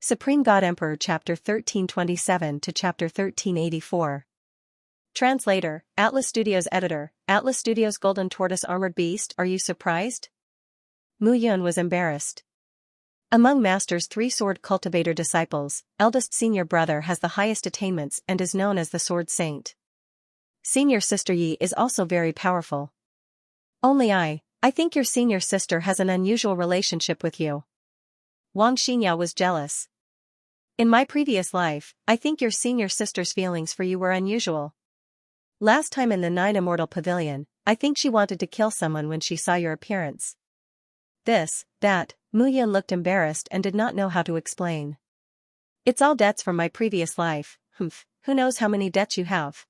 Supreme God Emperor Chapter 1327 to Chapter 1384. Translator, Atlas Studios Editor, Atlas Studios Golden Tortoise Armored Beast. Are you surprised? Mu Yun was embarrassed. Among Master's three-sword cultivator disciples, eldest senior brother has the highest attainments and is known as the Sword Saint. Senior sister Yi is also very powerful. Only I think your senior sister has an unusual relationship with you. Wang Xianxia was jealous. In my previous life, I think your senior sister's feelings for you were unusual. Last time in the Nine Immortal Pavilion, I think she wanted to kill someone when she saw your appearance. This, that, Mu Yun looked embarrassed and did not know how to explain. It's all debts from my previous life. Who knows how many debts you have?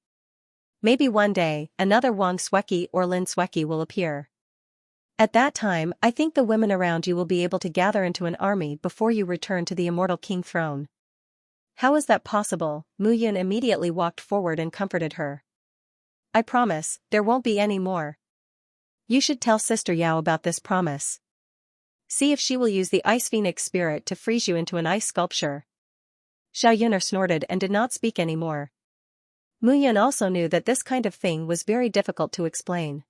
Maybe one day, another Wang Sweki or Lin Sweki will appear. At that time, I think the women around you will be able to gather into an army before you return to the Immortal King throne. How is that possible? Mu Yun immediately walked forward and comforted her. I promise, there won't be any more. You should tell Sister Yao about this promise. See if she will use the Ice Phoenix spirit to freeze you into an ice sculpture. Xiao Yuner snorted and did not speak anymore. Mu Yun also knew that this kind of thing was very difficult to explain.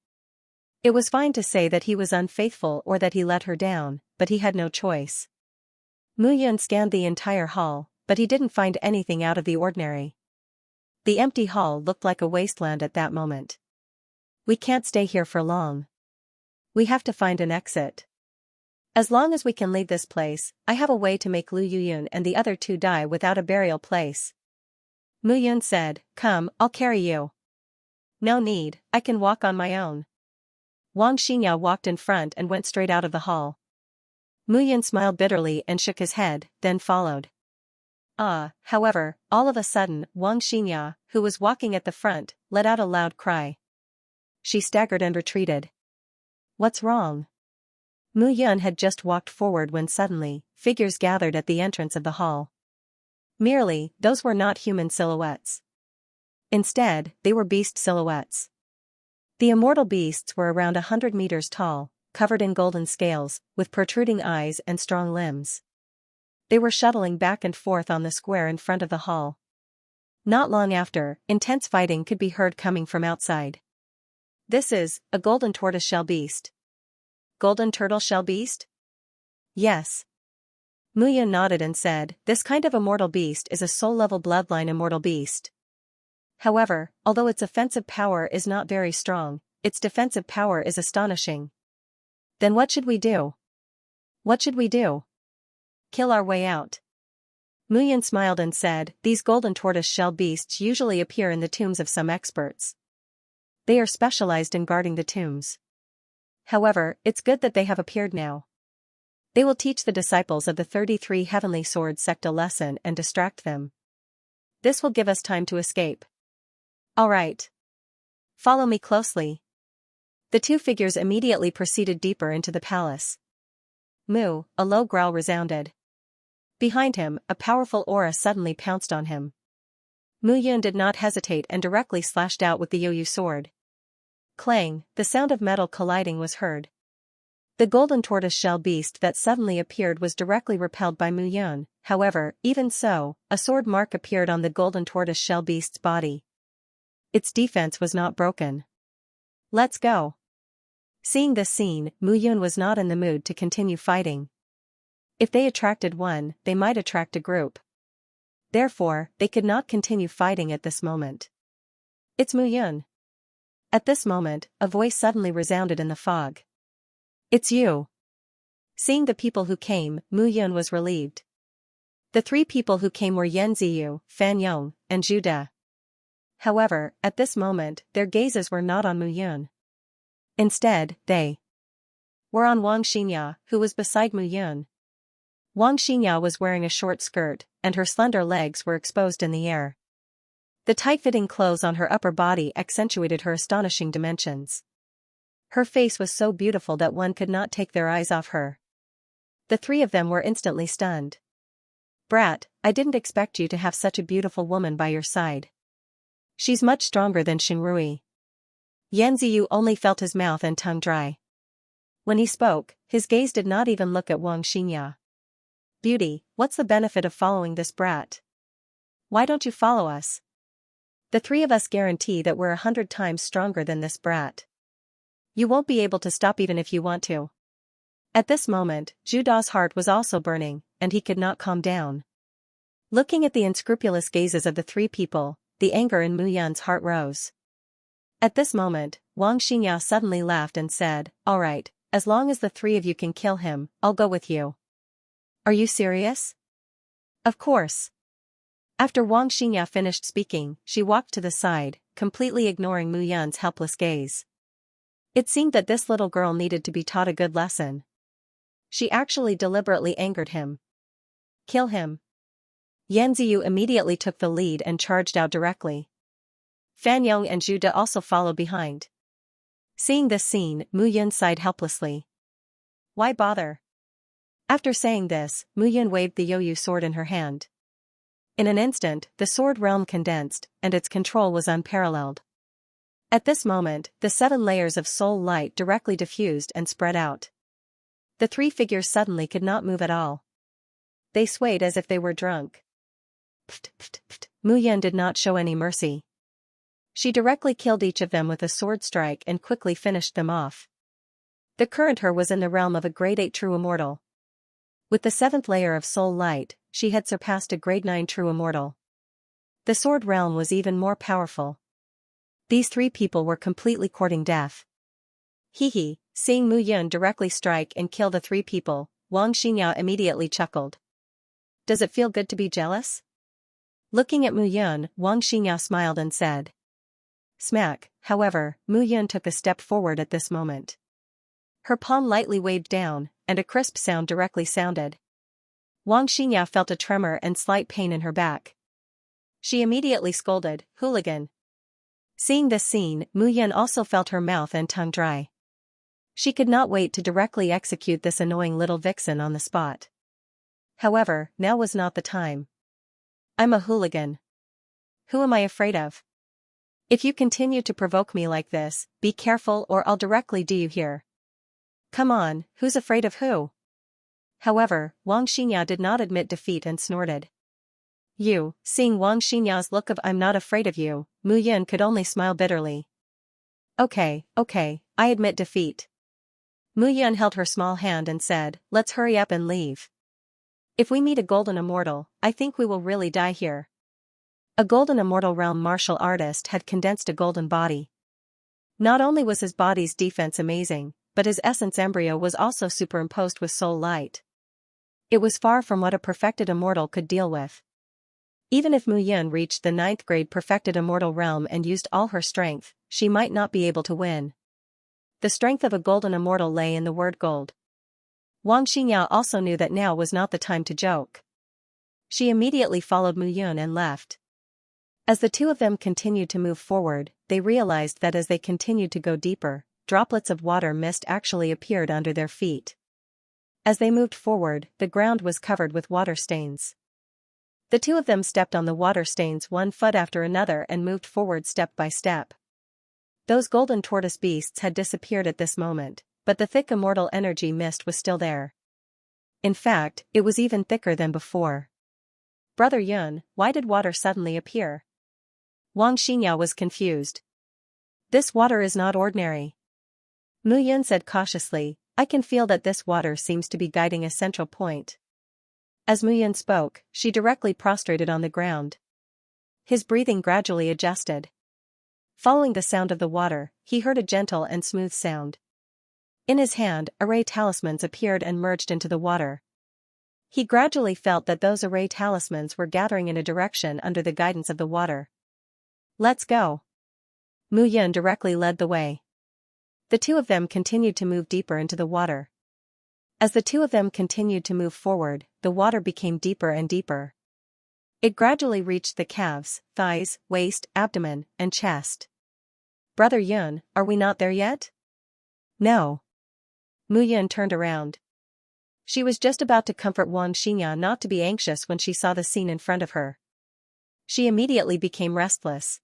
It was fine to say that he was unfaithful or that he let her down, but he had no choice. Mu Yun scanned the entire hall, but he didn't find anything out of the ordinary. The empty hall looked like a wasteland at that moment. We can't stay here for long. We have to find an exit. As long as we can leave this place, I have a way to make Lu Yuyun and the other two die without a burial place. Mu Yun said, Come, I'll carry you. No need, I can walk on my own. Wang Xianxia walked in front and went straight out of the hall. Mu Yun smiled bitterly and shook his head, then followed. However, all of a sudden, Wang Xianxia, who was walking at the front, let out a loud cry. She staggered and retreated. What's wrong? Mu Yun had just walked forward when suddenly, figures gathered at the entrance of the hall. Merely, those were not human silhouettes. Instead, they were beast silhouettes. The immortal beasts were around 100 meters tall, covered in golden scales, with protruding eyes and strong limbs. They were shuttling back and forth on the square in front of the hall. Not long after, intense fighting could be heard coming from outside. This is a golden tortoiseshell beast. Golden turtle-shell beast? Yes. Mu Yun nodded and said, This kind of immortal beast is a soul-level bloodline immortal beast. However, although its offensive power is not very strong, its defensive power is astonishing. Then what should we do? What should we do? Kill our way out. Mu Yun smiled and said, These golden tortoise-shell beasts usually appear in the tombs of some experts. They are specialized in guarding the tombs. However, it's good that they have appeared now. They will teach the disciples of the 33 Heavenly Sword sect a lesson and distract them. This will give us time to escape. All right. Follow me closely. The two figures immediately proceeded deeper into the palace. Moo, a low growl resounded. Behind him, a powerful aura suddenly pounced on him. Mu Yun did not hesitate and directly slashed out with the Yoyu sword. Clang, the sound of metal colliding was heard. The golden tortoise-shell beast that suddenly appeared was directly repelled by Mu Yun. However, even so, a sword mark appeared on the golden tortoise-shell beast's body. Its defense was not broken. Let's go. Seeing this scene, Mu Yun was not in the mood to continue fighting. If they attracted one, they might attract a group. Therefore, they could not continue fighting at this moment. It's Mu Yun. At this moment, a voice suddenly resounded in the fog. It's you. Seeing the people who came, Mu Yun was relieved. The three people who came were Yan Ziyu, Fan Yong, and Zhu De. However, at this moment, their gazes were not on Mu Yun. Instead, they were on Wang Xianxia, who was beside Mu Yun. Wang Xianxia was wearing a short skirt, and her slender legs were exposed in the air. The tight-fitting clothes on her upper body accentuated her astonishing dimensions. Her face was so beautiful that one could not take their eyes off her. The three of them were instantly stunned. Brat, I didn't expect you to have such a beautiful woman by your side. She's much stronger than Xingrui. Yan Ziyu only felt his mouth and tongue dry. When he spoke, his gaze did not even look at Wang Xianxia. Beauty, What's the benefit of following this brat? Why don't you follow us? The three of us guarantee that we're 100 times stronger than this brat. You won't be able to stop even if you want to. At this moment, Zhu Da's heart was also burning, and he could not calm down. Looking at the unscrupulous gazes of the three people, the anger in Mu Yun's heart rose. At this moment, Wang Xingya suddenly laughed and said, "All right, as long as the three of you can kill him, I'll go with you." "Are you serious?" "Of course." After Wang Xingya finished speaking, she walked to the side, completely ignoring Mu Yun's helpless gaze. It seemed that this little girl needed to be taught a good lesson. She actually deliberately angered him. "Kill him." Yan Ziyu immediately took the lead and charged out directly. Fan Yong and Zhu De also followed behind. Seeing this scene, Mu Yun sighed helplessly. Why bother? After saying this, Mu Yun waved the Yoyu sword in her hand. In an instant, the sword realm condensed, and its control was unparalleled. At this moment, the 7 layers of soul light directly diffused and spread out. The three figures suddenly could not move at all. They swayed as if they were drunk. Pft, pft, pft. Mu Yun did not show any mercy. She directly killed each of them with a sword strike and quickly finished them off. The current her was in the realm of a grade 8 true immortal. With the 7th layer of soul light, she had surpassed a grade 9 true immortal. The sword realm was even more powerful. These three people were completely courting death. Hee. Seeing Mu Yun directly strike and kill the three people, Wang Xingya immediately chuckled. Does it feel good to be jealous? Looking at Mu Yun, Wang Xingya smiled and said. Smack. However, Mu Yun took a step forward at this moment. Her palm lightly waved down, and a crisp sound directly sounded. Wang Xingya felt a tremor and slight pain in her back. She immediately scolded, "Hooligan." Seeing this scene, Mu Yun also felt her mouth and tongue dry. She could not wait to directly execute this annoying little vixen on the spot. However, now was not the time. I'm a hooligan. Who am I afraid of? If you continue to provoke me like this, be careful or I'll directly do you here. Come on, who's afraid of who? However, Wang Xingya did not admit defeat and snorted. You, seeing Wang Xingya's look of I'm not afraid of you, Mu Yun could only smile bitterly. Okay, I admit defeat. Mu Yun held her small hand and said, let's hurry up and leave. If we meet a golden immortal, I think we will really die here. A golden immortal realm martial artist had condensed a golden body. Not only was his body's defense amazing, but his essence embryo was also superimposed with soul light. It was far from what a perfected immortal could deal with. Even if Mu Yun reached the 9th grade perfected immortal realm and used all her strength, she might not be able to win. The strength of a golden immortal lay in the word gold. Wang Xingya also knew that now was not the time to joke. She immediately followed Mu Yun and left. As the two of them continued to move forward, they realized that as they continued to go deeper, droplets of water mist actually appeared under their feet. As they moved forward, the ground was covered with water stains. The two of them stepped on the water stains one foot after another and moved forward step by step. Those golden tortoise beasts had disappeared at this moment, but the thick immortal energy mist was still there. In fact, it was even thicker than before. Brother Yun, why did water suddenly appear? Wang Xingya was confused. This water is not ordinary. Mu Yun said cautiously, I can feel that this water seems to be guiding a central point. As Mu Yun spoke, she directly prostrated on the ground. His breathing gradually adjusted. Following the sound of the water, he heard a gentle and smooth sound. In his hand, array talismans appeared and merged into the water. He gradually felt that those array talismans were gathering in a direction under the guidance of the water. Let's go. Mu Yun directly led the way. The two of them continued to move deeper into the water. As the two of them continued to move forward, the water became deeper and deeper. It gradually reached the calves, thighs, waist, abdomen, and chest. Brother Yun, are we not there yet? No. Mu Yun turned around. She was just about to comfort Wang Xingya not to be anxious when she saw the scene in front of her. She immediately became restless.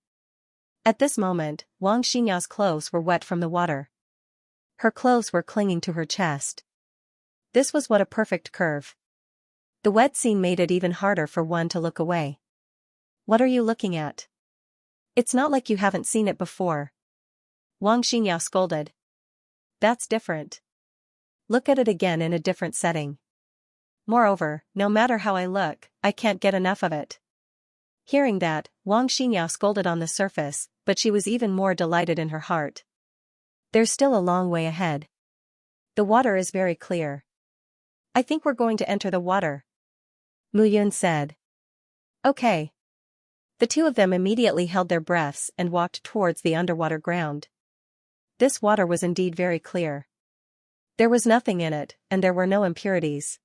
At this moment, Wang Xingya's clothes were wet from the water. Her clothes were clinging to her chest. This was what a perfect curve. The wet scene made it even harder for one to look away. What are you looking at? It's not like you haven't seen it before. Wang Xianxia scolded. That's different. Look at it again in a different setting. Moreover, no matter how I look, I can't get enough of it. Hearing that, Wang Xianxia scolded on the surface, but she was even more delighted in her heart. There's still a long way ahead. The water is very clear. I think we're going to enter the water. Mu Yun said. Okay. The two of them immediately held their breaths and walked towards the underwater ground. This water was indeed very clear. There was nothing in it, and there were no impurities.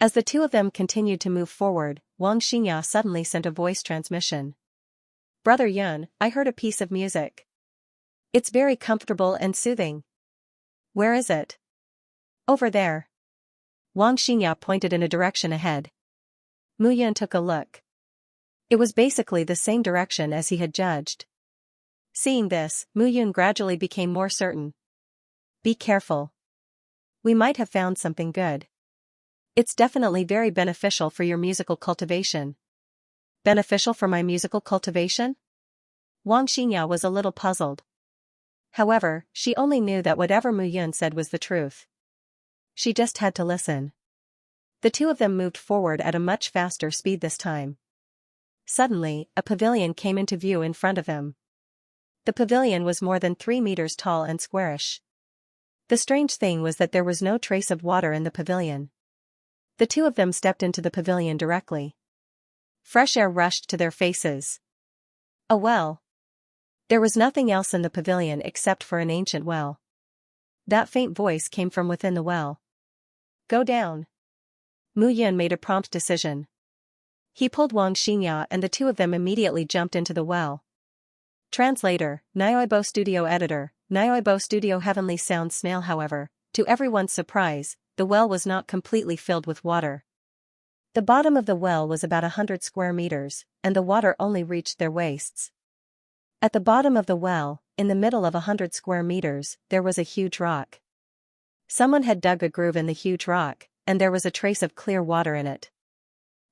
As the two of them continued to move forward, Wang Xianxia suddenly sent a voice transmission. Brother Yun, I heard a piece of music. It's very comfortable and soothing. Where is it? Over there. Wang Xianxia pointed in a direction ahead. Mu Yun took a look. It was basically the same direction as he had judged. Seeing this, Mu Yun gradually became more certain. Be careful. We might have found something good. It's definitely very beneficial for your musical cultivation. Beneficial for my musical cultivation? Wang Xianxia was a little puzzled. However, she only knew that whatever Mu Yun said was the truth. She just had to listen. The two of them moved forward at a much faster speed this time. Suddenly, a pavilion came into view in front of them. The pavilion was more than 3 meters tall and squarish. The strange thing was that there was no trace of water in the pavilion. The two of them stepped into the pavilion directly. Fresh air rushed to their faces. A well. There was nothing else in the pavilion except for an ancient well. That faint voice came from within the well. Go down. Mu Yun made a prompt decision. He pulled Wang Xianxia and the two of them immediately jumped into the well. Translator, Audiobook Studio Editor, Audiobook Studio Heavenly Sound Snail. However, to everyone's surprise, the well was not completely filled with water. The bottom of the well was about 100 square meters, and the water only reached their waists. At the bottom of the well, in the middle of 100 square meters, there was a huge rock. Someone had dug a groove in the huge rock, and there was a trace of clear water in it.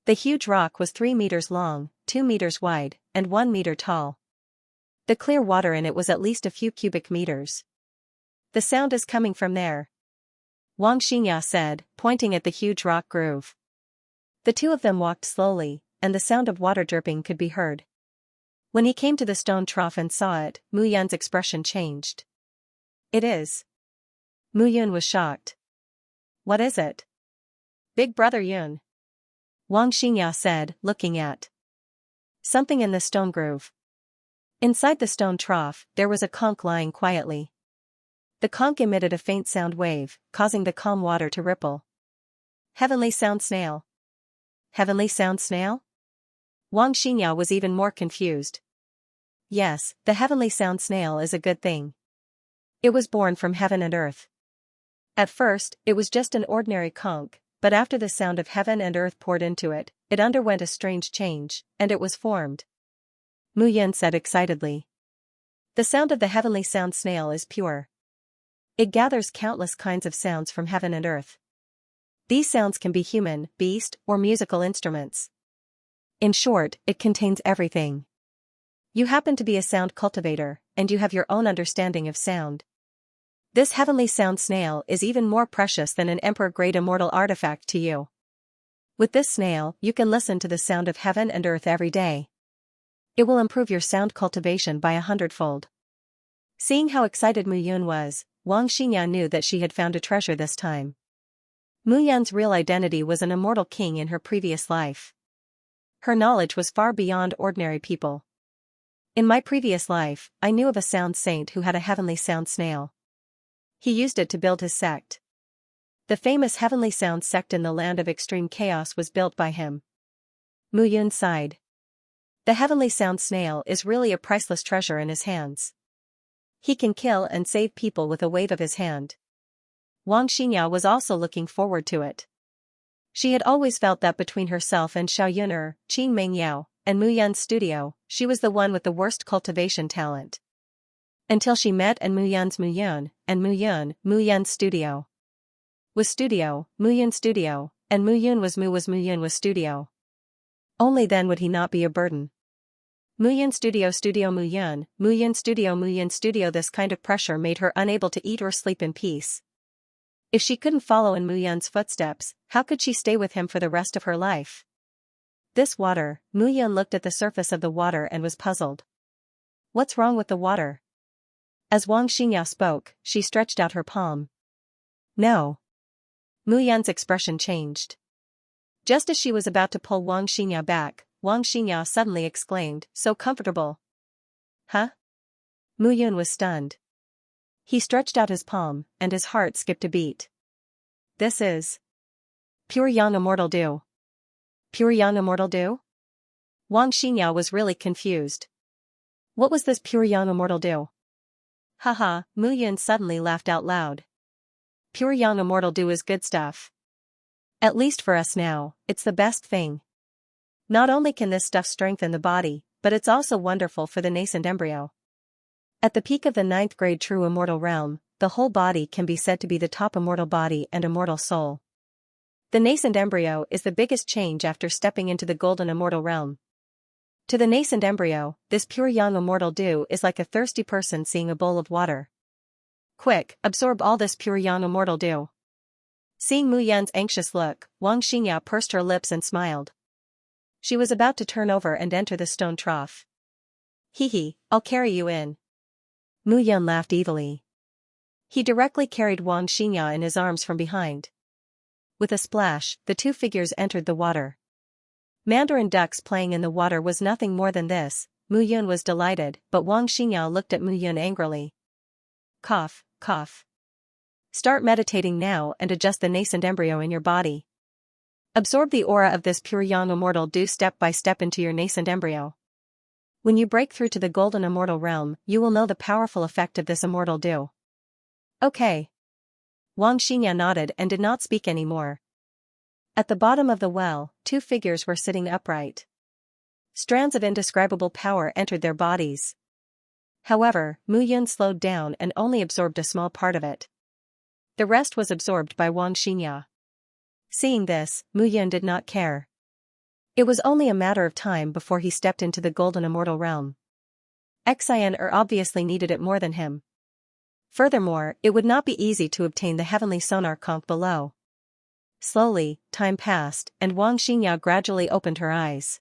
The huge rock was 3 meters long, 2 meters wide, and 1 meter tall. The clear water in it was at least a few cubic meters. The sound is coming from there. Wang Xianxia said, pointing at the huge rock groove. The two of them walked slowly, and the sound of water dripping could be heard. When he came to the stone trough and saw it, Mu Yun's expression changed. It is. Mu Yun was shocked. What is it? Big brother Yun. Wang Xianxia said, looking at something in the stone groove. Inside the stone trough, there was a conch lying quietly. The conch emitted a faint sound wave, causing the calm water to ripple. Heavenly Sound Snail. Heavenly Sound Snail? Wang Xianxia was even more confused. Yes, the Heavenly Sound Snail is a good thing. It was born from heaven and earth. At first, it was just an ordinary conch, but after the sound of heaven and earth poured into it, it underwent a strange change, and it was formed. Mu Yun said excitedly. The sound of the Heavenly Sound Snail is pure. It gathers countless kinds of sounds from heaven and earth. These sounds can be human, beast, or musical instruments. In short, it contains everything. You happen to be a sound cultivator, and you have your own understanding of sound. This Heavenly Sound Snail is even more precious than an emperor-grade immortal artifact to you. With this snail, you can listen to the sound of heaven and earth every day. It will improve your sound cultivation by 100-fold. Seeing how excited Mu Yun was, Wang Xianxia knew that she had found a treasure this time. Mu Yun's real identity was an immortal king in her previous life. Her knowledge was far beyond ordinary people. In my previous life, I knew of a sound saint who had a heavenly sound snail. He used it to build his sect. The famous Heavenly Sound sect in the land of extreme chaos was built by him. Mu Yun sighed. The Heavenly Sound Snail is really a priceless treasure in his hands. He can kill and save people with a wave of his hand. Wang Xianxia was also looking forward to it. She had always felt that between herself and Xiao Yuner, Qin Mengyao, and Mu Yun's studio, she was the one with the worst cultivation talent. Until she met Mu Yun's Mu Yun, and Mu Yun's studio. With studio, Mu Yun's studio, And Mu Yun was studio. Only then would he not be a burden. Mu Yun studio Mu Yun studio. This kind of pressure made her unable to eat or sleep in peace. If she couldn't follow in Mu Yun's footsteps, how could she stay with him for the rest of her life? This water, Mu Yun looked at the surface of the water and was puzzled. What's wrong with the water? As Wang Xianxia spoke, she stretched out her palm. No. Mu Yun's expression changed. Just as she was about to pull Wang Xianxia back, Wang Xianxia suddenly exclaimed, so comfortable. Huh? Mu Yun was stunned. He stretched out his palm, and his heart skipped a beat. This is pure yang immortal dew. Pure yang immortal dew? Wang Xianxia was really confused. What was this pure yang immortal dew? Haha, Mu Yun suddenly laughed out loud. Pure yang immortal dew is good stuff. At least for us now, it's the best thing. Not only can this stuff strengthen the body, but it's also wonderful for the nascent embryo. At the peak of the 9th grade true immortal realm, the whole body can be said to be the top immortal body and immortal soul. The nascent embryo is the biggest change after stepping into the golden immortal realm. To the nascent embryo, this pure yang immortal dew is like a thirsty person seeing a bowl of water. Quick, absorb all this pure yang immortal dew. Seeing Mu Yun's anxious look, Wang Xianxia pursed her lips and smiled. She was about to turn over and enter the stone trough. Hee, I'll carry you in. Mu Yun laughed evilly. He directly carried Wang Xianxia in his arms from behind. With a splash, the two figures entered the water. Mandarin ducks playing in the water was nothing more than this. Mu Yun was delighted, but Wang Xianxia looked at Mu Yun angrily. Cough, cough. Start meditating now and adjust the nascent embryo in your body. Absorb the aura of this pure yang immortal dew step by step into your nascent embryo. When you break through to the golden immortal realm, you will know the powerful effect of this immortal dew. Okay. Wang Xianxia nodded and did not speak anymore. At the bottom of the well, two figures were sitting upright. Strands of indescribable power entered their bodies. However, Mu Yun slowed down and only absorbed a small part of it. The rest was absorbed by Wang Xianxia. Seeing this, Mu Yun did not care. It was only a matter of time before he stepped into the golden immortal realm. Xianxia obviously needed it more than him. Furthermore, it would not be easy to obtain the heavenly sonar conch below. Slowly, time passed, and Wang Xianxia gradually opened her eyes.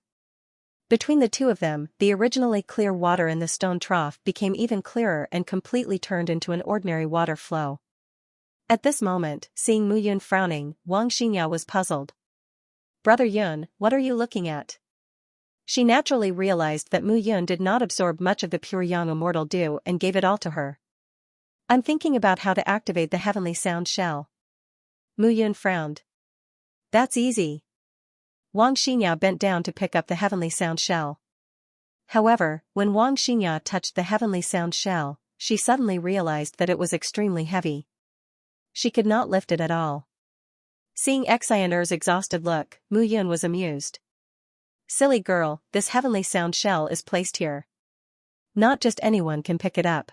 Between the two of them, the originally clear water in the stone trough became even clearer and completely turned into an ordinary water flow. At this moment, seeing Mu Yun frowning, Wang Xianxia was puzzled. Brother Yun, what are you looking at? She naturally realized that Mu Yun did not absorb much of the pure yang immortal dew and gave it all to her. I'm thinking about how to activate the heavenly sound shell. Mu Yun frowned. That's easy. Wang Xianxia bent down to pick up the heavenly sound shell. However, when Wang Xianxia touched the heavenly sound shell, she suddenly realized that it was extremely heavy. She could not lift it at all. Seeing Xianxia's exhausted look, Mu Yun was amused. Silly girl, this heavenly sound shell is placed here. Not just anyone can pick it up.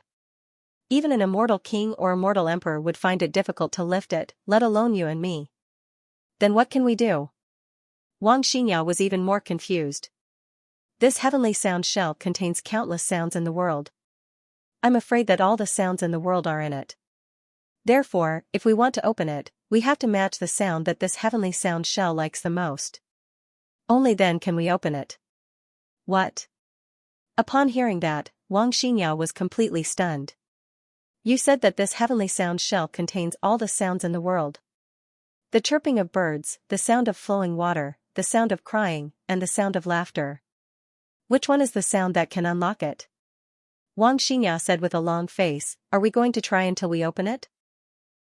Even an immortal king or immortal emperor would find it difficult to lift it, let alone you and me. Then what can we do? Wang Xianxia was even more confused. This heavenly sound shell contains countless sounds in the world. I'm afraid that all the sounds in the world are in it. Therefore, if we want to open it, we have to match the sound that this heavenly sound shell likes the most. Only then can we open it. What? Upon hearing that, Wang Xianxia was completely stunned. You said that this heavenly sound shell contains all the sounds in the world. The chirping of birds, the sound of flowing water, the sound of crying, and the sound of laughter. Which one is the sound that can unlock it? Wang Xianxia said with a long face, are we going to try until we open it?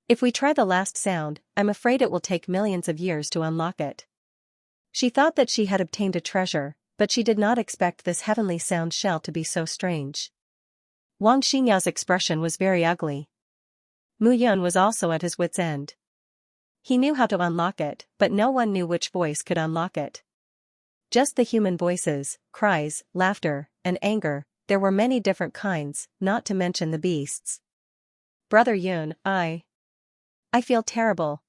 If we try the last sound, I'm afraid it will take millions of years to unlock it. She thought that she had obtained a treasure, but she did not expect this heavenly sound shell to be so strange. Wang Xianxia's expression was very ugly. Mu Yun was also at his wit's end. He knew how to unlock it, but no one knew which voice could unlock it. Just the human voices, cries, laughter, and anger, there were many different kinds, not to mention the beasts. Brother Yun, I feel terrible.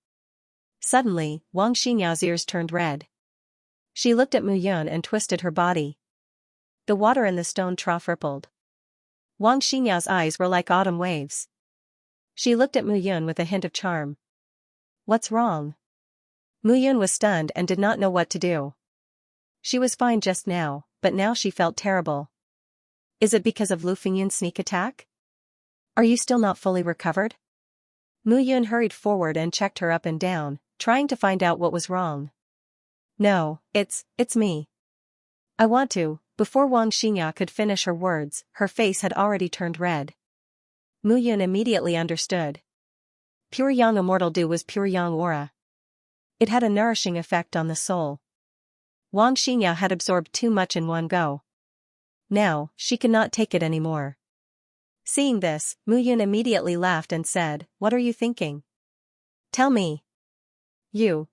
Suddenly, Wang Xinyao's ears turned red. She looked at Mu Yun and twisted her body. The water in the stone trough rippled. Wang Xinyao's eyes were like autumn waves. She looked at Mu Yun with a hint of charm. What's wrong? Mu Yun was stunned and did not know what to do. She was fine just now, but now she felt terrible. Is it because of Lu Fingyun's sneak attack? Are you still not fully recovered? Mu Yun hurried forward and checked her up and down, trying to find out what was wrong. No, it's me. I want to. Before Wang Xingyao could finish her words, her face had already turned red. Mu Yun immediately understood. Pure Yang Immortal Dew was pure Yang aura. It had a nourishing effect on the soul. Wang Xingyao had absorbed too much in one go. Now, she could not take it anymore. Seeing this, Mu Yun immediately laughed and said, "What are you thinking? Tell me."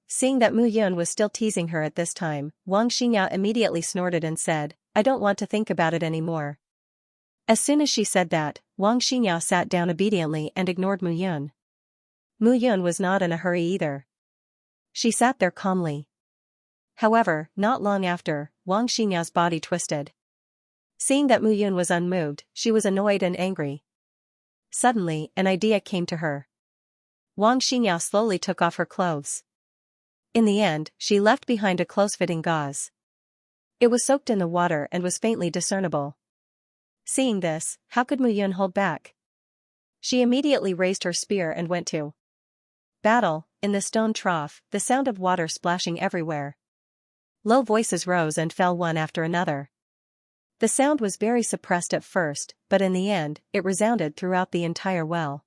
Seeing that Mu Yun was still teasing her at this time, Wang Xingyao immediately snorted and said, "I don't want to think about it anymore." As soon as she said that, Wang Xingyao sat down obediently and ignored Mu Yun. Mu Yun was not in a hurry either. She sat there calmly. However, not long after, Wang Xinyao's body twisted. Seeing that Mu Yun was unmoved, she was annoyed and angry. Suddenly, an idea came to her. Wang Xingyao slowly took off her clothes. In the end, she left behind a close-fitting gauze. It was soaked in the water and was faintly discernible. Seeing this, how could Mu Yun hold back? She immediately raised her spear and went to battle. In the stone trough, the sound of water splashing everywhere. Low voices rose and fell one after another. The sound was very suppressed at first, but in the end, it resounded throughout the entire well.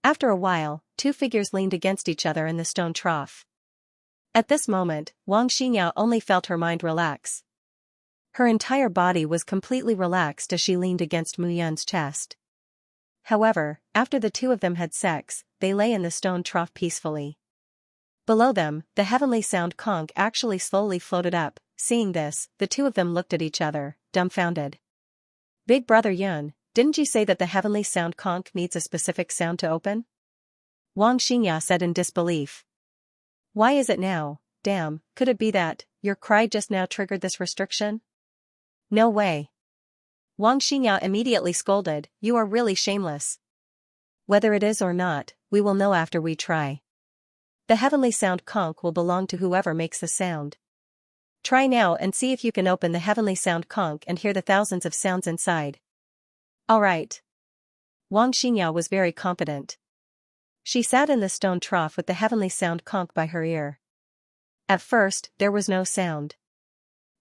After a while, two figures leaned against each other in the stone trough. At this moment, Wang Xingyao only felt her mind relax. Her entire body was completely relaxed as she leaned against Mu Yun's chest. However, after the two of them had sex, they lay in the stone trough peacefully. Below them, the heavenly sound conch actually slowly floated up. Seeing this, the two of them looked at each other, dumbfounded. "Big brother Yun, didn't you say that the heavenly sound conch needs a specific sound to open?" Wang Xingyao said in disbelief. "Why is it now? Damn, could it be that your cry just now triggered this restriction?" "No way." Wang Xingyao immediately scolded, "You are really shameless. Whether it is or not, we will know after we try. The heavenly sound conch will belong to whoever makes the sound. Try now and see if you can open the heavenly sound conch and hear the thousands of sounds inside." "All right." Wang Xingyao was very confident. She sat in the stone trough with the heavenly sound conch by her ear. At first, there was no sound.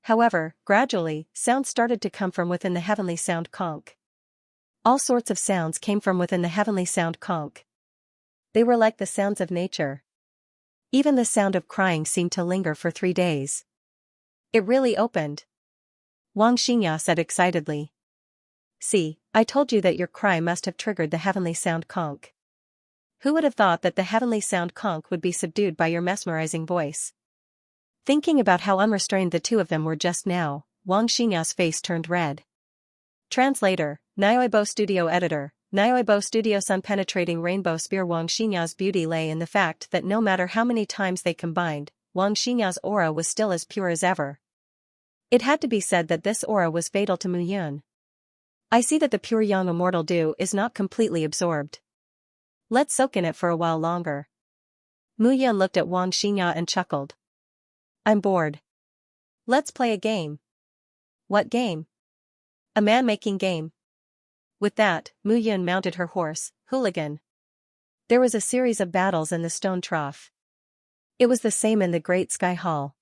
However, gradually, sounds started to come from within the heavenly sound conch. All sorts of sounds came from within the heavenly sound conch. They were like the sounds of nature. Even the sound of crying seemed to linger for 3 days. "It really opened," Wang Xingyao said excitedly. "See, I told you that your cry must have triggered the heavenly sound conch. Who would have thought that the heavenly sound conch would be subdued by your mesmerizing voice?" Thinking about how unrestrained the two of them were just now, Wang Xinyao's face turned red. Translator, Nioibo Studio Editor, Nioibo Studio Sun Penetrating Rainbow Spear. Wang Xinyao's beauty lay in the fact that no matter how many times they combined, Wang Xinyao's aura was still as pure as ever. It had to be said that this aura was fatal to Mu Yun. "I see that the pure Yang Immortal Dew is not completely absorbed. Let's soak in it for a while longer." Mu Yun looked at Wang Xingyao and chuckled. "I'm bored. Let's play a game." "What game?" "A man-making game." With that, Mu Yun mounted her horse, Hooligan. There was a series of battles in the stone trough. It was the same in the Great Sky Hall.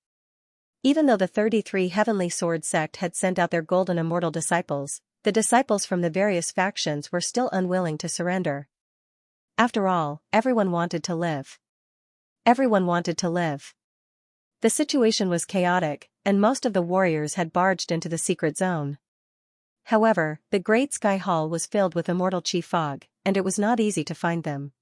Even though the 33 Heavenly Sword sect had sent out their golden immortal disciples, the disciples from the various factions were still unwilling to surrender. After all, everyone wanted to live. Everyone wanted to live. The situation was chaotic, and most of the warriors had barged into the secret zone. However, the Great Sky Hall was filled with immortal chi fog, and it was not easy to find them.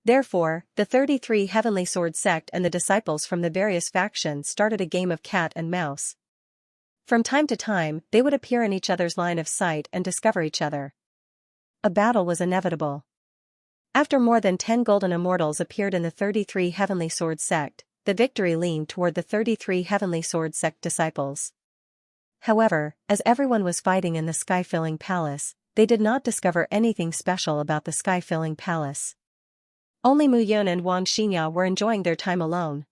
Therefore, the 33 Heavenly Sword sect and the disciples from the various factions started a game of cat and mouse. From time to time, they would appear in each other's line of sight and discover each other. A battle was inevitable. After more than 10 golden immortals appeared in the 33 Heavenly Sword sect, the victory leaned toward the 33 Heavenly Sword sect disciples. However, as everyone was fighting in the sky-filling palace, they did not discover anything special about the sky-filling palace. Only Mu Yun and Wang Xinya were enjoying their time alone.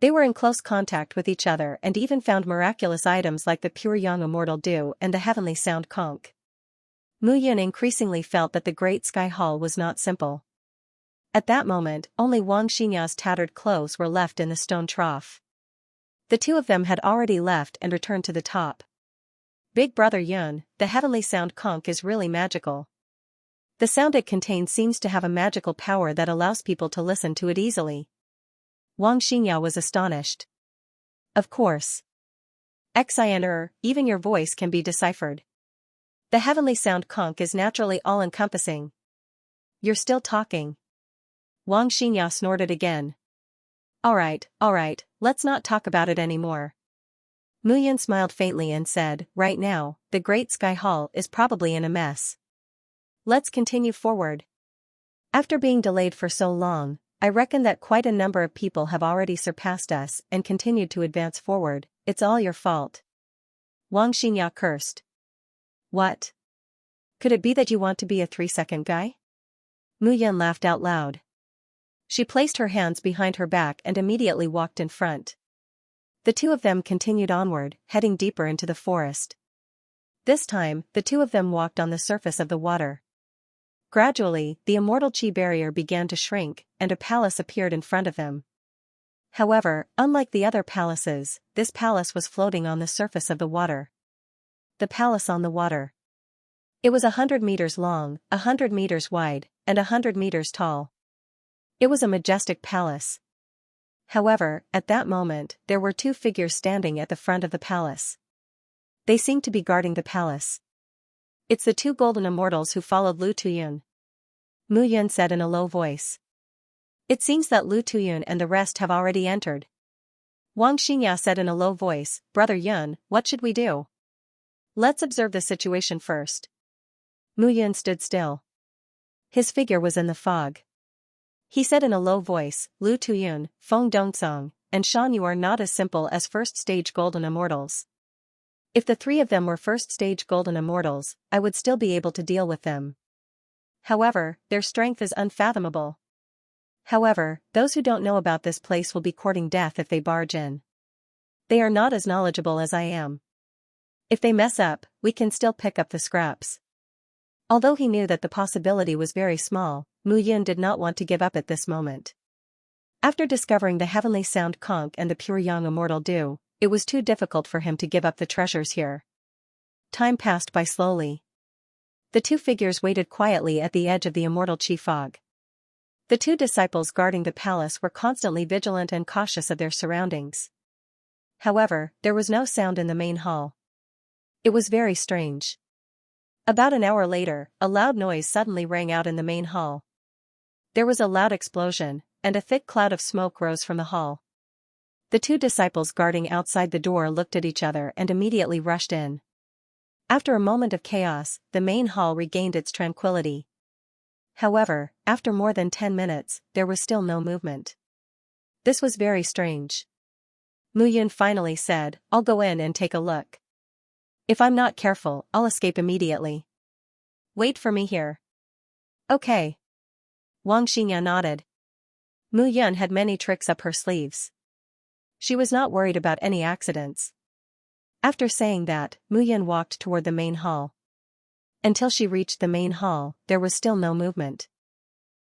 They were in close contact with each other and even found miraculous items like the pure young immortal dew and the heavenly sound conch. Mu Yun increasingly felt that the great sky hall was not simple. At that moment, only Wang Xinya's tattered clothes were left in the stone trough. The two of them had already left and returned to the top. Big Brother Yun, the heavenly sound conch is really magical. The sound it contains seems to have a magical power that allows people to listen to it easily. Wang Xinya was astonished. Of course. Xianxia, even your voice can be deciphered. The heavenly sound conch is naturally all-encompassing. You're still talking. Wang Xinya snorted again. Alright, let's not talk about it anymore. Mu Yun smiled faintly and said, right now, the Great Sky Hall is probably in a mess. Let's continue forward. After being delayed for so long, I reckon that quite a number of people have already surpassed us and continued to advance forward. It's all your fault. Wang Xinya cursed. What? Could it be that you want to be a 3-second guy? Mu Yun laughed out loud. She placed her hands behind her back and immediately walked in front. The two of them continued onward, heading deeper into the forest. This time, the two of them walked on the surface of the water. Gradually, the immortal chi barrier began to shrink, and a palace appeared in front of them. However, unlike the other palaces, this palace was floating on the surface of the water. The palace on the water. It was 100 meters long, 100 meters wide, and 100 meters tall. It was a majestic palace. However, at that moment, there were two figures standing at the front of the palace. They seemed to be guarding the palace. It's the two golden immortals who followed Lu Tuyun. Mu Yun said in a low voice. It seems that Lu Tuyun and the rest have already entered. Wang Xinya said in a low voice, Brother Yun, what should we do? Let's observe the situation first. Mu Yun stood still. His figure was in the fog. He said in a low voice, Lu Tuyun, Feng Dongsong, and Xianxia are not as simple as first-stage golden immortals. If the three of them were first-stage golden immortals, I would still be able to deal with them. However, their strength is unfathomable. However, those who don't know about this place will be courting death if they barge in. They are not as knowledgeable as I am. If they mess up, we can still pick up the scraps. Although he knew that the possibility was very small, Mu Yun did not want to give up at this moment. After discovering the heavenly sound conch and the pure young immortal dew, it was too difficult for him to give up the treasures here. Time passed by slowly. The two figures waited quietly at the edge of the immortal chi fog. The two disciples guarding the palace were constantly vigilant and cautious of their surroundings. However, there was no sound in the main hall. It was very strange. About an hour later, a loud noise suddenly rang out in the main hall. There was a loud explosion, and a thick cloud of smoke rose from the hall. The two disciples guarding outside the door looked at each other and immediately rushed in. After a moment of chaos, the main hall regained its tranquility. However, after more than 10 minutes, there was still no movement. This was very strange. Mu Yun finally said, I'll go in and take a look. If I'm not careful, I'll escape immediately. Wait for me here. Okay. Wang Xinya nodded. Mu Yun had many tricks up her sleeves. She was not worried about any accidents. After saying that, Mu Yun walked toward the main hall. Until she reached the main hall, there was still no movement.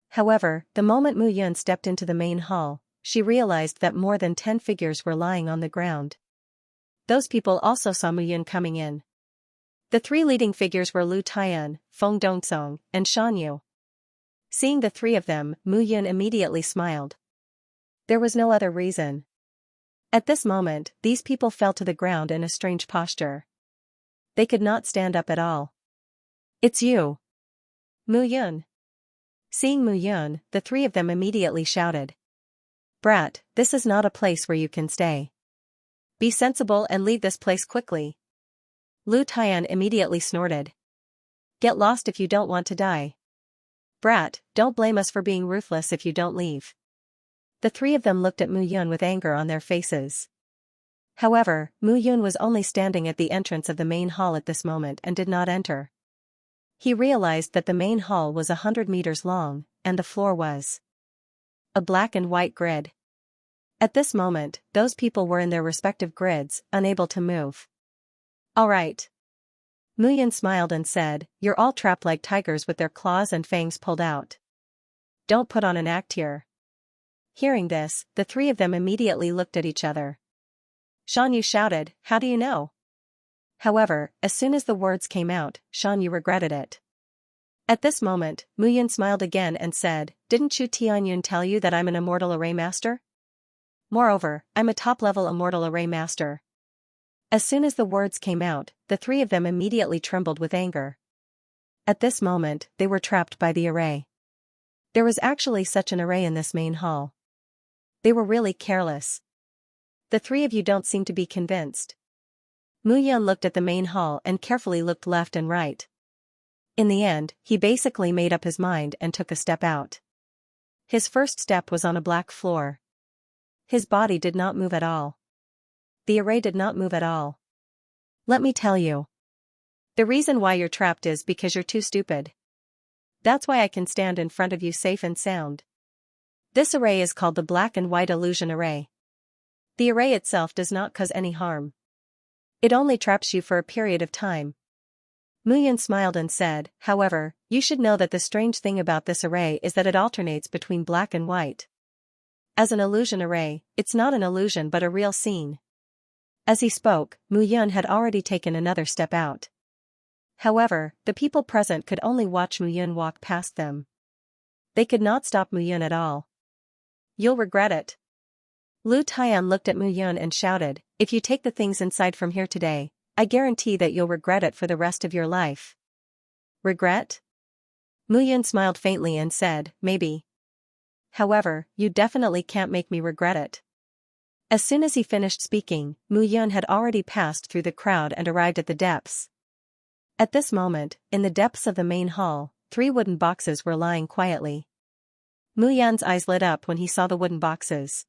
However, the moment Mu Yun stepped into the main hall, she realized that more than 10 figures were lying on the ground. Those people also saw Mu Yun coming in. The three leading figures were Lu Tuyun, Feng Dongsong, and Xianxia. Seeing the three of them, Mu Yun immediately smiled. There was no other reason. At this moment, these people fell to the ground in a strange posture. They could not stand up at all. It's you, Mu Yun. Seeing Mu Yun, the three of them immediately shouted. Brat, this is not a place where you can stay. Be sensible and leave this place quickly. Lu Tuyun immediately snorted. Get lost if you don't want to die. Brat, don't blame us for being ruthless if you don't leave. The three of them looked at Mu Yun with anger on their faces. However, Mu Yun was only standing at the entrance of the main hall at this moment and did not enter. He realized that the main hall was 100 meters long, and the floor was a black and white grid. At this moment, those people were in their respective grids, unable to move. All right. Mu Yun smiled and said, you're all trapped like tigers with their claws and fangs pulled out. Don't put on an act here. Hearing this, the three of them immediately looked at each other. Xianxia shouted, how do you know? However, as soon as the words came out, Xianxia regretted it. At this moment, Mu Yun smiled again and said, didn't Chu Tianyun tell you that I'm an immortal array master? Moreover, I'm a top-level immortal array master. As soon as the words came out, the three of them immediately trembled with anger. At this moment, they were trapped by the array. There was actually such an array in this main hall. They were really careless. The three of you don't seem to be convinced. Mu Yun looked at the main hall and carefully looked left and right. In the end, he basically made up his mind and took a step out. His first step was on a black floor. His body did not move at all. The array did not move at all. Let me tell you. The reason why you're trapped is because you're too stupid. That's why I can stand in front of you safe and sound. This array is called the Black and White Illusion Array. The array itself does not cause any harm. It only traps you for a period of time. Mu Yun smiled and said, however, you should know that the strange thing about this array is that it alternates between black and white. As an illusion array, it's not an illusion but a real scene. As he spoke, Mu Yun had already taken another step out. However, the people present could only watch Mu Yun walk past them. They could not stop Mu Yun at all. You'll regret it. Lu Tian looked at Mu Yun and shouted, if you take the things inside from here today, I guarantee that you'll regret it for the rest of your life. Regret? Mu Yun smiled faintly and said, maybe. However, you definitely can't make me regret it. As soon as he finished speaking, Mu Yun had already passed through the crowd and arrived at the depths. At this moment, in the depths of the main hall, 3 wooden boxes were lying quietly. Mu Yun's eyes lit up when he saw the wooden boxes.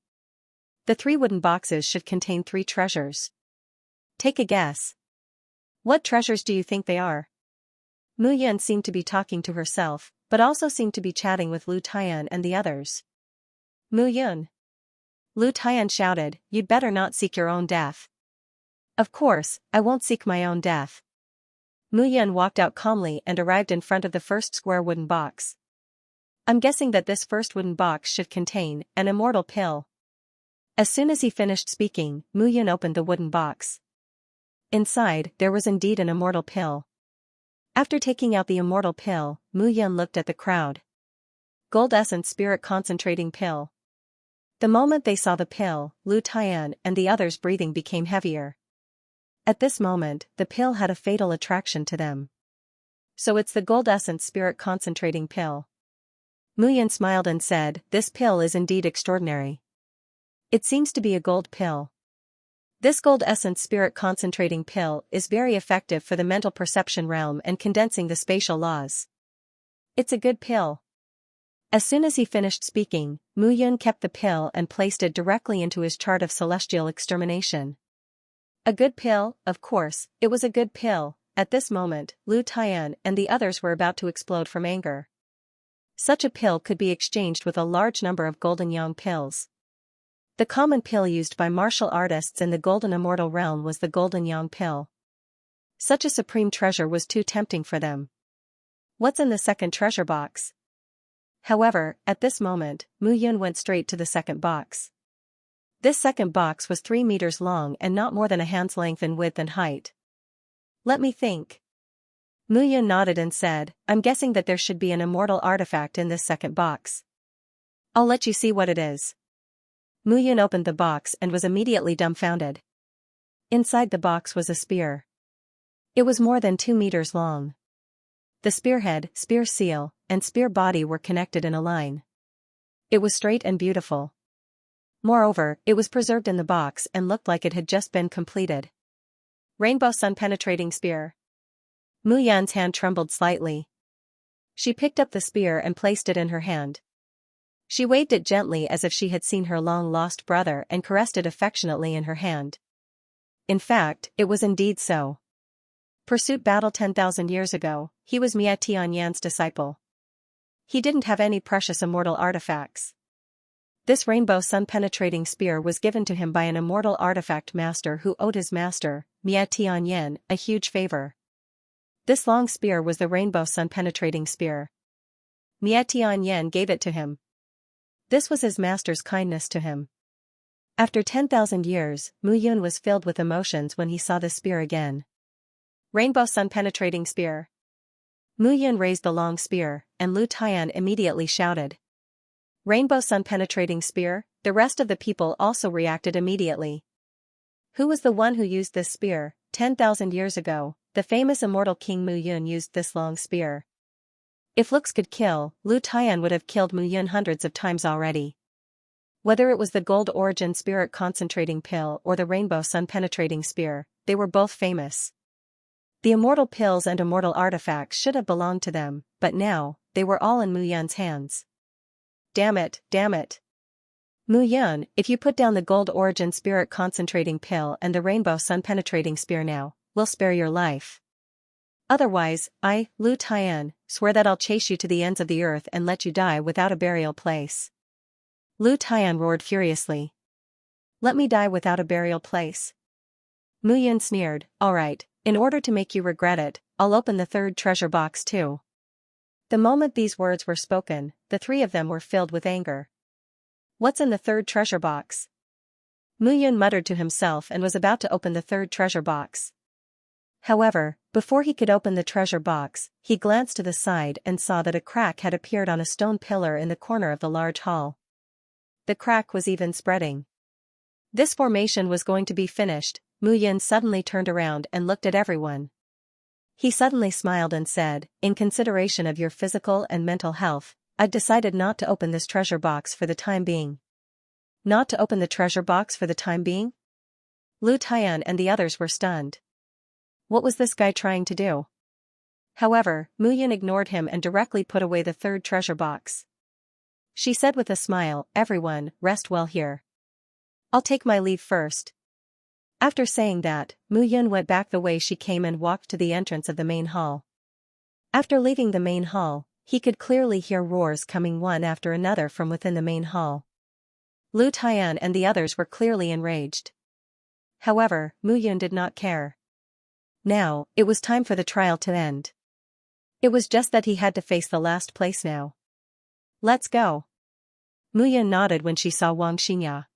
The 3 wooden boxes should contain 3 treasures. Take a guess. What treasures do you think they are? Mu Yun seemed to be talking to herself, but also seemed to be chatting with Lu Tian and the others. Mu Yun. Lu Tian shouted, you'd better not seek your own death. Of course, I won't seek my own death. Mu Yun walked out calmly and arrived in front of the first square wooden box. I'm guessing that this first wooden box should contain an immortal pill. As soon as he finished speaking, Mu Yun opened the wooden box. Inside, there was indeed an immortal pill. After taking out the immortal pill, Mu Yun looked at the crowd. Gold Essence Spirit Concentrating Pill. The moment they saw the pill, Lu Tian and the others' breathing became heavier. At this moment, the pill had a fatal attraction to them. So it's the Gold Essence Spirit Concentrating Pill. Mu Yun smiled and said, this pill is indeed extraordinary. It seems to be a gold pill. This Gold Essence Spirit Concentrating Pill is very effective for the mental perception realm and condensing the spatial laws. It's a good pill. As soon as he finished speaking, Mu Yun kept the pill and placed it directly into his chart of celestial extermination. A good pill, of course, it was a good pill. At this moment, Lu Tian and the others were about to explode from anger. Such a pill could be exchanged with a large number of golden yang pills. The common pill used by martial artists in the golden immortal realm was the golden yang pill. Such a supreme treasure was too tempting for them. What's in the second treasure box? However, at this moment, Mu Yun went straight to the second box. This second box was 3 meters long and not more than a hand's length in width and height. Let me think. Mu Yun nodded and said, I'm guessing that there should be an immortal artifact in this second box. I'll let you see what it is. Mu Yun opened the box and was immediately dumbfounded. Inside the box was a spear. It was more than 2 meters long. The spearhead, spear seal, and spear body were connected in a line. It was straight and beautiful. Moreover, it was preserved in the box and looked like it had just been completed. Rainbow Sun Penetrating Spear. Mu Yan's hand trembled slightly. She picked up the spear and placed it in her hand. She waved it gently as if she had seen her long-lost brother and caressed it affectionately in her hand. In fact, it was indeed so. Pursuit battle 10,000 years ago, he was Mie Tianyan's disciple. He didn't have any precious immortal artifacts. This rainbow sun-penetrating spear was given to him by an immortal artifact master who owed his master, Mie Tianyan, a huge favor. This long spear was the rainbow sun-penetrating spear. Mie Tianyan gave it to him. This was his master's kindness to him. After 10,000 years, Mu Yun was filled with emotions when he saw the spear again. Rainbow sun-penetrating spear. Mu Yun raised the long spear, and Lu Tian immediately shouted. Rainbow sun-penetrating spear. The rest of the people also reacted immediately. Who was the one who used this spear? 10,000 years ago, the famous immortal King Mu Yun used this long spear. If looks could kill, Lu Tian would have killed Mu Yun hundreds of times already. Whether it was the gold origin spirit concentrating pill or the rainbow sun-penetrating spear, they were both famous. The immortal pills and immortal artifacts should have belonged to them, but now, they were all in Mu Yun's hands. Damn it, damn it. Mu Yun, if you put down the gold origin spirit concentrating pill and the rainbow sun-penetrating spear now, we'll spare your life. Otherwise, I, Lu Tian, swear that I'll chase you to the ends of the earth and let you die without a burial place. Lu Tian roared furiously. Let me die without a burial place. Mu Yun sneered, all right. In order to make you regret it, I'll open the third treasure box too. The moment these words were spoken, the three of them were filled with anger. What's in the third treasure box? Mu Yun muttered to himself and was about to open the third treasure box. However, before he could open the treasure box, he glanced to the side and saw that a crack had appeared on a stone pillar in the corner of the large hall. The crack was even spreading. This formation was going to be finished. Mu Yun suddenly turned around and looked at everyone. He suddenly smiled and said, in consideration of your physical and mental health, I've decided not to open this treasure box for the time being. Not to open the treasure box for the time being? Lu Tian and the others were stunned. What was this guy trying to do? However, Mu Yun ignored him and directly put away the third treasure box. She said with a smile, everyone, rest well here. I'll take my leave first. After saying that, Mu Yun went back the way she came and walked to the entrance of the main hall. After leaving the main hall, he could clearly hear roars coming one after another from within the main hall. Lu Tian and the others were clearly enraged. However, Mu Yun did not care. Now, it was time for the trial to end. It was just that he had to face the last place now. Let's go. Mu Yun nodded when she saw Xianxia.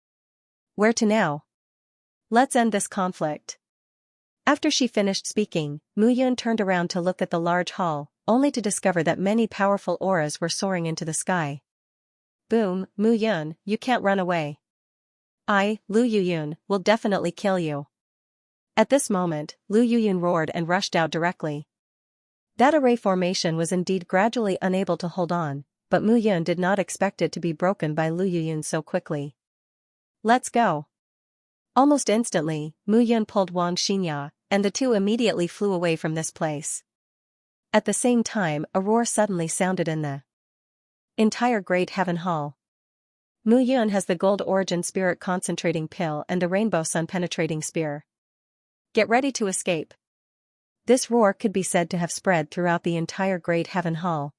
Where to now? Let's end this conflict. After she finished speaking, Mu Yun turned around to look at the large hall, only to discover that many powerful auras were soaring into the sky. Boom, Mu Yun, you can't run away. I, Lu Yuyun, will definitely kill you. At this moment, Lu Yuyun roared and rushed out directly. That array formation was indeed gradually unable to hold on, but Mu Yun did not expect it to be broken by Lu Yuyun so quickly. Let's go. Almost instantly, Mu Yun pulled Xianxia, and the two immediately flew away from this place. At the same time, a roar suddenly sounded in the entire Great Heaven Hall. Mu Yun has the gold origin spirit concentrating pill and the rainbow sun penetrating spear. Get ready to escape. This roar could be said to have spread throughout the entire Great Heaven Hall.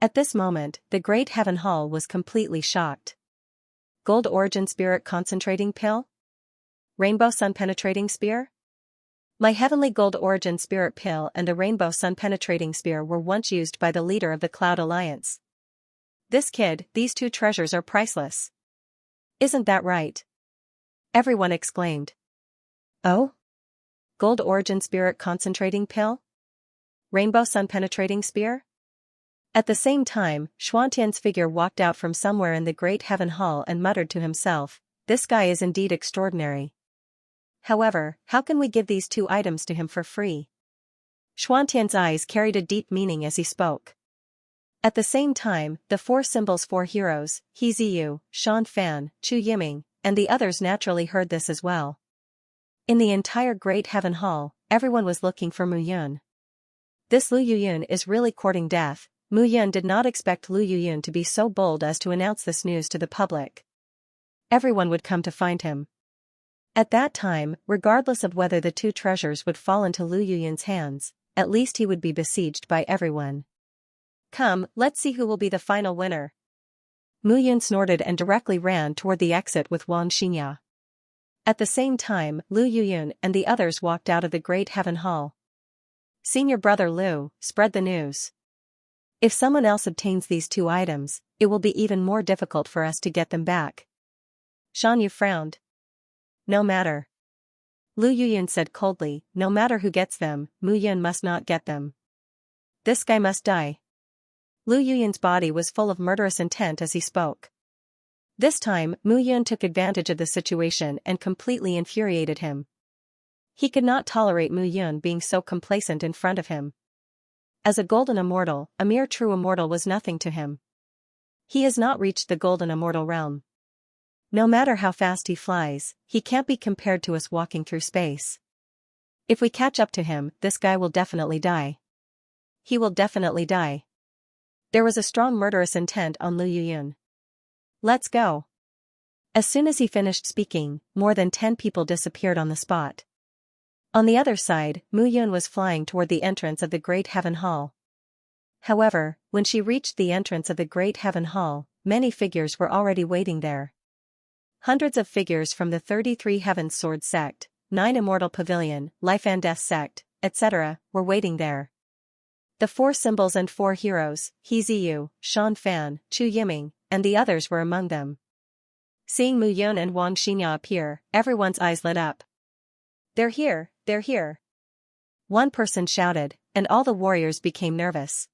At this moment, the Great Heaven Hall was completely shocked. Gold origin spirit concentrating pill? Rainbow sun penetrating spear? My heavenly gold origin spirit pill and the rainbow sun penetrating spear were once used by the leader of the Cloud Alliance. This kid, these two treasures are priceless. Isn't that right? Everyone exclaimed. Oh? Gold origin spirit concentrating pill? Rainbow sun penetrating spear? At the same time, Xuantian's figure walked out from somewhere in the Great Heaven Hall and muttered to himself, this guy is indeed extraordinary. However, how can we give these two items to him for free? Xuantian's eyes carried a deep meaning as he spoke. At the same time, the four symbols' four heroes, He Ziyu, Shan Fan, Chu Yiming, and the others naturally heard this as well. In the entire Great Heaven Hall, everyone was looking for Mu Yun. This Lu Yuyun is really courting death, Mu Yun did not expect Lu Yuyun to be so bold as to announce this news to the public. Everyone would come to find him. At that time, regardless of whether the two treasures would fall into Lu Yuyun's hands, at least he would be besieged by everyone. Come, let's see who will be the final winner. Mu Yun snorted and directly ran toward the exit with Xianxia. At the same time, Lu Yuyun and the others walked out of the Great Heaven Hall. Senior brother Lu, spread the news. If someone else obtains these two items, it will be even more difficult for us to get them back. Xianxia frowned. No matter. Lu Yuyun said coldly, no matter who gets them, Mu Yun must not get them. This guy must die. Lu Yuyun's body was full of murderous intent as he spoke. This time, Mu Yun took advantage of the situation and completely infuriated him. He could not tolerate Mu Yun being so complacent in front of him. As a golden immortal, a mere true immortal was nothing to him. He has not reached the golden immortal realm. No matter how fast he flies, he can't be compared to us walking through space. If we catch up to him, this guy will definitely die. He will definitely die. There was a strong murderous intent on Lu Yuyun. Let's go. As soon as he finished speaking, more than 10 people disappeared on the spot. On the other side, Mu Yun was flying toward the entrance of the Great Heaven Hall. However, when she reached the entrance of the Great Heaven Hall, many figures were already waiting there. Hundreds of figures from the 33 Heavens Sword sect, 9 Immortal Pavilion, Life and Death sect, etc., were waiting there. The 4 symbols and 4 heroes, He Ziyu, Shan Fan, Chu Yiming, and the others were among them. Seeing Mu Yun and Xianxia appear, everyone's eyes lit up. They're here, they're here. One person shouted, and all the warriors became nervous.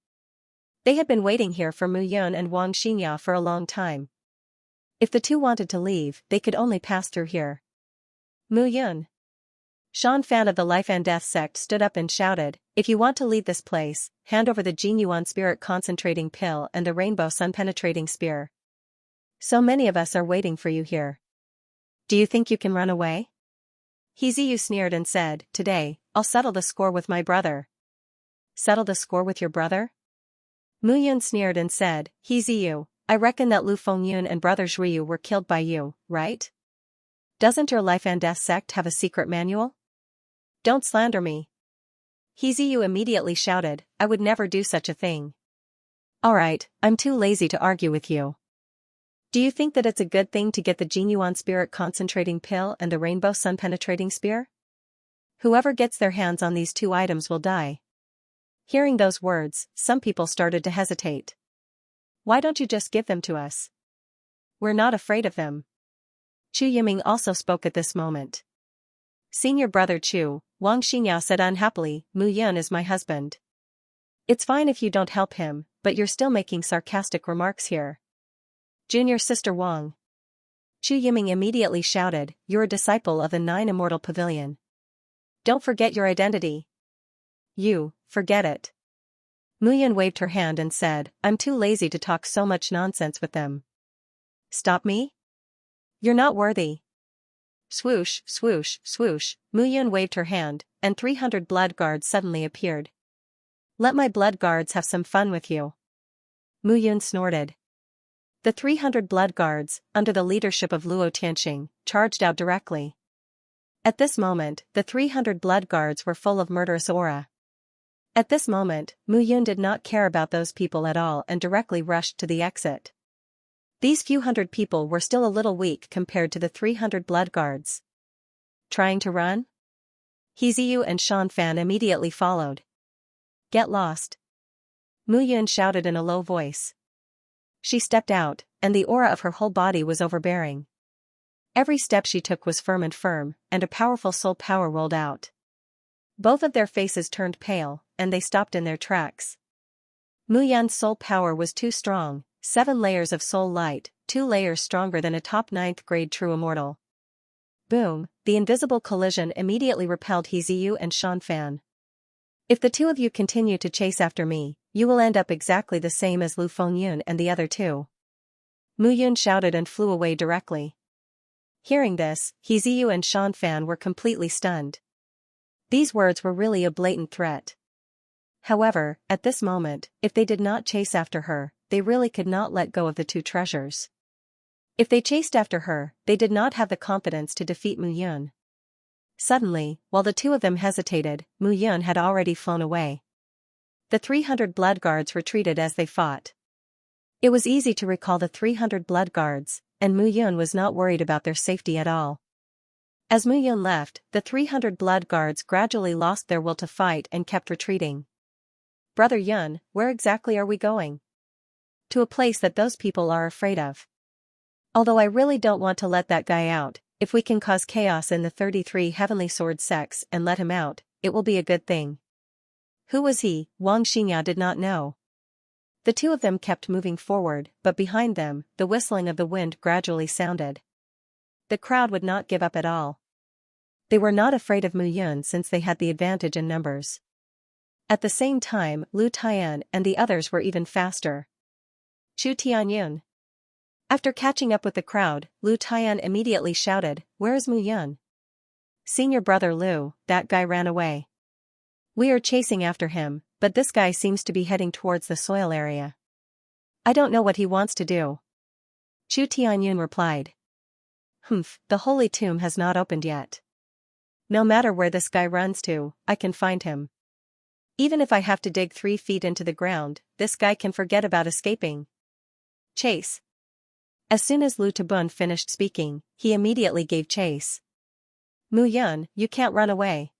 They had been waiting here for Mu Yun and Xianxia for a long time. If the two wanted to leave, they could only pass through here. Mu Yun. Shan Fan of the Life and Death sect stood up and shouted, if you want to leave this place, hand over the Jing Yuan Spirit Concentrating Pill and the Rainbow Sun Penetrating Spear. So many of us are waiting for you here. Do you think you can run away? He Ziyu sneered and said, today, I'll settle the score with my brother. Settle the score with your brother? Mu Yun sneered and said, He Ziyu, I reckon that Lu Fengyun and brother Zhuyu were killed by you, right? Doesn't your Life and Death sect have a secret manual? Don't slander me. He Ziyu immediately shouted, I would never do such a thing. Alright, I'm too lazy to argue with you. Do you think that it's a good thing to get the Jing Yuan Spirit Concentrating Pill and the Rainbow Sun Penetrating Spear? Whoever gets their hands on these two items will die. Hearing those words, some people started to hesitate. Why don't you just give them to us? We're not afraid of them. Chu Yiming also spoke at this moment. Senior brother Chu, Xianxia said unhappily, Mu Yun is my husband. It's fine if you don't help him, but you're still making sarcastic remarks here. Junior sister Wang. Chu Yiming immediately shouted, you're a disciple of the 9 Immortal Pavilion. Don't forget your identity. You, forget it. Mu Yun waved her hand and said, I'm too lazy to talk so much nonsense with them. Stop me? You're not worthy. Swoosh, swoosh, swoosh, Mu Yun waved her hand, and 300 blood guards suddenly appeared. Let my blood guards have some fun with you. Mu Yun snorted. The 300 blood guards, under the leadership of Luo Tianxing, charged out directly. At this moment, the 300 blood guards were full of murderous aura. At this moment, Mu Yun did not care about those people at all and directly rushed to the exit. These few hundred people were still a little weak compared to the 300 blood guards. Trying to run? He Ziyu and Shan Fan immediately followed. Get lost. Mu Yun shouted in a low voice. She stepped out, and the aura of her whole body was overbearing. Every step she took was firm, and a powerful soul power rolled out. Both of their faces turned pale, and they stopped in their tracks. Mu Yun's soul power was too strong, 7 layers of soul light, 2 layers stronger than a top 9th grade true immortal. Boom, the invisible collision immediately repelled He Ziyu and Shan Fan. If the two of you continue to chase after me, you will end up exactly the same as Lu Fengyun and the other two. Mu Yun shouted and flew away directly. Hearing this, He Ziyu and Shan Fan were completely stunned. These words were really a blatant threat. However, at this moment, if they did not chase after her, they really could not let go of the two treasures. If they chased after her, they did not have the confidence to defeat Mu Yun. Suddenly, while the two of them hesitated, Mu Yun had already flown away. The 300 blood guards retreated as they fought. It was easy to recall the 300 blood guards, and Mu Yun was not worried about their safety at all. As Mu Yun left, the 300 blood guards gradually lost their will to fight and kept retreating. "Brother Yun, where exactly are we going?" "To a place that those people are afraid of. Although I really don't want to let that guy out, if we can cause chaos in the 33 Heavenly Sword sects and let him out, it will be a good thing." Who was he? Wang Xianxia did not know. The two of them kept moving forward, but behind them, the whistling of the wind gradually sounded. The crowd would not give up at all. They were not afraid of Mu Yun since they had the advantage in numbers. At the same time, Lu Tian and the others were even faster. "Chu Tianyun." After catching up with the crowd, Lu Tian immediately shouted, "Where is Mu Yun?" "Senior brother Lu, that guy ran away. We are chasing after him, but this guy seems to be heading towards the soil area. I don't know what he wants to do." Chu Tianyun replied. The holy tomb has not opened yet. No matter where this guy runs to, I can find him. Even if I have to dig 3 feet into the ground, this guy can forget about escaping." "Chase." As soon as Lu Tabun finished speaking, he immediately gave chase. "Mu Yun, you can't run away."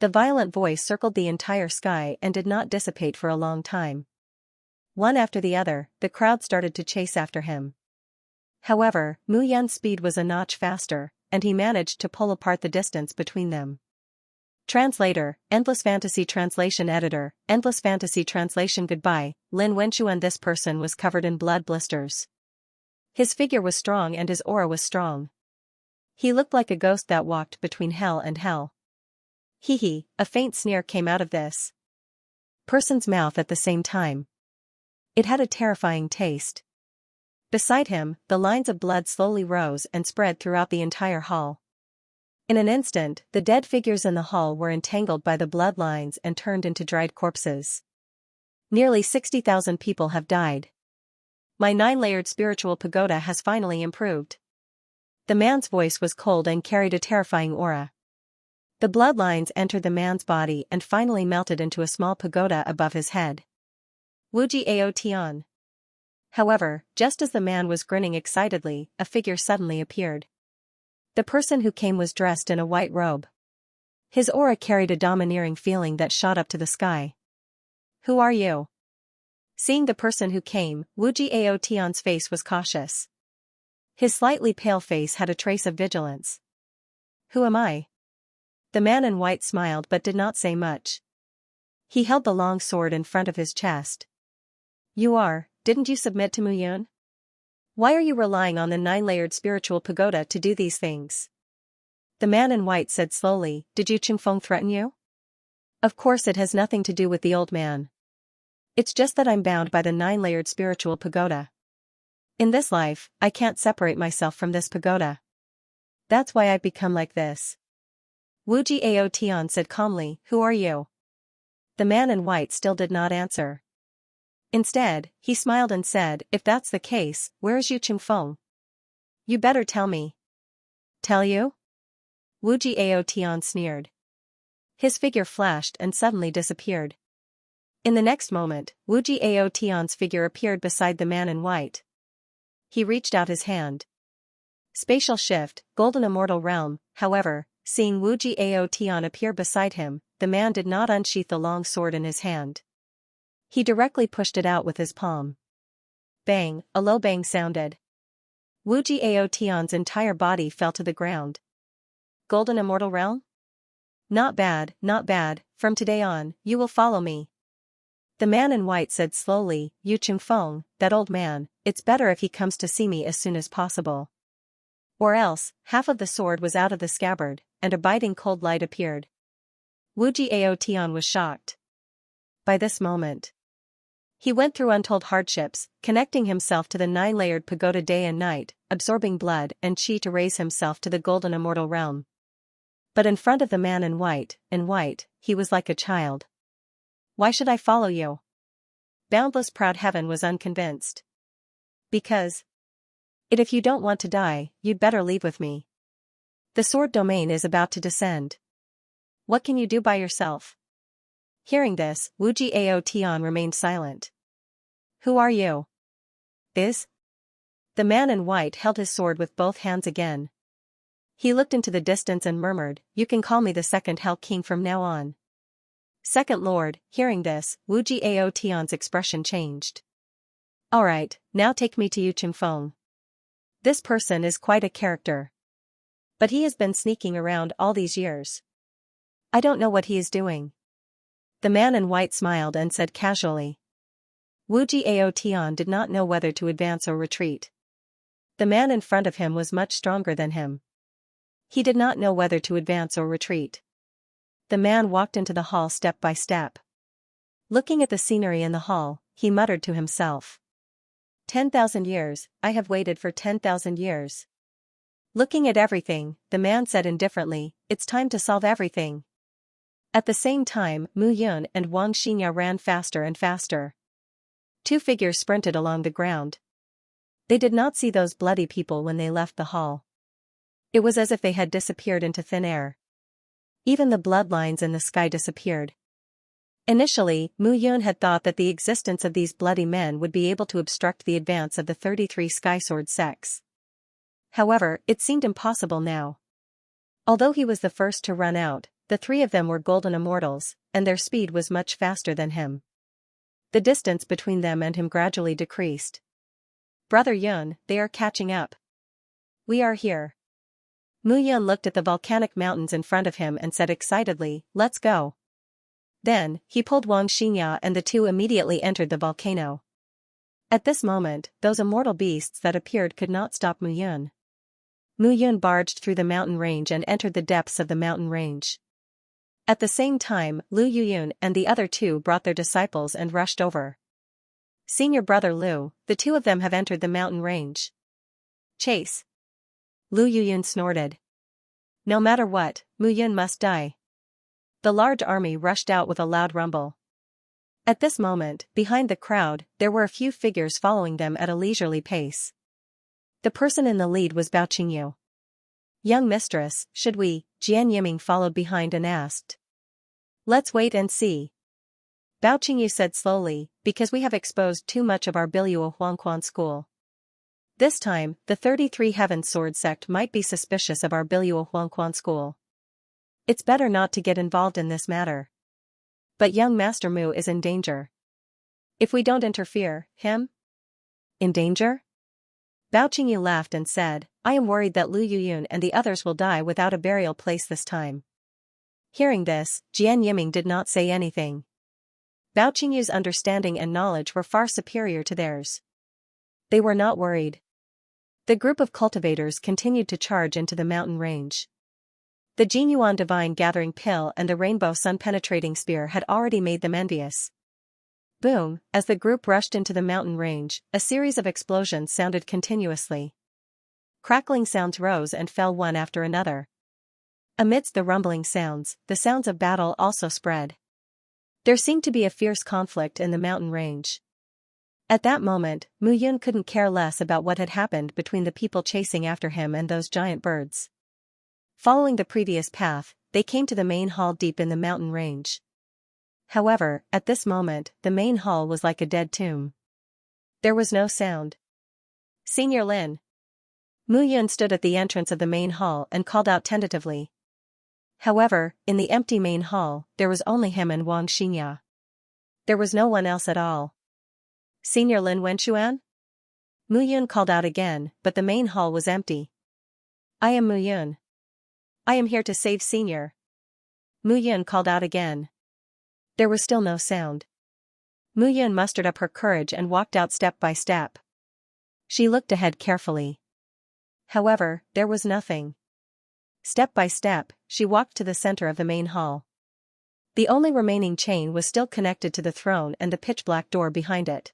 The violent voice circled the entire sky and did not dissipate for a long time. One after the other, the crowd started to chase after him. However, Mu Yun's speed was a notch faster, and he managed to pull apart the distance between them. Translator, Endless Fantasy Translation Editor, Endless Fantasy Translation. Goodbye, Lin Wenchuan. This person was covered in blood blisters. His figure was strong and his aura was strong. He looked like a ghost that walked between hell and hell. Hee, a faint sneer came out of this person's mouth at the same time. It had a terrifying taste. Beside him, the lines of blood slowly rose and spread throughout the entire hall. In an instant, the dead figures in the hall were entangled by the bloodlines and turned into dried corpses. Nearly 60,000 people have died. My 9-layered spiritual pagoda has finally improved. The man's voice was cold and carried a terrifying aura. The bloodlines entered the man's body and finally melted into a small pagoda above his head. Wuji Ao Tian. However, just as the man was grinning excitedly, a figure suddenly appeared. The person who came was dressed in a white robe. His aura carried a domineering feeling that shot up to the sky. "Who are you?" Seeing the person who came, Wuji Ao Tian's face was cautious. His slightly pale face had a trace of vigilance. "Who am I?" The man in white smiled but did not say much. He held the long sword in front of his chest. Didn't you submit to Mu Yun? Why are you relying on the 9-layered spiritual pagoda to do these things?" The man in white said slowly, "Did Yu Qingfeng threaten you?" "Of course it has nothing to do with the old man. It's just that I'm bound by the 9-layered spiritual pagoda. In this life, I can't separate myself from this pagoda. That's why I've become like this." Wuji Ao Tian said calmly, "Who are you?" The man in white still did not answer. Instead, he smiled and said, "If that's the case, where is Yu Qingfeng? You better tell me." "Tell you?" Wuji Ao Tian sneered. His figure flashed and suddenly disappeared. In the next moment, Wuji Ao Tian's figure appeared beside the man in white. He reached out his hand. Spatial shift, golden immortal realm. However, seeing Wuji Ao Tian appear beside him, the man did not unsheath the long sword in his hand. He directly pushed it out with his palm. Bang, a low bang sounded. Wuji Ao Tian's entire body fell to the ground. Golden immortal realm? Not bad, not bad. From today on, you will follow me." The man in white said slowly, "Yu Qingfeng, that old man, it's better if he comes to see me as soon as possible." Or else, half of the sword was out of the scabbard, and a biting cold light appeared. Wuji Ao Tian was shocked. By this moment, he went through untold hardships, connecting himself to the 9-layered pagoda day and night, absorbing blood and chi to raise himself to the golden immortal realm. But in front of the man in white, he was like a child. Why should I follow you? Boundless proud heaven was unconvinced. Because. If you don't want to die, you'd better leave with me. The sword domain is about to descend. What can you do by yourself? Hearing this, Wu Jiao Tian remained silent. Who are you? The man in white held his sword with both hands again. He looked into the distance and murmured, "You can call me the second Hell King from now on." Second Lord, hearing this, Wu Jiao Tian's expression changed. Alright, now take me to Yu Chingfeng. This person is quite a character. But he has been sneaking around all these years. I don't know what he is doing. The man in white smiled and said casually. Wu Jiao Tian did not know whether to advance or retreat. The man in front of him was much stronger than him. He did not know whether to advance or retreat. The man walked into the hall step by step. Looking at the scenery in the hall, he muttered to himself. 10,000 years, I have waited for 10,000 years. Looking at everything, the man said indifferently, it's time to solve everything. At the same time, Mu Yun and Wang Xinya ran faster and faster. Two figures sprinted along the ground. They did not see those bloody people when they left the hall. It was as if they had disappeared into thin air. Even the bloodlines in the sky disappeared. Initially, Mu Yun had thought that the existence of these bloody men would be able to obstruct the advance of the 33 Skysword sects. However, it seemed impossible now. Although he was the first to run out, the three of them were golden immortals, and their speed was much faster than him. The distance between them and him gradually decreased. Brother Yun, they are catching up. We are here. Mu Yun looked at the volcanic mountains in front of him and said excitedly, let's go. Then, he pulled Wang Xinya and the two immediately entered the volcano. At this moment, those immortal beasts that appeared could not stop Mu Yun. Mu Yun barged through the mountain range and entered the depths of the mountain range. At the same time, Lu Yuyun and the other two brought their disciples and rushed over. Senior brother Lu, the two of them have entered the mountain range. Chase. Lu Yuyun snorted. No matter what, Mu Yun must die. The large army rushed out with a loud rumble. At this moment, behind the crowd, there were a few figures following them at a leisurely pace. The person in the lead was Bao Qingyu. Young mistress, should we? Jian Yiming followed behind and asked. Let's wait and see. Bao Qingyu said slowly, because we have exposed too much of our Biluo Huangquan school. This time, the 33 Heaven Sword sect might be suspicious of our Biluo Huangquan school. It's better not to get involved in this matter. But young Master Mu is in danger. If we don't interfere, him? In danger? Bao Qingyu laughed and said, I am worried that Lu Yuyun and the others will die without a burial place this time. Hearing this, Jian Yiming did not say anything. Bao Qingyu's understanding and knowledge were far superior to theirs. They were not worried. The group of cultivators continued to charge into the mountain range. The Jinyuan Divine Gathering Pill and the Rainbow Sun Penetrating Spear had already made them envious. Boom, as the group rushed into the mountain range, a series of explosions sounded continuously. Crackling sounds rose and fell one after another. Amidst the rumbling sounds, the sounds of battle also spread. There seemed to be a fierce conflict in the mountain range. At that moment, Mu Yun couldn't care less about what had happened between the people chasing after him and those giant birds. Following the previous path, they came to the main hall deep in the mountain range. However, at this moment, the main hall was like a dead tomb. There was no sound. Senior Lin. Mu Yun stood at the entrance of the main hall and called out tentatively. However, in the empty main hall, there was only him and Wang Xinya. There was no one else at all. Senior Lin Wenxuan? Mu Yun called out again, but the main hall was empty. I am Mu Yun. I am here to save Senior. Mu Yun called out again. There was still no sound. Mu Yun mustered up her courage and walked out step by step. She looked ahead carefully. However, there was nothing. Step by step, she walked to the center of the main hall. The only remaining chain was still connected to the throne and the pitch-black door behind it.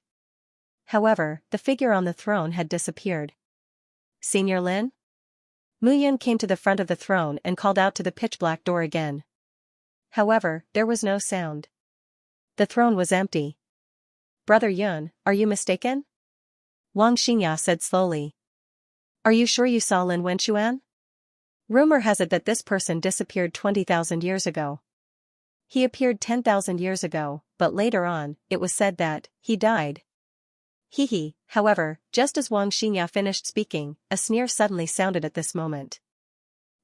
However, the figure on the throne had disappeared. Senior Lin? Mu Yun came to the front of the throne and called out to the pitch-black door again. However, there was no sound. The throne was empty. Brother Yun, are you mistaken? Wang Xingya said slowly. Are you sure you saw Lin Wenxuan? Rumor has it that this person disappeared 20,000 years ago. He appeared 10,000 years ago, but later on, it was said that he died. Hehe. However, just as Wang Xingya finished speaking, a sneer suddenly sounded at this moment.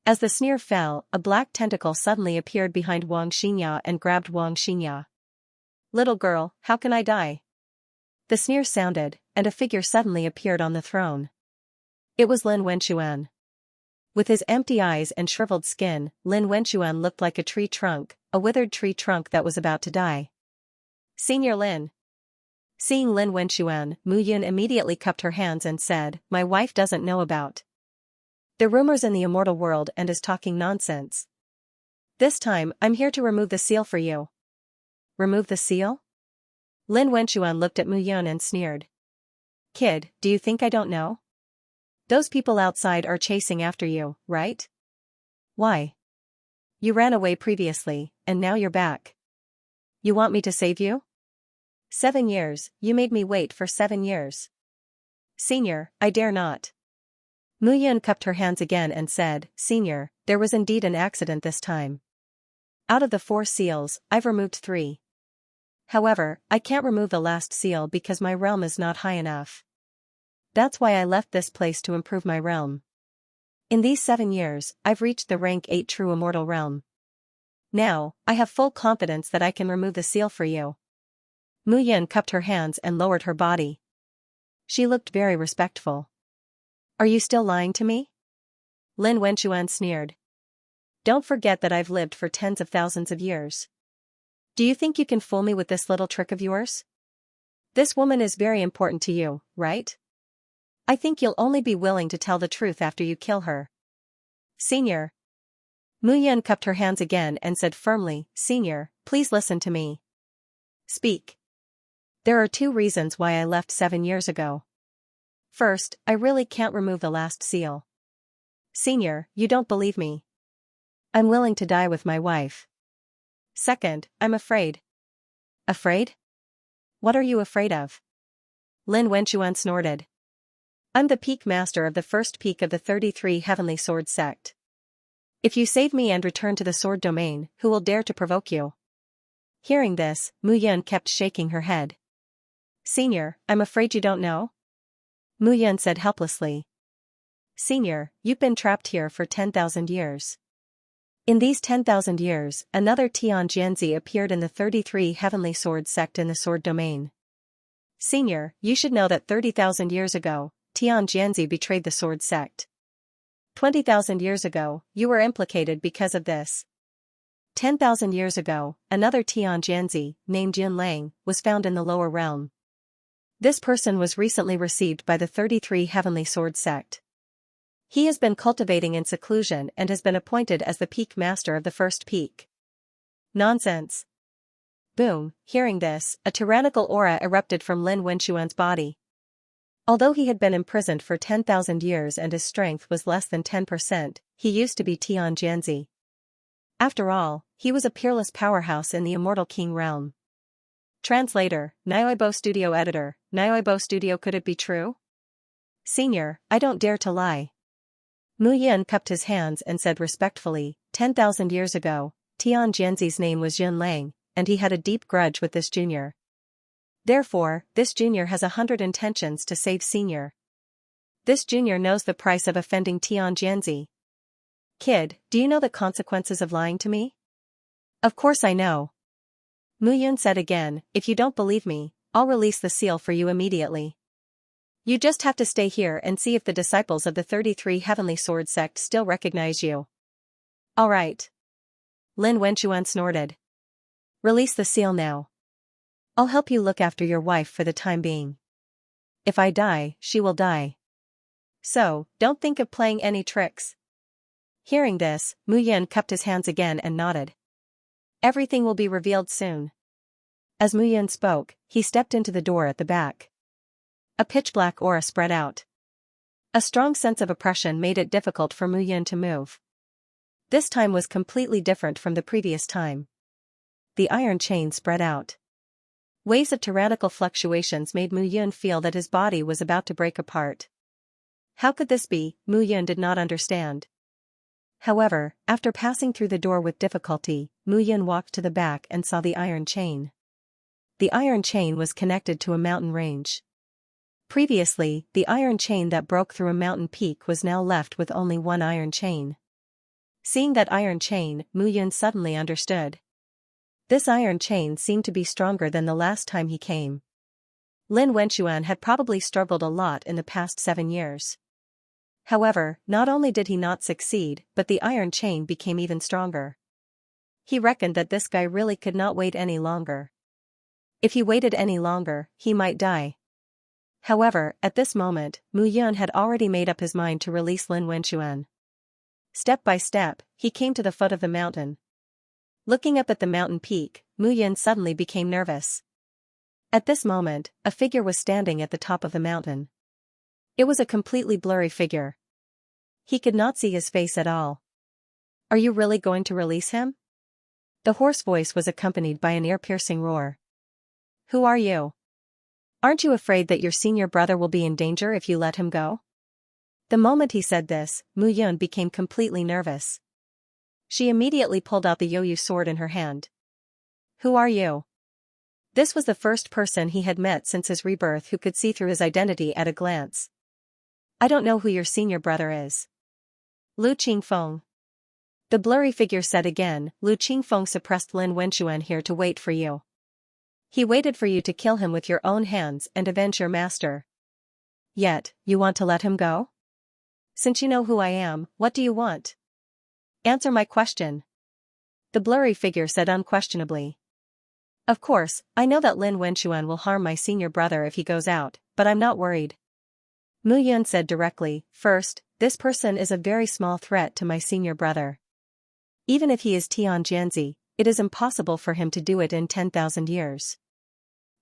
As the sneer fell, a black tentacle suddenly appeared behind Wang Xingya and grabbed Wang Xingya. Little girl, how can I die? The sneer sounded, and a figure suddenly appeared on the throne. It was Lin Wenxuan. With his empty eyes and shriveled skin, Lin Wenxuan looked like a tree trunk, a withered tree trunk that was about to die. Senior Lin. Seeing Lin Wenxuan, Mu Yun immediately cupped her hands and said, my wife doesn't know about the rumors in the immortal world and is talking nonsense. This time, I'm here to remove the seal for you. Remove the seal? Lin Wenxuan looked at Mu Yun and sneered. Kid, do you think I don't know? Those people outside are chasing after you, right? Why? You ran away previously, and now you're back. You want me to save you? 7 years, you made me wait for 7 years. Senior, I dare not. Mu Yun cupped her hands again and said, Senior, there was indeed an accident this time. Out of the 4 seals, I've removed 3. However, I can't remove the last seal because my realm is not high enough. That's why I left this place to improve my realm. In these 7 years, I've reached the rank 8 true immortal realm. Now, I have full confidence that I can remove the seal for you. Mu Yun cupped her hands and lowered her body. She looked very respectful. Are you still lying to me? Lin Wenxuan sneered. Don't forget that I've lived for tens of thousands of years. Do you think you can fool me with this little trick of yours? This woman is very important to you, right? I think you'll only be willing to tell the truth after you kill her. Senior. Mu Yun cupped her hands again and said firmly, Senior, please listen to me. Speak. There are 2 reasons why I left 7 years ago. First, I really can't remove the last seal. Senior, you don't believe me. I'm willing to die with my wife. Second, I'm afraid. Afraid? What are you afraid of? Lin Wenxuan snorted. I'm the peak master of the first peak of the 33 Heavenly Sword sect. If you save me and return to the sword domain, who will dare to provoke you? Hearing this, Mu Yun kept shaking her head. Senior, I'm afraid you don't know? Mu Yun said helplessly. Senior, you've been trapped here for 10,000 years. In these 10,000 years, another Tian Jianzi appeared in the 33 Heavenly Sword sect in the sword domain. Senior, you should know that 30,000 years ago, Tian Jianzi betrayed the sword sect. 20,000 years ago, you were implicated because of this. 10,000 years ago, another Tian Jianzi, named Jin Lang, was found in the lower realm. This person was recently received by the 33 Heavenly Sword sect. He has been cultivating in seclusion and has been appointed as the peak master of the first peak. Nonsense. Boom, hearing this, a tyrannical aura erupted from Lin Wenxuan's body. Although he had been imprisoned for 10,000 years and his strength was less than 10%, he used to be Tian Jianzi. After all, he was a peerless powerhouse in the Immortal King realm. Translator, Nioibo Studio Editor, Nioibo Studio. Could it be true? Senior, I don't dare to lie. Mu Yun cupped his hands and said respectfully, 10,000 years ago, Tian Jianzi's name was Jin Lang, and he had a deep grudge with this junior. Therefore, this junior has 100 intentions to save Senior. This junior knows the price of offending Tian Jianzi. Kid, do you know the consequences of lying to me? Of course I know. Mu Yun said again, if you don't believe me, I'll release the seal for you immediately. You just have to stay here and see if the disciples of the 33 Heavenly Sword sect still recognize you. All right. Lin Wenxuan snorted. Release the seal now. I'll help you look after your wife for the time being. If I die, she will die. So, don't think of playing any tricks. Hearing this, Mu Yun cupped his hands again and nodded. Everything will be revealed soon. As Mu Yun spoke, he stepped into the door at the back. A pitch-black aura spread out. A strong sense of oppression made it difficult for Mu Yun to move. This time was completely different from the previous time. The iron chain spread out. Waves of tyrannical fluctuations made Mu Yun feel that his body was about to break apart. How could this be? Mu Yun did not understand. However, after passing through the door with difficulty, Mu Yun walked to the back and saw the iron chain. The iron chain was connected to a mountain range. Previously, the iron chain that broke through a mountain peak was now left with only one iron chain. Seeing that iron chain, Mu Yun suddenly understood. This iron chain seemed to be stronger than the last time he came. Lin Wenxuan had probably struggled a lot in the past 7 years. However, not only did he not succeed, but the iron chain became even stronger. He reckoned that this guy really could not wait any longer. If he waited any longer, he might die. However, at this moment, Mu Yun had already made up his mind to release Lin Wenxuan. Step by step, he came to the foot of the mountain. Looking up at the mountain peak, Mu Yun suddenly became nervous. At this moment, a figure was standing at the top of the mountain. It was a completely blurry figure. He could not see his face at all. Are you really going to release him? The hoarse voice was accompanied by an ear-piercing roar. Who are you? Aren't you afraid that your senior brother will be in danger if you let him go? The moment he said this, Mu Yun became completely nervous. She immediately pulled out the Yoyu sword in her hand. Who are you? This was the first person he had met since his rebirth who could see through his identity at a glance. I don't know who your senior brother is. Lu Qingfeng. The blurry figure said again, Lu Qingfeng suppressed Lin Wenxuan here to wait for you. He waited for you to kill him with your own hands and avenge your master. Yet, you want to let him go? Since you know who I am, what do you want? Answer my question. The blurry figure said unquestionably. Of course, I know that Lin Wenxuan will harm my senior brother if he goes out, but I'm not worried. Mu Yun said directly, first, this person is a very small threat to my senior brother. Even if he is Tian Jianzi, it is impossible for him to do it in 10,000 years.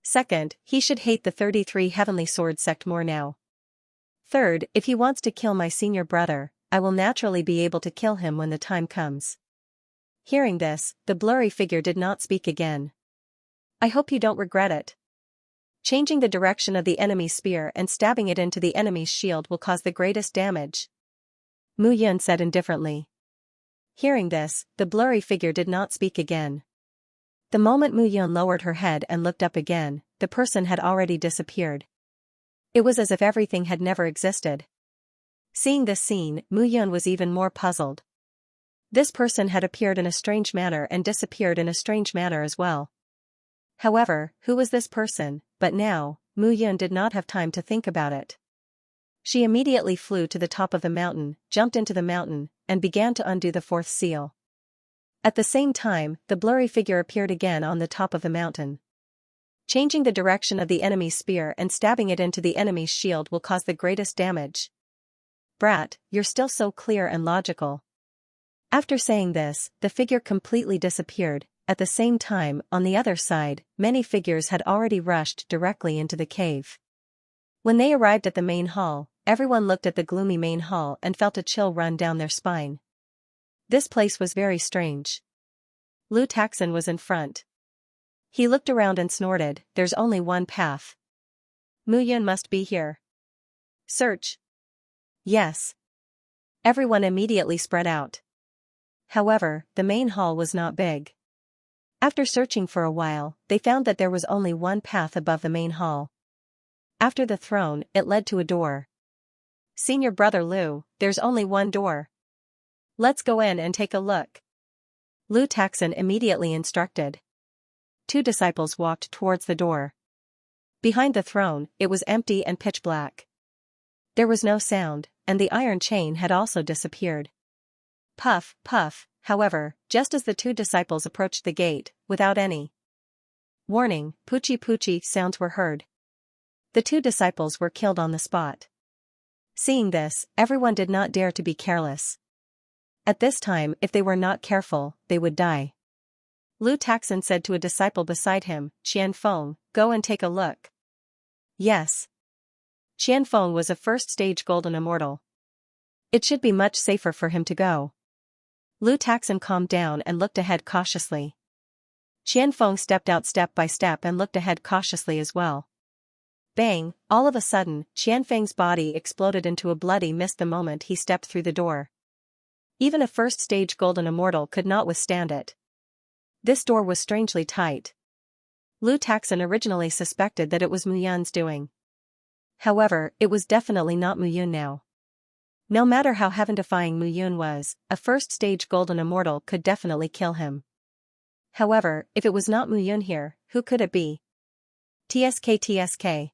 Second, he should hate the 33 Heavenly Sword sect more now. Third, if he wants to kill my senior brother, I will naturally be able to kill him when the time comes. Hearing this, the blurry figure did not speak again. I hope you don't regret it. Changing the direction of the enemy's spear and stabbing it into the enemy's shield will cause the greatest damage. Mu Yun said indifferently. Hearing this, the blurry figure did not speak again. The moment Mu Yun lowered her head and looked up again, the person had already disappeared. It was as if everything had never existed. Seeing this scene, Mu Yun was even more puzzled. This person had appeared in a strange manner and disappeared in a strange manner as well. However, who was this person? But now, Mu Yun did not have time to think about it. She immediately flew to the top of the mountain, jumped into the mountain, and began to undo the fourth seal. At the same time, the blurry figure appeared again on the top of the mountain. Changing the direction of the enemy's spear and stabbing it into the enemy's shield will cause the greatest damage. Brat, you're still so clear and logical. After saying this, the figure completely disappeared. At the same time, on the other side, many figures had already rushed directly into the cave. When they arrived at the main hall, everyone looked at the gloomy main hall and felt a chill run down their spine. This place was very strange. Lu Taxin was in front. He looked around and snorted, there's only one path. Mu Yun must be here. Search. Yes. Everyone immediately spread out. However, the main hall was not big. After searching for a while, they found that there was only one path above the main hall. After the throne, it led to a door. Senior brother Lu, there's only one door. Let's go in and take a look. Lu Taxin immediately instructed. 2 disciples walked towards the door. Behind the throne, it was empty and pitch black. There was no sound, and the iron chain had also disappeared. Puff, puff, however, just as the 2 disciples approached the gate, without any warning, poochie poochie sounds were heard. The 2 disciples were killed on the spot. Seeing this, everyone did not dare to be careless. At this time, if they were not careful, they would die. Lu Taxin said to a disciple beside him, Qianfeng, go and take a look. Yes. Qianfeng was a first-stage golden immortal. It should be much safer for him to go. Lu Taxin calmed down and looked ahead cautiously. Qianfeng stepped out step by step and looked ahead cautiously as well. Bang, all of a sudden, Qianfeng's body exploded into a bloody mist the moment he stepped through the door. Even a first-stage golden immortal could not withstand it. This door was strangely tight. Lu Taxan originally suspected that it was Mu Yun's doing. However, it was definitely not Mu Yun now. No matter how heaven-defying Mu Yun was, a first-stage golden immortal could definitely kill him. However, if it was not Mu Yun here, who could it be? TSK.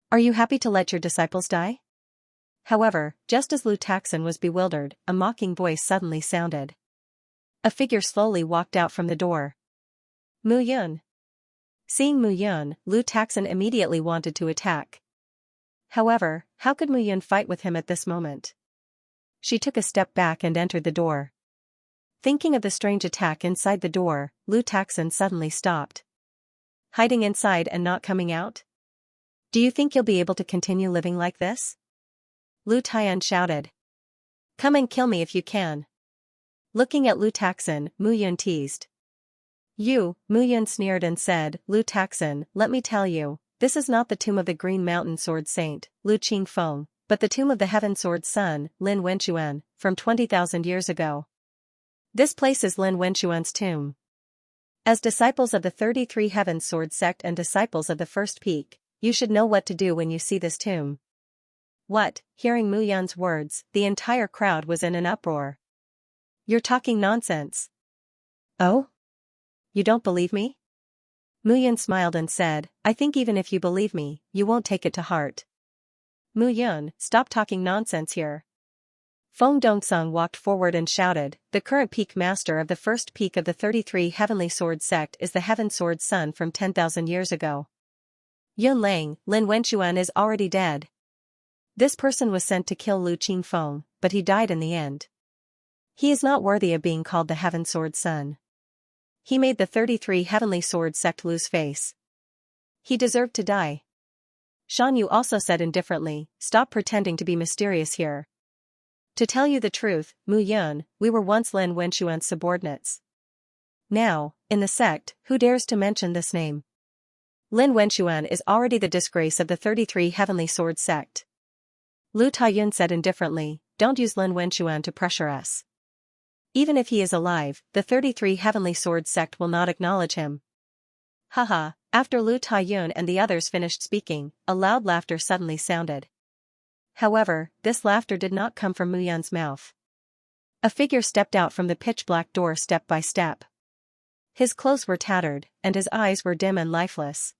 Are you happy to let your disciples die? However, just as Lu Taxan was bewildered, a mocking voice suddenly sounded. A figure slowly walked out from the door. Mu Yun. Seeing Mu Yun, Lu Taxan immediately wanted to attack. However, how could Mu Yun fight with him at this moment? She took a step back and entered the door. Thinking of the strange attack inside the door, Lu Taxan suddenly stopped. Hiding inside and not coming out? Do you think you'll be able to continue living like this? Lu Tian shouted. Come and kill me if you can. Looking at Lu Taxan, Mu Yun teased. You, Mu Yun sneered and said, Lu Taxan, let me tell you, this is not the tomb of the Green Mountain Sword Saint, Lu Qingfeng, but the tomb of the Heaven Sword Son, Lin Wenquan, from 20,000 years ago. This place is Lin Wenquan's tomb. As disciples of the 33 Heaven Sword sect and disciples of the First Peak, you should know what to do when you see this tomb. What? Hearing Mu Yun's words, the entire crowd was in an uproar. You're talking nonsense. Oh? You don't believe me? Mu Yun smiled and said, I think even if you believe me, you won't take it to heart. Mu Yun, stop talking nonsense here. Feng Dongsung walked forward and shouted, the current peak master of the first peak of the 33 Heavenly Sword sect is the Heaven Sword Son from 10,000 years ago. Yun Lang, Lin Wenquan is already dead. This person was sent to kill Lu Qingfeng, but he died in the end. He is not worthy of being called the Heaven Sword Son. He made the 33 Heavenly Sword sect lose face. He deserved to die. Shan Yu also said indifferently, stop pretending to be mysterious here. To tell you the truth, Mu Yun, we were once Lin Wenquan's subordinates. Now, in the sect, who dares to mention this name? Lin Wenquan is already the disgrace of the 33 Heavenly Sword sect. Lu Taiyun said indifferently, don't use Lin Wenquan to pressure us. Even if he is alive, the 33 Heavenly Sword sect will not acknowledge him. Haha, after Lu Taiyun and the others finished speaking, a loud laughter suddenly sounded. However, this laughter did not come from Mu Yun's mouth. A figure stepped out from the pitch-black door step by step. His clothes were tattered, and his eyes were dim and lifeless.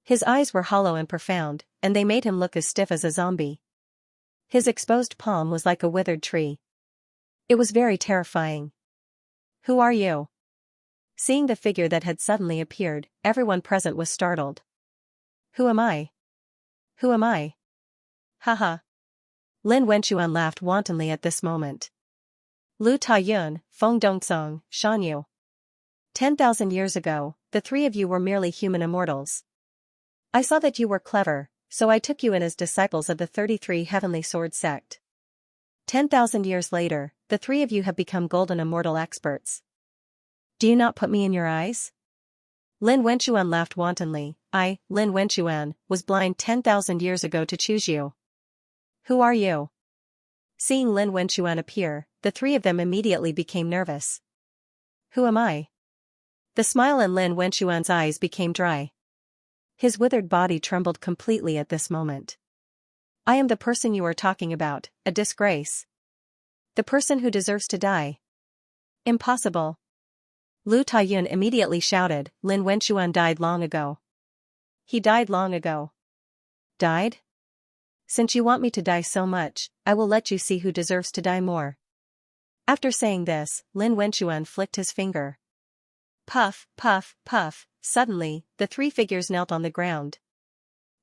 His eyes were hollow and profound, and they made him look as stiff as a zombie. His exposed palm was like a withered tree. It was very terrifying. Who are you? Seeing the figure that had suddenly appeared, everyone present was startled. Who am I? Who am I? Haha. Lin Wenquan laughed wantonly at this moment. Lu Taiyun, Feng Dongsung, Shan Yu. 10,000 years ago, the three of you were merely human immortals. I saw that you were clever, so I took you in as disciples of the 33 Heavenly Sword sect. 10,000 years later, the three of you have become golden immortal experts. Do you not put me in your eyes? Lin Wenquan laughed wantonly. I, Lin Wenquan, was blind 10,000 years ago to choose you. Who are you? Seeing Lin Wenquan appear, the three of them immediately became nervous. Who am I? The smile in Lin Wenquan's eyes became dry. His withered body trembled completely at this moment. I am the person you are talking about, a disgrace. The person who deserves to die. Impossible. Lu Taiyun immediately shouted, Lin Wenquan died long ago. He died long ago. Died? Since you want me to die so much, I will let you see who deserves to die more. After saying this, Lin Wenquan flicked his finger. Puff, puff, puff, suddenly, the three figures knelt on the ground.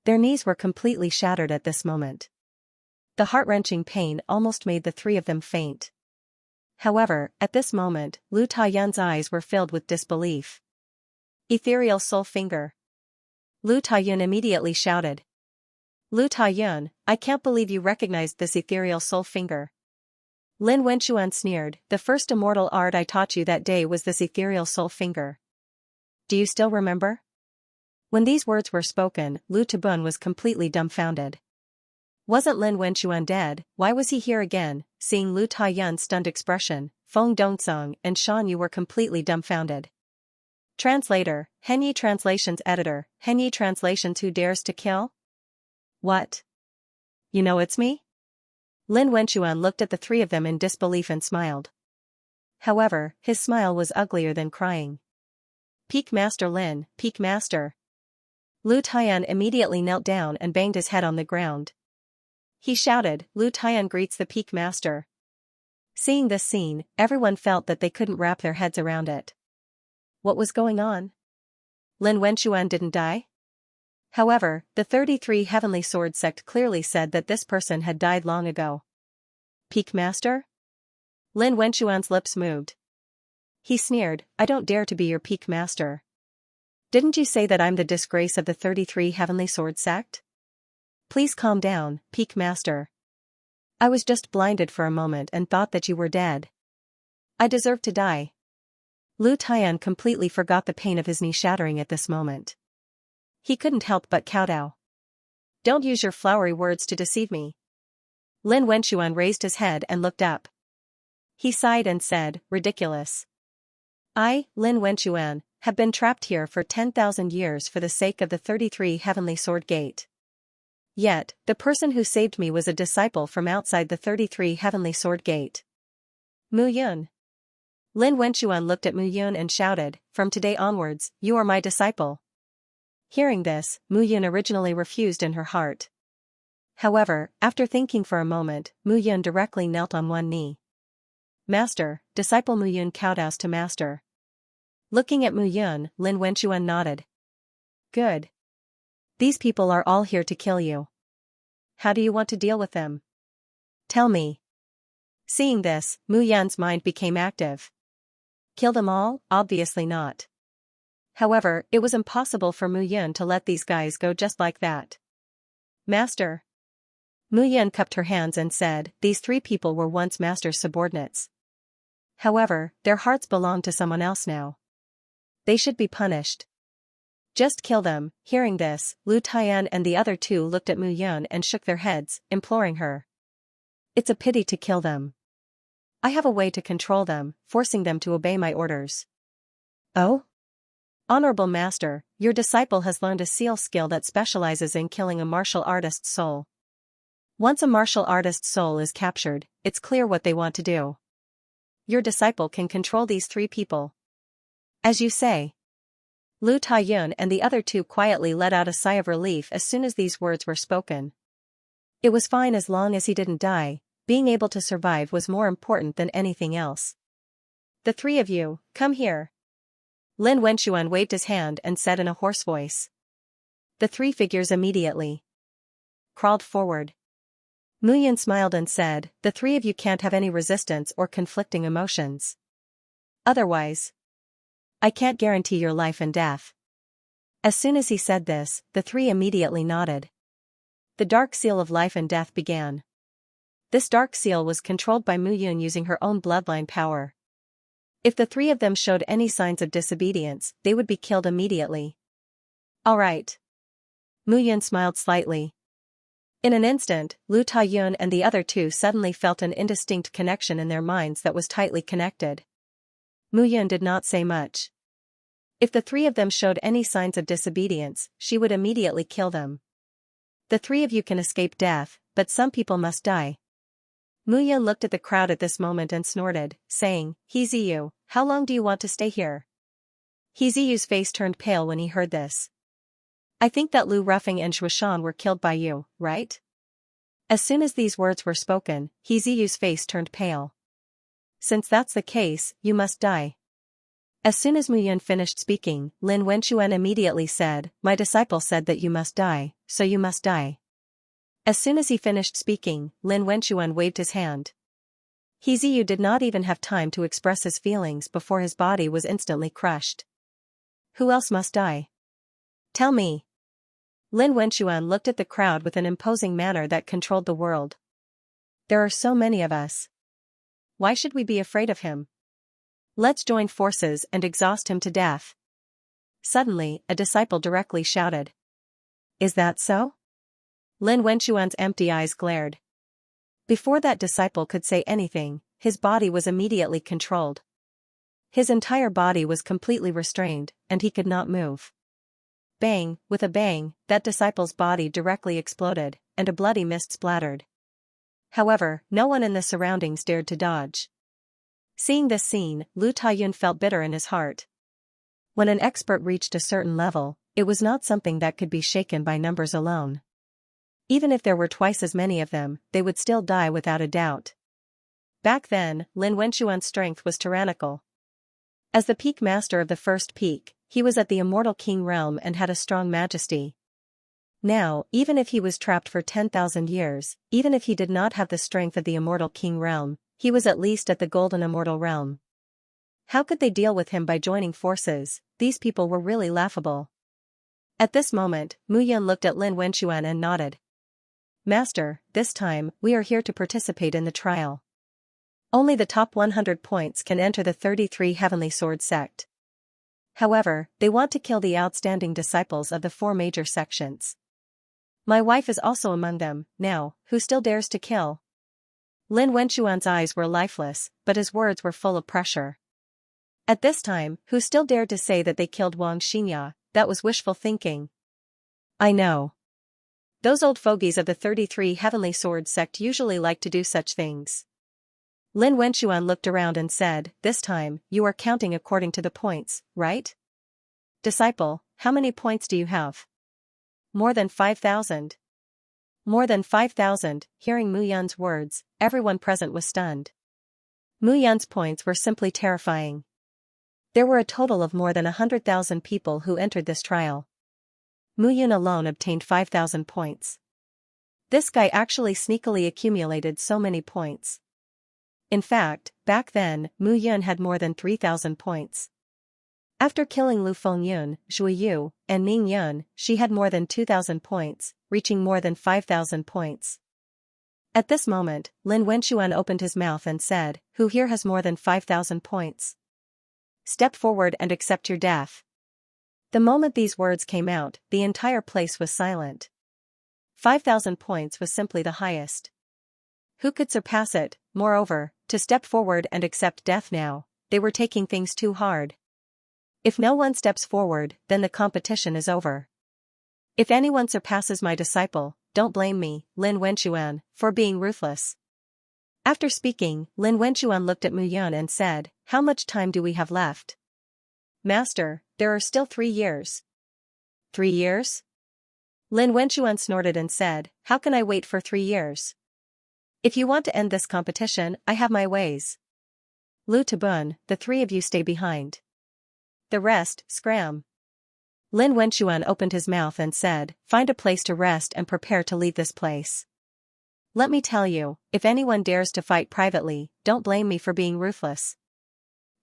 Their knees were completely shattered at this moment. The heart-wrenching pain almost made the three of them faint. However, at this moment, Lu Taiyun's eyes were filled with disbelief. Ethereal soul finger. Lu Taiyun immediately shouted. Lu Taiyun, I can't believe you recognized this ethereal soul finger. Lin Wenquan sneered, the first immortal art I taught you that day was this ethereal soul finger. Do you still remember? When these words were spoken, Lu Tabun was completely dumbfounded. Wasn't Lin Wenchuan dead? Why was he here again? Seeing Lu Taiyun's stunned expression, Feng Dongsong and Shan Yu were completely dumbfounded. Translator, Henyi Translations Editor, Henyi Translations Who Dares to Kill? What? You know it's me? Lin Wenchuan looked at the three of them in disbelief and smiled. However, his smile was uglier than crying. Peak Master Lin, Peak Master. Lu Taiyun immediately knelt down and banged his head on the ground. He shouted, Lu Taiyun greets the Peak Master. Seeing this scene, everyone felt that they couldn't wrap their heads around it. What was going on? Lin Wenchuan didn't die? However, the 33 Heavenly Sword sect clearly said that this person had died long ago. Peak Master? Lin Wenchuan's lips moved. He sneered, I don't dare to be your Peak Master. Didn't you say that I'm the disgrace of the 33 Heavenly Sword sect? Please calm down, Peak Master. I was just blinded for a moment and thought that you were dead. I deserve to die. Lu Taiyun completely forgot the pain of his knee shattering at this moment. He couldn't help but kowtow. Don't use your flowery words to deceive me. Lin Wenchuan raised his head and looked up. He sighed and said, ridiculous. I, Lin Wenchuan, have been trapped here for 10,000 years for the sake of the 33 Heavenly Sword Gate. Yet, the person who saved me was a disciple from outside the 33 Heavenly Sword Gate. Mu Yun. Lin Wenchuan looked at Mu Yun and shouted, from today onwards, you are my disciple. Hearing this, Mu Yun originally refused in her heart. However, after thinking for a moment, Mu Yun directly knelt on one knee. Master, disciple Mu Yun kowtows to master. Looking at Mu Yun, Lin Wenchuan nodded. Good. These people are all here to kill you. How do you want to deal with them? Tell me. Seeing this, Mu Yun's mind became active. Kill them all? Obviously not. However, it was impossible for Mu Yun to let these guys go just like that. Master. Mu Yun cupped her hands and said, these three people were once Master's subordinates. However, their hearts belong to someone else now. They should be punished. Just kill them. Hearing this, Lu Taiyun and the other two looked at Mu Yun and shook their heads, imploring her. It's a pity to kill them. I have a way to control them, forcing them to obey my orders. Oh? Honorable Master, your disciple has learned a seal skill that specializes in killing a martial artist's soul. Once a martial artist's soul is captured, it's clear what they want to do. Your disciple can control these three people. As you say. Lu Taiyun and the other two quietly let out a sigh of relief as soon as these words were spoken. It was fine as long as he didn't die, being able to survive was more important than anything else. The three of you, come here. Lin Wenchuan waved his hand and said in a hoarse voice. The three figures immediately crawled forward. Mu Yun smiled and said, the three of you can't have any resistance or conflicting emotions. Otherwise, I can't guarantee your life and death. As soon as he said this, the three immediately nodded. The dark seal of life and death began. This dark seal was controlled by Mu Yun using her own bloodline power. If the three of them showed any signs of disobedience, they would be killed immediately. All right. Mu Yun smiled slightly. In an instant, Lu Taiyun and the other two suddenly felt an indistinct connection in their minds that was tightly connected. Mu Yun did not say much. If the three of them showed any signs of disobedience, she would immediately kill them. The three of you can escape death, but some people must die. Mu Yun looked at the crowd at this moment and snorted, saying, He Ziyu, how long do you want to stay here? He Ziyu's face turned pale when he heard this. I think that Lu Ruffing and Shuishan were killed by you, right? As soon as these words were spoken, He Ziyu's face turned pale. Since that's the case, you must die. As soon as Mu Yun finished speaking, Lin Wenchuan immediately said, My disciple said that you must die, so you must die. As soon as he finished speaking, Lin Wenchuan waved his hand. He Ziyu did not even have time to express his feelings before his body was instantly crushed. Who else must die? Tell me. Lin Wenchuan looked at the crowd with an imposing manner that controlled the world. There are so many of us. Why should we be afraid of him? Let's join forces and exhaust him to death. Suddenly, a disciple directly shouted. Is that so? Lin Wenxuan's empty eyes glared. Before that disciple could say anything, his body was immediately controlled. His entire body was completely restrained, and he could not move. Bang, with a bang, that disciple's body directly exploded, and a bloody mist splattered. However, no one in the surroundings dared to dodge. Seeing this scene, Lu Taiyun felt bitter in his heart. When an expert reached a certain level, it was not something that could be shaken by numbers alone. Even if there were twice as many of them, they would still die without a doubt. Back then, Lin Wenxuan's strength was tyrannical. As the peak master of the first peak, he was at the immortal king realm and had a strong majesty. Now, even if he was trapped for 10,000 years, even if he did not have the strength of the immortal king realm, he was at least at the golden immortal realm. How could they deal with him by joining forces? These people were really laughable. At this moment, Mu Yun looked at Lin Wenxuan and nodded. Master, this time, we are here to participate in the trial. Only the top 100 points can enter the 33 Heavenly Sword sect. However, they want to kill the outstanding disciples of the 4 major sections. My wife is also among them. Now, who still dares to kill? Lin Wenxuan's eyes were lifeless, but his words were full of pressure. At this time, who still dared to say that they killed Wang Xianxia? That was wishful thinking. I know. Those old fogies of the 33 Heavenly Sword sect usually like to do such things. Lin Wenxuan looked around and said, this time, you are counting according to the points, right? Disciple, how many points do you have? More than 5,000. More than 5,000, hearing Mu Yun's words, everyone present was stunned. Mu Yun's points were simply terrifying. There were a total of more than 100,000 people who entered this trial. Mu Yun alone obtained 5,000 points. This guy actually sneakily accumulated so many points. In fact, back then, Mu Yun had more than 3,000 points. After killing Lu Fengyun, Zhui Yu, and Ning Yun, she had more than 2,000 points, reaching more than 5,000 points. At this moment, Lin Wenxuan opened his mouth and said, who here has more than 5,000 points? Step forward and accept your death. The moment these words came out, the entire place was silent. 5,000 points was simply the highest. Who could surpass it? Moreover, to step forward and accept death now, they were taking things too hard. If no one steps forward, then the competition is over. If anyone surpasses my disciple, don't blame me, Lin Wenxuan, for being ruthless. After speaking, Lin Wenxuan looked at Mu Yun and said, how much time do we have left? Master, there are still 3 years. 3 years? Lin Wenxuan snorted and said, how can I wait for 3 years? If you want to end this competition, I have my ways. Lu Tabun, the 3 of you stay behind. The rest, scram. Lin Wenxuan opened his mouth and said, find a place to rest and prepare to leave this place. Let me tell you, if anyone dares to fight privately, don't blame me for being ruthless.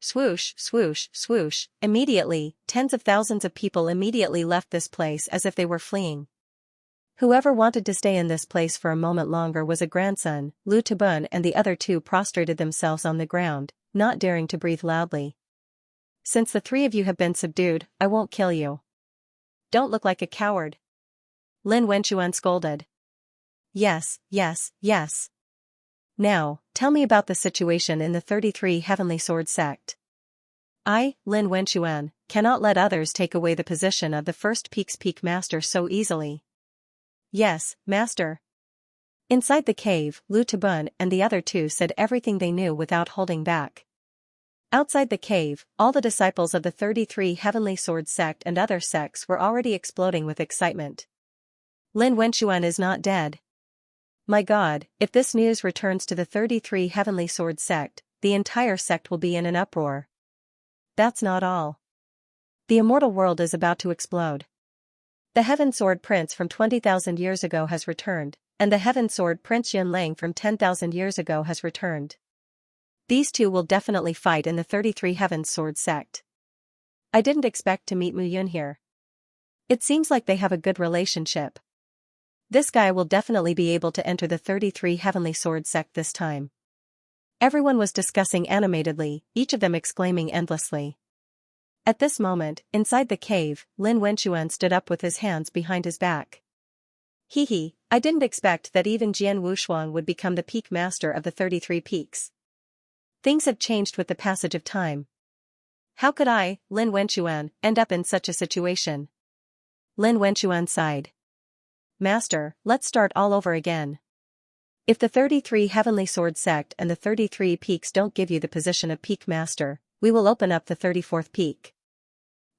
Swoosh, swoosh, swoosh, immediately, tens of thousands of people immediately left this place as if they were fleeing. Whoever wanted to stay in this place for a moment longer was a grandson. Lu Tabun and the other 2 prostrated themselves on the ground, not daring to breathe loudly. Since the 3 of you have been subdued, I won't kill you. Don't look like a coward. Lin Wenxuan scolded. Yes, yes, yes. Now, tell me about the situation in the 33 Heavenly Sword sect. I, Lin Wenxuan, cannot let others take away the position of the first peak's peak master so easily. Yes, master. Inside the cave, Lu Tabun and the other 2 said everything they knew without holding back. Outside the cave, all the disciples of the 33 Heavenly Sword sect and other sects were already exploding with excitement. Lin Wenxuan is not dead. My God, if this news returns to the 33 Heavenly Sword sect, the entire sect will be in an uproar. That's not all. The immortal world is about to explode. The Heaven Sword Prince from 20,000 years ago has returned, and the Heaven Sword Prince Yin Lang from 10,000 years ago has returned. These 2 will definitely fight in the 33 Heaven Sword sect. I didn't expect to meet Mu Yun here. It seems like they have a good relationship. This guy will definitely be able to enter the 33 Heavenly Sword sect this time. Everyone was discussing animatedly, each of them exclaiming endlessly. At this moment, inside the cave, Lin Wenchuan stood up with his hands behind his back. Hee, I didn't expect that even Jian Wushuang would become the peak master of the 33 peaks. Things have changed with the passage of time. How could I, Lin Wenchuan, end up in such a situation? Lin Wenchuan sighed. Master, let's start all over again. If the 33 Heavenly Sword sect and the 33 peaks don't give you the position of peak master, we will open up the 34th peak.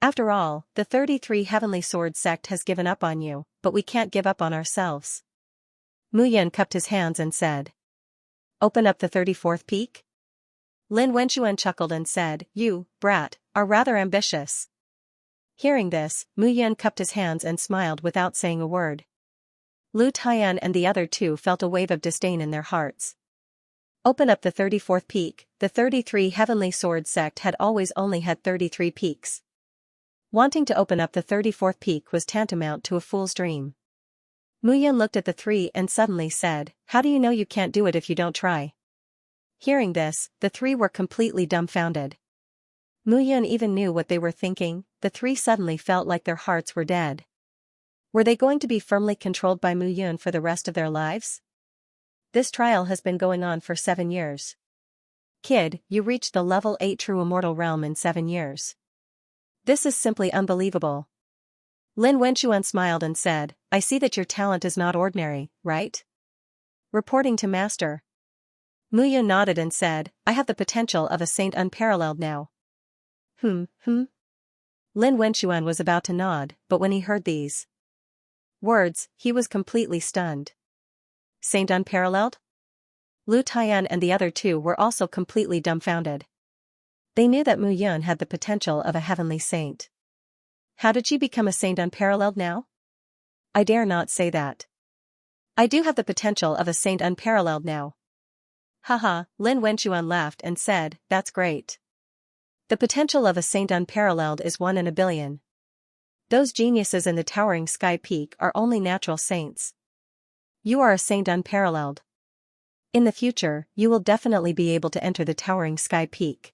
After all, the 33 Heavenly Sword sect has given up on you, but we can't give up on ourselves. Mu Yan cupped his hands and said. Open up the 34th peak? Lin Wenchuan chuckled and said, You, brat, are rather ambitious. Hearing this, Mu Yan cupped his hands and smiled without saying a word. Lu Taiyan and the other two felt a wave of disdain in their hearts. Open up the 34th peak. The 33 Heavenly Sword sect had always only had 33 peaks. Wanting to open up the 34th peak was tantamount to a fool's dream. Mu Yan looked at the three and suddenly said, How do you know you can't do it if you don't try? Hearing this, the three were completely dumbfounded. Mu Yan even knew what they were thinking. The three suddenly felt like their hearts were dead. Were they going to be firmly controlled by Mu Yan for the rest of their lives? This trial has been going on for 7 years. Kid, you reached the level 8 true immortal realm in 7 years. This is simply unbelievable. Lin Wenchuan smiled and said, I see that your talent is not ordinary, right? Reporting to Master. Mu Yan nodded and said, I have the potential of a saint unparalleled now. Lin Wenchuan was about to nod, but when he heard these words, he was completely stunned. Saint unparalleled? Lu Taiyan and the other two were also completely dumbfounded. They knew that Mu Yan had the potential of a heavenly saint. How did she become a saint unparalleled now? I dare not say that. I do have the potential of a saint unparalleled now. Haha, Lin Wenchuan laughed and said, That's great. The potential of a saint unparalleled is 1 in a billion. Those geniuses in the towering sky peak are only natural saints. You are a saint unparalleled. In the future, you will definitely be able to enter the towering sky peak.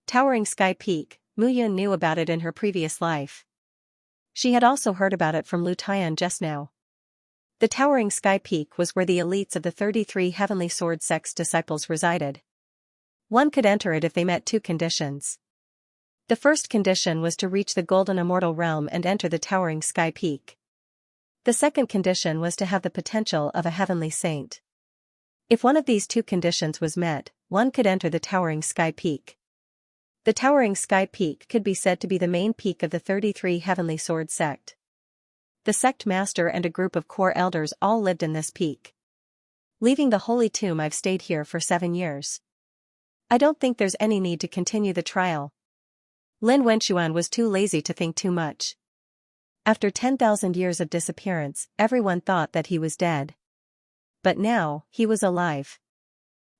Towering Sky Peak, Mu Yan knew about it in her previous life. She had also heard about it from Lu Taiyan just now. The Towering Sky Peak was where the elites of the 33 Heavenly Sword sect's disciples resided. One could enter it if they met 2 conditions. The first condition was to reach the Golden Immortal Realm and enter the Towering Sky Peak. The second condition was to have the potential of a heavenly saint. If one of these 2 conditions was met, one could enter the Towering Sky Peak. The Towering Sky Peak could be said to be the main peak of the 33 Heavenly Sword sect. The sect master and a group of core elders all lived in this peak. Leaving the holy tomb, I've stayed here for 7 years. I don't think there's any need to continue the trial. Lin Wenchuan was too lazy to think too much. After 10,000 years of disappearance, everyone thought that he was dead. But now, he was alive.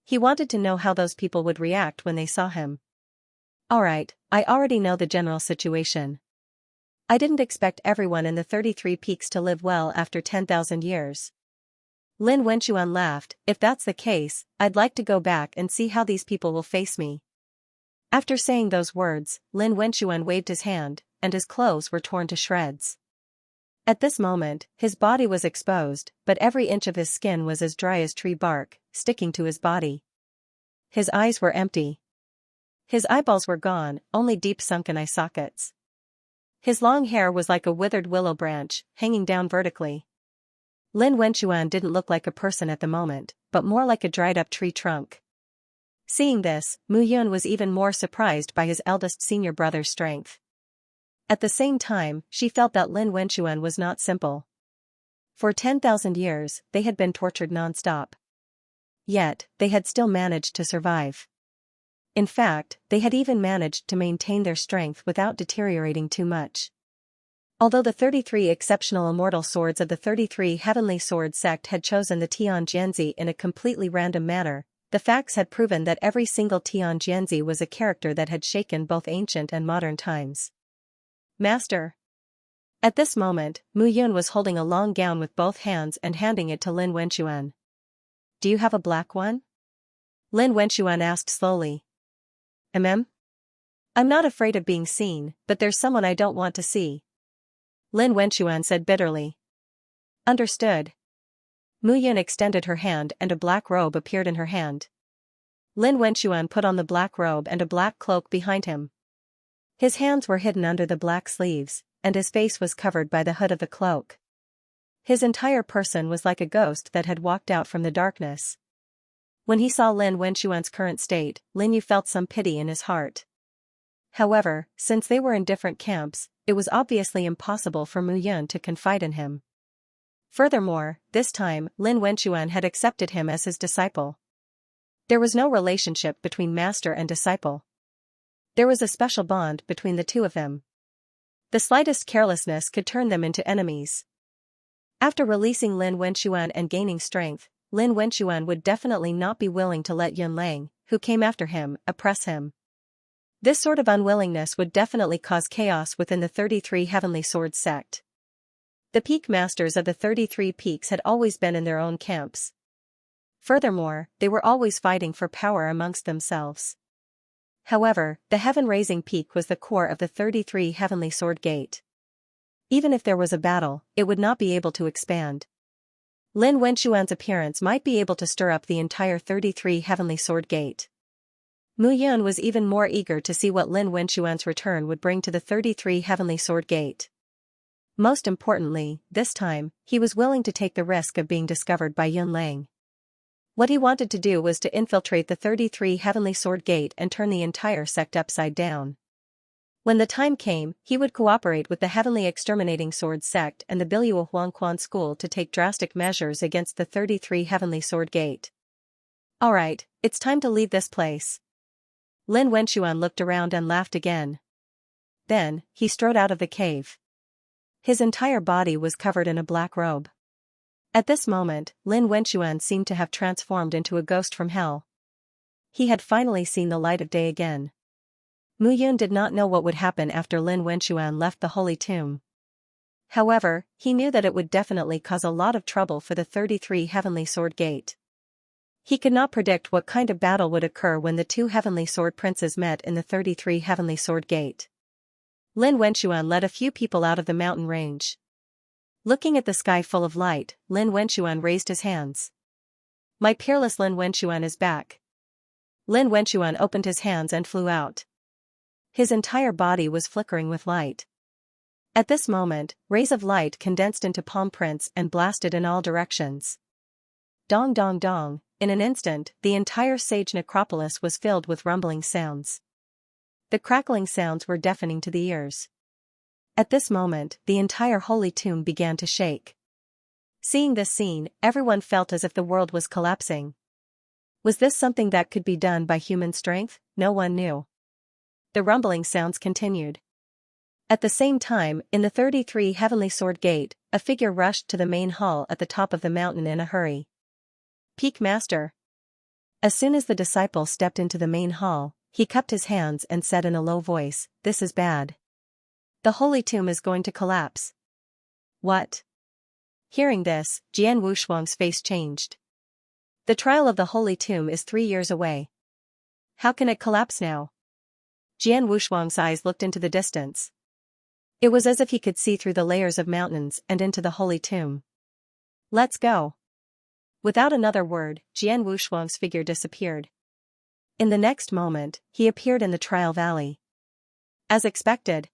He wanted to know how those people would react when they saw him. Alright, I already know the general situation. I didn't expect everyone in the 33 peaks to live well after 10,000 years. Lin Wenchuan laughed, If that's the case, I'd like to go back and see how these people will face me. After saying those words, Lin Wenchuan waved his hand, and his clothes were torn to shreds. At this moment, his body was exposed, but every inch of his skin was as dry as tree bark, sticking to his body. His eyes were empty. His eyeballs were gone, only deep sunken eye sockets. His long hair was like a withered willow branch, hanging down vertically. Lin Wenchuan didn't look like a person at the moment, but more like a dried-up tree trunk. Seeing this, Mu Yan was even more surprised by his eldest senior brother's strength. At the same time, she felt that Lin Wenchuan was not simple. For 10,000 years, they had been tortured non-stop. Yet, they had still managed to survive. In fact, they had even managed to maintain their strength without deteriorating too much. Although the 33 exceptional immortal swords of the 33 Heavenly Sword sect had chosen the Tian Jianzi in a completely random manner, the facts had proven that every single Tian Jianzi was a character that had shaken both ancient and modern times. Master. At this moment, Mu Yan was holding a long gown with both hands and handing it to Lin Wenchuan. Do you have a black one? Lin Wenchuan asked slowly. I'm not afraid of being seen, but there's someone I don't want to see. Lin Wenxuan said bitterly. Understood. Mu Yun extended her hand and a black robe appeared in her hand. Lin Wenxuan put on the black robe and a black cloak behind him. His hands were hidden under the black sleeves, and his face was covered by the hood of the cloak. His entire person was like a ghost that had walked out from the darkness. When he saw Lin Wenxuan's current state, Lin Yu felt some pity in his heart. However, since they were in different camps, it was obviously impossible for Mu Yun to confide in him. Furthermore, this time, Lin Wenxuan had accepted him as his disciple. There was no relationship between master and disciple. There was a special bond between the two of them. The slightest carelessness could turn them into enemies. After releasing Lin Wenxuan and gaining strength, Lin Wenxuan would definitely not be willing to let Yun Lang, who came after him, oppress him. This sort of unwillingness would definitely cause chaos within the 33 Heavenly Swords sect. The peak masters of the 33 peaks had always been in their own camps. Furthermore, they were always fighting for power amongst themselves. However, the heaven-raising peak was the core of the 33 Heavenly Sword Gate. Even if there was a battle, it would not be able to expand. Lin Wenxuan's appearance might be able to stir up the entire 33 Heavenly Sword Gate. Mu Yun was even more eager to see what Lin Wenxuan's return would bring to the 33 Heavenly Sword Gate. Most importantly, this time, he was willing to take the risk of being discovered by Yun Lang. What he wanted to do was to infiltrate the 33 Heavenly Sword Gate and turn the entire sect upside down. When the time came, he would cooperate with the Heavenly Exterminating Sword sect and the Biluo Huangquan school to take drastic measures against the 33 Heavenly Sword Gate. Alright, it's time to leave this place. Lin Wenxuan looked around and laughed again. Then, he strode out of the cave. His entire body was covered in a black robe. At this moment, Lin Wenxuan seemed to have transformed into a ghost from hell. He had finally seen the light of day again. Mu Yun did not know what would happen after Lin Wenxuan left the holy tomb. However, he knew that it would definitely cause a lot of trouble for the 33 Heavenly Sword Gate. He could not predict what kind of battle would occur when the two Heavenly Sword Princes met in the 33 Heavenly Sword Gate. Lin Wenxuan led a few people out of the mountain range. Looking at the sky full of light, Lin Wenxuan raised his hands. My peerless Lin Wenxuan is back. Lin Wenxuan opened his hands and flew out. His entire body was flickering with light. At this moment, rays of light condensed into palm prints and blasted in all directions. Dong dong dong, in an instant, the entire sage necropolis was filled with rumbling sounds. The crackling sounds were deafening to the ears. At this moment, the entire holy tomb began to shake. Seeing this scene, everyone felt as if the world was collapsing. Was this something that could be done by human strength? No one knew. The rumbling sounds continued. At the same time, in the 33 Heavenly Sword Gate, a figure rushed to the main hall at the top of the mountain in a hurry. Peak Master. As soon as the disciple stepped into the main hall, he cupped his hands and said in a low voice, "This is bad. The holy tomb is going to collapse." What? Hearing this, Jian Wushuang's face changed. The trial of the holy tomb is 3 years away. How can it collapse now? Jian Wushuang's eyes looked into the distance. It was as if he could see through the layers of mountains and into the holy tomb. Let's go. Without another word, Jian Wushuang's figure disappeared. In the next moment, he appeared in the trial valley. As expected.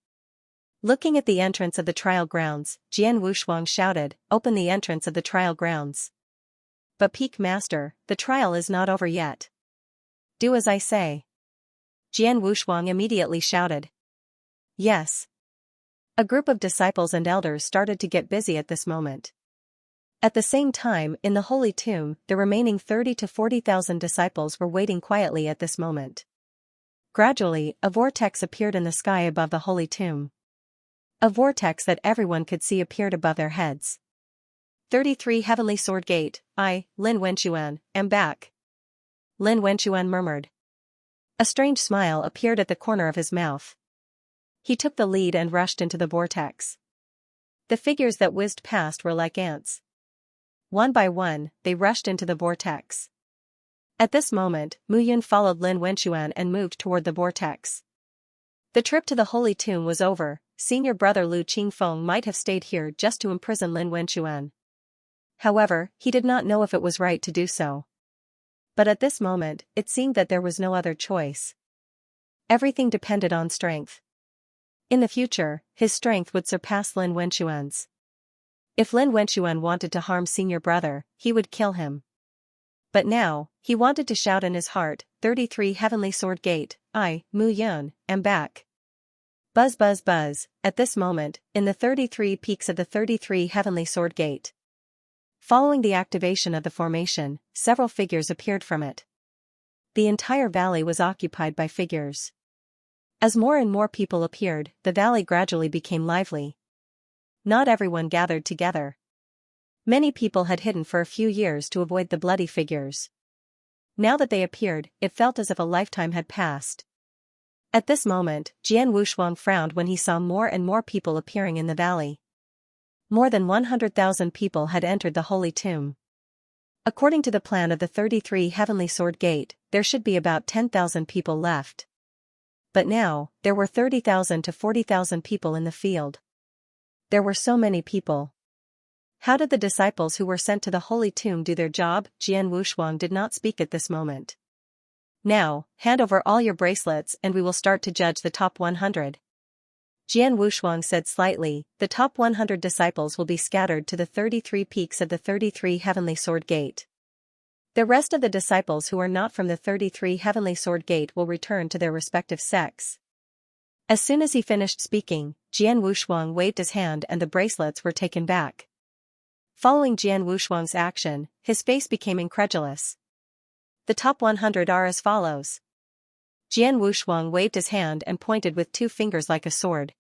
Looking at the entrance of the trial grounds, Jian Wushuang shouted, "Open the entrance of the trial grounds." But Peak Master, the trial is not over yet. Do as I say. Jian Wushuang immediately shouted. Yes. A group of disciples and elders started to get busy at this moment. At the same time, in the holy tomb, the remaining 30 to 40,000 disciples were waiting quietly at this moment. Gradually, a vortex appeared in the sky above the holy tomb. A vortex that everyone could see appeared above their heads. 33 Heavenly Sword Gate, I, Lin Wenxuan, am back. Lin Wenxuan murmured. A strange smile appeared at the corner of his mouth. He took the lead and rushed into the vortex. The figures that whizzed past were like ants. One by one, they rushed into the vortex. At this moment, Mu Yun followed Lin Wenxuan and moved toward the vortex. The trip to the holy tomb was over. Senior brother Lu Qingfeng might have stayed here just to imprison Lin Wenquan. However, he did not know if it was right to do so. But at this moment, it seemed that there was no other choice. Everything depended on strength. In the future, his strength would surpass Lin Wenquan's. If Lin Wenquan wanted to harm senior brother, he would kill him. But now, he wanted to shout in his heart, 33 Heavenly Sword Gate, I, Mu Yun, am back. Buzz buzz buzz, at this moment, in the 33 peaks of the 33 Heavenly Sword Gate. Following the activation of the formation, several figures appeared from it. The entire valley was occupied by figures. As more and more people appeared, the valley gradually became lively. Not everyone gathered together. Many people had hidden for a few years to avoid the bloody figures. Now that they appeared, it felt as if a lifetime had passed. At this moment, Jian Wushuang frowned when he saw more and more people appearing in the valley. More than 100,000 people had entered the holy tomb. According to the plan of the 33 Heavenly Sword Gate, there should be about 10,000 people left. But now, there were 30,000 to 40,000 people in the field. There were so many people. How did the disciples who were sent to the holy tomb do their job? Jian Wushuang did not speak at this moment. Now, hand over all your bracelets and we will start to judge the top 100. Jian Wushuang said slightly, the top 100 disciples will be scattered to the 33 peaks of the 33 Heavenly Sword Gate. The rest of the disciples who are not from the 33 Heavenly Sword Gate will return to their respective sects. As soon as he finished speaking, Jian Wushuang waved his hand and the bracelets were taken back. Following Jian Wushuang's action, his face became incredulous. The top 100 are as follows. Jian Wushuang waved his hand and pointed with two fingers like a sword.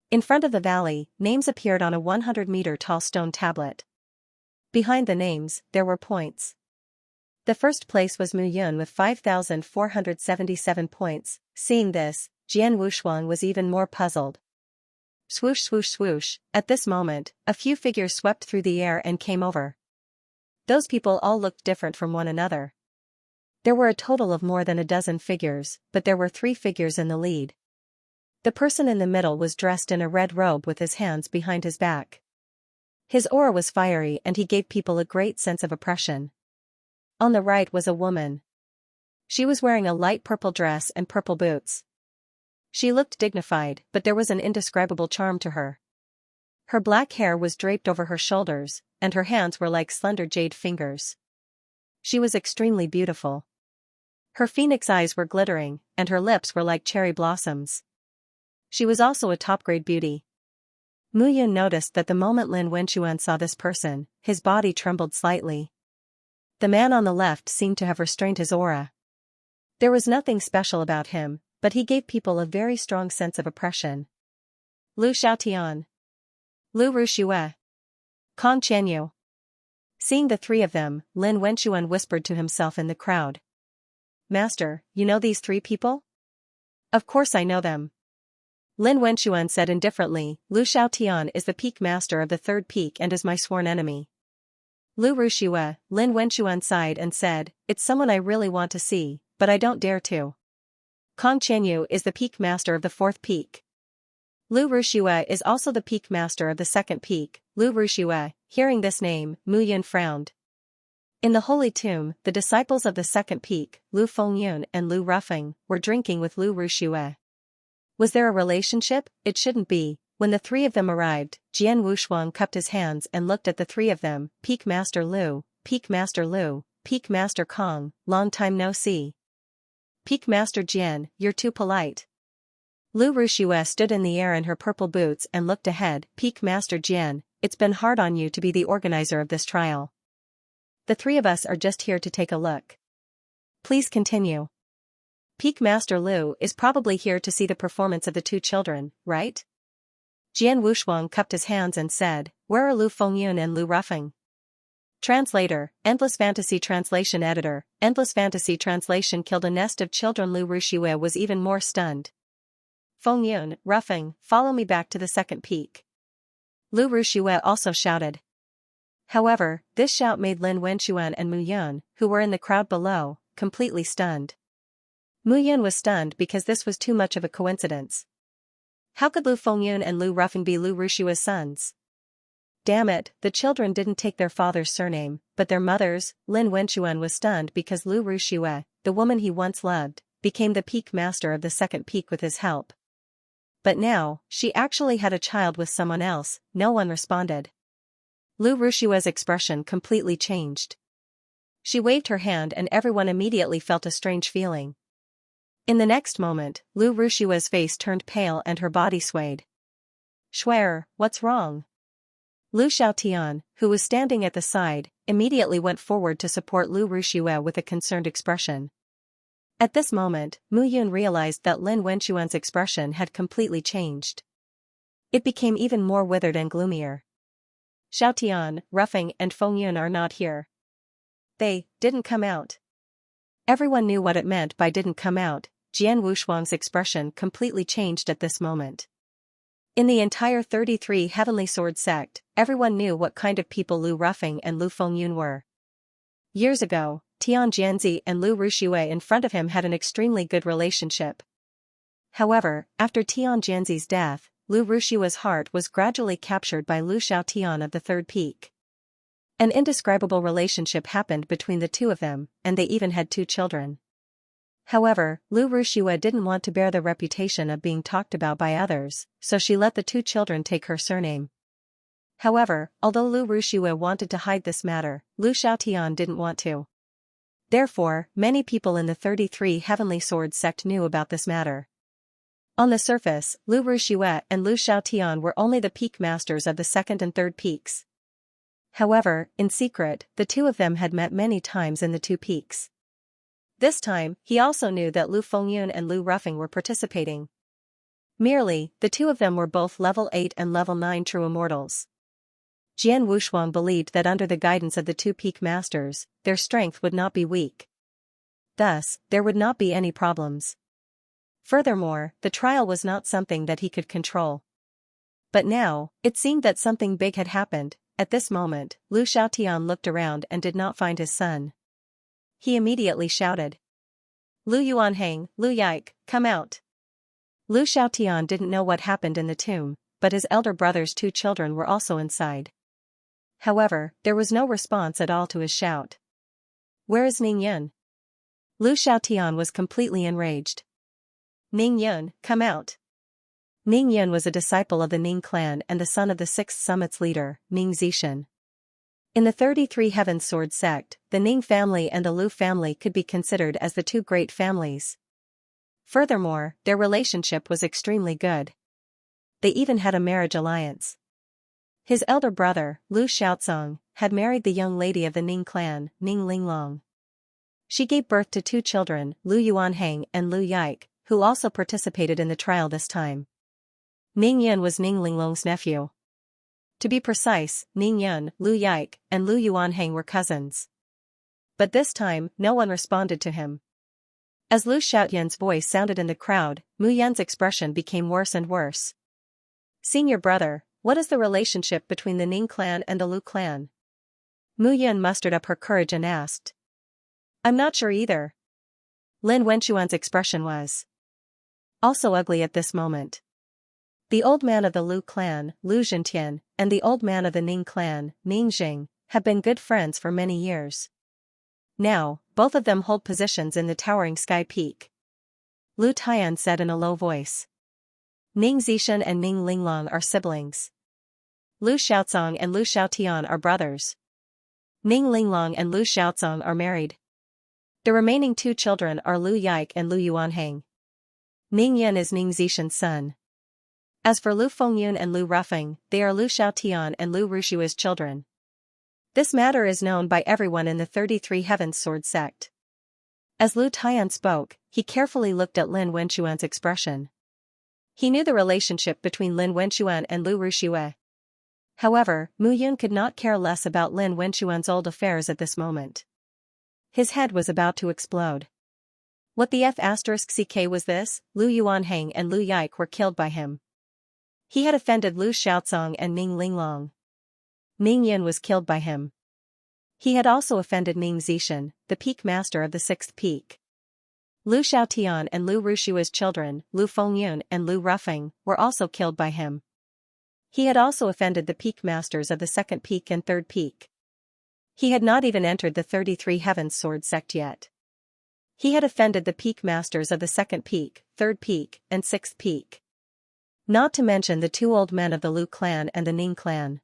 In front of the valley, names appeared on a 100-meter-tall stone tablet. Behind the names, there were points. The first place was Mu Yun with 5,477 points. Seeing this, Jian Wushuang was even more puzzled. Swoosh swoosh swoosh, at this moment, a few figures swept through the air and came over. Those people all looked different from one another. There were a total of more than a dozen figures, but there were 3 figures in the lead. The person in the middle was dressed in a red robe with his hands behind his back. His aura was fiery and he gave people a great sense of oppression. On the right was a woman. She was wearing a light purple dress and purple boots. She looked dignified, but there was an indescribable charm to her. Her black hair was draped over her shoulders, and her hands were like slender jade fingers. She was extremely beautiful. Her phoenix eyes were glittering, and her lips were like cherry blossoms. She was also a top-grade beauty. Mu Yun noticed that the moment Lin Wenquan saw this person, his body trembled slightly. The man on the left seemed to have restrained his aura. There was nothing special about him, but he gave people a very strong sense of oppression. Lu Xiaotian, Lu Ruxue, Kong Qianyu. Seeing the 3 of them, Lin Wenquan whispered to himself in the crowd. Master, you know these 3 people? Of course I know them. Lin Wenquan said indifferently, Lu Xiaotian is the peak master of the 3rd peak and is my sworn enemy. Lu Ruxue, Lin Wenquan sighed and said, it's someone I really want to see, but I don't dare to. Kong Qianyu is the peak master of the 4th peak. Lu Ruxue is also the peak master of the 2nd peak. Lu Ruxue, hearing this name, Mu Yun frowned. In the holy tomb, the disciples of the 2nd peak, Lu Fengyun and Lu Rufeng, were drinking with Lu Ruxue. Was there a relationship? It shouldn't be. When the 3 of them arrived, Jian Wushuang cupped his hands and looked at the 3 of them, Peak Master Lu, Peak Master Lu, Peak Master Kong, long time no see. Peak Master Jian, you're too polite. Lu Ruxue stood in the air in her purple boots and looked ahead. Peak Master Jian, it's been hard on you to be the organizer of this trial. The 3 of us are just here to take a look. Please continue. Peak Master Lu is probably here to see the performance of the 2 children, right? Jian Wushuang cupped his hands and said, where are Lu Fengyun and Lu Rufeng? Translator, Endless Fantasy Translation Editor, Endless Fantasy Translation killed a nest of children. Lu Ruxue was even more stunned. Fengyun, Rufeng, follow me back to the 2nd peak. Lu Ruxue also shouted. However, this shout made Lin Wenquan and Mu Yun, who were in the crowd below, completely stunned. Mu Yun was stunned because this was too much of a coincidence. How could Lu Fengyun and Lu Ruffing be Lu Rushua's sons? Damn it, the children didn't take their father's surname, but their mother's. Lin Wenchuan was stunned because Lu Rushue, the woman he once loved, became the peak master of the second peak with his help. But now, she actually had a child with someone else. No one responded. Lu Rushue's expression completely changed. She waved her hand and everyone immediately felt a strange feeling. In the next moment, Lu Rushue's face turned pale and her body swayed. Schwer, what's wrong? Lu Xiaotian, who was standing at the side, immediately went forward to support Lu Rushue with a concerned expression. At this moment, Mu Yun realized that Lin Wenchuan's expression had completely changed. It became even more withered and gloomier. Xiaotian, Ruffing and Fengyun are not here. They didn't come out. Everyone knew what it meant by didn't come out. Jian Wushuang's expression completely changed at this moment. In the entire 33 Heavenly Sword sect, everyone knew what kind of people Lu Ruffing and Lu Fengyun were. Years ago, Tian Jianzi and Lu Rushue in front of him had an extremely good relationship. However, after Tian Jianzi's death, Lu Rushue's heart was gradually captured by Lu Xiaotian of the third peak. An indescribable relationship happened between the two of them, and they even had 2 children. However, Lu Rushue didn't want to bear the reputation of being talked about by others, so she let the 2 children take her surname. However, although Lu Rushue wanted to hide this matter, Lu Xiaotian didn't want to. Therefore, many people in the 33 Heavenly Sword sect knew about this matter. On the surface, Lu Rushue and Lu Xiaotian were only the peak masters of the second and third peaks. However, in secret, the 2 of them had met many times in the 2 peaks. This time, he also knew that Lu Fengyun and Lu Ruffing were participating. Merely, the 2 of them were both level 8 and level 9 true immortals. Jian Wushuang believed that under the guidance of the 2 peak masters, their strength would not be weak. Thus, there would not be any problems. Furthermore, the trial was not something that he could control. But now, it seemed that something big had happened. At this moment, Lu Xiaotian looked around and did not find his son. He immediately shouted. Lu Yuanhang, Lu Yike, come out. Lu Xiaotian didn't know what happened in the tomb, but his elder brother's 2 children were also inside. However, there was no response at all to his shout. Where is Ning Yun? Lu Xiaotian was completely enraged. Ning Yun, come out. Ning Yun was a disciple of the Ning clan and the son of the 6th Summit's leader, Ning Zishan. In the 33 Heaven Sword sect, the Ning family and the Lu family could be considered as the 2 great families. Furthermore, their relationship was extremely good. They even had a marriage alliance. His elder brother, Lu Xiaozong, had married the young lady of the Ning clan, Ning Linglong. She gave birth to 2 children, Lu Yuanhang and Lu Yike, who also participated in the trial this time. Ning Yun was Ning Linglong's nephew. To be precise, Ning Yun, Lu Yike, and Lu Yuanhang were cousins. But this time, no one responded to him. As Lu Xiaotian's voice sounded in the crowd, Mu Yun's expression became worse and worse. Senior brother, what is the relationship between the Ning clan and the Lu clan? Mu Yun mustered up her courage and asked. I'm not sure either. Lin Wenchuan's expression was also ugly at this moment. The old man of the Lu clan, Lu Zhentian, and the old man of the Ning clan, Ning Jing, have been good friends for many years. Now, both of them hold positions in the towering sky peak. Lu Tian said in a low voice. Ning Zishan and Ning Linglong are siblings. Lu Xiaozong and Lu Xiaotian are brothers. Ning Linglong and Lu Xiaozong are married. The remaining 2 children are Lu Yike and Lu Yuanhang. Ning Yun is Ning Zishan's son. As for Lu Fengyun and Lu Ruffing, they are Lu Xiaotian and Lu Rushue's children. This matter is known by everyone in the 33 Heaven Sword sect. As Lu Tian spoke, he carefully looked at Lin Wenchuan's expression. He knew the relationship between Lin Wenchuan and Lu Rushue. However, Mu Yun could not care less about Lin Wenchuan's old affairs at this moment. His head was about to explode. What the F***ck was this? Lu Yuanhang and Lu Yike were killed by him. He had offended Lu Xiaozong and Ning Linglong. Ning Yun was killed by him. He had also offended Ning Zishan, the peak master of the 6th peak. Lu Xiaotian and Lu Rushua's children, Lu Fengyun and Lu Rufeng, were also killed by him. He had also offended the peak masters of the second peak and third peak. He had not even entered the 33 Heavens Sword sect yet. He had offended the peak masters of the second peak, third peak, and sixth peak. Not to mention the two old men of the Lu clan and the Ning clan.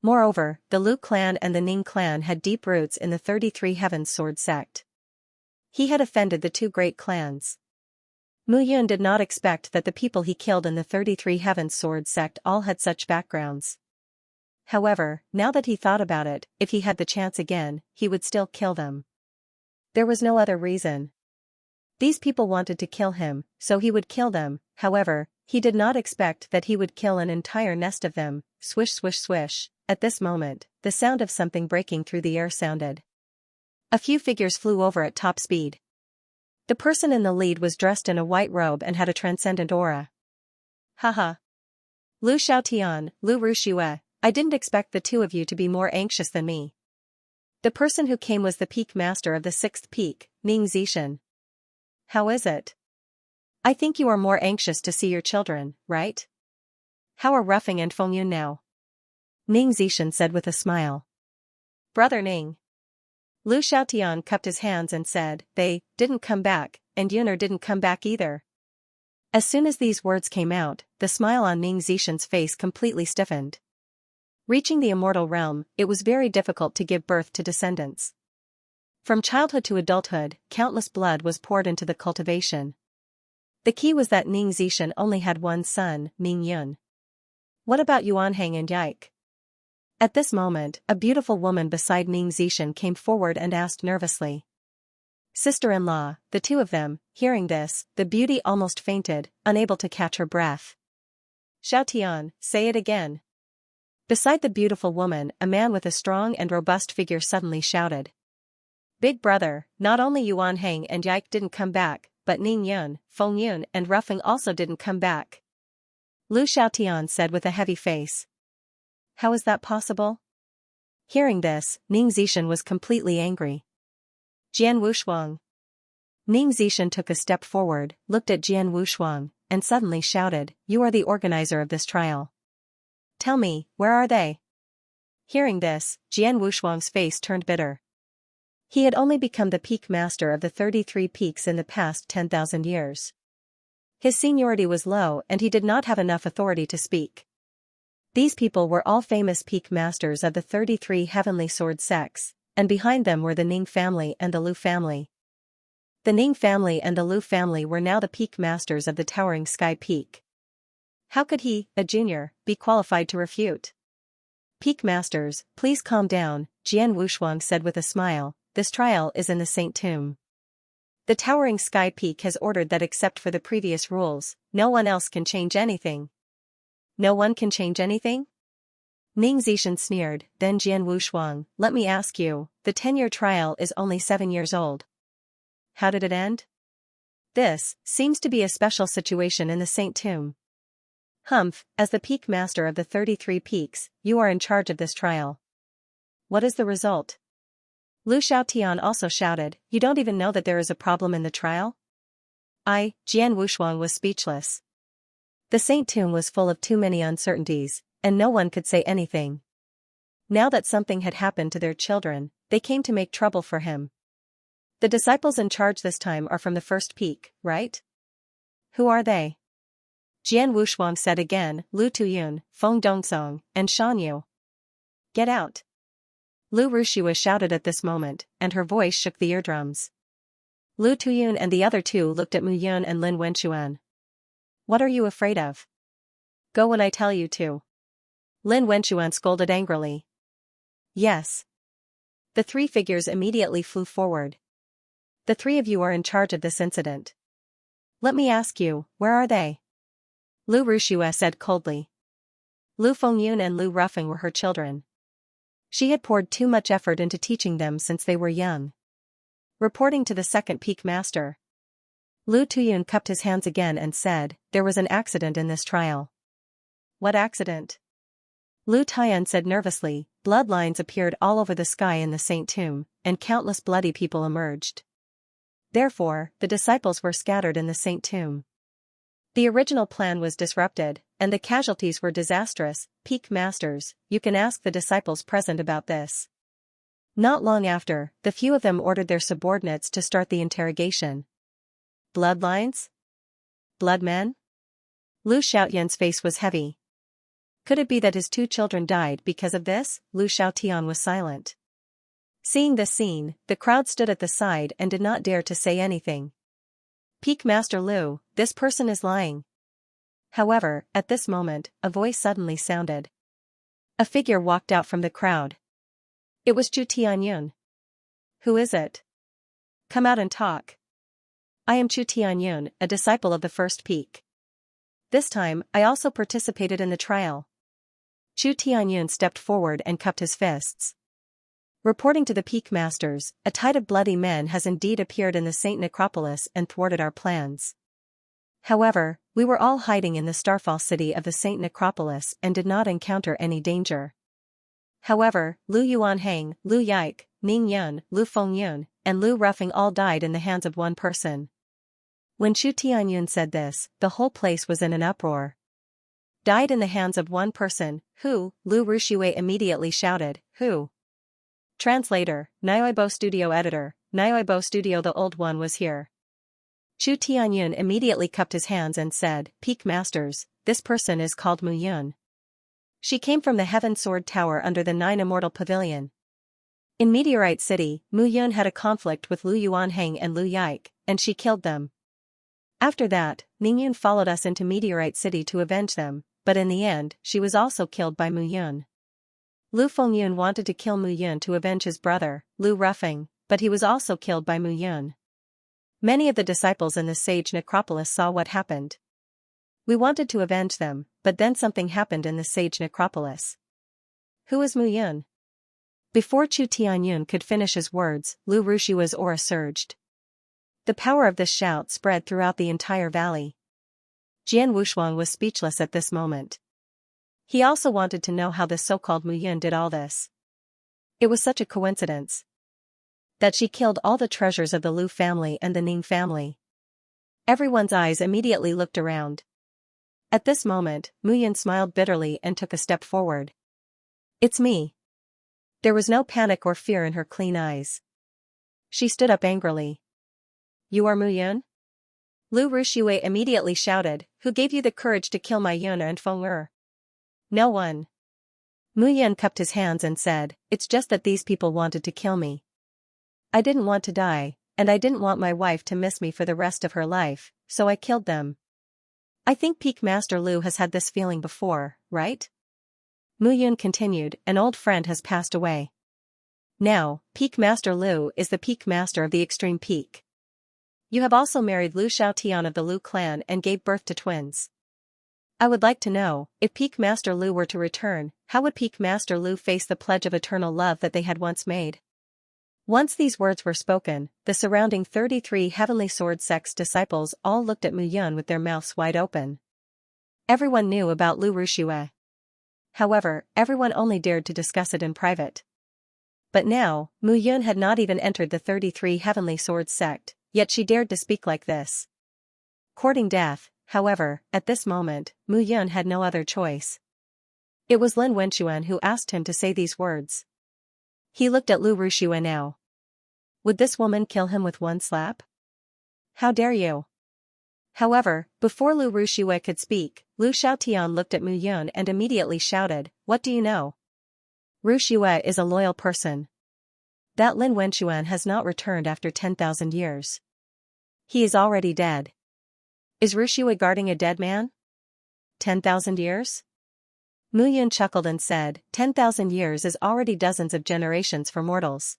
Moreover, the Lu clan and the Ning clan had deep roots in the 33 Heavens Sword sect. He had offended the two great clans. Mu Yun did not expect that the people he killed in the 33 Heavens Sword sect all had such backgrounds. However, now that he thought about it, if he had the chance again, he would still kill them. There was no other reason. These people wanted to kill him, so he would kill them. However, he did not expect that he would kill an entire nest of them. Swish swish swish. At this moment, the sound of something breaking through the air sounded. A few figures flew over at top speed. The person in the lead was dressed in a white robe and had a transcendent aura. Haha. Lu Xiaotian, Lu Rushue, I didn't expect the two of you to be more anxious than me. The person who came was the peak master of the sixth peak, Ning Zishan. How is it? I think you are more anxious to see your children, right? How are Rufeng and Fengyun now? Ning Zishan said with a smile. Brother Ning. Lu Xiaotian cupped his hands and said, they didn't come back, and Yuner didn't come back either. As soon as these words came out, the smile on Ning Zishan's face completely stiffened. Reaching the immortal realm, it was very difficult to give birth to descendants. From childhood to adulthood, countless blood was poured into the cultivation. The key was that Ning Zishan only had one son, Ning Yun. What about Yuanhang and Yike? At this moment, a beautiful woman beside Ning Zishan came forward and asked nervously. Sister-in-law, the two of them. Hearing this, the beauty almost fainted, unable to catch her breath. Xiaotian, say it again. Beside the beautiful woman, a man with a strong and robust figure suddenly shouted. Big brother, not only Yuanhang and Yike didn't come back, but Ning Yun, Fengyun and Rufeng also didn't come back. Lu Xiaotian said with a heavy face. How is that possible? Hearing this, Ning Zishan was completely angry. Jian Wushuang. Ning Zishan took a step forward, looked at Jian Wushuang, and suddenly shouted, you are the organizer of this trial. Tell me, where are they? Hearing this, Jian Wushuang's face turned bitter. He had only become the peak master of the 33 peaks in the past 10,000 years. His seniority was low and he did not have enough authority to speak. These people were all famous peak masters of the 33 heavenly sword sects, and behind them were the Ning family and the Lu family. The Ning family and the Lu family were now the peak masters of the towering sky peak. How could he, a junior, be qualified to refute? Peak masters, please calm down, Jian Wushuang said with a smile, this trial is in the Saint Tomb. The towering sky peak has ordered that except for the previous rules, no one else can change anything. No one can change anything? Ning Zishan sneered, then Jian Wushuang, let me ask you, the 10-year trial is only 7 years old. How did it end? This seems to be a special situation in the Saint Tomb. Humph, as the peak master of the 33 peaks, you are in charge of this trial. What is the result? Lu Xiaotian also shouted, you don't even know that there is a problem in the trial? Jian Wushuang was speechless. The Saint Tomb was full of too many uncertainties, and no one could say anything. Now that something had happened to their children, they came to make trouble for him. The disciples in charge this time are from the first peak, right? Who are they? Jian Wushuang said again, Lu Tuyun, Feng Dongsong, and Shan Yu. Get out. Lu Rushua shouted at this moment, and her voice shook the eardrums. Lu Tuyun and the other two looked at Mu Yun and Lin Wenchuan. What are you afraid of? Go when I tell you to. Lin Wenchuan scolded angrily. Yes. The three figures immediately flew forward. The three of you are in charge of this incident. Let me ask you, where are they? Lu Rushua said coldly. Lu Fengyun and Lu Rufeng were her children. She had poured too much effort into teaching them since they were young. Reporting to the second peak master, Lu Tuyun cupped his hands again and said, there was an accident in this trial. What accident? Lu Tian said nervously, bloodlines appeared all over the sky in the Saint Tomb, and countless bloody people emerged. Therefore, the disciples were scattered in the Saint tomb. The original plan was disrupted, and the casualties were disastrous. Peak Masters, you can ask the disciples present about this. Not long after, the few of them ordered their subordinates to start the interrogation. Bloodlines? Bloodmen? Lu Xiaotian's face was heavy. Could it be that his 2 children died because of this? Lu Xiaotian was silent. Seeing this scene, the crowd stood at the side and did not dare to say anything. Peak Master Lu, this person is lying. However, at this moment, a voice suddenly sounded. A figure walked out from the crowd. It was Chu Tianyun. Who is it? Come out and talk. I am Chu Tianyun, a disciple of the first peak. This time, I also participated in the trial. Chu Tianyun stepped forward and cupped his fists. Reporting to the Peak Masters, a tide of bloody men has indeed appeared in the Saint Necropolis and thwarted our plans. However, we were all hiding in the starfall city of the Saint Necropolis and did not encounter any danger. However, Lu Yuanhang, Lu Yike, Ning Yun, Lu Fengyun, and Lu Ruffing all died in the hands of one person. When Chu Tianyun said this, the whole place was in an uproar. Died in the hands of one person, who? Lu Ruxue immediately shouted, who? Translator, Nioibo Studio Editor, Nioibo Studio the old one was here. Chu Tianyun immediately cupped his hands and said, Peak Masters, this person is called Mu Yun. She came from the Heaven Sword Tower under the 9 Immortal Pavilion. In Meteorite City, Mu Yun had a conflict with Lu Yuanhang and Lu Yike, and she killed them. After that, Ning Yun followed us into Meteorite City to avenge them, but in the end, she was also killed by Mu Yun. Lu Fengyun wanted to kill Mu Yun to avenge his brother, Lu Ruffing, but he was also killed by Mu Yun. Many of the disciples in the Sage Necropolis saw what happened. We wanted to avenge them, but then something happened in the Sage Necropolis. Who is Mu Yun? Before Chu Tianyun could finish his words, Lu Rushua's aura surged. The power of this shout spread throughout the entire valley. Jian Wushuang was speechless at this moment. He also wanted to know how this so-called Mu Yun did all this. It was such a coincidence that she killed all the treasures of the Lu family and the Ning family. Everyone's eyes immediately looked around. At this moment, Mu Yun smiled bitterly and took a step forward. It's me. There was no panic or fear in her clean eyes. She stood up angrily. You are Mu Yun? Lu Ruxue immediately shouted, who gave you the courage to kill my Yun and Feng? No one. Mu Yun cupped his hands and said, it's just that these people wanted to kill me. I didn't want to die, and I didn't want my wife to miss me for the rest of her life, so I killed them. I think Peak Master Lu has had this feeling before, right? Mu Yun continued, an old friend has passed away. Now, Peak Master Lu is the Peak Master of the Extreme Peak. You have also married Lu Xiaotian of the Lu clan and gave birth to twins. I would like to know, if Peak Master Lu were to return, how would Peak Master Lu face the pledge of eternal love that they had once made? Once these words were spoken, the surrounding 33 Heavenly Sword Sect's disciples all looked at Mu Yun with their mouths wide open. Everyone knew about Lu Ruxue. However, everyone only dared to discuss it in private. But now, Mu Yun had not even entered the 33 Heavenly Sword Sect, yet she dared to speak like this. Courting death. However, at this moment, Mu Yun had no other choice. It was Lin Wenchuan who asked him to say these words. He looked at Lu Ruxue now. Would this woman kill him with one slap? How dare you? However, before Lu Ruxue could speak, Lu Xiaotian looked at Mu Yun and immediately shouted, what do you know? Ruxue is a loyal person. That Lin Wenchuan has not returned after 10,000 years. He is already dead. Is Ruxue guarding a dead man? 10,000 years? Mu Yun chuckled and said, 10,000 years is already dozens of generations for mortals.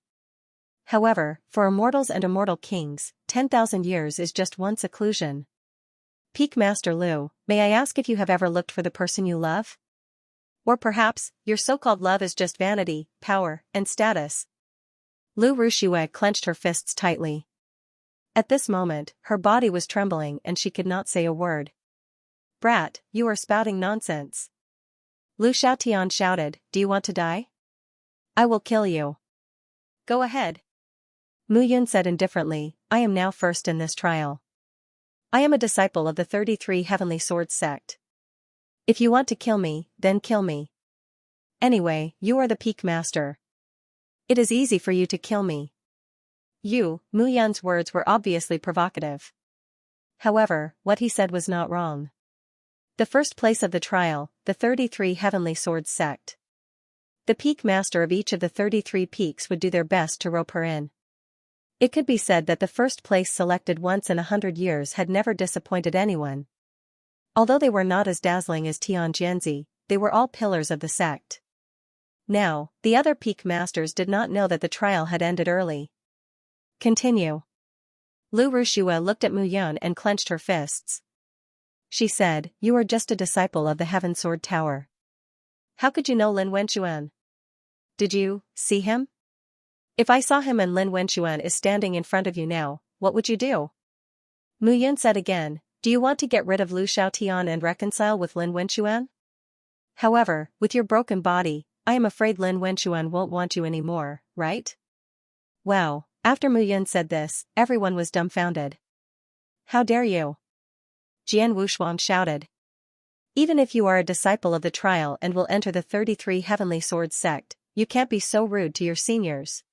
However, for immortals and immortal kings, 10,000 years is just one seclusion. Peak Master Lu, may I ask if you have ever looked for the person you love? Or perhaps, your so-called love is just vanity, power, and status. Lu Ruxue clenched her fists tightly. At this moment, her body was trembling and she could not say a word. Brat, you are spouting nonsense. Lu Xiaotian shouted, do you want to die? I will kill you. Go ahead. Mu Yun said indifferently, I am now first in this trial. I am a disciple of the 33 Heavenly Swords sect. If you want to kill me, then kill me. Anyway, you are the peak master. It is easy for you to kill me. Mu Yun's words were obviously provocative. However, what he said was not wrong. The first place of the trial, the 33 Heavenly Swords sect. The peak master of each of the 33 peaks would do their best to rope her in. It could be said that the first place selected once in 100 years had never disappointed anyone. Although they were not as dazzling as Tianjianzi, they were all pillars of the sect. Now, the other peak masters did not know that the trial had ended early. Continue. Lu Rushua looked at Mu Yun and clenched her fists. She said, "You are just a disciple of the Heaven Sword Tower. How could you know Lin Wenxuan? Did you see him? If I saw him and Lin Wenxuan is standing in front of you now, what would you do?" Mu Yun said again, "Do you want to get rid of Lu Xiaotian and reconcile with Lin Wenxuan? However, with your broken body, I am afraid Lin Wenxuan won't want you anymore, right?" Wow, after Mu Yun said this, everyone was dumbfounded. "How dare you?" Jian Wushuang shouted. "Even if you are a disciple of the trial and will enter the 33 Heavenly Swords sect, you can't be so rude to your seniors."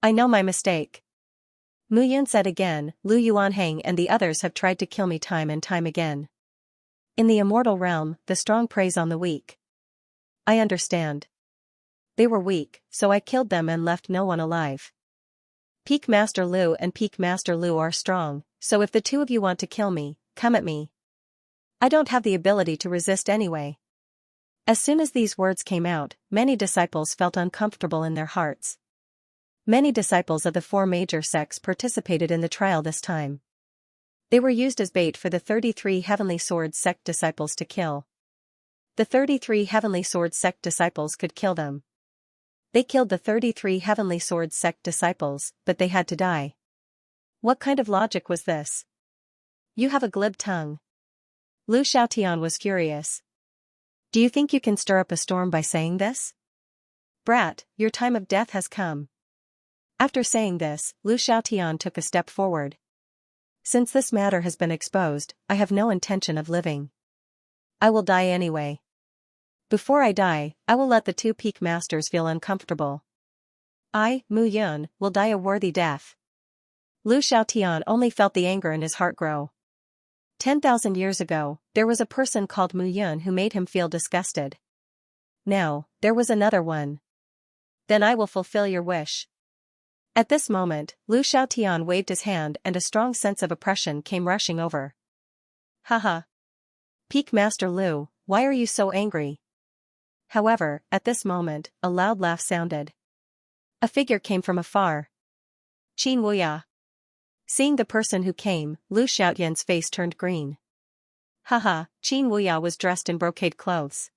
"I know my mistake." Mu Yun said again, "Lu Yuanhang and the others have tried to kill me time and time again. In the immortal realm, the strong preys on the weak. I understand. They were weak, so I killed them and left no one alive. Peak Master Lu and Peak Master Lu are strong, so if the two of you want to kill me, come at me. I don't have the ability to resist anyway." As soon as these words came out, many disciples felt uncomfortable in their hearts. Many disciples of the four major sects participated in the trial this time. They were used as bait for the 33 Heavenly Swords sect disciples to kill. The 33 Heavenly Swords sect disciples could kill them. They killed the 33 Heavenly Swords sect disciples, but they had to die. What kind of logic was this? You have a glib tongue. Lu Xiaotian was furious. Do you think you can stir up a storm by saying this? Brat, your time of death has come. After saying this, Lu Xiaotian took a step forward. Since this matter has been exposed, I have no intention of living. I will die anyway. Before I die, I will let the two peak masters feel uncomfortable. I, Mu Yun, will die a worthy death. Lu Xiaotian only felt the anger in his heart grow. 10,000 years ago, there was a person called Mu Yun who made him feel disgusted. Now, there was another one. Then I will fulfill your wish. At this moment, Lu Xiaotian waved his hand and a strong sense of oppression came rushing over. Haha. Peak Master Lu, why are you so angry? However, at this moment, a loud laugh sounded. A figure came from afar. Qin Wuya. Seeing the person who came, Lu Xiaotian's face turned green. Haha, Qin Wuya was dressed in brocade clothes.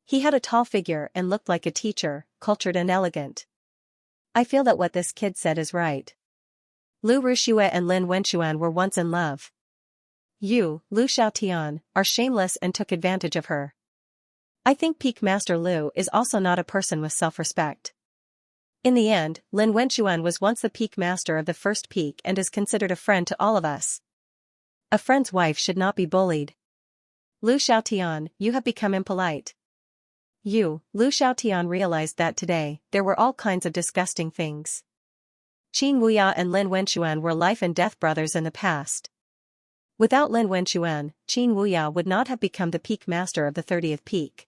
He had a tall figure and looked like a teacher, cultured and elegant. I feel that what this kid said is right. Lu Rushua and Lin Wenxuan were once in love. You, Lu Xiaotian, are shameless and took advantage of her. I think Peak Master Lu is also not a person with self-respect. In the end, Lin Wenxuan was once the peak master of the first peak and is considered a friend to all of us. A friend's wife should not be bullied. Lu Xiaotian, you have become impolite. Lu Xiaotian realized that today, there were all kinds of disgusting things. Qin Wuya and Lin Wenxuan were life and death brothers in the past. Without Lin Wenxuan, Qin Wuya would not have become the peak master of the 30th peak.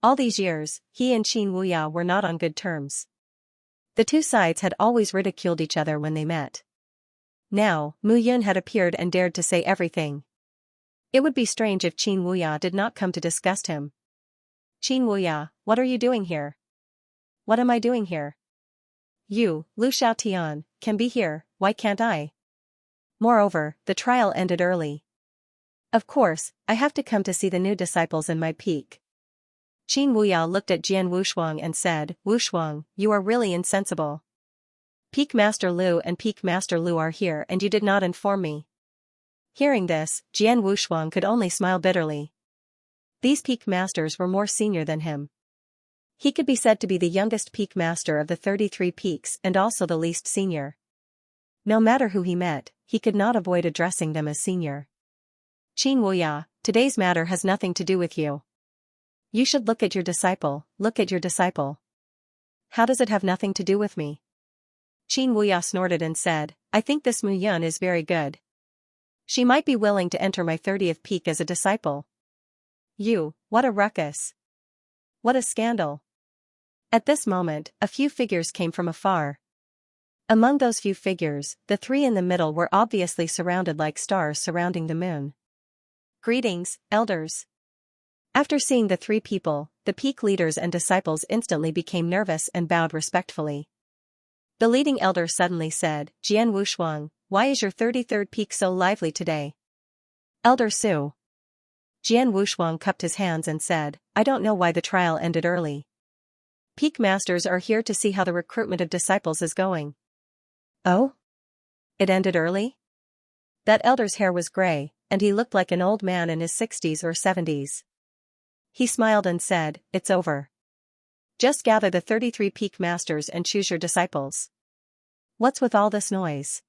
All these years, he and Qin Wuya were not on good terms. The two sides had always ridiculed each other when they met. Now, Mu Yun had appeared and dared to say everything. It would be strange if Qin Wuya did not come to disgust him. Qin Wuya, what are you doing here? What am I doing here? You, Lu Xiaotian, can be here, why can't I? Moreover, the trial ended early. Of course, I have to come to see the new disciples in my peak. Qin Wuya looked at Jian Wushuang and said, Wushuang, you are really insensible. Peak Master Lu and Peak Master Lu are here and you did not inform me. Hearing this, Jian Wushuang could only smile bitterly. These peak masters were more senior than him. He could be said to be the youngest peak master of the 33 peaks and also the least senior. No matter who he met, he could not avoid addressing them as senior. Xianxia, today's matter has nothing to do with you. You should look at your disciple, look at your disciple. How does it have nothing to do with me? Xianxia snorted and said, I think this Mu Yun is very good. She might be willing to enter my 30th peak as a disciple. What a ruckus. What a scandal. At this moment, a few figures came from afar. Among those few figures, the three in the middle were obviously surrounded like stars surrounding the moon. Greetings, elders. After seeing the three people, the peak leaders and disciples instantly became nervous and bowed respectfully. The leading elder suddenly said, Jian Wushuang, why is your 33rd peak so lively today? Elder Su. Jian Wushuang cupped his hands and said, I don't know why the trial ended early. Peak masters are here to see how the recruitment of disciples is going. Oh? It ended early? That elder's hair was gray, and he looked like an old man in his 60s or 70s. He smiled and said, it's over. Just gather the 33 peak masters and choose your disciples. What's with all this noise?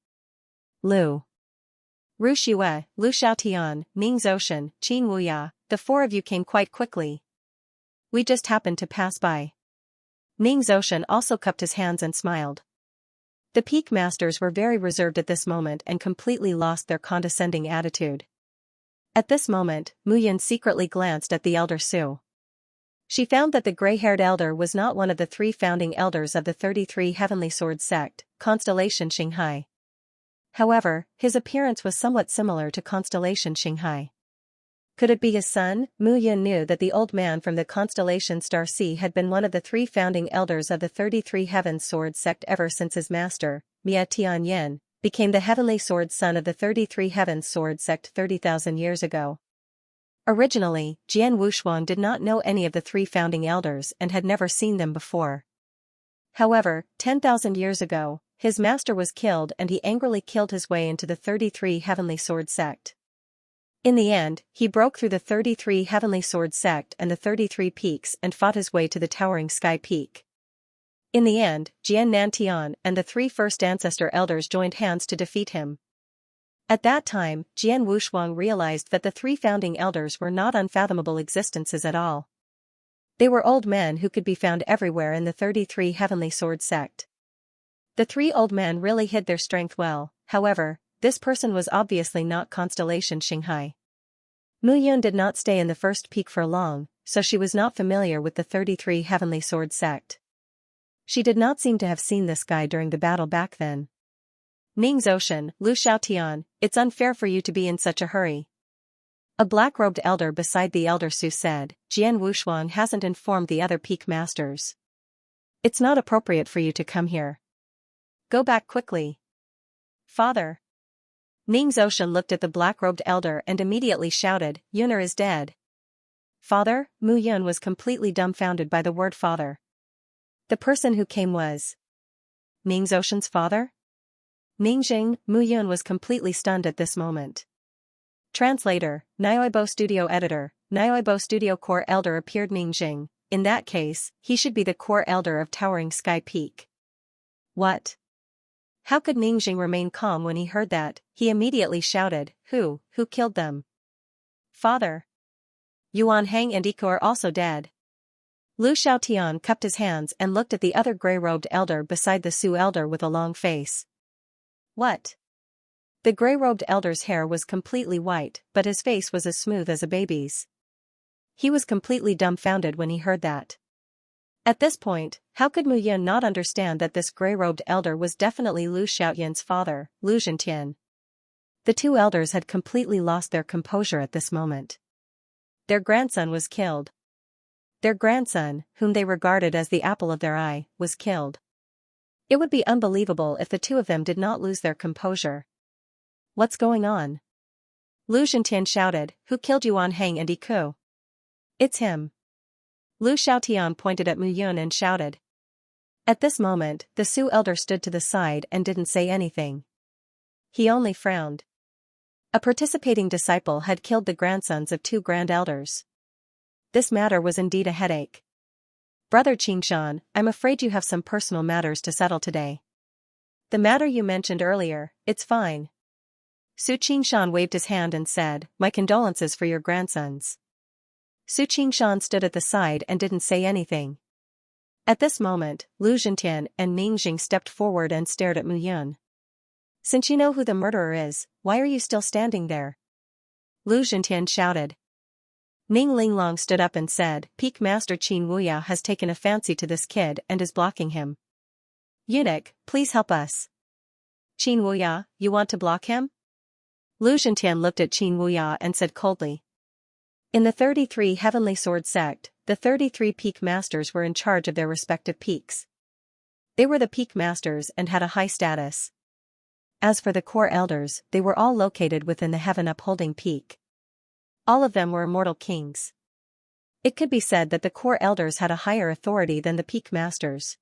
Ru Xue, Lu Xiaotian, Ning Zoshan, Qin Wuya, the four of you came quite quickly. We just happened to pass by. Ning Zoshan also cupped his hands and smiled. The peak masters were very reserved at this moment and completely lost their condescending attitude. At this moment, Mu Yun secretly glanced at the elder Su. She found that the gray-haired elder was not one of the three founding elders of the 33 Heavenly Sword sect, Constellation Xinghai. However, his appearance was somewhat similar to Constellation Xinghai. Could it be his son? Mu Yun knew that the old man from the constellation Star Sea had been one of the three founding elders of the 33 Heaven Sword sect ever since his master, Mia Tianyin, became the Heavenly Sword son of the 33 Heaven Sword sect 30,000 years ago. Originally, Jian Wushuang did not know any of the three founding elders and had never seen them before. However, 10,000 years ago, his master was killed and he angrily killed his way into the 33 Heavenly Sword sect. In the end, he broke through the 33 Heavenly Sword sect and the 33 peaks and fought his way to the towering Sky Peak. In the end, Jian Nantian and the three first ancestor elders joined hands to defeat him. At that time, Jian Wushuang realized that the three founding elders were not unfathomable existences at all. They were old men who could be found everywhere in the 33 Heavenly Sword sect. The three old men really hid their strength well, however, this person was obviously not Constellation Xinghai. Mu Yun did not stay in the first peak for long, so she was not familiar with the 33 Heavenly Sword sect. She did not seem to have seen this guy during the battle back then. Ning Zoshan, Lu Xiaotian, it's unfair for you to be in such a hurry. A black-robed elder beside the elder Su said, Jian Wushuang hasn't informed the other peak masters. It's not appropriate for you to come here. Go back quickly. Father. Ning Zoshan looked at the black-robed elder and immediately shouted, Yuner is dead. Father? Mu Yun was completely dumbfounded by the word father. The person who came was Ning Zoshan's father? Ningjing. Mu Yun was completely stunned at this moment. Translator, Nioibo Studio Editor, Nioibo Studio Core Elder appeared Ningjing. In that case, he should be the core elder of Towering Sky Peak. What? How could Ningjing remain calm when he heard that? He immediately shouted, Who killed them? Father. Yuan Hang and Iko are also dead. Lu Xiaotian cupped his hands and looked at the other gray-robed elder beside the Su elder with a long face. What? The gray-robed elder's hair was completely white, but his face was as smooth as a baby's. He was completely dumbfounded when he heard that. At this point, how could Mu Yun not understand that this gray-robed elder was definitely Lu Xiaoyan's father, Lu Zhentian? The two elders had completely lost their composure at this moment. Their grandson was killed. Their grandson, whom they regarded as the apple of their eye, was killed. It would be unbelievable if the two of them did not lose their composure. What's going on? Lu Zhentian shouted, Who killed Yuan Hang and Iku? It's him. Lu Xiaotian pointed at Mu Yun and shouted. At this moment, the Su elder stood to the side and didn't say anything. He only frowned. A participating disciple had killed the grandsons of two grand elders. This matter was indeed a headache. Brother Qingshan, I'm afraid you have some personal matters to settle today. The matter you mentioned earlier, it's fine. Su Qingshan waved his hand and said, my condolences for your grandsons. Su Qingshan stood at the side and didn't say anything. At this moment, Lu Zhentian and Ning Jing stepped forward and stared at Mu Yun. Since you know who the murderer is, why are you still standing there? Lu Zhentian shouted. Ning Linglong stood up and said, Peak Master Qin Wuya has taken a fancy to this kid and is blocking him. Eunuch, please help us. Qin Wuya, you want to block him? Lu Zhentian looked at Qin Wuya and said coldly. In the 33 Heavenly Sword sect, the 33 peak masters were in charge of their respective peaks. They were the peak masters and had a high status. As for the core elders, they were all located within the heaven upholding peak. All of them were immortal kings. It could be said that the core elders had a higher authority than the peak masters.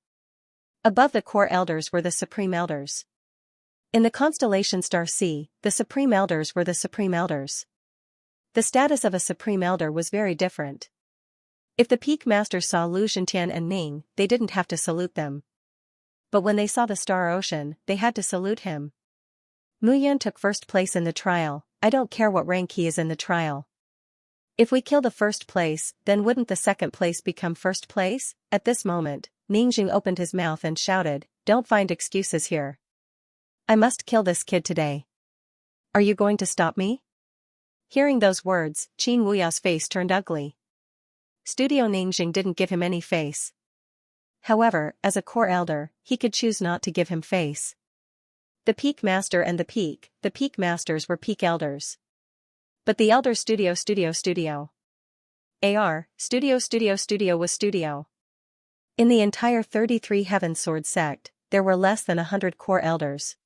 Above the core elders were the supreme elders. In the constellation Star C, the supreme elders were the supreme elders. The status of a supreme elder was very different. If the peak masters saw Lu Zhentian and Ning, they didn't have to salute them. But when they saw the star ocean, they had to salute him. Mu Yun took first place in the trial. I don't care what rank he is in the trial. If we kill the first place, then wouldn't the second place become first place? At this moment, Ningjing opened his mouth and shouted, don't find excuses here. I must kill this kid today. Are you going to stop me? Hearing those words, Qin Wuya's face turned ugly. Studio Ningjing didn't give him any face. However, as a core elder, he could choose not to give him face. The peak master and the peak masters were peak elders. But the elder studio. AR, studio was studio. In the entire 33 Heaven Sword sect, there were less than 100 core elders.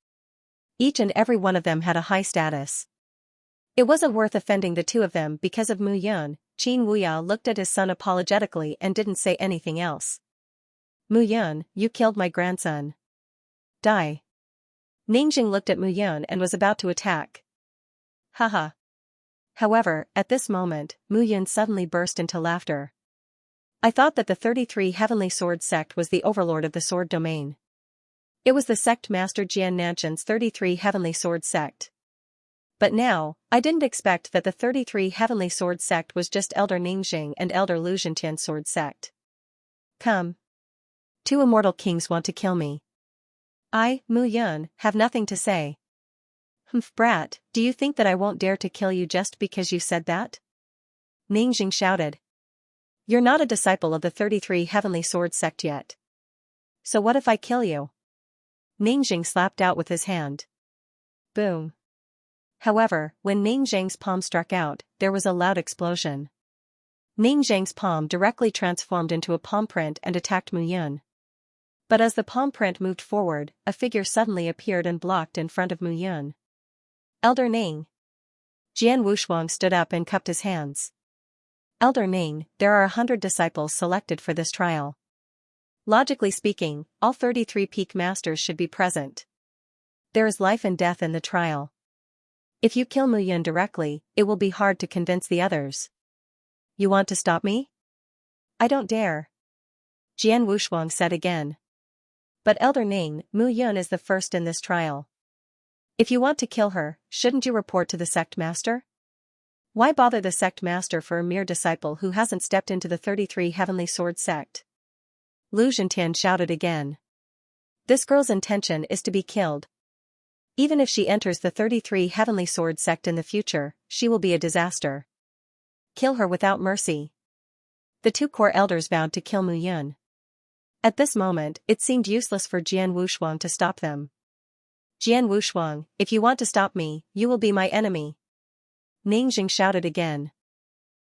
Each and every one of them had a high status. It wasn't worth offending the two of them because of Mu Yun. Qin Wuya looked at his son apologetically and didn't say anything else. Mu Yun, you killed my grandson. Die. Ningjing looked at Mu Yun and was about to attack. Haha. However, at this moment, Mu Yun suddenly burst into laughter. I thought that the 33 Heavenly Sword sect was the overlord of the sword domain. It was the sect master Jian Nanshan's 33 Heavenly Sword sect. But now, I didn't expect that the 33 Heavenly Sword sect was just Elder Ningjing and Elder Lu Zhentian's sword sect. Come. Two immortal kings want to kill me. I, Mu Yun, have nothing to say. Humph, brat, do you think that I won't dare to kill you just because you said that? Ningjing shouted. You're not a disciple of the 33 Heavenly Sword sect yet. So what if I kill you? Ningjing slapped out with his hand. Boom. However, when Ningjing's palm struck out, there was a loud explosion. Ningjing's palm directly transformed into a palm print and attacked Mu Yun. But as the palm print moved forward, a figure suddenly appeared and blocked in front of Mu Yun. Elder Ning. Jian Wushuang stood up and cupped his hands. Elder Ning, there are 100 disciples selected for this trial. Logically speaking, all 33 peak masters should be present. There is life and death in the trial. If you kill Mu Yun directly, it will be hard to convince the others. You want to stop me? I don't dare. Jian Wushuang said again. But Elder Ning, Mu Yun is the first in this trial. If you want to kill her, shouldn't you report to the sect master? Why bother the sect master for a mere disciple who hasn't stepped into the 33 Heavenly Sword sect? Lu Zhentian shouted again. This girl's intention is to be killed. Even if she enters the 33 Heavenly Sword sect in the future, she will be a disaster. Kill her without mercy. The two core elders vowed to kill Mu Yun. At this moment, it seemed useless for Jian Wushuang to stop them. Jian Wushuang, if you want to stop me, you will be my enemy. Ningjing shouted again.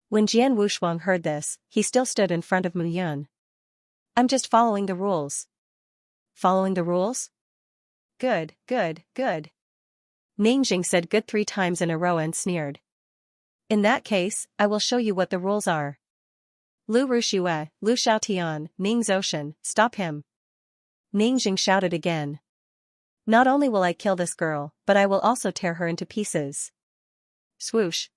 When Jian Wushuang heard this, he still stood in front of Mu Yun. I'm just following the rules. Following the rules? Good. Ningjing said good 3 times in a row and sneered. In that case, I will show you what the rules are. Lu Rushue, Lu Xiaotian, Ning Zoshan, stop him. Ningjing shouted again. Not only will I kill this girl, but I will also tear her into pieces. Swoosh.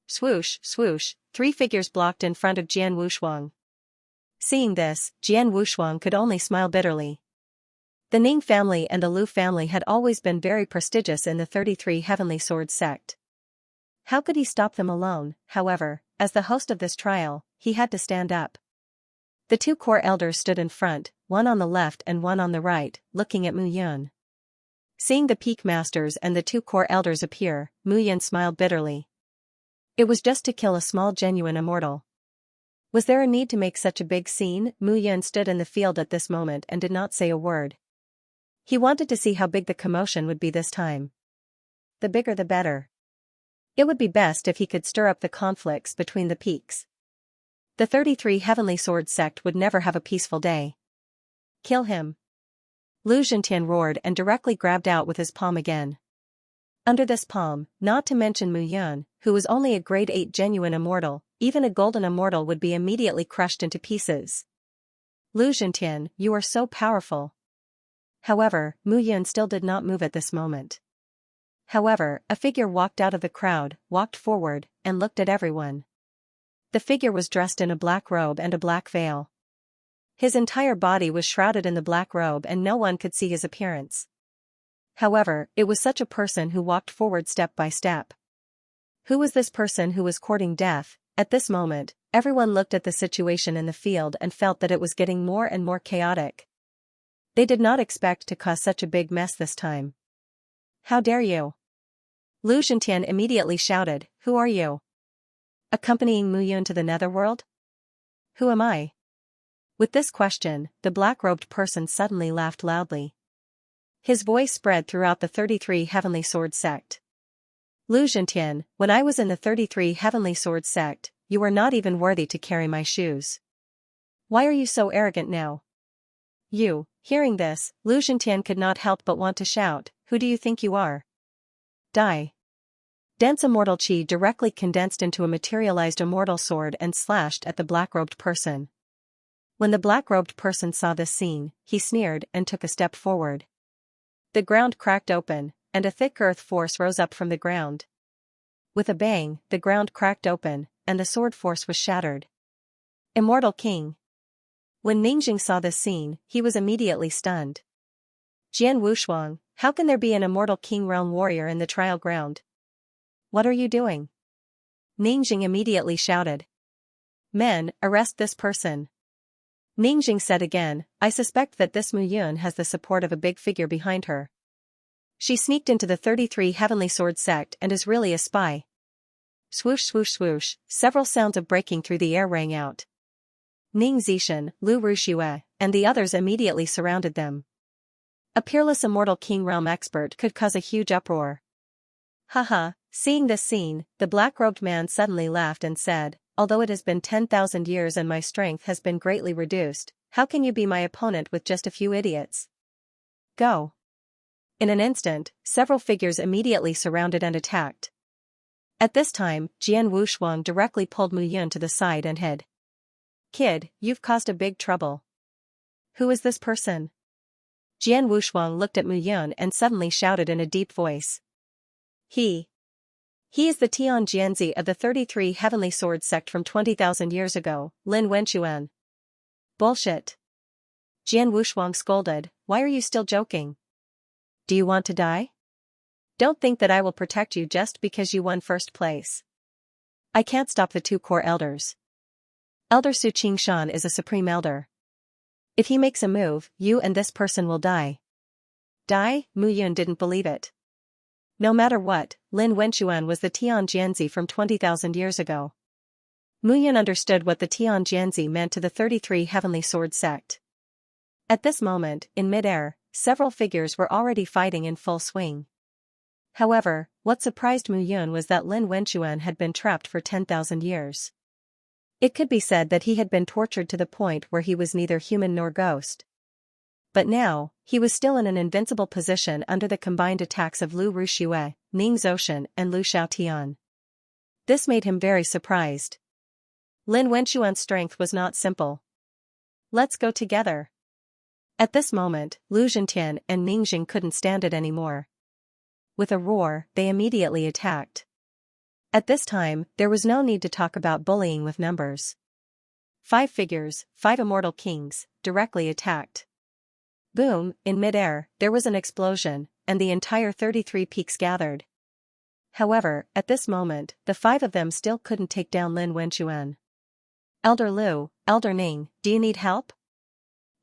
Swoosh, swoosh, 3 figures blocked in front of Jian Wushuang. Seeing this, Jian Wushuang could only smile bitterly. The Ning family and the Lu family had always been very prestigious in the 33 Heavenly Swords sect. How could he stop them alone? However, as the host of this trial, he had to stand up. The two core elders stood in front, one on the left and one on the right, looking at Mu Yun. Seeing the peak masters and the two core elders appear, Mu Yun smiled bitterly. It was just to kill a small genuine immortal. Was there a need to make such a big scene? Mu Yun stood in the field at this moment and did not say a word. He wanted to see how big the commotion would be this time. The bigger the better. It would be best if he could stir up the conflicts between the peaks. The 33 Heavenly Swords sect would never have a peaceful day. Kill him. Lu Zhentian roared and directly grabbed out with his palm again. Under this palm, not to mention Mu Yun, who was only a grade 8 genuine immortal, even a golden immortal would be immediately crushed into pieces. Lu Zhentian, you are so powerful. However, Mu Yun still did not move at this moment. However, a figure walked out of the crowd, walked forward, and looked at everyone. The figure was dressed in a black robe and a black veil. His entire body was shrouded in the black robe and no one could see his appearance. However, it was such a person who walked forward step by step. Who was this person who was courting death? At this moment, everyone looked at the situation in the field and felt that it was getting more and more chaotic. They did not expect to cause such a big mess this time. How dare you? Lu Zhentian immediately shouted, who are you? Accompanying Mu Yun to the netherworld? Who am I? With this question, the black-robed person suddenly laughed loudly. His voice spread throughout the 33 Heavenly Swords sect. Lu Zhentian, when I was in the 33 Heavenly Swords sect, you were not even worthy to carry my shoes. Why are you so arrogant now? You, hearing this, Lu Zhentian could not help but want to shout, who do you think you are? Die. Dense immortal chi directly condensed into a materialized immortal sword and slashed at the black-robed person. When the black-robed person saw this scene, he sneered and took a step forward. The ground cracked open, and a thick earth force rose up from the ground. With a bang, the ground cracked open, and the sword force was shattered. Immortal King. When Ningjing saw this scene, he was immediately stunned. Jian Wushuang, how can there be an immortal king realm warrior in the trial ground? What are you doing? Ningjing immediately shouted. Men, arrest this person. Ningjing said again, I suspect that this Mu Yun has the support of a big figure behind her. She sneaked into the 33 Heavenly Swords sect and is really a spy. Swoosh swoosh swoosh, several sounds of breaking through the air rang out. Ning Zishan, Lu Ruxue, and the others immediately surrounded them. A peerless immortal king realm expert could cause a huge uproar. Haha, seeing this scene, the black-robed man suddenly laughed and said, although it has been 10,000 years and my strength has been greatly reduced, how can you be my opponent with just a few idiots? Go. In an instant, several figures immediately surrounded and attacked. At this time, Jian Wushuang directly pulled Mu Yun to the side and hid. Kid, you've caused a big trouble. Who is this person? Jian Wushuang looked at Mu Yun and suddenly shouted in a deep voice. He is the Tian Jianzi of the 33 Heavenly Swords sect from 20,000 years ago, Lin Wenchuan. Bullshit. Jian Wushuang scolded, why are you still joking? Do you want to die? Don't think that I will protect you just because you won first place. I can't stop the two core elders. Elder Su Qingshan is a supreme elder. If he makes a move, you and this person will die. Die? Mu Yun didn't believe it. No matter what, Lin Wenchuan was the Tian Jianzi from 20,000 years ago. Mu Yun understood what the Tian Jianzi meant to the 33 Heavenly Swords sect. At this moment, in mid-air, several figures were already fighting in full swing. However, what surprised Mu Yun was that Lin Wenchuan had been trapped for 10,000 years. It could be said that he had been tortured to the point where he was neither human nor ghost. But now, he was still in an invincible position under the combined attacks of Lu Ruxue, Ning Zoshan and Lu Xiaotian. This made him very surprised. Lin Wenchuan's strength was not simple. Let's go together. At this moment, Lu Zhentian and Ningjing couldn't stand it anymore. With a roar, they immediately attacked. At this time, there was no need to talk about bullying with numbers. 5 figures, 5 immortal kings, directly attacked. Boom, in midair, there was an explosion, and the entire 33 peaks gathered. However, at this moment, the 5 of them still couldn't take down Lin Wenchuan. Elder Lu, Elder Ning, do you need help?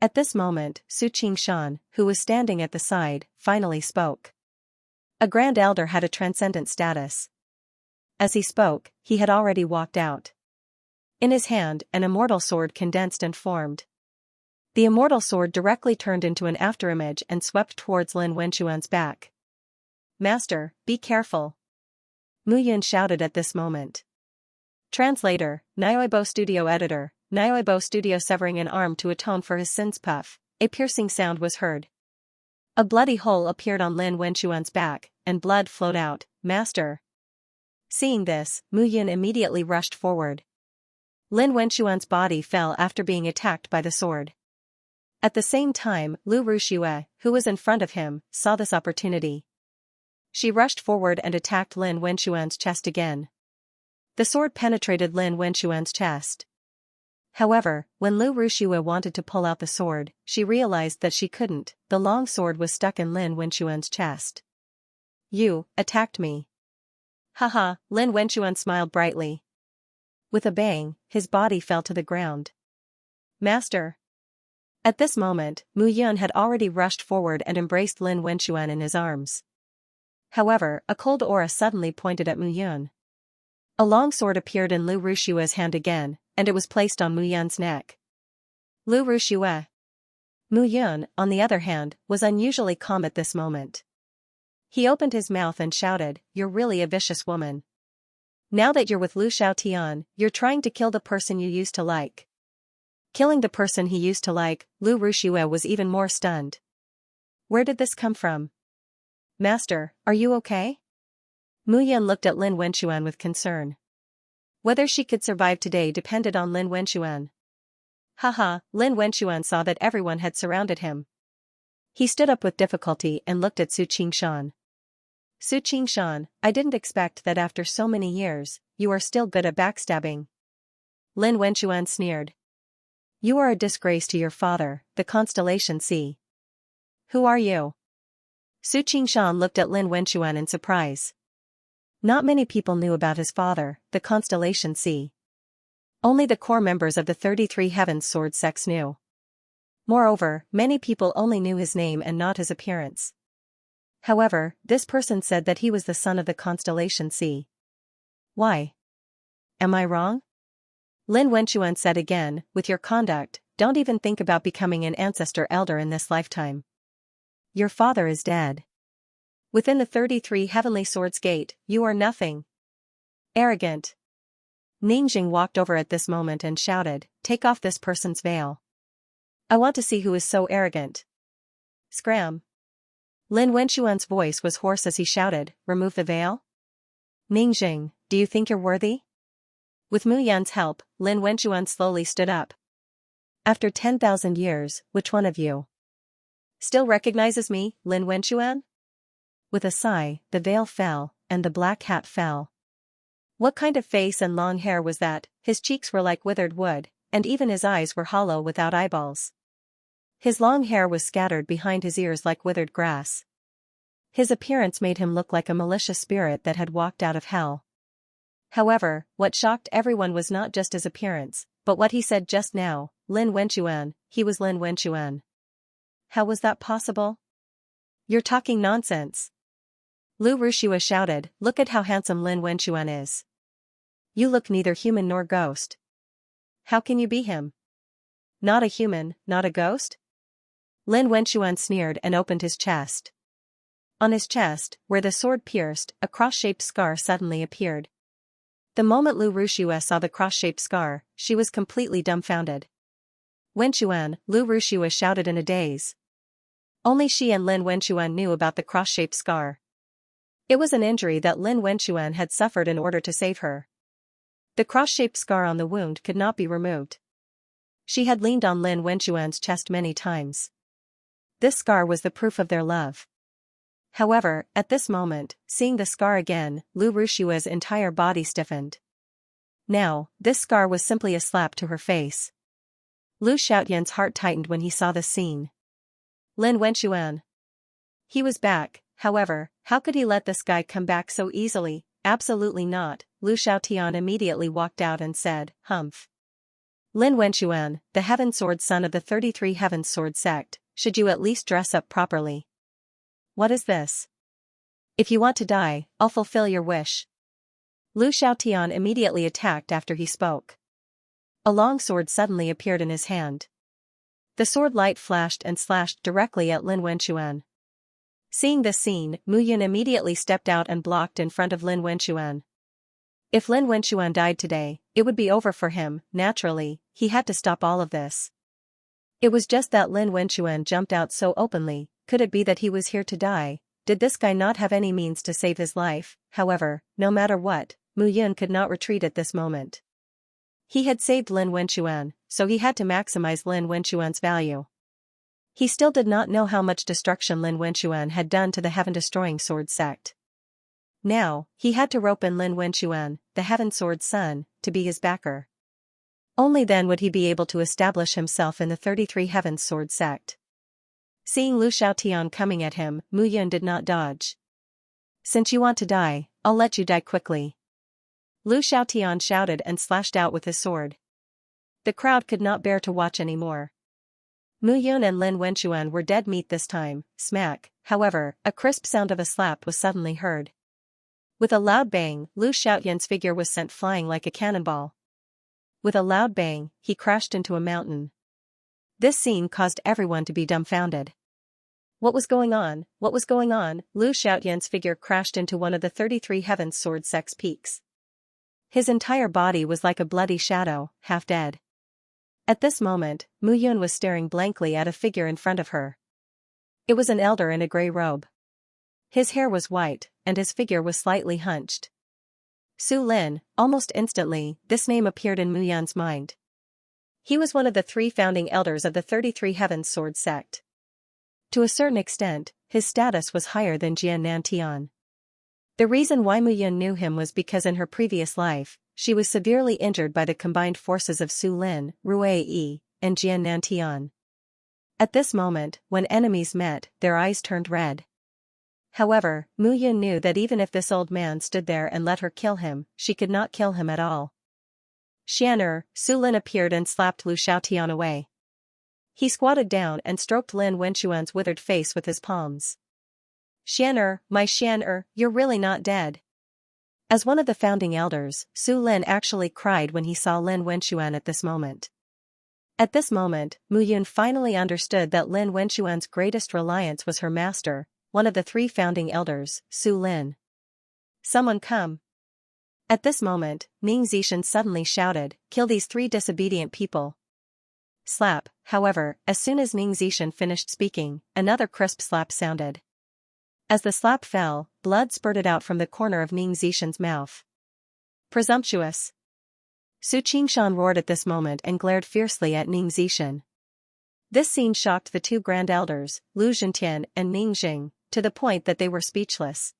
At this moment, Su Qingshan, who was standing at the side, finally spoke. A Grand Elder had a transcendent status. As he spoke, he had already walked out. In his hand, an immortal sword condensed and formed. The immortal sword directly turned into an afterimage and swept towards Lin Wenchuan's back. Master, be careful. Mu Yun shouted at this moment. Translator, Nioibo Studio Editor, Nioibo Studio severing an arm to atone for his sins. Puff, a piercing sound was heard. A bloody hole appeared on Lin Wenchuan's back, and blood flowed out. Master. Seeing this, Mu Yun immediately rushed forward. Lin Wenchuan's body fell after being attacked by the sword. At the same time, Lu Ruxue, who was in front of him, saw this opportunity. She rushed forward and attacked Lin Wenchuan's chest again. The sword penetrated Lin Wenchuan's chest. However, when Lu Ruxue wanted to pull out the sword, she realized that she couldn't. The long sword was stuck in Lin Wenchuan's chest. You attacked me. Haha, Lin Wenchuan smiled brightly. With a bang, his body fell to the ground. Master. At this moment, Mu Yun had already rushed forward and embraced Lin Wenchuan in his arms. However, a cold aura suddenly pointed at Mu Yun. A long sword appeared in Lu Ruxue's hand again, and it was placed on Mu Yun's neck. Lu Ruxue. Mu Yun, on the other hand, was unusually calm at this moment. He opened his mouth and shouted, "You're really a vicious woman. Now that you're with Lu Xiaotian, you're trying to kill the person you used to like." Killing the person he used to like, Lu Ruxue was even more stunned. Where did this come from? Master, are you okay? Mu Yun looked at Lin Wenchuan with concern. Whether she could survive today depended on Lin Wenchuan. Haha, Lin Wenchuan saw that everyone had surrounded him. He stood up with difficulty and looked at Su Qingshan. Su Qingshan, I didn't expect that after so many years, you are still good at backstabbing. Lin Wenchuan sneered. You are a disgrace to your father, the Constellation Sea. Who are you? Su Qingshan looked at Lin Wenchuan in surprise. Not many people knew about his father, the Constellation Sea. Only the core members of the 33 Heavens Sword sects knew. Moreover, many people only knew his name and not his appearance. However, this person said that he was the son of the Constellation Sea. Why? Am I wrong? Lin Wenchuan said again, with your conduct, don't even think about becoming an ancestor elder in this lifetime. Your father is dead. Within the 33 Heavenly Swords Gate, you are nothing. Arrogant. Ningjing walked over at this moment and shouted, take off this person's veil. I want to see who is so arrogant. Scram. Lin Wenchuan's voice was hoarse as he shouted, remove the veil? Ningjing, do you think you're worthy? With Mu Yun's help, Lin Wenchuan slowly stood up. After 10,000 years, which one of you still recognizes me, Lin Wenchuan? With a sigh, the veil fell, and the black hat fell. What kind of face and long hair was that? His cheeks were like withered wood, and even his eyes were hollow without eyeballs. His long hair was scattered behind his ears like withered grass. His appearance made him look like a malicious spirit that had walked out of hell. However, what shocked everyone was not just his appearance, but what he said just now, Lin Wenchuan, he was Lin Wenchuan. How was that possible? You're talking nonsense. Lu Ruxue shouted, look at how handsome Lin Wenchuan is. You look neither human nor ghost. How can you be him? Not a human, not a ghost? Lin Wenchuan sneered and opened his chest. On his chest, where the sword pierced, a cross-shaped scar suddenly appeared. The moment Lu Ruxue saw the cross-shaped scar, she was completely dumbfounded. Wenchuan, Lu Ruxue shouted in a daze. Only she and Lin Wenchuan knew about the cross-shaped scar. It was an injury that Lin Wenchuan had suffered in order to save her. The cross-shaped scar on the wound could not be removed. She had leaned on Lin Wenchuan's chest many times. This scar was the proof of their love. However, at this moment, seeing the scar again, Lu Ruxue's entire body stiffened. Now, this scar was simply a slap to her face. Lu Xiaotian's heart tightened when he saw this scene. Lin Wenxuan. He was back, however, how could he let this guy come back so easily? Absolutely not. Lu Xiaotian immediately walked out and said, "Humph. Lin Wenxuan, the Heaven Sword son of the 33 Heaven Sword sect, should you at least dress up properly? What is this? If you want to die, I'll fulfill your wish." Lu Xiaotian immediately attacked after he spoke. A long sword suddenly appeared in his hand. The sword light flashed and slashed directly at Lin Wenxuan. Seeing this scene, Mu Yun immediately stepped out and blocked in front of Lin Wenxuan. If Lin Wenxuan died today, it would be over for him. Naturally, he had to stop all of this. It was just that Lin Wenxuan jumped out so openly. Could it be that he was here to die? Did this guy not have any means to save his life? However, no matter what, Mu Yun could not retreat at this moment. He had saved Lin Wenxuan, so he had to maximize Lin Wenxuan's value. He still did not know how much destruction Lin Wenxuan had done to the heaven-destroying sword sect. Now, he had to rope in Lin Wenxuan, the Heaven Sword son, to be his backer. Only then would he be able to establish himself in the 33 Heaven Sword sect. Seeing Lu Xiaotian coming at him, Mu Yun did not dodge. "Since you want to die, I'll let you die quickly." Lu Xiaotian shouted and slashed out with his sword. The crowd could not bear to watch anymore. Mu Yun and Lin Wenxuan were dead meat this time. Smack. However, a crisp sound of a slap was suddenly heard. With a loud bang, Lu Xiaotian's figure was sent flying like a cannonball. With a loud bang, he crashed into a mountain. This scene caused everyone to be dumbfounded. What was going on? What was going on? Lu Xiaotian's figure crashed into one of the 33 Heaven Sword sect's peaks. His entire body was like a bloody shadow, half dead. At this moment, Mu Yun was staring blankly at a figure in front of her. It was an elder in a grey robe. His hair was white, and his figure was slightly hunched. Su Lin. Almost instantly, this name appeared in Mu Yun's mind. He was one of the 3 founding elders of the 33 Heaven Sword sect. To a certain extent, his status was higher than Jian Nantian. The reason why Mu Yun knew him was because in her previous life, she was severely injured by the combined forces of Su Lin, Rui Yi, and Jian Nantian. At this moment, when enemies met, their eyes turned red. However, Mu Yun knew that even if this old man stood there and let her kill him, she could not kill him at all. Xian'er, Su Lin appeared and slapped Lu Xiaotian away. He squatted down and stroked Lin Wenxuan's withered face with his palms. "Xian'er, my Xian'er, you're really not dead." As one of the founding elders, Su Lin actually cried when he saw Lin Wenxuan at this moment. At this moment, Mu Yun finally understood that Lin Wenxuan's greatest reliance was her master, one of the 3 founding elders, Su Lin. "Someone come." At this moment, Ning Zishan suddenly shouted, "Kill these 3 disobedient people." Slap. However, as soon as Ning Zishan finished speaking, another crisp slap sounded. As the slap fell, blood spurted out from the corner of Ning Zishan's mouth. "Presumptuous!" Su Qingshan roared at this moment and glared fiercely at Ning Zishan. This scene shocked the 2 grand elders, Lu Zhentian and Ning Jing, to the point that they were speechless.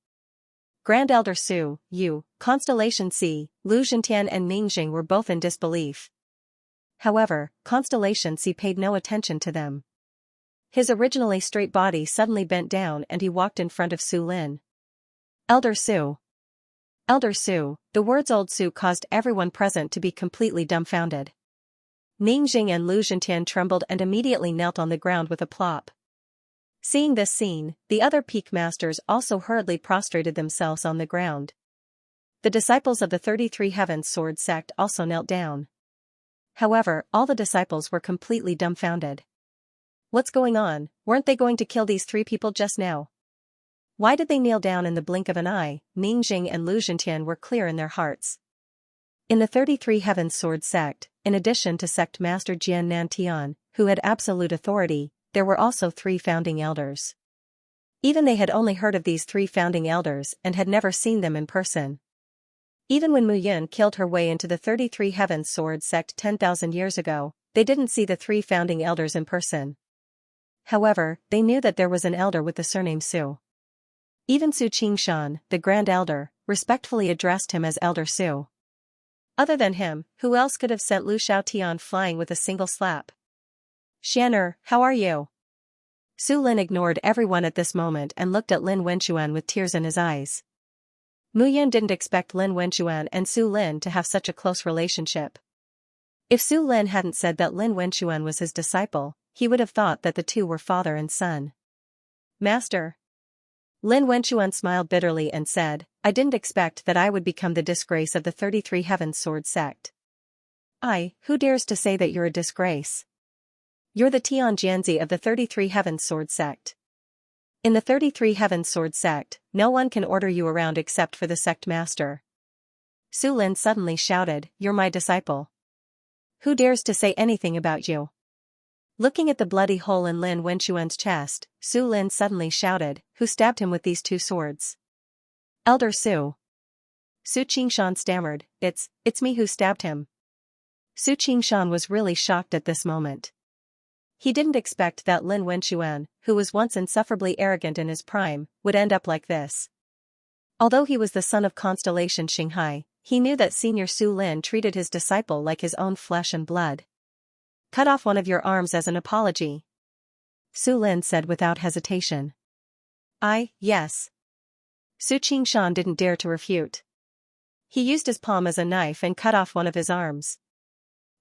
Grand Elder Su, Yu, Constellation C, Lu Zhentian and Ning Jing were both in disbelief. However, Constellation C paid no attention to them. His originally straight body suddenly bent down and he walked in front of Su Lin. "Elder Su." "Elder Su." The words Old Su caused everyone present to be completely dumbfounded. Ning Jing and Lu Zhentian trembled and immediately knelt on the ground with a plop. Seeing this scene, the other peak masters also hurriedly prostrated themselves on the ground. The disciples of the 33 Heaven Sword sect also knelt down. However, all the disciples were completely dumbfounded. What's going on? Weren't they going to kill these 3 people just now? Why did they kneel down in the blink of an eye? Ning Jing and Lu Zhentian were clear in their hearts. In the 33 Heaven Sword sect, in addition to sect master Jian Nantian, who had absolute authority, there were also 3 founding elders. Even they had only heard of these 3 founding elders and had never seen them in person. Even when Mu Yun killed her way into the 33 Heaven Sword sect 10,000 years ago, they didn't see the 3 founding elders in person. However, they knew that there was an elder with the surname Su. Even Su Qingshan, the Grand Elder, respectfully addressed him as Elder Su. Other than him, who else could have sent Lu Xiaotian flying with a single slap? "Xian'er, how are you?" Su Lin ignored everyone at this moment and looked at Lin Wenxuan with tears in his eyes. Mu Yan didn't expect Lin Wenxuan and Su Lin to have such a close relationship. If Su Lin hadn't said that Lin Wenxuan was his disciple, he would have thought that the two were father and son. Master. Lin Wenxuan smiled bitterly and said, I didn't expect that I would become the disgrace of the 33 Heavens Sword sect. Who dares to say that you're a disgrace? You're the Tian Jianzi of the 33 Heavens Sword sect. In the 33 Heavens Sword sect, no one can order you around except for the sect master. Su Lin suddenly shouted, You're my disciple. Who dares to say anything about you? Looking at the bloody hole in Lin Wenxuan's chest, Su Lin suddenly shouted, Who stabbed him with these 2 swords? Elder Su. Su Qingshan stammered, It's me who stabbed him. Su Qingshan was really shocked at this moment. He didn't expect that Lin Wenxuan, who was once insufferably arrogant in his prime, would end up like this. Although he was the son of Constellation Xinghai, he knew that Senior Su Lin treated his disciple like his own flesh and blood. Cut off one of your arms as an apology. Su Lin said without hesitation. Yes. Su Qingshan didn't dare to refute. He used his palm as a knife and cut off one of his arms.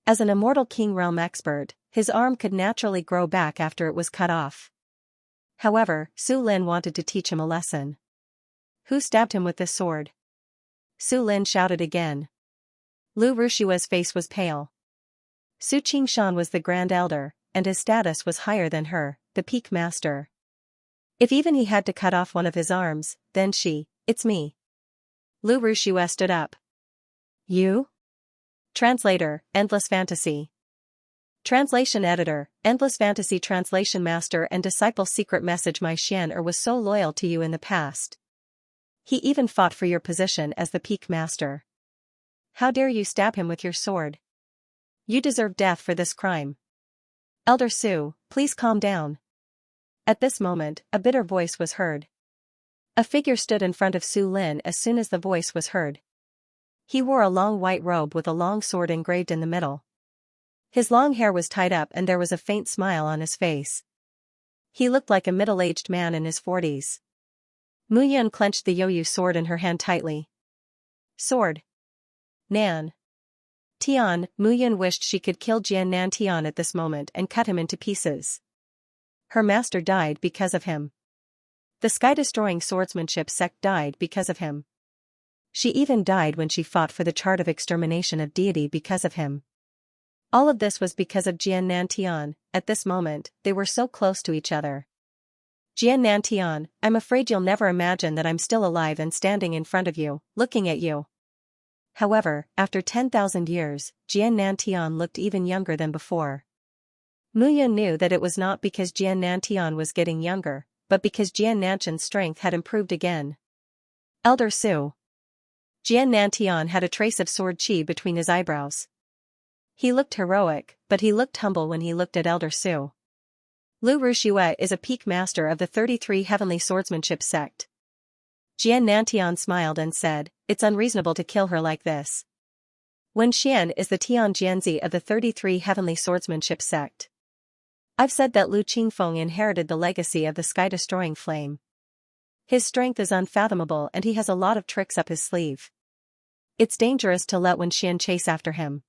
As an immortal King Realm expert, his arm could naturally grow back after it was cut off. However, Su Lin wanted to teach him a lesson. Who stabbed him with this sword? Su Lin shouted again. Lu Rushua's face was pale. Su Qingshan was the Grand Elder, and his status was higher than her, the Peak Master. If even he had to cut off one of his arms, then it's me. Lu Rushua stood up. You? Translator, Endless Fantasy. Translation Editor, Endless Fantasy Translation Master and Disciple Secret Message. My Xian was so loyal to you in the past. He even fought for your position as the Peak Master. How dare you stab him with your sword? You deserve death for this crime. Elder Su, please calm down. At this moment, a bitter voice was heard. A figure stood in front of Su Lin as soon as the voice was heard. He wore a long white robe with a long sword engraved in the middle. His long hair was tied up and there was a faint smile on his face. He looked like a middle-aged man in his 40s. Mu Yan clenched the Yoyu sword in her hand tightly. Sword. Nan. Tian, Mu Yan wished she could kill Jian Nan Tian at this moment and cut him into pieces. Her master died because of him. The sky-destroying swordsmanship sect died because of him. She even died when she fought for the chart of extermination of deity because of him. All of this was because of Jian Nan Tian. At this moment, they were so close to each other. Jian Nan Tian, I'm afraid you'll never imagine that I'm still alive and standing in front of you, looking at you. However, after 10,000 years, Jian Nan Tian looked even younger than before. Mu Yan knew that it was not because Jian Nan Tian was getting younger, but because Jian Nanchan's strength had improved again. Elder Su. Jian Nan Tian had a trace of sword chi between his eyebrows. He looked heroic, but he looked humble when he looked at Elder Su. Lu Rushua is a peak master of the 33 Heavenly Swordsmanship sect. Jian Nantian smiled and said, It's unreasonable to kill her like this. Wen Xian is the Tian Jianzi of the 33 Heavenly Swordsmanship sect. I've said that Lu Qingfeng inherited the legacy of the sky-destroying flame. His strength is unfathomable and he has a lot of tricks up his sleeve. It's dangerous to let Wen Xian chase after him.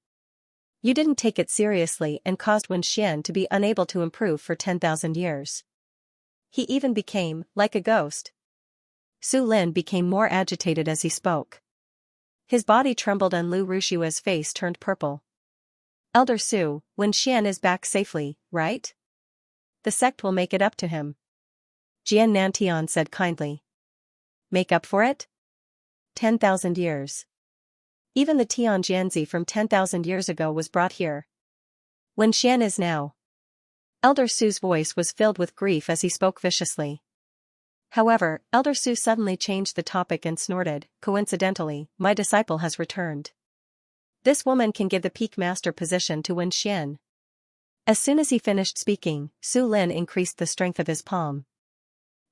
You didn't take it seriously and caused Wen Xian to be unable to improve for 10,000 years. He even became, like a ghost. Su Lin became more agitated as he spoke. His body trembled and Lu Rushua's face turned purple. Elder Su, Wen Xian is back safely, right? The sect will make it up to him. Jian Nantian said kindly. Make up for it? 10,000 years. Even the Tian Jianzi from 10,000 years ago was brought here. Wen Xian is now. Elder Su's voice was filled with grief as he spoke viciously. However, Elder Su suddenly changed the topic and snorted, coincidentally, my disciple has returned. This woman can give the peak master position to Wen Xian. As soon as he finished speaking, Su Lin increased the strength of his palm.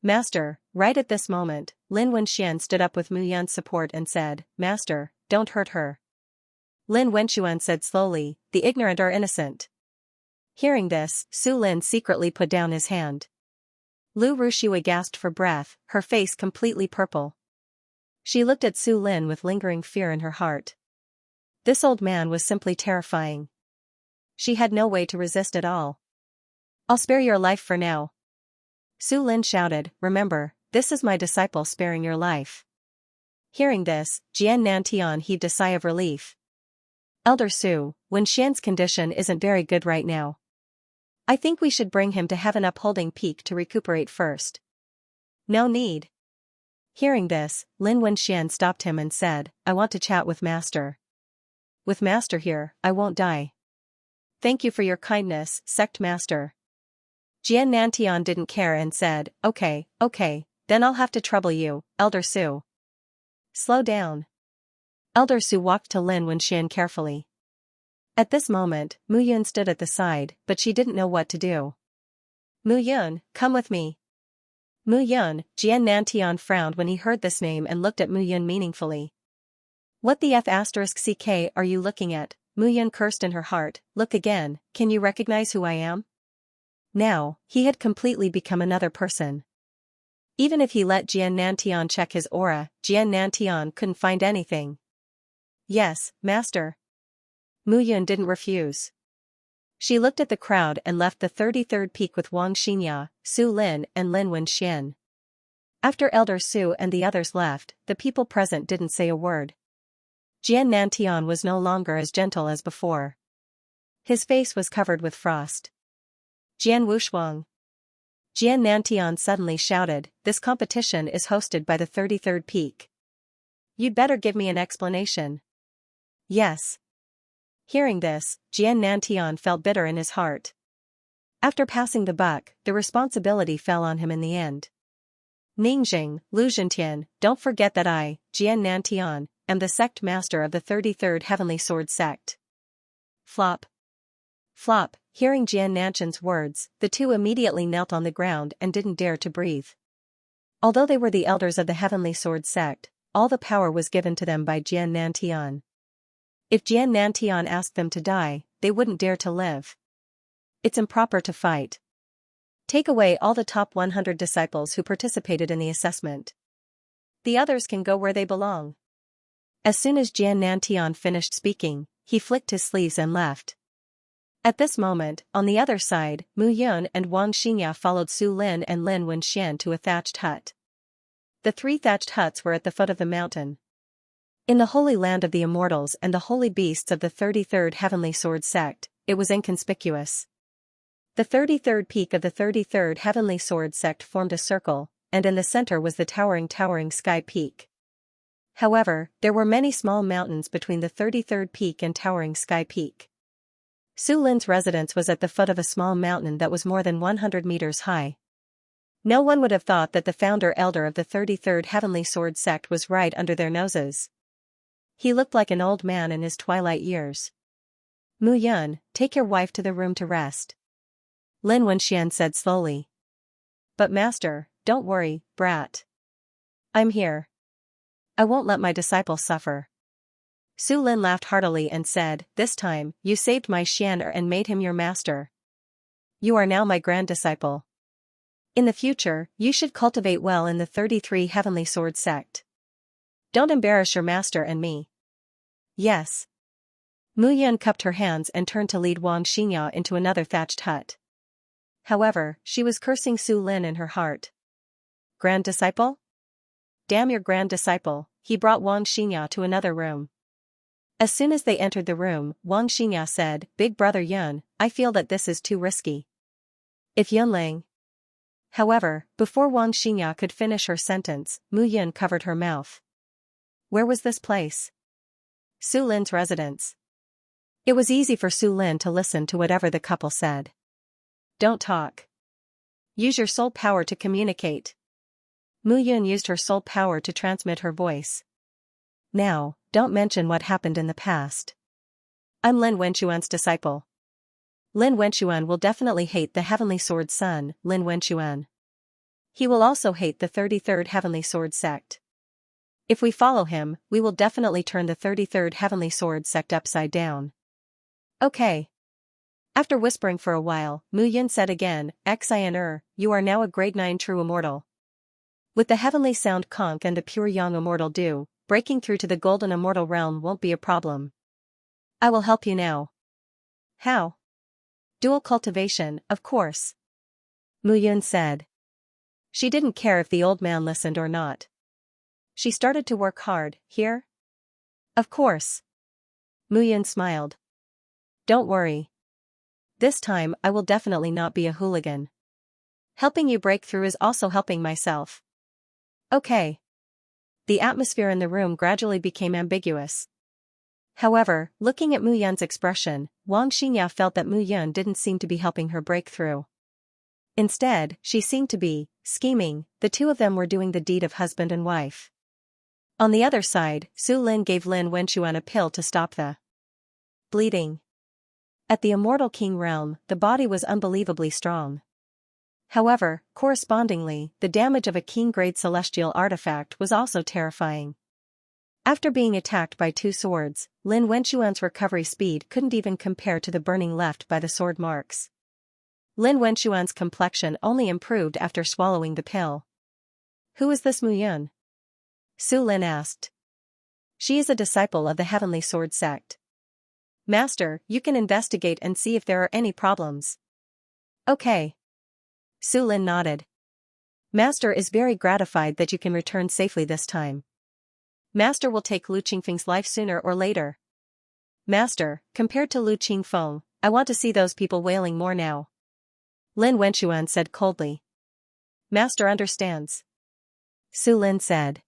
Master, right at this moment, Lin Wenxian stood up with Mu Yan's support and said, Master, don't hurt her. Lin Wenxuan said slowly, the ignorant are innocent. Hearing this, Su Lin secretly put down his hand. Lu Rushui gasped for breath, her face completely purple. She looked at Su Lin with lingering fear in her heart. This old man was simply terrifying. She had no way to resist at all. I'll spare your life for now. Su Lin shouted, remember, this is my disciple sparing your life. Hearing this, Jian Nantian heaved a sigh of relief. Elder Su, Wen Xian's condition isn't very good right now. I think we should bring him to Heaven Upholding Peak to recuperate first. No need. Hearing this, Lin Wenxian stopped him and said, I want to chat with Master. With Master here, I won't die. Thank you for your kindness, Sect Master. Jian Nantian didn't care and said, okay, then I'll have to trouble you, Elder Su. Slow down. Elder Su walked to Lin Wenxian carefully. At this moment, Mu Yun stood at the side, but she didn't know what to do. Mu Yun, come with me. Mu Yun, Jian Nantian frowned when he heard this name and looked at Mu Yun meaningfully. What the F***ck are you looking at? Mu Yun cursed in her heart, look again, can you recognize who I am? Now, he had completely become another person. Even if he let Jian Nantian check his aura, Jian Nantian couldn't find anything. Yes, Master. Mu Yun didn't refuse. She looked at the crowd and left the 33rd peak with Wang Xianxia, Su Lin and Lin Wenxian. After Elder Su and the others left, the people present didn't say a word. Jian Nantian was no longer as gentle as before. His face was covered with frost. Jian Wushuang. Jian Nantian suddenly shouted, this competition is hosted by the 33rd peak. You'd better give me an explanation. Yes. Hearing this, Jian Nantian felt bitter in his heart. After passing the buck, the responsibility fell on him in the end. Ningjing, Lu Zhentian, don't forget that I, Jian Nantian, am the sect master of the 33rd Heavenly Sword sect. Flop. Flop, hearing Jian Nantian's words, the two immediately knelt on the ground and didn't dare to breathe. Although they were the elders of the Heavenly Sword sect, all the power was given to them by Jian Nantian. If Jian Nantian asked them to die, they wouldn't dare to live. It's improper to fight. Take away all the top 100 disciples who participated in the assessment. The others can go where they belong. As soon as Jian Nantian finished speaking, he flicked his sleeves and left. At this moment, on the other side, Mu Yun and Wang Xianxia followed Su Lin and Lin Wenxian to a thatched hut. The 3 thatched huts were at the foot of the mountain. In the holy land of the immortals and the holy beasts of the 33rd Heavenly Sword sect, it was inconspicuous. The 33rd peak of the 33rd Heavenly Sword sect formed a circle, and in the center was the towering Sky Peak. However, there were many small mountains between the 33rd peak and towering Sky Peak. Su Lin's residence was at the foot of a small mountain that was more than 100 meters high. No one would have thought that the founder elder of the 33rd Heavenly Sword sect was right under their noses. He looked like an old man in his twilight years. Mu Yun, take your wife to the room to rest. Lin Wenxian said slowly. But Master, don't worry, brat. I'm here. I won't let my disciple suffer. Su Lin laughed heartily and said, this time, you saved my Xian'er and made him your master. You are now my grand disciple. In the future, you should cultivate well in the 33 Heavenly Sword sect. Don't embarrass your master and me. Yes. Mu Yun cupped her hands and turned to lead Wang Xianxia into another thatched hut. However, she was cursing Su Lin in her heart. Grand disciple? Damn your grand disciple, he brought Wang Xianxia to another room. As soon as they entered the room, Wang Xianxia said, Big brother Yun, I feel that this is too risky. If Yunling. However, before Wang Xianxia could finish her sentence, Mu Yun covered her mouth. Where was this place? Su Lin's residence. It was easy for Su Lin to listen to whatever the couple said. Don't talk. Use your soul power to communicate. Mu Yun used her soul power to transmit her voice. Now, don't mention what happened in the past. I'm Lin Wenxuan's disciple. Lin Wenxuan will definitely hate the Heavenly Sword son, Lin Wenxuan. He will also hate the 33rd Heavenly Sword sect. If we follow him, we will definitely turn the 33rd Heavenly Sword sect upside down. Okay. After whispering for a while, Mu Yun said again, Xianxia, you are now a grade 9 true immortal. With the heavenly sound conch and a pure young immortal dew, breaking through to the golden immortal realm won't be a problem. I will help you now. How? Dual cultivation, of course. Mu Yun said. She didn't care if the old man listened or not. She started to work hard, here? Of course. Mu Yun smiled. Don't worry. This time I will definitely not be a hooligan. Helping you break through is also helping myself. Okay. The atmosphere in the room gradually became ambiguous. However, looking at Mu Yun's expression, Wang Xianxia felt that Mu Yun didn't seem to be helping her break through. Instead, she seemed to be scheming. The two of them were doing the deed of husband and wife. On the other side, Su Lin gave Lin Wenchuan a pill to stop the bleeding. At the Immortal King realm, the body was unbelievably strong. However, correspondingly, the damage of a king-grade celestial artifact was also terrifying. After being attacked by two swords, Lin Wenchuan's recovery speed couldn't even compare to the burning left by the sword marks. Lin Wenchuan's complexion only improved after swallowing the pill. Who is this Mu Yun? Su Lin asked. She is a disciple of the Heavenly Sword sect. Master, you can investigate and see if there are any problems. Okay. Su Lin nodded. Master is very gratified that you can return safely this time. Master will take Lu Qingfeng's life sooner or later. Master, compared to Lu Qingfeng, I want to see those people wailing more now. Lin Wenchuan said coldly. Master understands. Su Lin said.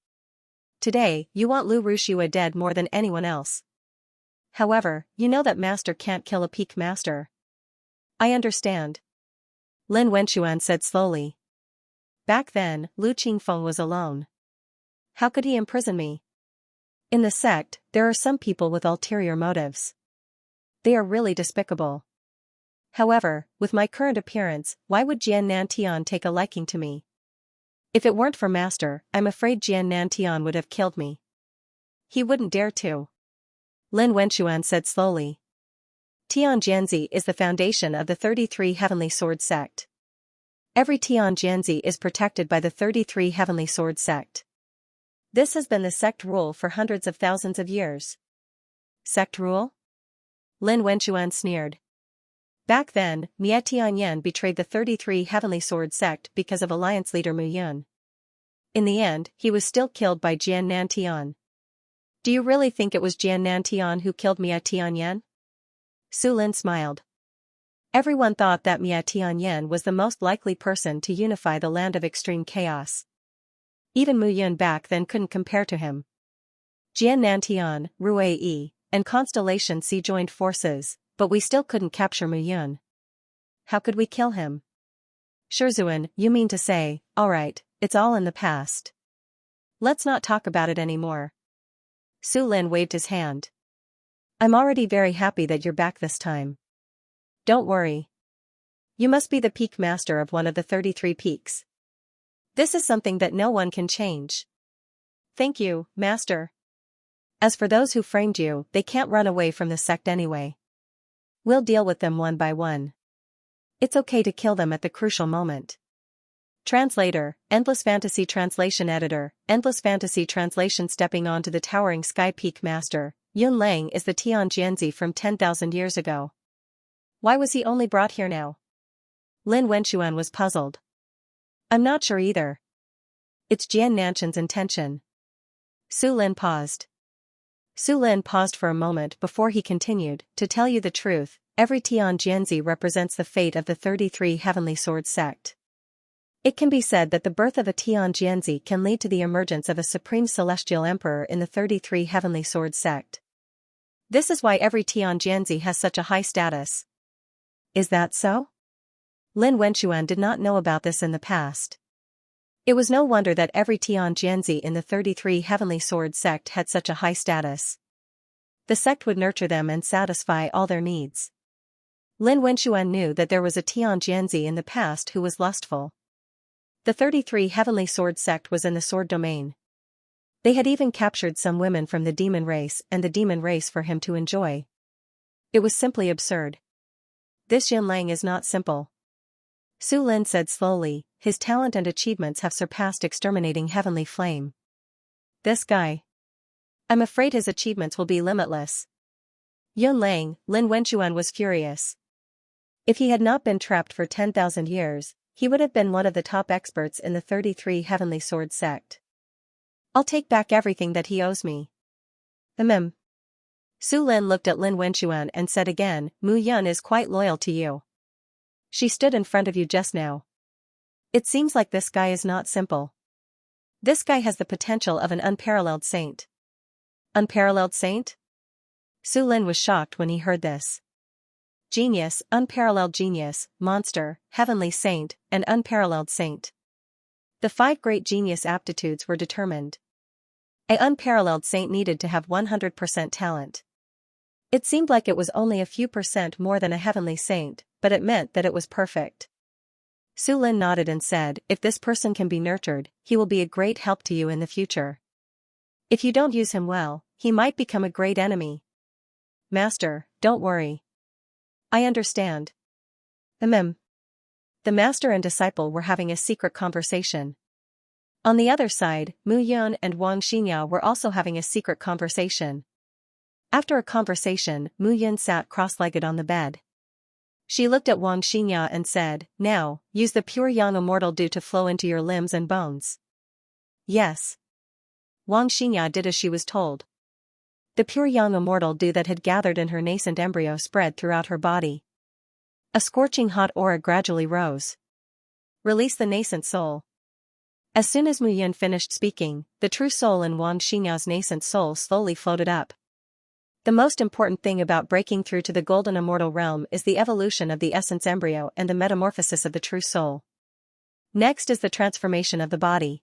Today, you want Lu Rushua dead more than anyone else. However, you know that Master can't kill a peak master. I understand. Lin Wenchuan said slowly. Back then, Lu Qingfeng was alone. How could he imprison me? In the sect, there are some people with ulterior motives. They are really despicable. However, with my current appearance, why would Jian Nantian take a liking to me? If it weren't for Master, I'm afraid Jian Nantian would have killed me. He wouldn't dare to. Lin Wenchuan said slowly. Tianjianzi is the foundation of the 33 Heavenly Sword sect. Every Tianjianzi is protected by the 33 Heavenly Sword sect. This has been the sect rule for hundreds of thousands of years. Sect rule? Lin Wenchuan sneered. Back then, Mie Tianyan betrayed the 33 Heavenly Sword sect because of alliance leader Mu Yun. In the end, he was still killed by Jian Nantian. Do you really think it was Jian Nantian who killed Mie Tianyan? Su Lin smiled. Everyone thought that Mie Tianyan was the most likely person to unify the land of extreme chaos. Even Mu Yun back then couldn't compare to him. Jian Nantian, Rue Yi, and Constellation C joined forces, but we still couldn't capture Mu Yun. How could we kill him? Shizhuan, you mean to say, alright, it's all in the past. Let's not talk about it anymore. Su Lin waved his hand. I'm already very happy that you're back this time. Don't worry. You must be the peak master of one of the 33 peaks. This is something that no one can change. Thank you, Master. As for those who framed you, they can't run away from the sect anyway. We'll deal with them one by one. It's okay to kill them at the crucial moment. Translator, Endless Fantasy Translation Editor, Endless Fantasy Translation. Stepping onto the towering Sky Peak Master, Yun Lang is the Tianjianzi from 10,000 years ago. Why was he only brought here now? Lin Wenchuan was puzzled. I'm not sure either. It's Jian Nanshan's intention. Su Lin paused. Su Lin paused for a moment before he continued, to tell you the truth, every Tianjianzi represents the fate of the 33 Heavenly Sword sect. It can be said that the birth of a Tianjianzi can lead to the emergence of a supreme celestial emperor in the 33 Heavenly Sword sect. This is why every Tianjianzi has such a high status. Is that so? Lin Wenchuan did not know about this in the past. It was no wonder that every Tianjianzi in the 33 Heavenly Sword sect had such a high status. The sect would nurture them and satisfy all their needs. Lin Wenchuan knew that there was a Tianjianzi in the past who was lustful. The 33 Heavenly Sword sect was in the sword domain. They had even captured some women from the demon race and the demon race for him to enjoy. It was simply absurd. This Yun Lang is not simple. Su Lin said slowly, his talent and achievements have surpassed exterminating heavenly flame. This guy. I'm afraid his achievements will be limitless. Yun Lang, Lin Wenchuan was furious. If he had not been trapped for 10,000 years, he would have been one of the top experts in the 33 Heavenly Sword sect. I'll take back everything that he owes me. Su Lin looked at Lin Wenchuan and said again, Mu Yun is quite loyal to you. She stood in front of you just now. It seems like this guy is not simple. This guy has the potential of an unparalleled saint. Unparalleled saint? Su Lin was shocked when he heard this. Genius, unparalleled genius, monster, heavenly saint, and unparalleled saint. The 5 great genius aptitudes were determined. An unparalleled saint needed to have 100% talent. It seemed like it was only a few percent more than a heavenly saint, but it meant that it was perfect. Su Lin nodded and said, if this person can be nurtured, he will be a great help to you in the future. If you don't use him well, he might become a great enemy. Master, don't worry. I understand. The master and disciple were having a secret conversation. On the other side, Mu Yun and Wang Xianxia were also having a secret conversation. After a conversation, Mu Yun sat cross-legged on the bed. She looked at Wang Xianxia and said, now, use the pure young immortal dew to flow into your limbs and bones. Yes. Wang Xianxia did as she was told. The pure young immortal dew that had gathered in her nascent embryo spread throughout her body. A scorching hot aura gradually rose. Release the nascent soul. As soon as Mu Yun finished speaking, the true soul in Wang Xianxia's nascent soul slowly floated up. The most important thing about breaking through to the golden immortal realm is the evolution of the essence embryo and the metamorphosis of the true soul. Next is the transformation of the body.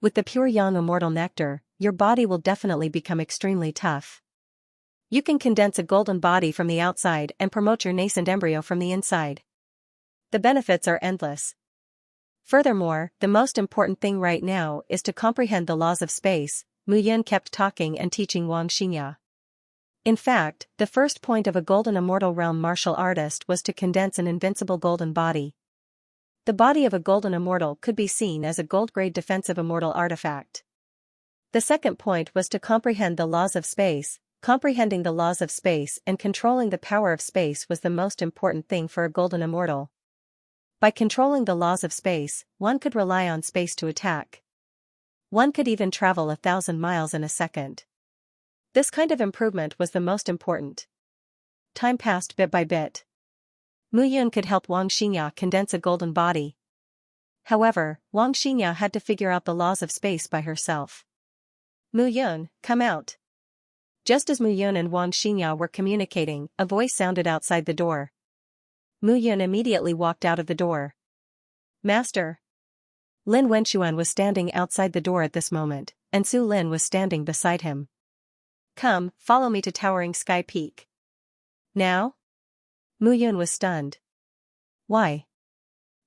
With the pure young immortal nectar, your body will definitely become extremely tough. You can condense a golden body from the outside and promote your nascent embryo from the inside. The benefits are endless. Furthermore, the most important thing right now is to comprehend the laws of space. Mu Yun kept talking and teaching Wang Xianxia. In fact, the first point of a golden immortal realm martial artist was to condense an invincible golden body. The body of a golden immortal could be seen as a gold-grade defensive immortal artifact. The second point was to comprehend the laws of space. Comprehending the laws of space and controlling the power of space was the most important thing for a golden immortal. By controlling the laws of space, one could rely on space to attack. One could even travel 1,000 miles in a second. This kind of improvement was the most important. Time passed bit by bit. Mu Yun could help Wang Xianxia condense a golden body. However, Wang Xianxia had to figure out the laws of space by herself. Mu Yun, come out. Just as Mu Yun and Wang Xianxia were communicating, a voice sounded outside the door. Mu Yun immediately walked out of the door. Master. Lin Wenchuan was standing outside the door at this moment, and Su Lin was standing beside him. Come, follow me to Towering Sky Peak. Now? Mu Yun was stunned. Why?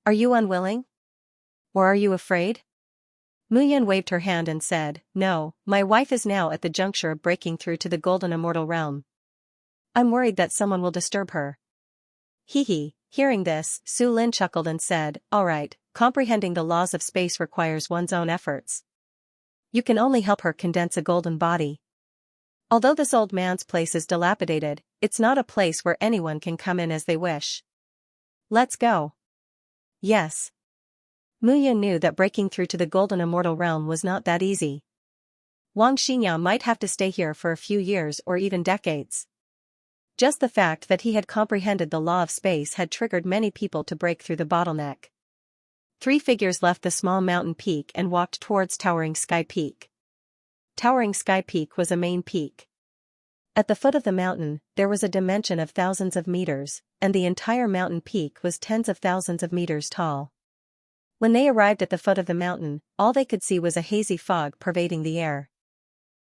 Are you unwilling? Or are you afraid? Mu Yun waved her hand and said, no, my wife is now at the juncture of breaking through to the golden immortal realm. I'm worried that someone will disturb her. Hee. Hearing this, Su Lin chuckled and said, all right, comprehending the laws of space requires one's own efforts. You can only help her condense a golden body. Although this old man's place is dilapidated, it's not a place where anyone can come in as they wish. Let's go. Yes. Mu Yun knew that breaking through to the golden immortal realm was not that easy. Wang Xianxia might have to stay here for a few years or even decades. Just the fact that he had comprehended the law of space had triggered many people to break through the bottleneck. 3 figures left the small mountain peak and walked towards Towering Sky Peak. Towering Sky Peak was a main peak. At the foot of the mountain, there was a dimension of thousands of meters, and the entire mountain peak was tens of thousands of meters tall. When they arrived at the foot of the mountain, all they could see was a hazy fog pervading the air.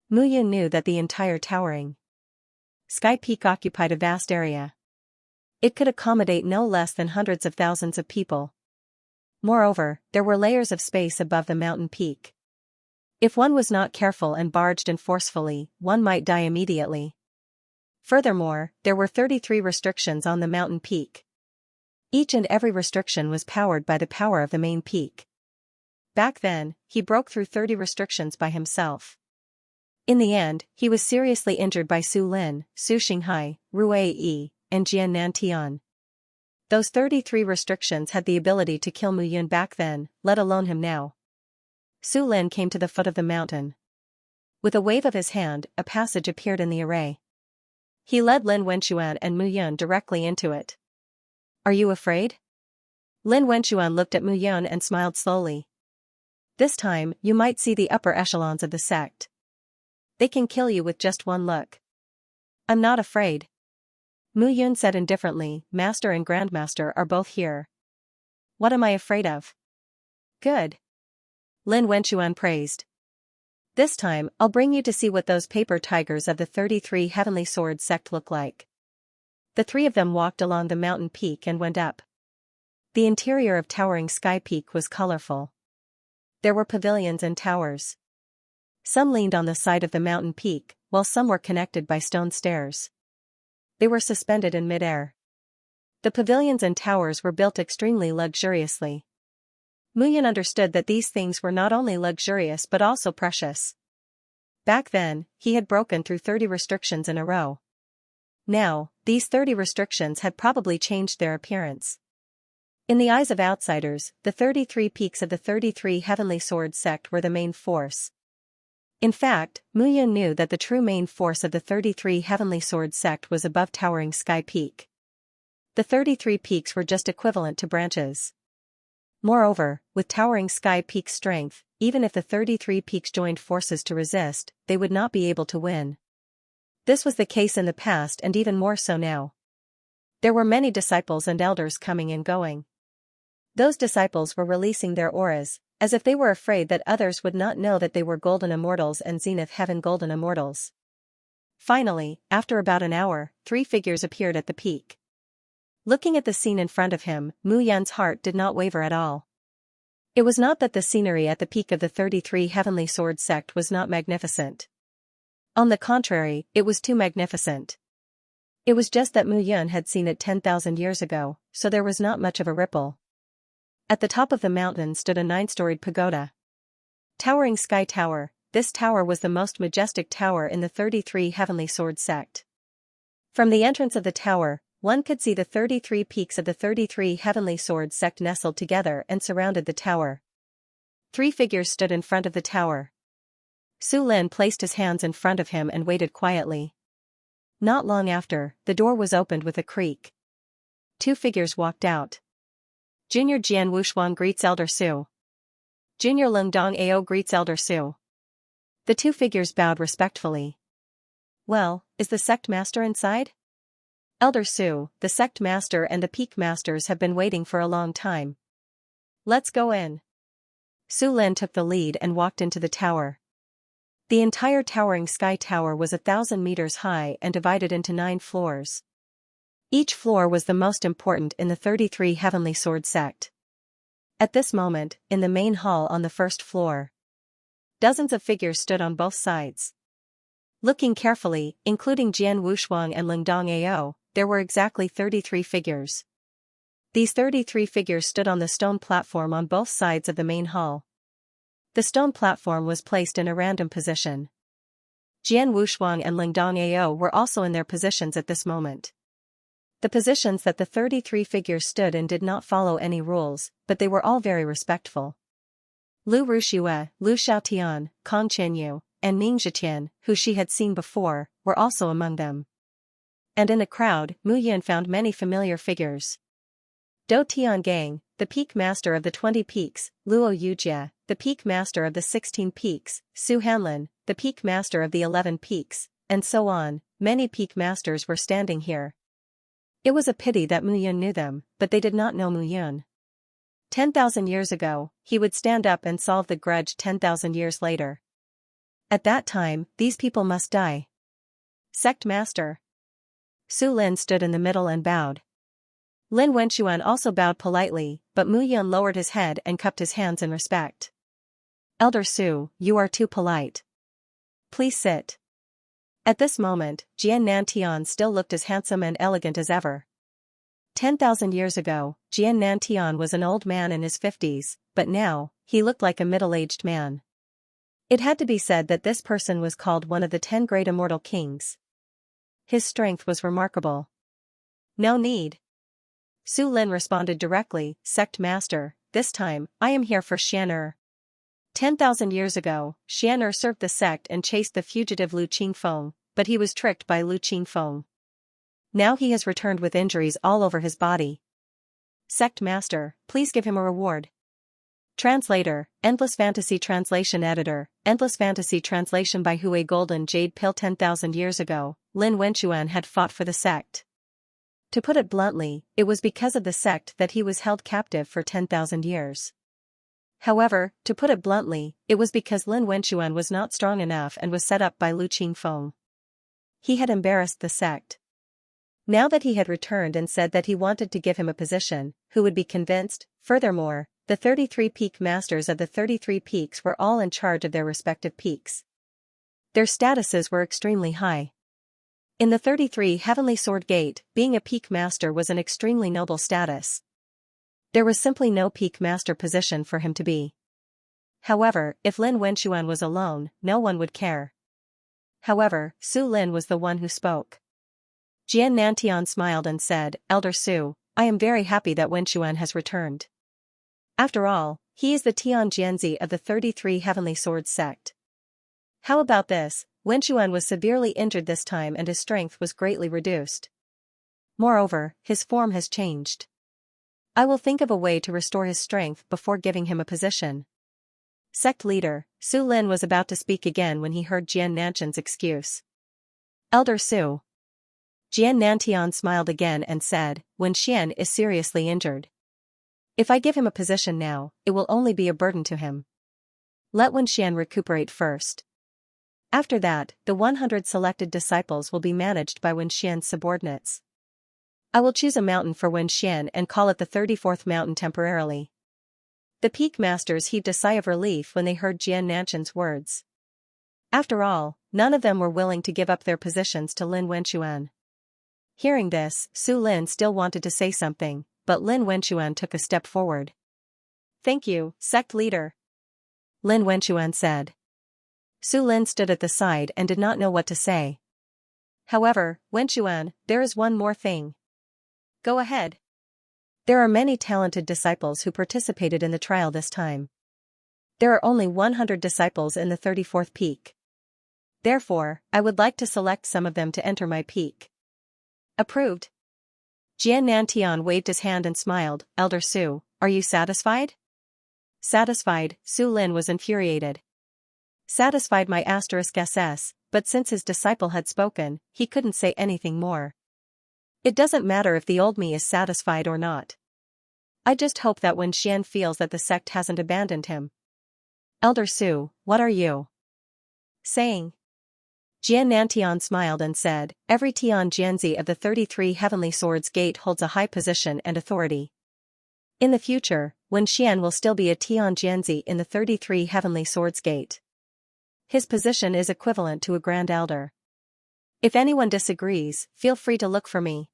Mu Yun knew that the entire Towering Sky Peak occupied a vast area. It could accommodate no less than hundreds of thousands of people. Moreover, there were layers of space above the mountain peak. If one was not careful and barged in forcefully, one might die immediately. Furthermore, there were 33 restrictions on the mountain peak. Each and every restriction was powered by the power of the main peak. Back then, he broke through 30 restrictions by himself. In the end, he was seriously injured by Su Lin, Su Xinghai, Rui Yi, and Jian Nantian. Those 33 restrictions had the ability to kill Mu Yun back then, let alone him now. Su Lin came to the foot of the mountain. With a wave of his hand, a passage appeared in the array. He led Lin Wenxuan and Mu Yun directly into it. Are you afraid? Lin Wenxuan looked at Mu Yun and smiled slowly. This time, you might see the upper echelons of the sect. They can kill you with just one look. I'm not afraid. Mu Yun said indifferently, Master and Grandmaster are both here. What am I afraid of? Good. Lin Wenxuan praised. This time, I'll bring you to see what those paper tigers of the 33 Heavenly Sword sect look like. The three of them walked along the mountain peak and went up. The interior of towering Sky Peak was colorful. There were pavilions and towers. Some leaned on the side of the mountain peak, while some were connected by stone stairs. They were suspended in midair. The pavilions and towers were built extremely luxuriously. Mu Yun understood that these things were not only luxurious but also precious. Back then, he had broken through 30 restrictions in a row. Now, these 30 restrictions had probably changed their appearance. In the eyes of outsiders, the 33 peaks of the 33 Heavenly Sword sect were the main force. In fact, Mu Yun knew that the true main force of the 33 Heavenly Sword sect was above towering Sky Peak. The 33 peaks were just equivalent to branches. Moreover, with towering Sky Peak's strength, even if the 33 peaks joined forces to resist, they would not be able to win. This was the case in the past and even more so now. There were many disciples and elders coming and going. Those disciples were releasing their auras, as if they were afraid that others would not know that they were Golden Immortals and Zenith Heaven Golden Immortals. Finally, after about an hour, 3 figures appeared at the peak. Looking at the scene in front of him, Mu Yun's heart did not waver at all. It was not that the scenery at the peak of the 33 Heavenly Sword sect was not magnificent. On the contrary, it was too magnificent. It was just that Mu Yun had seen it 10,000 years ago, so there was not much of a ripple. At the top of the mountain stood a 9-storied pagoda. Towering Sky Tower, this tower was the most majestic tower in the 33 Heavenly Sword sect. From the entrance of the tower, one could see the 33 peaks of the 33 Heavenly Sword sect nestled together and surrounded the tower. 3 figures stood in front of the tower. Su Lin placed his hands in front of him and waited quietly. Not long after, the door was opened with a creak. 2 figures walked out. Junior Jian Wushuang greets Elder Su. Junior Lungdong Ao greets Elder Su. The 2 figures bowed respectfully. Well, is the sect master inside? Elder Su, the sect master and the peak masters have been waiting for a long time. Let's go in. Su Lin took the lead and walked into the tower. The entire towering Sky Tower was 1,000 meters high and divided into 9 floors. Each floor was the most important in the 33 Heavenly Sword sect. At this moment, in the main hall on the first floor, dozens of figures stood on both sides. Looking carefully, including Jian Wushuang and Lingdong Ao, there were exactly 33 figures. These 33 figures stood on the stone platform on both sides of the main hall. The stone platform was placed in a random position. Jian Wushuang and Lingdong Ao were also in their positions at this moment. The positions that the 33 figures stood in did not follow any rules, but they were all very respectful. Lu Ruxue, Lu Xiaotian, Kong Chenyu, and Ning Zhiqian, who she had seen before, were also among them. And in the crowd, Mu Yun found many familiar figures. Dou Tiangang, the peak master of the 20 peaks, Luo Yujie, the peak master of the 16 peaks, Su Hanlin, the peak master of the 11 peaks, and so on. Many peak masters were standing here. It was a pity that Mu Yun knew them, but they did not know Mu Yun. 10,000 years ago, he would stand up and solve the grudge 10,000 years later. At that time, these people must die. Sect Master. Su Lin stood in the middle and bowed. Lin Wenxuan also bowed politely, but Mu Yun lowered his head and cupped his hands in respect. Elder Su, you are too polite. Please sit. At this moment, Jian Nantian still looked as handsome and elegant as ever. 10,000 years ago, Jian Nantian was an old man in his 50s, but now, he looked like a middle-aged man. It had to be said that this person was called one of the 10 great immortal kings. His strength was remarkable. No need. Su Lin responded directly, Sect Master, this time, I am here for Xian'er. 10,000 years ago, Xian'er served the sect and chased the fugitive Lu Qingfeng, but he was tricked by Lu Qingfeng. Now he has returned with injuries all over his body. Sect Master, please give him a reward. Translator, Endless Fantasy Translation Editor, Endless Fantasy Translation by Hui Golden Jade Pill. 10,000 years ago, Lin Wenquan had fought for the sect. To put it bluntly, it was because of the sect that he was held captive for 10,000 years. However, to put it bluntly, it was because Lin Wenquan was not strong enough and was set up by Lu Qingfeng. He had embarrassed the sect. Now that he had returned and said that he wanted to give him a position, who would be convinced? Furthermore, the 33 peak masters of the 33 peaks were all in charge of their respective peaks. Their statuses were extremely high. In the 33 Heavenly Sword Gate, being a peak master was an extremely noble status. There was simply no peak master position for him to be. However, if Lin Wenquan was alone, no one would care. However, Su Lin was the one who spoke. Jian Nantian smiled and said, Elder Su, I am very happy that Wenquan has returned. After all, he is the Tian Jianzi of the 33 Heavenly Swords sect. How about this? Wenquan was severely injured this time and his strength was greatly reduced. Moreover, his form has changed. I will think of a way to restore his strength before giving him a position. Sect leader, Su Lin was about to speak again when he heard Jian Nantian's excuse. Elder Su. Jian Nantian smiled again and said, Wen Xian is seriously injured. If I give him a position now, it will only be a burden to him. Let Wen Xian recuperate first. After that, the 100 selected disciples will be managed by Wen Xian's subordinates. I will choose a mountain for Wen Xian and call it the 34th mountain temporarily. The peak masters heaved a sigh of relief when they heard Jian Nantian's words. After all, none of them were willing to give up their positions to Lin Wenquan. Hearing this, Su Lin still wanted to say something, but Lin Wenquan took a step forward. Thank you, sect leader. Lin Wenquan said. Su Lin stood at the side and did not know what to say. However, Wenquan, there is one more thing. Go ahead. There are many talented disciples who participated in the trial this time. There are only 100 disciples in the 34th peak. Therefore, I would like to select some of them to enter my peak. Approved. Jian Nantian waved his hand and smiled, Elder Su, are you satisfied? Satisfied, Su Lin was infuriated. Satisfied my *SS, but since his disciple had spoken, he couldn't say anything more. It doesn't matter if the old me is satisfied or not. I just hope that Wen Xian feels that the sect hasn't abandoned him. Elder Su, what are you saying? Jian Nantian smiled and said, every Tian Jianzi of the 33 Heavenly Swords Gate holds a high position and authority. In the future, Wen Xian will still be a Tian Jianzi in the 33 Heavenly Swords Gate. His position is equivalent to a Grand Elder. If anyone disagrees, feel free to look for me.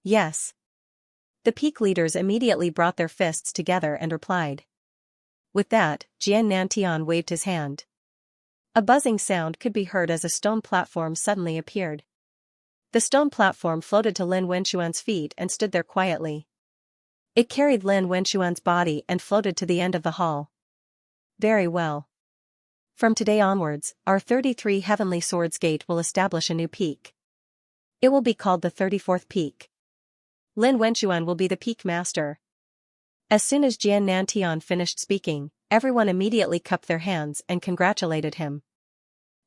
Yes. The peak leaders immediately brought their fists together and replied. With that, Jian Nantian waved his hand. A buzzing sound could be heard as a stone platform suddenly appeared. The stone platform floated to Lin Wenquan's feet and stood there quietly. It carried Lin Wenquan's body and floated to the end of the hall. Very well. From today onwards, our 33 Heavenly Swords Gate will establish a new peak. It will be called the 34th peak. Lin Wenquan will be the peak master. As soon as Jian Nantian finished speaking, everyone immediately cupped their hands and congratulated him.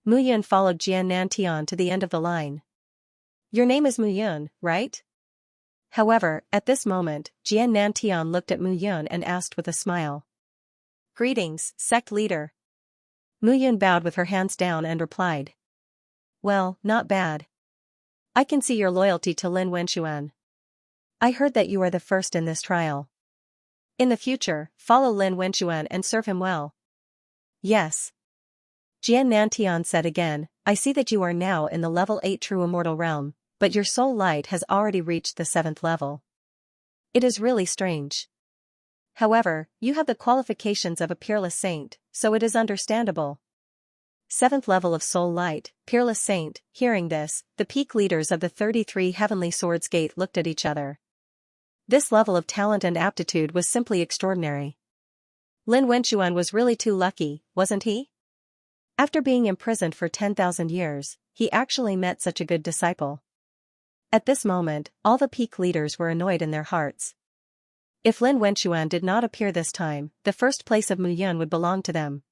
Mu Yun followed Jian Nantian to the end of the line. Your name is Mu Yun, right? However, at this moment, Jian Nantian looked at Mu Yun and asked with a smile. Greetings, sect leader. Mu Yun bowed with her hands down and replied. Well, not bad. I can see your loyalty to Lin Wenquan. I heard that you are the first in this trial. In the future, follow Lin Wenquan and serve him well. Yes. Jian Nantian said again, I see that you are now in the level 8 true immortal realm, but your soul light has already reached the 7th level. It is really strange. However, you have the qualifications of a peerless saint, so it is understandable. 7th level of soul light, peerless saint. Hearing this, the peak leaders of the 33 Heavenly Swords Gate looked at each other. This level of talent and aptitude was simply extraordinary. Lin Wenchuan was really too lucky, wasn't he? After being imprisoned for 10,000 years, he actually met such a good disciple. At this moment, all the peak leaders were annoyed in their hearts. If Lin Wenchuan did not appear this time, the first place of Mu Yun would belong to them.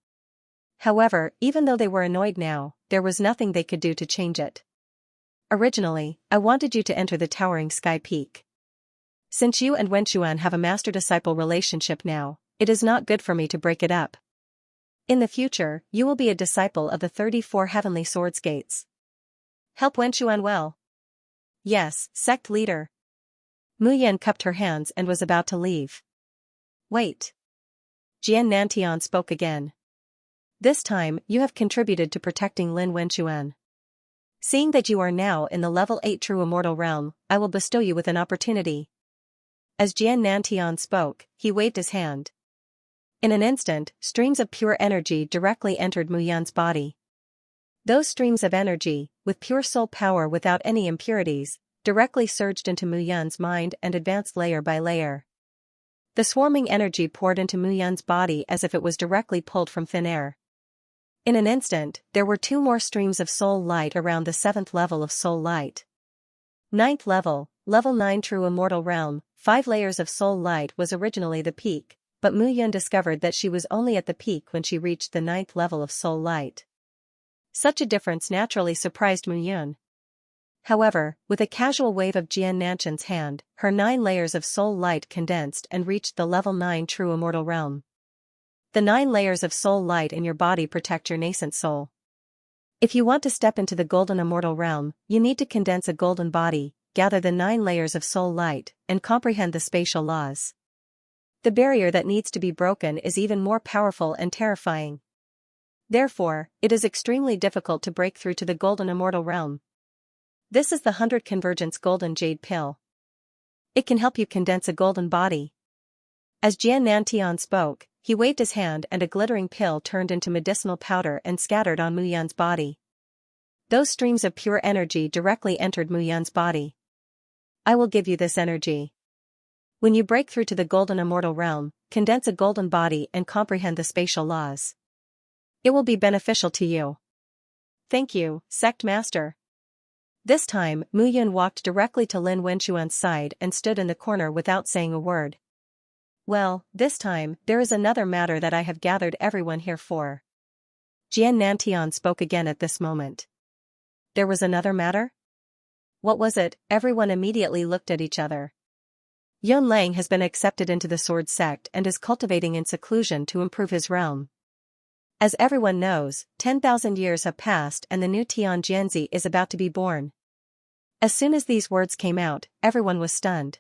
However, even though they were annoyed now, there was nothing they could do to change it. Originally, I wanted you to enter the towering sky peak. Since you and Wenchuan have a master-disciple relationship now, it is not good for me to break it up. In the future, you will be a disciple of the 34 Heavenly Swords Gates. Help Wenchuan well. Yes, sect leader. Mu Yan cupped her hands and was about to leave. Wait. Jian Nantian spoke again. This time, you have contributed to protecting Lin Wenchuan. Seeing that you are now in the level 8 true immortal realm, I will bestow you with an opportunity. As Jian Nantian spoke, he waved his hand. In an instant, streams of pure energy directly entered Mu Yan's body. Those streams of energy, with pure soul power without any impurities, directly surged into Mu Yan's mind and advanced layer by layer. The swarming energy poured into Mu Yan's body as if it was directly pulled from thin air. In an instant, there were 2 more streams of soul light around the 7th level of soul light. 9th level, level 9 true immortal realm, 5 layers of soul light was originally the peak, but Mu Yun discovered that she was only at the peak when she reached the 9th level of soul light. Such a difference naturally surprised Mu Yun. However, with a casual wave of Jian Nanchan's hand, her 9 layers of soul light condensed and reached the level 9 true immortal realm. The 9 layers of soul light in your body protect your nascent soul. If you want to step into the golden immortal realm, you need to condense a golden body, gather the 9 layers of soul light, and comprehend the spatial laws. The barrier that needs to be broken is even more powerful and terrifying. Therefore, it is extremely difficult to break through to the golden immortal realm. This is the 100 Convergence Golden Jade Pill. It can help you condense a golden body. As Jian Nantian spoke, he waved his hand and a glittering pill turned into medicinal powder and scattered on Mu Yan's body. Those streams of pure energy directly entered Mu Yan's body. I will give you this energy. When you break through to the golden immortal realm, condense a golden body and comprehend the spatial laws. It will be beneficial to you. Thank you, Sect Master. This time, Mu Yun walked directly to Lin Wenchuan's side and stood in the corner without saying a word. Well, this time, there is another matter that I have gathered everyone here for. Jian Nantian spoke again at this moment. There was another matter? What was it? Everyone immediately looked at each other. Yun Lang has been accepted into the Sword Sect and is cultivating in seclusion to improve his realm. As everyone knows, 10,000 years have passed and the new Tian Jianzi is about to be born. As soon as these words came out, everyone was stunned.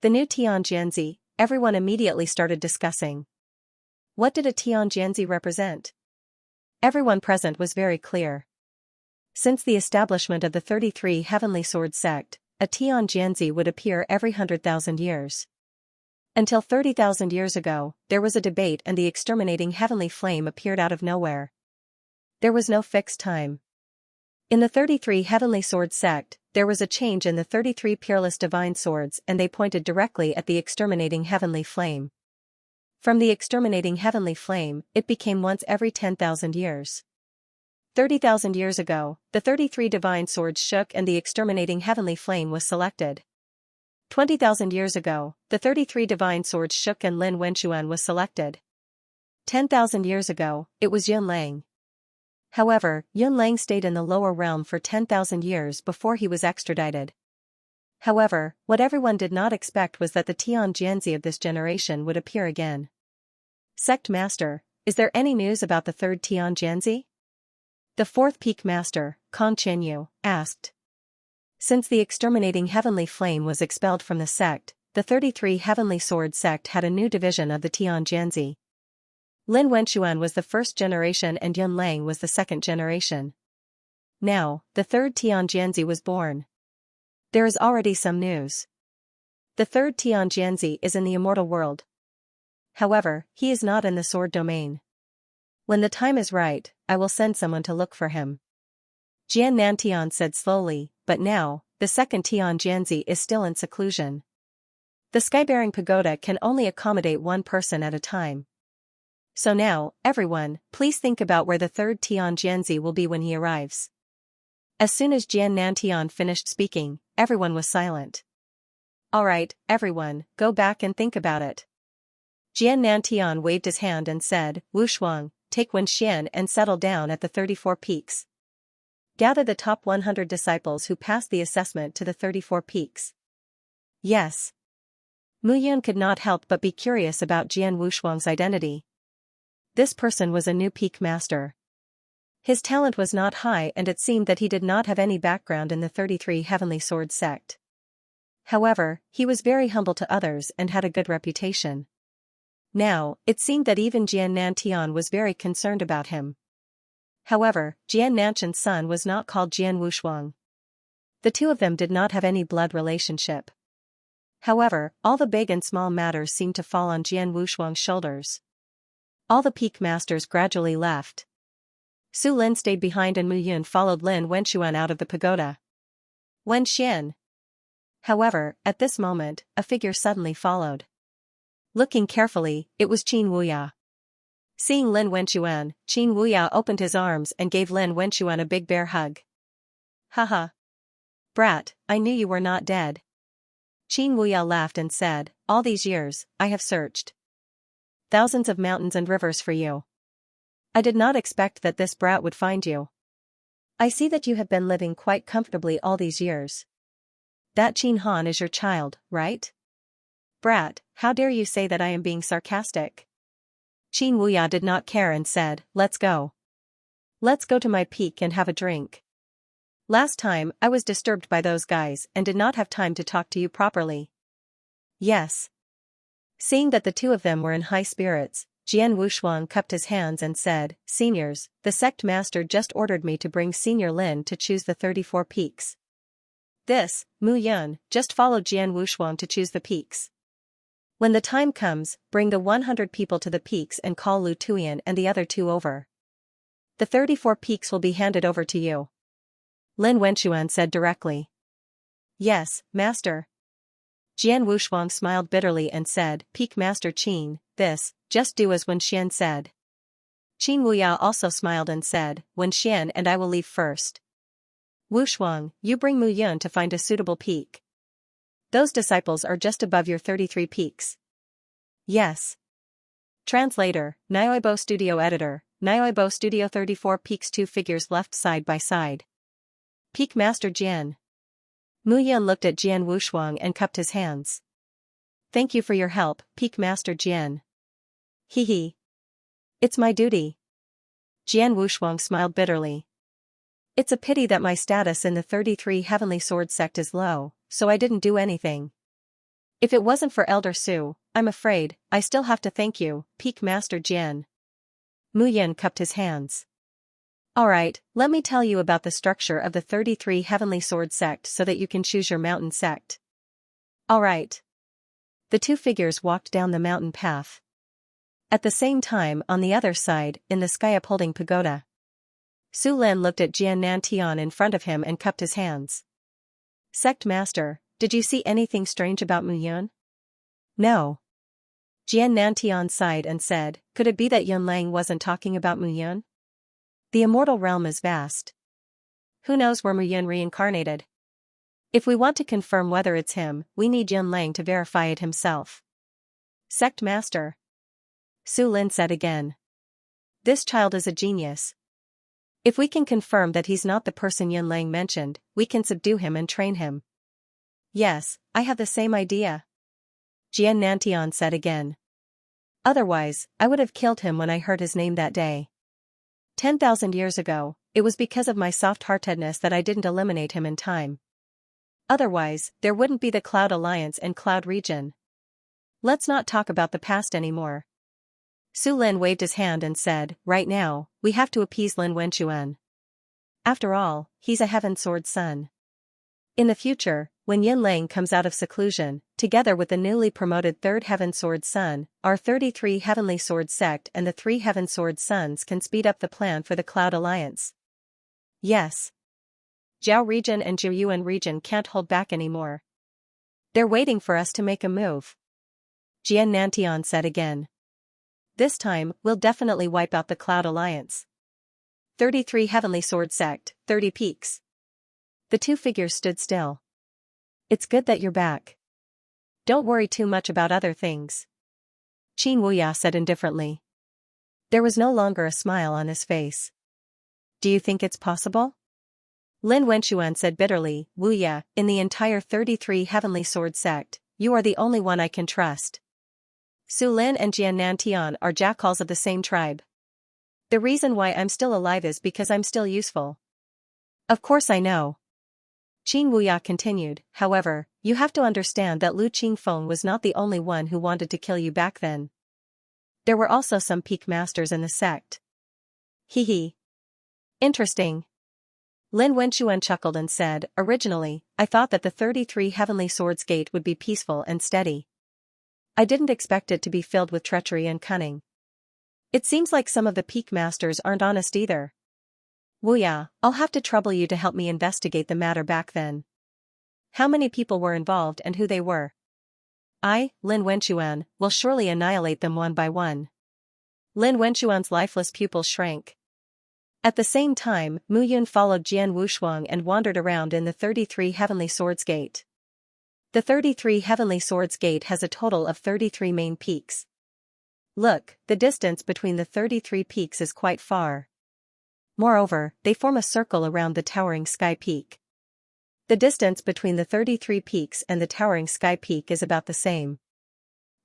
The new Tian Jianzi, everyone immediately started discussing. What did a Tian Jianzi represent? Everyone present was very clear. Since the establishment of the 33 Heavenly Sword Sect, a Tian Jianzi would appear every 100,000 years. Until 30,000 years ago, there was a debate and the exterminating heavenly flame appeared out of nowhere. There was no fixed time. In the 33 Heavenly Sword Sect, there was a change in the 33 peerless divine swords and they pointed directly at the exterminating heavenly flame. From the exterminating heavenly flame, it became once every 10,000 years. 30,000 years ago, the 33 divine swords shook and the exterminating heavenly flame was selected. 20,000 years ago, the 33 divine swords shook and Lin Wenchuan was selected. 10,000 years ago, it was Yun Lang. However, Yun Lang stayed in the lower realm for 10,000 years before he was extradited. However, what everyone did not expect was that the Tian Jianzi of this generation would appear again. Sect Master, is there any news about the third Tian Jianzi? The fourth Peak Master, Kong Chenyu, asked. Since the exterminating heavenly flame was expelled from the sect, the 33 Heavenly Sword Sect had a new division of the Tian Jianzi. Lin Wenchuan was the first generation and Yun Lang was the second generation. Now, the third Xianxia was born. There is already some news. The third Xianxia is in the immortal world. However, he is not in the sword domain. When the time is right, I will send someone to look for him. Jian Nantian said slowly, but now, the second Xianxia is still in seclusion. The skybearing pagoda can only accommodate one person at a time. So now, everyone, please think about where the third Xianxia will be when he arrives. As soon as Jian Nantian finished speaking, everyone was silent. Alright, everyone, go back and think about it. Jian Nantian waved his hand and said, Wu Shuang, take Wen Xian and settle down at the 34 peaks. Gather the top 100 disciples who passed the assessment to the 34 peaks. Yes. Mu Yun could not help but be curious about Jian Wushuang's identity. This person was a new peak master. His talent was not high and it seemed that he did not have any background in the 33 Heavenly Sword sect. However, he was very humble to others and had a good reputation. Now, it seemed that even Jian Nantian was very concerned about him. However, Jian Nantian's son was not called Jian Wushuang. The two of them did not have any blood relationship. However, all the big and small matters seemed to fall on Jian Wushuang's shoulders. All the peak masters gradually left. Su Lin stayed behind and Mu Yun followed Lin Wenxuan out of the pagoda. Wen Xian. However, at this moment, a figure suddenly followed. Looking carefully, it was Qin Wuya. Seeing Lin Wenxuan, Qin Wuya opened his arms and gave Lin Wenxuan a big bear hug. Haha. Brat, I knew you were not dead. Qin Wuya laughed and said, all these years, I have searched thousands of mountains and rivers for you. I did not expect that this brat would find you. I see that you have been living quite comfortably all these years. That Qin Han is your child, right? Brat, how dare you say that I am being sarcastic? Qin Wuya did not care and said, let's go. Let's go to my peak and have a drink. Last time, I was disturbed by those guys and did not have time to talk to you properly. Yes. Seeing that the two of them were in high spirits, Jian Wushuang cupped his hands and said, Seniors, the sect master just ordered me to bring Senior Lin to choose the 34 peaks. This, Mu Yun, just follow Jian Wushuang to choose the peaks. When the time comes, bring the 100 people to the peaks and call Lu Tuyan and the other two over. The 34 peaks will be handed over to you. Lin Wenxuan said directly. Yes, master. Jian Wushuang smiled bitterly and said, Peak Master Qin, just do as Wen Xian said. Qin Wuya also smiled and said, Wen Xian and I will leave first. Wushuang, you bring Mu Yun to find a suitable peak. Those disciples are just above your 33 peaks. Yes. Translator, Nioibo Studio Editor, Nioibo Studio 34 peaks, 2 figures left side by side. Peak Master Jian. Mu Yun looked at Jian Wushuang and cupped his hands. Thank you for your help, Peak Master Jian. Hee. It's my duty. Jian Wushuang smiled bitterly. It's a pity that my status in the 33 Heavenly Sword sect is low, so I didn't do anything. If it wasn't for Elder Su, I'm afraid, I still have to thank you, Peak Master Jian. Mu Yun cupped his hands. Alright, let me tell you about the structure of the 33 Heavenly Sword sect so that you can choose your mountain sect. Alright. The two figures walked down the mountain path. At the same time, on the other side, in the sky upholding pagoda, Su Lin looked at Jian Nantian in front of him and cupped his hands. Sect Master, did you see anything strange about Mu Yun? No. Jian Nantian sighed and said, could it be that Yun Lang wasn't talking about Mu Yun? The immortal realm is vast. Who knows where Mu Yun reincarnated? If we want to confirm whether it's him, we need Yun Lang to verify it himself. Sect Master. Su Lin said again. This child is a genius. If we can confirm that he's not the person Yun Lang mentioned, we can subdue him and train him. Yes, I have the same idea. Jian Nantian said again. Otherwise, I would have killed him when I heard his name that day. 10,000 years ago, it was because of my soft-heartedness that I didn't eliminate him in time. Otherwise, there wouldn't be the Cloud Alliance and Cloud Region. Let's not talk about the past anymore. Su Lin waved his hand and said, right now, we have to appease Lin Wenxuan. After all, he's a Heaven Sword son. In the future, when Yin Lang comes out of seclusion, together with the newly promoted third Heaven Sword son, our 33 Heavenly Sword sect and the 3 Heaven Sword sons can speed up the plan for the Cloud Alliance. Yes. Jiao region and Jiuyuan region can't hold back anymore. They're waiting for us to make a move. Jian Nantian said again. This time, we'll definitely wipe out the Cloud Alliance. 33 Heavenly Sword sect, 30 peaks. The two figures stood still. It's good that you're back. Don't worry too much about other things. Qin Wuya said indifferently. There was no longer a smile on his face. Do you think it's possible? Lin Wenxuan said bitterly, Wuya, in the entire 33 Heavenly Sword sect, you are the only one I can trust. Su Lin and Jian Nantian are jackals of the same tribe. The reason why I'm still alive is because I'm still useful. Of course I know. Qin Wuya continued, however, you have to understand that Lu Qingfeng was not the only one who wanted to kill you back then. There were also some peak masters in the sect. Hee. Interesting. Lin Wenxuan chuckled and said, originally, I thought that the 33 Heavenly Swords Gate would be peaceful and steady. I didn't expect it to be filled with treachery and cunning. It seems like some of the peak masters aren't honest either. Wuya, I'll have to trouble you to help me investigate the matter back then. How many people were involved and who they were? I, Lin Wenxuan, will surely annihilate them one by one. Lin Wenxuan's lifeless pupils shrank. At the same time, Mu Yun followed Jian Wushuang and wandered around in the 33 Heavenly Swords Gate. The 33 Heavenly Swords Gate has a total of 33 main peaks. Look, the distance between the 33 peaks is quite far. Moreover, they form a circle around the towering sky peak. The distance between the 33 peaks and the towering sky peak is about the same.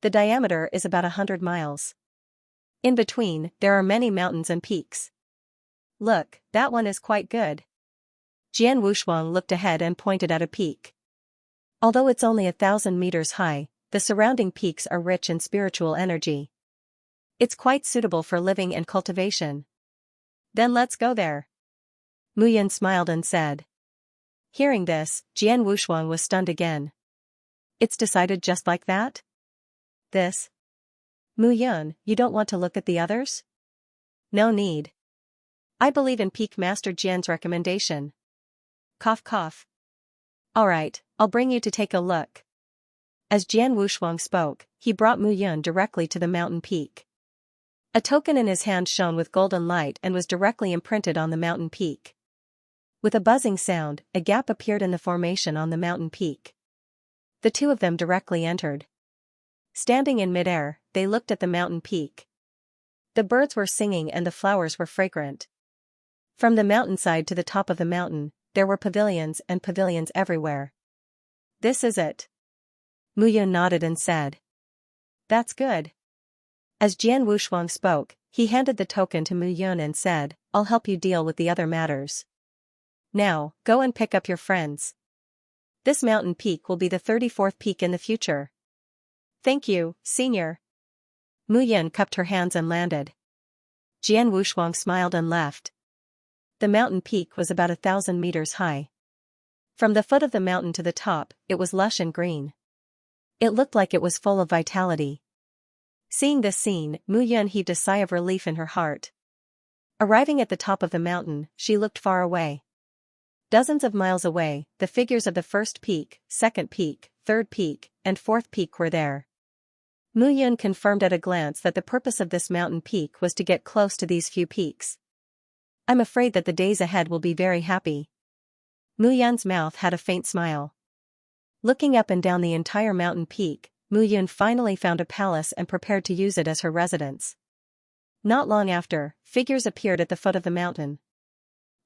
The diameter is about 100 miles. In between, there are many mountains and peaks. Look, that one is quite good. Jian Wushuang looked ahead and pointed at a peak. Although it's only 1,000 meters high, the surrounding peaks are rich in spiritual energy. It's quite suitable for living and cultivation. Then let's go there. Mu Yun smiled and said. Hearing this, Jian Wushuang was stunned again. It's decided just like that? This? Mu Yun, you don't want to look at the others? No need. I believe in Peak Master Jian's recommendation. Cough cough. Alright, I'll bring you to take a look. As Jian Wushuang spoke, he brought Mu Yun directly to the mountain peak. A token in his hand shone with golden light and was directly imprinted on the mountain peak. With a buzzing sound, a gap appeared in the formation on the mountain peak. The two of them directly entered. Standing in midair, they looked at the mountain peak. The birds were singing and the flowers were fragrant. From the mountainside to the top of the mountain, there were pavilions and pavilions everywhere. This is it. Mu Yun nodded and said. That's good. As Jian Wushuang spoke, he handed the token to Mu Yun and said, I'll help you deal with the other matters. Now, go and pick up your friends. This mountain peak will be the 34th peak in the future. Thank you, senior. Mu Yun cupped her hands and landed. Jian Wushuang smiled and left. The mountain peak was about 1,000 meters high. From the foot of the mountain to the top, it was lush and green. It looked like it was full of vitality. Seeing this scene, Mu Yun heaved a sigh of relief in her heart. Arriving at the top of the mountain, she looked far away. Dozens of miles away, the figures of the first peak, second peak, third peak, and fourth peak were there. Mu Yun confirmed at a glance that the purpose of this mountain peak was to get close to these few peaks. I'm afraid that the days ahead will be very happy. Mu Yun's mouth had a faint smile. Looking up and down the entire mountain peak, Mu Yun finally found a palace and prepared to use it as her residence. Not long after, figures appeared at the foot of the mountain.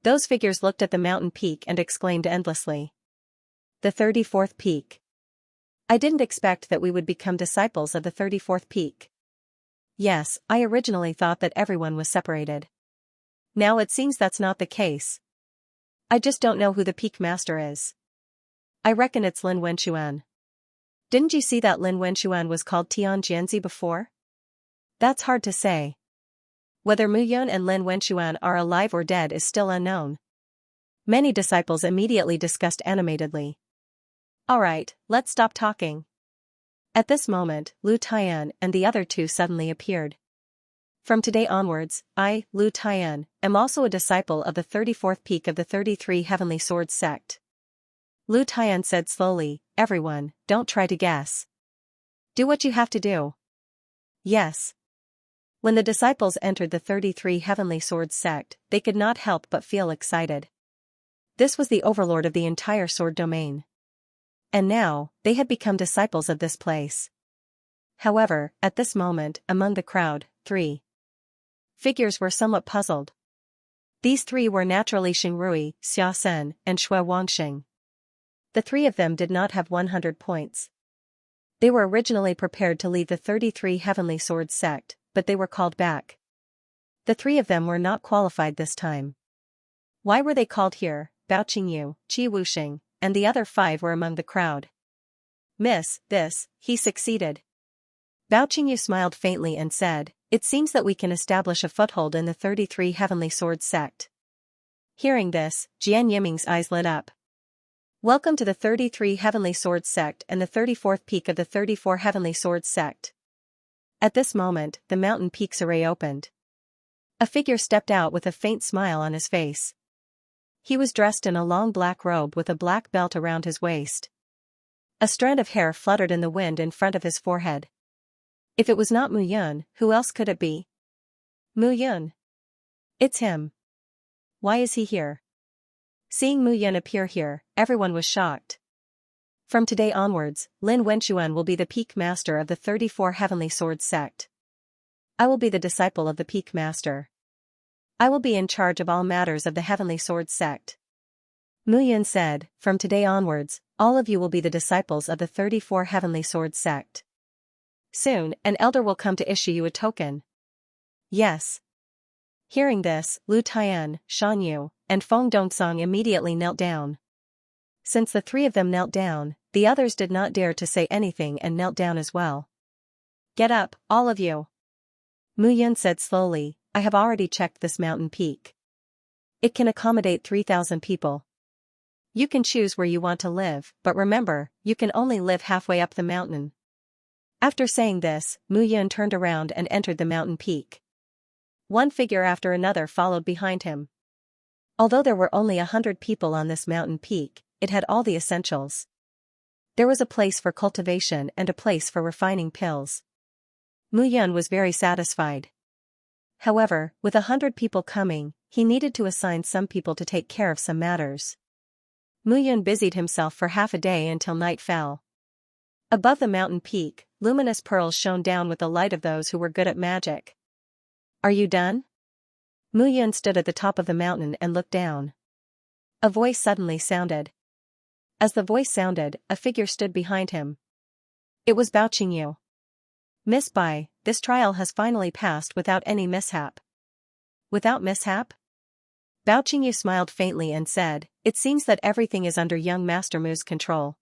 Those figures looked at the mountain peak and exclaimed endlessly. The 34th peak. I didn't expect that we would become disciples of the 34th peak. Yes, I originally thought that everyone was separated. Now it seems that's not the case. I just don't know who the peak master is. I reckon it's Lin Wenxuan. Didn't you see that Lin Wenxuan was called Tian Jianzi before? That's hard to say. Whether Mu Yun and Lin Wenxuan are alive or dead is still unknown. Many disciples immediately discussed animatedly. Alright, let's stop talking. At this moment, Lu Tian and the other two suddenly appeared. From today onwards, I, Lu Tian, am also a disciple of the 34th peak of the 33 Heavenly Swords sect. Lu Tian said slowly, everyone, don't try to guess. Do what you have to do. Yes. When the disciples entered the 33 Heavenly Swords sect, they could not help but feel excited. This was the overlord of the entire sword domain. And now, they had become disciples of this place. However, at this moment, among the crowd, 3 figures were somewhat puzzled. These 3 were naturally Xingrui, Xia Sen, and Shui Wangxing. The 3 of them did not have 100 points. They were originally prepared to leave the 33 Heavenly Swords sect, but they were called back. The 3 of them were not qualified this time. Why were they called here? Bao Qingyu, Qi Wuxing, and the other 5 were among the crowd. Miss, this, he succeeded. Bao Qingyu smiled faintly and said, it seems that we can establish a foothold in the 33 Heavenly Swords sect. Hearing this, Jian Yiming's eyes lit up. Welcome to the 33 Heavenly Swords sect and the 34th peak of the 34 Heavenly Swords sect. At this moment, the mountain peaks array opened. A figure stepped out with a faint smile on his face. He was dressed in a long black robe with a black belt around his waist. A strand of hair fluttered in the wind in front of his forehead. If it was not Mu Yun, who else could it be? Mu Yun. It's him. Why is he here? Seeing Mu Yun appear here, everyone was shocked. From today onwards, Lin Wenxuan will be the peak master of the 34 Heavenly Swords sect. I will be the disciple of the peak master. I will be in charge of all matters of the Heavenly Swords sect. Mu Yun said, from today onwards, all of you will be the disciples of the 34 Heavenly Swords sect. Soon, an elder will come to issue you a token. Yes. Hearing this, Lu Tian, Shan Yu, and Feng Dongsong immediately knelt down. Since the 3 of them knelt down, the others did not dare to say anything and knelt down as well. Get up, all of you. Mu Yun said slowly, I have already checked this mountain peak. It can accommodate 3,000 people. You can choose where you want to live, but remember, you can only live halfway up the mountain. After saying this, Mu Yun turned around and entered the mountain peak. One figure after another followed behind him. Although there were only 100 people on this mountain peak, it had all the essentials. There was a place for cultivation and a place for refining pills. Mu Yun was very satisfied. However, with 100 people coming, he needed to assign some people to take care of some matters. Mu Yun busied himself for half a day until night fell. Above the mountain peak, luminous pearls shone down with the light of those who were good at magic. Are you done? Mu Yun stood at the top of the mountain and looked down. A voice suddenly sounded. As the voice sounded, a figure stood behind him. It was Bao Qingyu. Miss Bai, this trial has finally passed without any mishap. Without mishap? Bao Qingyu smiled faintly and said, it seems that everything is under young Master Mu's control.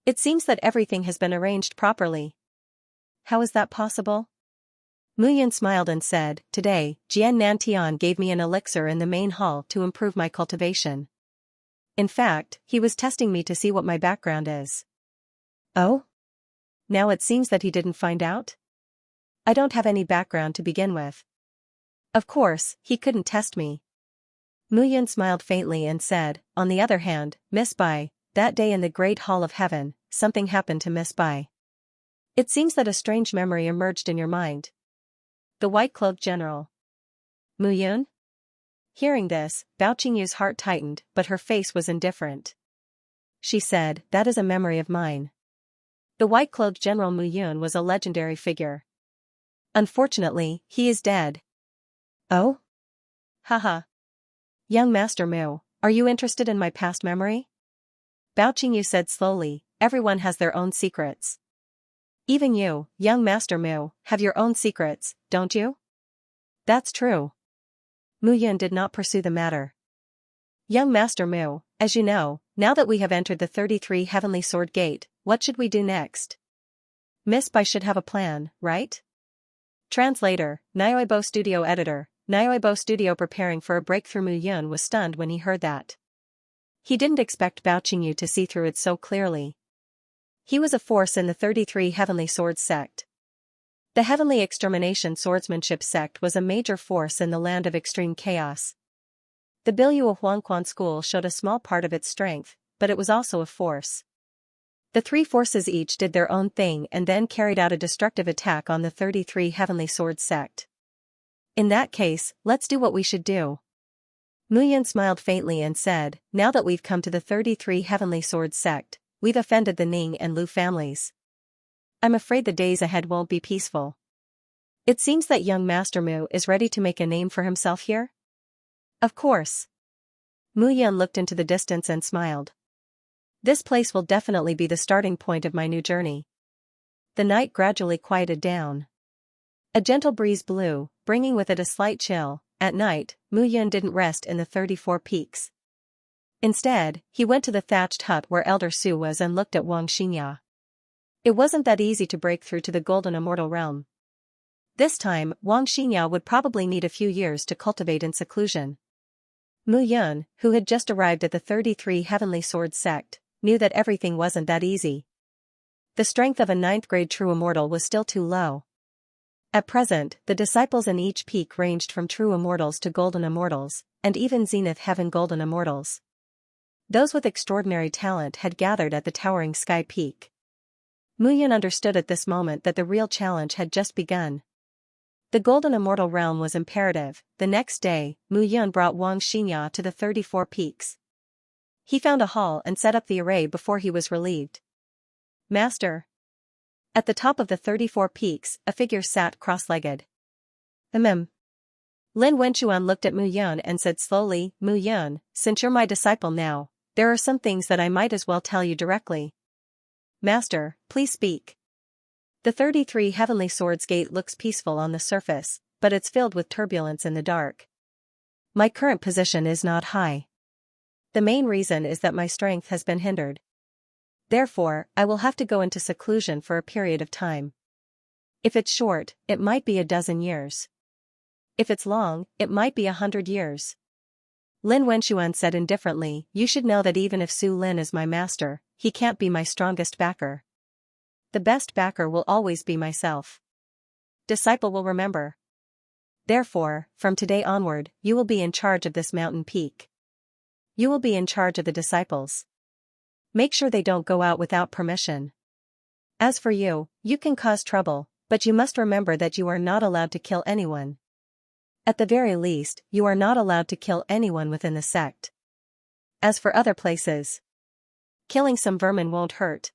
It seems that everything has been arranged properly. How is that possible? Mu Yun smiled and said, today, Jian Nantian gave me an elixir in the main hall to improve my cultivation. In fact, he was testing me to see what my background is. Oh? Now it seems that he didn't find out? I don't have any background to begin with. Of course, he couldn't test me. Mu Yun smiled faintly and said, on the other hand, Miss Bai, that day in the Great Hall of Heaven, something happened to Miss Bai. It seems that a strange memory emerged in your mind. The white-clothed general. Mu Yun? Hearing this, Bao Qingyu's heart tightened, but her face was indifferent. She said, that is a memory of mine. The white-clothed General Mu Yun was a legendary figure. Unfortunately, he is dead. Oh? Haha. Young Master Mu, are you interested in my past memory? Bao Qingyu said slowly, everyone has their own secrets. Even you, young Master Mu, have your own secrets, don't you? That's true. Mu Yun did not pursue the matter. Young Master Mu, as you know, now that we have entered the 33 Heavenly Sword Gate, what should we do next? Miss Bai should have a plan, right? Translator, Nyoibo Studio Editor, Nyoibo Studio. Preparing for a breakthrough. Mu Yun was stunned when he heard that. He didn't expect Baoqingyu to see through it so clearly. He was a force in the 33 Heavenly Swords sect. The Heavenly Extermination Swordsmanship sect was a major force in the land of extreme chaos. The Biluo Huangquan school showed a small part of its strength, but it was also a force. The three forces each did their own thing and then carried out a destructive attack on the 33 Heavenly Swords sect. In that case, let's do what we should do. Mu Yun smiled faintly and said, now that we've come to the 33 Heavenly Swords sect, we've offended the Ning and Lu families. I'm afraid the days ahead won't be peaceful. It seems that young Master Mu is ready to make a name for himself here? Of course. Mu Yun looked into the distance and smiled. This place will definitely be the starting point of my new journey. The night gradually quieted down. A gentle breeze blew, bringing with it a slight chill. At night, Mu Yun didn't rest in the 34 peaks. Instead, he went to the thatched hut where Elder Su was and looked at Xianxia. It wasn't that easy to break through to the Golden Immortal Realm. This time, Xianxia would probably need a few years to cultivate in seclusion. Mu Yun, who had just arrived at the 33 Heavenly Swords sect, knew that everything wasn't that easy. The strength of a 9th-grade true immortal was still too low. At present, the disciples in each peak ranged from true immortals to golden immortals, and even Zenith Heaven golden immortals. Those with extraordinary talent had gathered at the towering sky peak. Mu Yun understood at this moment that the real challenge had just begun. The golden immortal realm was imperative. The next day, Mu Yun brought Xianxia to the 34 peaks. He found a hall and set up the array before he was relieved. Master. At the top of the 34 peaks, a figure sat cross-legged. Lin Wenchuan looked at Mu Yun and said slowly, Mu Yun, since you're my disciple now, there are some things that I might as well tell you directly. Master, please speak. The 33 Heavenly Swords Gate looks peaceful on the surface, but it's filled with turbulence in the dark. My current position is not high. The main reason is that my strength has been hindered. Therefore, I will have to go into seclusion for a period of time. If it's short, it might be a dozen years. If it's long, it might be 100 years. Lin Wenchuan said indifferently, you should know that even if Su Lin is my master, he can't be my strongest backer. The best backer will always be myself. Disciple will remember. Therefore, from today onward, you will be in charge of this mountain peak. You will be in charge of the disciples. Make sure they don't go out without permission. As for you, you can cause trouble, but you must remember that you are not allowed to kill anyone. At the very least, you are not allowed to kill anyone within the sect. As for other places, killing some vermin won't hurt.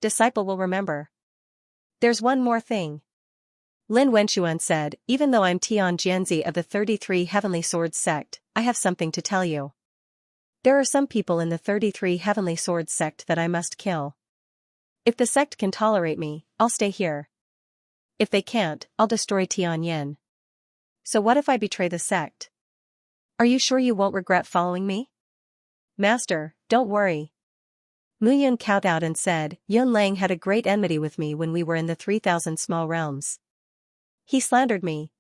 Disciple will remember. There's one more thing. Lin Wenchuan said, even though I'm Tian Jianzi of the 33 Heavenly Swords sect, I have something to tell you. There are some people in the 33 Heavenly Swords sect that I must kill. If the sect can tolerate me, I'll stay here. If they can't, I'll destroy Tianyin. So what if I betray the sect? Are you sure you won't regret following me? Master, don't worry. Mu Yun kowed out and said, Yun Lang had a great enmity with me when we were in the 3,000 small realms. He slandered me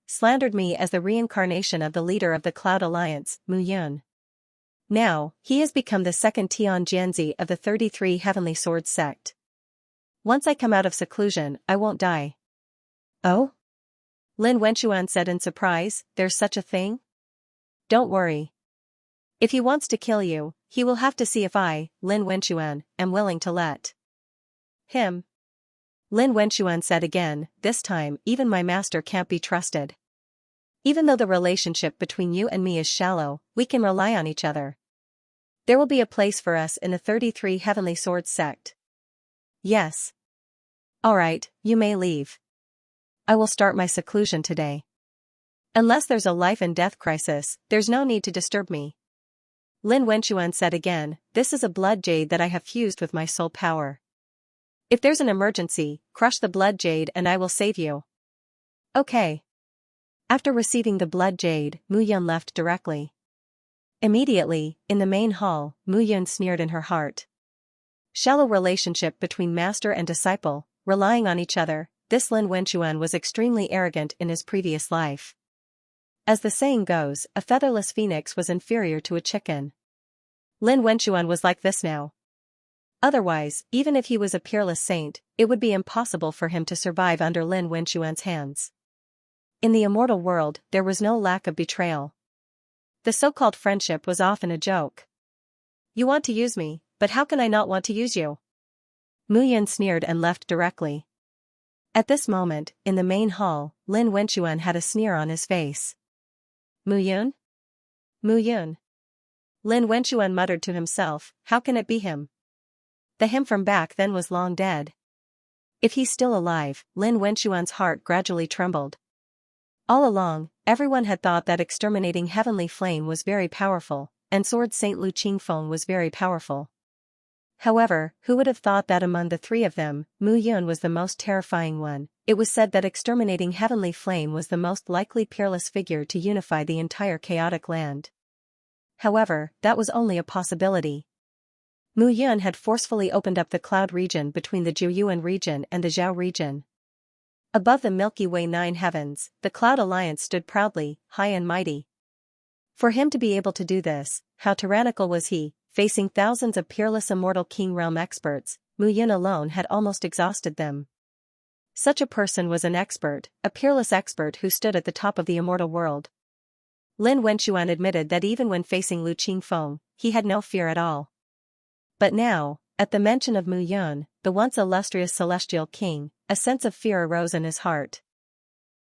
as the reincarnation of the leader of the Cloud Alliance, Mu Yun. Now, he has become the second Tian Jianzi of the 33 Heavenly Swords sect. Once I come out of seclusion, I won't die. Oh? Lin Wenchuan said in surprise, there's such a thing? Don't worry. If he wants to kill you, he will have to see if I, Lin Wenchuan, am willing to let him. Lin Wenchuan said again, this time even my master can't be trusted. Even though the relationship between you and me is shallow, we can rely on each other. There will be a place for us in the 33 Heavenly Swords sect. Yes. Alright, you may leave. I will start my seclusion today. Unless there's a life and death crisis, there's no need to disturb me. Lin Wenchuan said again, this is a blood jade that I have fused with my soul power. If there's an emergency, crush the blood jade and I will save you. Okay. After receiving the blood jade, Mu Yun left directly. Immediately, in the main hall, Mu Yun sneered in her heart. Shallow relationship between master and disciple, relying on each other, this Lin Wenchuan was extremely arrogant in his previous life. As the saying goes, a featherless phoenix was inferior to a chicken. Lin Wenchuan was like this now. Otherwise, even if he was a peerless saint, it would be impossible for him to survive under Lin Wenchuan's hands. In the immortal world, there was no lack of betrayal. The so-called friendship was often a joke. You want to use me, but how can I not want to use you? Mu Yun sneered and left directly. At this moment, in the main hall, Lin Wenchuan had a sneer on his face. Mu Yun? Mu Yun. Lin Wenchuan muttered to himself, how can it be him? The him from back then was long dead. If he's still alive, Lin Wenchuan's heart gradually trembled. All along, everyone had thought that exterminating heavenly flame was very powerful, and Sword Saint Lu Qingfeng was very powerful. However, who would have thought that among the three of them, Mu Yun was the most terrifying one? It was said that exterminating heavenly flame was the most likely peerless figure to unify the entire chaotic land. However, that was only a possibility. Mu Yun had forcefully opened up the cloud region between the Jiuyuan region and the Zhao region. Above the Milky Way 9 heavens, the Cloud Alliance stood proudly, high and mighty. For him to be able to do this, how tyrannical was he, facing thousands of peerless immortal King Realm experts, Mu Yun alone had almost exhausted them. Such a person was an expert, a peerless expert who stood at the top of the immortal world. Lin Wenchuan admitted that even when facing Lu Qingfeng, he had no fear at all. But now, at the mention of Mu Yun, the once illustrious celestial king, a sense of fear arose in his heart.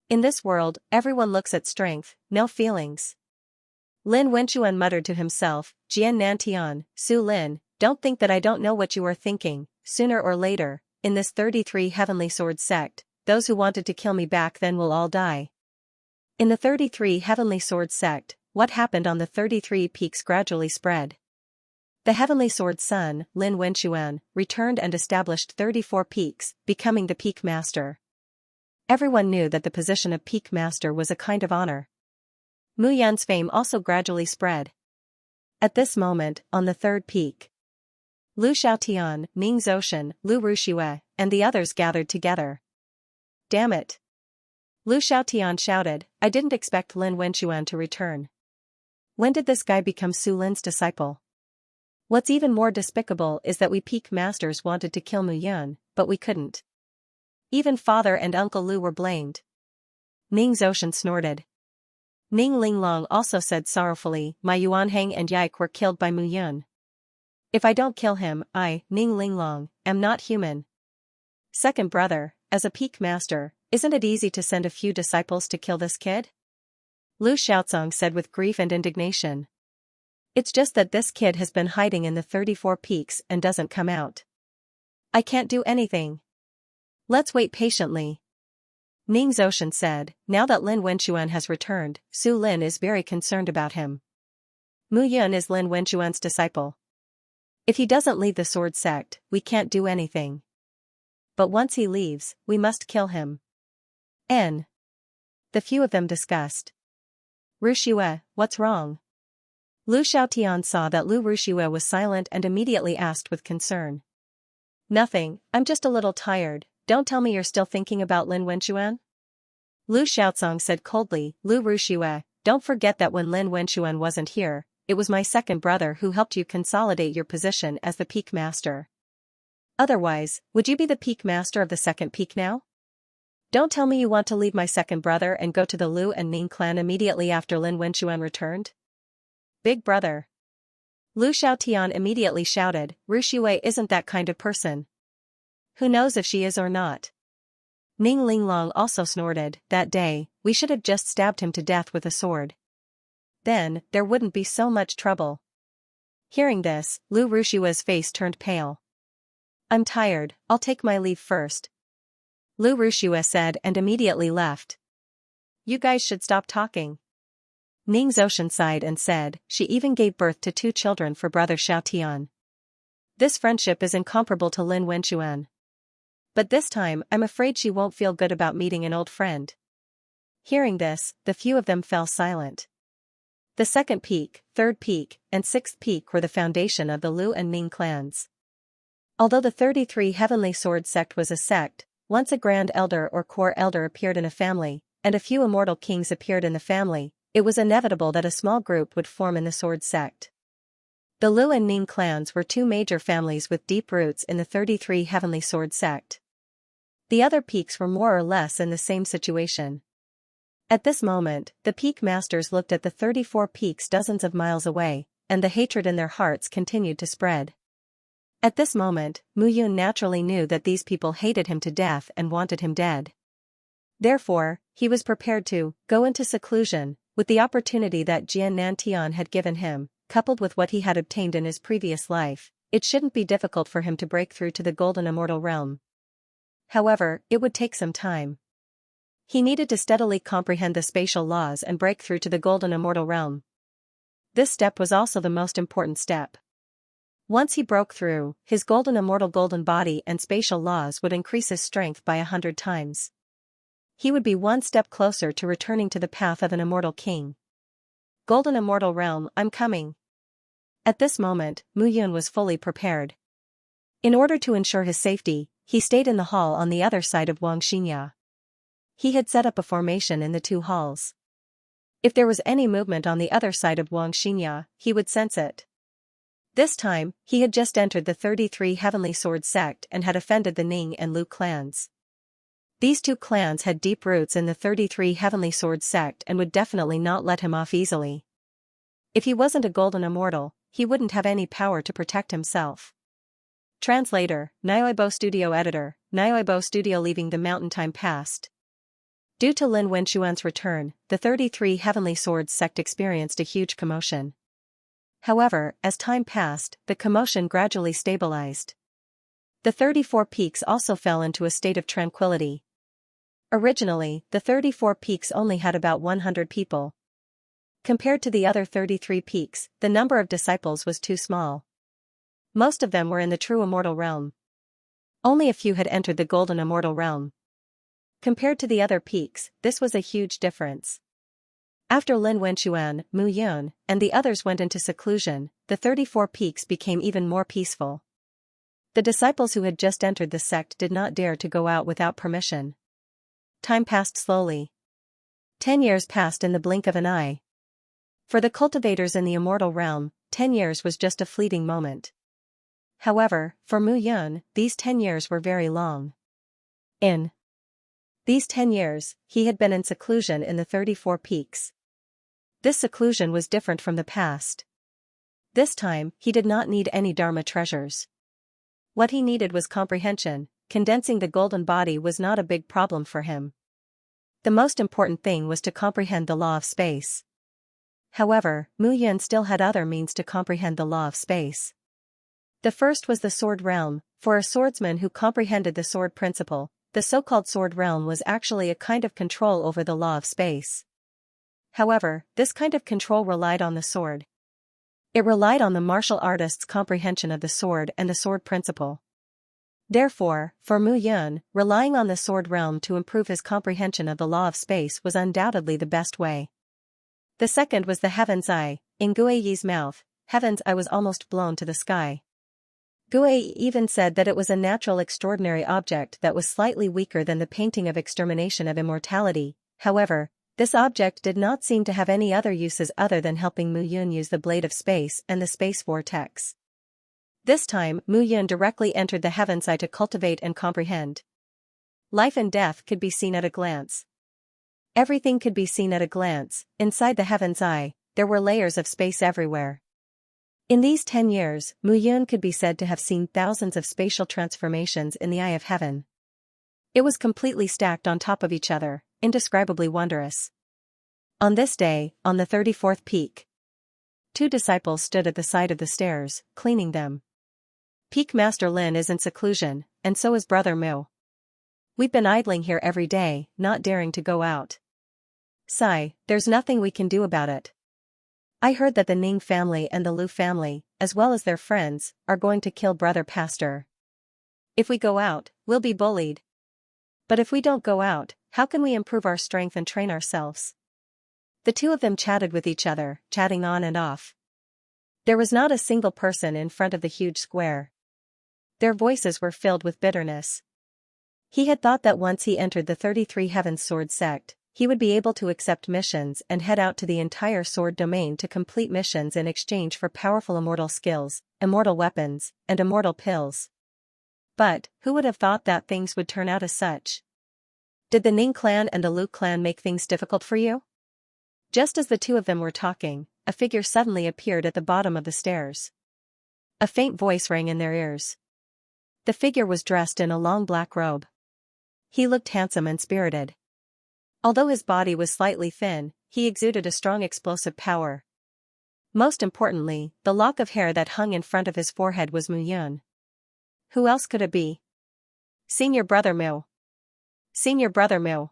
In this world, everyone looks at strength, no feelings. Lin Wenchuan muttered to himself, Jian Nantian, Su Lin, don't think that I don't know what you are thinking. Sooner or later, in this 33 Heavenly Sword sect, those who wanted to kill me back then will all die. In the 33 Heavenly Sword sect, what happened on the 33 peaks gradually spread. The Heavenly Sword son, Lin Wenchuan, returned and established 34 peaks, becoming the Peak Master. Everyone knew that the position of Peak Master was a kind of honor. Mu Yun's fame also gradually spread. At this moment, on the third peak, Lu Xiaotian, Ning Zoshan, Lu Ruxue, and the others gathered together. Damn it! Lu Xiaotian shouted, I didn't expect Lin Wenchuan to return. When did this guy become Su Lin's disciple? What's even more despicable is that we Peak Masters wanted to kill Mu Yun, but we couldn't. Even father and Uncle Lu were blamed. Ning Zoshan snorted. Ning Linglong also said sorrowfully, my Yuanhang and Yike were killed by Mu Yun. If I don't kill him, I, Ning Linglong, am not human. Second brother, as a Peak Master, isn't it easy to send a few disciples to kill this kid? Lu Xiaozong said with grief and indignation. It's just that this kid has been hiding in the 34 peaks and doesn't come out. I can't do anything. Let's wait patiently. Ning Zoshan said, now that Lin Wenchuan has returned, Su Lin is very concerned about him. Mu Yun is Lin Wenchuan's disciple. If he doesn't leave the sword sect, we can't do anything. But once he leaves, we must kill him. N. The few of them discussed. Ruxue, what's wrong? Lu Xiaotian saw that Lu Ruxue was silent and immediately asked with concern. Nothing, I'm just a little tired, don't tell me you're still thinking about Lin Wenchuan? Lu Xiaozong said coldly, Lu Ruxue, don't forget that when Lin Wenchuan wasn't here, it was my second brother who helped you consolidate your position as the Peak Master. Otherwise, would you be the Peak Master of the second peak now? Don't tell me you want to leave my second brother and go to the Lu and Ning clan immediately after Lin Wenchuan returned? Big brother. Lu Xiaotian immediately shouted, Ruxue isn't that kind of person. Who knows if she is or not? Ning Linglong also snorted, that day, we should have just stabbed him to death with a sword. Then, there wouldn't be so much trouble. Hearing this, Lu Ruxue's face turned pale. I'm tired, I'll take my leave first. Lu Ruxue said and immediately left. You guys should stop talking. Ning Zoshan sighed and said, she even gave birth to 2 children for brother Xiaotian. This friendship is incomparable to Lin Wenchuan. But this time I'm afraid she won't feel good about meeting an old friend. Hearing this, the few of them fell silent. The second peak, third peak, and sixth peak were the foundation of the Lu and Ning clans. Although the 33 Heavenly Sword sect was a sect, once a Grand Elder or Core Elder appeared in a family, and a few immortal kings appeared in the family, it was inevitable that a small group would form in the Sword sect. The Lu and Ning clans were two major families with deep roots in the 33 Heavenly Sword sect. The other peaks were more or less in the same situation. At this moment, the peak masters looked at the 34 peaks dozens of miles away, and the hatred in their hearts continued to spread. At this moment, Mu Yun naturally knew that these people hated him to death and wanted him dead. Therefore, he was prepared to go into seclusion, with the opportunity that Jian Nantian had given him, coupled with what he had obtained in his previous life. It shouldn't be difficult for him to break through to the Golden Immortal Realm. However, it would take some time. He needed to steadily comprehend the spatial laws and break through to the Golden Immortal Realm. This step was also the most important step. Once he broke through, his golden immortal golden body and spatial laws would increase his strength by 100 times. He would be one step closer to returning to the path of an immortal king. Golden Immortal Realm, I'm coming. At this moment, Mu Yun was fully prepared. In order to ensure his safety, he stayed in the hall on the other side of Xianxia. He had set up a formation in the two halls. If there was any movement on the other side of Xianxia, he would sense it. This time, he had just entered the 33 Heavenly Sword sect and had offended the Ning and Lu clans. These two clans had deep roots in the 33 Heavenly Sword sect and would definitely not let him off easily. If he wasn't a golden immortal, he wouldn't have any power to protect himself. Translator, Audiobook Studio Editor, Audiobook Studio. Leaving the mountain. Time passed. Due to Lin Wenxuan's return, the 33 Heavenly Swords sect experienced a huge commotion. However, as time passed, the commotion gradually stabilized. The 34 peaks also fell into a state of tranquility. Originally, the 34 peaks only had about 100 people. Compared to the other 33 peaks, the number of disciples was too small. Most of them were in the true immortal realm. Only a few had entered the golden immortal realm. Compared to the other peaks, this was a huge difference. After Lin Wenxuan, Mu Yun, and the others went into seclusion, the 34 peaks became even more peaceful. The disciples who had just entered the sect did not dare to go out without permission. Time passed slowly. 10 years passed in the blink of an eye. For the cultivators in the immortal realm, 10 years was just a fleeting moment. However, for Mu Yun, these 10 years were very long. In these 10 years, he had been in seclusion in the 34 peaks. This seclusion was different from the past. This time, he did not need any Dharma treasures. What he needed was comprehension. Condensing the golden body was not a big problem for him. The most important thing was to comprehend the law of space. However, Mu Yun still had other means to comprehend the law of space. The first was the sword realm. For a swordsman who comprehended the sword principle, the so-called sword realm was actually a kind of control over the law of space. However, this kind of control relied on the sword. It relied on the martial artist's comprehension of the sword and the sword principle. Therefore, for Mu Yun, relying on the sword realm to improve his comprehension of the law of space was undoubtedly the best way. The second was the heaven's eye. In Gue Yi's mouth, heaven's eye was almost blown to the sky. Gue Yi even said that it was a natural extraordinary object that was slightly weaker than the painting of extermination of immortality. However, this object did not seem to have any other uses other than helping Mu Yun use the blade of space and the space vortex. This time, Mu Yun directly entered the heaven's eye to cultivate and comprehend. Life and death could be seen at a glance. Everything could be seen at a glance. Inside the heaven's eye, there were layers of space everywhere. In these 10 years, Mu Yun could be said to have seen thousands of spatial transformations in the eye of heaven. It was completely stacked on top of each other, indescribably wondrous. On this day, on the 34th peak, 2 disciples stood at the side of the stairs, cleaning them. Peak Master Lin is in seclusion, and so is Brother Mu. We've been idling here every day, not daring to go out. Sigh, there's nothing we can do about it. I heard that the Ning family and the Lu family, as well as their friends, are going to kill Brother Pastor. If we go out, we'll be bullied. But if we don't go out, how can we improve our strength and train ourselves? The two of them chatted with each other, chatting on and off. There was not a single person in front of the huge square. Their voices were filled with bitterness. He had thought that once he entered the 33 Heaven's Sword sect, he would be able to accept missions and head out to the entire sword domain to complete missions in exchange for powerful immortal skills, immortal weapons, and immortal pills. But, who would have thought that things would turn out as such? Did the Ning clan and the Lu clan make things difficult for you? Just as the two of them were talking, a figure suddenly appeared at the bottom of the stairs. A faint voice rang in their ears. The figure was dressed in a long black robe. He looked handsome and spirited. Although his body was slightly thin, he exuded a strong explosive power. Most importantly, the lock of hair that hung in front of his forehead was Mu Yun. Who else could it be? Senior Brother Mu. Senior Brother Mu.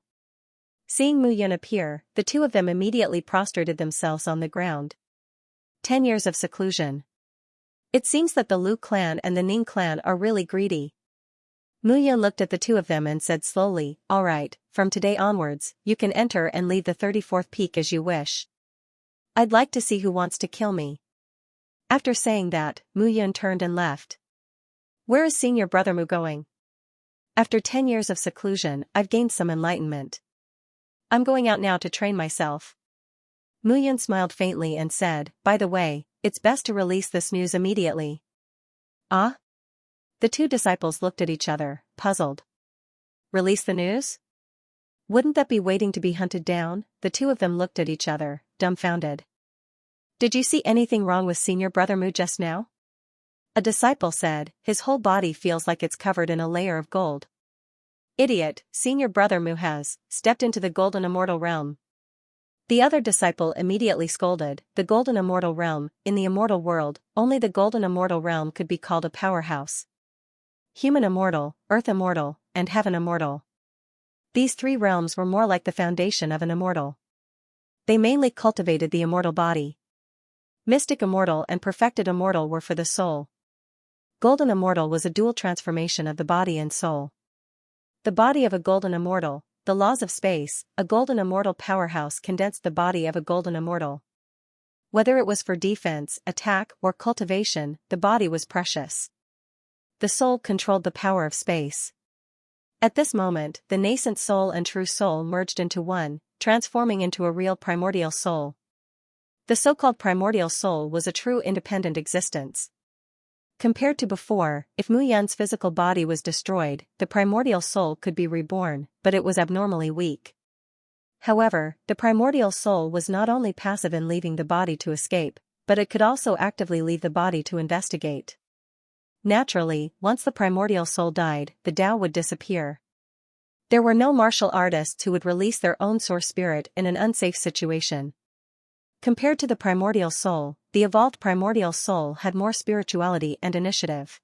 Seeing Mu Yun appear, the two of them immediately prostrated themselves on the ground. 10 years of seclusion. It seems that the Lu clan and the Ning clan are really greedy. Mu Yun looked at the two of them and said slowly, "All right, from today onwards, you can enter and leave the 34th peak as you wish. I'd like to see who wants to kill me." After saying that, Mu Yun turned and left. Where is Senior Brother Mu going? After 10 years of seclusion, I've gained some enlightenment. I'm going out now to train myself. Mu Yun smiled faintly and said, "By the way, it's best to release this news immediately." Ah? The two disciples looked at each other, puzzled. Release the news? Wouldn't that be waiting to be hunted down? The two of them looked at each other, dumbfounded. Did you see anything wrong with Senior Brother Mu just now? A disciple said, "His whole body feels like it's covered in a layer of gold." Idiot, Senior Brother Mu has stepped into the golden immortal realm. The other disciple immediately scolded, "The golden immortal realm, in the immortal world, only the golden immortal realm could be called a powerhouse. Human immortal, earth immortal, and heaven immortal. These three realms were more like the foundation of an immortal. They mainly cultivated the immortal body. Mystic immortal and perfected immortal were for the soul. Golden immortal was a dual transformation of the body and soul. The body of a golden immortal, the laws of space, a golden immortal powerhouse condensed the body of a golden immortal. Whether it was for defense, attack, or cultivation, the body was precious. The soul controlled the power of space. At this moment, the nascent soul and true soul merged into one, transforming into a real primordial soul. The so-called primordial soul was a true independent existence. Compared to before, if Mu Yun's physical body was destroyed, the primordial soul could be reborn, but it was abnormally weak. However, the primordial soul was not only passive in leaving the body to escape, but it could also actively leave the body to investigate. Naturally, once the primordial soul died, the Tao would disappear. There were no martial artists who would release their own source spirit in an unsafe situation. Compared to the primordial soul, the evolved primordial soul had more spirituality and initiative.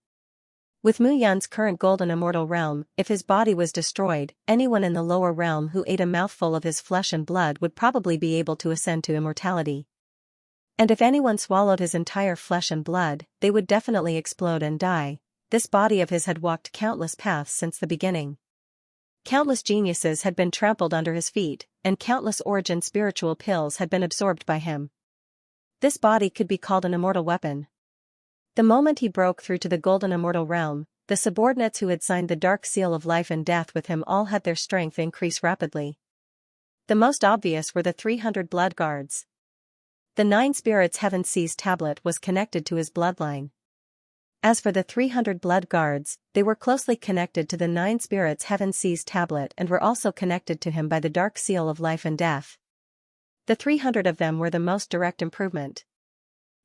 With Mu Yun's current golden immortal realm, if his body was destroyed, anyone in the lower realm who ate a mouthful of his flesh and blood would probably be able to ascend to immortality. And if anyone swallowed his entire flesh and blood, they would definitely explode and die. This body of his had walked countless paths since the beginning. Countless geniuses had been trampled under his feet, and countless origin spiritual pills had been absorbed by him. This body could be called an immortal weapon. The moment he broke through to the golden immortal realm, the subordinates who had signed the dark seal of life and death with him all had their strength increase rapidly. The most obvious were the 300 blood guards. The 9 spirits heaven seas tablet was connected to his bloodline. As for the 300 blood guards, they were closely connected to the 9 spirits heaven seas tablet and were also connected to him by the dark seal of life and death. The 300 of them were the most direct improvement.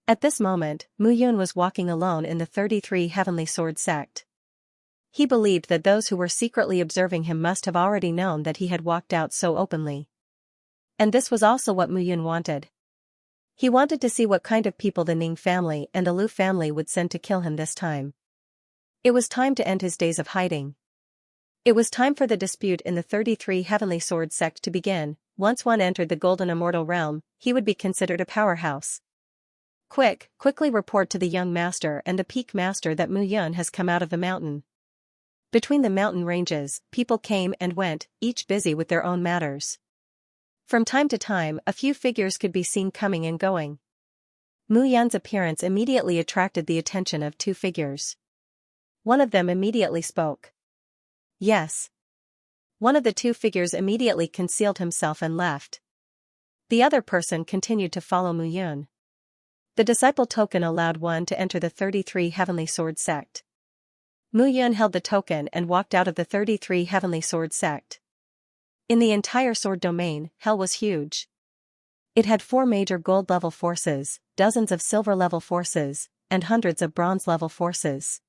At this moment, Mu Yun was walking alone in the 33 Heavenly Sword sect. He believed that those who were secretly observing him must have already known that he had walked out so openly. And this was also what Mu Yun wanted. He wanted to see what kind of people the Ning family and the Lu family would send to kill him this time. It was time to end his days of hiding. It was time for the dispute in the 33 Heavenly Sword sect to begin. Once one entered the golden immortal realm, he would be considered a powerhouse. Quickly report to the young master and the peak master that Mu Yun has come out of the mountain. Between the mountain ranges, people came and went, each busy with their own matters. From time to time, a few figures could be seen coming and going. Mu Yun's appearance immediately attracted the attention of 2 figures. One of them immediately spoke. "Yes. One of the two figures immediately concealed himself and left. The other person continued to follow Mu Yun. The disciple token allowed one to enter the 33 Heavenly Sword sect. Mu Yun held the token and walked out of the 33 Heavenly Sword sect. In the entire sword domain, hell was huge. It had 4 major gold-level forces, dozens of silver-level forces, and hundreds of bronze-level forces.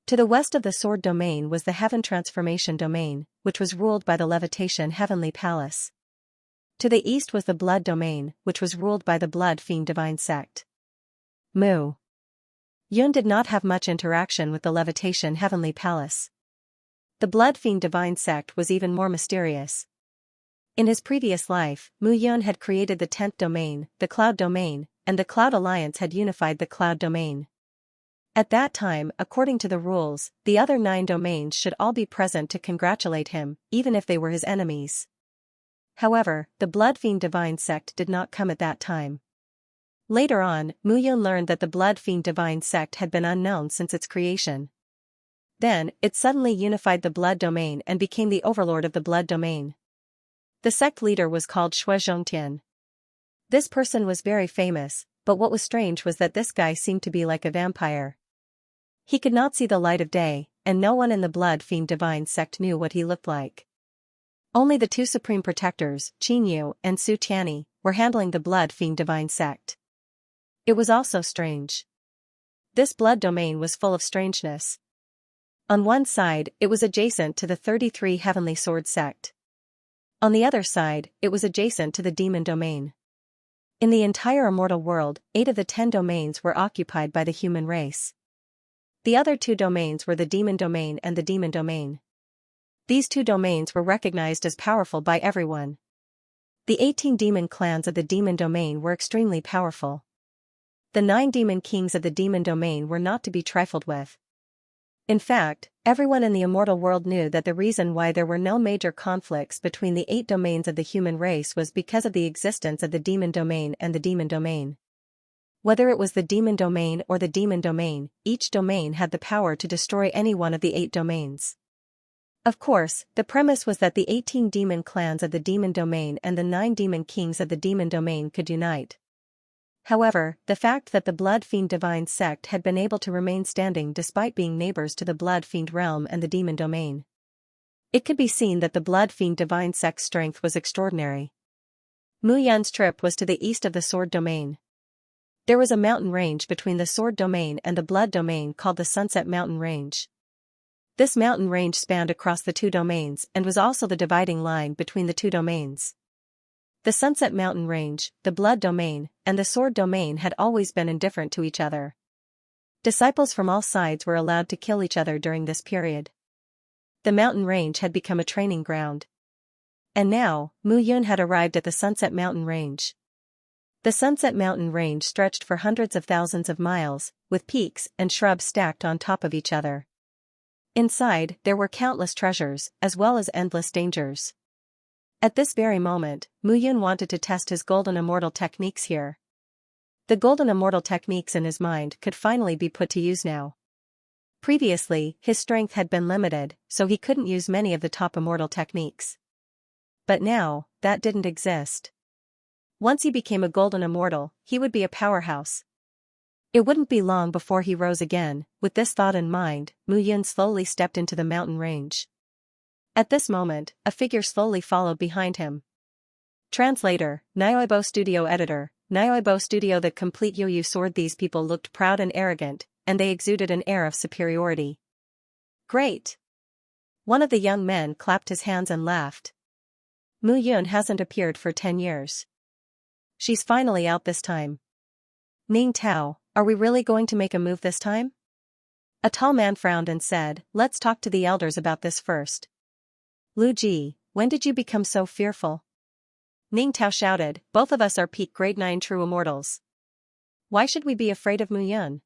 To the west of the sword domain was the Heaven Transformation domain, which was ruled by the Levitation Heavenly Palace. To the east was the Blood domain, which was ruled by the Blood Fiend Divine sect. Mu Yun did not have much interaction with the Levitation Heavenly Palace. The Blood Fiend Divine sect was even more mysterious. In his previous life, Mu Yun had created the 10th domain, the Cloud domain, and the Cloud Alliance had unified the Cloud domain. At that time, according to the rules, the other 9 domains should all be present to congratulate him, even if they were his enemies. However, the Blood Fiend Divine sect did not come at that time. Later on, Mu Yun learned that the Blood Fiend Divine sect had been unknown since its creation. Then, it suddenly unified the Blood domain and became the overlord of the Blood domain. The sect leader was called Xianxia. This person was very famous, but what was strange was that this guy seemed to be like a vampire. He could not see the light of day, and no one in the Blood Fiend Divine sect knew what he looked like. Only the 2 supreme protectors, Qinyu and Su Tianyi, were handling the Blood Fiend Divine sect. It was also strange. This blood domain was full of strangeness. On one side, it was adjacent to the 33 Heavenly Sword sect. On the other side, it was adjacent to the Demon domain. In the entire immortal world, 8 of the 10 domains were occupied by the human race. The other 2 domains were the Demon domain and the Demon domain. These 2 domains were recognized as powerful by everyone. The 18 demon clans of the Demon domain were extremely powerful. The 9 demon kings of the Demon domain were not to be trifled with. In fact, everyone in the immortal world knew that the reason why there were no major conflicts between the 8 domains of the human race was because of the existence of the Demon domain and the Demon domain. Whether it was the Demon domain or the Demon domain, each domain had the power to destroy any one of the 8 domains. Of course, the premise was that the 18 demon clans of the Demon domain and the 9 demon kings of the Demon domain could unite. However, the fact that the Blood Fiend Divine sect had been able to remain standing despite being neighbors to the Blood Fiend realm and the Demon domain. It could be seen that the Blood Fiend Divine sect's strength was extraordinary. Mu Yun's trip was to the east of the Sword domain. There was a mountain range between the Sword domain and the Blood domain called the Sunset Mountain Range. This mountain range spanned across the 2 domains and was also the dividing line between the 2 domains. The Sunset Mountain Range, the Blood domain, and the Sword domain had always been indifferent to each other. Disciples from all sides were allowed to kill each other during this period. The mountain range had become a training ground. And now, Mu Yun had arrived at the Sunset Mountain Range. The Sunset Mountain Range stretched for hundreds of thousands of miles, with peaks and shrubs stacked on top of each other. Inside, there were countless treasures, as well as endless dangers. At this very moment, Mu Yun wanted to test his golden immortal techniques here. The golden immortal techniques in his mind could finally be put to use now. Previously, his strength had been limited, so he couldn't use many of the top immortal techniques. But now, that didn't exist. Once he became a golden immortal, he would be a powerhouse. It wouldn't be long before he rose again. With this thought in mind, Mu Yun slowly stepped into the mountain range. At this moment, a figure slowly followed behind him. Translator, Audiobook Studio Editor, Audiobook Studio. The complete Yoyu sword. These people looked proud and arrogant, and they exuded an air of superiority. Great! One of the young men clapped his hands and laughed. Mu Yun hasn't appeared for 10 years. She's finally out this time. Ning Tao, are we really going to make a move this time? A tall man frowned and said, let's talk to the elders about this first. Lu Ji, when did you become so fearful? Ning Tao shouted, both of us are peak grade 9 true immortals. Why should we be afraid of Mu Yun?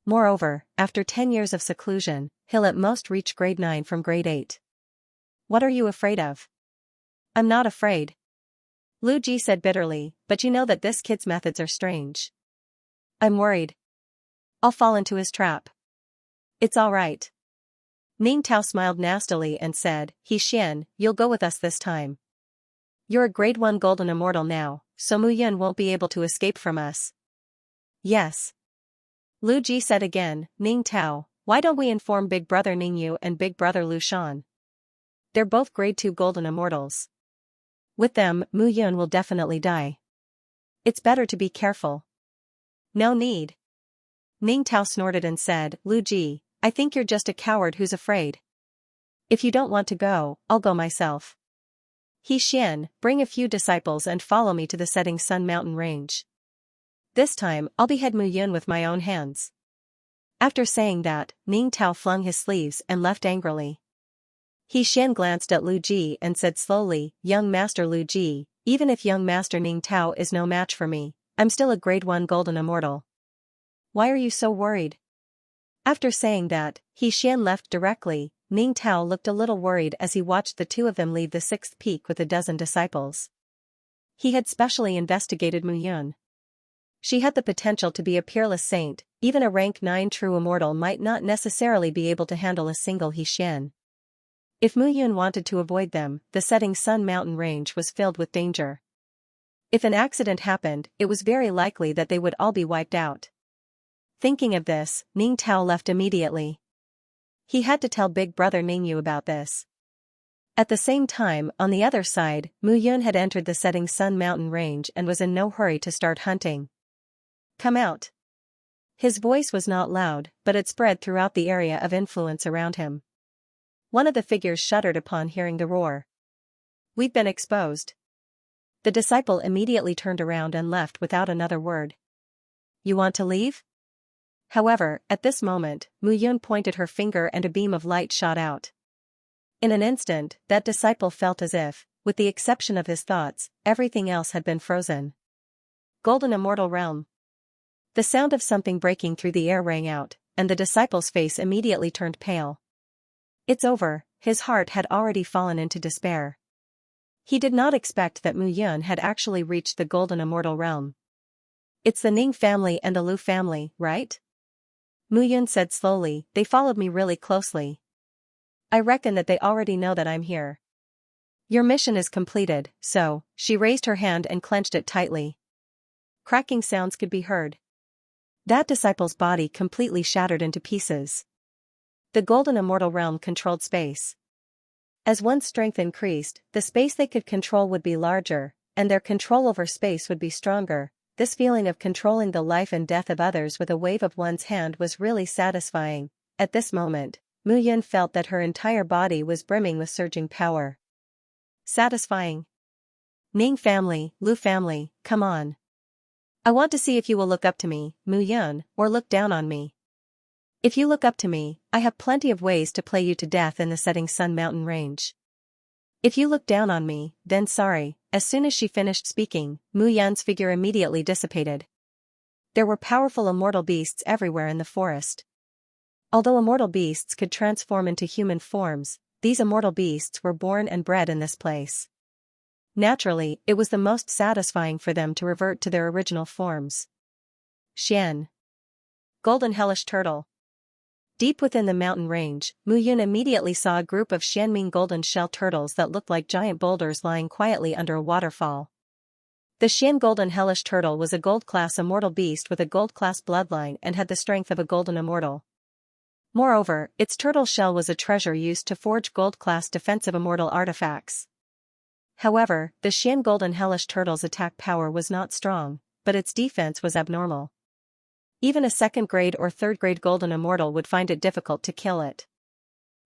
Moreover, after 10 years of seclusion, he'll at most reach grade 9 from grade 8. What are you afraid of? I'm not afraid. Lu Ji said bitterly, but you know that this kid's methods are strange. I'm worried. I'll fall into his trap. It's all right. Ning Tao smiled nastily and said, Xian, you'll go with us this time. You're a grade 1 golden immortal now, so Mu Yun won't be able to escape from us. Yes. Lu Ji said again, Ning Tao, why don't we inform Big Brother Ning Yu and Big Brother Lu Shan? They're both grade 2 golden immortals. With them, Mu Yun will definitely die. It's better to be careful. No need. Ning Tao snorted and said, Lu Ji, I think you're just a coward who's afraid. If you don't want to go, I'll go myself. Xian, bring a few disciples and follow me to the setting sun mountain range. This time, I'll behead Mu Yun with my own hands. After saying that, Ning Tao flung his sleeves and left angrily. Xian glanced at Lu Ji and said slowly, Young Master Lu Ji, even if young Master Ning Tao is no match for me, I'm still a grade 1 golden immortal. Why are you so worried? After saying that, Xian left directly. Ning Tao looked a little worried as he watched the two of them leave the 6th peak with a dozen disciples. He had specially investigated Mu Yun. She had the potential to be a peerless saint, even a rank 9 true immortal might not necessarily be able to handle a single Xian. If Mu Yun wanted to avoid them, the setting sun mountain range was filled with danger. If an accident happened, it was very likely that they would all be wiped out. Thinking of this, Ning Tao left immediately. He had to tell Big Brother Ning Yu about this. At the same time, on the other side, Mu Yun had entered the setting sun mountain range and was in no hurry to start hunting. Come out. His voice was not loud, but it spread throughout the area of influence around him. One of the figures shuddered upon hearing the roar. We've been exposed. The disciple immediately turned around and left without another word. You want to leave? However, at this moment, Mu Yun pointed her finger and a beam of light shot out. In an instant, that disciple felt as if, with the exception of his thoughts, everything else had been frozen. Golden Immortal Realm. The sound of something breaking through the air rang out, and the disciple's face immediately turned pale. It's over, his heart had already fallen into despair. He did not expect that Mu Yun had actually reached the Golden Immortal Realm. It's the Ning family and the Lu family, right? Mu Yun said slowly, they followed me really closely. I reckon that they already know that I'm here. Your mission is completed, so, she raised her hand and clenched it tightly. Cracking sounds could be heard. That disciple's body completely shattered into pieces. The Golden Immortal Realm controlled space. As one's strength increased, the space they could control would be larger, and their control over space would be stronger. This feeling of controlling the life and death of others with a wave of one's hand was really satisfying. At this moment, Mu Yun felt that her entire body was brimming with surging power. Satisfying. Ning family, Lu family, come on. I want to see if you will look up to me, Mu Yun, or look down on me. If you look up to me, I have plenty of ways to play you to death in the setting sun mountain range. If you look down on me, then sorry. As soon as she finished speaking, Mu Yun's figure immediately dissipated. There were powerful immortal beasts everywhere in the forest. Although immortal beasts could transform into human forms, these immortal beasts were born and bred in this place. Naturally, it was the most satisfying for them to revert to their original forms. Xian. Golden Hellish Turtle. Deep within the mountain range, Mu Yun immediately saw a group of Xianming golden shell turtles that looked like giant boulders lying quietly under a waterfall. The Xian Golden Hellish Turtle was a gold-class immortal beast with a gold-class bloodline and had the strength of a golden immortal. Moreover, its turtle shell was a treasure used to forge gold-class defensive immortal artifacts. However, the Xian Golden Hellish Turtle's attack power was not strong, but its defense was abnormal. Even a 2nd grade or 3rd grade golden immortal would find it difficult to kill it.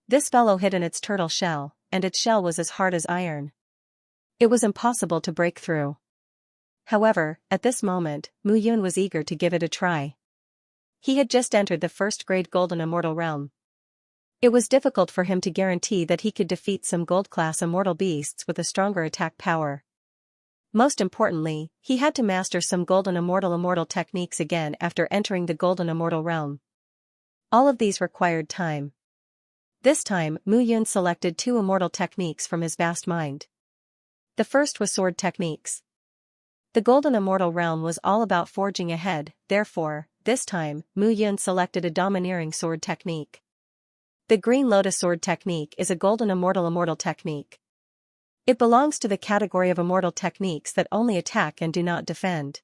This fellow hid in its turtle shell, and its shell was as hard as iron. It was impossible to break through. However, at this moment, Mu Yun was eager to give it a try. He had just entered the 1st grade golden immortal realm. It was difficult for him to guarantee that he could defeat some gold-class immortal beasts with a stronger attack power. Most importantly, he had to master some golden immortal techniques again after entering the golden immortal realm. All of these required time. This time, Mu Yun selected 2 immortal techniques from his vast mind. The first was sword techniques. The golden immortal realm was all about forging ahead, therefore, this time, Mu Yun selected a domineering sword technique. The Green Lotus Sword technique is a golden immortal technique. It belongs to the category of immortal techniques that only attack and do not defend.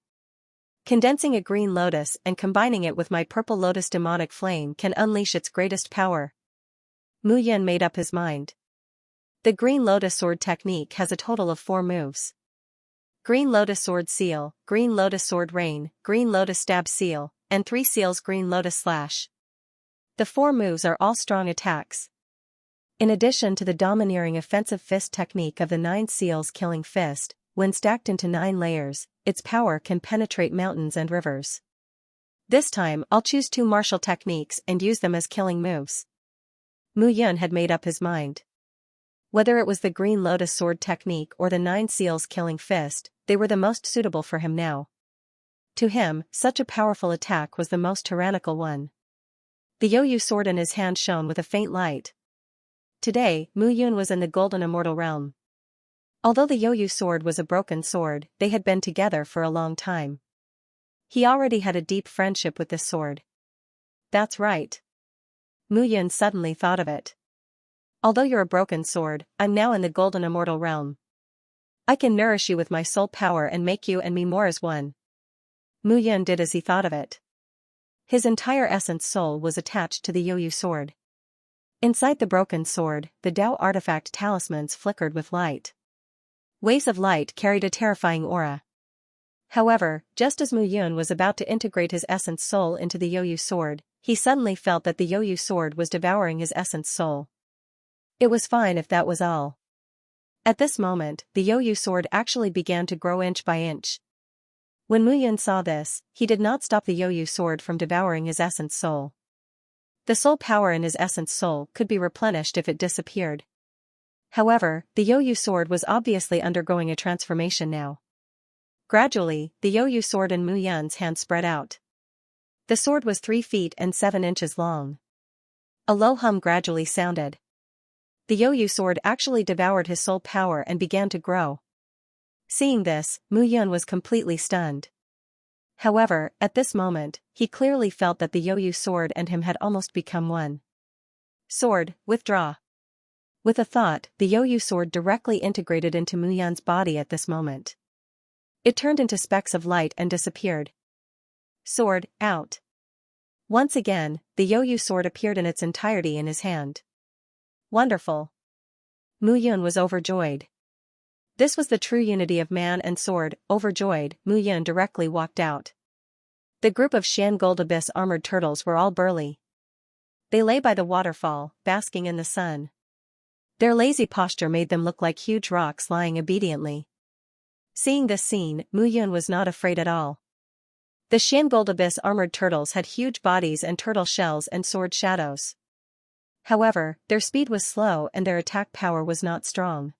Condensing a green lotus and combining it with my purple lotus demonic flame can unleash its greatest power. Mu Yun made up his mind. The Green Lotus Sword technique has a total of 4 moves. Green Lotus Sword Seal, Green Lotus Sword Rain, Green Lotus Stab Seal, and 3 Seals Green Lotus Slash. The 4 moves are all strong attacks. In addition to the domineering offensive fist technique of the 9 Seals Killing Fist, when stacked into 9 layers, its power can penetrate mountains and rivers. This time I'll choose 2 martial techniques and use them as killing moves. Mu Yun had made up his mind. Whether it was the Green Lotus Sword technique or the 9 Seals Killing Fist, they were the most suitable for him now. To him, such a powerful attack was the most tyrannical one. The Yoyu sword in his hand shone with a faint light. Today, Mu Yun was in the golden immortal realm. Although the Yoyu sword was a broken sword, they had been together for a long time. He already had a deep friendship with this sword. That's right. Mu Yun suddenly thought of it. Although you're a broken sword, I'm now in the golden immortal realm. I can nourish you with my soul power and make you and me more as one. Mu Yun did as he thought of it. His entire essence soul was attached to the Yoyu sword. Inside the broken sword, the Tao artifact talismans flickered with light. Waves of light carried a terrifying aura. However, just as Mu Yun was about to integrate his essence soul into the Yoyu sword, he suddenly felt that the Yoyu sword was devouring his essence soul. It was fine if that was all. At this moment, the Yoyu sword actually began to grow inch by inch. When Mu Yun saw this, he did not stop the Yoyu sword from devouring his essence soul. The soul power in his essence soul could be replenished if it disappeared. However, the Yoyu sword was obviously undergoing a transformation now. Gradually, the Yoyu sword in Mu Yun's hand spread out. The sword was 3 feet and 7 inches long. A low hum gradually sounded. The Yoyu sword actually devoured his soul power and began to grow. Seeing this, Mu Yun was completely stunned. However, at this moment, he clearly felt that the Yoyu sword and him had almost become one. Sword, withdraw. With a thought, the Yoyu sword directly integrated into Mu Yun's body at this moment. It turned into specks of light and disappeared. Sword, out. Once again, the Yoyu sword appeared in its entirety in his hand. Wonderful. Mu Yun was overjoyed. This was the true unity of man and sword. Overjoyed, Mu Yun directly walked out. The group of Shan Gold Abyss armored turtles were all burly. They lay by the waterfall, basking in the sun. Their lazy posture made them look like huge rocks lying obediently. Seeing this scene, Mu Yun was not afraid at all. The Shan Gold Abyss armored turtles had huge bodies and turtle shells and sword shadows. However, their speed was slow and their attack power was not strong.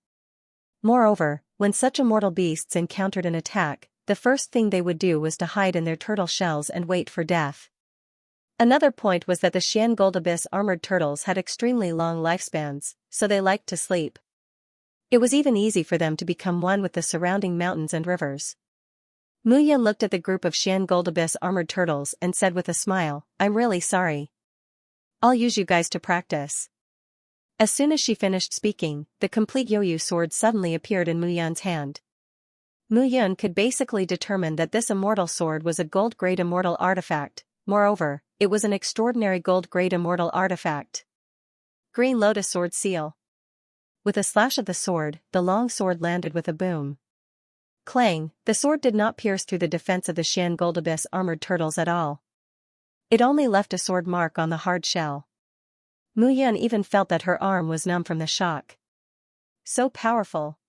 Moreover, when such immortal beasts encountered an attack, the first thing they would do was to hide in their turtle shells and wait for death. Another point was that the Shan Gold Abyss armored turtles had extremely long lifespans, so they liked to sleep. It was even easy for them to become one with the surrounding mountains and rivers. Mu Yun looked at the group of Shan Gold Abyss armored turtles and said with a smile, "I'm really sorry. I'll use you guys to practice." As soon as she finished speaking, the complete Yoyu sword suddenly appeared in Mu Yun's hand. Mu Yun could basically determine that this immortal sword was a gold-grade immortal artifact. Moreover, it was an extraordinary gold-grade immortal artifact. Green Lotus Sword Seal. With a slash of the sword, the long sword landed with a boom. Clang, the sword did not pierce through the defense of the Shan Gold Abyss armored turtles at all. It only left a sword mark on the hard shell. Mu Yun even felt that her arm was numb from the shock. So powerful.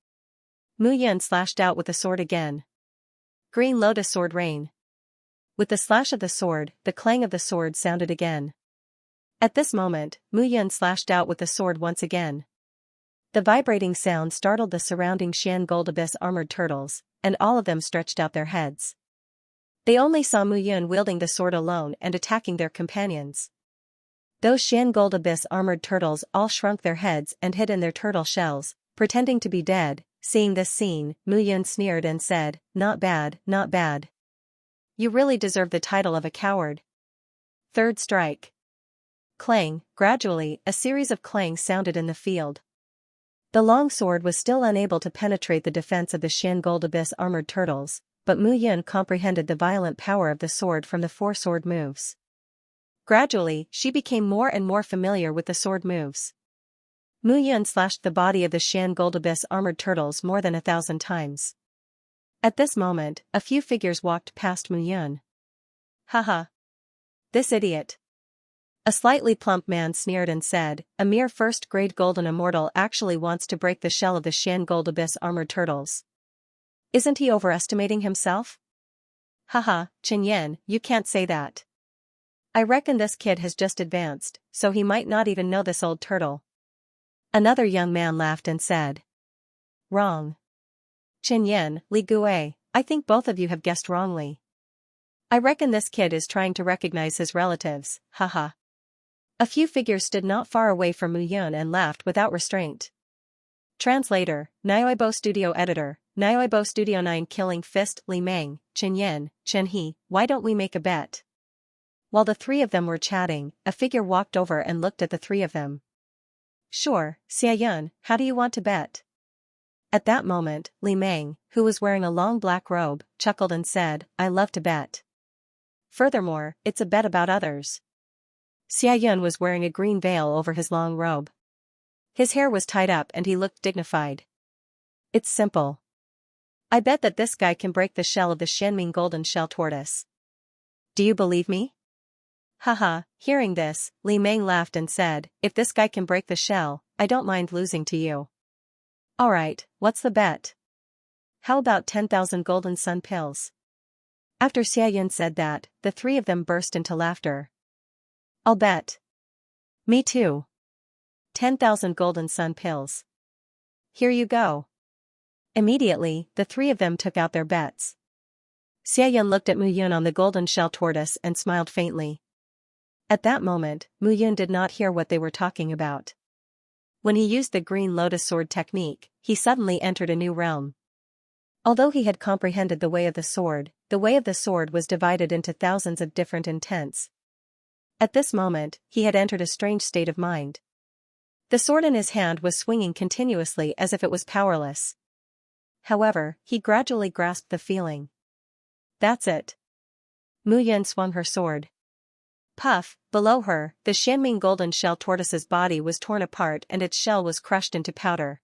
Mu Yun slashed out with the sword again. Green Lotus Sword Rain. With the slash of the sword, the clang of the sword sounded again. At this moment, Mu Yun slashed out with the sword once again. The vibrating sound startled the surrounding Shan Gold Abyss armored turtles, and all of them stretched out their heads. They only saw Mu Yun wielding the sword alone and attacking their companions. Those Shan Gold Abyss armored turtles all shrunk their heads and hid in their turtle shells, pretending to be dead. Seeing this scene, Mu Yun sneered and said, "Not bad, not bad. You really deserve the title of a coward." Third strike. Clang, gradually, a series of clangs sounded in the field. The long sword was still unable to penetrate the defense of the Shan Gold Abyss armored turtles, but Mu Yun comprehended the violent power of the sword from the 4 sword moves. Gradually, she became more and more familiar with the sword moves. Mu Yun slashed the body of the Shan Gold Abyss armored turtles more than 1,000 times. At this moment, a few figures walked past Mu Yun. Haha. This idiot. A slightly plump man sneered and said, a mere first-grade golden immortal actually wants to break the shell of the Shan Gold Abyss armored turtles. Isn't he overestimating himself? Haha, Xianxia, you can't say that. I reckon this kid has just advanced, so he might not even know this old turtle. Another young man laughed and said. Wrong. Xianxia, Li Gui, I think both of you have guessed wrongly. I reckon this kid is trying to recognize his relatives, haha. A few figures stood not far away from Mu Yun and laughed without restraint. Translator, Nioibo Studio Editor, Nioibo Studio 9 Killing Fist, Li Meng, Chen He, why don't we make a bet? While the 3 of them were chatting, a figure walked over and looked at the 3 of them. Sure, Xiaoyun, how do you want to bet? At that moment, Li Meng, who was wearing a long black robe, chuckled and said, I love to bet. Furthermore, it's a bet about others. Xiaoyun was wearing a green veil over his long robe. His hair was tied up and he looked dignified. It's simple. I bet that this guy can break the shell of the Shenming golden shell tortoise. Do you believe me? Haha, hearing this, Li Meng laughed and said, if this guy can break the shell, I don't mind losing to you. Alright, what's the bet? How about 10,000 golden sun pills? After Xiaoyun said that, the 3 of them burst into laughter. I'll bet. Me too. 10,000 golden sun pills. Here you go. Immediately, the 3 of them took out their bets. Xiaoyun looked at Mu Yun on the golden shell tortoise and smiled faintly. At that moment, Mu Yun did not hear what they were talking about. When he used the green lotus sword technique, he suddenly entered a new realm. Although he had comprehended the way of the sword was divided into thousands of different intents. At this moment, he had entered a strange state of mind. The sword in his hand was swinging continuously as if it was powerless. However, he gradually grasped the feeling. That's it. Mu Yun swung her sword. Puff, below her, the Shenming golden shell tortoise's body was torn apart and its shell was crushed into powder.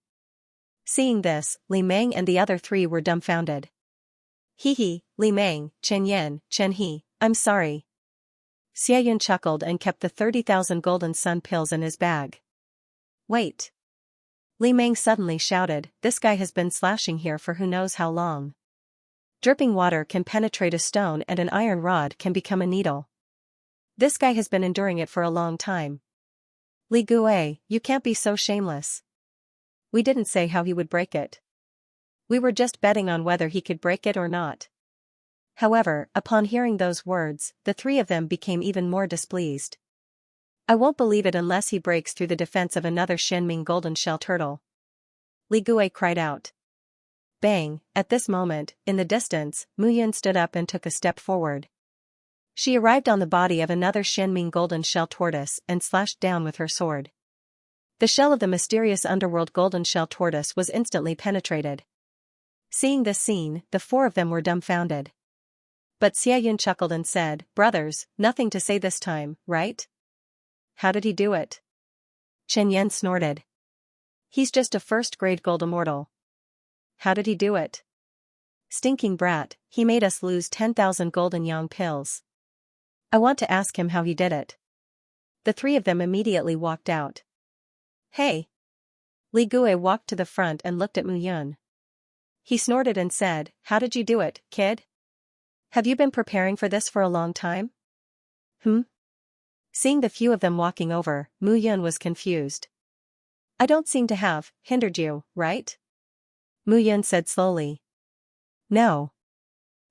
Seeing this, Li Meng and the other 3 were dumbfounded. Hee, Li Meng, Chen He, I'm sorry. Xiaoyun chuckled and kept the 30,000 golden sun pills in his bag. Wait. Li Meng suddenly shouted, this guy has been slashing here for who knows how long. Dripping water can penetrate a stone and an iron rod can become a needle. This guy has been enduring it for a long time. Li Gui, you can't be so shameless. We didn't say how he would break it. We were just betting on whether he could break it or not. However, upon hearing those words, the 3 of them became even more displeased. I won't believe it unless he breaks through the defense of another Shenming golden shell turtle. Li Gui cried out. Bang, at this moment, in the distance, Mu Yun stood up and took a step forward. She arrived on the body of another Shenming golden shell tortoise and slashed down with her sword. The shell of the mysterious underworld golden shell tortoise was instantly penetrated. Seeing this scene, the 4 of them were dumbfounded. But Xiaoyun chuckled and said, brothers, nothing to say this time, right? How did he do it? Chen snorted. He's just a first-grade gold immortal. How did he do it? Stinking brat, he made us lose 10,000 golden yang pills. I want to ask him how he did it. The 3 of them immediately walked out. Hey! Li Gui walked to the front and looked at Mu Yun. He snorted and said, how did you do it, kid? Have you been preparing for this for a long time? Seeing the few of them walking over, Mu Yun was confused. I don't seem to have hindered you, right? Mu Yun said slowly. No.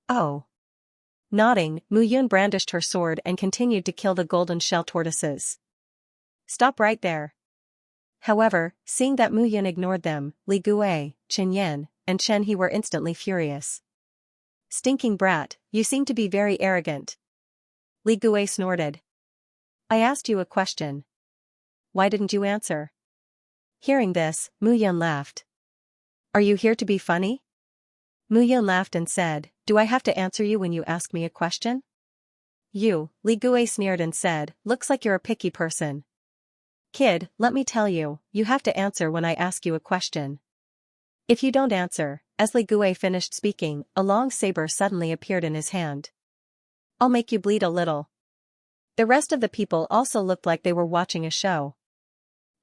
Oh. Nodding, Mu Yun brandished her sword and continued to kill the golden shell tortoises. Stop right there. However, seeing that Mu Yun ignored them, Li Gui, Chen and Chen He were instantly furious. Stinking brat, you seem to be very arrogant. Li Gui snorted. I asked you a question. Why didn't you answer? Hearing this, Mu Yun laughed. Are you here to be funny? Mu Yun laughed and said, do I have to answer you when you ask me a question? Li Gui sneered and said, looks like you're a picky person. Kid, let me tell you, you have to answer when I ask you a question. If you don't answer, as Li Gui finished speaking, a long saber suddenly appeared in his hand. I'll make you bleed a little. The rest of the people also looked like they were watching a show.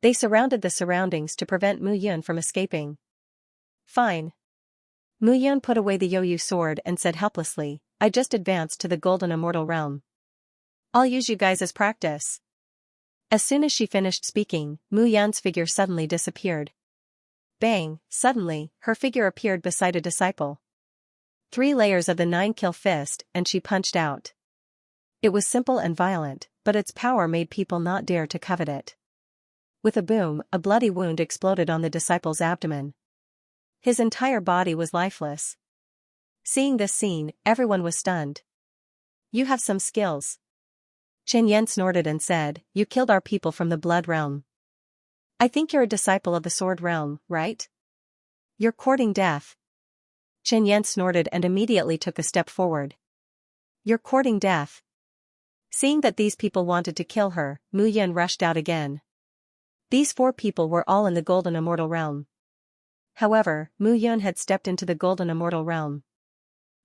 They surrounded the surroundings to prevent Mu Yun from escaping. Fine. Mu Yun put away the Yoyu sword and said helplessly, I just advanced to the golden immortal realm. I'll use you guys as practice. As soon as she finished speaking, Mu Yun's figure suddenly disappeared. Bang, suddenly, her figure appeared beside a disciple. 3 layers of the 9-kill fist, and she punched out. It was simple and violent, but its power made people not dare to covet it. With a boom, a bloody wound exploded on the disciple's abdomen. His entire body was lifeless. Seeing this scene, everyone was stunned. You have some skills. Chen Yan snorted and said, you killed our people from the blood realm. I think you're a disciple of the sword realm, right? You're courting death. Chen Yan snorted and immediately took a step forward. You're courting death. Seeing that these people wanted to kill her, Mu Yun rushed out again. These 4 people were all in the golden immortal realm. However, Mu Yun had stepped into the golden immortal realm.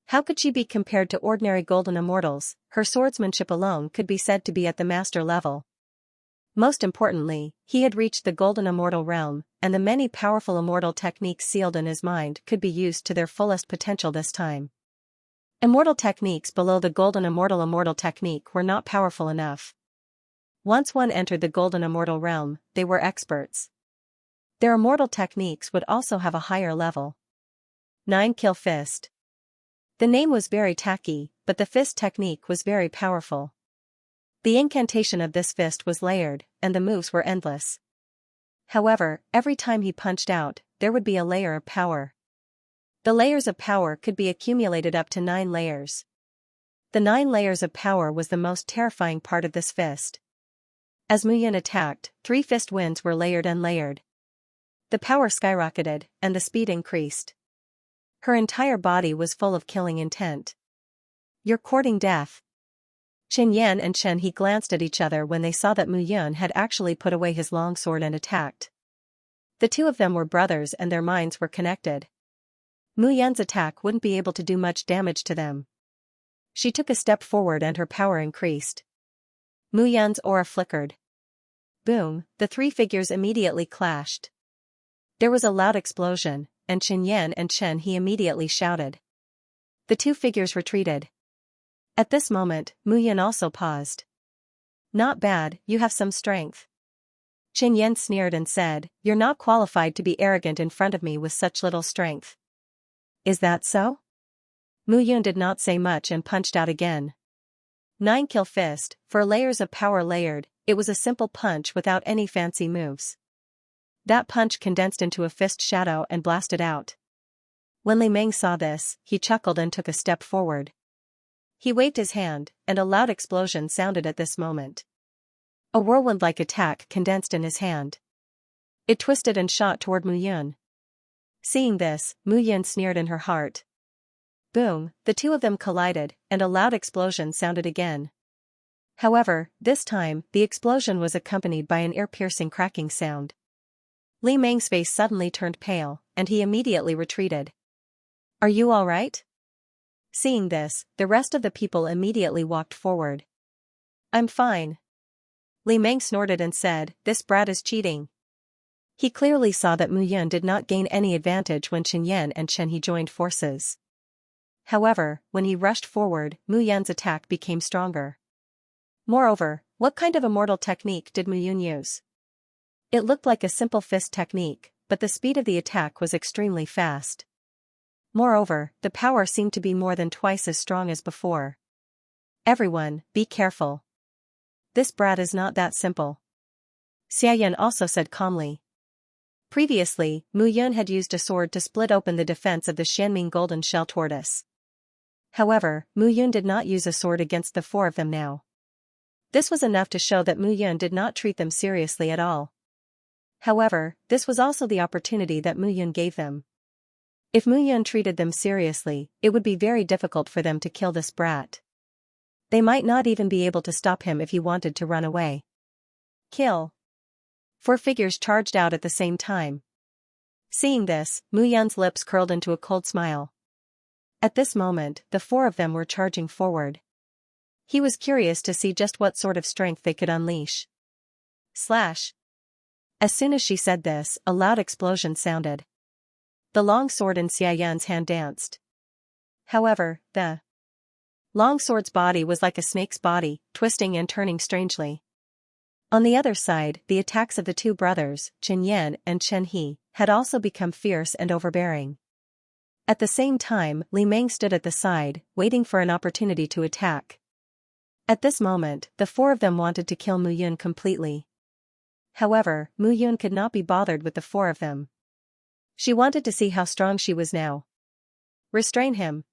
How could she be compared to ordinary golden immortals? Her swordsmanship alone could be said to be at the master level. Most importantly, he had reached the golden immortal realm, and the many powerful immortal techniques sealed in his mind could be used to their fullest potential this time. Immortal techniques below the golden immortal technique were not powerful enough. Once one entered the golden immortal realm, they were experts. Their immortal techniques would also have a higher level. 9-kill fist. The name was very tacky, but the fist technique was very powerful. The incantation of this fist was layered, and the moves were endless. However, every time he punched out, there would be a layer of power. The layers of power could be accumulated up to 9 layers. The 9 layers of power was the most terrifying part of this fist. As Mu Yun attacked, 3 fist winds were layered and layered. The power skyrocketed, and the speed increased. Her entire body was full of killing intent. You're courting death. Chen Yan and Chen He glanced at each other when they saw that Mu Yun had actually put away his long sword and attacked. The 2 of them were brothers and their minds were connected. Mu Yun's attack wouldn't be able to do much damage to them. She took a step forward and her power increased. Mu Yun's aura flickered. Boom, the 3 figures immediately clashed. There was a loud explosion, and Chen Yan and Chen He immediately shouted. The 2 figures retreated. At this moment, Mu Yun also paused. Not bad, you have some strength. Chen Yan sneered and said, you're not qualified to be arrogant in front of me with such little strength. Is that so? Mu Yun did not say much and punched out again. 9-kill fist, for layers of power layered, it was a simple punch without any fancy moves. That punch condensed into a fist shadow and blasted out. When Li Meng saw this, he chuckled and took a step forward. He waved his hand, and a loud explosion sounded at this moment. A whirlwind-like attack condensed in his hand. It twisted and shot toward Mu Yun. Seeing this, Mu Yun sneered in her heart. Boom, the 2 of them collided, and a loud explosion sounded again. However, this time, the explosion was accompanied by an ear-piercing cracking sound. Li Meng's face suddenly turned pale, and he immediately retreated. Are you all right? Seeing this, the rest of the people immediately walked forward. I'm fine. Li Meng snorted and said, this brat is cheating. He clearly saw that Mu Yun did not gain any advantage when Chen Yan and Chen He joined forces. However, when he rushed forward, Mu Yun's attack became stronger. Moreover, what kind of immortal technique did Mu Yun use? It looked like a simple fist technique, but the speed of the attack was extremely fast. Moreover, the power seemed to be more than twice as strong as before. Everyone, be careful. This brat is not that simple. Xiayan also said calmly. Previously, Mu Yun had used a sword to split open the defense of the Xianming golden shell tortoise. However, Mu Yun did not use a sword against the 4 of them now. This was enough to show that Mu Yun did not treat them seriously at all. However, this was also the opportunity that Mu Yun gave them. If Mu Yun treated them seriously, it would be very difficult for them to kill this brat. They might not even be able to stop him if he wanted to run away. Kill. 4 figures charged out at the same time. Seeing this, Mu Yun's lips curled into a cold smile. At this moment, the 4 of them were charging forward. He was curious to see just what sort of strength they could unleash. Slash. As soon as she said this, a loud explosion sounded. The long sword in Xia Yun's hand danced. However, the long sword's body was like a snake's body, twisting and turning strangely. On the other side, the attacks of the 2 brothers, Chen Yan and Chen He, had also become fierce and overbearing. At the same time, Li Meng stood at the side, waiting for an opportunity to attack. At this moment, the 4 of them wanted to kill Mu Yun completely. However, Mu Yun could not be bothered with the 4 of them. She wanted to see how strong she was now. Restrain him.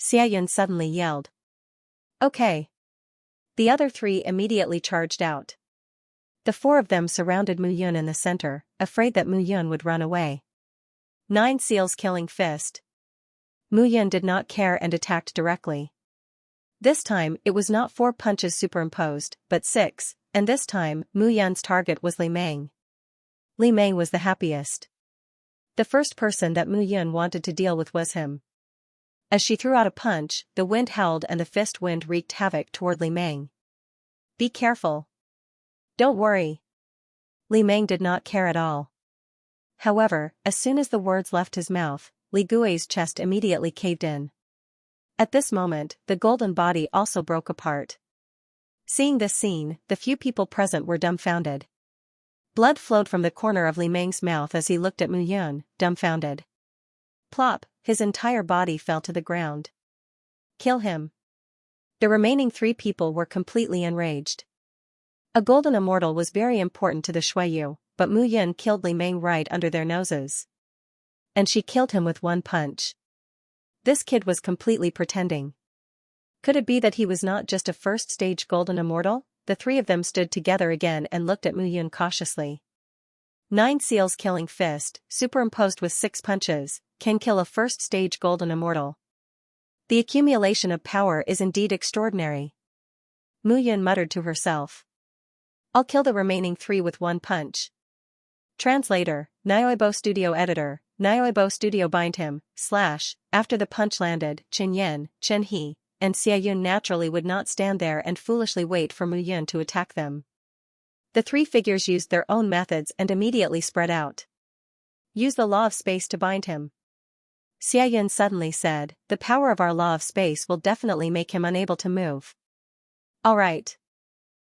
Xia Yun suddenly yelled. Okay. The other 3 immediately charged out. The 4 of them surrounded Mu Yun in the center, afraid that Mu Yun would run away. 9 seals killing fist. Mu Yun did not care and attacked directly. This time, it was not 4 punches superimposed, but 6, and this time, Mu Yun's target was Li Meng. Li Meng was the happiest. The first person that Mu Yun wanted to deal with was him. As she threw out a punch, the wind howled and the fist wind wreaked havoc toward Li Meng. Be careful. Don't worry. Li Meng did not care at all. However, as soon as the words left his mouth, Li Gui's chest immediately caved in. At this moment, the golden body also broke apart. Seeing this scene, the few people present were dumbfounded. Blood flowed from the corner of Li Meng's mouth as he looked at Mu Yun, dumbfounded. Plop, his entire body fell to the ground. Kill him. The remaining 3 people were completely enraged. A golden immortal was very important to the Xueyu, but Mu Yun killed Li Meng right under their noses. And she killed him with 1 punch. This kid was completely pretending. Could it be that he was not just a first-stage golden immortal? The 3 of them stood together again and looked at Mu Yun cautiously. 9 seals killing fist, superimposed with 6 punches, can kill a first-stage golden immortal. The accumulation of power is indeed extraordinary. Mu Yun muttered to herself. I'll kill the remaining 3 with 1 punch. Translator, Nioibo Studio Editor, Nioibo Studio bind him, / After the punch landed, Chen Yan, Chen He, and Xia Yun naturally would not stand there and foolishly wait for Mu Yun to attack them. The 3 figures used their own methods and immediately spread out. Use the law of space to bind him. Xia Yun suddenly said, the power of our law of space will definitely make him unable to move. Alright.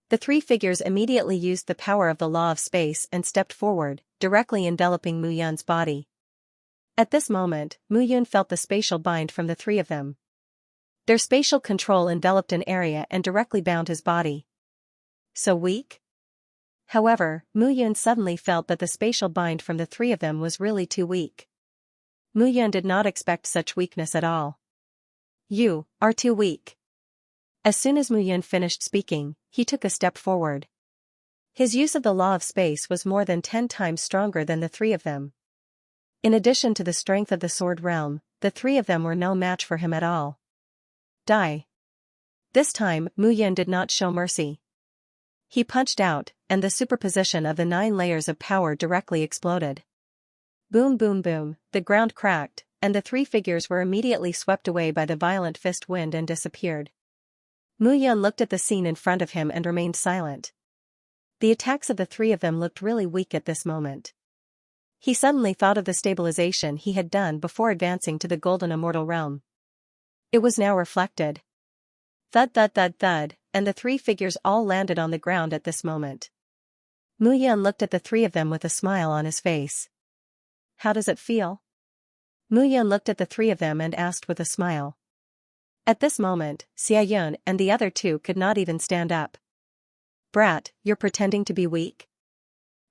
The 3 figures immediately used the power of the law of space and stepped forward, directly enveloping Mu Yun's body. At this moment, Mu Yun felt the spatial bind from the 3 of them. Their spatial control enveloped an area and directly bound his body. So weak? However, Mu Yun suddenly felt that the spatial bind from the 3 of them was really too weak. Mu Yun did not expect such weakness at all. You are too weak. As soon as Mu Yun finished speaking, he took a step forward. His use of the law of space was more than 10 times stronger than the 3 of them. In addition to the strength of the sword realm, the 3 of them were no match for him at all. Die. This time, Mu Yun did not show mercy. He punched out, and the superposition of the 9 layers of power directly exploded. Boom boom boom, the ground cracked, and the 3 figures were immediately swept away by the violent fist wind and disappeared. Mu Yun looked at the scene in front of him and remained silent. The attacks of the 3 of them looked really weak at this moment. He suddenly thought of the stabilization he had done before advancing to the golden immortal realm. It was now reflected. Thud thud thud thud, and the 3 figures all landed on the ground at this moment. Mu Yun looked at the 3 of them with a smile on his face. How does it feel? Mu Yun looked at the 3 of them and asked with a smile. At this moment, Xia Yun and the other 2 could not even stand up. Brat, you're pretending to be weak?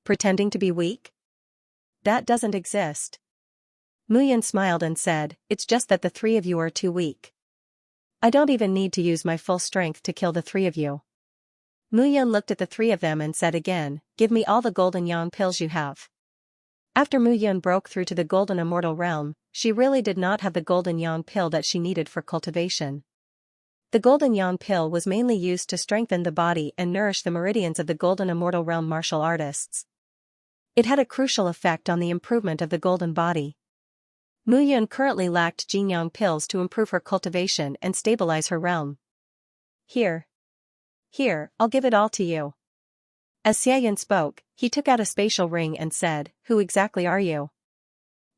Pretending to be weak? That doesn't exist. Mu Yun smiled and said, it's just that the 3 of you are too weak. I don't even need to use my full strength to kill the 3 of you. Mu Yun looked at the three of them and said again, "Give me all the golden yang pills you have." After Mu Yun broke through to the golden immortal realm, she really did not have the golden yang pill that she needed for cultivation. The golden yang pill was mainly used to strengthen the body and nourish the meridians of the golden immortal realm martial artists. It had a crucial effect on the improvement of the golden body. Mu Yun currently lacked Jing Yang pills to improve her cultivation and stabilize her realm. Here, I'll give it all to you." As Xianxia spoke, he took out a spatial ring and said, "Who exactly are you?"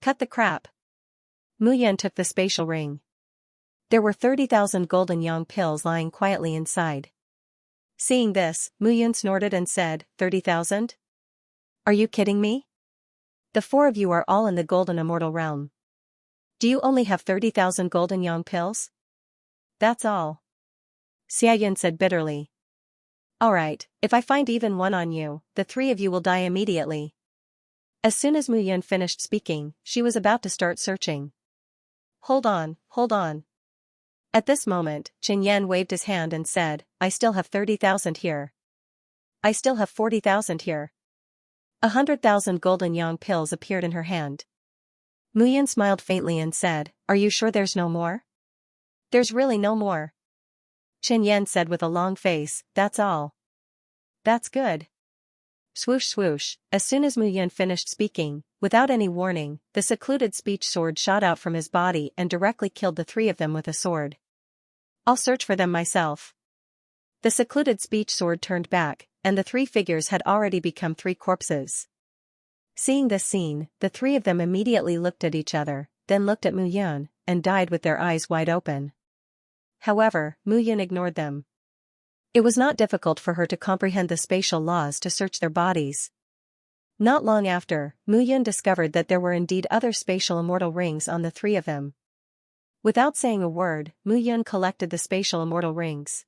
"Cut the crap." Mu Yun took the spatial ring. There were 30,000 golden yang pills lying quietly inside. Seeing this, Mu Yun snorted and said, 30,000? Are you kidding me? The four of you are all in the golden immortal realm. Do you only have 30,000 golden yang pills? That's all. Xianxia said bitterly. Alright, if I find even one on you, the three of you will die immediately. As soon as Mu Yun finished speaking, she was about to start searching. Hold on. At this moment, Chen Yan waved his hand and said, I still have 30,000 here. I still have 40,000 here. 100,000 golden yang pills appeared in her hand. Mu Yun smiled faintly and said, Are you sure there's no more? There's really no more. Chen Yan said with a long face, That's all. That's good. Swoosh swoosh, as soon as Mu Yun finished speaking, without any warning, the secluded speech sword shot out from his body and directly killed the three of them with a sword. I'll search for them myself. The secluded speech sword turned back, and the three figures had already become three corpses. Seeing this scene, the three of them immediately looked at each other, then looked at Mu Yun, and died with their eyes wide open. However, Mu Yun ignored them. It was not difficult for her to comprehend the spatial laws to search their bodies. Not long after, Mu Yun discovered that there were indeed other spatial immortal rings on the three of them. Without saying a word, Mu Yun collected the spatial immortal rings.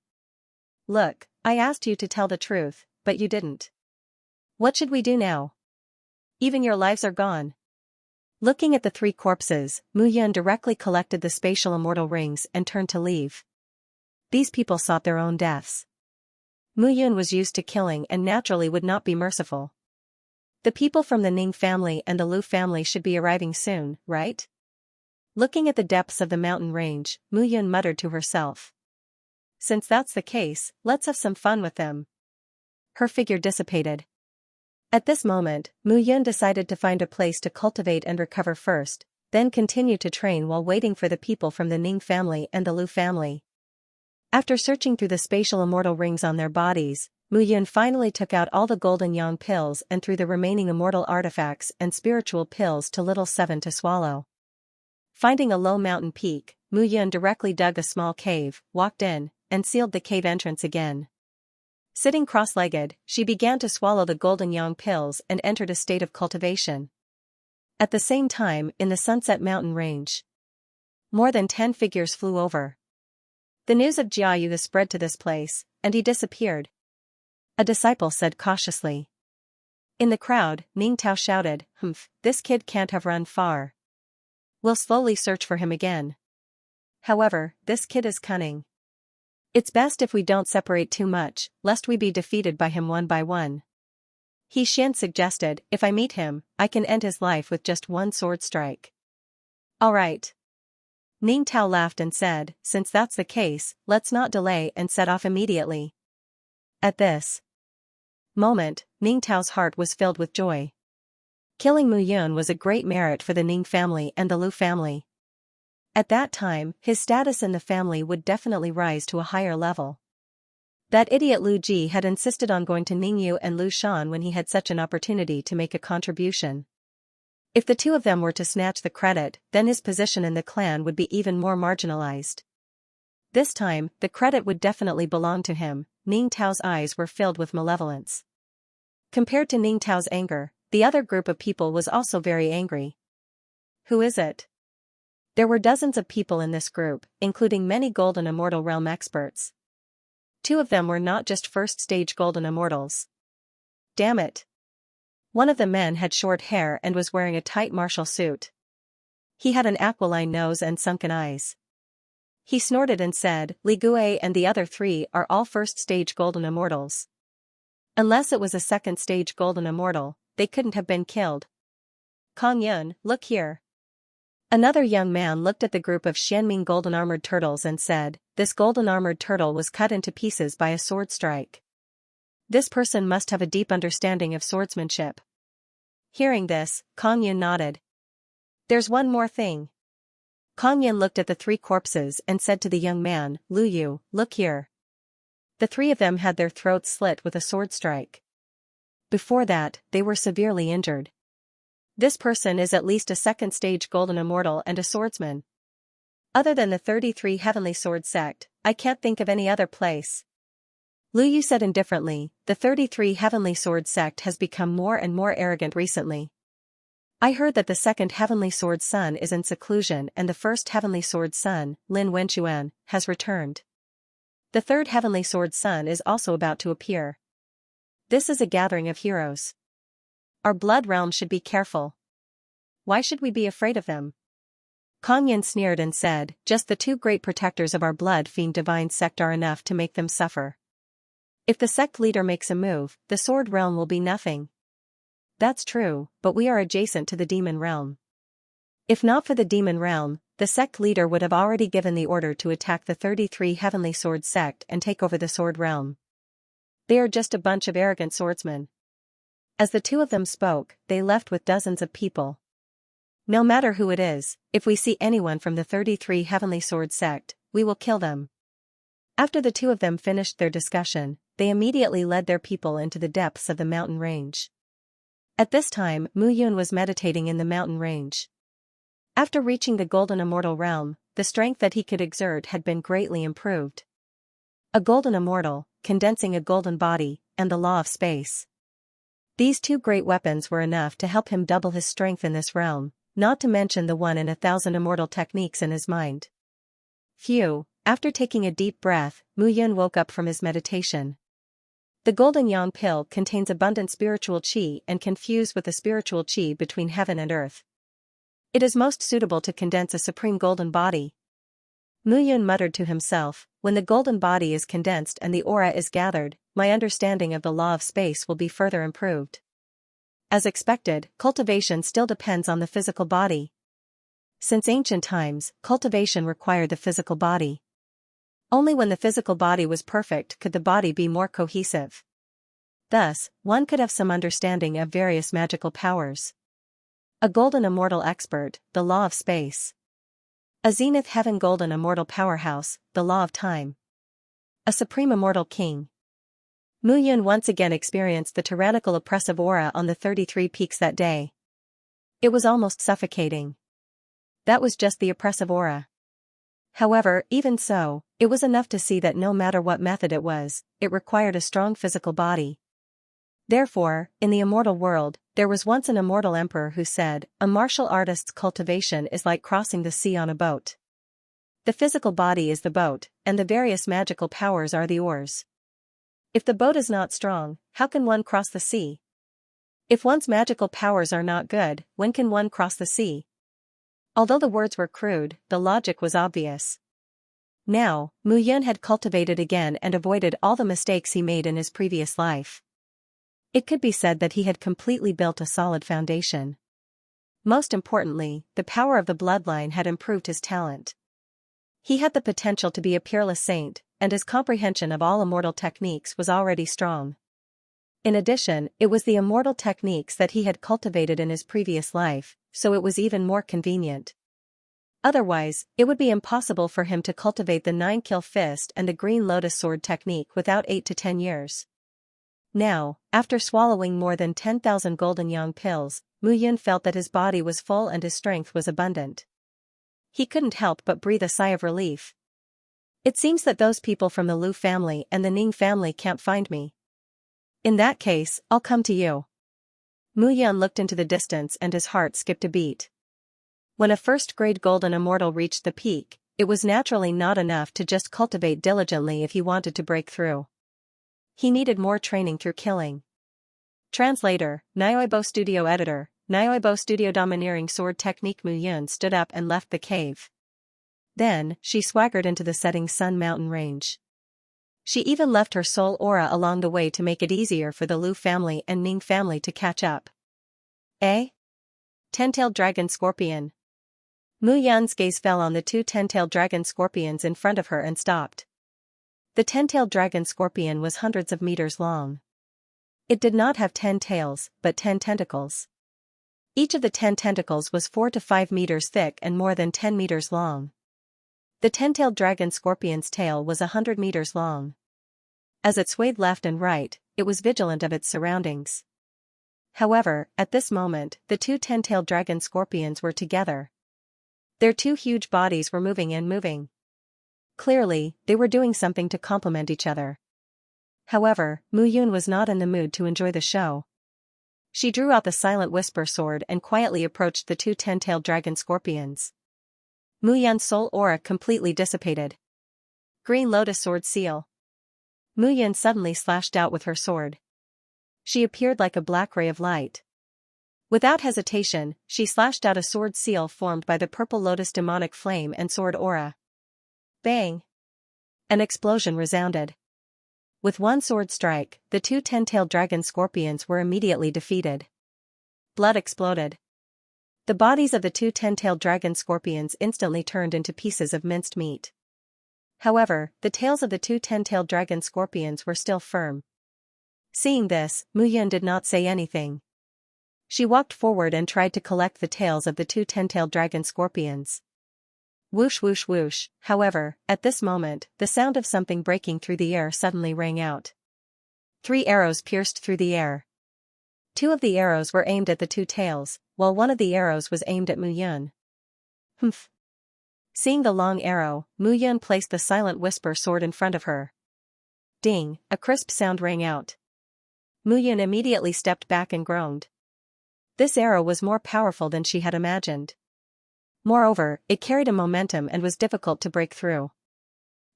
Look, I asked you to tell the truth, but you didn't. What should we do now? Even your lives are gone. Looking at the three corpses, Mu Yun directly collected the spatial immortal rings and turned to leave. These people sought their own deaths. Mu Yun was used to killing and naturally would not be merciful. The people from the Ning family and the Lu family should be arriving soon, right? Looking at the depths of the mountain range, Mu Yun muttered to herself. Since that's the case, let's have some fun with them. Her figure dissipated. At this moment, Mu Yun decided to find a place to cultivate and recover first, then continue to train while waiting for the people from the Ning family and the Lu family. After searching through the spatial immortal rings on their bodies, Mu Yun finally took out all the golden yang pills and threw the remaining immortal artifacts and spiritual pills to Little Seven to swallow. Finding a low mountain peak, Mu Yun directly dug a small cave, walked in, and sealed the cave entrance again. Sitting cross-legged, she began to swallow the golden yang pills and entered a state of cultivation. At the same time, in the Sunset Mountain range, more than 10 figures flew over. The news of Jiayu spread to this place, and he disappeared. A disciple said cautiously. In the crowd, Ning Tao shouted, This kid can't have run far. We'll slowly search for him again. However, this kid is cunning. It's best if we don't separate too much, lest we be defeated by him one by one. He Xian suggested, If I meet him, I can end his life with just one sword strike. All right. Ning Tao laughed and said, Since that's the case, let's not delay and set off immediately. At this moment, Ning Tao's heart was filled with joy. Killing Mu Yun was a great merit for the Ning family and the Lu family. At that time, his status in the family would definitely rise to a higher level. That idiot Lu Ji had insisted on going to Ningyu and Lu Shan when he had such an opportunity to make a contribution. If the two of them were to snatch the credit, then his position in the clan would be even more marginalized. This time, the credit would definitely belong to him. Ning Tao's eyes were filled with malevolence. Compared to Ning Tao's anger, the other group of people was also very angry. Who is it? There were dozens of people in this group, including many Golden Immortal Realm experts. Two of them were not just first-stage Golden Immortals. Damn it. One of the men had short hair and was wearing a tight martial suit. He had an aquiline nose and sunken eyes. He snorted and said, Li Gui and the other three are all first-stage golden immortals. Unless it was a second-stage golden immortal, they couldn't have been killed. Kong Yun, look here. Another young man looked at the group of Xianming golden armored turtles and said, this golden armored turtle was cut into pieces by a sword strike. This person must have a deep understanding of swordsmanship. Hearing this, Kong Yun nodded. There's one more thing. Kong Yun looked at the three corpses and said to the young man, Lu Yu, look here. The three of them had their throats slit with a sword strike. Before that, they were severely injured. This person is at least a second-stage golden immortal and a swordsman. Other than the 33 Heavenly Sword sect, I can't think of any other place. Lu Yu said indifferently, the 33 Heavenly Sword sect has become more and more arrogant recently. I heard that the second Heavenly Sword son is in seclusion and the first Heavenly Sword son, Lin Wenchuan, has returned. The third Heavenly Sword son is also about to appear. This is a gathering of heroes. Our blood realm should be careful. Why should we be afraid of them? Kong Yin sneered and said, just the two great protectors of our blood fiend divine sect are enough to make them suffer. If the sect leader makes a move, the sword realm will be nothing. That's true, but we are adjacent to the demon realm. If not for the demon realm, the sect leader would have already given the order to attack the 33 Heavenly Sword sect and take over the sword realm. They are just a bunch of arrogant swordsmen. As the two of them spoke, they left with dozens of people. No matter who it is, if we see anyone from the 33 Heavenly Sword sect, we will kill them. After the two of them finished their discussion, they immediately led their people into the depths of the mountain range. At this time, Mu Yun was meditating in the mountain range. After reaching the golden immortal realm, the strength that he could exert had been greatly improved. A golden immortal, condensing a golden body, and the law of space. These two great weapons were enough to help him double his strength in this realm, not to mention the 1 in 1,000 immortal techniques in his mind. Phew, after taking a deep breath, Mu Yun woke up from his meditation. The golden yang pill contains abundant spiritual qi and can fuse with the spiritual qi between heaven and earth. It is most suitable to condense a supreme golden body. Mu Yun muttered to himself, when the golden body is condensed and the aura is gathered, my understanding of the law of space will be further improved. As expected, cultivation still depends on the physical body. Since ancient times, cultivation required the physical body. Only when the physical body was perfect could the body be more cohesive. Thus, one could have some understanding of various magical powers. A golden immortal expert, the law of space. A zenith heaven golden immortal powerhouse, the law of time. A supreme immortal king. Mu Yun once again experienced the tyrannical oppressive aura on the 33 peaks that day. It was almost suffocating. That was just the oppressive aura. However, even so, it was enough to see that no matter what method it was, it required a strong physical body. Therefore, in the immortal world, there was once an immortal emperor who said, a martial artist's cultivation is like crossing the sea on a boat. The physical body is the boat, and the various magical powers are the oars. If the boat is not strong, how can one cross the sea? If one's magical powers are not good, when can one cross the sea? Although the words were crude, the logic was obvious. Now, Mu Yun had cultivated again and avoided all the mistakes he made in his previous life. It could be said that he had completely built a solid foundation. Most importantly, the power of the bloodline had improved his talent. He had the potential to be a peerless saint, and his comprehension of all immortal techniques was already strong. In addition, it was the immortal techniques that he had cultivated in his previous life, so it was even more convenient. Otherwise, it would be impossible for him to cultivate the 9-kill fist and the green lotus sword technique without 8 to 10 years. Now, after swallowing more than 10,000 golden yang pills, Mu Yun felt that his body was full and his strength was abundant. He couldn't help but breathe a sigh of relief. It seems that those people from the Lu family and the Ning family can't find me. In that case, I'll come to you. Mu Yun looked into the distance and his heart skipped a beat. When a first-grade golden immortal reached the peak, it was naturally not enough to just cultivate diligently if he wanted to break through. He needed more training through killing. Translator, Nioibo Studio Editor, Nioibo Studio Domineering Sword Technique. Mu Yun stood up and left the cave. Then, she swaggered into the setting sun mountain range. She even left her soul aura along the way to make it easier for the Lu family and Ning family to catch up. A 10-tailed dragon scorpion. Mu Yan's gaze fell on the two 10-tailed dragon scorpions in front of her and stopped. The 10-tailed dragon scorpion was hundreds of meters long. It did not have 10 tails, but 10 tentacles. Each of the 10 tentacles was 4 to 5 meters thick and more than 10 meters long. The 10-tailed dragon scorpion's tail was 100 meters long. As it swayed left and right, it was vigilant of its surroundings. However, at this moment, the two 10-tailed dragon scorpions were together. Their two huge bodies were moving and moving. Clearly, they were doing something to complement each other. However, Mu Yun was not in the mood to enjoy the show. She drew out the silent whisper sword and quietly approached the two 10-tailed dragon scorpions. Mu Yun's soul aura completely dissipated. Green Lotus Sword Seal. Mu Yun suddenly slashed out with her sword. She appeared like a black ray of light. Without hesitation, she slashed out a sword seal formed by the purple lotus demonic flame and sword aura. Bang! An explosion resounded. With one sword strike, the two 10-tailed dragon scorpions were immediately defeated. Blood exploded. The bodies of the two 10-tailed dragon scorpions instantly turned into pieces of minced meat. However, the tails of the two 10-tailed dragon scorpions were still firm. Seeing this, Mu Yun did not say anything. She walked forward and tried to collect the tails of the two 10-tailed dragon scorpions. Whoosh whoosh whoosh. However, at this moment, the sound of something breaking through the air suddenly rang out. 3 arrows pierced through the air. 2 of the arrows were aimed at the two tails, while one of the arrows was aimed at Mu Yun. Humph. Seeing the long arrow, Mu Yun placed the silent whisper sword in front of her. Ding, a crisp sound rang out. Mu Yun immediately stepped back and groaned. This arrow was more powerful than she had imagined. Moreover, it carried a momentum and was difficult to break through.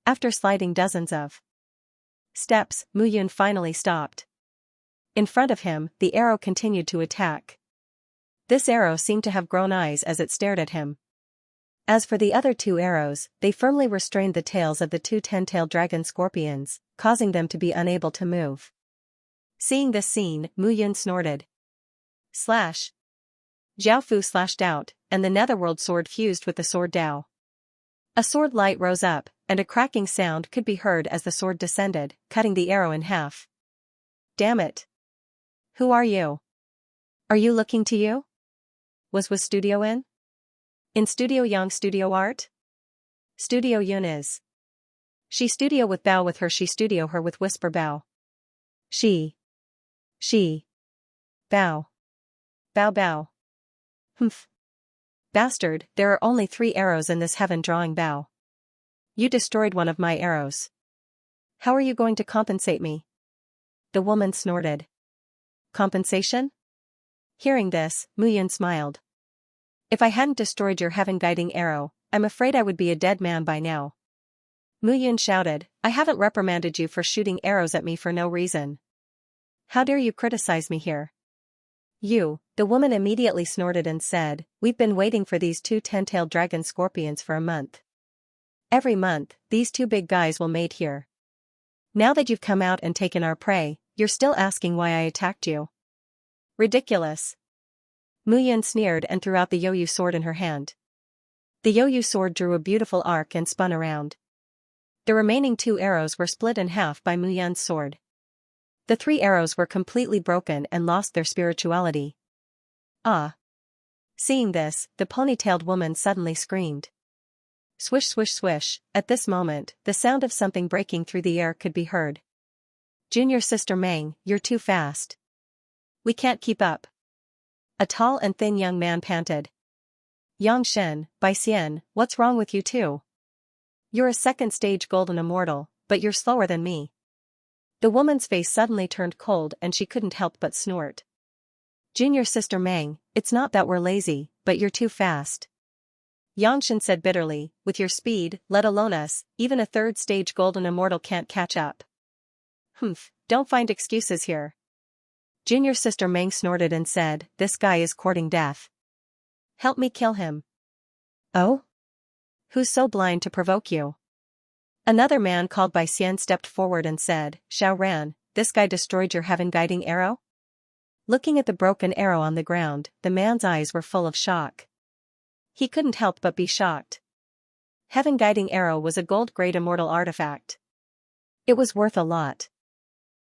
After sliding dozens of steps, Mu Yun finally stopped. In front of him, the arrow continued to attack. This arrow seemed to have grown eyes as it stared at him. As for the other 2 arrows, they firmly restrained the tails of the two 10-tailed dragon scorpions, causing them to be unable to move. Seeing this scene, Mu Yun snorted. Slash! Jiao Fu slashed out, and the netherworld sword fused with the sword Dao. A sword light rose up, and a cracking sound could be heard as the sword descended, cutting the arrow in half. Damn it! Who are you? Are you looking to you? Was Studio in? In Studio Yang Studio Art? Studio Yun is. She studio with Bao with her she studio her with whisper Bao. She. Bao. Bao Bao. Humph. Bastard, there are only 3 arrows in this heaven drawing Bao. You destroyed one of my arrows. How are you going to compensate me? The woman snorted. Compensation? Hearing this, Mu Yun smiled. If I hadn't destroyed your heaven-guiding arrow, I'm afraid I would be a dead man by now. Mu Yun shouted, I haven't reprimanded you for shooting arrows at me for no reason. How dare you criticize me here? You, the woman immediately snorted and said, we've been waiting for these two 10-tailed dragon scorpions for a month. Every month, these 2 big guys will mate here. Now that you've come out and taken our prey, you're still asking why I attacked you. Ridiculous. Mu Yun sneered and threw out the Yoyu sword in her hand. The Yoyu sword drew a beautiful arc and spun around. The remaining 2 arrows were split in half by Mu Yun's sword. The 3 arrows were completely broken and lost their spirituality. Ah! Seeing this, the ponytailed woman suddenly screamed. Swish swish swish, at this moment, the sound of something breaking through the air could be heard. Junior sister Meng, you're too fast. We can't keep up. A tall and thin young man panted. Yang Shen, Bai Xian, what's wrong with you too? You're a second-stage golden immortal, but you're slower than me. The woman's face suddenly turned cold and she couldn't help but snort. Junior sister Meng, it's not that we're lazy, but you're too fast. Yang Shen said bitterly, with your speed, let alone us, even a third-stage golden immortal can't catch up. Humph, don't find excuses here. Junior sister Meng snorted and said, this guy is courting death. Help me kill him. Oh? Who's so blind to provoke you? Another man called by Xian stepped forward and said, Xiao Ran, this guy destroyed your heaven-guiding arrow? Looking at the broken arrow on the ground, the man's eyes were full of shock. He couldn't help but be shocked. Heaven-guiding arrow was a gold-grade immortal artifact. It was worth a lot.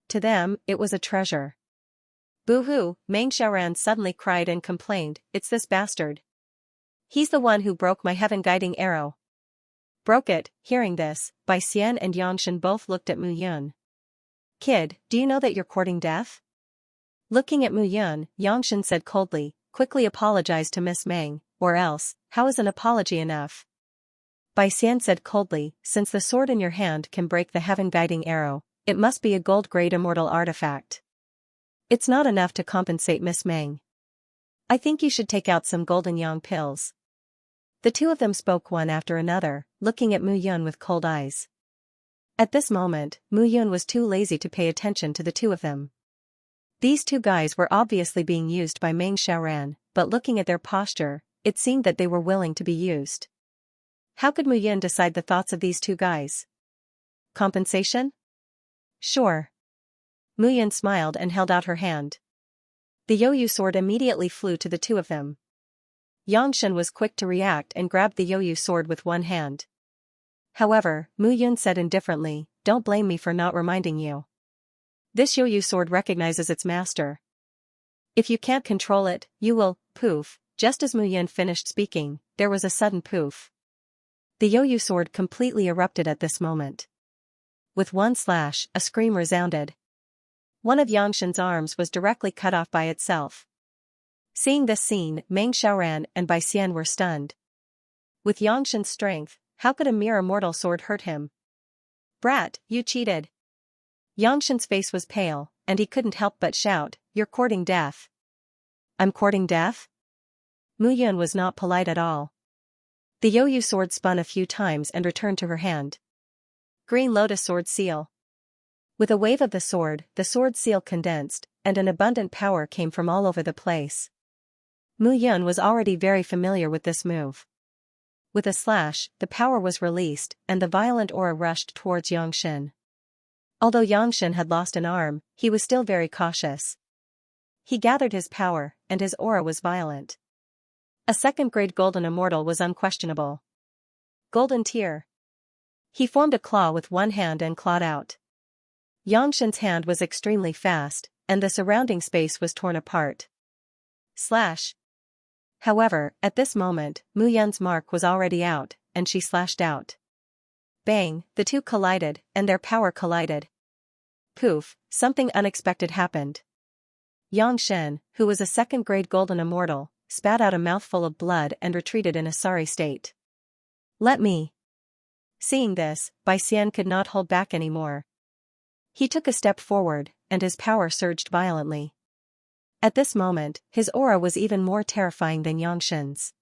To them, it was a treasure. Boo-hoo, Meng Xiaoran suddenly cried and complained, it's this bastard. He's the one who broke my heaven-guiding arrow. Broke it. Hearing this, Bai Xian and Yangshan both looked at Mu Yun. Kid, do you know that you're courting death? Looking at Mu Yun, Yangshan said coldly, quickly apologize to Miss Meng, or else, how is an apology enough? Bai Xian said coldly, since the sword in your hand can break the heaven-guiding arrow, it must be a gold-grade immortal artifact. It's not enough to compensate Miss Meng. I think you should take out some golden yang pills. The two of them spoke one after another, looking at Mu Yun with cold eyes. At this moment, Mu Yun was too lazy to pay attention to the two of them. These two guys were obviously being used by Meng Xiaoran, but looking at their posture, it seemed that they were willing to be used. How could Mu Yun decide the thoughts of these two guys? Compensation? Sure. Mu Yun smiled and held out her hand. The Youyu sword immediately flew to the two of them. Yangshan was quick to react and grabbed the Youyu sword with one hand. However, Mu Yun said indifferently, don't blame me for not reminding you. This Youyu sword recognizes its master. If you can't control it, you will, poof. Just as Mu Yun finished speaking, there was a sudden poof. The Youyu sword completely erupted at this moment. With one slash, a scream resounded. One of Yangshan's arms was directly cut off by itself. Seeing this scene, Meng Xiaoran and Bai Xian were stunned. With Yangshan's strength, how could a mere immortal sword hurt him? Brat, you cheated. Yangshan's face was pale, and he couldn't help but shout, you're courting death. I'm courting death? Mu Yun was not polite at all. The Youyu sword spun a few times and returned to her hand. Green Lotus Sword Seal. With a wave of the sword seal condensed, and an abundant power came from all over the place. Mu Yun was already very familiar with this move. With a slash, the power was released, and the violent aura rushed towards Yangshan. Although Yangshan had lost an arm, he was still very cautious. He gathered his power, and his aura was violent. A second-grade golden immortal was unquestionable. Golden tier. He formed a claw with one hand and clawed out. Yangshan's hand was extremely fast, and the surrounding space was torn apart. Slash. However, at this moment, Mu Yun's mark was already out, and she slashed out. Bang, the two collided, and their power collided. Poof, something unexpected happened. Yangshan, who was a second-grade golden immortal, spat out a mouthful of blood and retreated in a sorry state. Let me. Seeing this, Bai Xian could not hold back anymore. He took a step forward, and his power surged violently. At this moment, his aura was even more terrifying than Yangshan's.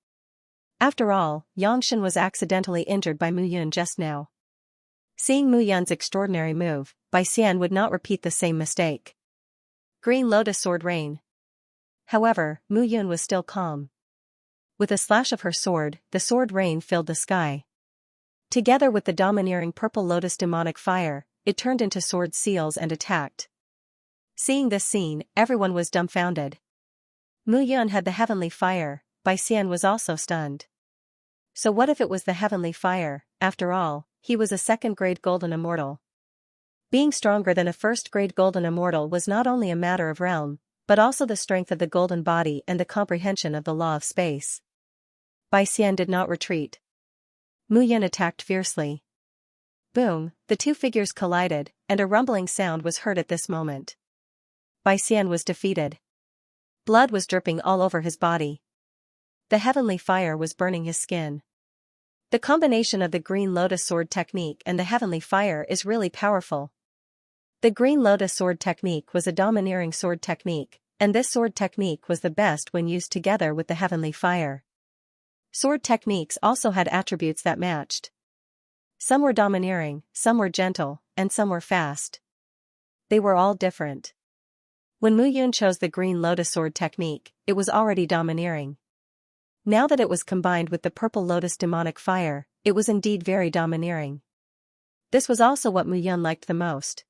After all, Yangshan was accidentally injured by Mu Yun just now. Seeing Mu Yun's extraordinary move, Bai Xian would not repeat the same mistake. Green Lotus Sword Rain. However, Mu Yun was still calm. With a slash of her sword, the sword rain filled the sky. Together with the domineering purple lotus demonic fire, it turned into sword seals and attacked. Seeing this scene, everyone was dumbfounded. Mu Yun had the heavenly fire, Bai Xian was also stunned. So what if it was the heavenly fire? After all, he was a second-grade golden immortal. Being stronger than a first-grade golden immortal was not only a matter of realm, but also the strength of the golden body and the comprehension of the law of space. Bai Xian did not retreat. Mu Yun attacked fiercely. Boom, the two figures collided, and a rumbling sound was heard at this moment. Bai Xian was defeated. Blood was dripping all over his body. The heavenly fire was burning his skin. The combination of the Green Lotus Sword technique and the heavenly fire is really powerful. The Green Lotus Sword technique was a domineering sword technique, and this sword technique was the best when used together with the heavenly fire. Sword techniques also had attributes that matched. Some were domineering, some were gentle, and some were fast. They were all different. When Mu Yun chose the Green Lotus Sword technique, it was already domineering. Now that it was combined with the Purple Lotus demonic fire, It was indeed very domineering. This was also what Mu Yun liked the most.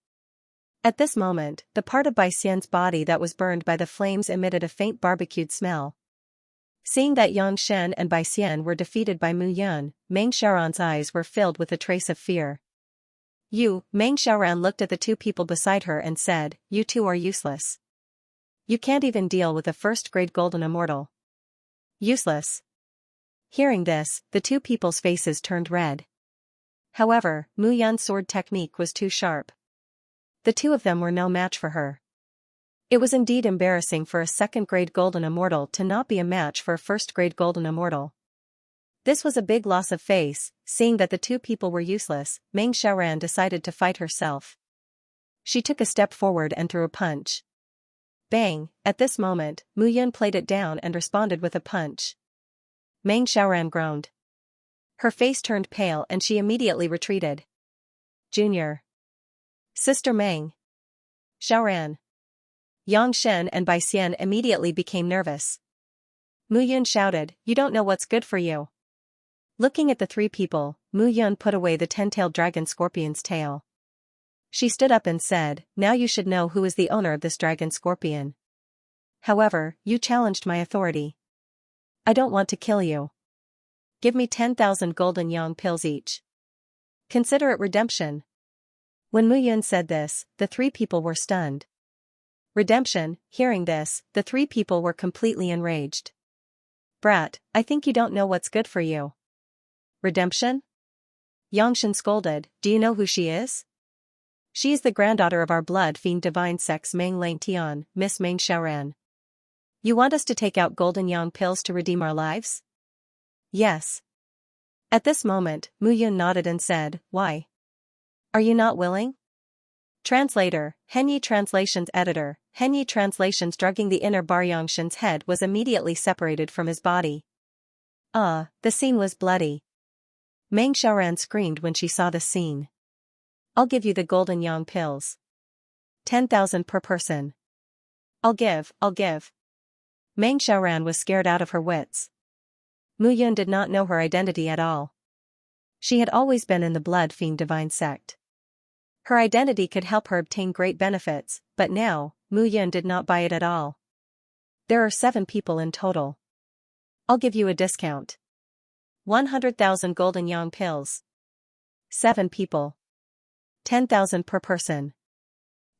At this moment, the part of Bai Xian's body that was burned by the flames emitted a faint barbecued smell. Seeing that Yang Shen and Bai Xian were defeated by Mu Yun, Meng Xiaoran's eyes were filled with a trace of fear. Meng Xiaoran looked at the two people beside her and said, "You two are useless. You can't even deal with a first-grade golden immortal. Useless." Hearing this, the two people's faces turned red. However, Mu Yun's sword technique was too sharp. The two of them were no match for her. It was indeed embarrassing for a second-grade golden immortal to not be a match for a first-grade golden immortal. This was a big loss of face. Seeing that the two people were useless, Meng Xiaoran decided to fight herself. She took a step forward and threw a punch. Bang! At this moment, Mu Yun played it down and responded with a punch. Meng Xiaoran groaned. Her face turned pale and she immediately retreated. Junior. Sister Meng. Xiaoran. Yang Shen and Bai Xian immediately became nervous. Mu Yun shouted, "You don't know what's good for you." Looking at the three people, Mu Yun put away the 10-tailed dragon scorpion's tail. She stood up and said, "Now you should know who is the owner of this dragon scorpion. However, you challenged my authority. I don't want to kill you. Give me 10,000 golden yang pills each. Consider it redemption." When Mu Yun said this, the three people were stunned. Redemption. Hearing this, the three people were completely enraged. "Brat, I think you don't know what's good for you." "Redemption?" Yangshan scolded, "Do you know who she is?" "She is the granddaughter of our blood fiend divine sex Meng Langtian, Miss Meng Xiaoran. You want us to take out golden yang pills to redeem our lives?" "Yes." At this moment, Mu Yun nodded and said, "Why? Are you not willing?" Translator, Henyi Translations Editor, Henyi Translations. Drugging the inner bar. Yangshan's head was immediately separated from his body. The scene was bloody. Meng Xiaoran screamed when she saw the scene. "I'll give you the golden yang pills. 10,000 per person. I'll give. Meng Xiaoran was scared out of her wits. Mu Yun did not know her identity at all. She had always been in the blood fiend divine sect. Her identity could help her obtain great benefits, but now, Mu Yun did not buy it at all. "There are 7 people in total. I'll give you a discount. 100,000 golden yang pills. 7 people. 10,000 per person.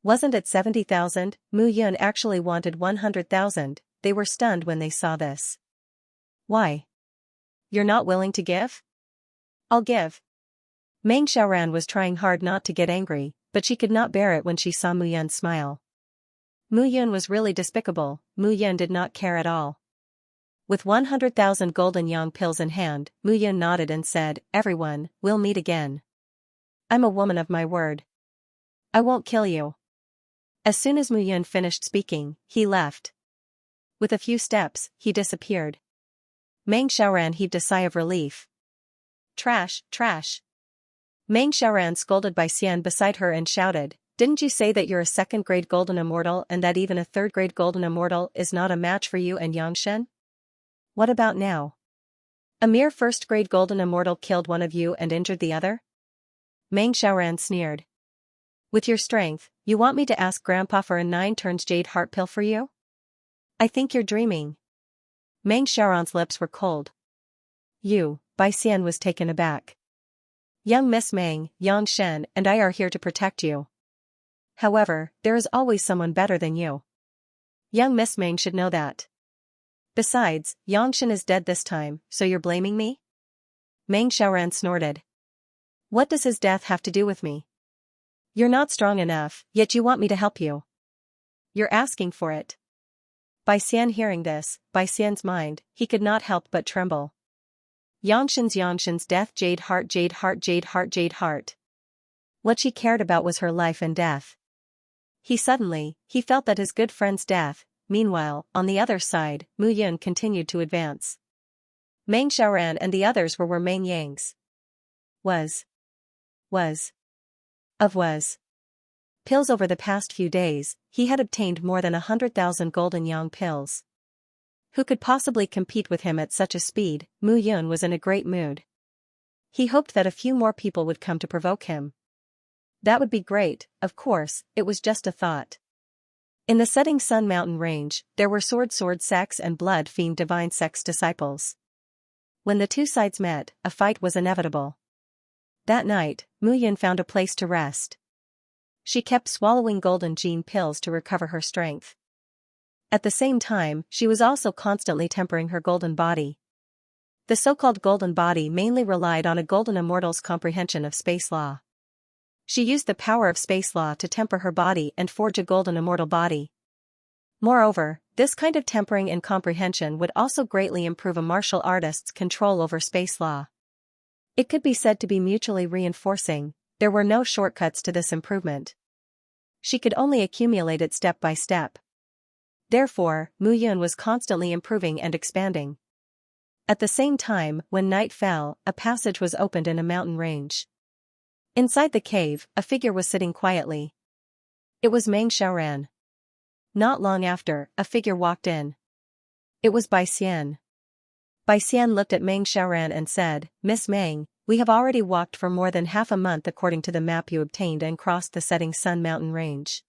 Wasn't it 70,000? Mu Yun actually wanted 100,000, they were stunned when they saw this. "Why? You're not willing to give?" "I'll give." Meng Xiaoran was trying hard not to get angry, but she could not bear it when she saw Mu Yun smile. Mu Yun was really despicable. Mu Yun did not care at all. With 100,000 golden yang pills in hand, Mu Yun nodded and said, "Everyone, we'll meet again. I'm a woman of my word. I won't kill you." As soon as Mu Yun finished speaking, he left. With a few steps, he disappeared. Meng Xiaoran heaved a sigh of relief. Trash. Meng Xiaoran scolded Bai Xian beside her and shouted, "Didn't you say that you're a second-grade golden immortal and that even a third-grade golden immortal is not a match for you and Yangshan? What about now? A mere first-grade golden immortal killed one of you and injured the other?" Meng Xiaoran sneered. "With your strength, you want me to ask Grandpa for a 9 turns jade heart pill for you? I think you're dreaming." Meng Xiaoran's lips were cold. Bai Xian was taken aback. "Young Miss Meng, Yang Shen and I are here to protect you. However, there is always someone better than you. Young Miss Meng should know that. Besides, Yang Shen is dead this time, so you're blaming me?" Meng Xiaoran snorted. "What does his death have to do with me? You're not strong enough, yet you want me to help you. You're asking for it." Bai Xian hearing this, Bai Xian's mind, he could not help but tremble. Yangshan's death. Jade heart. What she cared about was her life and death. He felt that his good friend's death. Meanwhile, on the other side, Mu Yun continued to advance. Meng Xiaoran and the others were where Meng Yang's was pills. Over the past few days, he had obtained more than 100,000 golden yang pills. Who could possibly compete with him at such a speed? Mu Yun was in a great mood. He hoped that a few more people would come to provoke him. That would be great, of course, it was just a thought. In the setting sun mountain range, there were sword sex and blood fiend divine sex disciples. When the two sides met, a fight was inevitable. That night, Mu Yun found a place to rest. She kept swallowing golden gene pills to recover her strength. At the same time, she was also constantly tempering her golden body. The so-called golden body mainly relied on a golden immortal's comprehension of space law. She used the power of space law to temper her body and forge a golden immortal body. Moreover, this kind of tempering and comprehension would also greatly improve a martial artist's control over space law. It could be said to be mutually reinforcing. There were no shortcuts to this improvement. She could only accumulate it step by step. Therefore, Mu Yun was constantly improving and expanding. At the same time, when night fell, a passage was opened in a mountain range. Inside the cave, a figure was sitting quietly. It was Meng Xiaoran. Not long after, a figure walked in. It was Bai Xian. Bai Xian looked at Meng Xiaoran and said, "Miss Meng, we have already walked for more than half a month according to the map you obtained and crossed the setting sun mountain range.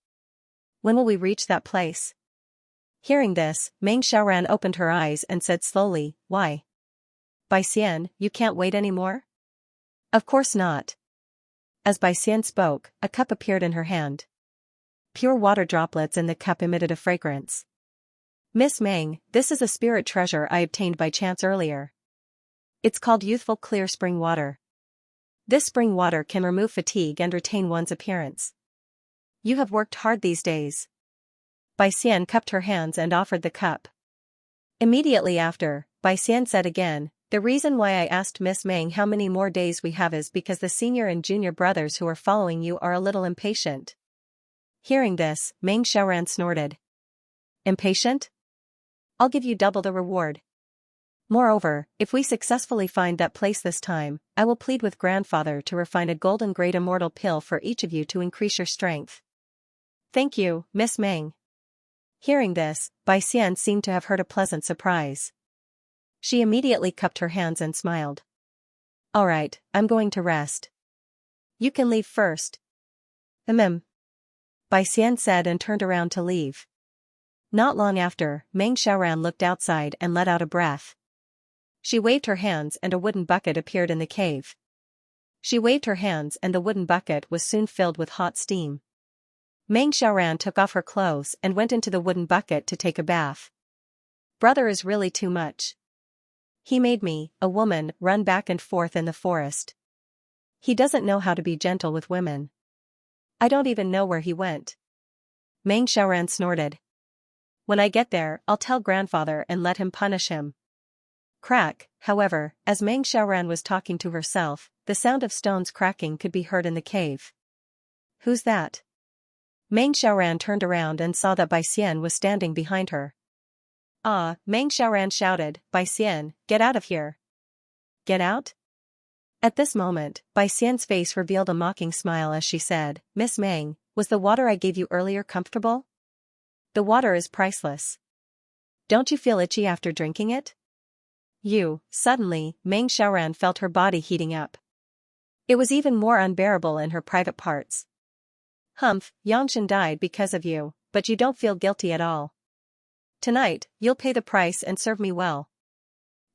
When will we reach that place?" Hearing this, Meng Xiaoran opened her eyes and said slowly, "Why? Bai Xian, you can't wait anymore?" "Of course not." As Bai Xian spoke, a cup appeared in her hand. Pure water droplets in the cup emitted a fragrance. "Miss Meng, this is a spirit treasure I obtained by chance earlier. It's called youthful clear spring water. This spring water can remove fatigue and retain one's appearance. You have worked hard these days." Bai Xian cupped her hands and offered the cup. Immediately after, Bai Xian said again, "The reason why I asked Miss Meng how many more days we have is because the senior and junior brothers who are following you are a little impatient." Hearing this, Meng Xiaoran snorted. "Impatient? I'll give you double the reward. Moreover, if we successfully find that place this time, I will plead with grandfather to refine a golden great immortal pill for each of you to increase your strength." "Thank you, Miss Meng." Hearing this, Bai Xian seemed to have heard a pleasant surprise. She immediately cupped her hands and smiled. "All right, I'm going to rest. You can leave first." Bai Xian said and turned around to leave. Not long after, Meng Xiaoran looked outside and let out a breath. She waved her hands and a wooden bucket appeared in the cave. She waved her hands and the wooden bucket was soon filled with hot steam. Meng Xiaoran took off her clothes and went into the wooden bucket to take a bath. "Brother is really too much. He made me, a woman, run back and forth in the forest. He doesn't know how to be gentle with women. I don't even know where he went." Meng Xiaoran snorted. "When I get there, I'll tell grandfather and let him punish him." Crack, however, as Meng Xiaoran was talking to herself, the sound of stones cracking could be heard in the cave. "Who's that?" Meng Xiaoran turned around and saw that Bai Xian was standing behind her. "Ah!" Meng Xiaoran shouted, "Bai Xian, get out of here." "Get out?" At this moment, Bai Xian's face revealed a mocking smile as she said, "Miss Meng, was the water I gave you earlier comfortable? The water is priceless. Don't you feel itchy after drinking it?" Suddenly, Meng Xiaoran felt her body heating up. It was even more unbearable in her private parts. "Humph, Yangshan died because of you, but you don't feel guilty at all. Tonight, you'll pay the price and serve me well."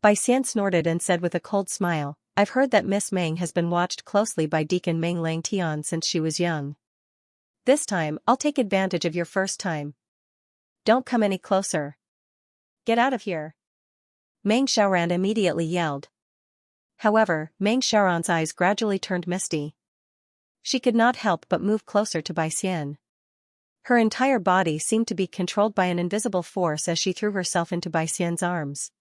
Bai Xian snorted and said with a cold smile, "I've heard that Miss Meng has been watched closely by Deacon Meng Langtian since she was young. This time, I'll take advantage of your first time. Don't come any closer. Get out of here." Meng Xiaoran immediately yelled. However, Meng Xiaoran's eyes gradually turned misty. She could not help but move closer to Bai Xian. Her entire body seemed to be controlled by an invisible force as she threw herself into Bai Xian's arms.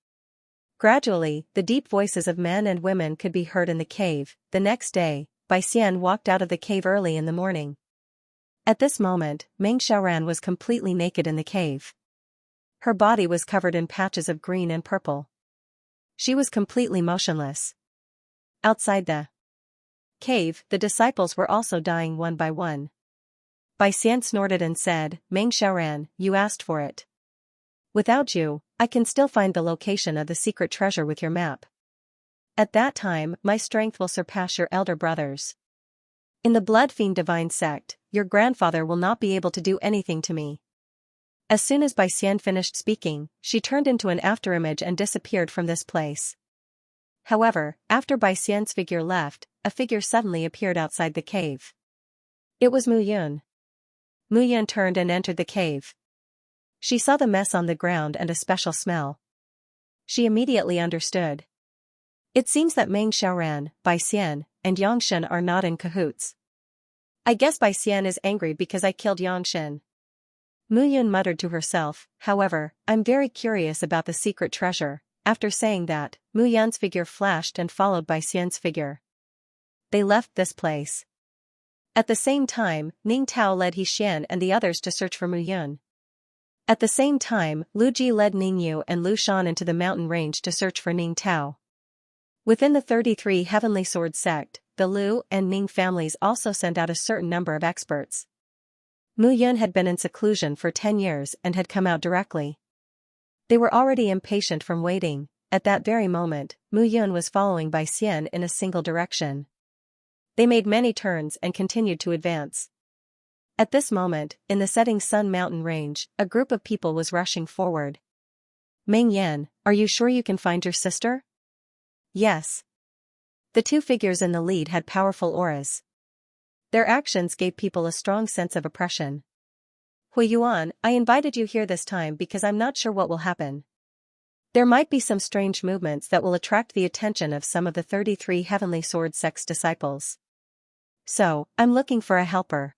Gradually, the deep voices of men and women could be heard in the cave. The next day, Bai Xian walked out of the cave early in the morning. At this moment, Meng Xiaoran was completely naked in the cave. Her body was covered in patches of green and purple. She was completely motionless. Outside the cave, the disciples were also dying one by one. Bai Xian snorted and said, "Meng Xiaoran, you asked for it. Without you, I can still find the location of the secret treasure with your map. At that time my strength will surpass your elder brother's. In the Blood Fiend Divine Sect, your grandfather will not be able to do anything to me. As soon as Bai Xian finished speaking, she turned into an afterimage and disappeared from this place. However, after Bai Xian's figure left, a figure suddenly appeared outside the cave. It was Mu Yun. Mu Yun turned and entered the cave. She saw the mess on the ground and a special smell. She immediately understood. It seems that Meng Xiaoran, Bai Xian, and Yangshen are not in cahoots. I guess Bai Xian is angry because I killed Yangshen. Mu Yun muttered to herself. However, I'm very curious about the secret treasure. After saying that, Mu Yun's figure flashed and followed Bai Xian's figure. They left this place. At the same time, Ning Tao led He Xian and the others to search for Mu Yun. At the same time, Lu Ji led Ning Yu and Lu Shan into the mountain range to search for Ning Tao. Within the 33 Heavenly Sword sect, the Lu and Ning families also sent out a certain number of experts. Mu Yun had been in seclusion for 10 years and had come out directly. They were already impatient from waiting. At that very moment, Mu Yun was following Bai Xian in a single direction. They made many turns and continued to advance. At this moment, in the setting sun mountain range, a group of people was rushing forward. Meng Yan, are you sure you can find your sister? Yes. The two figures in the lead had powerful auras. Their actions gave people a strong sense of oppression. Hui Yuan, I invited you here this time because I'm not sure what will happen. There might be some strange movements that will attract the attention of some of the 33 Heavenly Sword sect's disciples. So, I'm looking for a helper.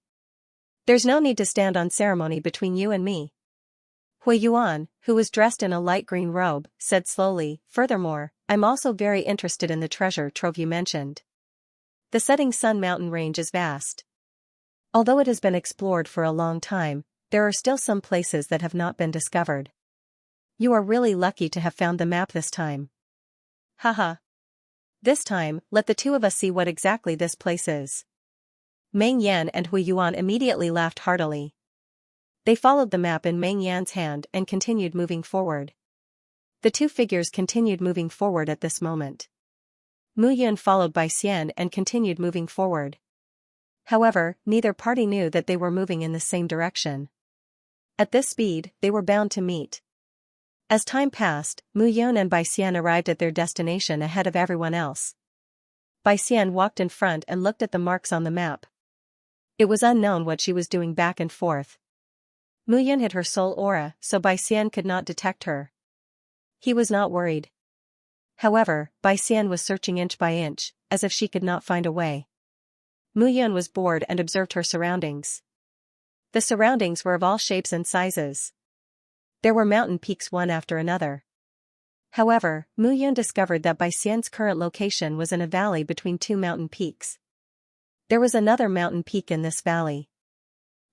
There's no need to stand on ceremony between you and me. Hui Yuan, who was dressed in a light green robe, said slowly, furthermore, I'm also very interested in the treasure trove you mentioned. The setting sun mountain range is vast. Although it has been explored for a long time, there are still some places that have not been discovered. You are really lucky to have found the map this time. Haha. This time, let the two of us see what exactly this place is. Meng Yan and Hui Yuan immediately laughed heartily. They followed the map in Meng Yan's hand and continued moving forward. The two figures continued moving forward at this moment. Mu Yun followed Bai Xian and continued moving forward. However, neither party knew that they were moving in the same direction. At this speed, they were bound to meet. As time passed, Mu Yun and Bai Xian arrived at their destination ahead of everyone else. Bai Xian walked in front and looked at the marks on the map. It was unknown what she was doing back and forth. Mu Yun hid her soul aura so Bai Xian could not detect her. He was not worried. However, Bai Xian was searching inch by inch, as if she could not find a way. Mu Yun was bored and observed her surroundings. The surroundings were of all shapes and sizes. There were mountain peaks one after another. However, Mu Yun discovered that Bai Xian's current location was in a valley between two mountain peaks. There was another mountain peak in this valley.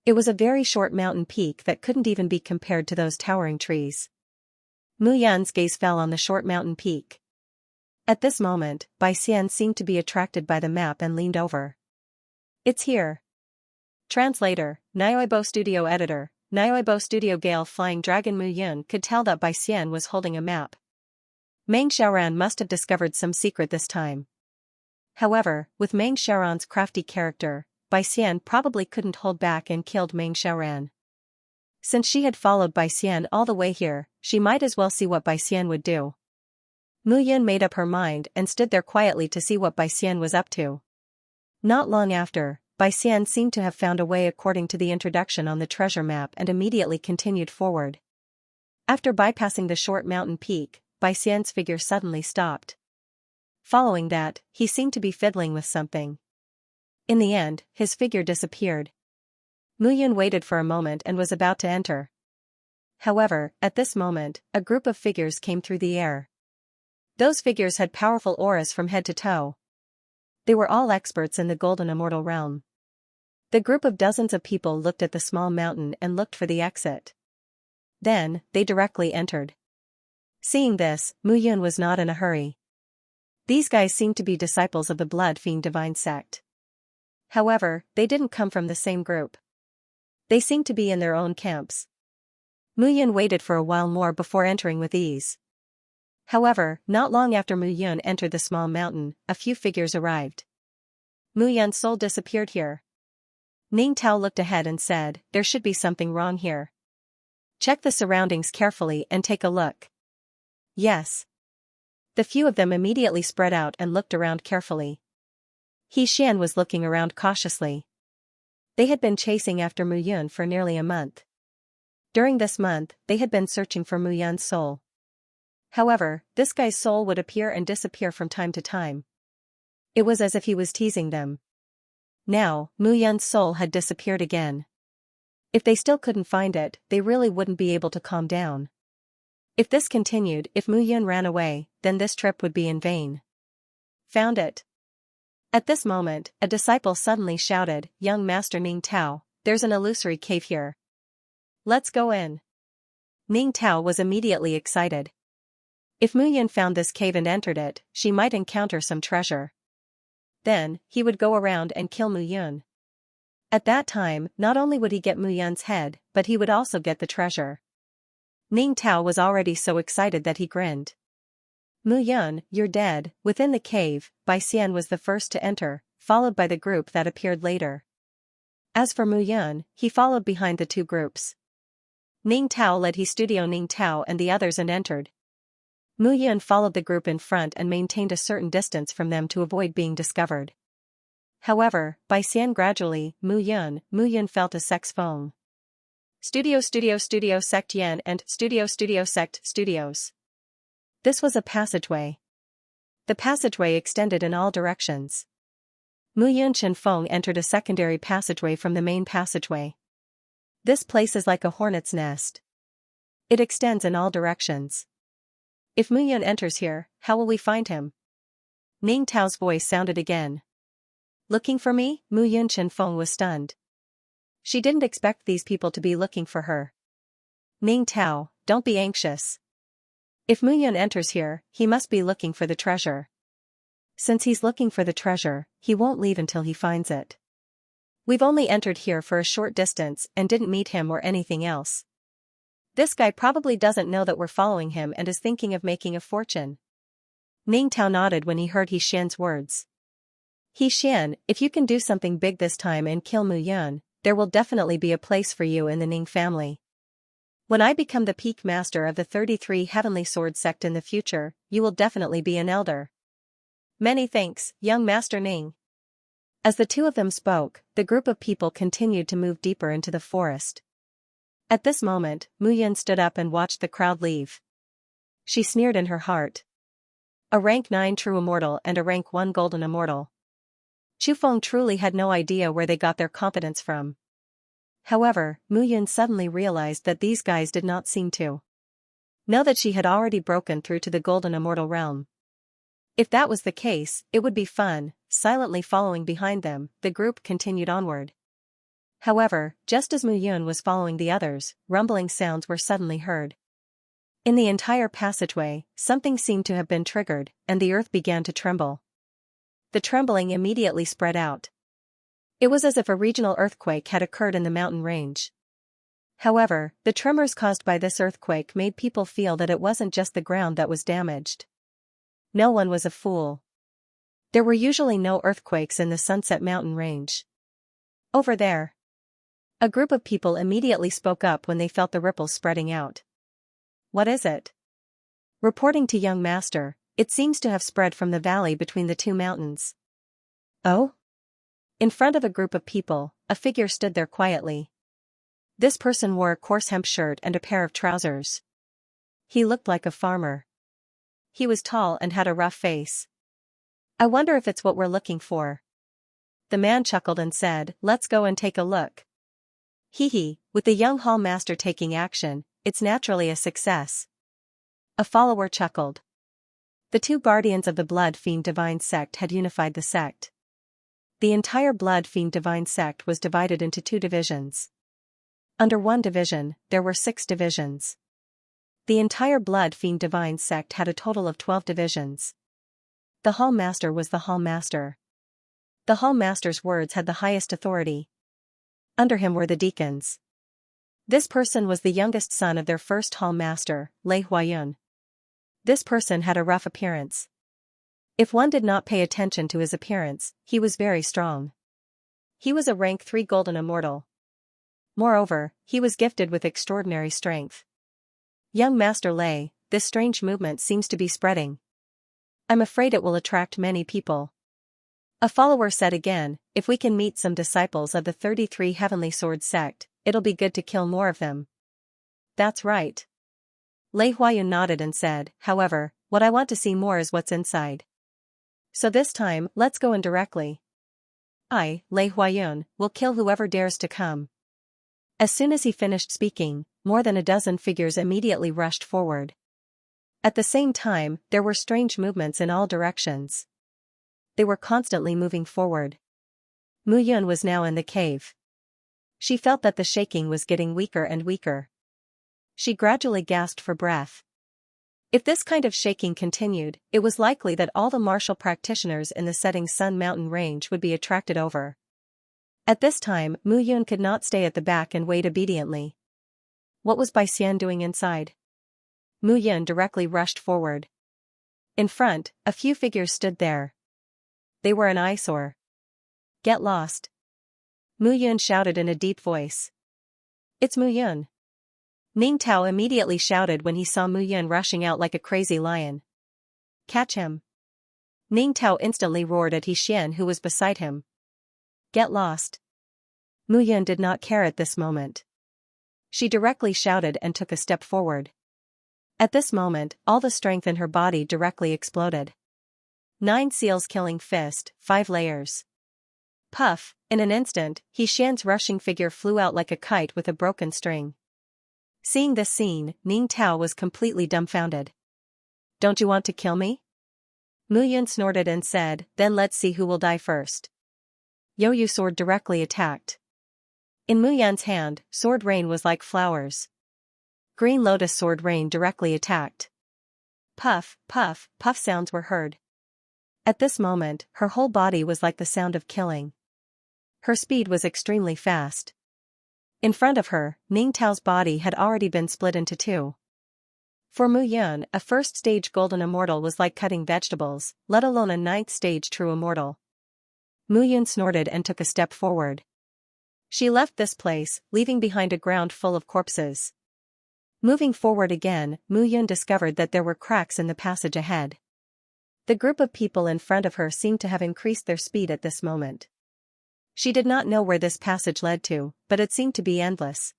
It was a very short mountain peak that couldn't even be compared to those towering trees. Mu Yun's gaze fell on the short mountain peak. At this moment, Bai Xian seemed to be attracted by the map and leaned over. It's here. Translator, Nioibo Studio Editor, Nioibo Studio Gale Flying Dragon. Mu Yun could tell that Bai Xian was holding a map. Meng Xiaoran must have discovered some secret this time. However, with Meng Xiaoran's crafty character, Bai Xian probably couldn't hold back and killed Meng Xiaoran. Since she had followed Bai Xian all the way here, she might as well see what Bai Xian would do. Mu Yun made up her mind and stood there quietly to see what Bai Xian was up to. Not long after, Bai Xian seemed to have found a way according to the introduction on the treasure map and immediately continued forward. After bypassing the short mountain peak, Bai Xian's figure suddenly stopped. Following that, he seemed to be fiddling with something. In the end, his figure disappeared. Mu Yun waited for a moment and was about to enter. However, at this moment, a group of figures came through the air. Those figures had powerful auras from head to toe. They were all experts in the golden immortal realm. The group of dozens of people looked at the small mountain and looked for the exit. Then, they directly entered. Seeing this, Mu Yun was not in a hurry. These guys seemed to be disciples of the Blood Fiend Divine Sect. However, they didn't come from the same group. They seemed to be in their own camps. Mu Yun waited for a while more before entering with ease. However, not long after Mu Yun entered the small mountain, a few figures arrived. Mu Yun's soul disappeared here. Ning Tao looked ahead and said, there should be something wrong here. Check the surroundings carefully and take a look. Yes. The few of them immediately spread out and looked around carefully. He Xian was looking around cautiously. They had been chasing after Mu Yun for nearly a month. During this month, they had been searching for Mu Yun's soul. However, this guy's soul would appear and disappear from time to time. It was as if he was teasing them. Now, Mu Yun's soul had disappeared again. If they still couldn't find it, they really wouldn't be able to calm down. If this continued, if Mu Yun ran away, then this trip would be in vain. Found it. At this moment, a disciple suddenly shouted, Young Master Ning Tao, there's an illusory cave here. Let's go in. Ning Tao was immediately excited. If Mu Yun found this cave and entered it, she might encounter some treasure. Then, he would go around and kill Mu Yun. At that time, not only would he get Mu Yun's head, but he would also get the treasure. Ning Tao was already so excited that he grinned. Mu Yun, you're dead. Within the cave, Bai Xian was the first to enter, followed by the group that appeared later. As for Mu Yun, he followed behind the two groups. Ning Tao led his studio Ning Tao and the others and entered. Mu Yun followed the group in front and maintained a certain distance from them to avoid being discovered. However, Bai Xian gradually, Mu Yun felt a sex foam. Studio Sect Yen and Studio Sect Studios. This was a passageway. The passageway extended in all directions. Mu Yun Chen Feng entered a secondary passageway from the main passageway. This place is like a hornet's nest. It extends in all directions. If Mu Yun enters here, how will we find him? Ning Tao's voice sounded again. Looking for me? Mu Yun Chen Feng was stunned. She didn't expect these people to be looking for her. Ning Tao, don't be anxious. If Mu Yun enters here, he must be looking for the treasure. Since he's looking for the treasure, he won't leave until he finds it. We've only entered here for a short distance and didn't meet him or anything else. This guy probably doesn't know that we're following him and is thinking of making a fortune. Ning Tao nodded when he heard He Xian's words. He Xian, if you can do something big this time and kill Mu Yun, there will definitely be a place for you in the Ning family. When I become the peak master of the 33 Heavenly Sword sect in the future, you will definitely be an elder. Many thanks, young Master Ning. As the two of them spoke, the group of people continued to move deeper into the forest. At this moment, Mu Yun stood up and watched the crowd leave. She sneered in her heart. A rank 9 true immortal and a rank 1 golden immortal. Chu Feng truly had no idea where they got their confidence from. However, Mu Yun suddenly realized that these guys did not seem to know that she had already broken through to the golden immortal realm. If that was the case, it would be fun. Silently following behind them, the group continued onward. However, just as Mu Yun was following the others, rumbling sounds were suddenly heard. In the entire passageway, something seemed to have been triggered, and the earth began to tremble. The trembling immediately spread out. It was as if a regional earthquake had occurred in the mountain range. However, the tremors caused by this earthquake made people feel that it wasn't just the ground that was damaged. No one was a fool. There were usually no earthquakes in the Sunset Mountain range. Over there. A group of people immediately spoke up when they felt the ripples spreading out. What is it? Reporting to young master, it seems to have spread from the valley between the two mountains. Oh? In front of a group of people, a figure stood there quietly. This person wore a coarse hemp shirt and a pair of trousers. He looked like a farmer. He was tall and had a rough face. I wonder if it's what we're looking for. The man chuckled and said, let's go and take a look. Hee hee, with the young hall master taking action, it's naturally a success. A follower chuckled. The two guardians of the Blood Fiend Divine Sect had unified the sect. The entire Blood Fiend Divine Sect was divided into two divisions. Under one division, there were 6 divisions. The entire Blood Fiend Divine Sect had a total of 12 divisions. The Hall Master was the Hall Master. The Hall Master's words had the highest authority. Under him were the deacons. This person was the youngest son of their first Hall Master, Lei Huayun. This person had a rough appearance. If one did not pay attention to his appearance, he was very strong. He was a rank 3 golden immortal. Moreover, he was gifted with extraordinary strength. Young Master Lei, this strange movement seems to be spreading. I'm afraid it will attract many people. A follower said again, if we can meet some disciples of the 33 Heavenly Sword sect, it'll be good to kill more of them. That's right. Lei Huayun nodded and said, however, what I want to see more is what's inside. So this time, let's go in directly. I, Lei Huayun, will kill whoever dares to come. As soon as he finished speaking, more than a dozen figures immediately rushed forward. At the same time, there were strange movements in all directions. They were constantly moving forward. Mu Yun was now in the cave. She felt that the shaking was getting weaker and weaker. She gradually gasped for breath. If this kind of shaking continued, it was likely that all the martial practitioners in the setting Sun Mountain range would be attracted over. At this time, Mu Yun could not stay at the back and wait obediently. What was Bai Xian doing inside? Mu Yun directly rushed forward. In front, a few figures stood there. They were an eyesore. Get lost. Mu Yun shouted in a deep voice. It's Mu Yun. Ning Tao immediately shouted when he saw Mu Yun rushing out like a crazy lion. Catch him. Ning Tao instantly roared at He Xian who was beside him. Get lost. Mu Yun did not care at this moment. She directly shouted and took a step forward. At this moment, all the strength in her body directly exploded. 9 seals killing fist, 5 layers. Puff, in an instant, He Xian's rushing figure flew out like a kite with a broken string. Seeing this scene, Ning Tao was completely dumbfounded. Don't you want to kill me? Mu Yun snorted and said, then let's see who will die first. Youyu sword directly attacked. In Mu Yun's hand, sword rain was like flowers. Green lotus sword rain directly attacked. Puff, puff, puff sounds were heard. At this moment, her whole body was like the sound of killing. Her speed was extremely fast. In front of her, Ning Tao's body had already been split into 2. For Mu Yun, a first-stage golden immortal was like cutting vegetables, let alone a 9th-stage true immortal. Mu Yun snorted and took a step forward. She left this place, leaving behind a ground full of corpses. Moving forward again, Mu Yun discovered that there were cracks in the passage ahead. The group of people in front of her seemed to have increased their speed at this moment. She did not know where this passage led to, but it seemed to be endless.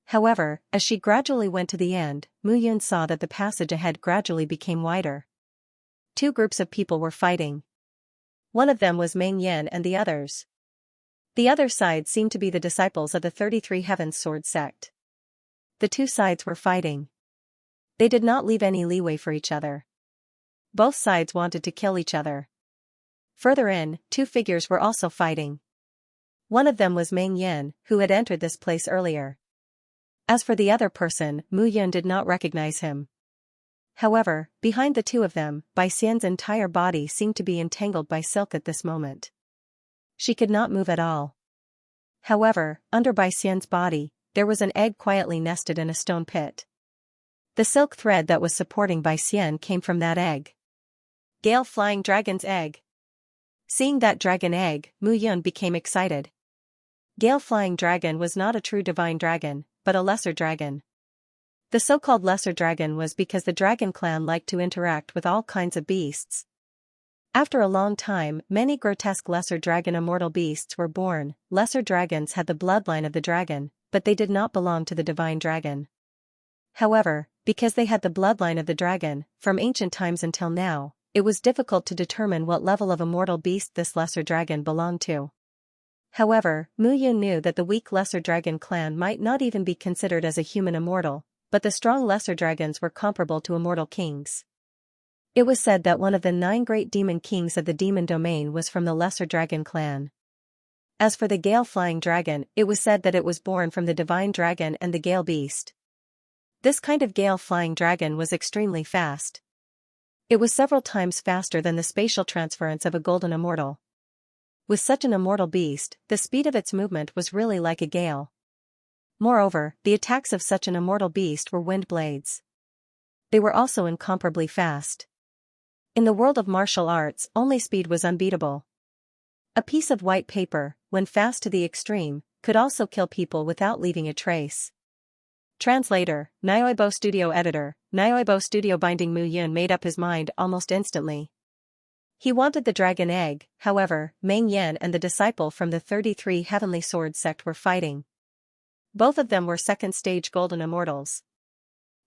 However, as she gradually went to the end, Mu Yun saw that the passage ahead gradually became wider. 2 groups of people were fighting. One of them was Meng Yan and the others. The other side seemed to be the disciples of the 33 Heavens Sword sect. The 2 sides were fighting. They did not leave any leeway for each other. Both sides wanted to kill each other. Further in, 2 figures were also fighting. One of them was Meng Yan, who had entered this place earlier. As for the other person, Mu Yun did not recognize him. However, behind the 2 of them, Bai Xian's entire body seemed to be entangled by silk at this moment. She could not move at all. However, under Bai Xian's body, there was an egg quietly nested in a stone pit. The silk thread that was supporting Bai Xian came from that egg. Gale Flying Dragon's Egg. Seeing that dragon egg, Mu Yun became excited. Gale Flying Dragon was not a true divine dragon, but a lesser dragon. The so-called lesser dragon was because the dragon clan liked to interact with all kinds of beasts. After a long time, many grotesque lesser dragon immortal beasts were born. Lesser dragons had the bloodline of the dragon, but they did not belong to the divine dragon. However, because they had the bloodline of the dragon, from ancient times until now, it was difficult to determine what level of immortal beast this lesser dragon belonged to. However, Mu Yun knew that the weak lesser dragon clan might not even be considered as a human immortal, but the strong lesser dragons were comparable to immortal kings. It was said that one of the 9 great demon kings of the demon domain was from the lesser dragon clan. As for the gale flying dragon, it was said that it was born from the divine dragon and the gale beast. This kind of gale flying dragon was extremely fast. It was several times faster than the spatial transference of a golden immortal. With such an immortal beast, the speed of its movement was really like a gale. Moreover, the attacks of such an immortal beast were wind blades. They were also incomparably fast. In the world of martial arts, only speed was unbeatable. A piece of white paper, when fast to the extreme, could also kill people without leaving a trace. Translator, Nyoibo Studio Editor, Nyoibo Studio. Binding Mu Yun made up his mind almost instantly. He wanted the dragon egg. However, Meng Yan and the disciple from the 33 Heavenly Sword sect were fighting. Both of them were second-stage golden immortals.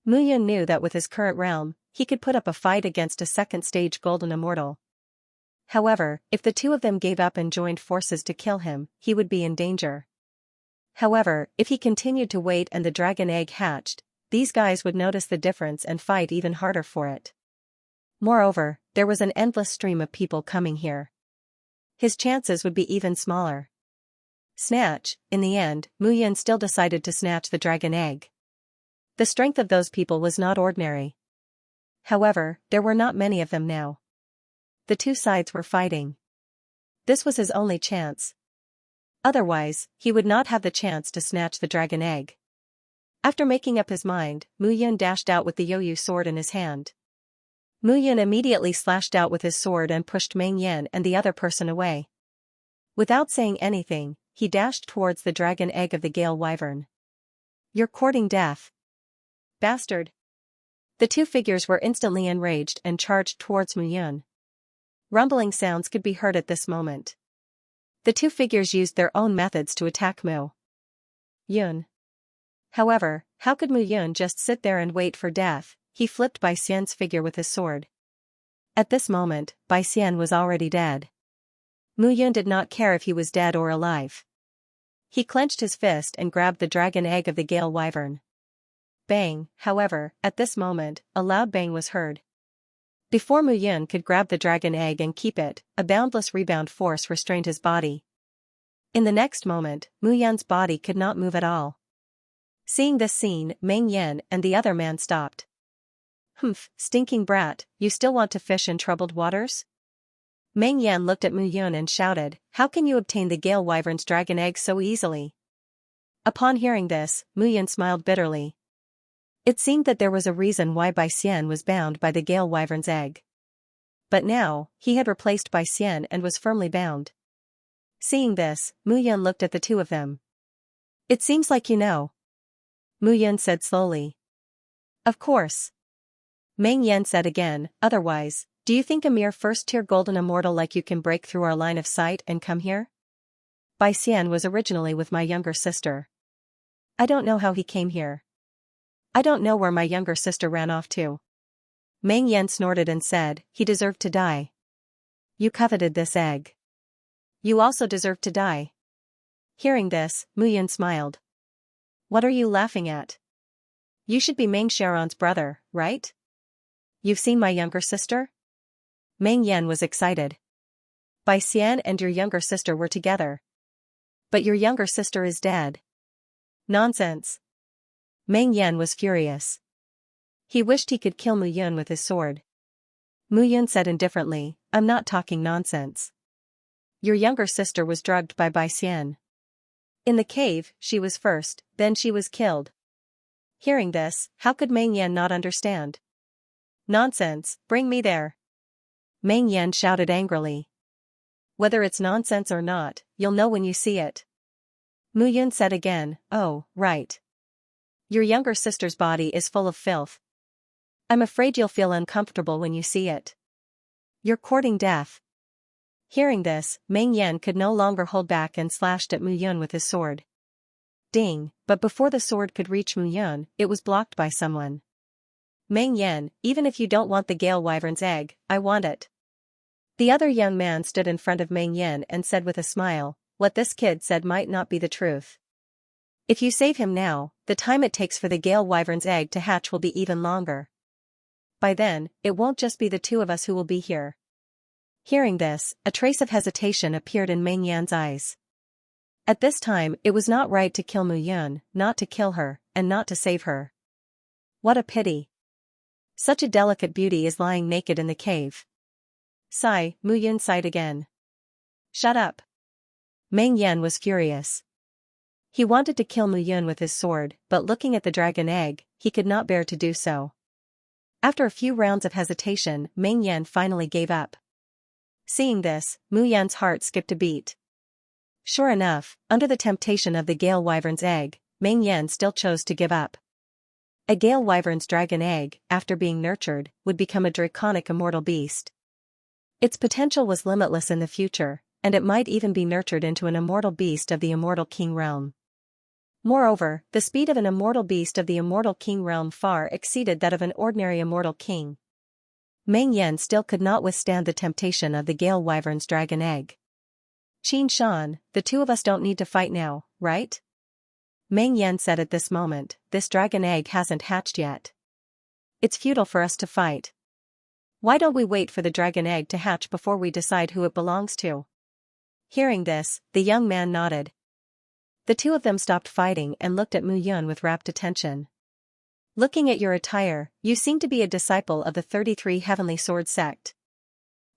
Mu Yun knew that with his current realm, he could put up a fight against a second-stage golden immortal. However, if the two of them gave up and joined forces to kill him, he would be in danger. However, if he continued to wait and the dragon egg hatched, these guys would notice the difference and fight even harder for it. Moreover, there was an endless stream of people coming here. His chances would be even smaller. Snatch. In the end, Mu Yun still decided to snatch the dragon egg. The strength of those people was not ordinary. However, there were not many of them now. The two sides were fighting. This was his only chance. Otherwise, he would not have the chance to snatch the dragon egg. After making up his mind, Mu Yun dashed out with the Yoyu sword in his hand. Mu Yun immediately slashed out with his sword and pushed Meng Yan and the other person away. Without saying anything, he dashed towards the dragon egg of the Gale Wyvern. "You're courting death, bastard!" The two figures were instantly enraged and charged towards Mu Yun. Rumbling sounds could be heard at this moment. The two figures used their own methods to attack Mu Yun. However, how could Mu Yun just sit there and wait for death? He flipped Bai Xian's figure with his sword. At this moment, Bai Xian was already dead. Mu Yun did not care if he was dead or alive. He clenched his fist and grabbed the dragon egg of the Gale Wyvern. Bang. However, at this moment, a loud bang was heard. Before Mu Yun could grab the dragon egg and keep it, a boundless rebound force restrained his body. In the next moment, Mu Yun's body could not move at all. Seeing this scene, Meng Yan and the other man stopped. "Humph, stinking brat, you still want to fish in troubled waters?" Meng Yan looked at Mu Yun and shouted, "How can you obtain the Gale Wyvern's dragon egg so easily?" Upon hearing this, Mu Yun smiled bitterly. It seemed that there was a reason why Bai Xian was bound by the Gale Wyvern's egg. But now, he had replaced Bai Xian and was firmly bound. Seeing this, Mu Yun looked at the two of them. "It seems like you know," Mu Yun said slowly. "Of course," Meng Yan said again. "Otherwise, do you think a mere first-tier golden immortal like you can break through our line of sight and come here? Bai Xian was originally with my younger sister. I don't know how he came here. I don't know where my younger sister ran off to." Meng Yan snorted and said, "He deserved to die. You coveted this egg. You also deserve to die." Hearing this, Mu Yun smiled. "What are you laughing at? You should be Meng Xiaoran's brother, right? You've seen my younger sister?" Meng Yan was excited. "Bai Xian and your younger sister were together. But your younger sister is dead." "Nonsense." Meng Yan was furious. He wished he could kill Mu Yun with his sword. Mu Yun said indifferently, "I'm not talking nonsense. Your younger sister was drugged by Bai Xian. In the cave, she was first, then she was killed." Hearing this, how could Meng Yan not understand? "Nonsense, bring me there." Meng Yan shouted angrily. "Whether it's nonsense or not, you'll know when you see it." Mu Yun said again, "Oh, right. Your younger sister's body is full of filth. I'm afraid you'll feel uncomfortable when you see it. You're courting death." Hearing this, Meng Yan could no longer hold back and slashed at Mu Yun with his sword. Ding, but before the sword could reach Mu Yun, it was blocked by someone. "Meng Yan, even if you don't want the Gale Wyvern's egg, I want it." The other young man stood in front of Meng Yan and said with a smile, "What this kid said might not be the truth. If you save him now, the time it takes for the Gale Wyvern's egg to hatch will be even longer. By then, it won't just be the two of us who will be here." Hearing this, a trace of hesitation appeared in Meng Yan's eyes. At this time, it was not right to kill Mu Yun, not to kill her, and not to save her. What a pity. Such a delicate beauty is lying naked in the cave. Sigh, Mu Yun sighed again. "Shut up." Meng Yan was furious. He wanted to kill Mu Yun with his sword, but looking at the dragon egg, he could not bear to do so. After a few rounds of hesitation, Meng Yan finally gave up. Seeing this, Mu Yan's heart skipped a beat. Sure enough, under the temptation of the Gale Wyvern's egg, Meng Yan still chose to give up. A Gale Wyvern's dragon egg, after being nurtured, would become a draconic immortal beast. Its potential was limitless in the future, and it might even be nurtured into an immortal beast of the Immortal King realm. Moreover, the speed of an immortal beast of the Immortal King realm far exceeded that of an ordinary immortal king. Meng Yan still could not withstand the temptation of the Gale Wyvern's dragon egg. Xianxia, the two of us don't need to fight now, right? Meng Yan said at this moment, this dragon egg hasn't hatched yet. It's futile for us to fight. Why don't we wait for the dragon egg to hatch before we decide who it belongs to? Hearing this, the young man nodded. The two of them stopped fighting and looked at Mu Yun with rapt attention. Looking at your attire, you seem to be a disciple of the 33 Heavenly Sword sect.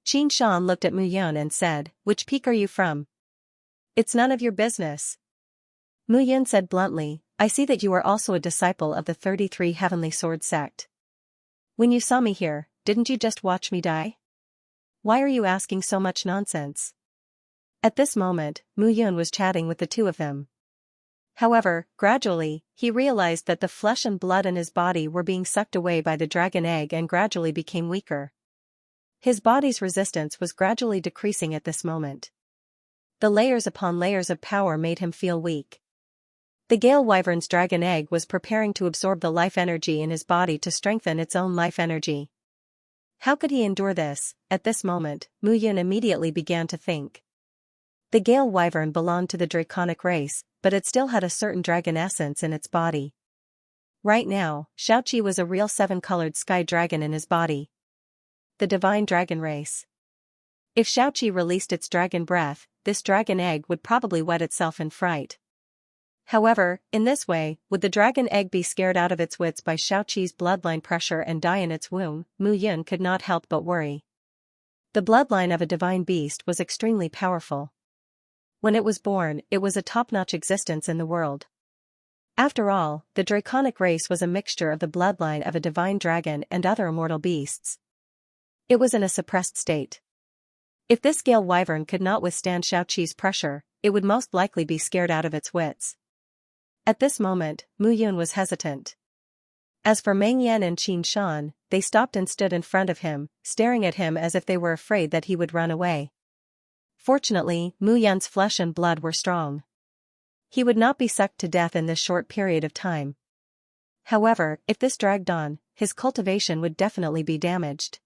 Xianxia looked at Mu Yun and said, which peak are you from? It's none of your business. Mu Yun said bluntly, I see that you are also a disciple of the 33 Heavenly Sword sect. When you saw me here, didn't you just watch me die? Why are you asking so much nonsense? At this moment, Mu Yun was chatting with the two of them. However, gradually, he realized that the flesh and blood in his body were being sucked away by the dragon egg and gradually became weaker. His body's resistance was gradually decreasing at this moment. The layers upon layers of power made him feel weak. The Gale Wyvern's dragon egg was preparing to absorb the life energy in his body to strengthen its own life energy. How could he endure this? At this moment, Mu Yun immediately began to think. The Gale Wyvern belonged to the draconic race, but it still had a certain dragon essence in its body. Right now, Xianxia was a real 7-colored sky dragon in his body. The divine dragon race. If Xianxia released its dragon breath, this dragon egg would probably wet itself in fright. However, in this way, would the dragon egg be scared out of its wits by Xianxia's bloodline pressure and die in its womb? Mu Yun could not help but worry. The bloodline of a divine beast was extremely powerful. When it was born, it was a top-notch existence in the world. After all, the draconic race was a mixture of the bloodline of a divine dragon and other immortal beasts. It was in a suppressed state. If this Gale Wyvern could not withstand Xianxia's pressure, it would most likely be scared out of its wits. At this moment, Mu Yun was hesitant. As for Meng Yan and Xianxia, they stopped and stood in front of him, staring at him as if they were afraid that he would run away. Fortunately, Mu Yan's flesh and blood were strong. He would not be sucked to death in this short period of time. However, if this dragged on, his cultivation would definitely be damaged.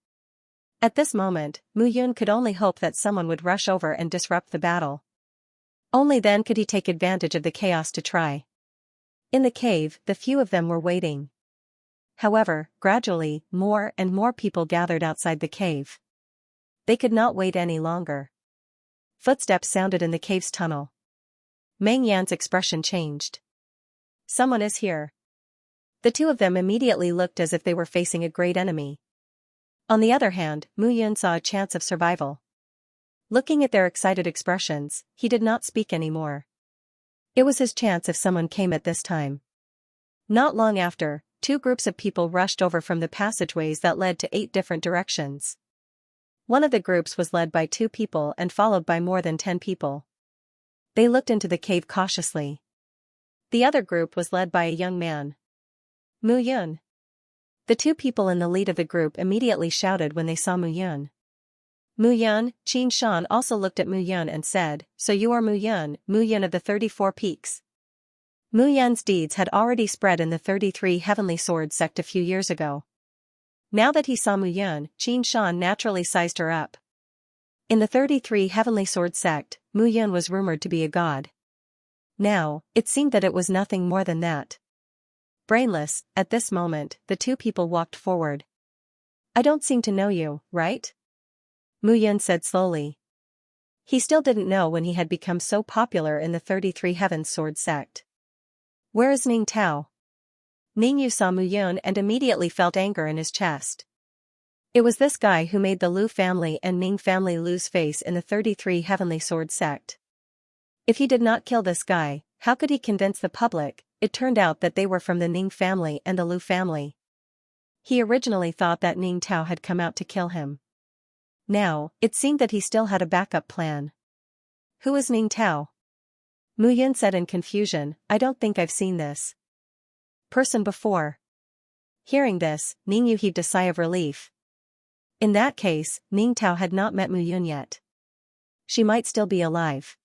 At this moment, Mu Yun could only hope that someone would rush over and disrupt the battle. Only then could he take advantage of the chaos to try. In the cave, the few of them were waiting. However, gradually, more and more people gathered outside the cave. They could not wait any longer. Footsteps sounded in the cave's tunnel. Meng Yan's expression changed. Someone is here. The two of them immediately looked as if they were facing a great enemy. On the other hand, Mu Yun saw a chance of survival. Looking at their excited expressions, he did not speak anymore. It was his chance if someone came at this time. Not long after, two groups of people rushed over from the passageways that led to 8 different directions. One of the groups was led by 2 people and followed by more than 10 people. They looked into the cave cautiously. The other group was led by a young man. Mu Yun. The 2 people in the lead of the group immediately shouted when they saw Mu Yun. Mu Yun. Xianxia also looked at Mu Yun and said, so you are Mu Yun of the 34 peaks. Mu Yun's deeds had already spread in the 33 Heavenly Sword sect a few years ago. Now that he saw Mu Yun, Xianxia naturally sized her up. In the 33 Heavenly Sword sect, Mu Yun was rumored to be a god. Now, it seemed that it was nothing more than that. Brainless, at this moment, the 2 people walked forward. I don't seem to know you, right? Mu Yun said slowly. He still didn't know when he had become so popular in the 33 Heaven Sword sect. Where is Ning Tao? Ning Yu saw Mu Yun and immediately felt anger in his chest. It was this guy who made the Lu family and Ning family lose face in the 33 Heavenly Sword sect. If he did not kill this guy, how could he convince the public? It turned out that they were from the Ning family and the Lu family. He originally thought that Ning Tao had come out to kill him. Now, it seemed that he still had a backup plan. Who is Ning Tao? Mu Yun said in confusion, I don't think I've seen this person before. Hearing this, Ning Yu heaved a sigh of relief. In that case, Ning Tao had not met Mu Yun yet. She might still be alive.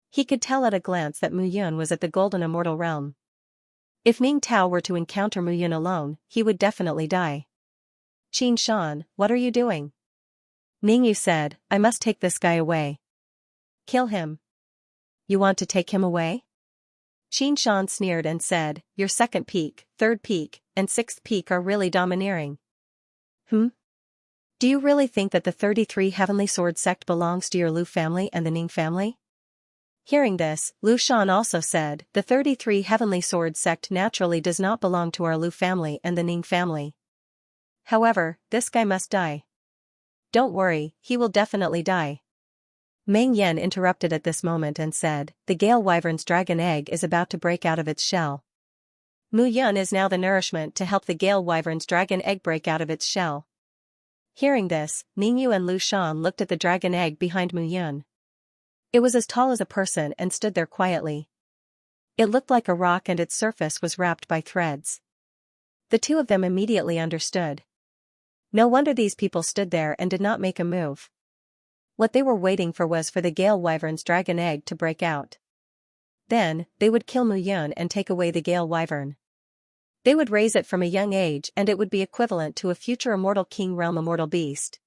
He could tell at a glance that Mu Yun was at the Golden Immortal Realm. If Ning Tao were to encounter Mu Yun alone, he would definitely die. Qin Shan, what are you doing? Ning Yu said, I must take this guy away. Kill him. You want to take him away? Qin Shan sneered and said, your second peak, third peak, and sixth peak are really domineering. Do you really think that the 33 Heavenly Sword sect belongs to your Lu family and the Ning family? Hearing this, Lu Shan also said, the 33 Heavenly Sword sect naturally does not belong to our Lu family and the Ning family. However, this guy must die. Don't worry, he will definitely die. Meng Yan interrupted at this moment and said, the Gale Wyvern's dragon egg is about to break out of its shell. Mu Yun is now the nourishment to help the Gale Wyvern's dragon egg break out of its shell. Hearing this, Ning Yu and Lu Shan looked at the dragon egg behind Mu Yun. It was as tall as a person and stood there quietly. It looked like a rock and its surface was wrapped by threads. The two of them immediately understood. No wonder these people stood there and did not make a move. What they were waiting for was for the Gale Wyvern's dragon egg to break out. Then, they would kill Mu Yun and take away the Gale Wyvern. They would raise it from a young age and it would be equivalent to a future immortal king realm immortal beast.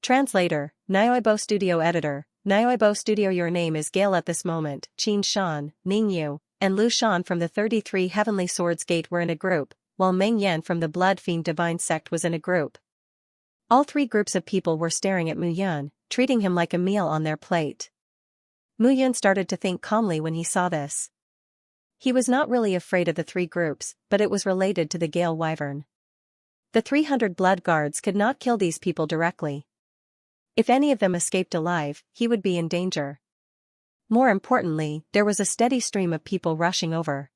Translator, Nioibo Studio Editor, Nioibo Studio. Your name is Gale. At this moment, Qin Shan, Ning Yu, and Lu Shan from the 33 Heavenly Swords Gate were in a group, while Meng Yan from the Blood Fiend Divine Sect was in a group. All three groups of people were staring at Mu Yun, treating him like a meal on their plate. Mu Yun started to think calmly when he saw this. He was not really afraid of the three groups, but it was related to the Gale Wyvern. The 300 blood guards could not kill these people directly. If any of them escaped alive, he would be in danger. More importantly, there was a steady stream of people rushing over.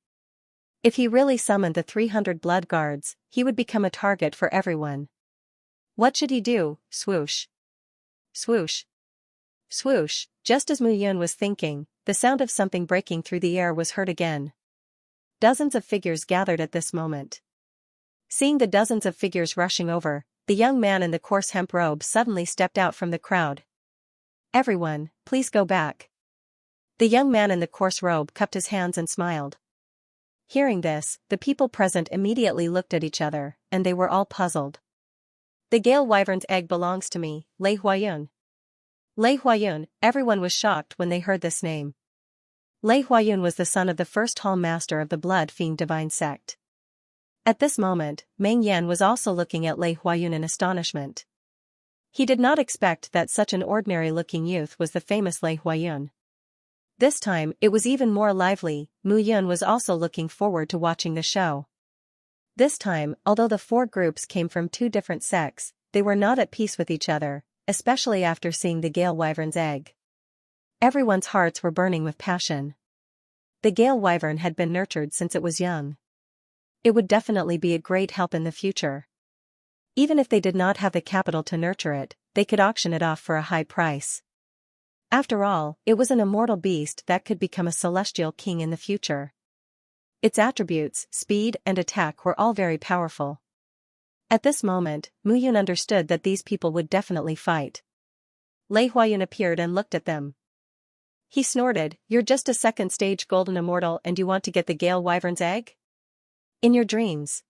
If he really summoned the 300 blood guards, he would become a target for everyone. What should he do? Swoosh. Swoosh. Swoosh. Just as Mu Yun was thinking, the sound of something breaking through the air was heard again. Dozens of figures gathered at this moment. Seeing the dozens of figures rushing over, the young man in the coarse hemp robe suddenly stepped out from the crowd. Everyone, please go back. The young man in the coarse robe cupped his hands and smiled. Hearing this, the people present immediately looked at each other, and they were all puzzled. The Gale Wyvern's egg belongs to me, Lei Huayun. Lei Huayun. Everyone was shocked when they heard this name. Lei Huayun was the son of the first Hall Master of the Blood Fiend Divine Sect. At this moment, Meng Yan was also looking at Lei Huayun in astonishment. He did not expect that such an ordinary-looking youth was the famous Lei Huayun. This time, it was even more lively. Mu Yun was also looking forward to watching the show. This time, although the four groups came from two different sects, they were not at peace with each other, especially after seeing the Gale Wyvern's egg. Everyone's hearts were burning with passion. The Gale Wyvern had been nurtured since it was young. It would definitely be a great help in the future. Even if they did not have the capital to nurture it, they could auction it off for a high price. After all, it was an immortal beast that could become a celestial king in the future. Its attributes, speed and attack were all very powerful. At this moment, Mu Yun understood that these people would definitely fight. Lei Huayun appeared and looked at them. He snorted, "You're just a second-stage golden immortal and you want to get the Gale Wyvern's egg? In your dreams."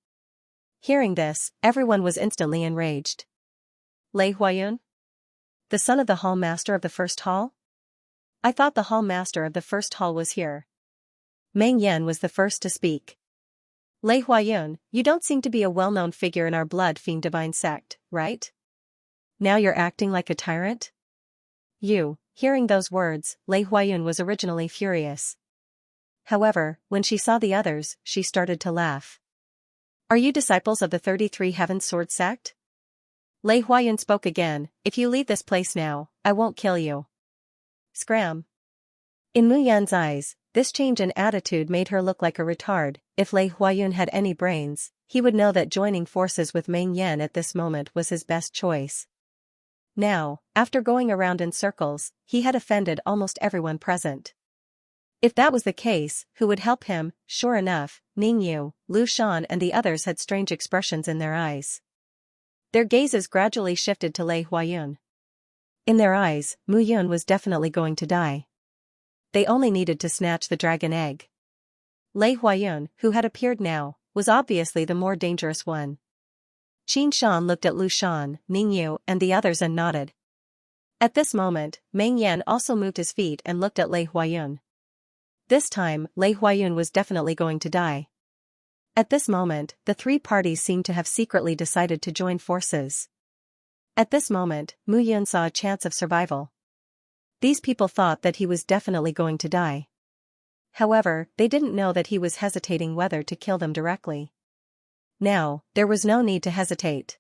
Hearing this, everyone was instantly enraged. Lei Huayun? The son of the Hall Master of the First Hall? I thought the Hall Master of the First Hall was here. Meng Yan was the first to speak. Lei Huayun, you don't seem to be a well-known figure in our Blood Fiend Divine Sect, right? Now you're acting like a tyrant? Hearing those words, Lei Huayun was originally furious. However, when she saw the others, she started to laugh. Are you disciples of the 33 Heaven Sword Sect? Lei Huayun spoke again, if you leave this place now, I won't kill you. Scram. In Mu Yan's eyes, this change in attitude made her look like a retard. If Lei Huayun had any brains, he would know that joining forces with Meng Yan at this moment was his best choice. Now, after going around in circles, he had offended almost everyone present. If that was the case, who would help him? Sure enough, Ningyu, Lu Shan and the others had strange expressions in their eyes. Their gazes gradually shifted to Lei Huayun. In their eyes, Mu Yun was definitely going to die. They only needed to snatch the dragon egg. Lei Huayun, who had appeared now, was obviously the more dangerous one. Qin Shan looked at Lu Shan, Ningyu and the others and nodded. At this moment, Meng Yan also moved his feet and looked at Lei Huayun. This time, Lei Huayun was definitely going to die. At this moment, the three parties seemed to have secretly decided to join forces. At this moment, Mu Yun saw a chance of survival. These people thought that he was definitely going to die. However, they didn't know that he was hesitating whether to kill them directly. Now, there was no need to hesitate.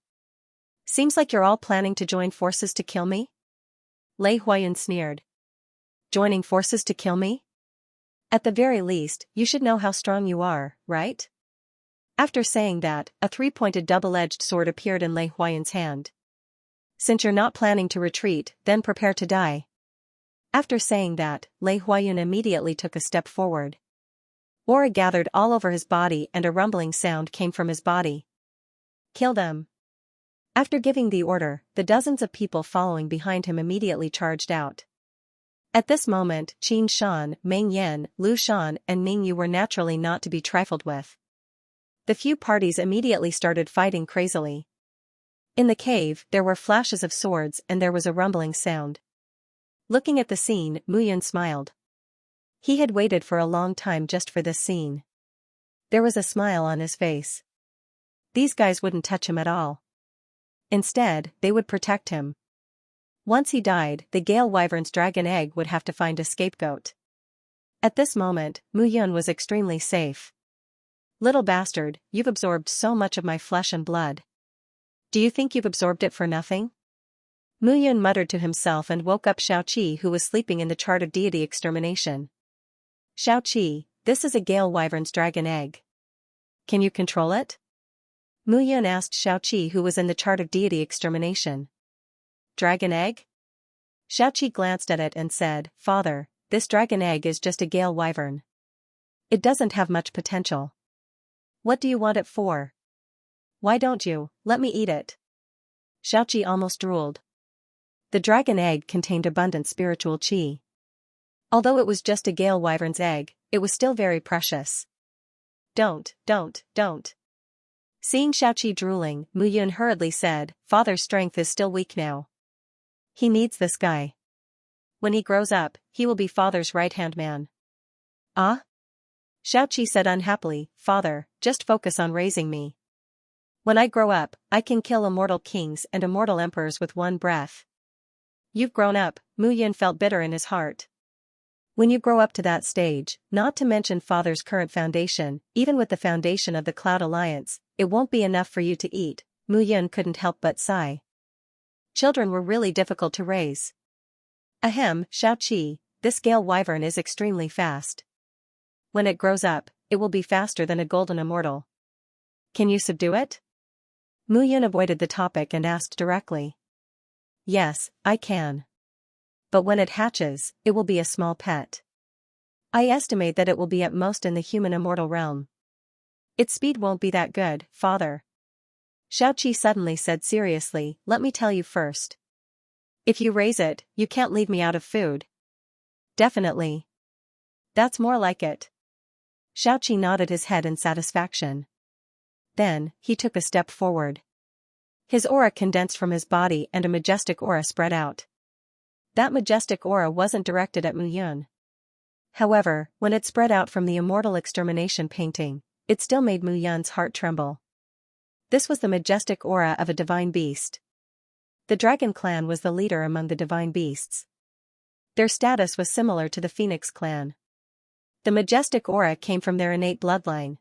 Seems like you're all planning to join forces to kill me? Lei Huayun sneered. Joining forces to kill me? At the very least, you should know how strong you are, right? After saying that, a three-pointed double-edged sword appeared in Lei Huayun's hand. Since you're not planning to retreat, then prepare to die. After saying that, Lei Huayun immediately took a step forward. Aura gathered all over his body and a rumbling sound came from his body. Kill them. After giving the order, the dozens of people following behind him immediately charged out. At this moment, Qin Shan, Meng Yan, Lu Shan and Ningyu were naturally not to be trifled with. The few parties immediately started fighting crazily. In the cave, there were flashes of swords and there was a rumbling sound. Looking at the scene, Mu Yun smiled. He had waited for a long time just for this scene. There was a smile on his face. These guys wouldn't touch him at all. Instead, they would protect him. Once he died, the Gale Wyvern's dragon egg would have to find a scapegoat. At this moment, Mu Yun was extremely safe. Little bastard, you've absorbed so much of my flesh and blood. Do you think you've absorbed it for nothing? Mu Yun muttered to himself and woke up Xiaoqi who was sleeping in the chart of deity extermination. Xiaoqi, this is a Gale Wyvern's dragon egg. Can you control it? Mu Yun asked Xiaoqi who was in the chart of deity extermination. Dragon egg? Xiaoqi glanced at it and said, Father, this dragon egg is just a Gale Wyvern. It doesn't have much potential. What do you want it for? Why don't you, let me eat it? Xiaoqi almost drooled. The dragon egg contained abundant spiritual qi. Although it was just a Gale Wyvern's egg, it was still very precious. Don't. Seeing Xiaoqi drooling, Mu Yun hurriedly said, Father's strength is still weak now. He needs this guy. When he grows up, he will be Father's right-hand man. Ah? Xiaoqi said unhappily, Father, just focus on raising me. When I grow up, I can kill immortal kings and immortal emperors with one breath. You've grown up, Mu Yun felt bitter in his heart. When you grow up to that stage, not to mention Father's current foundation, even with the foundation of the Cloud Alliance, it won't be enough for you to eat, Mu Yun couldn't help but sigh. Children were really difficult to raise. Ahem, Xiaoqi, this Gale Wyvern is extremely fast. When it grows up, it will be faster than a golden immortal. Can you subdue it? Mu Yun avoided the topic and asked directly. Yes, I can. But when it hatches, it will be a small pet. I estimate that it will be at most in the human immortal realm. Its speed won't be that good, Father. Xiaoqi suddenly said seriously, let me tell you first. If you raise it, you can't leave me out of food. Definitely. That's more like it. Xiaoqi nodded his head in satisfaction. Then, he took a step forward. His aura condensed from his body and a majestic aura spread out. That majestic aura wasn't directed at Mu Yun. However, when it spread out from the immortal extermination painting, it still made Mu Yun's heart tremble. This was the majestic aura of a divine beast. The dragon clan was the leader among the divine beasts. Their status was similar to the Phoenix clan. The majestic aura came from their innate bloodline.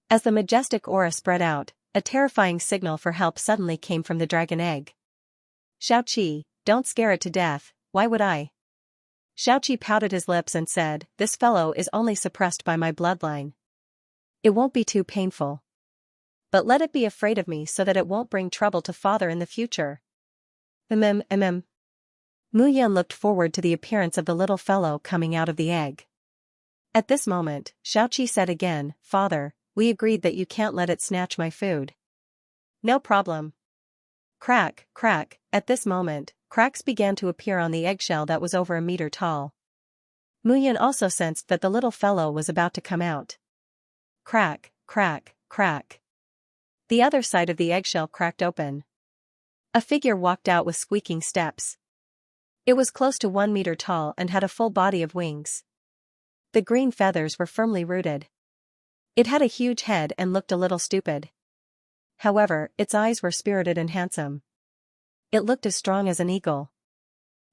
As the majestic aura spread out, a terrifying signal for help suddenly came from the dragon egg. Xiaoqi, don't scare it to death, why would I? Xiaoqi pouted his lips and said, this fellow is only suppressed by my bloodline. It won't be too painful. But let it be afraid of me so that it won't bring trouble to father in the future. Mu Yun looked forward to the appearance of the little fellow coming out of the egg. At this moment, Xiaoqi said again, "Father, we agreed that you can't let it snatch my food." "No problem." Crack, crack. At this moment, cracks began to appear on the eggshell that was over a meter tall. Mu Yun also sensed that the little fellow was about to come out. Crack, crack, crack. The other side of the eggshell cracked open. A figure walked out with squeaking steps. It was close to 1 meter tall and had a full body of wings. The green feathers were firmly rooted. It had a huge head and looked a little stupid. However, its eyes were spirited and handsome. It looked as strong as an eagle.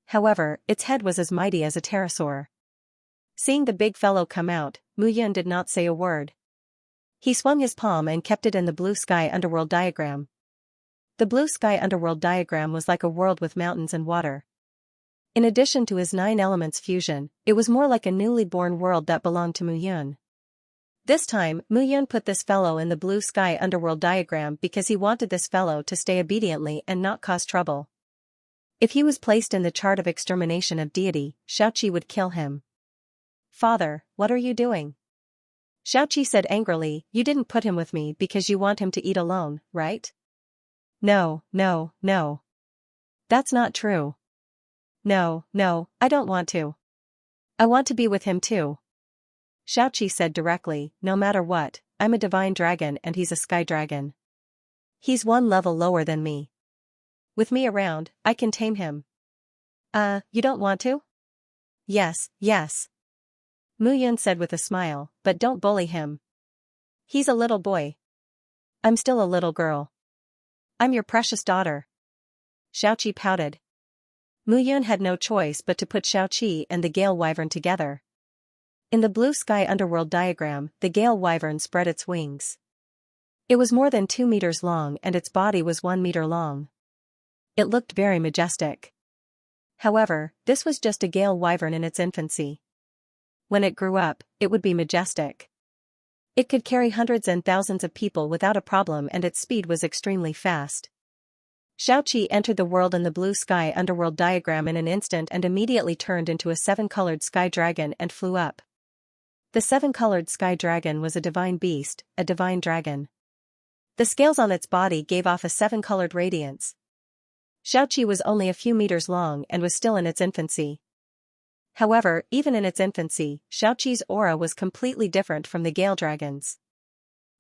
However, its head was as mighty as a pterosaur. Seeing the big fellow come out, Mu Yun did not say a word. He swung his palm and kept it in the blue sky underworld diagram. The blue sky underworld diagram was like a world with mountains and water. In addition to his 9 elements fusion, it was more like a newly born world that belonged to Mu Yun. This time, Mu Yun put this fellow in the blue sky underworld diagram because he wanted this fellow to stay obediently and not cause trouble. If he was placed in the chart of extermination of deity, Xiaoqi would kill him. "Father, what are you doing?" Xiaoqi said angrily, "You didn't put him with me because you want him to eat alone, right?" No. That's not true. No, I don't want to. I want to be with him too. Xiaoqi said directly, "No matter what, I'm a divine dragon and he's a sky dragon. He's 1 level lower than me. With me around, I can tame him." You don't want to?" Yes. Mu Yun said with a smile, "But don't bully him. He's a little boy. I'm still a little girl. I'm your precious daughter." Xiaoqi pouted. Mu Yun had no choice but to put Xiaoqi and the Gale Wyvern together. In the blue sky underworld diagram, the Gale Wyvern spread its wings. It was more than 2 meters long and its body was 1 meter long. It looked very majestic. However, this was just a Gale Wyvern in its infancy. When it grew up, it would be majestic. It could carry hundreds and thousands of people without a problem and its speed was extremely fast. Xiaoqi entered the world in the blue sky underworld diagram in an instant and immediately turned into a 7-colored sky dragon and flew up. The 7-colored sky dragon was a divine beast, a divine dragon. The scales on its body gave off a 7-colored radiance. Xiaoqi was only a few meters long and was still in its infancy. However, even in its infancy, Xiaoqi's aura was completely different from the Gale Dragon's.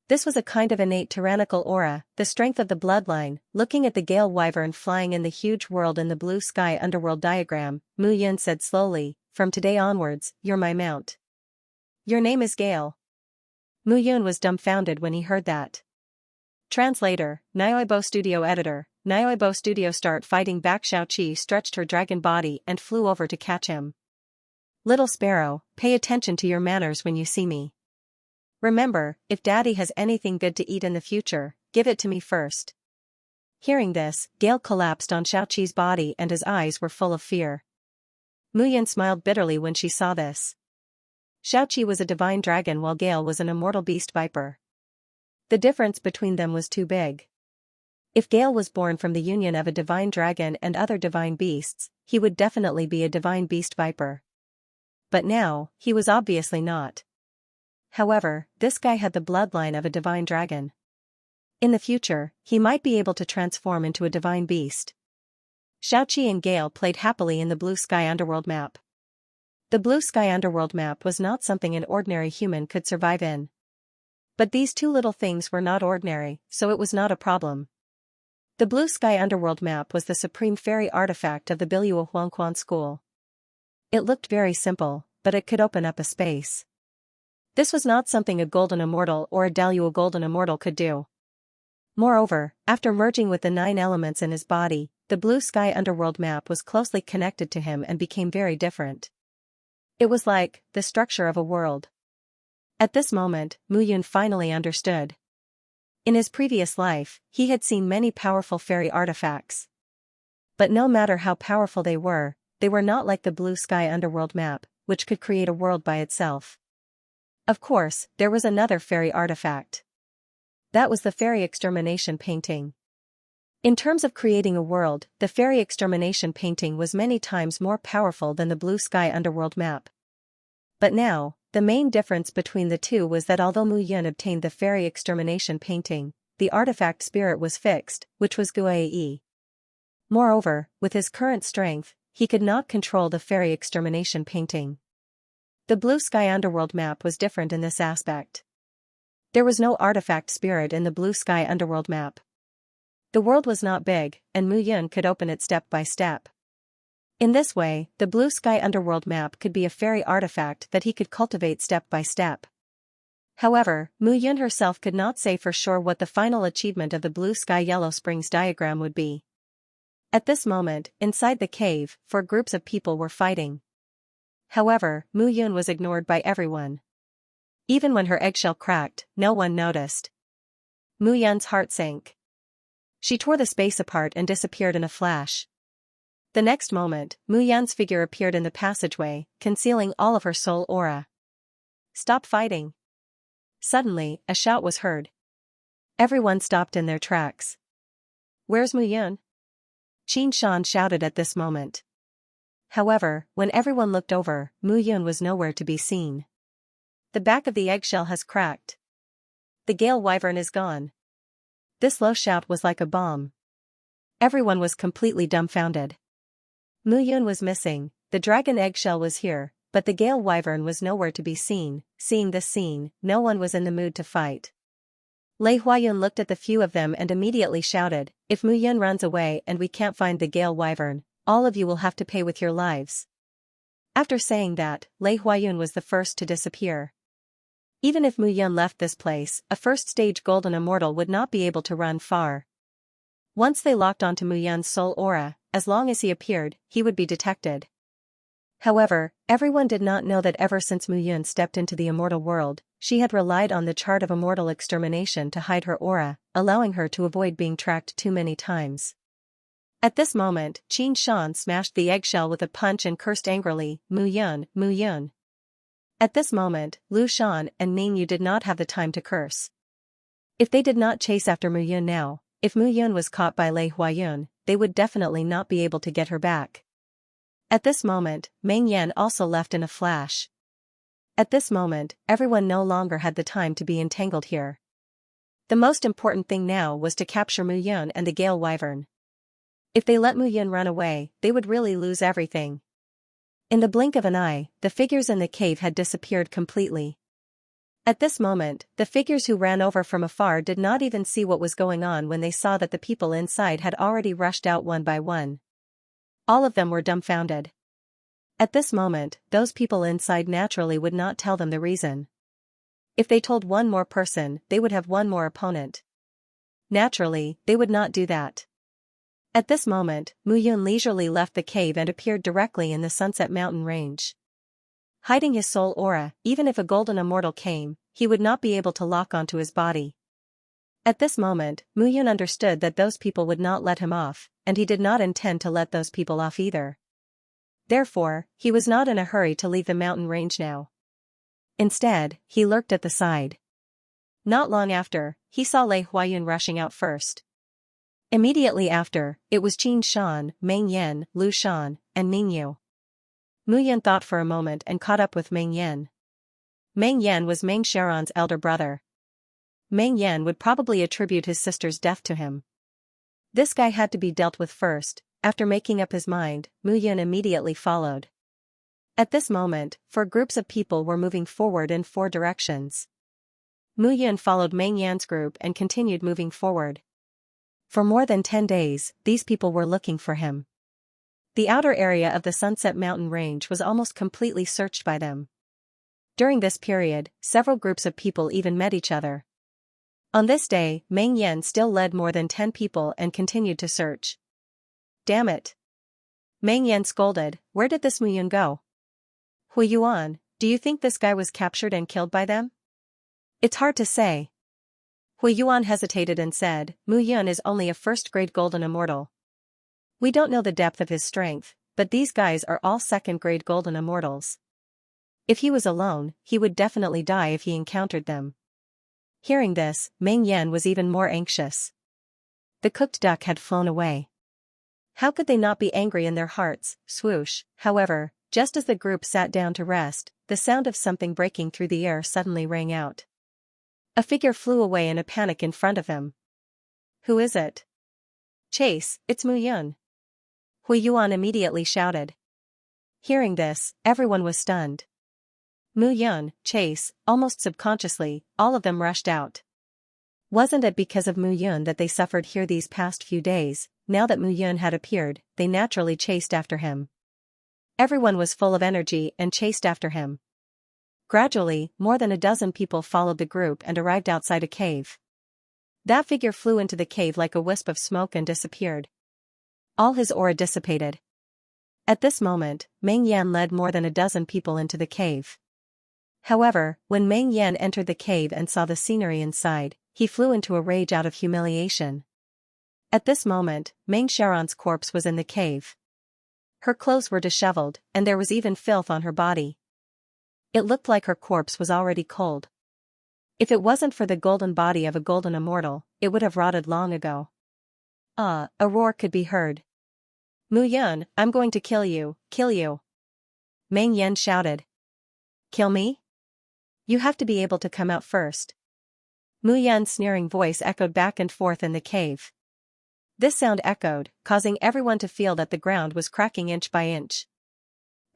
This was a kind of innate tyrannical aura, the strength of the bloodline. Looking at the Gale Wyvern flying in the huge world in the blue sky underworld diagram, Mu Yun said slowly, "From today onwards, you're my mount. Your name is Gale." Mu Yun was dumbfounded when he heard that. Translator, Nioibo Studio Editor, Nioibo Studio. Start fighting back. Xiaoqi stretched her dragon body and flew over to catch him. "Little sparrow, pay attention to your manners when you see me. Remember, if Daddy has anything good to eat in the future, give it to me first." Hearing this, Gale collapsed on Xiaoqi's body and his eyes were full of fear. Mu Yun smiled bitterly when she saw this. Xiaoqi was a divine dragon while Gale was an immortal beast viper. The difference between them was too big. If Gale was born from the union of a divine dragon and other divine beasts, he would definitely be a divine beast viper. But now, he was obviously not. However, this guy had the bloodline of a divine dragon. In the future, he might be able to transform into a divine beast. Xiaoqi and Gale played happily in the blue sky underworld map. The blue sky underworld map was not something an ordinary human could survive in. But these 2 little things were not ordinary, so it was not a problem. The blue sky underworld map was the supreme fairy artifact of the Biluo Huangquan school. It looked very simple, but it could open up a space. This was not something a golden immortal or a Daluo golden immortal could do. Moreover, after merging with the 9 elements in his body, the blue sky underworld map was closely connected to him and became very different. It was like the structure of a world. At this moment, Mu Yun finally understood. In his previous life, he had seen many powerful fairy artifacts. But no matter how powerful they were not like the blue sky underworld map, which could create a world by itself. Of course, there was another fairy artifact. That was the fairy extermination painting. In terms of creating a world, the fairy extermination painting was many times more powerful than the blue sky underworld map. But now, the main difference between the two was that although Mu Yun obtained the fairy extermination painting, the artifact spirit was fixed, which was Guai. Moreover, with his current strength, he could not control the fairy extermination painting. The blue sky underworld map was different in this aspect. There was no artifact spirit in the blue sky underworld map. The world was not big, and Mu Yun could open it step by step. In this way, the blue sky underworld map could be a fairy artifact that he could cultivate step by step. However, Mu Yun herself could not say for sure what the final achievement of the blue sky yellow springs diagram would be. At this moment, inside the cave, 4 groups of people were fighting. However, Mu Yun was ignored by everyone. Even when her eggshell cracked, no one noticed. Mu Yun's heart sank. She tore the space apart and disappeared in a flash. The next moment, Mu Yun's figure appeared in the passageway, concealing all of her soul aura. "Stop fighting!" Suddenly, a shout was heard. Everyone stopped in their tracks. "Where's Mu Yun?" Xianxia shouted at this moment. However, when everyone looked over, Mu Yun was nowhere to be seen. "The back of the eggshell has cracked. The Gale Wyvern is gone." This low shout was like a bomb. Everyone was completely dumbfounded. Mu Yun was missing, the dragon eggshell was here, but the Gale Wyvern was nowhere to be seen. Seeing this scene, no one was in the mood to fight. Lei Huayun looked at the few of them and immediately shouted, "If Mu Yun runs away and we can't find the Gale Wyvern, all of you will have to pay with your lives." After saying that, Lei Huayun was the first to disappear. Even if Mu Yun left this place, a first-stage golden immortal would not be able to run far. Once they locked onto Mu Yun's soul aura, as long as he appeared, he would be detected. However, everyone did not know that ever since Mu Yun stepped into the immortal world, she had relied on the chart of immortal extermination to hide her aura, allowing her to avoid being tracked too many times. At this moment, Xianxia smashed the eggshell with a punch and cursed angrily, "Mu Yun, Mu Yun." At this moment, Lu Shan and Ningyu did not have the time to curse. If they did not chase after Mu Yun now, if Mu Yun was caught by Lei Huayun, they would definitely not be able to get her back. At this moment, Meng Yan also left in a flash. At this moment, everyone no longer had the time to be entangled here. The most important thing now was to capture Mu Yun and the Gale Wyvern. If they let Mu Yun run away, they would really lose everything. In the blink of an eye, the figures in the cave had disappeared completely. At this moment, the figures who ran over from afar did not even see what was going on when they saw that the people inside had already rushed out one by one. All of them were dumbfounded. At this moment, those people inside naturally would not tell them the reason. If they told one more person, they would have one more opponent. Naturally, they would not do that. At this moment, Mu Yun leisurely left the cave and appeared directly in the Sunset Mountain range. Hiding his soul aura, even if a golden immortal came, he would not be able to lock onto his body. At this moment, Mu Yun understood that those people would not let him off, and he did not intend to let those people off either. Therefore, he was not in a hurry to leave the mountain range now. Instead, he lurked at the side. Not long after, he saw Lei Huayun rushing out first. Immediately after, it was Xianxia, Meng Yan, Lu Shan, and Ningyu. Mu Yun thought for a moment and caught up with Meng Yan. Meng Yan was Meng Sharon's elder brother. Meng Yan would probably attribute his sister's death to him. This guy had to be dealt with first. After making up his mind, Mu Yun immediately followed. At this moment, 4 groups of people were moving forward in 4 directions. Mu Yun followed Meng Yan's group and continued moving forward. For more than 10 days, these people were looking for him. The outer area of the Sunset Mountain range was almost completely searched by them. During this period, several groups of people even met each other. On this day, Meng Yan still led more than 10 people and continued to search. "Damn it!" Meng Yan scolded, "Where did this Mu Yun go?" "Hui Yuan, do you think this guy was captured and killed by them?" "It's hard to say." Hui Yuan hesitated and said, "Mu Yun is only a first-grade golden immortal. We don't know the depth of his strength, but these guys are all second-grade golden immortals. If he was alone, he would definitely die if he encountered them. Hearing this, Meng Yan was even more anxious. The cooked duck had flown away. How could they not be angry in their hearts? Swoosh. However, just as the group sat down to rest, the sound of something breaking through the air suddenly rang out. A figure flew away in a panic in front of him. Who is it? Chase, it's Mu Yun. Hui Yuan immediately shouted. Hearing this, everyone was stunned. Mu Yun, Chase, almost subconsciously, all of them rushed out. Wasn't it because of Mu Yun that they suffered here these past few days? Now that Mu Yun had appeared, they naturally chased after him. Everyone was full of energy and chased after him. Gradually, more than a dozen people followed the group and arrived outside a cave. That figure flew into the cave like a wisp of smoke and disappeared. All his aura dissipated. At this moment, Meng Yan led more than a dozen people into the cave. However, when Meng Yan entered the cave and saw the scenery inside, he flew into a rage out of humiliation. At this moment, Meng Sharon's corpse was in the cave. Her clothes were disheveled, and there was even filth on her body. It looked like her corpse was already cold. If it wasn't for the golden body of a golden immortal, it would have rotted long ago. A roar could be heard. Mu Yun, I'm going to kill you, kill you. Meng Yan shouted. Kill me? You have to be able to come out first. Mu Yan's sneering voice echoed back and forth in the cave. This sound echoed, causing everyone to feel that the ground was cracking inch by inch.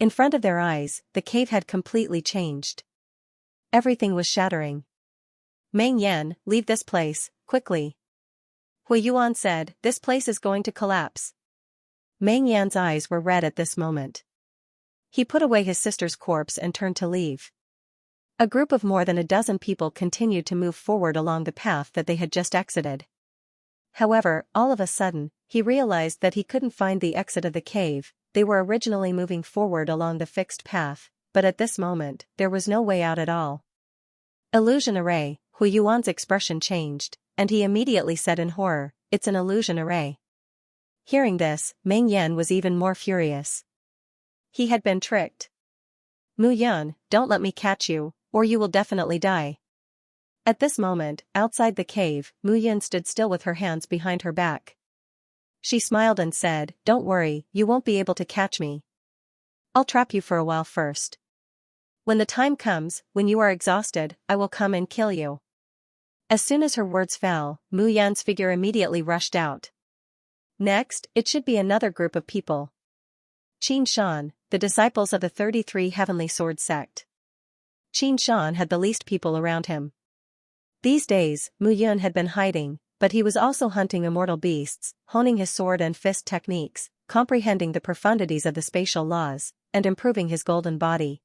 In front of their eyes, the cave had completely changed. Everything was shattering. Meng Yan, leave this place, quickly. Hui Yuan said, this place is going to collapse. Meng Yan's eyes were red at this moment. He put away his sister's corpse and turned to leave. A group of more than a dozen people continued to move forward along the path that they had just exited. However, all of a sudden, he realized that he couldn't find the exit of the cave. They were originally moving forward along the fixed path, but at this moment, there was no way out at all. Illusion array. Hui Yuan's expression changed, and he immediately said in horror, it's an illusion array. Hearing this, Meng Yan was even more furious. He had been tricked. Mu Yun, don't let me catch you, or you will definitely die. At this moment, outside the cave, Mu Yun stood still with her hands behind her back. She smiled and said, don't worry, you won't be able to catch me. I'll trap you for a while first. When the time comes, when you are exhausted, I will come and kill you. As soon as her words fell, Mu Yan's figure immediately rushed out. Next, it should be another group of people. Qin Shan, the disciples of the 33 Heavenly Sword sect. Qin Shan had the least people around him. These days, Mu Yun had been hiding, but he was also hunting immortal beasts, honing his sword and fist techniques, comprehending the profundities of the spatial laws, and improving his golden body.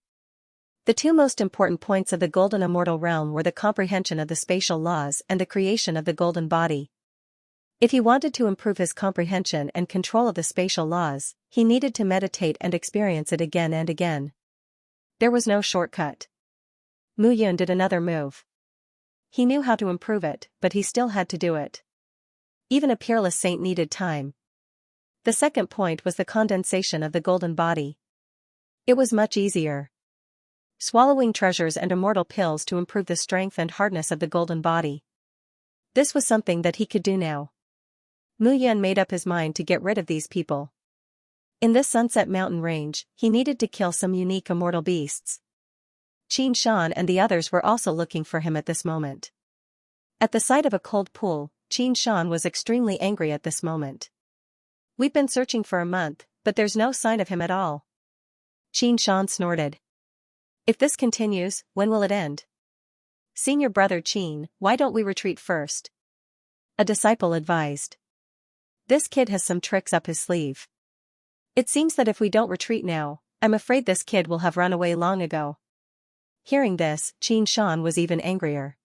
The two most important points of the golden immortal realm were the comprehension of the spatial laws and the creation of the golden body. If he wanted to improve his comprehension and control of the spatial laws, he needed to meditate and experience it again and again. There was no shortcut. Mu Yun did another move. He knew how to improve it, but he still had to do it. Even a peerless saint needed time. The second point was the condensation of the golden body. It was much easier. Swallowing treasures and immortal pills to improve the strength and hardness of the golden body. This was something that he could do now. Mu Yun made up his mind to get rid of these people. In this Sunset Mountain range, he needed to kill some unique immortal beasts. Qin Shan and the others were also looking for him at this moment. At the sight of a cold pool, Qin Shan was extremely angry at this moment. We've been searching for a month, but there's no sign of him at all. Qin Shan snorted. If this continues, when will it end? Senior brother Qin, why don't we retreat first? A disciple advised. This kid has some tricks up his sleeve. It seems that if we don't retreat now, I'm afraid this kid will have run away long ago. Hearing this, Qin Shan was even angrier.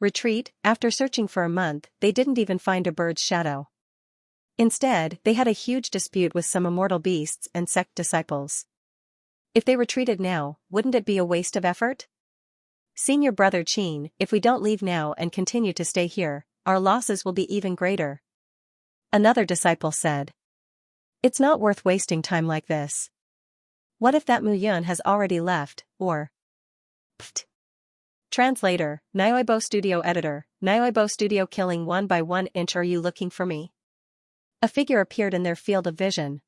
Retreat? After searching for a month, they didn't even find a bird's shadow. Instead, they had a huge dispute with some immortal beasts and sect disciples. If they retreated now, wouldn't it be a waste of effort? Senior brother Qin, if we don't leave now and continue to stay here, our losses will be even greater. Another disciple said. It's not worth wasting time like this. What if that Mu Yun has already left, or... Pfft. Translator, Nioibo Studio Editor, Nioibo Studio killing 1 by 1 inch. Are you looking for me? A figure appeared in their field of vision.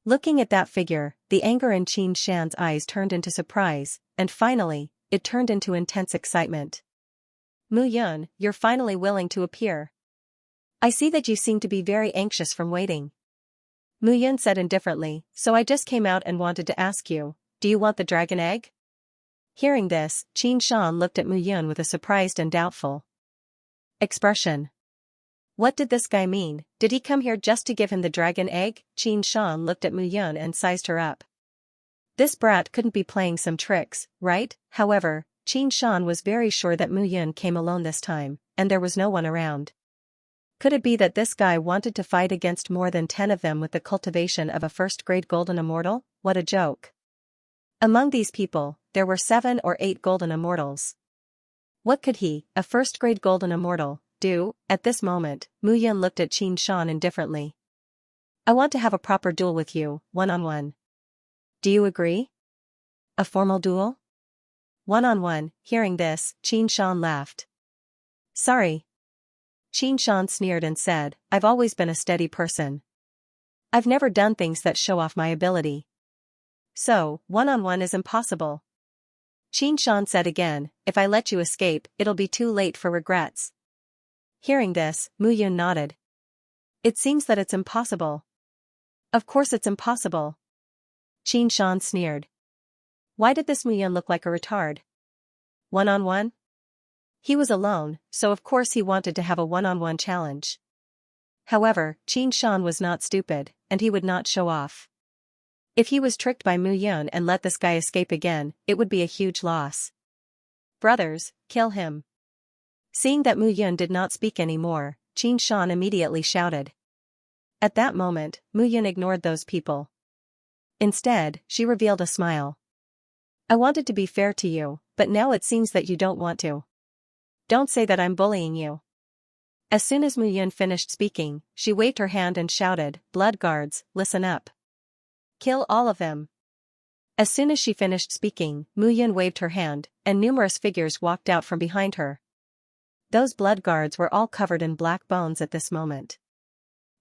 Looking at that figure, the anger in Xianxia's eyes turned into surprise, and finally, it turned into intense excitement. Mu Yun, you're finally willing to appear. I see that you seem to be very anxious from waiting. Mu Yun said indifferently, so I just came out and wanted to ask you, do you want the dragon egg? Hearing this, Xianxia looked at Mu Yun with a surprised and doubtful expression. What did this guy mean? Did he come here just to give him the dragon egg? Xianxia looked at Mu Yun and sized her up. This brat couldn't be playing some tricks, right? However, Xianxia was very sure that Mu Yun came alone this time, and there was no one around. Could it be that this guy wanted to fight against more than 10 of them with the cultivation of a first-grade golden immortal? What a joke. Among these people, there were 7 or 8 golden immortals. What could he, a first-grade golden immortal, do? At this moment, Mu Yun looked at Xianxia indifferently. I want to have a proper duel with you, one-on-one. Do you agree? A formal duel? One-on-one. Hearing this, Xianxia laughed. Sorry. Xianxia sneered and said, I've always been a steady person. I've never done things that show off my ability. So, one-on-one is impossible. Xianxia said again, if I let you escape, it'll be too late for regrets. Hearing this, Mu Yun nodded. It seems that it's impossible. Of course it's impossible. Xianxia sneered. Why did this Mu Yun look like a retard? One-on-one? He was alone, so of course he wanted to have a one-on-one challenge. However, Xianxia was not stupid, and he would not show off. If he was tricked by Mu Yun and let this guy escape again, it would be a huge loss. Brothers, kill him. Seeing that Mu Yun did not speak anymore, Xianxia immediately shouted. At that moment, Mu Yun ignored those people. Instead, she revealed a smile. I wanted to be fair to you, but now it seems that you don't want to. Don't say that I'm bullying you. As soon as Mu Yun finished speaking, she waved her hand and shouted, Blood guards, listen up. Kill all of them. As soon as she finished speaking, Mu Yun waved her hand, and numerous figures walked out from behind her. Those blood guards were all covered in black bones at this moment.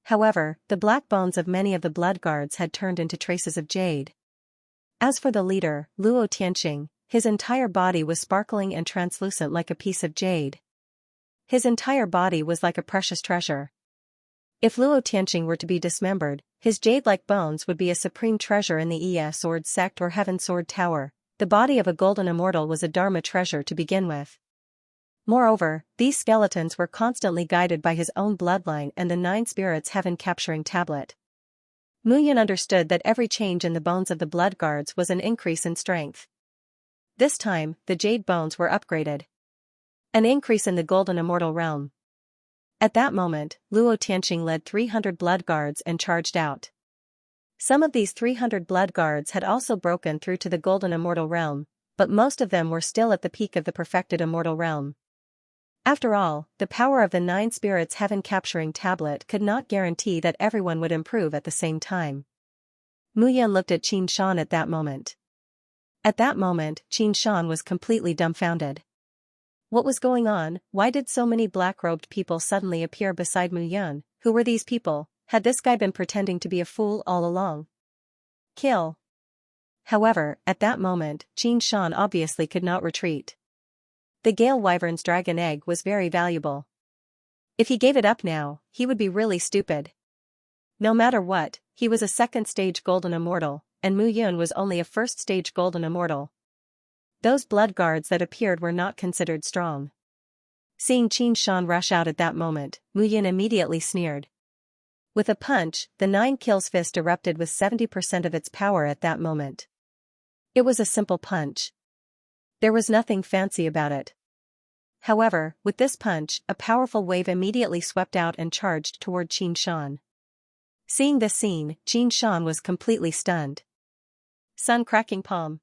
However, the black bones of many of the blood guards had turned into traces of jade. As for the leader, Luo Tianqing, his entire body was sparkling and translucent like a piece of jade. His entire body was like a precious treasure. If Luo Tianqing were to be dismembered, his jade-like bones would be a supreme treasure in the Iya Sword Sect or Heaven Sword Tower. The body of a golden immortal was a Dharma treasure to begin with. Moreover, these skeletons were constantly guided by his own bloodline and the 9 spirits heaven-capturing tablet. Mu Yun understood that every change in the bones of the blood guards was an increase in strength. This time, the jade bones were upgraded. An increase in the golden immortal realm. At that moment, Luo Tianqing led 300 blood guards and charged out. Some of these 300 blood guards had also broken through to the golden immortal realm, but most of them were still at the peak of the perfected immortal realm. After all, the power of the 9 spirits heaven-capturing tablet could not guarantee that everyone would improve at the same time. Mu Yun looked at Xianxia at that moment. At that moment, Xianxia was completely dumbfounded. What was going on? Why did so many black-robed people suddenly appear beside Mu Yun? Who were these people? Had this guy been pretending to be a fool all along? Kill. However, at that moment, Xianxia obviously could not retreat. The Gale Wyvern's dragon egg was very valuable. If he gave it up now, he would be really stupid. No matter what, he was a second-stage golden immortal, and Mu Yun was only a first-stage golden immortal. Those blood guards that appeared were not considered strong. Seeing Xianxia rush out at that moment, Mu Yun immediately sneered. With a punch, the 9 kills fist erupted with 70% of its power at that moment. It was a simple punch. There was nothing fancy about it. However, with this punch, a powerful wave immediately swept out and charged toward Xianxia. Seeing this scene, Xianxia was completely stunned. Sun-cracking palm.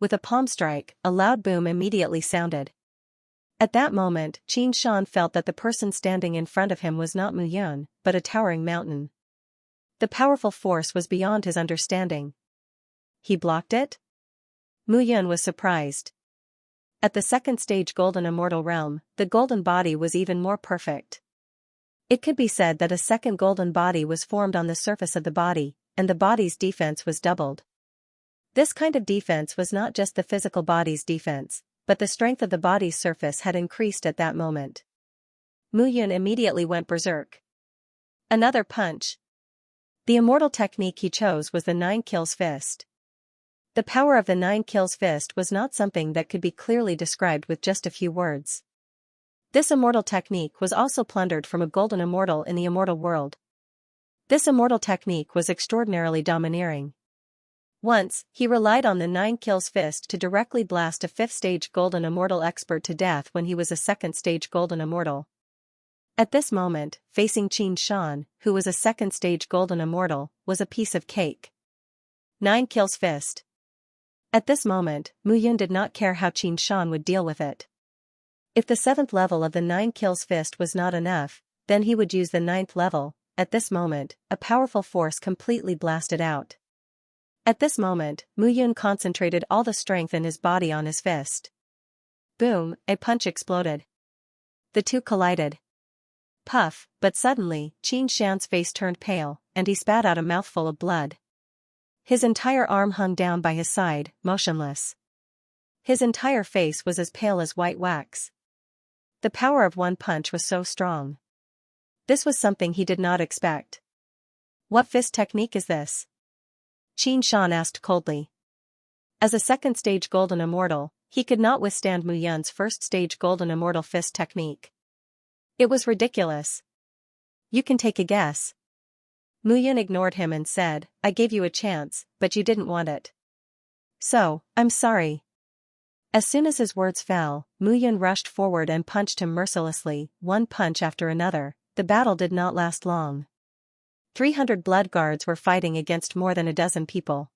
With a palm strike, a loud boom immediately sounded. At that moment, Xianxia felt that the person standing in front of him was not Mu Yun, but a towering mountain. The powerful force was beyond his understanding. He blocked it? Mu Yun was surprised. At the second stage golden immortal realm, the golden body was even more perfect. It could be said that a second golden body was formed on the surface of the body, and the body's defense was doubled. This kind of defense was not just the physical body's defense, but the strength of the body's surface had increased at that moment. Mu Yun immediately went berserk. Another punch. The immortal technique he chose was the 9 kills fist. The power of the 9 kills fist was not something that could be clearly described with just a few words. This immortal technique was also plundered from a golden immortal in the immortal world. This immortal technique was extraordinarily domineering. Once, he relied on the 9 kills fist to directly blast a 5th stage golden immortal expert to death when he was a 2nd stage golden immortal. At this moment, facing Xianxia, who was a 2nd stage golden immortal, was a piece of cake. 9 kills fist. At this moment, Mu Yun did not care how Xianxia would deal with it. If the 7th level of the 9 kills fist was not enough, then he would use the 9th level. At this moment, a powerful force completely blasted out. At this moment, Mu Yun concentrated all the strength in his body on his fist. Boom, a punch exploded. The two collided. Puff, but suddenly, Xianxia's face turned pale, and he spat out a mouthful of blood. His entire arm hung down by his side, motionless. His entire face was as pale as white wax. The power of one punch was so strong. This was something he did not expect. What fist technique is this? Xianxia asked coldly. As a 2nd stage golden immortal, he could not withstand Mu Yun's 1st stage golden immortal fist technique. It was ridiculous. You can take a guess. Mu Yun ignored him and said, I gave you a chance, but you didn't want it. So, I'm sorry. As soon as his words fell, Mu Yun rushed forward and punched him mercilessly, one punch after another. The battle did not last long. 300 blood guards were fighting against more than a dozen people.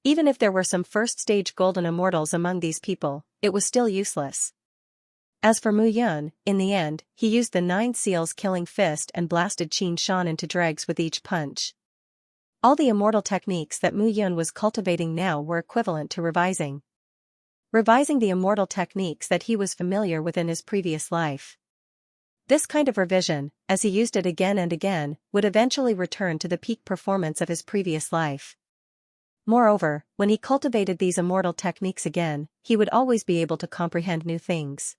Even if there were some 1st stage golden immortals among these people, it was still useless. As for Mu Yun, in the end, he used the 9 seals killing fist and blasted Xianxia into dregs with each punch. All the immortal techniques that Mu Yun was cultivating now were equivalent to revising. Revising the immortal techniques that he was familiar with in his previous life. This kind of revision, as he used it again and again, would eventually return to the peak performance of his previous life. Moreover, when he cultivated these immortal techniques again, he would always be able to comprehend new things.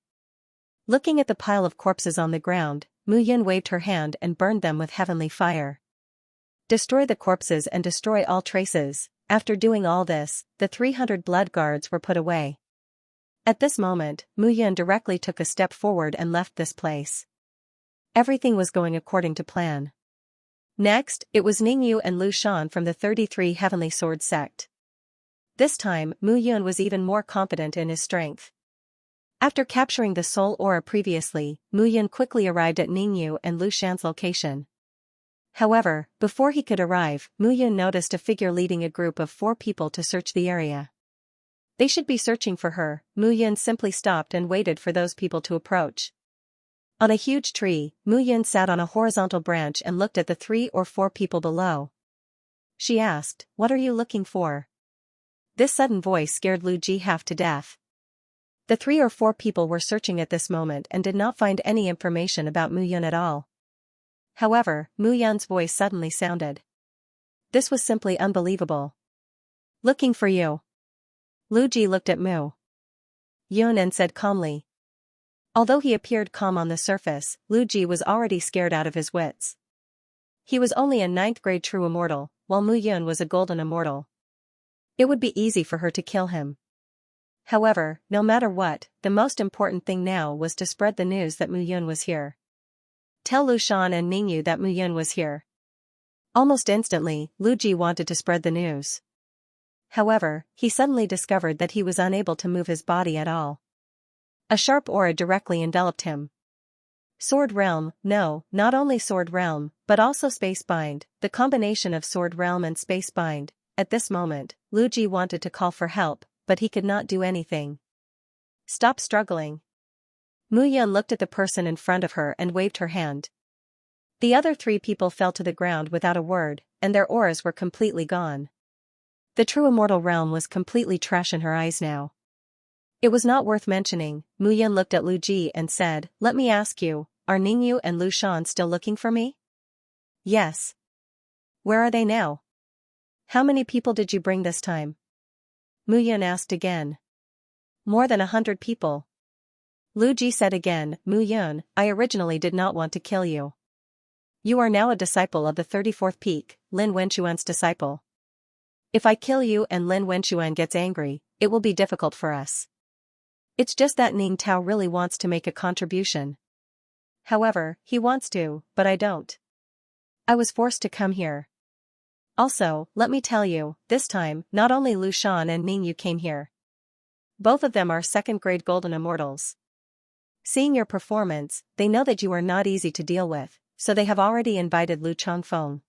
Looking at the pile of corpses on the ground, Mu Yun waved her hand and burned them with heavenly fire. Destroy the corpses and destroy all traces. After doing all this, the 300 blood guards were put away. At this moment, Mu Yun directly took a step forward and left this place. Everything was going according to plan. Next, it was Ningyu and Lu Shan from the 33 Heavenly Sword sect. This time, Mu Yun was even more confident in his strength. After capturing the soul aura previously, Mu Yun quickly arrived at Ningyu and Lu Shan's location. However, before he could arrive, Mu Yun noticed a figure leading a group of 4 people to search the area. They should be searching for her. Mu Yun simply stopped and waited for those people to approach. On a huge tree, Mu Yun sat on a horizontal branch and looked at the 3 or 4 people below. She asked, "What are you looking for?" This sudden voice scared Lu Ji half to death. The 3 or 4 people were searching at this moment and did not find any information about Mu Yun at all. However, Mu Yun's voice suddenly sounded. This was simply unbelievable. "Looking for you." Lu Ji looked at Mu Yun and said calmly. Although he appeared calm on the surface, Lu Ji was already scared out of his wits. He was only a 9th grade true immortal, while Mu Yun was a golden immortal. It would be easy for her to kill him. However, no matter what, the most important thing now was to spread the news that Mu Yun was here. Tell Lu Shan and Ningyu that Mu Yun was here. Almost instantly, Lu Ji wanted to spread the news. However, he suddenly discovered that he was unable to move his body at all. A sharp aura directly enveloped him. Sword Realm, no, not only Sword Realm, but also Space Bind, the combination of Sword Realm and Space Bind. At this moment, Lu Ji wanted to call for help, but he could not do anything. Stop struggling. Mu Yun looked at the person in front of her and waved her hand. The other 3 people fell to the ground without a word, and their auras were completely gone. The true immortal realm was completely trash in her eyes now. It was not worth mentioning. Mu Yun looked at Lu Ji and said, "Let me ask you, are Ningyu and Lu Shan still looking for me?" "Yes." "Where are they now?" "How many people did you bring this time?" Mu Yun asked again. "More than 100 people." Lu Ji said again, "Mu Yun, I originally did not want to kill you. You are now a disciple of the 34th peak, Lin Wenchuan's disciple. If I kill you and Lin Wenchuan gets angry, it will be difficult for us. It's just that Ning Tao really wants to make a contribution. However, he wants to, but I don't. I was forced to come here. Also, let me tell you, this time, not only Lu Shan and Ning Yu came here. Both of them are second-grade golden immortals. Seeing your performance, they know that you are not easy to deal with, so they have already invited Lu Changfeng."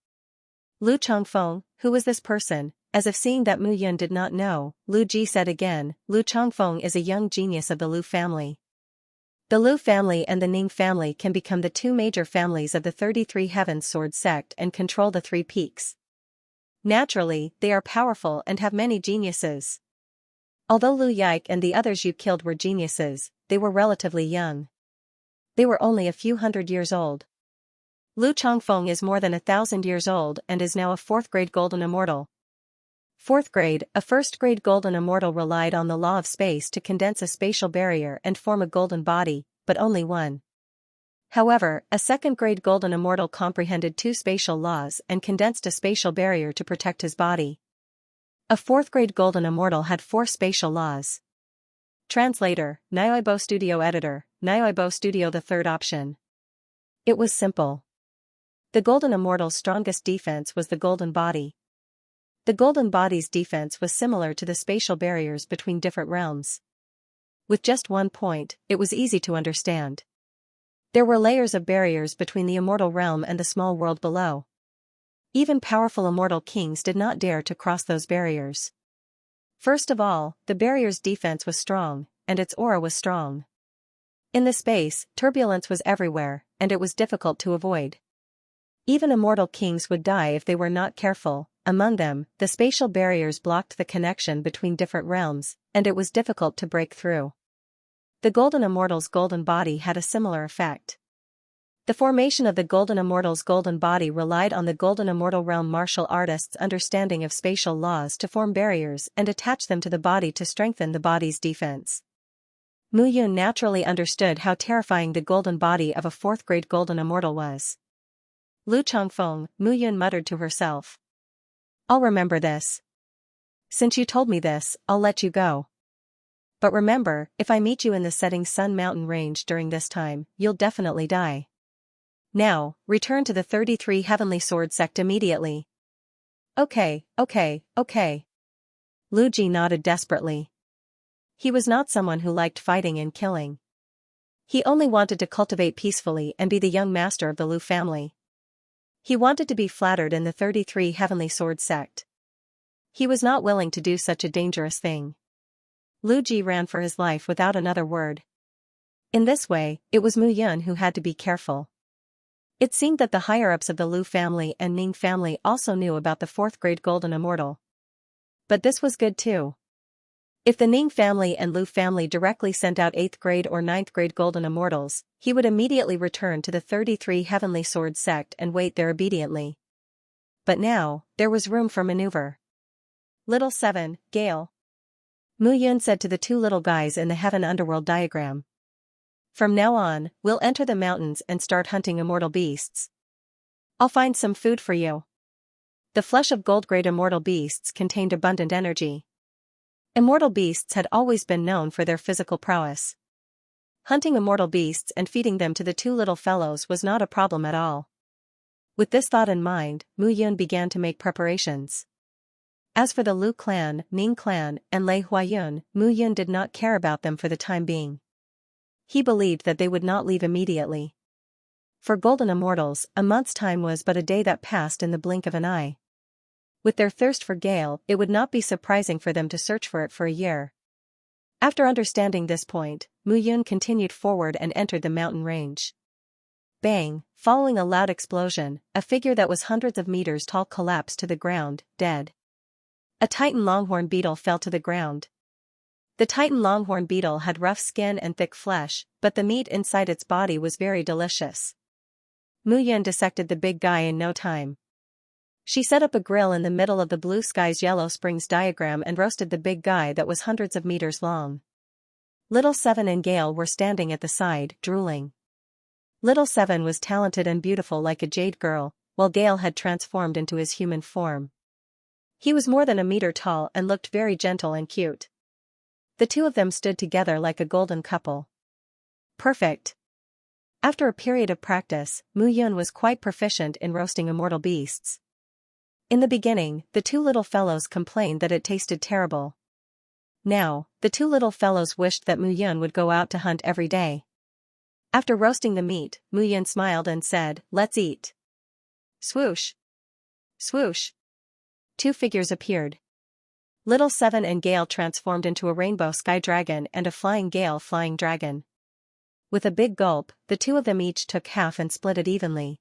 Lu Changfeng, who is this person? As if seeing that Mu Yun did not know, Lu Ji said again, "Lu Changfeng is a young genius of the Lu family. The Lu family and the Ning family can become the two major families of the 33 Heavens Sword sect and control the 3 peaks. Naturally, they are powerful and have many geniuses. Although Lu Yike and the others you killed were geniuses, they were relatively young. They were only a few hundred years old. Lu Changfeng is more than 1,000 years old and is now a 4th-grade golden immortal. 4th grade, a 1st-grade golden immortal relied on the law of space to condense a spatial barrier and form a golden body, but only one. However, a 2nd-grade golden immortal comprehended 2 spatial laws and condensed a spatial barrier to protect his body. A 4th-grade golden immortal had 4 spatial laws. Translator, Nyoibo Studio Editor, Nyoibo Studio. The third option. It was simple. The golden immortal's strongest defense was the golden body. The golden body's defense was similar to the spatial barriers between different realms. With just one point, it was easy to understand. There were layers of barriers between the immortal realm and the small world below. Even powerful immortal kings did not dare to cross those barriers. First of all, the barrier's defense was strong, and its aura was strong. In the space, turbulence was everywhere, and it was difficult to avoid. Even immortal kings would die if they were not careful. Among them, the spatial barriers blocked the connection between different realms, and it was difficult to break through. The golden immortal's golden body had a similar effect. The formation of the golden immortal's golden body relied on the golden immortal realm martial artists' understanding of spatial laws to form barriers and attach them to the body to strengthen the body's defense. Mu Yun naturally understood how terrifying the golden body of a 4th-grade golden immortal was. Lu Changfeng, Mu Yun muttered to herself. I'll remember this. Since you told me this, I'll let you go. But remember, if I meet you in the setting sun mountain range during this time, you'll definitely die. Now, return to the 33 Heavenly Sword sect immediately. Okay. Lu Ji nodded desperately. He was not someone who liked fighting and killing. He only wanted to cultivate peacefully and be the young master of the Lu family. He wanted to be flattered in the 33 Heavenly Sword sect. He was not willing to do such a dangerous thing. Lu Ji ran for his life without another word. In this way, it was Mu Yun who had to be careful. It seemed that the higher-ups of the Lu family and Ning family also knew about the 4th-grade golden immortal. But this was good too. If the Ning family and Lu family directly sent out 8th-grade or 9th-grade golden immortals, he would immediately return to the 33 Heavenly Sword sect and wait there obediently. But now, there was room for maneuver. Little 7, Gale. Mu Yun said to the 2 little guys in the Heaven Underworld diagram. From now on, we'll enter the mountains and start hunting immortal beasts. I'll find some food for you. The flesh of gold-grade immortal beasts contained abundant energy. Immortal beasts had always been known for their physical prowess. Hunting immortal beasts and feeding them to the 2 little fellows was not a problem at all. With this thought in mind, Mu Yun began to make preparations. As for the Lu clan, Ning clan, and Lei Huayun, Mu Yun did not care about them for the time being. He believed that they would not leave immediately. For golden immortals, a month's time was but a day that passed in the blink of an eye. With their thirst for Gale, it would not be surprising for them to search for it for a year. After understanding this point, Mu Yun continued forward and entered the mountain range. Bang! Following a loud explosion, a figure that was hundreds of meters tall collapsed to the ground, dead. A Titan longhorn beetle fell to the ground. The Titan longhorn beetle had rough skin and thick flesh, but the meat inside its body was very delicious. Mu Yun dissected the big guy in no time. She set up a grill in the middle of the Blue Skies Yellow Springs diagram and roasted the big guy that was hundreds of meters long. Little Seven and Gale were standing at the side, drooling. Little Seven was talented and beautiful like a jade girl, while Gale had transformed into his human form. He was more than a meter tall and looked very gentle and cute. The two of them stood together like a golden couple. Perfect. After a period of practice, Mu Yun was quite proficient in roasting immortal beasts. In the beginning, the two little fellows complained that it tasted terrible. Now, the two little fellows wished that Mu Yun would go out to hunt every day. After roasting the meat, Mu Yun smiled and said, "Let's eat." Swoosh! Swoosh! Two figures appeared. Little Seven and Gale transformed into a rainbow sky dragon and a flying Gale flying dragon. With a big gulp, the two of them each took half and split it evenly.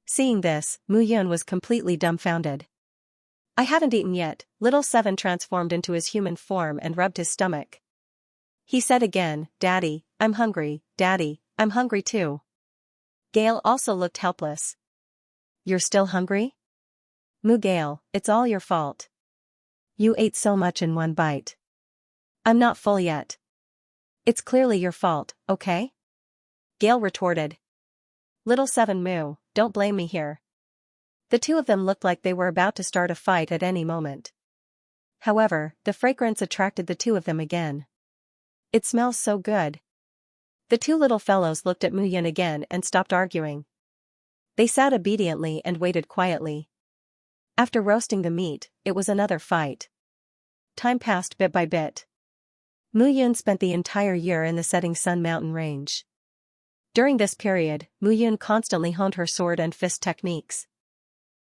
Seeing this, Mu Yun was completely dumbfounded. "I haven't eaten yet." Little Seven transformed into his human form and rubbed his stomach. He said again, "Daddy, I'm hungry, Daddy, I'm hungry too." Gale also looked helpless. "You're still hungry?" "Moo Gale, it's all your fault. You ate so much in one bite. I'm not full yet." "It's clearly your fault, okay?" Gale retorted. "Little Seven Moo, don't blame me here." The two of them looked like they were about to start a fight at any moment. However, the fragrance attracted the two of them again. "It smells so good." The two little fellows looked at Mu Yun again and stopped arguing. They sat obediently and waited quietly. After roasting the meat, it was another fight. Time passed bit by bit. Mu Yun spent the entire year in the setting sun mountain range. During this period, Mu Yun constantly honed her sword and fist techniques.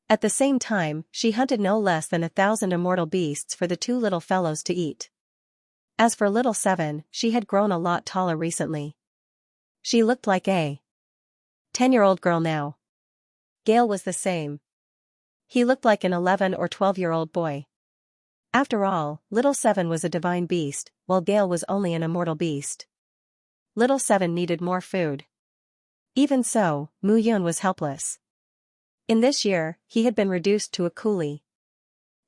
At the same time, she hunted no less than 1,000 immortal beasts for the two little fellows to eat. As for Little Seven, she had grown a lot taller recently. She looked like a 10-year-old girl now. Gale was the same. He looked like an 11 or 12-year-old boy. After all, Little Seven was a divine beast, while Gale was only an immortal beast. Little Seven needed more food. Even so, Mu Yun was helpless. In this year, he had been reduced to a coolie.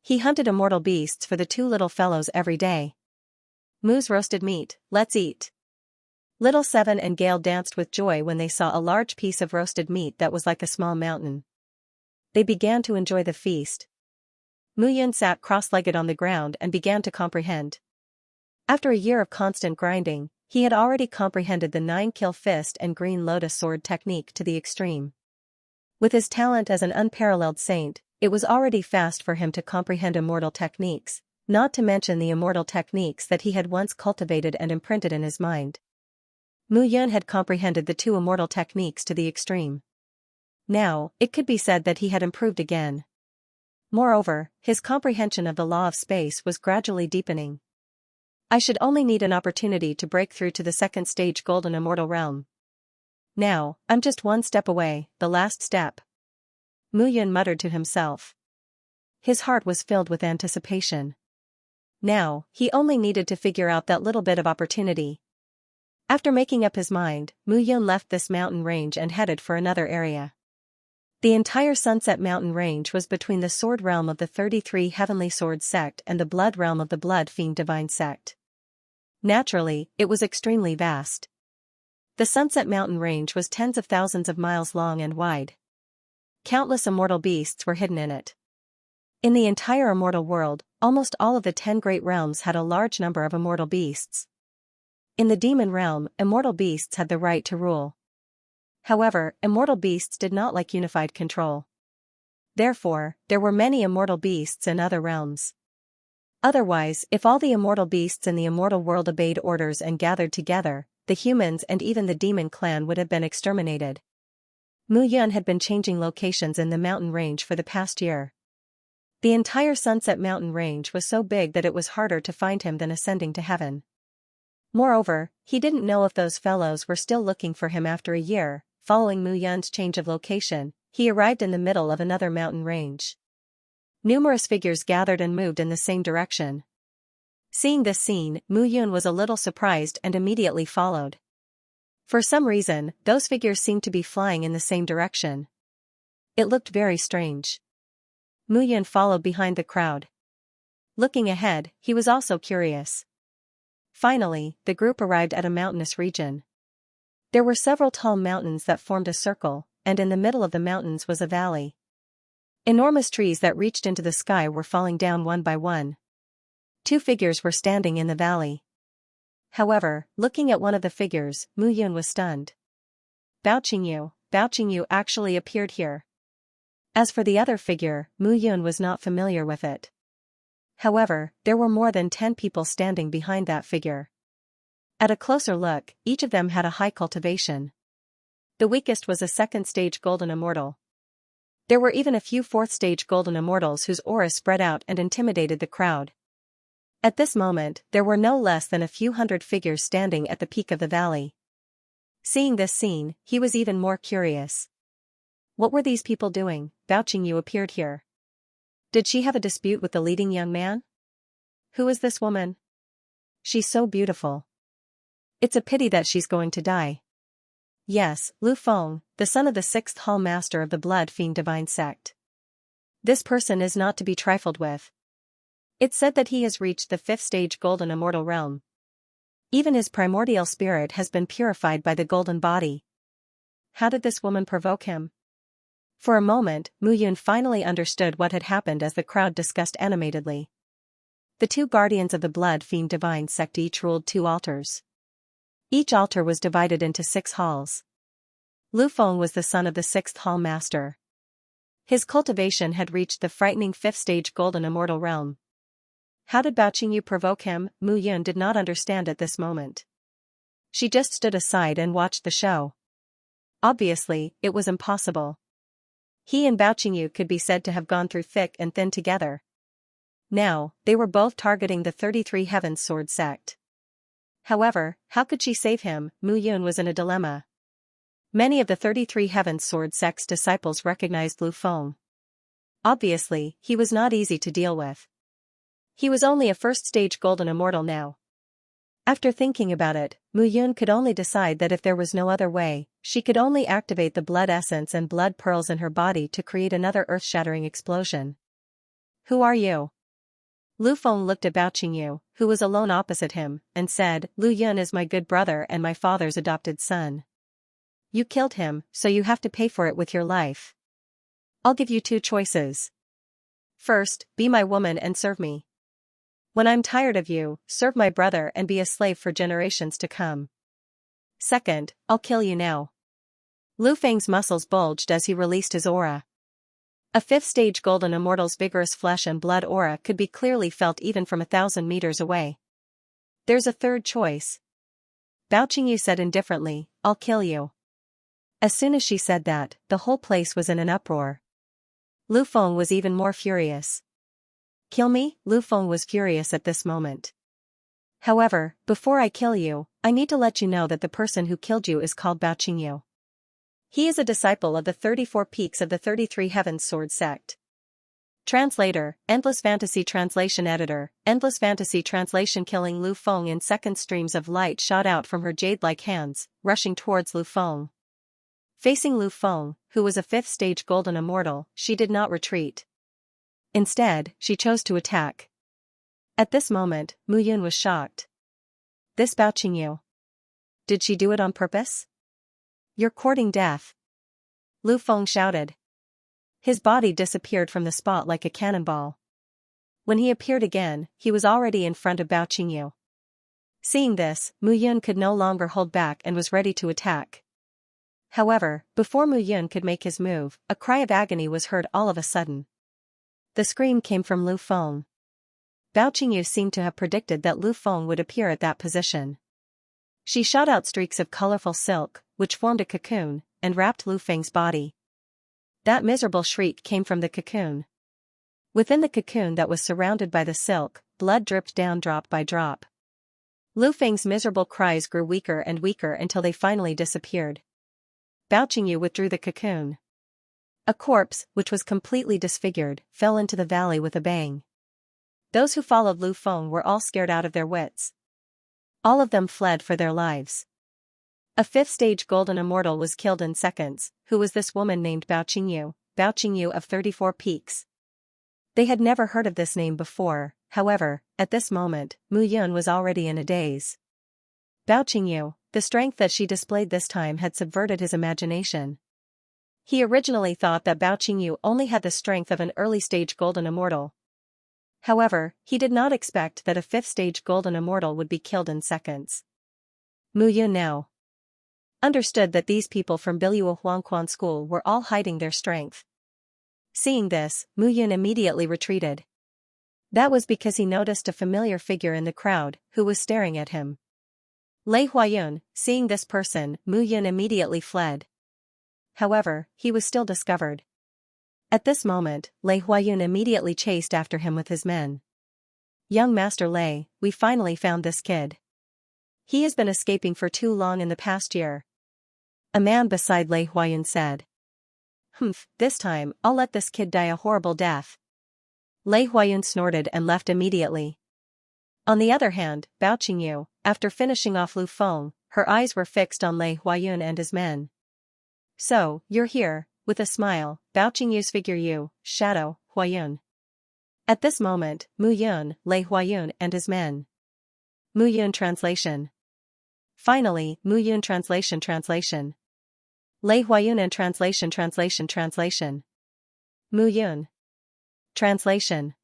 He hunted immortal beasts for the two little fellows every day. "Moo's roasted meat, let's eat." Little Seven and Gale danced with joy when they saw a large piece of roasted meat that was like a small mountain. They began to enjoy the feast. Mu Yun sat cross-legged on the ground and began to comprehend. After a year of constant grinding, he had already comprehended the 9-kill fist and green lotus sword technique to the extreme. With his talent as an unparalleled saint, it was already fast for him to comprehend immortal techniques, not to mention the immortal techniques that he had once cultivated and imprinted in his mind. Mu Yun had comprehended the two immortal techniques to the extreme. Now, it could be said that he had improved again. Moreover, his comprehension of the law of space was gradually deepening. "I should only need an opportunity to break through to the second stage golden immortal realm. Now, I'm just one step away, the last step." Mu Yun muttered to himself. His heart was filled with anticipation. Now, he only needed to figure out that little bit of opportunity. After making up his mind, Mu Yun left this mountain range and headed for another area. The entire Sunset Mountain range was between the sword realm of the 33 Heavenly Sword sect and the blood realm of the Blood Fiend Divine sect. Naturally, it was extremely vast. The Sunset Mountain range was tens of thousands of miles long and wide. Countless immortal beasts were hidden in it. In the entire immortal world, almost all of the 10 great realms had a large number of immortal beasts. In the demon realm, immortal beasts had the right to rule. However, immortal beasts did not like unified control. Therefore, there were many immortal beasts in other realms. Otherwise, if all the immortal beasts in the immortal world obeyed orders and gathered together, the humans and even the demon clan would have been exterminated. Mu Yun had been changing locations in the mountain range for the past year. The entire Sunset Mountain range was so big that it was harder to find him than ascending to heaven. Moreover, he didn't know if those fellows were still looking for him after a year. Following Mu Yun's change of location, he arrived in the middle of another mountain range. Numerous figures gathered and moved in the same direction. Seeing this scene, Mu Yun was a little surprised and immediately followed. For some reason, those figures seemed to be flying in the same direction. It looked very strange. Mu Yun followed behind the crowd. Looking ahead, he was also curious. Finally, the group arrived at a mountainous region. There were several tall mountains that formed a circle, and in the middle of the mountains was a valley. Enormous trees that reached into the sky were falling down one by one. 2 figures were standing in the valley. However, looking at one of the figures, Mu Yun was stunned. Bao Qingyu actually appeared here. As for the other figure, Mu Yun was not familiar with it. However, there were more than 10 people standing behind that figure. At a closer look, each of them had a high cultivation. The weakest was a 2nd stage golden immortal. There were even a few 4th stage golden immortals whose auras spread out and intimidated the crowd. At this moment, there were no less than a few hundred figures standing at the peak of the valley. Seeing this scene, he was even more curious. What were these people doing? Bao Qingyu appeared here. Did she have a dispute with the leading young man? Who is this woman? She's so beautiful. It's a pity that she's going to die. Yes, Lu Feng, the son of the 6th Hall Master of the Blood Fiend Divine Sect. This person is not to be trifled with. It's said that he has reached the 5th stage golden immortal realm. Even his primordial spirit has been purified by the golden body. How did this woman provoke him? For a moment, Mu Yun finally understood what had happened as the crowd discussed animatedly. The 2 guardians of the Blood Fiend Divine Sect each ruled 2 altars. Each altar was divided into 6 halls. Lu Feng was the son of the 6th Hall Master. His cultivation had reached the frightening 5th stage golden immortal realm. How did Bao Qingyu provoke him? Mu Yun did not understand at this moment. She just stood aside and watched the show. Obviously, it was impossible. He and Bao Qingyu could be said to have gone through thick and thin together. Now, they were both targeting the 33 Heavens Sword sect. However, how could she save him? Mu Yun was in a dilemma. Many of the 33 Heavens Sword sect's disciples recognized Lu Feng. Obviously, he was not easy to deal with. He was only a 1st stage golden immortal now. After thinking about it, Mu Yun could only decide that if there was no other way, she could only activate the blood essence and blood pearls in her body to create another earth-shattering explosion. Who are you? Lu Feng looked at Bao Qingyu, who was alone opposite him, and said, Lu Yun is my good brother and my father's adopted son. You killed him, so you have to pay for it with your life. I'll give you 2 choices. First, be my woman and serve me. When I'm tired of you, serve my brother and be a slave for generations to come. Second, I'll kill you now. Lu Feng's muscles bulged as he released his aura. A 5th stage golden immortal's vigorous flesh and blood aura could be clearly felt even from 1,000 meters away. There's a third choice. Bao Qingyu said indifferently, I'll kill you. As soon as she said that, the whole place was in an uproar. Lu Feng was even more furious. Kill me? Lu Feng was furious at this moment. However, before I kill you, I need to let you know that the person who killed you is called Bao Qingyu. He is a disciple of the 34 peaks of the 33 Heavens Sword sect. Translator, Endless Fantasy Translation Editor, Endless Fantasy Translation. Killing Lu Feng in seconds. Streams of light shot out from her jade-like hands, rushing towards Lu Feng. Facing Lu Feng, who was a 5th stage golden immortal, she did not retreat. Instead, she chose to attack. At this moment, Mu Yun was shocked. This Bao Qingyu. Did she do it on purpose? You're courting death. Lu Feng shouted. His body disappeared from the spot like a cannonball. When he appeared again, he was already in front of Bao Qingyu. Seeing this, Mu Yun could no longer hold back and was ready to attack. However, before Mu Yun could make his move, a cry of agony was heard all of a sudden. The scream came from Lu Feng. Bao Qingyu seemed to have predicted that Lu Feng would appear at that position. She shot out streaks of colorful silk, which formed a cocoon, and wrapped Lu Feng's body. That miserable shriek came from the cocoon. Within the cocoon that was surrounded by the silk, blood dripped down drop by drop. Lu Feng's miserable cries grew weaker and weaker until they finally disappeared. Bao Qingyu withdrew the cocoon. A corpse, which was completely disfigured, fell into the valley with a bang. Those who followed Lu Feng were all scared out of their wits. All of them fled for their lives. A fifth-stage golden immortal was killed in seconds. Who was this woman named Bao Qingyu of 34 Peaks? They had never heard of this name before, however, at this moment, Mu Yun was already in a daze. Bao Qingyu, the strength that she displayed this time had subverted his imagination. He originally thought that Bao Qingyu only had the strength of an early-stage golden immortal. However, he did not expect that a fifth-stage golden immortal would be killed in seconds. Mu Yun now understood that these people from Biluo Huangquan school were all hiding their strength. Seeing this, Mu Yun immediately retreated. That was because he noticed a familiar figure in the crowd, who was staring at him. Lei Huayun, seeing this person, Mu Yun immediately fled. However, he was still discovered. At this moment, Lei Huayun immediately chased after him with his men. Young Master Lei, we finally found this kid. He has been escaping for too long in the past year. A man beside Lei Huayun said. Humph, this time, I'll let this kid die a horrible death. Lei Huayun snorted and left immediately. On the other hand, Bao Qingyu, after finishing off Lu Feng, her eyes were fixed on Lei Huayun and his men. So, you're here, with a smile, Bao Qingyu's figure you, Shadow, Huayun. At this moment, Mu Yun, Lei Huayun and his men. Mu Yun translation. Finally, Mu Yun translation. Lei Huayun and translation. Mu Yun. Translation.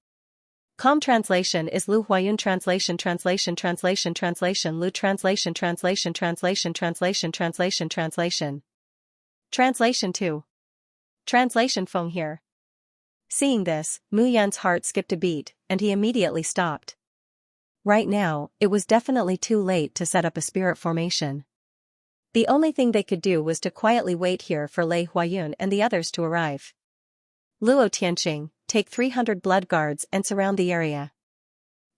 Com translation is Lu Huayun translation Lu translation. Translation 2. Translation Feng here. Seeing this, Mu Yun's heart skipped a beat, and he immediately stopped. Right now, it was definitely too late to set up a spirit formation. The only thing they could do was to quietly wait here for Lei Huayun and the others to arrive. Luo Tianqing, take 300 blood guards and surround the area.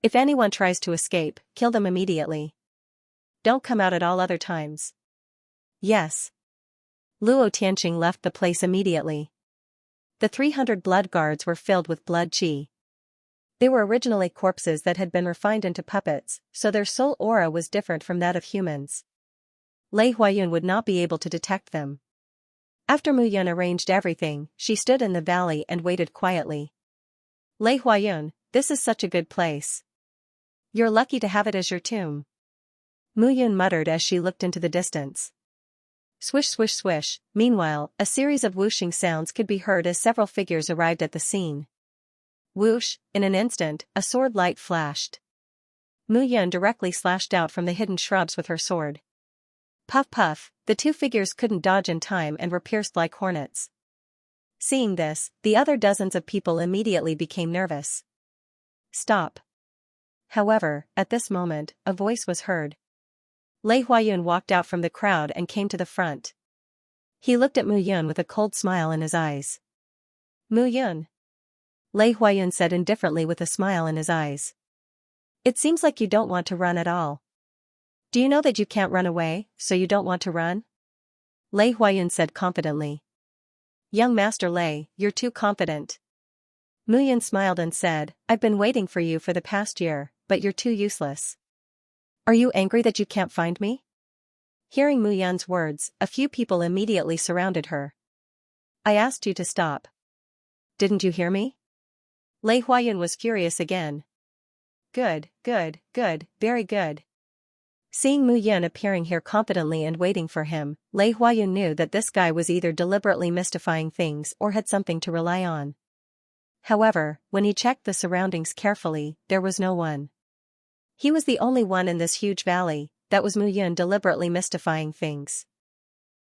If anyone tries to escape, kill them immediately. Don't come out at all other times. Yes. Luo Tianqing left the place immediately. The 300 blood guards were filled with blood qi. They were originally corpses that had been refined into puppets, so their soul aura was different from that of humans. Lei Huayun would not be able to detect them. After Mu Yun arranged everything, she stood in the valley and waited quietly. Lei Huayun, this is such a good place. You're lucky to have it as your tomb. Mu Yun muttered as she looked into the distance. Swish swish swish, meanwhile, a series of whooshing sounds could be heard as several figures arrived at the scene. Whoosh, in an instant, a sword light flashed. Mu Yun directly slashed out from the hidden shrubs with her sword. Puff puff, the two figures couldn't dodge in time and were pierced like hornets. Seeing this, the other dozens of people immediately became nervous. Stop. However, at this moment, a voice was heard. Lei Huayun walked out from the crowd and came to the front. He looked at Mu Yun with a cold smile in his eyes. Mu Yun. Lei Huayun said indifferently with a smile in his eyes. It seems like you don't want to run at all. Do you know that you can't run away, so you don't want to run? Lei Huayun said confidently. Young Master Lei, you're too confident. Mu Yun smiled and said, I've been waiting for you for the past year, but you're too useless. Are you angry that you can't find me? Hearing Mu Yun's words, a few people immediately surrounded her. I asked you to stop. Didn't you hear me? Lei Huayun was furious again. Good, very good. Seeing Mu Yun appearing here confidently and waiting for him, Lei Huayun knew that this guy was either deliberately mystifying things or had something to rely on. However, when he checked the surroundings carefully, there was no one. He was the only one in this huge valley. That was Mu Yun deliberately mystifying things.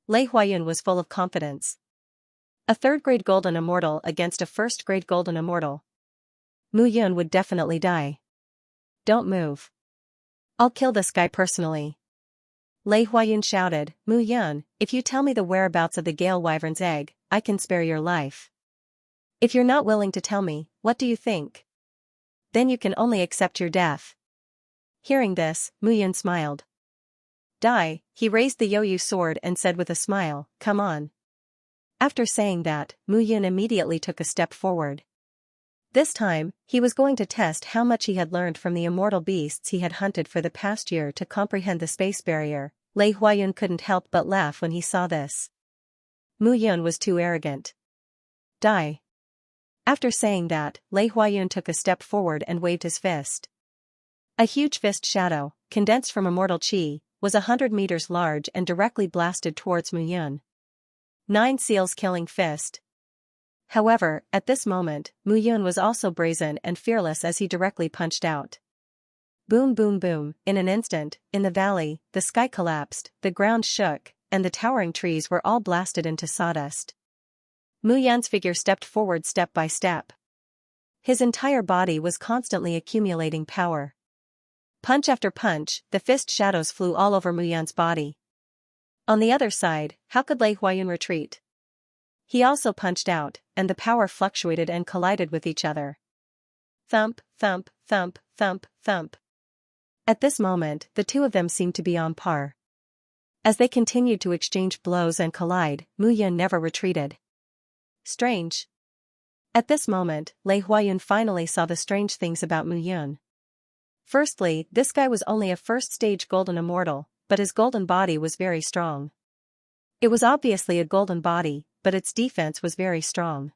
Lei Huayun was full of confidence. A third-grade golden immortal against a first-grade golden immortal. Mu Yun would definitely die. Don't move. I'll kill this guy personally. Lei Huayun shouted, Mu Yun, if you tell me the whereabouts of the Gale Wyvern's egg, I can spare your life. If you're not willing to tell me, what do you think? Then you can only accept your death. Hearing this, Mu Yun smiled. Die, he raised the Yoyu sword and said with a smile, come on. After saying that, Mu Yun immediately took a step forward. This time, he was going to test how much he had learned from the immortal beasts he had hunted for the past year to comprehend the space barrier. Lei Huayun couldn't help but laugh when he saw this. Mu Yun was too arrogant. Die. After saying that, Lei Huayun took a step forward and waved his fist. A huge fist shadow, condensed from immortal chi, was 100 meters large and directly blasted towards Mu Yun. 9 seals killing fist. However, at this moment, Mu Yun was also brazen and fearless as he directly punched out. Boom boom boom, in an instant, in the valley, the sky collapsed, the ground shook, and the towering trees were all blasted into sawdust. Mu Yun's figure stepped forward step by step. His entire body was constantly accumulating power. Punch after punch, the fist shadows flew all over Mu Yun's body. On the other side, how could Lei Huayun retreat? He also punched out, and the power fluctuated and collided with each other. Thump, thump, thump, thump, thump. At this moment, the two of them seemed to be on par. As they continued to exchange blows and collide, Mu Yun never retreated. Strange. At this moment, Lei Huayun finally saw the strange things about Mu Yun. Firstly, this guy was only a first-stage golden immortal, but his golden body was very strong. It was obviously a golden body, but its defense was very strong.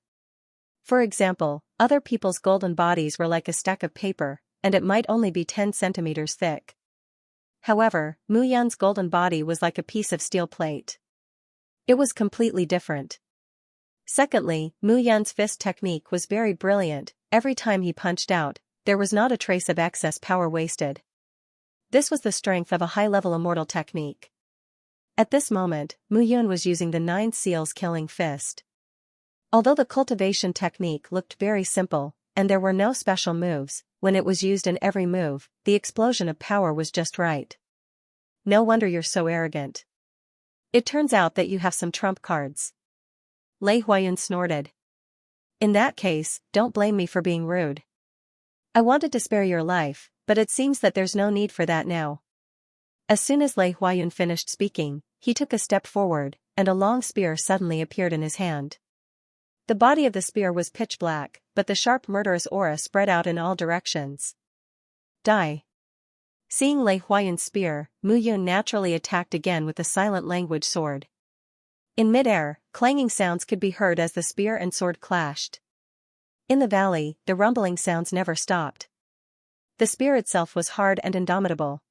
For example, other people's golden bodies were like a stack of paper, and it might only be 10 centimeters thick. However, Mu Yun's golden body was like a piece of steel plate. It was completely different. Secondly, Mu Yun's fist technique was very brilliant. Every time he punched out, there was not a trace of excess power wasted. This was the strength of a high-level immortal technique. At this moment, Mu Yun was using the 9 seals killing fist. Although the cultivation technique looked very simple, and there were no special moves, when it was used in every move, the explosion of power was just right. No wonder you're so arrogant. It turns out that you have some trump cards. Lei Huayun snorted. In that case, don't blame me for being rude. I wanted to spare your life, but it seems that there's no need for that now. As soon as Lei Huayun finished speaking, he took a step forward, and a long spear suddenly appeared in his hand. The body of the spear was pitch black, but the sharp murderous aura spread out in all directions. Die. Seeing Lei Huayun's spear, Mu Yun naturally attacked again with the silent language sword. In mid-air, clanging sounds could be heard as the spear and sword clashed. In the valley, the rumbling sounds never stopped. The spear itself was hard and indomitable.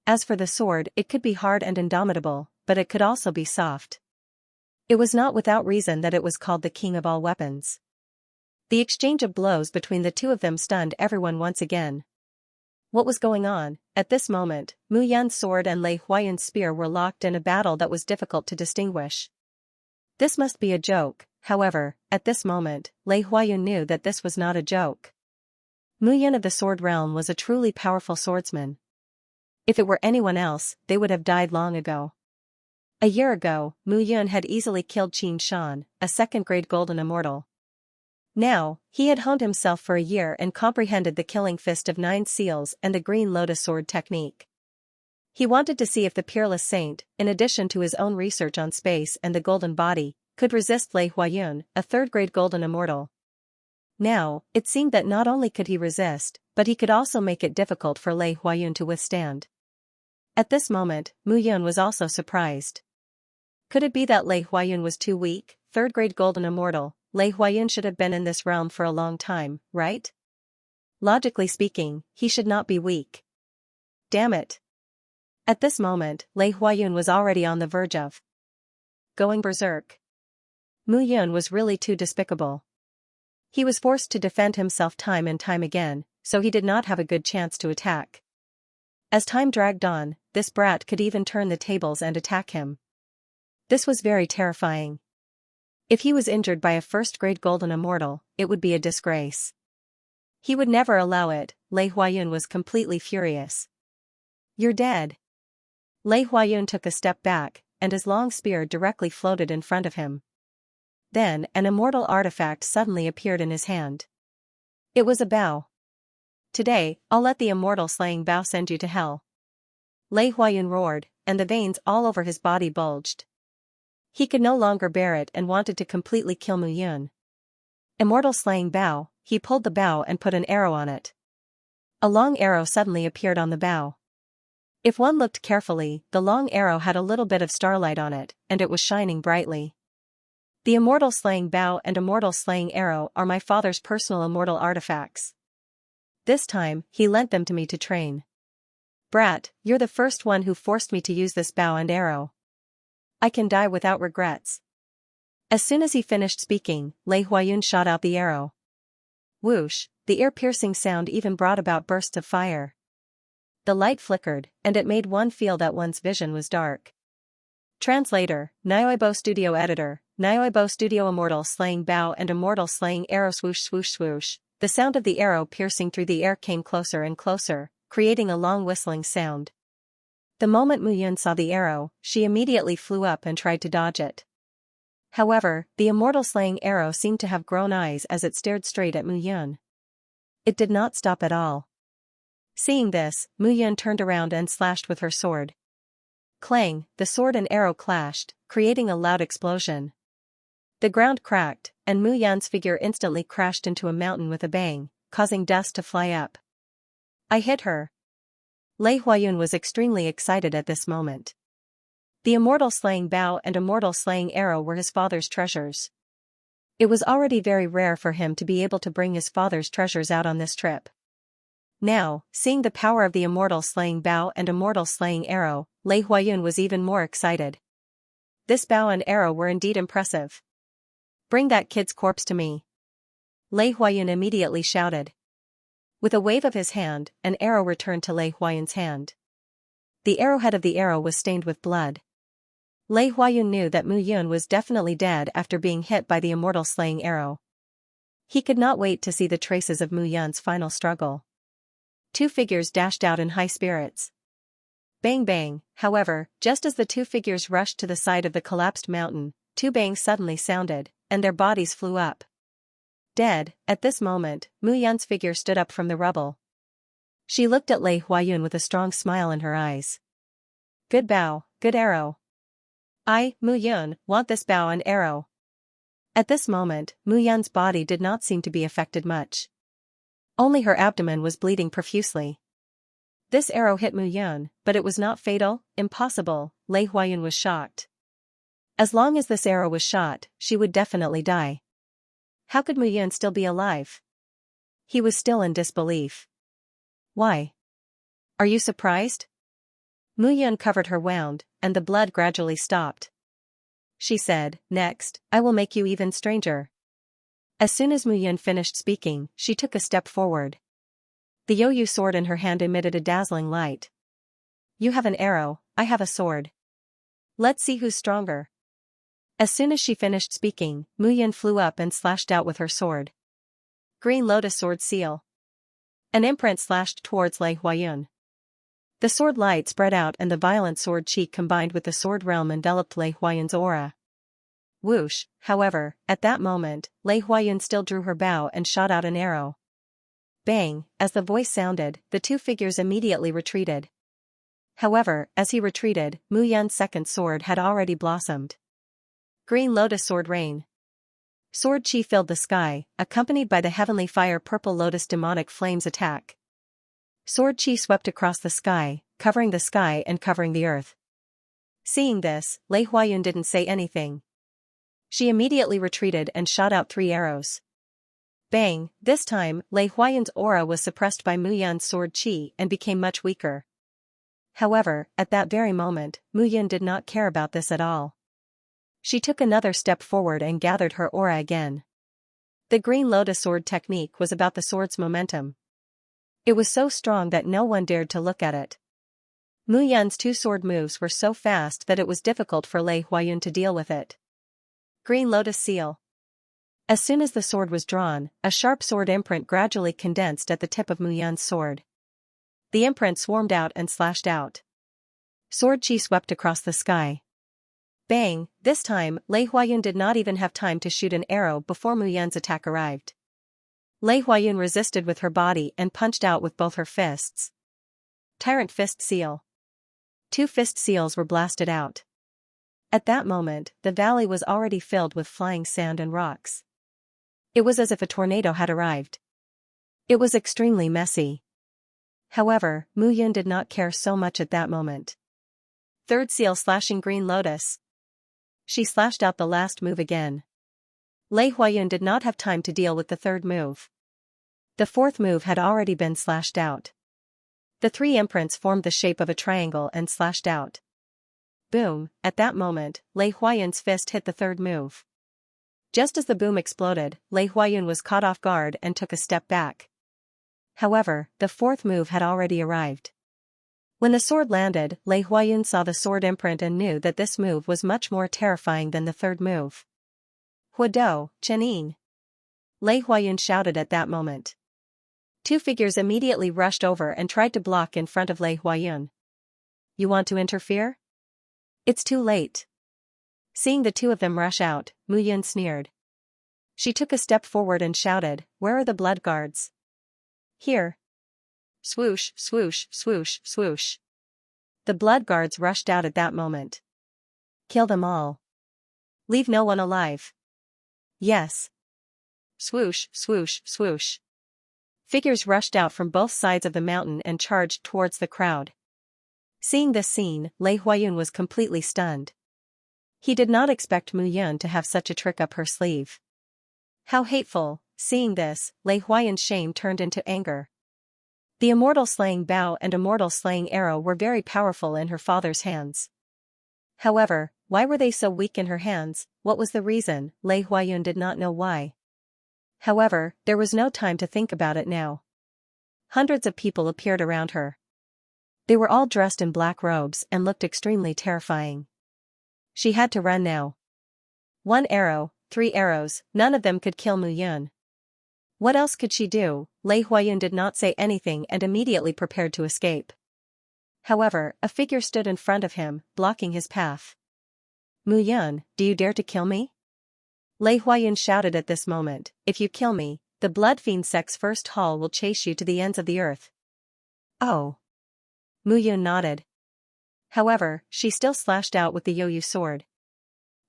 As for the sword, it could be hard and indomitable, but it could also be soft. It was not without reason that it was called the king of all weapons. The exchange of blows between the two of them stunned everyone once again. What was going on? At this moment, Mu Yun's sword and Lei Huayun's spear were locked in a battle that was difficult to distinguish. This must be a joke. However, at this moment, Lei Huayun knew that this was not a joke. Mu Yun of the Sword Realm was a truly powerful swordsman. If it were anyone else, they would have died long ago. A year ago, Mu Yun had easily killed Xianxia, a second-grade golden immortal. Now, he had honed himself for a year and comprehended the killing fist of 9 seals and the green lotus sword technique. He wanted to see if the peerless saint, in addition to his own research on space and the golden body, could resist Lei Huayun, a third-grade golden immortal. Now, it seemed that not only could he resist, but he could also make it difficult for Lei Huayun to withstand. At this moment, Mu Yun was also surprised. Could it be that Lei Huayun was too weak? Third-grade golden immortal, Lei Huayun should have been in this realm for a long time, right? Logically speaking, he should not be weak. Damn it. At this moment, Lei Huayun was already on the verge of going berserk. Mu Yun was really too despicable. He was forced to defend himself time and time again, so he did not have a good chance to attack. As time dragged on, this brat could even turn the tables and attack him. This was very terrifying. If he was injured by a first-grade golden immortal, it would be a disgrace. He would never allow it. Lei Huayun was completely furious. You're dead. Lei Huayun took a step back, and his long spear directly floated in front of him. Then, an immortal artifact suddenly appeared in his hand. It was a bow. Today, I'll let the immortal slaying bow send you to hell. Lei Huayun roared, and the veins all over his body bulged. He could no longer bear it and wanted to completely kill Mu Yun. Immortal slaying bow, he pulled the bow and put an arrow on it. A long arrow suddenly appeared on the bow. If one looked carefully, the long arrow had a little bit of starlight on it, and it was shining brightly. The immortal slaying bow and immortal slaying arrow are my father's personal immortal artifacts. This time, he lent them to me to train. Brat, you're the first one who forced me to use this bow and arrow. I can die without regrets. As soon as he finished speaking, Lei Huayun shot out the arrow. Whoosh, the ear-piercing sound even brought about bursts of fire. The light flickered, and it made one feel that one's vision was dark. Translator, Nioibo Studio Editor, Nioibo Studio Immortal Slaying Bow and Immortal Slaying Arrow. Swoosh swoosh swoosh. The sound of the arrow piercing through the air came closer and closer, creating a long whistling sound. The moment Mu Yun saw the arrow, she immediately flew up and tried to dodge it. However, the immortal slaying arrow seemed to have grown eyes as it stared straight at Mu Yun. It did not stop at all. Seeing this, Mu Yun turned around and slashed with her sword. Clang, the sword and arrow clashed, creating a loud explosion. The ground cracked, and Mu Yun's figure instantly crashed into a mountain with a bang, causing dust to fly up. I hit her. Lei Huayun was extremely excited at this moment. The immortal slaying bow and immortal slaying arrow were his father's treasures. It was already very rare for him to be able to bring his father's treasures out on this trip. Now, seeing the power of the immortal slaying bow and immortal slaying arrow, Lei Huayun was even more excited. This bow and arrow were indeed impressive. Bring that kid's corpse to me. Lei Huayun immediately shouted. With a wave of his hand, an arrow returned to Lei Huayun's hand. The arrowhead of the arrow was stained with blood. Lei Huayun knew that Mu Yun was definitely dead after being hit by the immortal slaying arrow. He could not wait to see the traces of Mu Yun's final struggle. Two figures dashed out in high spirits. Bang bang, however, just as the two figures rushed to the side of the collapsed mountain, two bangs suddenly sounded, and their bodies flew up. Dead, at this moment, Mu Yun's figure stood up from the rubble. She looked at Lei Huayun with a strong smile in her eyes. Good bow, good arrow. I, Mu Yun, want this bow and arrow. At this moment, Mu Yun's body did not seem to be affected much. Only her abdomen was bleeding profusely. This arrow hit Mu Yun, but it was not fatal. Impossible, Lei Huayun was shocked. As long as this arrow was shot, she would definitely die. How could Mu Yun still be alive? He was still in disbelief. Why? Are you surprised? Mu Yun covered her wound, and the blood gradually stopped. She said, next, I will make you even stranger. As soon as Mu Yun finished speaking, she took a step forward. The Youyu sword in her hand emitted a dazzling light. You have an arrow, I have a sword. Let's see who's stronger. As soon as she finished speaking, Mu Yun flew up and slashed out with her sword. Green Lotus Sword Seal. An imprint slashed towards Lei Huayun. The sword light spread out and the violent sword chi combined with the sword realm enveloped Lei Huayun's aura. Whoosh, however, at that moment, Lei Huayun still drew her bow and shot out an arrow. Bang, as the voice sounded, the two figures immediately retreated. However, as he retreated, Mu Yun's second sword had already blossomed. Green Lotus Sword Rain. Sword chi filled the sky, accompanied by the heavenly fire purple lotus demonic flames attack. Sword chi swept across the sky and covering the earth. Seeing this, Lei Huayun didn't say anything. She immediately retreated and shot out 3 arrows. Bang, this time, Lei Huayun's aura was suppressed by Mu Yun's sword chi and became much weaker. However, at that very moment, Mu Yun did not care about this at all. She took another step forward and gathered her aura again. The Green Lotus Sword technique was about the sword's momentum. It was so strong that no one dared to look at it. Mu Yun's 2 sword moves were so fast that it was difficult for Lei Huayun to deal with it. Green Lotus Seal. As soon as the sword was drawn, a sharp sword imprint gradually condensed at the tip of Mu Yun's sword. The imprint swarmed out and slashed out. Sword chi swept across the sky. Bang, this time, Lei Huayun did not even have time to shoot an arrow before Mu Yun's attack arrived. Lei Huayun resisted with her body and punched out with both her fists. Tyrant Fist Seal. 2 fist seals were blasted out. At that moment, the valley was already filled with flying sand and rocks. It was as if a tornado had arrived. It was extremely messy. However, Mu Yun did not care so much at that moment. Third seal slashing green lotus. She slashed out the last move again. Lei Huayun did not have time to deal with the third move. The fourth move had already been slashed out. The three imprints formed the shape of a triangle and slashed out. Boom, at that moment, Lei Huayun's fist hit the third move. Just as the boom exploded, Lei Huayun was caught off guard and took a step back. However, the fourth move had already arrived. When the sword landed, Lei Huayun saw the sword imprint and knew that this move was much more terrifying than the third move. Huadou, Chenin! Lei Huayun shouted at that moment. Two figures immediately rushed over and tried to block in front of Lei Huayun. You want to interfere? It's too late. Seeing the two of them rush out, Mu Yun sneered. She took a step forward and shouted, "Where are the blood guards?" "Here." Swoosh, swoosh, swoosh, swoosh. The blood guards rushed out at that moment. "Kill them all. Leave no one alive." "Yes." Swoosh, swoosh, swoosh. Figures rushed out from both sides of the mountain and charged towards the crowd. Seeing this scene, Lei Huayun was completely stunned. He did not expect Mu Yun to have such a trick up her sleeve. How hateful! Seeing this, Lei Huayun's shame turned into anger. The immortal slaying bow and immortal slaying arrow were very powerful in her father's hands. However, why were they so weak in her hands? What was the reason? Lei Huayun did not know why. However, there was no time to think about it now. Hundreds of people appeared around her. They were all dressed in black robes and looked extremely terrifying. She had to run now. 1 arrow, 3 arrows, none of them could kill Mu Yun. What else could she do? Lei Huayun did not say anything and immediately prepared to escape. However, a figure stood in front of him, blocking his path. Mu Yun, do you dare to kill me? Lei Huayun shouted at this moment, if you kill me, the Blood Fiend Sect's first hall will chase you to the ends of the earth. Oh. Mu Yun nodded. However, she still slashed out with the Yoyu sword.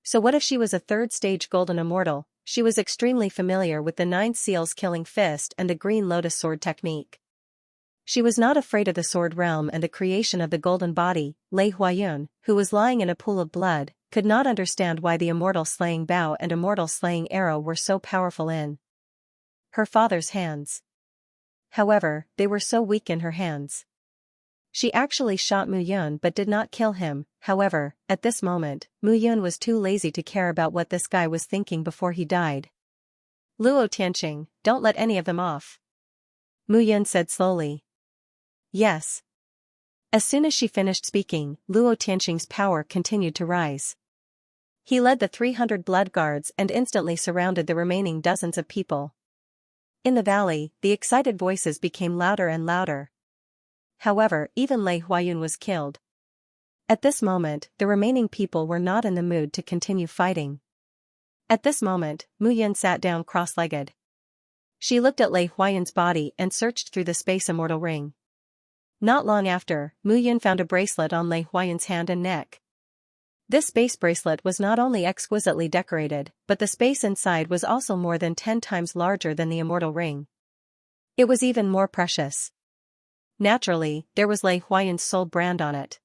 So what if she was a third-stage golden immortal? She was extremely familiar with the 9 seals killing fist and the green lotus sword technique. She was not afraid of the sword realm and the creation of the golden body. Lei Huayun, who was lying in a pool of blood, could not understand why the immortal slaying bow and immortal slaying arrow were so powerful in her father's hands. However, they were so weak in her hands. She actually shot Mu Yun but did not kill him. However, at this moment, Mu Yun was too lazy to care about what this guy was thinking before he died. Luo Tianqing, don't let any of them off. Mu Yun said slowly. Yes. As soon as she finished speaking, Luo Tianqing's power continued to rise. He led the 300 blood guards and instantly surrounded the remaining dozens of people. In the valley, the excited voices became louder and louder. However, even Lei Huayun was killed. At this moment, the remaining people were not in the mood to continue fighting. At this moment, Mu Yun sat down cross-legged. She looked at Lei Huayun's body and searched through the space immortal ring. Not long after, Mu Yun found a bracelet on Lei Huayun's hand and neck. This space bracelet was not only exquisitely decorated, but the space inside was also more than 10 times larger than the immortal ring. It was even more precious. Naturally, there was Lei Huayun's soul brand on it.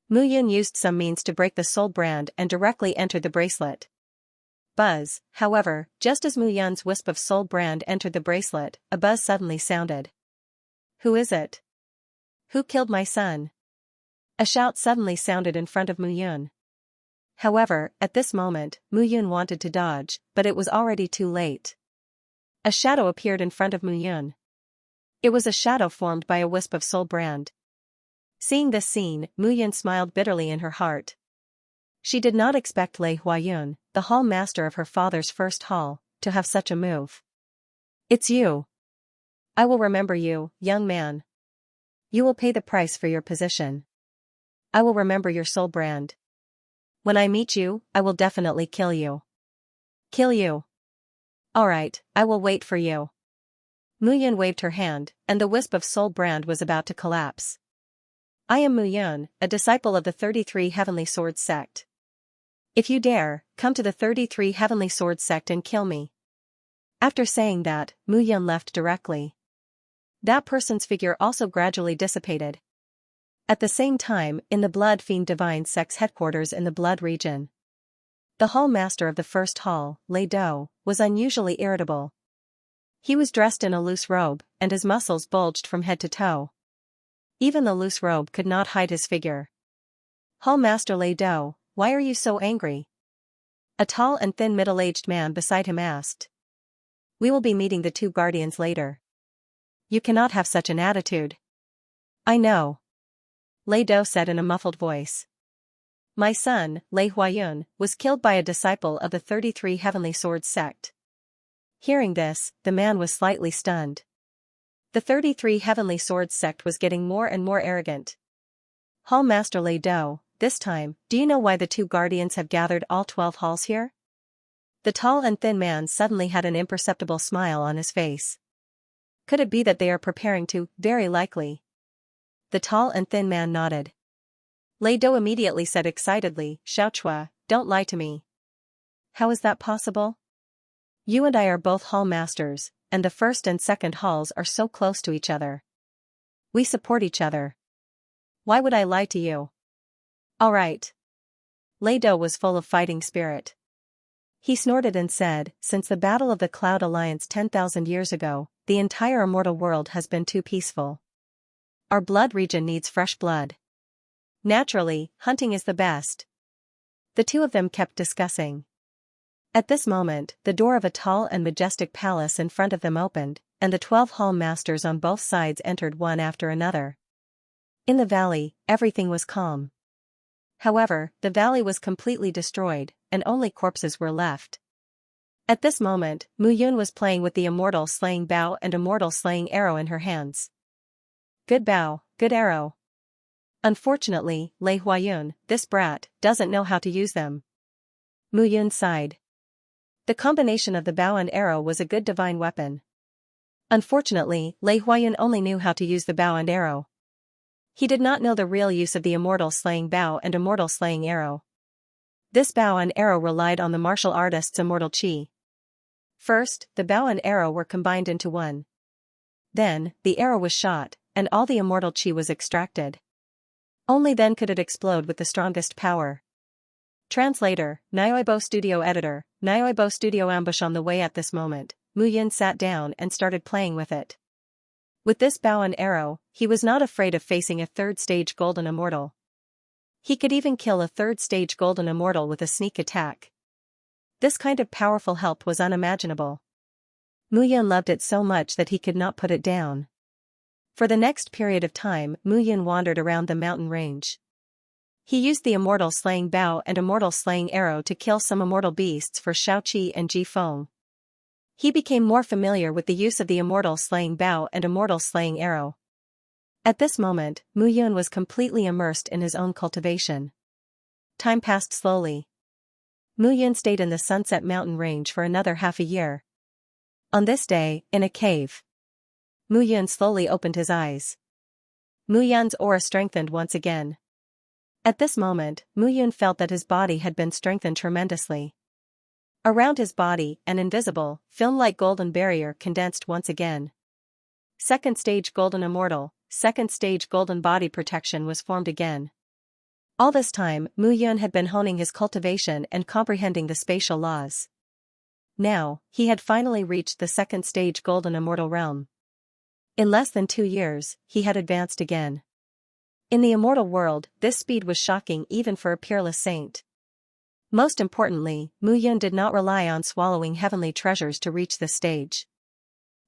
Mu Yun used some means to break the soul brand and directly entered the bracelet. Buzz, however, just as Mu Yun's wisp of soul brand entered the bracelet, a buzz suddenly sounded. Who is it? Who killed my son? A shout suddenly sounded in front of Mu Yun. However, at this moment, Mu Yun wanted to dodge, but it was already too late. A shadow appeared in front of Mu Yun. It was a shadow formed by a wisp of soul brand. Seeing this scene, Mu Yun smiled bitterly in her heart. She did not expect Lei Huayun, the hall master of her father's first hall, to have such a move. It's you. I will remember you, young man. You will pay the price for your position. I will remember your soul brand. When I meet you, I will definitely kill you. Kill you. Alright, I will wait for you. Mu Yun waved her hand, and the wisp of soul brand was about to collapse. I am Mu Yun, a disciple of the 33 Heavenly Swords sect. If you dare, come to the 33 Heavenly Swords sect and kill me. After saying that, Mu Yun left directly. That person's figure also gradually dissipated. At the same time, in the Blood Fiend Divine Sect's headquarters in the Blood region, the hall master of the first hall, Lei Do, was unusually irritable. He was dressed in a loose robe, and his muscles bulged from head to toe. Even the loose robe could not hide his figure. Hall Master Lei Do, why are you so angry? A tall and thin middle-aged man beside him asked. We will be meeting the two guardians later. You cannot have such an attitude. I know. Lei Do said in a muffled voice. My son, Lei Huayun, was killed by a disciple of the 33 Heavenly Swords sect. Hearing this, the man was slightly stunned. The 33 Heavenly Swords sect was getting more and more arrogant. Hall Master Lei Do, this time, do you know why the two guardians have gathered all 12 halls here? The tall and thin man suddenly had an imperceptible smile on his face. Could it be that they are preparing to, very likely? The tall and thin man nodded. Lei Do immediately said excitedly, Xiaochua, don't lie to me. How is that possible? You and I are both hall masters, and the first and second halls are so close to each other. We support each other. Why would I lie to you? All right. Lei Do was full of fighting spirit. He snorted and said, since the Battle of the Cloud Alliance 10,000 years ago, the entire immortal world has been too peaceful. Our blood region needs fresh blood. Naturally, hunting is the best. The two of them kept discussing. At this moment, the door of a tall and majestic palace in front of them opened, and the 12 hall masters on both sides entered one after another. In the valley, everything was calm. However, the valley was completely destroyed, and only corpses were left. At this moment, Mu Yun was playing with the immortal slaying bow and immortal slaying arrow in her hands. Good bow, good arrow. Unfortunately, Lei Huayun, this brat, doesn't know how to use them. Mu Yun sighed. The combination of the bow and arrow was a good divine weapon. Unfortunately, Lei Huayun only knew how to use the bow and arrow. He did not know the real use of the immortal slaying bow and immortal slaying arrow. This bow and arrow relied on the martial artist's immortal chi. First, the bow and arrow were combined into one. Then, the arrow was shot, and all the immortal chi was extracted. Only then could it explode with the strongest power. Translator, Nioibo Studio Editor, Nioibo Studio Ambush. On the way at this moment, Mu Yun sat down and started playing with it. With this bow and arrow, he was not afraid of facing a third-stage golden immortal. He could even kill a third-stage golden immortal with a sneak attack. This kind of powerful help was unimaginable. Mu Yun loved it so much that he could not put it down. For the next period of time, Mu Yun wandered around the mountain range. He used the immortal slaying bow and immortal slaying arrow to kill some immortal beasts for Shaoqi and Ji Feng. He became more familiar with the use of the immortal slaying bow and immortal slaying arrow. At this moment, Mu Yun was completely immersed in his own cultivation. Time passed slowly. Mu Yun stayed in the Sunset Mountain range for another half a year. On this day, in a cave, Mu Yun slowly opened his eyes. Mu Yun's aura strengthened once again. At this moment, Mu Yun felt that his body had been strengthened tremendously. Around his body, an invisible, film-like golden barrier condensed once again. Second stage golden immortal, second stage golden body protection was formed again. All this time, Mu Yun had been honing his cultivation and comprehending the spatial laws. Now, he had finally reached the second stage golden immortal realm. In less than 2 years, he had advanced again. In the immortal world, this speed was shocking even for a peerless saint. Most importantly, Mu Yun did not rely on swallowing heavenly treasures to reach this stage.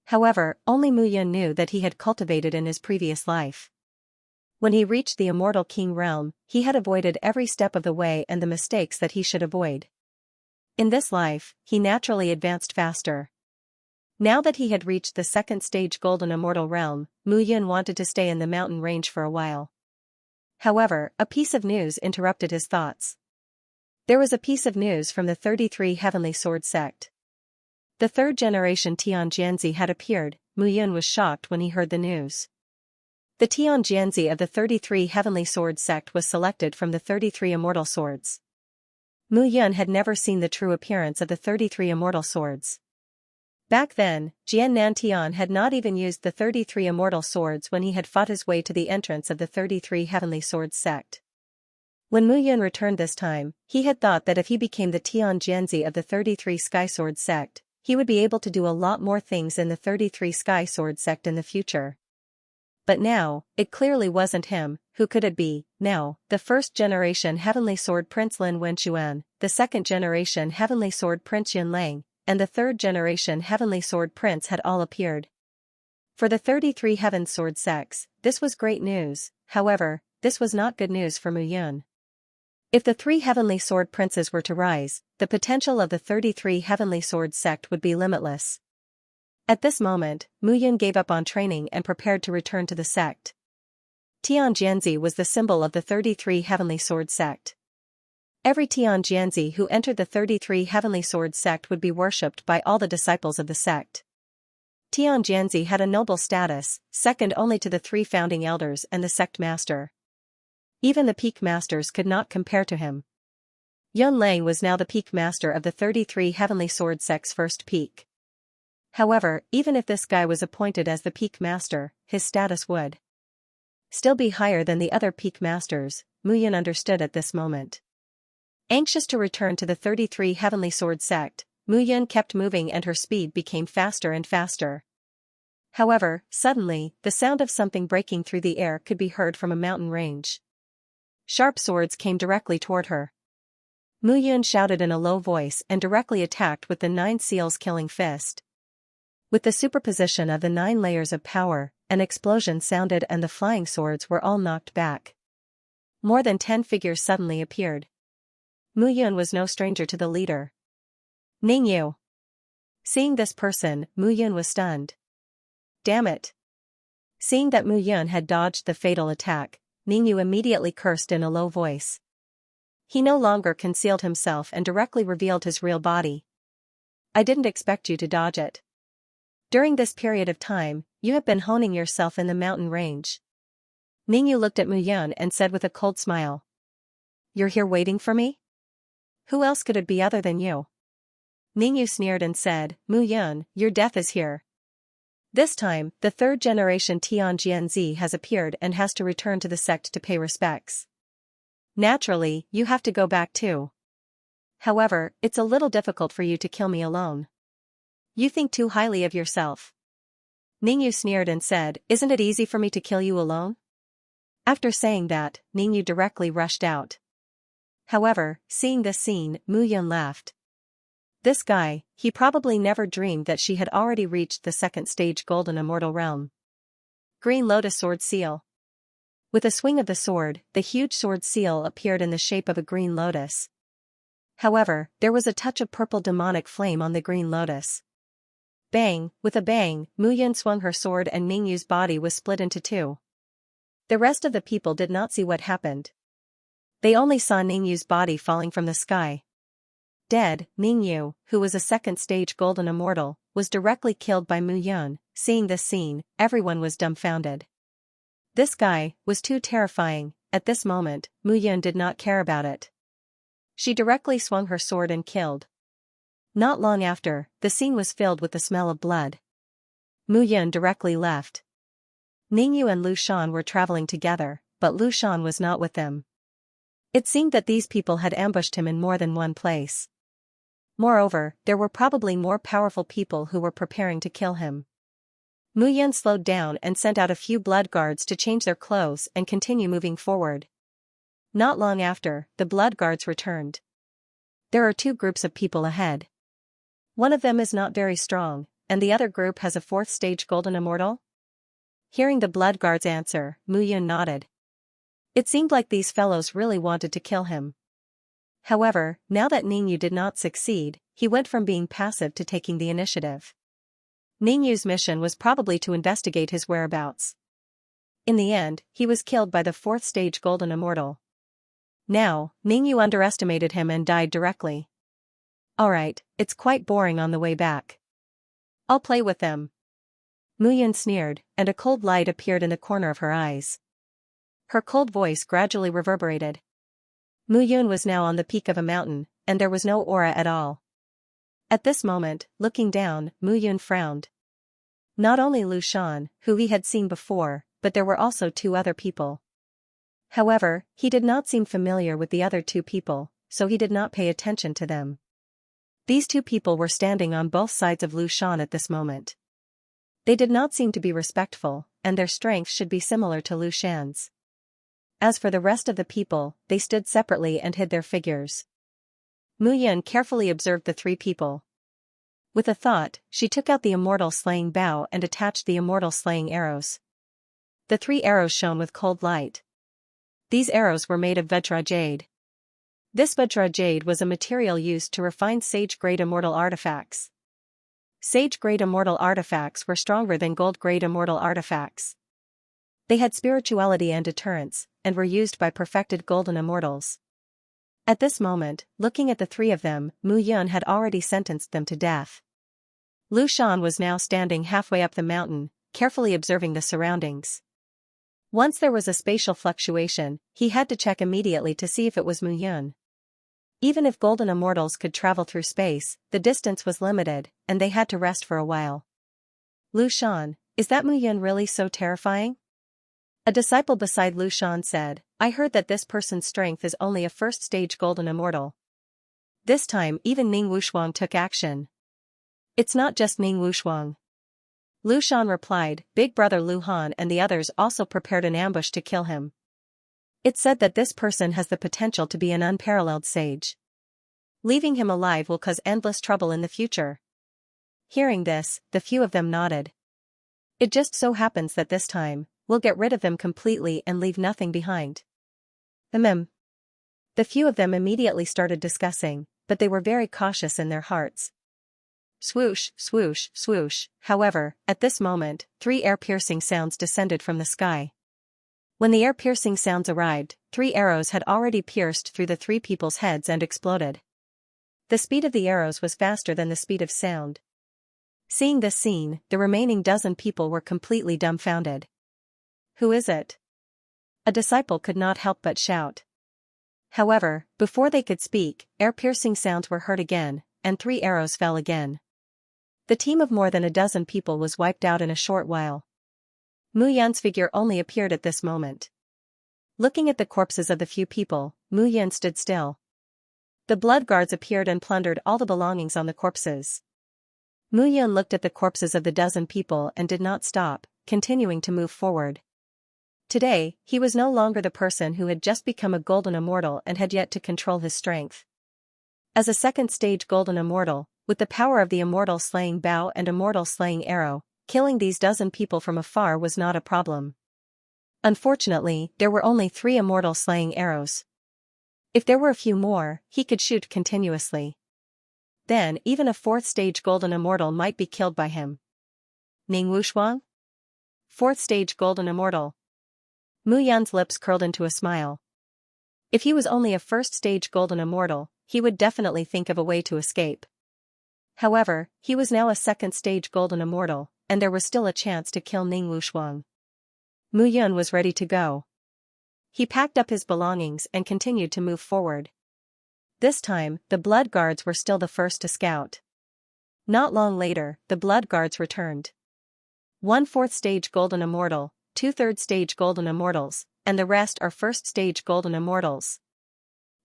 However, only Mu Yun knew that he had cultivated in his previous life. When he reached the immortal king realm, he had avoided every step of the way and the mistakes that he should avoid. In this life, he naturally advanced faster. Now that he had reached the second stage golden immortal realm, Mu Yun wanted to stay in the mountain range for a while. However, a piece of news interrupted his thoughts. There was a piece of news from the 33 Heavenly Sword sect. The third generation Tianjianzi had appeared. Mu Yun was shocked when he heard the news. The Tianjianzi of the 33 Heavenly Sword sect was selected from the 33 immortal swords. Mu Yun had never seen the true appearance of the 33 immortal swords. Back then, Jian Nantian had not even used the 33 immortal swords when he had fought his way to the entrance of the 33 heavenly swords sect. When Mu Yun returned this time, he had thought that if he became the Tian Jianzi of the 33 Sky Sword sect, he would be able to do a lot more things in the 33 Sky Sword sect in the future. But now, it clearly wasn't him. Who could it be? Now, the first generation Heavenly Sword Prince Lin Wenquan, the second generation Heavenly Sword Prince Yun Lang, and the third generation Heavenly Sword Prince had all appeared. For the 33 Heaven Sword sects, this was great news. However, this was not good news for Mu Yun. If the 3 Heavenly Sword Princes were to rise, the potential of the 33 Heavenly Sword sect would be limitless. At this moment, Mu Yun gave up on training and prepared to return to the sect. Tian Jianzi was the symbol of the 33 Heavenly Sword sect. Every Tian Jianzi who entered the 33 Heavenly Sword sect would be worshipped by all the disciples of the sect. Tian Jianzi had a noble status, second only to the 3 founding elders and the sect master. Even the peak masters could not compare to him. Yun Lang was now the peak master of the 33 Heavenly Sword sect's first peak. However, even if this guy was appointed as the peak master, his status would still be higher than the other peak masters. Mu Yun understood at this moment. Anxious to return to the 33 Heavenly Sword sect, Mu Yun kept moving and her speed became faster and faster. However, suddenly, the sound of something breaking through the air could be heard from a mountain range. Sharp swords came directly toward her. Mu Yun shouted in a low voice and directly attacked with the 9 seals killing fist. With the superposition of the 9 layers of power, an explosion sounded and the flying swords were all knocked back. More than 10 figures suddenly appeared. Mu Yun was no stranger to the leader. Ningyu. Seeing this person, Mu Yun was stunned. Damn it. Seeing that Mu Yun had dodged the fatal attack, Ningyu immediately cursed in a low voice. He no longer concealed himself and directly revealed his real body. I didn't expect you to dodge it. During this period of time, you have been honing yourself in the mountain range. Ningyu looked at Mu Yun and said with a cold smile. You're here waiting for me? Who else could it be other than you? Ningyu sneered and said, Mu Yun, your death is here. This time, the 3rd generation Tian Jianzi has appeared and has to return to the sect to pay respects. Naturally, you have to go back too. However, it's a little difficult for you to kill me alone. You think too highly of yourself. Ningyu sneered and said, isn't it easy for me to kill you alone? After saying that, Ningyu directly rushed out. However, seeing this scene, Mu Yun laughed. This guy, he probably never dreamed that she had already reached the 2nd stage Golden Immortal Realm. Green Lotus Sword Seal. With a swing of the sword, the huge sword seal appeared in the shape of a green lotus. However, there was a touch of purple demonic flame on the green lotus. Bang, with a bang, Mu Yun swung her sword and Ningyu's body was split into 2. The rest of the people did not see what happened. They only saw Ningyu's body falling from the sky. Dead, Ningyu, who was a 2nd stage Golden Immortal, was directly killed by Mu Yun. Seeing this scene, everyone was dumbfounded. This guy was too terrifying. At this moment, Mu Yun did not care about it. She directly swung her sword and killed. Not long after, the scene was filled with the smell of blood. Mu Yun directly left. Ningyu and Lu Shan were traveling together, but Lu Shan was not with them. It seemed that these people had ambushed him in more than one place. Moreover, there were probably more powerful people who were preparing to kill him. Mu Yun slowed down and sent out a few blood guards to change their clothes and continue moving forward. Not long after, the blood guards returned. There are 2 groups of people ahead. One of them is not very strong, and the other group has a 4th stage Golden Immortal? Hearing the blood guard's answer, Mu Yun nodded. It seemed like these fellows really wanted to kill him. However, now that Ningyu did not succeed, he went from being passive to taking the initiative. Ningyu's mission was probably to investigate his whereabouts. In the end, he was killed by the 4th stage Golden Immortal. Now, Ningyu underestimated him and died directly. Alright, it's quite boring on the way back. I'll play with them. Mu Yun sneered, and a cold light appeared in the corner of her eyes. Her cold voice gradually reverberated. Mu Yun was now on the peak of a mountain, and there was no aura at all. At this moment, looking down, Mu Yun frowned. Not only Lu Shan, who he had seen before, but there were also two other people. However, he did not seem familiar with the other two people, so he did not pay attention to them. These two people were standing on both sides of Lu Shan at this moment. They did not seem to be respectful, and their strength should be similar to Lu Shan's. As for the rest of the people, they stood separately and hid their figures. Mu Yun carefully observed the three people. With a thought, she took out the immortal slaying bow and attached the immortal slaying arrows. The three arrows shone with cold light. These arrows were made of Vajra jade. This Vajra jade was a material used to refine sage-grade immortal artifacts. Sage-grade immortal artifacts were stronger than gold-grade immortal artifacts. They had spirituality and deterrence, and were used by perfected golden immortals. At this moment, looking at the three of them, Mu Yun had already sentenced them to death. Lu Shan was now standing halfway up the mountain, carefully observing the surroundings. Once there was a spatial fluctuation, he had to check immediately to see if it was Mu Yun. Even if golden immortals could travel through space, the distance was limited, and they had to rest for a while. Lu Shan, is that Mu Yun really so terrifying? A disciple beside Lu Shan said, I heard that this person's strength is only a first-stage golden immortal. This time even Ning Wushuang took action. It's not just Ning Wushuang. Lu Shan replied, Big Brother Lu Han and the others also prepared an ambush to kill him. It's said that this person has the potential to be an unparalleled sage. Leaving him alive will cause endless trouble in the future. Hearing this, the few of them nodded. It just so happens that this time, we'll get rid of them completely and leave nothing behind. The few of them immediately started discussing, but they were very cautious in their hearts. Swoosh, swoosh, swoosh. However, at this moment, 3 air-piercing sounds descended from the sky. When the air-piercing sounds arrived, 3 arrows had already pierced through the 3 people's heads and exploded. The speed of the arrows was faster than the speed of sound. Seeing this scene, the remaining dozen people were completely dumbfounded. Who is it? A disciple could not help but shout. However, before they could speak, air-piercing sounds were heard again, and 3 arrows fell again. The team of more than a dozen people was wiped out in a short while. Mu Yun's figure only appeared at this moment. Looking at the corpses of the few people, Mu Yun stood still. The blood guards appeared and plundered all the belongings on the corpses. Mu Yun looked at the corpses of the dozen people and did not stop, continuing to move forward. Today, he was no longer the person who had just become a golden immortal and had yet to control his strength. As a second-stage golden immortal, with the power of the immortal slaying bow and immortal slaying arrow, killing these dozen people from afar was not a problem. Unfortunately, there were only 3 immortal slaying arrows. If there were a few more, he could shoot continuously. Then, even a 4th-stage golden immortal might be killed by him. Ning Wushuang? 4th-stage golden immortal. Mu Yun's lips curled into a smile. If he was only a 1st-stage golden immortal, he would definitely think of a way to escape. However, he was now a 2nd-stage golden immortal, and there was still a chance to kill Ning Wushuang. Mu Yun was ready to go. He packed up his belongings and continued to move forward. This time, the blood guards were still the first to scout. Not long later, the blood guards returned. 1 4th-stage golden immortal, 2 3rd-stage golden immortals, and the rest are 1st-stage golden immortals.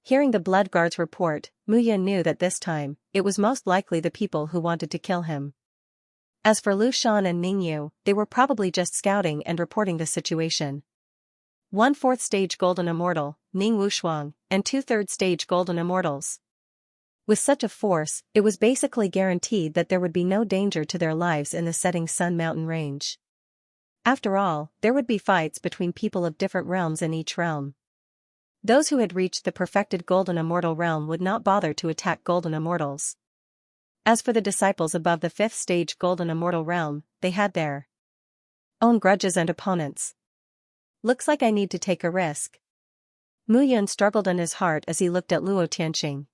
Hearing the blood guards report, Mu Yun knew that this time, it was most likely the people who wanted to kill him. As for Lu Shan and Ning Yu, they were probably just scouting and reporting the situation. 1 4th-stage golden immortal, Ning Wushuang, and 2 3rd-stage golden immortals. With such a force, it was basically guaranteed that there would be no danger to their lives in the setting sun mountain range. After all, there would be fights between people of different realms in each realm. Those who had reached the perfected golden immortal realm would not bother to attack golden immortals. As for the disciples above the 5th-stage golden immortal realm, they had their own grudges and opponents. Looks like I need to take a risk. Mu Yun struggled in his heart as he looked at Luo Tianqing.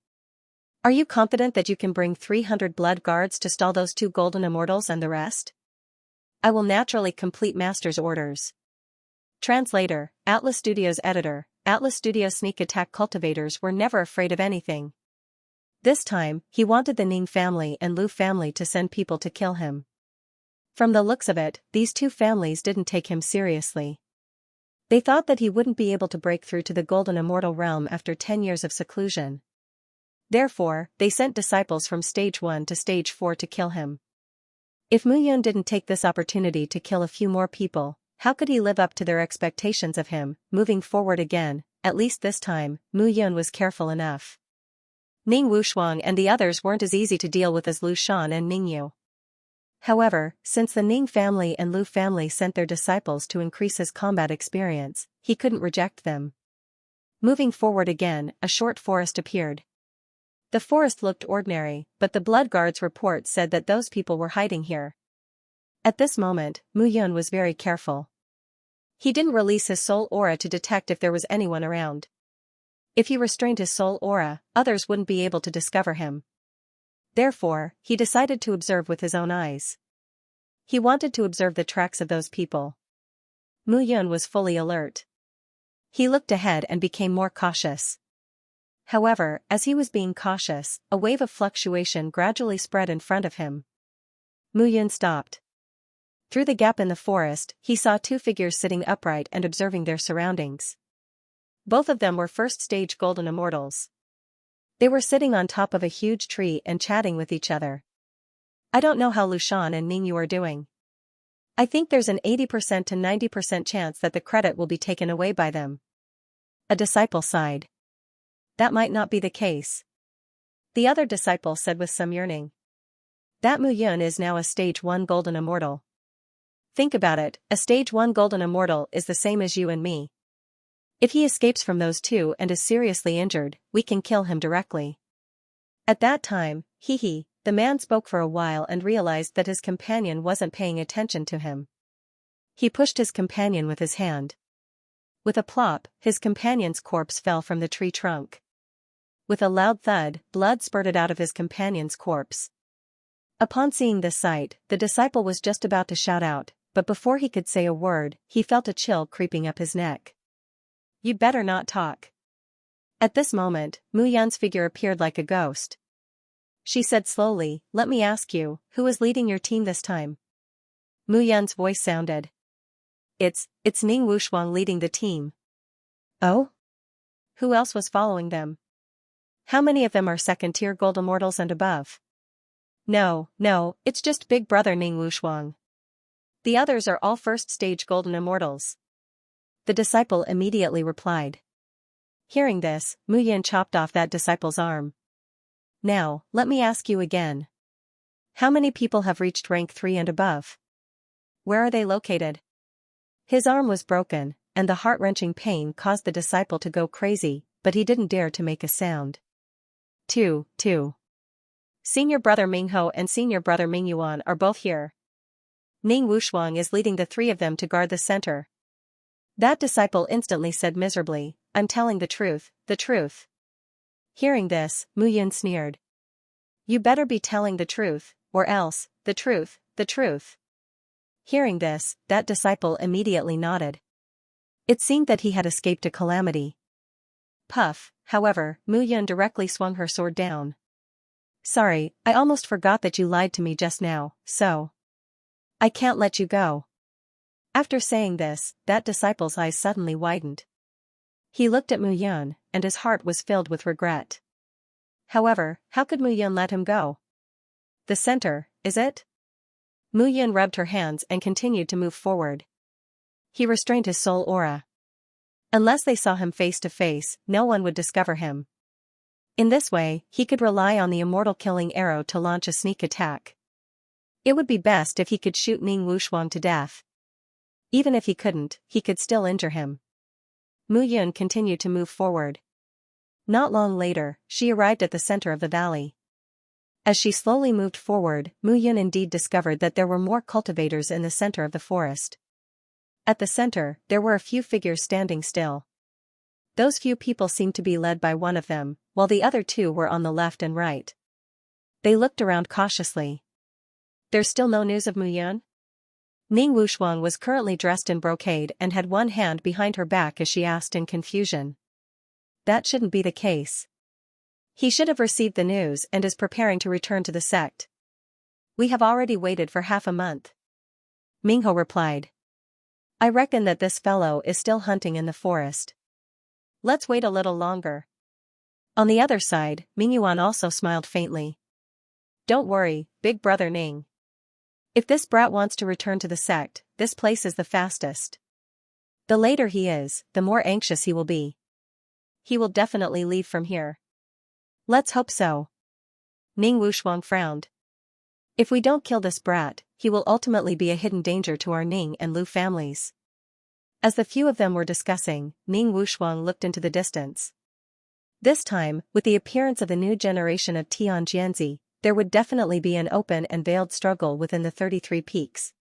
Are you confident that you can bring 300 blood guards to stall those 2 golden immortals and the rest? I will naturally complete Master's orders. Translator, Atlas Studios Editor. Atlas Studios sneak attack cultivators were never afraid of anything. This time, he wanted the Ning family and Lu family to send people to kill him. From the looks of it, these two families didn't take him seriously. They thought that he wouldn't be able to break through to the Golden Immortal Realm after 10 years of seclusion. Therefore, they sent disciples from Stage 1 to Stage 4 to kill him. If Mu Yun didn't take this opportunity to kill a few more people, how could he live up to their expectations of him? Moving forward again, at least this time, Mu Yun was careful enough. Ning Wushuang and the others weren't as easy to deal with as Lu Shan and Ning Yu. However, since the Ning family and Lu family sent their disciples to increase his combat experience, he couldn't reject them. Moving forward again, a short forest appeared. The forest looked ordinary, but the Blood Guard's report said that those people were hiding here. At this moment, Mu Yun was very careful. He didn't release his soul aura to detect if there was anyone around. If he restrained his soul aura, others wouldn't be able to discover him. Therefore, he decided to observe with his own eyes. He wanted to observe the tracks of those people. Mu Yun was fully alert. He looked ahead and became more cautious. However, as he was being cautious, a wave of fluctuation gradually spread in front of him. Mu Yun stopped. Through the gap in the forest, he saw two figures sitting upright and observing their surroundings. Both of them were first-stage Golden Immortals. They were sitting on top of a huge tree and chatting with each other. I don't know how Lu Shan and Ning Yu are doing. I think there's an 80% to 90% chance that the credit will be taken away by them. A disciple sighed. That might not be the case. The other disciple said with some yearning. That Mu Yun is now a Stage 1 Golden Immortal. Think about it, a Stage 1 Golden Immortal is the same as you and me. If he escapes from those two and is seriously injured, we can kill him directly. At that time, the man spoke for a while and realized that his companion wasn't paying attention to him. He pushed his companion with his hand. With a plop, his companion's corpse fell from the tree trunk. With a loud thud, blood spurted out of his companion's corpse. Upon seeing this sight, the disciple was just about to shout out, but before he could say a word, he felt a chill creeping up his neck. You better not talk. At this moment, Mu Yun's figure appeared like a ghost. She said slowly, let me ask you, who is leading your team this time? Mu Yun's voice sounded. It's Ning Wushuang leading the team. Oh? Who else was following them? How many of them are second-tier Gold Immortals and above? No, it's just Big Brother Ning Wushuang. The others are all first-stage Golden Immortals. The disciple immediately replied. Hearing this, Mu Yun chopped off that disciple's arm. Now, let me ask you again. How many people have reached rank 3 and above? Where are they located? His arm was broken, and the heart-wrenching pain caused the disciple to go crazy, but he didn't dare to make a sound. 2. Senior brother Mingho and senior brother Mingyuan are both here. Ning Wushuang is leading the 3 of them to guard the center. That disciple instantly said miserably, I'm telling the truth, the truth. Hearing this, Mu Yun sneered. You better be telling the truth, or else, the truth, the truth. Hearing this, that disciple immediately nodded. It seemed that he had escaped a calamity. Puff, however, Mu Yun directly swung her sword down. Sorry, I almost forgot that you lied to me just now, so I can't let you go. After saying this, that disciple's eyes suddenly widened. He looked at Mu Yun, and his heart was filled with regret. However, how could Mu Yun let him go? The center, is it? Mu Yun rubbed her hands and continued to move forward. He restrained his soul aura. Unless they saw him face to face, no one would discover him. In this way, he could rely on the immortal killing arrow to launch a sneak attack. It would be best if he could shoot Ning Wushuang to death. Even if he couldn't, he could still injure him. Mu Yun continued to move forward. Not long later, she arrived at the center of the valley. As she slowly moved forward, Mu Yun indeed discovered that there were more cultivators in the center of the forest. At the center, there were a few figures standing still. Those few people seemed to be led by one of them, while the other 2 were on the left and right. They looked around cautiously. There's still no news of Mu Yun? Ning Wushuang was currently dressed in brocade and had one hand behind her back as she asked in confusion. That shouldn't be the case. He should have received the news and is preparing to return to the sect. We have already waited for half a month. Mingho replied. I reckon that this fellow is still hunting in the forest. Let's wait a little longer. On the other side, Mingyuan also smiled faintly. Don't worry, big brother Ning. If this brat wants to return to the sect, this place is the fastest. The later he is, the more anxious he will be. He will definitely leave from here. Let's hope so. Ning Wushuang frowned. If we don't kill this brat, he will ultimately be a hidden danger to our Ning and Lu families. As the few of them were discussing, Ning Wushuang looked into the distance. This time, with the appearance of the new generation of Tian Jianzi, there would definitely be an open and veiled struggle within the 33 peaks.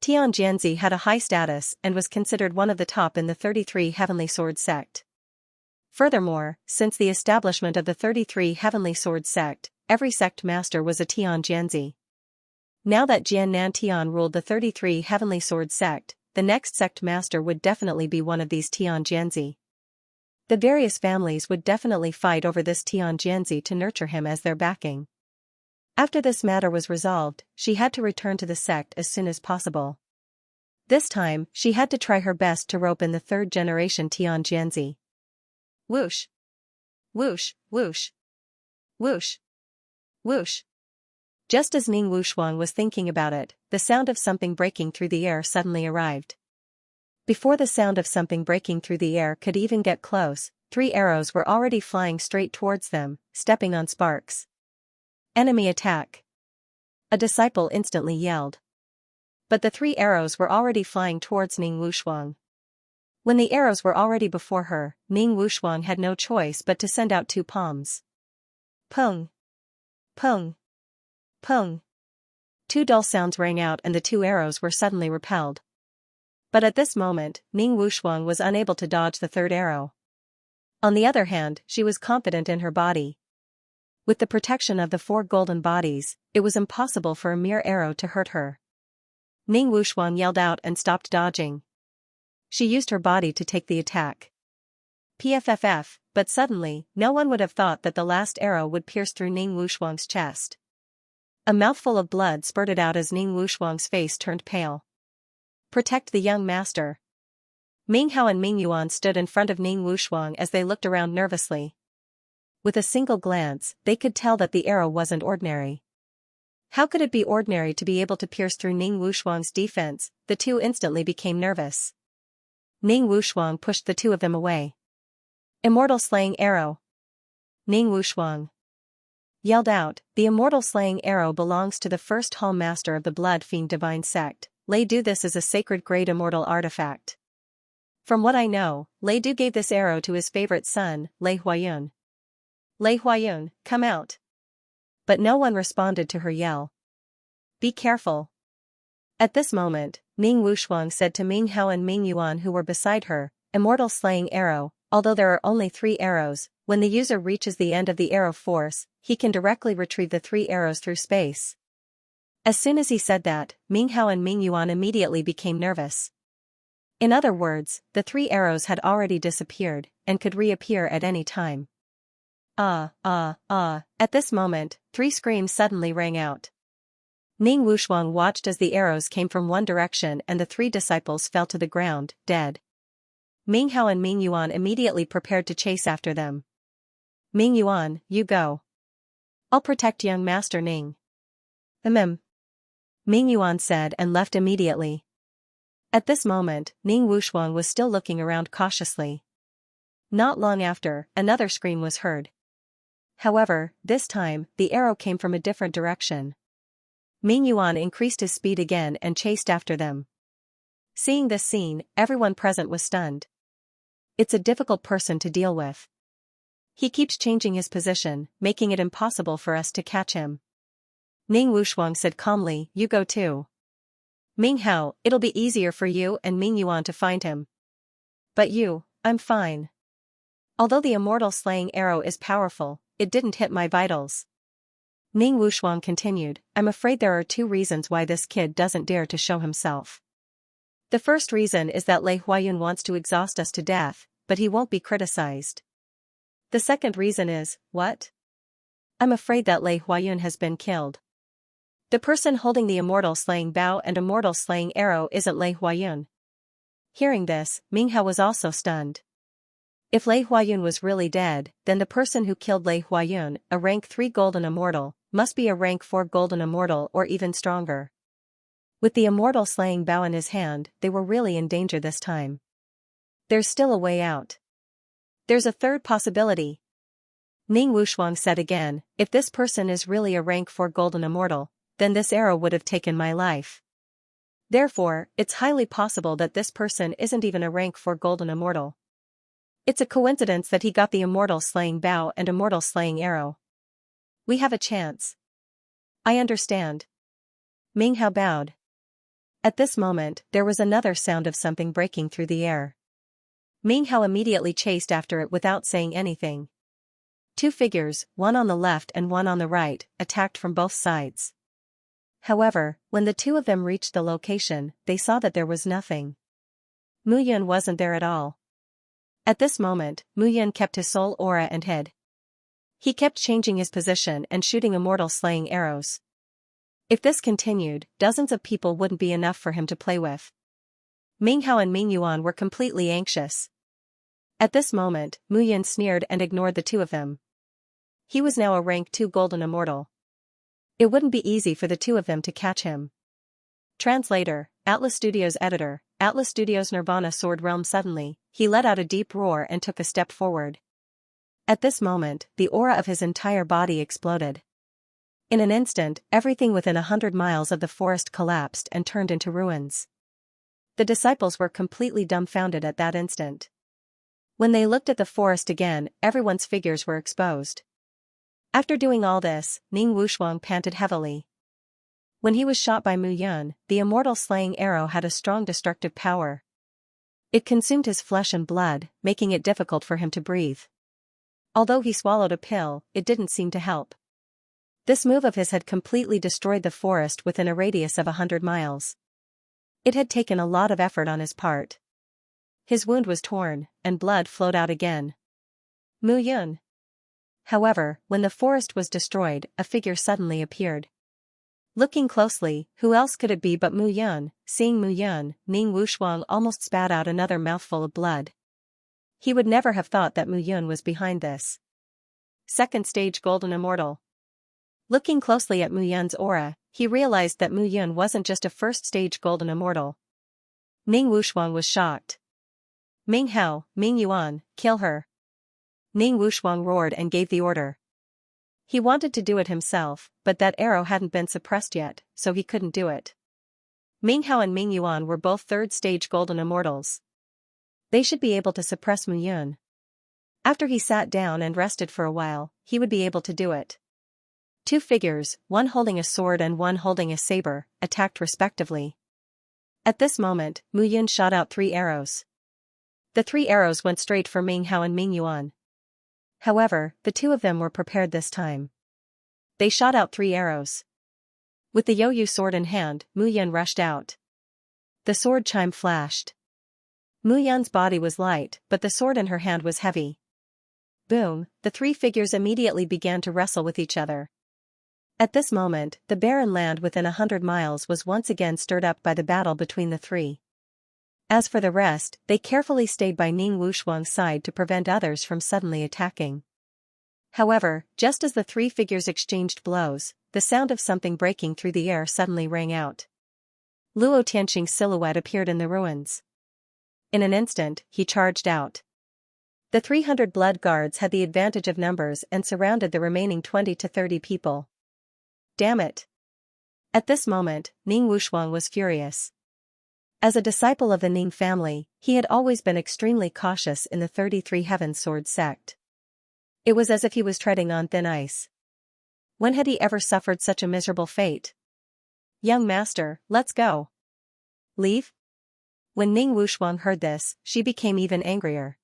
Tian Jianzi had a high status and was considered one of the top in the 33 Heavenly Sword sect. Furthermore, since the establishment of the 33 Heavenly Sword sect, every sect master was a Tian Jianzi. Now that Jian Nan Tian ruled the 33 Heavenly Sword sect, the next sect master would definitely be one of these Tian Jianzi. The various families would definitely fight over this Tian Jianzi to nurture him as their backing. After this matter was resolved, she had to return to the sect as soon as possible. This time, she had to try her best to rope in the third generation Tian Jianzi. Whoosh! Whoosh, whoosh! Whoosh! Whoosh! Just as Ning Wushuang was thinking about it, the sound of something breaking through the air suddenly arrived. Before the sound of something breaking through the air could even get close, 3 arrows were already flying straight towards them, stepping on sparks. Enemy attack! A disciple instantly yelled. But the 3 arrows were already flying towards Ning Wushuang. When the arrows were already before her, Ning Wushuang had no choice but to send out 2 palms. Pung! Pung! Pung! 2 dull sounds rang out and the 2 arrows were suddenly repelled. But at this moment, Ning Wushuang was unable to dodge the 3rd arrow. On the other hand, she was confident in her body. With the protection of the 4 golden bodies, it was impossible for a mere arrow to hurt her. Ning Wushuang yelled out and stopped dodging. She used her body to take the attack. PFFF, but suddenly, no one would have thought that the last arrow would pierce through Ning Wushuang's chest. A mouthful of blood spurted out as Ning Wushuang's face turned pale. Protect the young master. Ming Hao and Ming Yuan stood in front of Ning Wushuang as they looked around nervously. With a single glance, they could tell that the arrow wasn't ordinary. How could it be ordinary to be able to pierce through Ning Wushuang's defense? The 2 instantly became nervous. Ning Wushuang pushed the 2 of them away. Immortal slaying arrow! Ning Wushuang yelled out, the immortal slaying arrow belongs to the first hall master of the Blood Fiend Divine Sect. Lei Du, this is a sacred grade immortal artifact. From what I know, Lei Du gave this arrow to his favorite son, Lei Huayun. Lei Huayun, come out. But no one responded to her yell. Be careful. At this moment, Ning Wushuang said to Ming Hao and Ming Yuan who were beside her, immortal slaying arrow, although there are only 3 arrows, when the user reaches the end of the arrow force, he can directly retrieve the 3 arrows through space. As soon as he said that, Ming Hao and Ming Yuan immediately became nervous. In other words, the 3 arrows had already disappeared, and could reappear at any time. At this moment, 3 screams suddenly rang out. Ning Wushuang watched as the arrows came from one direction and the 3 disciples fell to the ground, dead. Ming Hao and Ming Yuan immediately prepared to chase after them. Ming Yuan, you go. I'll protect young Master Ning. Ming Yuan said and left immediately. At this moment, Ning Wushuang was still looking around cautiously. Not long after, another scream was heard. However, this time, the arrow came from a different direction. Ming Yuan increased his speed again and chased after them. Seeing this scene, everyone present was stunned. It's a difficult person to deal with. He keeps changing his position, making it impossible for us to catch him. Ning Wushuang said calmly, you go too. Ming Hao, it'll be easier for you and Ming Yuan to find him. But you, I'm fine. Although the immortal slaying arrow is powerful, it didn't hit my vitals. Ning Wushuang continued, I'm afraid there are 2 reasons why this kid doesn't dare to show himself. The first reason is that Lei Huayun wants to exhaust us to death, but he won't be criticized. The second reason is, what? I'm afraid that Lei Huayun has been killed. The person holding the immortal slaying bow and immortal slaying arrow isn't Lei Huayun. Hearing this, Ming Hao was also stunned. If Lei Huayun was really dead, then the person who killed Lei Huayun, a rank 3 golden immortal, must be a rank 4 golden immortal or even stronger. With the immortal slaying bow in his hand, they were really in danger this time. There's still a way out. There's a third possibility. Ning Wushuang said again, if this person is really a rank 4 golden immortal, then this arrow would have taken my life. Therefore, it's highly possible that this person isn't even a rank 4 golden immortal. It's a coincidence that he got the immortal slaying bow and immortal slaying arrow. We have a chance. I understand. Ming Hao bowed. At this moment, there was another sound of something breaking through the air. Ming Hao immediately chased after it without saying anything. 2 figures, one on the left and one on the right, attacked from both sides. However, when the 2 of them reached the location, they saw that there was nothing. Mu Yun wasn't there at all. At this moment, Mu Yun kept his soul aura and hid. He kept changing his position and shooting immortal slaying arrows. If this continued, dozens of people wouldn't be enough for him to play with. Ming Hao and Ming Yuan were completely anxious. At this moment, Mu Yun sneered and ignored the 2 of them. He was now a rank 2 golden immortal. It wouldn't be easy for the 2 of them to catch him. Translator, Atlas Studios Editor, Atlas Studios Nirvana Sword Realm. Suddenly, he let out a deep roar and took a step forward. At this moment, the aura of his entire body exploded. In an instant, everything within 100 miles of the forest collapsed and turned into ruins. The disciples were completely dumbfounded at that instant. When they looked at the forest again, everyone's figures were exposed. After doing all this, Ning Wushuang panted heavily. When he was shot by Mu Yun, the immortal slaying arrow had a strong destructive power. It consumed his flesh and blood, making it difficult for him to breathe. Although he swallowed a pill, it didn't seem to help. This move of his had completely destroyed the forest within a radius of 100 miles. It had taken a lot of effort on his part. His wound was torn, and blood flowed out again. Mu Yun. However, when the forest was destroyed, a figure suddenly appeared. Looking closely, who else could it be but Mu Yun? Seeing Mu Yun, Ning Wushuang almost spat out another mouthful of blood. He would never have thought that Mu Yun was behind this. Second stage golden immortal. Looking closely at Mu Yun's aura, he realized that Mu Yun wasn't just a first-stage golden immortal. Ning Wushuang was shocked. Ming Hao, Ming Yuan, kill her. Ning Wushuang roared and gave the order. He wanted to do it himself, but that arrow hadn't been suppressed yet, so he couldn't do it. Ming Hao and Ming Yuan were both third-stage golden immortals. They should be able to suppress Mu Yun. After he sat down and rested for a while, he would be able to do it. 2 figures, one holding a sword and one holding a saber, attacked respectively. At this moment, Mu Yun shot out 3 arrows. The 3 arrows went straight for Ming Hao and Ming Yuan. However, the 2 of them were prepared this time. They shot out 3 arrows. With the Yoyu sword in hand, Mu Yun rushed out. The sword chime flashed. Mu Yun's body was light, but the sword in her hand was heavy. Boom, the 3 figures immediately began to wrestle with each other. At this moment, the barren land within 100 miles was once again stirred up by the battle between the 3. As for the rest, they carefully stayed by Ning Wushuang's side to prevent others from suddenly attacking. However, just as the 3 figures exchanged blows, the sound of something breaking through the air suddenly rang out. Luo Tianxing's silhouette appeared in the ruins. In an instant, he charged out. The 300 blood guards had the advantage of numbers and surrounded the remaining 20 to 30 people. Damn it! At this moment, Ning Wushuang was furious. As a disciple of the Ning family, he had always been extremely cautious in the 33 Heaven Sword sect. It was as if he was treading on thin ice. When had he ever suffered such a miserable fate? Young master, let's go. Leave? When Ning Wushuang heard this, she became even angrier.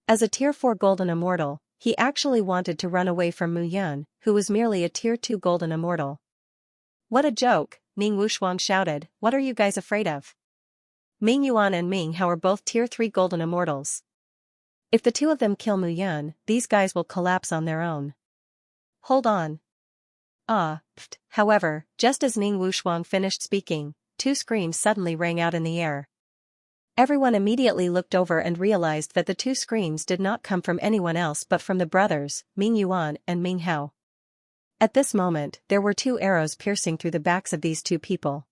As a Tier 4 golden immortal, he actually wanted to run away from Mu Yun, who was merely a Tier 2 golden immortal. What a joke, Ning Wushuang shouted, what are you guys afraid of? Ming Yuan and Ming Hao are both Tier 3 golden immortals. If the two of them kill Mu Yun, these guys will collapse on their own. Hold on. However, just as Ning Wushuang finished speaking, two screams suddenly rang out in the air. Everyone immediately looked over and realized that the two screams did not come from anyone else but from the brothers, Ming Yuan and Ming Hao. At this moment, there were two arrows piercing through the backs of these two people.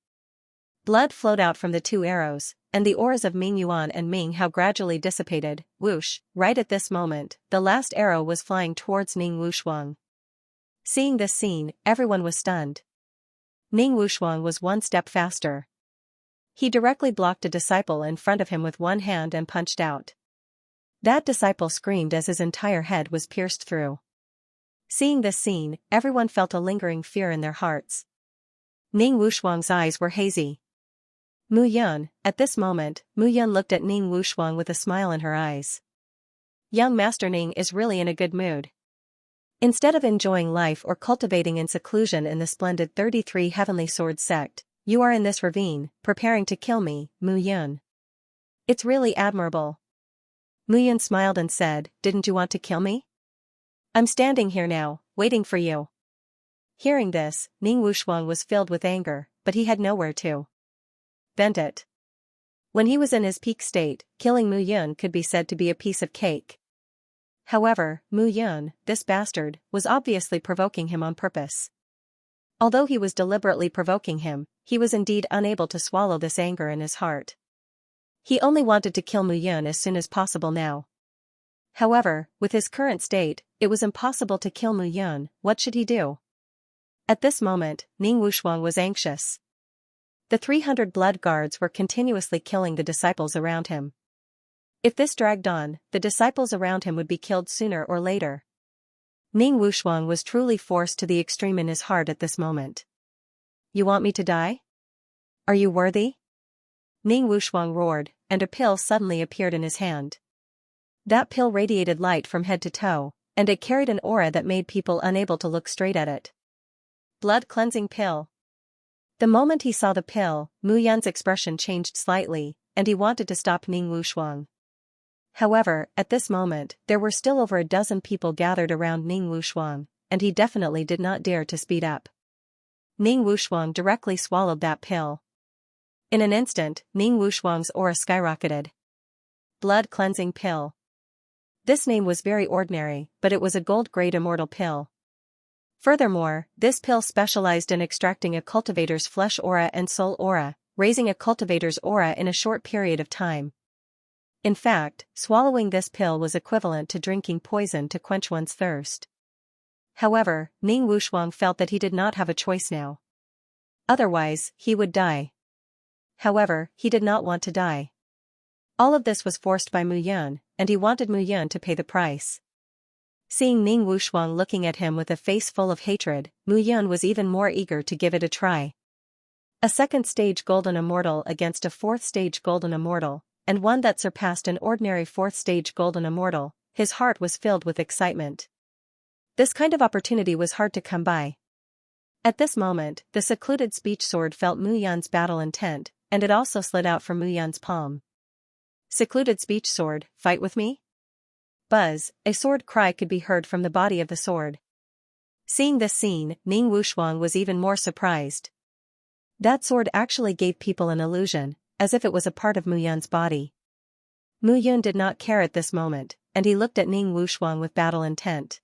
Blood flowed out from the two arrows, and the auras of Ming Yuan and Ming Hao gradually dissipated. Whoosh! Right at this moment, the last arrow was flying towards Ning Wushuang. Seeing this scene, everyone was stunned. Ning Wushuang was one step faster. He directly blocked a disciple in front of him with one hand and punched out. That disciple screamed as his entire head was pierced through. Seeing this scene, everyone felt a lingering fear in their hearts. Ning Wushuang's eyes were hazy. Mu Yun, at this moment, Mu Yun looked at Ning Wushuang with a smile in her eyes. Young Master Ning is really in a good mood. Instead of enjoying life or cultivating in seclusion in the splendid 33 Heavenly Sword sect, you are in this ravine, preparing to kill me, Mu Yun. It's really admirable. Mu Yun smiled and said, "Didn't you want to kill me? I'm standing here now, waiting for you." Hearing this, Ning Wushuang was filled with anger, but he had nowhere to vent it. When he was in his peak state, killing Mu Yun could be said to be a piece of cake. However, Mu Yun, this bastard, was obviously provoking him on purpose. Although he was deliberately provoking him, he was indeed unable to swallow this anger in his heart. He only wanted to kill Mu Yun as soon as possible now. However, with his current state, it was impossible to kill Mu Yun. What should he do? At this moment, Ning Wushuang was anxious. The 300 blood guards were continuously killing the disciples around him. If this dragged on, the disciples around him would be killed sooner or later. Ning Wushuang was truly forced to the extreme in his heart at this moment. You want me to die? Are you worthy? Ning Wushuang roared, and a pill suddenly appeared in his hand. That pill radiated light from head to toe, and it carried an aura that made people unable to look straight at it. Blood cleansing pill. The moment he saw the pill, Mu Yun's expression changed slightly, and he wanted to stop Ning Wushuang. However, at this moment, there were still over a dozen people gathered around Ning Wushuang, and he definitely did not dare to speed up. Ning Wushuang directly swallowed that pill. In an instant, Ning Wushuang's aura skyrocketed. Blood cleansing pill. This name was very ordinary, but it was a gold-grade immortal pill. Furthermore, this pill specialized in extracting a cultivator's flesh aura and soul aura, raising a cultivator's aura in a short period of time. In fact, swallowing this pill was equivalent to drinking poison to quench one's thirst. However, Ning Wushuang felt that he did not have a choice now. Otherwise, he would die. However, he did not want to die. All of this was forced by Mu Yun, and he wanted Mu Yun to pay the price. Seeing Ning Wushuang looking at him with a face full of hatred, Mu Yun was even more eager to give it a try. A second-stage golden immortal against a fourth-stage golden immortal, and one that surpassed an ordinary fourth-stage golden immortal, his heart was filled with excitement. This kind of opportunity was hard to come by. At this moment, the secluded speech sword felt Mu Yun's battle intent, and it also slid out from Mu Yun's palm. Secluded speech sword, fight with me? Buzz, a sword cry could be heard from the body of the sword. Seeing this scene, Ning Wushuang was even more surprised. That sword actually gave people an illusion, as if it was a part of Mu Yun's body. Mu Yun did not care at this moment, and he looked at Ning Wushuang with battle intent.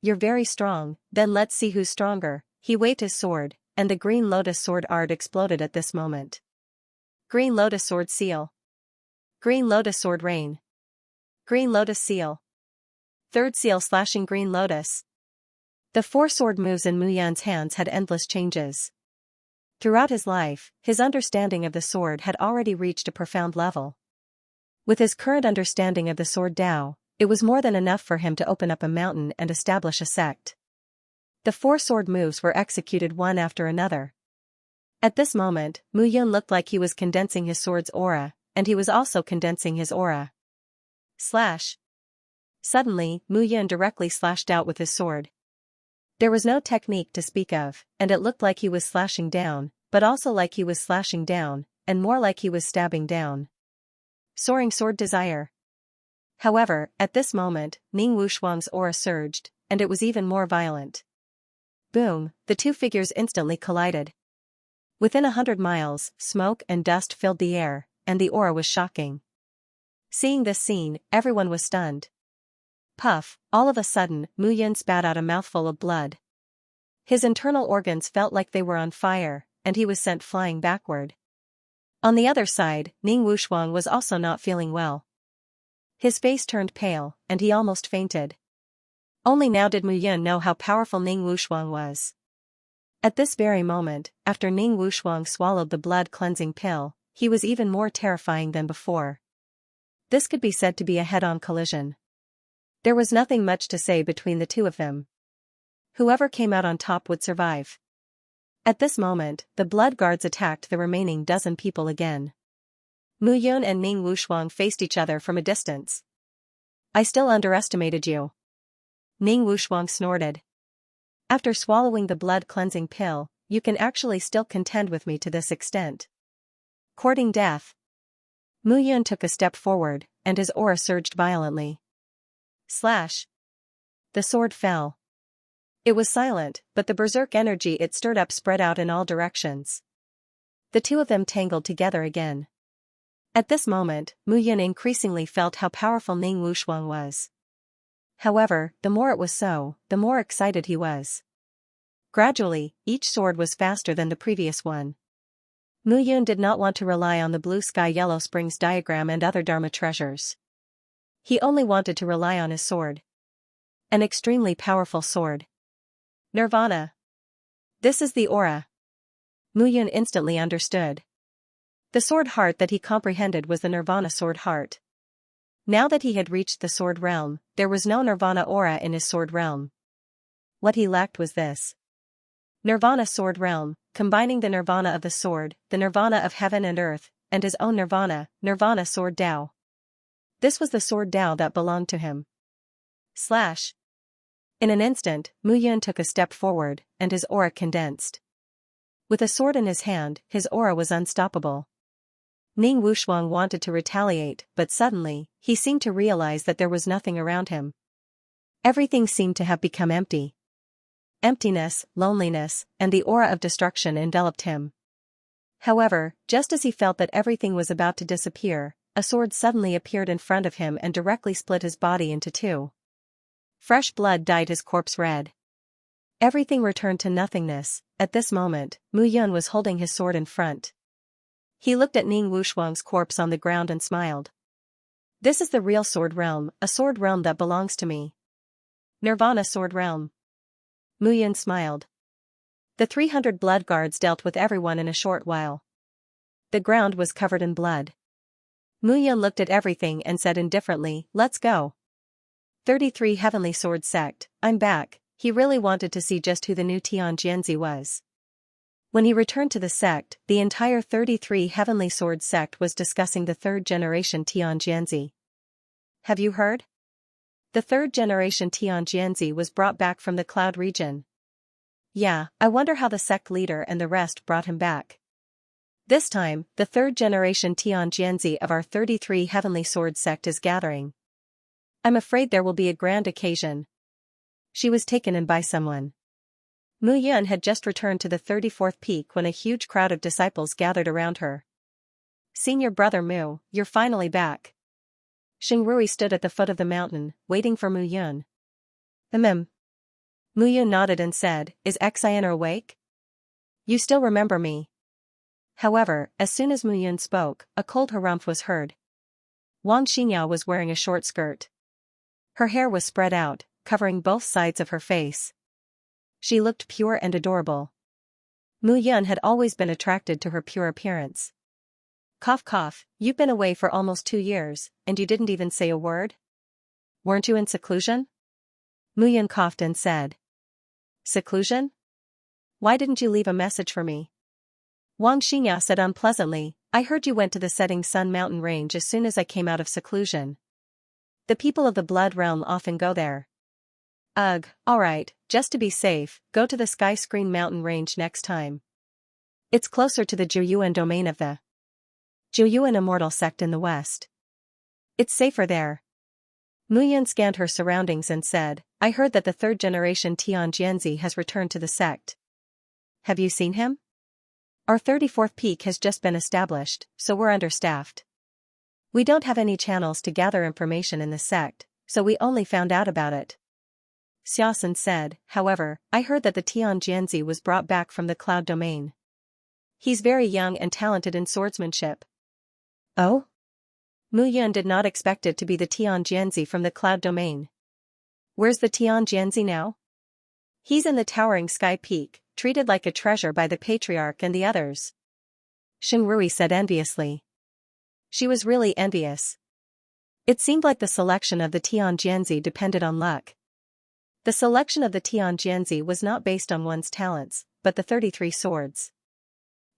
You're very strong, then let's see who's stronger. He waved his sword, and the green lotus sword art exploded at this moment. Green lotus sword seal. Green lotus sword rain. Green lotus seal. Third seal slashing green lotus. The four sword moves in Mu Yun's hands had endless changes. Throughout his life, his understanding of the sword had already reached a profound level. With his current understanding of the sword Tao, it was more than enough for him to open up a mountain and establish a sect. The four sword moves were executed one after another. At this moment, Mu Yun looked like he was condensing his sword's aura, and he was also condensing his aura. Slash. Suddenly, Mu Yun directly slashed out with his sword. There was no technique to speak of, and it looked like he was slashing down, but also like he was slashing down, and more like he was stabbing down. Soaring sword desire. However, at this moment, Ning Wushuang's aura surged, and it was even more violent. Boom, the two figures instantly collided. Within 100 miles, smoke and dust filled the air, and the aura was shocking. Seeing this scene, everyone was stunned. Puff, all of a sudden, Mu Yun spat out a mouthful of blood. His internal organs felt like they were on fire, and he was sent flying backward. On the other side, Ning Wushuang was also not feeling well. His face turned pale, and he almost fainted. Only now did Mu Yun know how powerful Ning Wushuang was. At this very moment, after Ning Wushuang swallowed the blood-cleansing pill, he was even more terrifying than before. This could be said to be a head-on collision. There was nothing much to say between the two of them. Whoever came out on top would survive. At this moment, the blood guards attacked the remaining dozen people again. Mu Yun and Ning Wushuang faced each other from a distance. I still underestimated you. Ning Wushuang snorted. After swallowing the blood-cleansing pill, you can actually still contend with me to this extent. Courting death. Mu Yun took a step forward, and his aura surged violently. Slash. The sword fell. It was silent, but the berserk energy it stirred up spread out in all directions. The two of them tangled together again. At this moment, Mu Yun increasingly felt how powerful Ning Wushuang was. However, the more it was so, the more excited he was. Gradually, each sword was faster than the previous one. Mu Yun did not want to rely on the Blue Sky Yellow Springs diagram and other Dharma treasures. He only wanted to rely on his sword. An extremely powerful sword. Nirvana. This is the aura. Mu Yun instantly understood. The sword heart that he comprehended was the Nirvana sword heart. Now that he had reached the sword realm, there was no Nirvana aura in his sword realm. What he lacked was this. Nirvana sword realm, combining the Nirvana of the sword, the Nirvana of heaven and earth, and his own Nirvana, Nirvana sword Tao. This was the sword Tao that belonged to him. Slash. In an instant, Mu Yun took a step forward, and his aura condensed. With a sword in his hand, his aura was unstoppable. Ning Wushuang wanted to retaliate, but suddenly, he seemed to realize that there was nothing around him. Everything seemed to have become empty. Emptiness, loneliness, and the aura of destruction enveloped him. However, just as he felt that everything was about to disappear, a sword suddenly appeared in front of him and directly split his body into two. Fresh blood dyed his corpse red. Everything returned to nothingness. At this moment, Mu Yun was holding his sword in front. He looked at Ning Wushuang's corpse on the ground and smiled. This is the real sword realm, a sword realm that belongs to me. Nirvana sword realm. Mu Yun smiled. The 300 blood guards dealt with everyone in a short while. The ground was covered in blood. Mu Yun looked at everything and said indifferently, "Let's go." 33 Heavenly Sword Sect, I'm back. He really wanted to see just who the new Tianjianzi was. When he returned to the sect, the entire 33 Heavenly Sword Sect was discussing the third generation Tianjianzi. Have you heard? The third generation Tianjianzi was brought back from the cloud region. Yeah, I wonder how the sect leader and the rest brought him back. This time, the third generation Tianjianzi of our 33 Heavenly Sword Sect is gathering. I'm afraid there will be a grand occasion. She was taken in by someone. Mu Yun had just returned to the 34th peak when a huge crowd of disciples gathered around her. Senior brother Mu, you're finally back. Xingrui stood at the foot of the mountain, waiting for Mu Yun. Mu Yun nodded and said, is Xianxia awake? You still remember me. However, as soon as Mu Yun spoke, a cold harumph was heard. Wang Xinyao was wearing a short skirt. Her hair was spread out, covering both sides of her face. She looked pure and adorable. Mu Yun had always been attracted to her pure appearance. Cough cough, you've been away for almost 2 years, and you didn't even say a word? Weren't you in seclusion? Mu Yun coughed and said. Seclusion? Why didn't you leave a message for me? Wang Xinyao said unpleasantly, I heard you went to the setting sun mountain range as soon as I came out of seclusion. The people of the blood realm often go there. Ugh, alright, just to be safe, go to the Sky Screen mountain range next time. It's closer to the Zhuyuan domain of the Zhuyuan immortal sect in the west. It's safer there. Muyan scanned her surroundings and said, I heard that the third generation Tianjianzi has returned to the sect. Have you seen him? Our 34th peak has just been established, so we're understaffed. We don't have any channels to gather information in the sect, so we only found out about it. Xiaosun said, however, I heard that the Tianjianzi was brought back from the cloud domain. He's very young and talented in swordsmanship. Oh? Muyan did not expect it to be the Tianjianzi from the cloud domain. Where's the Tianjianzi now? He's in the towering sky peak, treated like a treasure by the patriarch and the others. Xingrui said enviously. She was really envious. It seemed like the selection of the Tianjianzi depended on luck. The selection of the Tianjianzi was not based on one's talents, but the 33 swords.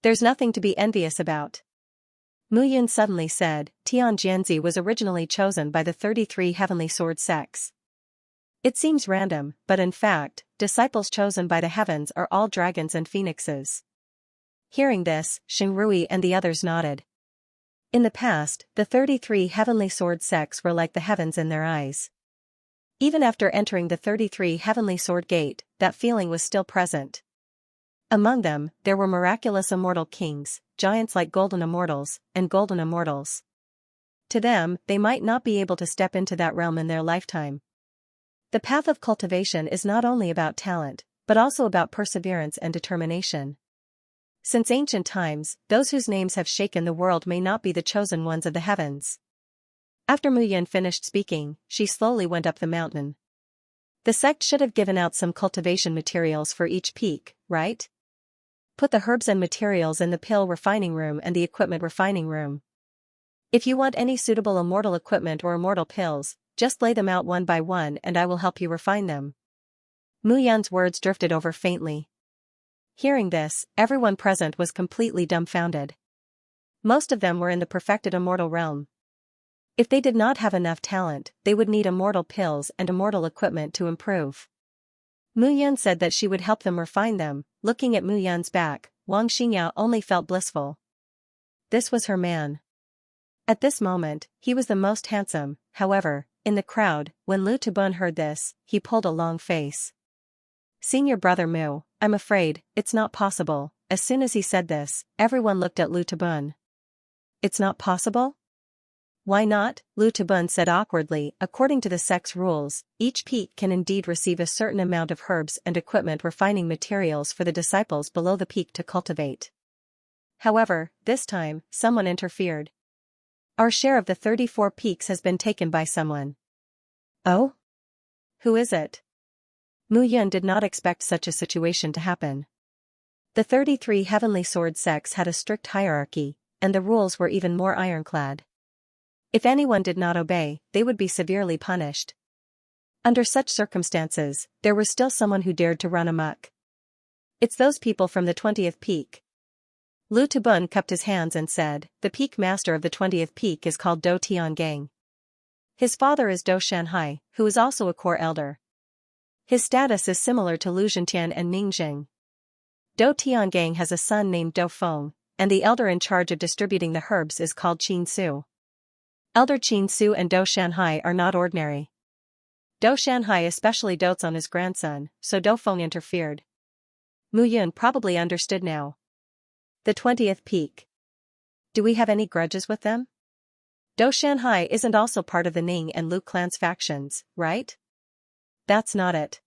There's nothing to be envious about. Muyan suddenly said, Tianjianzi was originally chosen by the 33 heavenly sword sects. It seems random, but in fact, disciples chosen by the heavens are all dragons and phoenixes. Hearing this, Xingrui and the others nodded. In the past, the 33 heavenly sword sects were like the heavens in their eyes. Even after entering the 33 heavenly sword gate, that feeling was still present. Among them, there were miraculous immortal kings, giants like golden immortals, and golden immortals. To them, they might not be able to step into that realm in their lifetime. The path of cultivation is not only about talent, but also about perseverance and determination. Since ancient times, those whose names have shaken the world may not be the chosen ones of the heavens. After Muyan finished speaking, she slowly went up the mountain. The sect should have given out some cultivation materials for each peak, right? Put the herbs and materials in the pill refining room and the equipment refining room. If you want any suitable immortal equipment or immortal pills, just lay them out one by one and I will help you refine them. Muyan's words drifted over faintly. Hearing this, everyone present was completely dumbfounded. Most of them were in the perfected immortal realm. If they did not have enough talent, they would need immortal pills and immortal equipment to improve. Muyan said that she would help them refine them. Looking at Muyan's back, Wang Xingyao only felt blissful. This was her man. At this moment, he was the most handsome. However, in the crowd, when Lu Tubun heard this, he pulled a long face. Senior brother Mu, I'm afraid, it's not possible. As soon as he said this, everyone looked at Lu Tubun. It's not possible? Why not? Lu Tubun said awkwardly. According to the sect's rules, each peak can indeed receive a certain amount of herbs and equipment refining materials for the disciples below the peak to cultivate. However, this time, someone interfered. Our share of the 34 peaks has been taken by someone. Oh? Who is it? Muyan did not expect such a situation to happen. The 33 heavenly sword sects had a strict hierarchy, and the rules were even more ironclad. If anyone did not obey, they would be severely punished. Under such circumstances, there was still someone who dared to run amok. It's those people from the 20th peak. Lu Tubun cupped his hands and said, the peak master of the 20th peak is called Do Tiangang. His father is Do Shanhai, who is also a core elder. His status is similar to Lu Zhentian and Ming Jing. Do Tiangang has a son named Do Feng, and the elder in charge of distributing the herbs is called Qin Su. Elder Qin Su and Do Shanhai are not ordinary. Do Shanhai especially dotes on his grandson, so Do Feng interfered. Muyan probably understood now. The 20th peak. Do we have any grudges with them? Do Shanhai isn't also part of the Ning and Lu clans factions, right? That's not it.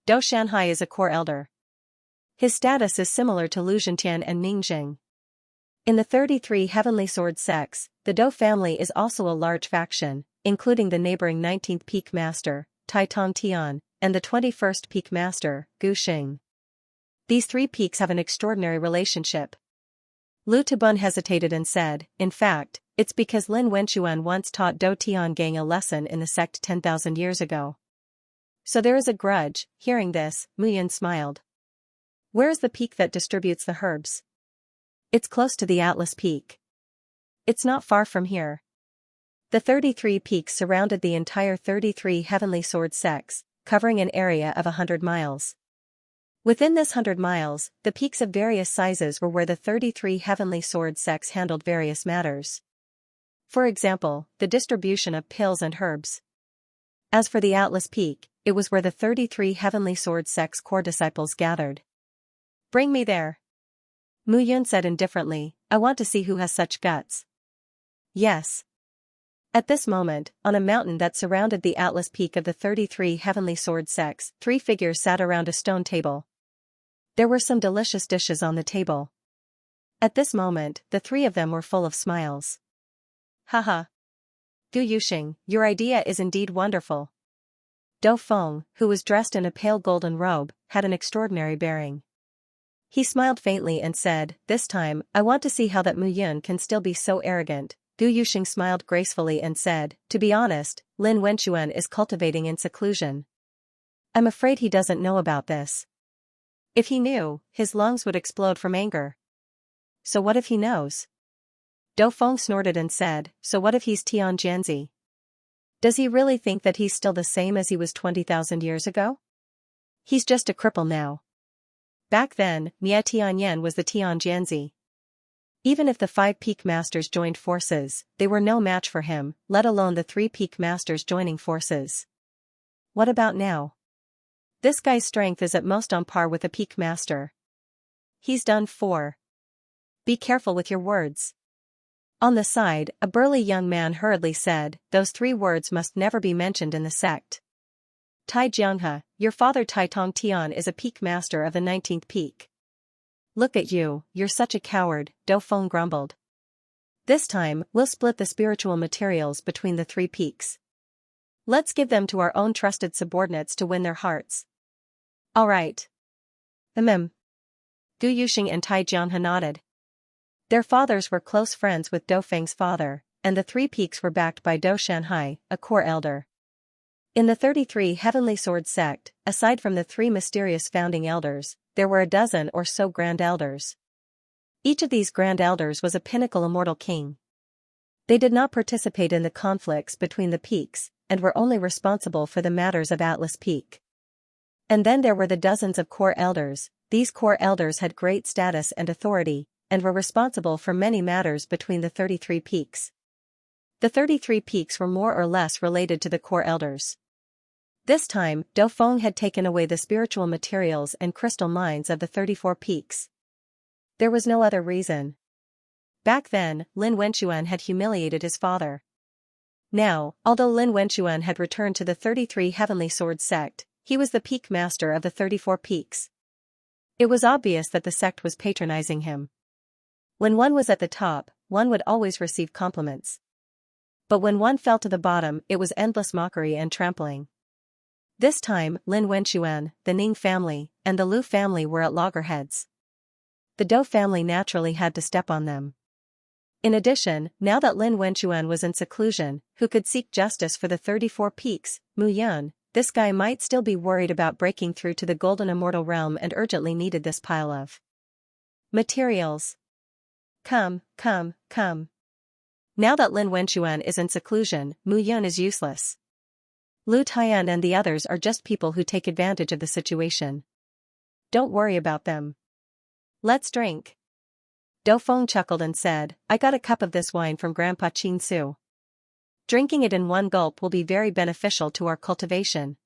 Do Shanhai is a core elder. His status is similar to Lu Zhentian and Ming Jing. In the 33 heavenly sword sects, the Do family is also a large faction, including the neighboring 19th peak master, Tai Tong Tian, and the 21st peak master, Gu Xing. These three peaks have an extraordinary relationship. Lu Tubun hesitated and said, in fact, it's because Lin Wenchuan once taught Do Tiangang a lesson in the sect 10,000 years ago. So there is a grudge. Hearing this, Muyan smiled. Where is the peak that distributes the herbs? It's close to the Atlas Peak. It's not far from here. The 33 peaks surrounded the entire 33 heavenly sword sects, covering an area of 100 miles. Within this 100 miles, the peaks of various sizes were where the 33 heavenly sword sects handled various matters. For example, the distribution of pills and herbs. As for the Atlas Peak, it was where the 33 Heavenly Sword Sect's core disciples gathered. Bring me there. Mu Yun said indifferently, I want to see who has such guts. Yes. At this moment, on a mountain that surrounded the Atlas Peak of the 33 Heavenly Sword Sects, 3 figures sat around a stone table. There were some delicious dishes on the table. At this moment, the 3 of them were full of smiles. Haha. Gu Yuxing, your idea is indeed wonderful. Dou Feng, who was dressed in a pale golden robe, had an extraordinary bearing. He smiled faintly and said, this time, I want to see how that Mu Yun can still be so arrogant. Gu Yuxing smiled gracefully and said, to be honest, Lin Wenchuan is cultivating in seclusion. I'm afraid he doesn't know about this. If he knew, his lungs would explode from anger. So what if he knows? Dou Feng snorted and said, so what if he's Tian Jianzi? Does he really think that he's still the same as he was 20,000 years ago? He's just a cripple now. Back then, Mia Tianyan was the Tian Jianzi. Even if the 5 peak masters joined forces, they were no match for him, let alone the 3 peak masters joining forces. What about now? This guy's strength is at most on par with a peak master. He's done for. Be careful with your words. On the side, a burly young man hurriedly said, those 3 words must never be mentioned in the sect. Tai Jianghe, your father Tai Tong Tian is a peak master of the 19th peak. Look at you, you're such a coward, Dou Feng grumbled. This time, we'll split the spiritual materials between the 3 peaks. Let's give them to our own trusted subordinates to win their hearts. All right. Gu Yuxing and Tai Jianghe nodded. Their fathers were close friends with Dou Feng's father, and the 3 peaks were backed by Dou Shanhai, a core elder. In the 33 Heavenly Sword sect, aside from the 3 mysterious founding elders, there were a dozen or so grand elders. Each of these grand elders was a pinnacle immortal king. They did not participate in the conflicts between the peaks, and were only responsible for the matters of Atlas Peak. And then there were the dozens of core elders. These core elders had great status and authority, and were responsible for many matters between the 33 peaks. The 33 peaks were more or less related to the core elders. This time, Dou Feng had taken away the spiritual materials and crystal mines of the 34 peaks. There was no other reason. Back then, Lin Wenchuan had humiliated his father. Now, although Lin Wenchuan had returned to the 33 Heavenly Sword sect, he was the peak master of the 34 peaks. It was obvious that the sect was patronizing him. When one was at the top, one would always receive compliments. But when one fell to the bottom, it was endless mockery and trampling. This time, Lin Wenchuan, the Ning family, and the Lu family were at loggerheads. The Dou family naturally had to step on them. In addition, now that Lin Wenchuan was in seclusion, who could seek justice for the 34 peaks, Mu Yun, this guy might still be worried about breaking through to the golden immortal realm and urgently needed this pile of materials. Come. Now that Lin Wenchuan is in seclusion, Mu Yun is useless. Lu Taiyan and the others are just people who take advantage of the situation. Don't worry about them. Let's drink. Dou Feng chuckled and said, I got a cup of this wine from Grandpa Qin Su. Drinking it in one gulp will be very beneficial to our cultivation.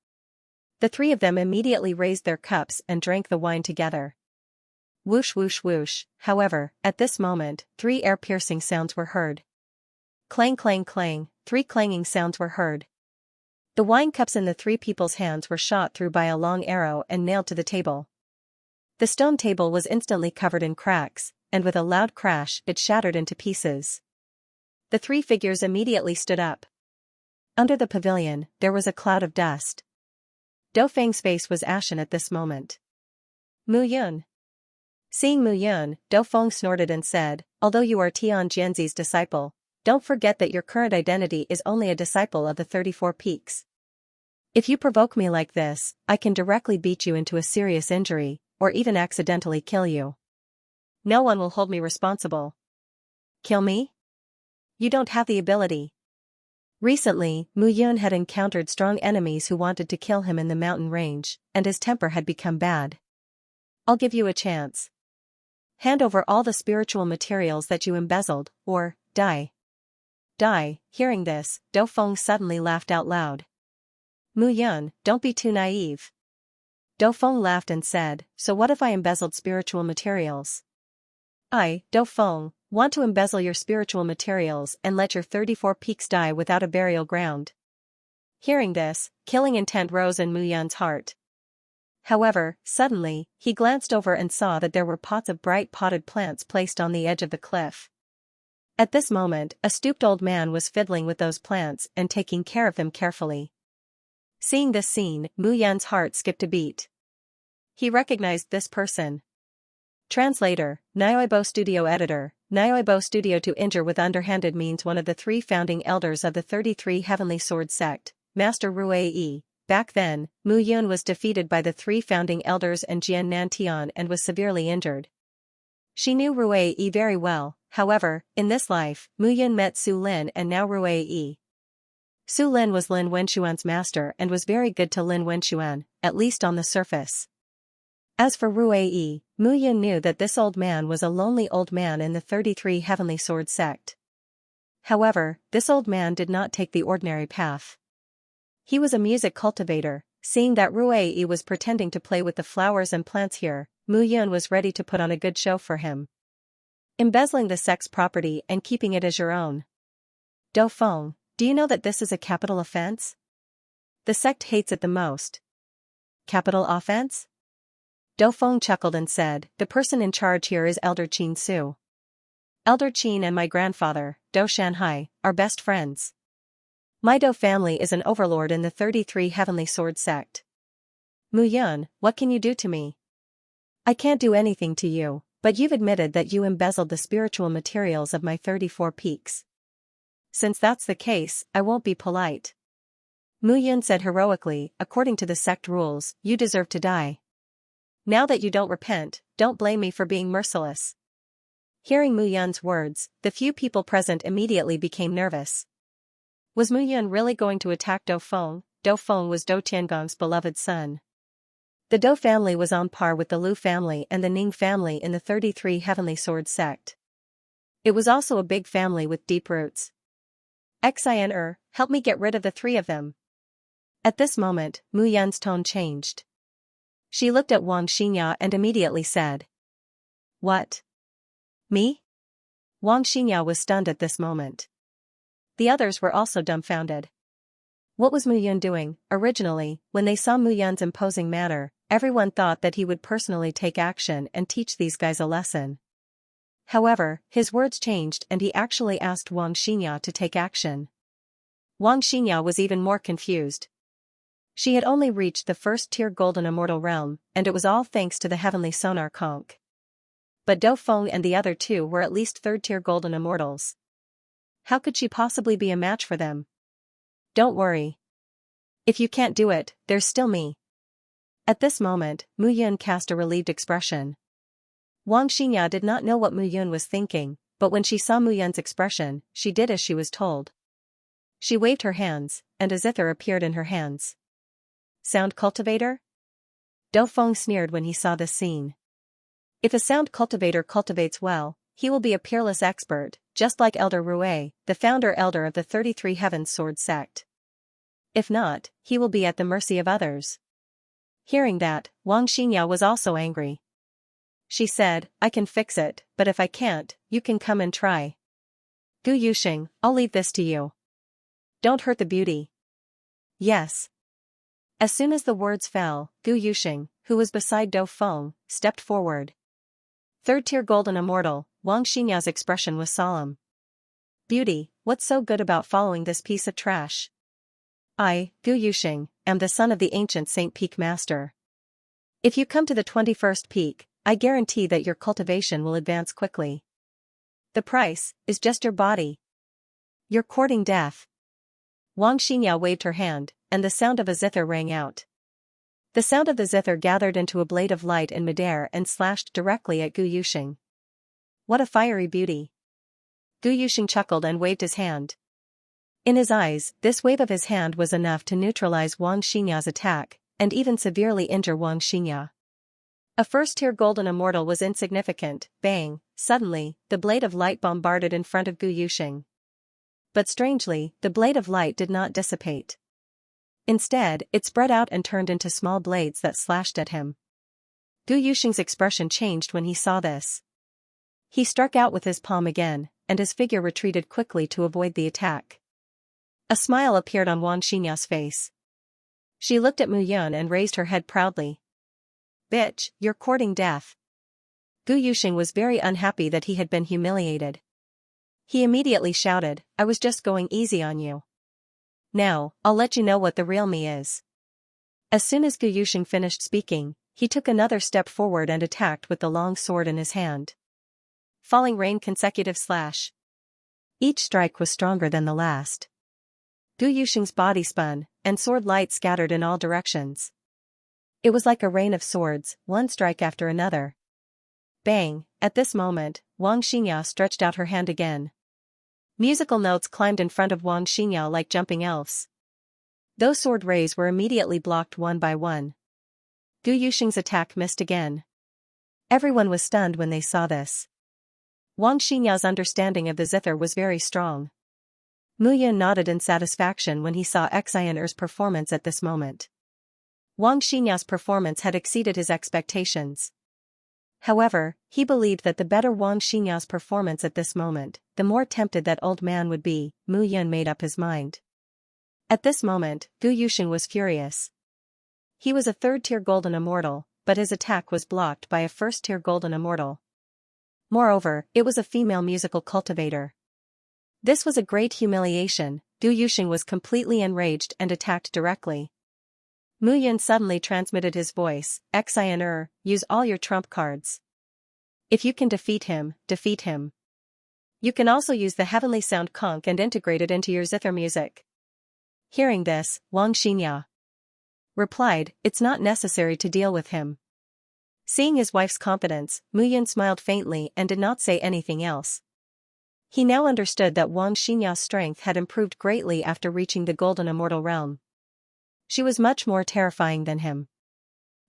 The 3 of them immediately raised their cups and drank the wine together. Whoosh whoosh whoosh, however, at this moment, 3 ear-piercing sounds were heard. Clang clang clang, 3 clanging sounds were heard. The wine cups in the 3 people's hands were shot through by a long arrow and nailed to the table. The stone table was instantly covered in cracks, and with a loud crash, it shattered into pieces. The 3 figures immediately stood up. Under the pavilion, there was a cloud of dust. Dou Feng's face was ashen at this moment. Mu Yun. Seeing Mu Yun, Dou Feng snorted and said, although you are Tian Jianzi's disciple, don't forget that your current identity is only a disciple of the 34 peaks. If you provoke me like this, I can directly beat you into a serious injury, or even accidentally kill you. No one will hold me responsible. Kill me? You don't have the ability. Recently, Mu Yun had encountered strong enemies who wanted to kill him in the mountain range, and his temper had become bad. I'll give you a chance. Hand over all the spiritual materials that you embezzled, or die. Die. Hearing this, Dou Feng suddenly laughed out loud. Mu Yun, don't be too naive. Dou Feng laughed and said, so what if I embezzled spiritual materials? I, Dou Feng, want to embezzle your spiritual materials and let your 34 peaks die without a burial ground. Hearing this, killing intent rose in Mu Yun's heart. However, suddenly, he glanced over and saw that there were pots of bright potted plants placed on the edge of the cliff. At this moment, a stooped old man was fiddling with those plants and taking care of them carefully. Seeing this scene, Mu Yun's heart skipped a beat. He recognized this person. Translator, Nyoibo Studio Editor. Nyoibo Studio. To injure with underhanded means one of the 3 founding elders of the 33 Heavenly Sword sect, Master Rui. Back then, Mu Yun was defeated by the 3 founding elders and Jian Nantian and was severely injured. She knew Rui very well, however, in this life, Mu Yun met Su Lin and now Rui. Su Lin was Lin Wenxuan's master and was very good to Lin Wenxuan, at least on the surface. As for Rui, Mu Yun knew that this old man was a lonely old man in the 33 Heavenly Sword sect. However, this old man did not take the ordinary path. He was a music cultivator. Seeing that Rui was pretending to play with the flowers and plants here, Mu Yun was ready to put on a good show for him. Embezzling the sect's property and keeping it as your own. Dou Feng, do you know that this is a capital offense? The sect hates it the most. Capital offense? Dou Feng chuckled and said, the person in charge here is Elder Qin Su. Elder Qin and my grandfather, Dou Shanhai, are best friends. My Dou family is an overlord in the 33 Heavenly Sword sect. Mu Yun, what can you do to me? I can't do anything to you, but you've admitted that you embezzled the spiritual materials of my 34 peaks. Since that's the case, I won't be polite. Mu Yun said heroically, according to the sect rules, you deserve to die. Now that you don't repent, don't blame me for being merciless. Hearing Mu Yun's words, the few people present immediately became nervous. Was Mu Yun really going to attack Dou Feng? Dou Feng was Dou Tiangong's beloved son. The Dou family was on par with the Lu family and the Ning family in the 33 Heavenly Sword sect. It was also a big family with deep roots. Xianxia, help me get rid of the 3 of them. At this moment, Mu Yun's tone changed. She looked at Xianxia and immediately said, what? Me? Xianxia was stunned at this moment. The others were also dumbfounded. What was Mu Yun doing? Originally, when they saw Mu Yun's imposing manner, everyone thought that he would personally take action and teach these guys a lesson. However, his words changed and he actually asked Xianxia to take action. Xianxia was even more confused. She had only reached the 1st-tier Golden Immortal realm, and it was all thanks to the Heavenly Sonar Conch. But Dou Feng and the other 2 were at least 3rd-tier Golden Immortals. How could she possibly be a match for them? Don't worry. If you can't do it, there's still me. At this moment, Mu Yun cast a relieved expression. Xianxia did not know what Mu Yun was thinking, but when she saw Mu Yun's expression, she did as she was told. She waved her hands, and a zither appeared in her hands. Sound cultivator? Dou Feng sneered when he saw this scene. If a sound cultivator cultivates well, he will be a peerless expert, just like Elder Rui, the founder elder of the 33 Heaven's Sword sect. If not, he will be at the mercy of others. Hearing that, Xianxia was also angry. She said, I can fix it, but if I can't, you can come and try. Gu Yuxing, I'll leave this to you. Don't hurt the beauty. Yes. As soon as the words fell, Gu Yuxing, who was beside Dou Feng, stepped forward. 3rd-tier Golden Immortal, Xianxia's expression was solemn. Beauty, what's so good about following this piece of trash? I, Gu Yuxing, am the son of the ancient Saint Peak Master. If you come to the 21st peak, I guarantee that your cultivation will advance quickly. The price is just your body. You're courting death. Xianxia waved her hand, and the sound of a zither rang out. The sound of the zither gathered into a blade of light in midair and slashed directly at Gu Yuxing. What a fiery beauty. Gu Yuxing chuckled and waved his hand. In his eyes, this wave of his hand was enough to neutralize Xianxia's attack, and even severely injure Xianxia. A 1st-tier Golden Immortal was insignificant. Bang, suddenly, the blade of light bombarded in front of Gu Yuxing. But strangely, the blade of light did not dissipate. Instead, it spread out and turned into small blades that slashed at him. Gu Yuxing's expression changed when he saw this. He struck out with his palm again, and his figure retreated quickly to avoid the attack. A smile appeared on Wang Xinya's face. She looked at Mu Yun and raised her head proudly. "Bitch, you're courting death." Gu Yuxing was very unhappy that he had been humiliated. He immediately shouted, "I was just going easy on you. Now, I'll let you know what the real me is." As soon as Gu Yuxing finished speaking, he took another step forward and attacked with the long sword in his hand. Falling rain consecutive slash. Each strike was stronger than the last. Gu Yuxing's body spun, and sword light scattered in all directions. It was like a rain of swords, one strike after another. Bang! At this moment, Wang Xinya stretched out her hand again. Musical notes climbed in front of Wang Xinya like jumping elves. Those sword rays were immediately blocked one by one. Gu Yuxing's attack missed again. Everyone was stunned when they saw this. Wang Xinya's understanding of the zither was very strong. Mu Yun nodded in satisfaction when he saw Xianxia's performance at this moment. Wang Xinya's performance had exceeded his expectations. However, he believed that the better Wang Xinya's performance at this moment, the more tempted that old man would be. Mu Yun made up his mind. At this moment, Gu Yuxing was furious. He was a third-tier golden immortal, but his attack was blocked by a first-tier golden immortal. Moreover, it was a female musical cultivator. This was a great humiliation. Gu Yuxing was completely enraged and attacked directly. Mu Yun suddenly transmitted his voice, "Xian'er, use all your trump cards. If you can defeat him, defeat him. You can also use the heavenly sound conch and integrate it into your zither music." Hearing this, Wang Xinya replied, "It's not necessary to deal with him." Seeing his wife's confidence, Mu Yun smiled faintly and did not say anything else. He now understood that Wang Xinya's strength had improved greatly after reaching the golden immortal realm. She was much more terrifying than him.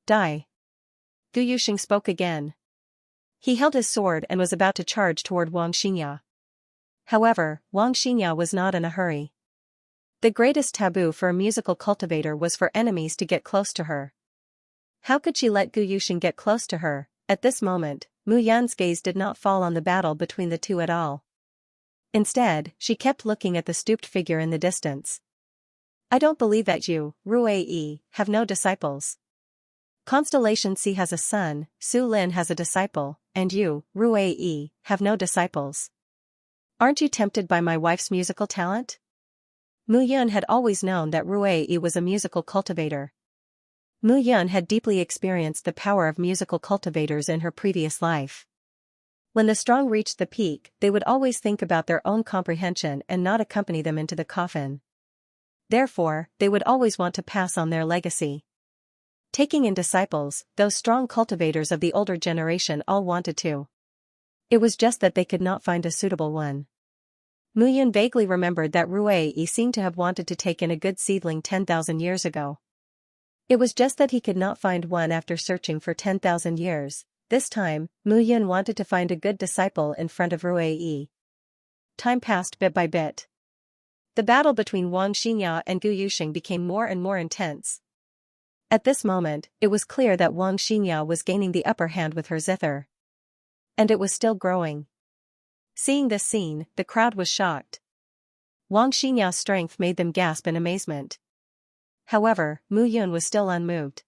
"Die." Gu Yuxing spoke again. He held his sword and was about to charge toward Wang Xinya. However, Wang Xinya was not in a hurry. The greatest taboo for a musical cultivator was for enemies to get close to her. How could she let Gu Yuxing get close to her? At this moment, Mu Yan's gaze did not fall on the battle between the two at all. Instead, she kept looking at the stooped figure in the distance. "I don't believe that you, Rui, have no disciples. Constellation C has a son, Su Lin has a disciple, and you, Rui, have no disciples. Aren't you tempted by my wife's musical talent?" Mu Yun had always known that Rui was a musical cultivator. Mu Yun had deeply experienced the power of musical cultivators in her previous life. When the strong reached the peak, they would always think about their own comprehension and not accompany them into the coffin. Therefore, they would always want to pass on their legacy. Taking in disciples, those strong cultivators of the older generation all wanted to. It was just that they could not find a suitable one. Mu Yun vaguely remembered that Rui seemed to have wanted to take in a good seedling 10,000 years ago. It was just that he could not find one after searching for 10,000 years. This time, Mu Yun wanted to find a good disciple in front of Rui. Time passed bit by bit. The battle between Wang Xinya and Gu Yuxing became more and more intense. At this moment, it was clear that Wang Xinya was gaining the upper hand with her zither. And it was still growing. Seeing this scene, the crowd was shocked. Wang Xinya's strength made them gasp in amazement. However, Mu Yun was still unmoved.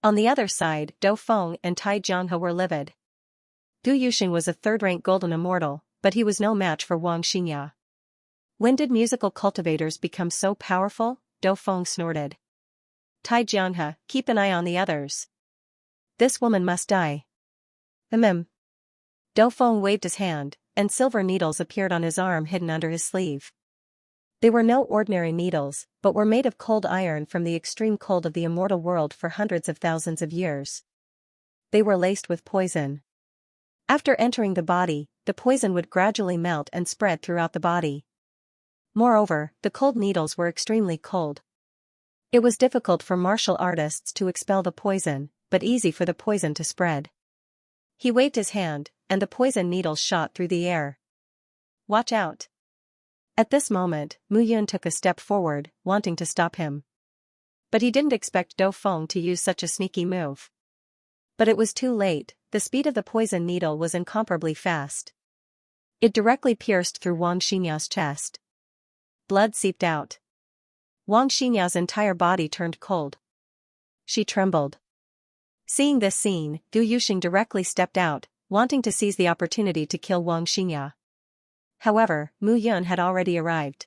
On the other side, Dou Feng and Tai Jianghe were livid. Gu Yuxing was a third-rank golden immortal, but he was no match for Wang Xinya. When did musical cultivators become so powerful? Dou Feng snorted. Tai Jianghe, keep an eye on the others. This woman must die. Dou Feng waved his hand, and silver needles appeared on his arm hidden under his sleeve. They were no ordinary needles, but were made of cold iron from the extreme cold of the immortal world for hundreds of thousands of years. They were laced with poison. After entering the body, the poison would gradually melt and spread throughout the body. Moreover, the cold needles were extremely cold. It was difficult for martial artists to expel the poison, but easy for the poison to spread. He waved his hand, and the poison needles shot through the air. "Watch out." At this moment, Mu Yun took a step forward, wanting to stop him. But he didn't expect Dou Feng to use such a sneaky move. But it was too late, the speed of the poison needle was incomparably fast. It directly pierced through Wang Xinya's chest. Blood seeped out. Wang Xinya's entire body turned cold. She trembled. Seeing this scene, Gu Yuxing directly stepped out, wanting to seize the opportunity to kill Wang Xingya. However, Mu Yun had already arrived.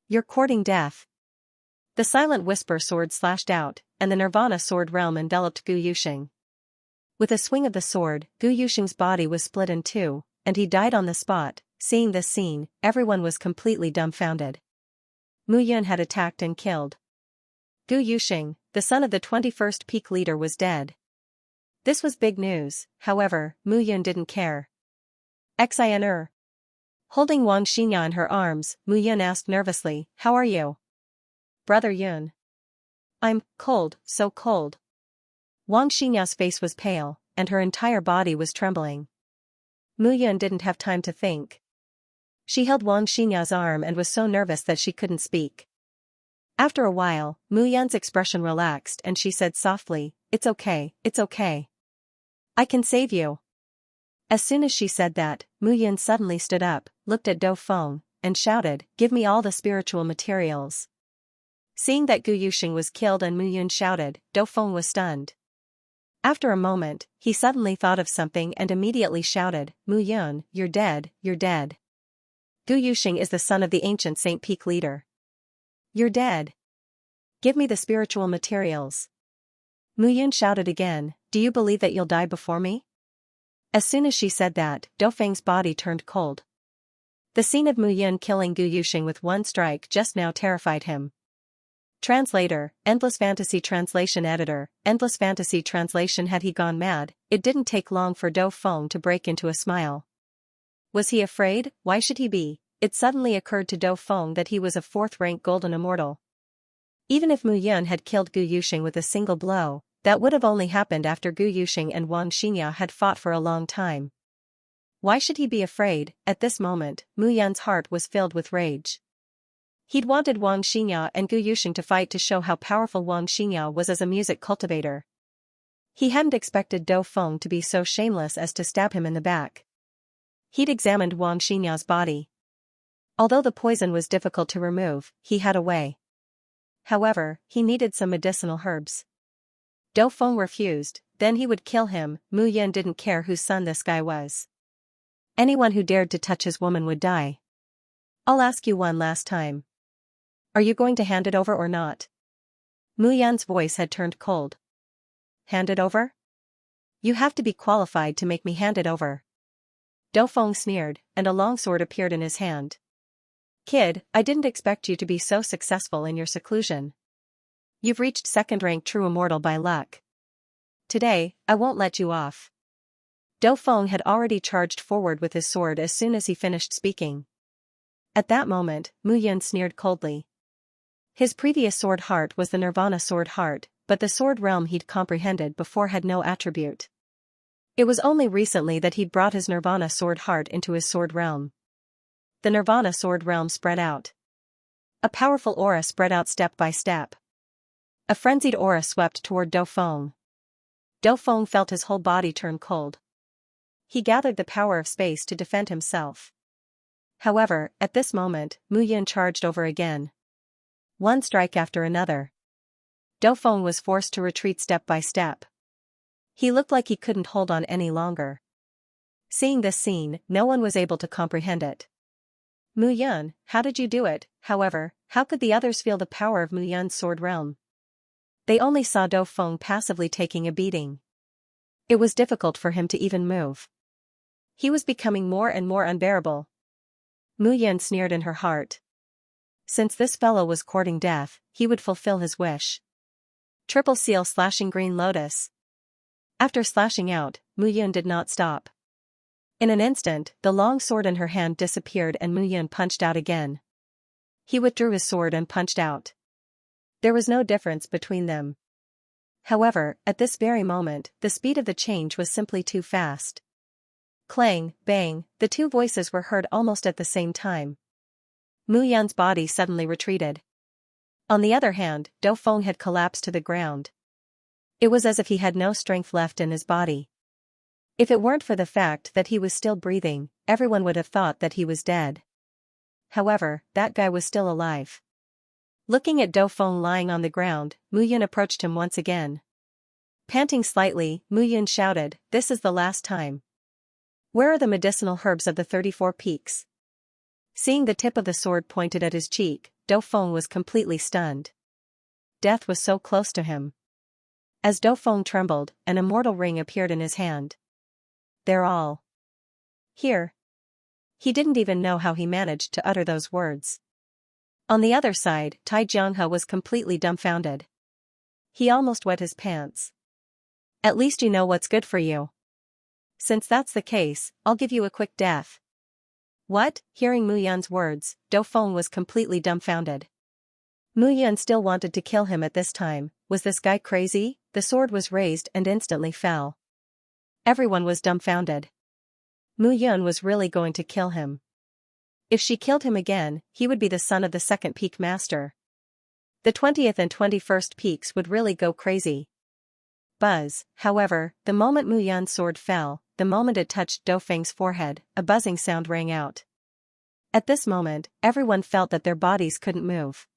"You're courting death." The silent whisper sword slashed out, and the Nirvana sword realm enveloped Gu Yuxing. With a swing of the sword, Gu Yuxing's body was split in two, and he died on the spot. Seeing this scene, everyone was completely dumbfounded. Mu Yun had attacked and killed Gu Yuxing, the son of the 21st peak leader, was dead. This was big news, however, Mu Yun didn't care. Xin. Holding Wang Xingya in her arms, Mu Yun asked nervously, "How are you, Brother Yun?" "I'm cold, so cold." Wang Xingya's face was pale, and her entire body was trembling. Mu Yun didn't have time to think. She held Wang Xingya's arm and was so nervous that she couldn't speak. After a while, Mu Yun's expression relaxed and she said softly, it's okay, it's okay. I can save you." As soon as she said that, Mu Yun suddenly stood up, looked at Dou Feng, and shouted, "Give me all the spiritual materials." Seeing that Gu Yuxing was killed and Mu Yun shouted, Dou Feng was stunned. After a moment, he suddenly thought of something and immediately shouted, "Mu Yun, you're dead, you're dead. Gu Yuxing is the son of the ancient Saint Peak leader. You're dead. Give me the spiritual materials." Mu Yun shouted again, "Do you believe that you'll die before me?" As soon as she said that, Dou Feng's body turned cold. The scene of Mu Yun killing Gu Yuxing with one strike just now terrified him. Translator, Endless Fantasy Translation Editor, Endless Fantasy Translation. Had he gone mad, it didn't take long for Dou Feng to break into a smile. Was he afraid? Why should he be? It suddenly occurred to Dou Feng that he was a 4th-rank golden immortal. Even if Mu Yun had killed Gu Yuxing with a single blow, that would have only happened after Gu Yuxing and Wang Xingya had fought for a long time. Why should he be afraid? At this moment, Mu Yun's heart was filled with rage. He'd wanted Wang Xingya and Gu Yuxing to fight to show how powerful Wang Xingya was as a music cultivator. He hadn't expected Dou Feng to be so shameless as to stab him in the back. He'd examined Wang Xingya's body. Although the poison was difficult to remove, he had a way. However, he needed some medicinal herbs. Dou Feng refused, then he would kill him. Mu Yun didn't care whose son this guy was. Anyone who dared to touch his woman would die. "I'll ask you one last time. Are you going to hand it over or not?" Mu Yun's voice had turned cold. "Hand it over? You have to be qualified to make me hand it over." Dou Feng sneered, and a longsword appeared in his hand. "Kid, I didn't expect you to be so successful in your seclusion. You've reached 2nd-rank true immortal by luck. Today, I won't let you off." Dou Feng had already charged forward with his sword as soon as he finished speaking. At that moment, Mu Yun sneered coldly. His previous sword heart was the Nirvana sword heart, but the sword realm he'd comprehended before had no attribute. It was only recently that he'd brought his Nirvana sword heart into his sword realm. The Nirvana sword realm spread out. A powerful aura spread out step by step. A frenzied aura swept toward Dou Feng. Dou Feng felt his whole body turn cold. He gathered the power of space to defend himself. However, at this moment, Mu Yun charged over again. One strike after another. Dou Feng was forced to retreat step by step. He looked like he couldn't hold on any longer. Seeing this scene, no one was able to comprehend it. "Mu Yun, how did you do it?" However, how could the others feel the power of Mu Yun's sword realm? They only saw Dou Feng passively taking a beating. It was difficult for him to even move. He was becoming more and more unbearable. Mu Yun sneered in her heart. Since this fellow was courting death, he would fulfill his wish. Triple seal slashing green lotus. After slashing out, Mu Yun did not stop. In an instant, the long sword in her hand disappeared and Mu Yun punched out again. He withdrew his sword and punched out. There was no difference between them. However, at this very moment, the speed of the change was simply too fast. Clang, bang, the two voices were heard almost at the same time. Mu Yun's body suddenly retreated. On the other hand, Dou Feng had collapsed to the ground. It was as if he had no strength left in his body. If it weren't for the fact that he was still breathing, everyone would have thought that he was dead. However, that guy was still alive. Looking at Dou Feng lying on the ground, Mu Yun approached him once again. Panting slightly, Mu Yun shouted, "This is the last time. Where are the medicinal herbs of the 34 peaks?" Seeing the tip of the sword pointed at his cheek, Dou Feng was completely stunned. Death was so close to him. As Dou Feng trembled, an immortal ring appeared in his hand. "They're all here." He didn't even know how he managed to utter those words. On the other side, Tai Jianghe was completely dumbfounded. He almost wet his pants. "At least you know what's good for you. Since that's the case, I'll give you a quick death." "What?" Hearing Mu Yun's words, Dou Feng was completely dumbfounded. Mu Yun still wanted to kill him at this time. Was this guy crazy? The sword was raised and instantly fell. Everyone was dumbfounded. Mu Yun was really going to kill him. If she killed him again, he would be the son of the second peak master. The 20th and 21st peaks would really go crazy. Buzz, however, the moment Mu Yun's sword fell, the moment it touched Dou Feng's forehead, a buzzing sound rang out. At this moment, everyone felt that their bodies couldn't move.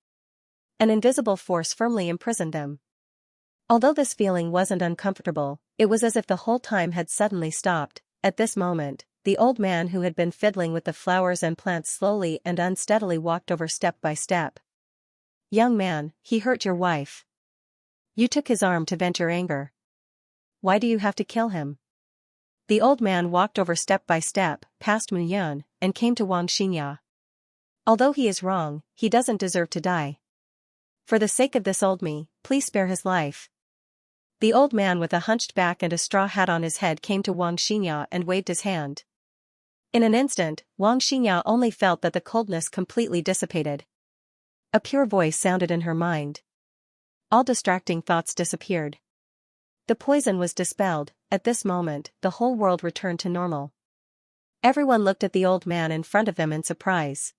An invisible force firmly imprisoned them. Although this feeling wasn't uncomfortable, it was as if the whole time had suddenly stopped. At this moment, the old man who had been fiddling with the flowers and plants slowly and unsteadily walked over step by step. "Young man, he hurt your wife. You took his arm to vent your anger. Why do you have to kill him?" The old man walked over step by step, past Mu Yun, and came to Xianxia. "Although he is wrong, he doesn't deserve to die. For the sake of this old me, please spare his life." The old man with a hunched back and a straw hat on his head came to Xianxia and waved his hand. In an instant, Xianxia only felt that the coldness completely dissipated. A pure voice sounded in her mind. All distracting thoughts disappeared. The poison was dispelled. At this moment, the whole world returned to normal. Everyone looked at the old man in front of them in surprise.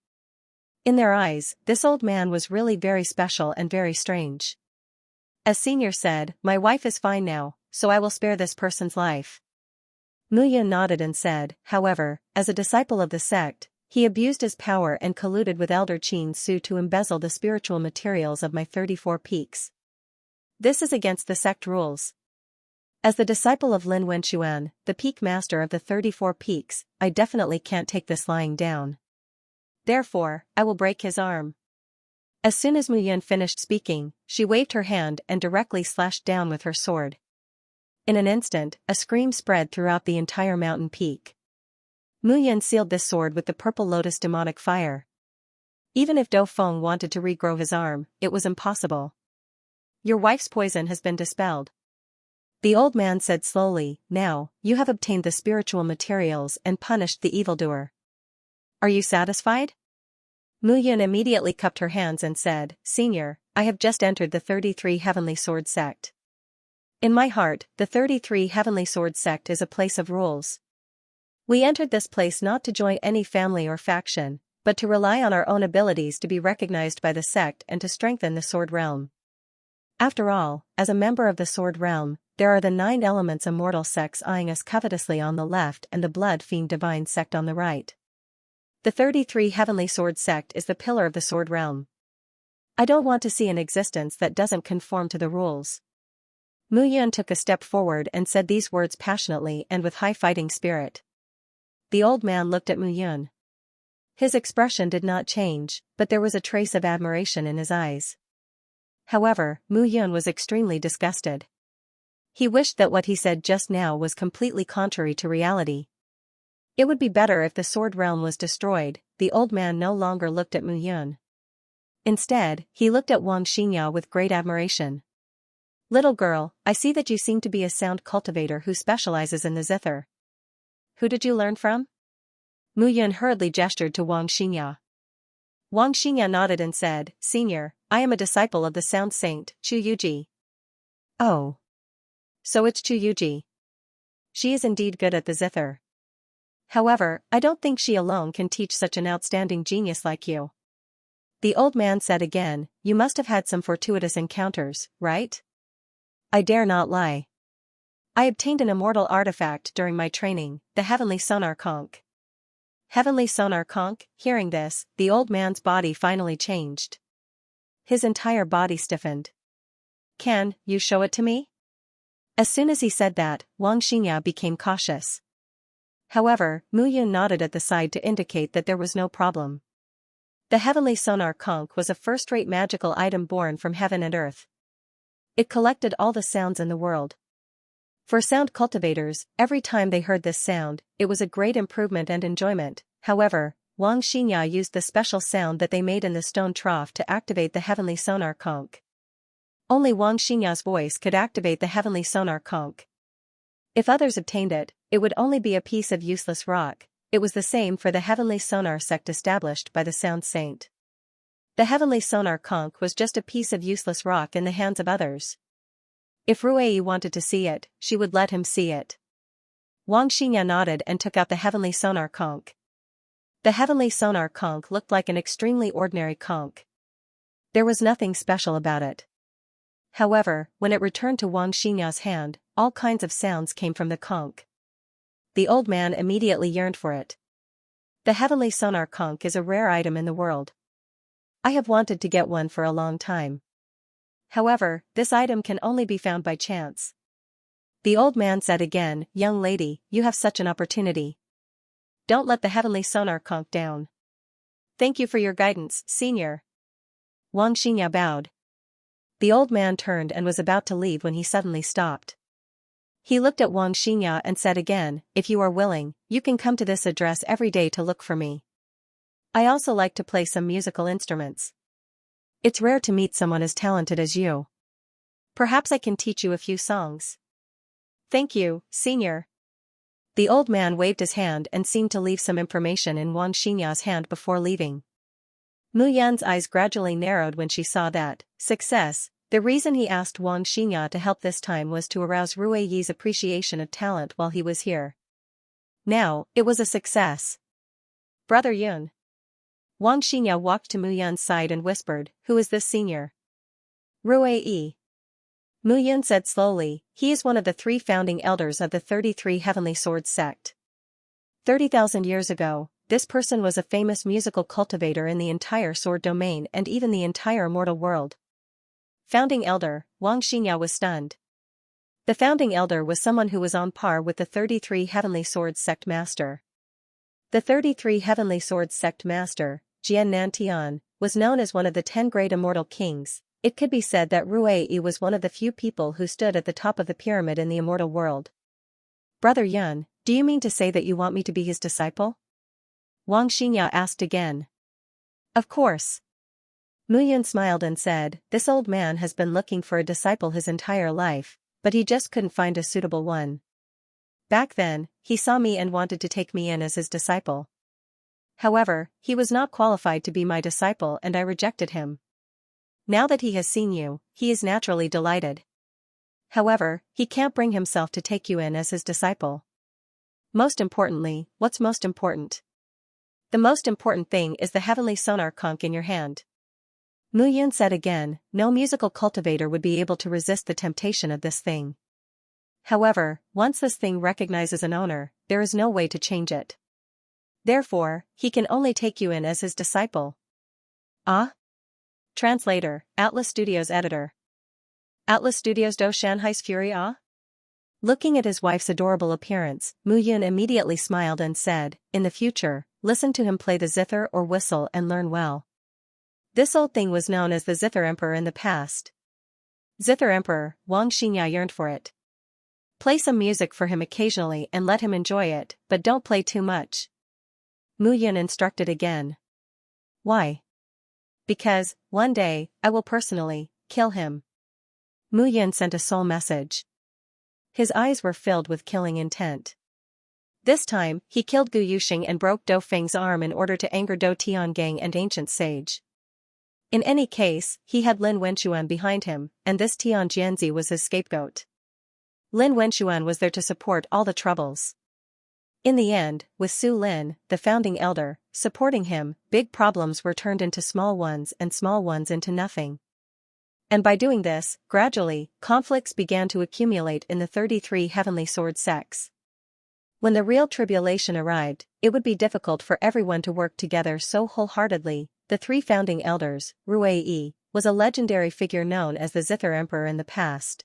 In their eyes, this old man was really very special and very strange. As Senior said, "My wife is fine now, so I will spare this person's life." Mu Yun nodded and said, "However, as a disciple of the sect, he abused his power and colluded with Elder Qin Su to embezzle the spiritual materials of my 34 peaks. This is against the sect rules. As the disciple of Lin Wenxuan, the peak master of the 34 peaks, I definitely can't take this lying down. Therefore, I will break his arm." As soon as Mu Yun finished speaking, she waved her hand and directly slashed down with her sword. In an instant, a scream spread throughout the entire mountain peak. Mu Yun sealed this sword with the purple lotus demonic fire. Even if Dou Feng wanted to regrow his arm, it was impossible. "Your wife's poison has been dispelled," the old man said slowly. "Now, you have obtained the spiritual materials and punished the evildoer. Are you satisfied?" Mu Yun immediately cupped her hands and said, "Senior, I have just entered the 33 Heavenly Sword Sect. In my heart, the 33 Heavenly Sword Sect is a place of rules. We entered this place not to join any family or faction, but to rely on our own abilities to be recognized by the sect and to strengthen the Sword Realm. After all, as a member of the Sword Realm, there are the 9 elements immortal sects eyeing us covetously on the left and the Blood Fiend Divine sect on the right. The 33 Heavenly Sword Sect is the pillar of the Sword Realm. I don't want to see an existence that doesn't conform to the rules." Mu Yun took a step forward and said these words passionately and with high fighting spirit. The old man looked at Mu Yun. His expression did not change, but there was a trace of admiration in his eyes. However, Mu Yun was extremely disgusted. He wished that what he said just now was completely contrary to reality. It would be better if the Sword Realm was destroyed. The old man no longer looked at Mu Yun. Instead, he looked at Xianxia with great admiration. "Little girl, I see that you seem to be a sound cultivator who specializes in the zither. Who did you learn from?" Mu Yun hurriedly gestured to Xianxia. Xianxia nodded and said, "Senior, I am a disciple of the sound saint, Chu Yuji." "Oh. So it's Chu Yuji. She is indeed good at the zither. However, I don't think she alone can teach such an outstanding genius like you." The old man said again, "You must have had some fortuitous encounters, right?" "I dare not lie. I obtained an immortal artifact during my training, the heavenly sonar conch." Heavenly sonar conch? Hearing this, the old man's body finally changed. His entire body stiffened. "Can you show it to me?" As soon as he said that, Xianxia became cautious. However, Mu Yun nodded at the side to indicate that there was no problem. The heavenly sonar conch was a first-rate magical item born from heaven and earth. It collected all the sounds in the world. For sound cultivators, every time they heard this sound, it was a great improvement and enjoyment. However, Xianxia used the special sound that they made in the stone trough to activate the heavenly sonar conch. Only Xianxia's voice could activate the heavenly sonar conch. If others obtained it, it would only be a piece of useless rock. It was the same for the heavenly sonar sect established by the Sound Saint. The heavenly sonar conch was just a piece of useless rock in the hands of others. If Ruei wanted to see it, she would let him see it. Xianxia nodded and took out the heavenly sonar conch. The heavenly sonar conch looked like an extremely ordinary conch. There was nothing special about it. However, when it returned to Xianxia's hand, all kinds of sounds came from the conch. The old man immediately yearned for it. The heavenly sonar conch is a rare item in the world. I have wanted to get one for a long time. However, this item can only be found by chance. The old man said again, "Young lady, you have such an opportunity. Don't let the heavenly sonar conch down." "Thank you for your guidance, senior." Xianxia bowed. The old man turned and was about to leave when he suddenly stopped. He looked at Xianxia and said again, "If you are willing, you can come to this address every day to look for me. I also like to play some musical instruments. It's rare to meet someone as talented as you. Perhaps I can teach you a few songs." "Thank you, senior." The old man waved his hand and seemed to leave some information in Xianxia's hand before leaving. Mu Yan's eyes gradually narrowed when she saw that success. The reason he asked Xianxia to help this time was to arouse Ruei's appreciation of talent while he was here. Now, it was a success. "Brother Yun." Xianxia walked to Mu Yan's side and whispered, "Who is this senior?" "Ruei." Mu Yun said slowly, "He is one of the 3 founding elders of the 33 Heavenly Swords sect. 30,000 years ago, this person was a famous musical cultivator in the entire sword domain and even the entire mortal world." Founding elder, Xianxia was stunned. The founding elder was someone who was on par with the 33 Heavenly Swords sect master. The 33 Heavenly Swords sect master, Jian Nantian, was known as one of the 10 great immortal kings. It could be said that Ruei was one of the few people who stood at the top of the pyramid in the immortal world. "Brother Yun, do you mean to say that you want me to be his disciple?" Xianxia asked again. "Of course." Mu Yun smiled and said, "This old man has been looking for a disciple his entire life, but he just couldn't find a suitable one. Back then, he saw me and wanted to take me in as his disciple. However, he was not qualified to be my disciple and I rejected him. Now that he has seen you, he is naturally delighted. However, he can't bring himself to take you in as his disciple. Most importantly, what's most important? The most important thing is the heavenly sonar conch in your hand." Mu Yun said again, "No musical cultivator would be able to resist the temptation of this thing. However, once this thing recognizes an owner, there is no way to change it. Therefore, he can only take you in as his disciple." Ah? Translator, Atlas Studios editor. Atlas Studios do Shanghai's Fury Ah? Looking at his wife's adorable appearance, Mu Yun immediately smiled and said, "In the future, listen to him play the zither or whistle and learn well." This old thing was known as the Zither Emperor in the past. Zither Emperor, Xianxia yearned for it. Play some music for him occasionally and let him enjoy it, but don't play too much. Mu Yun instructed again. "Why?" "Because, one day, I will personally kill him." Mu Yun sent a soul message. His eyes were filled with killing intent. This time, he killed Gu Yuxing and broke Dou Feng's arm in order to anger Dou Tiangang and Ancient Sage. In any case, he had Lin Wenxuan behind him, and this Tian Jianzi was his scapegoat. Lin Wenxuan was there to support all the troubles. In the end, with Su Lin, the founding elder, supporting him, big problems were turned into small ones and small ones into nothing. And by doing this, gradually, conflicts began to accumulate in the 33 heavenly sword sects. When the real tribulation arrived, it would be difficult for everyone to work together so wholeheartedly. The three founding elders, Rui was a legendary figure known as the Zither Emperor in the past.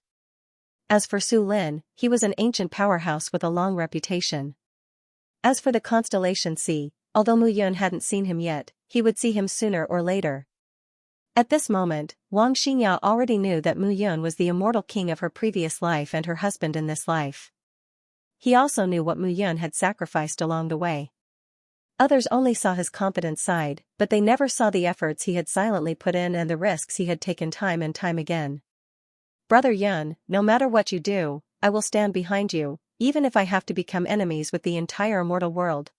As for Su Lin, he was an ancient powerhouse with a long reputation. As for the constellation C, although Mu Yun hadn't seen him yet, he would see him sooner or later. At this moment, Wang Xianxia already knew that Mu Yun was the immortal king of her previous life and her husband in this life. He also knew what Mu Yun had sacrificed along the way. Others only saw his competent side, but they never saw the efforts he had silently put in and the risks he had taken time and time again. Brother Yun, no matter what you do, I will stand behind you, even if I have to become enemies with the entire immortal world.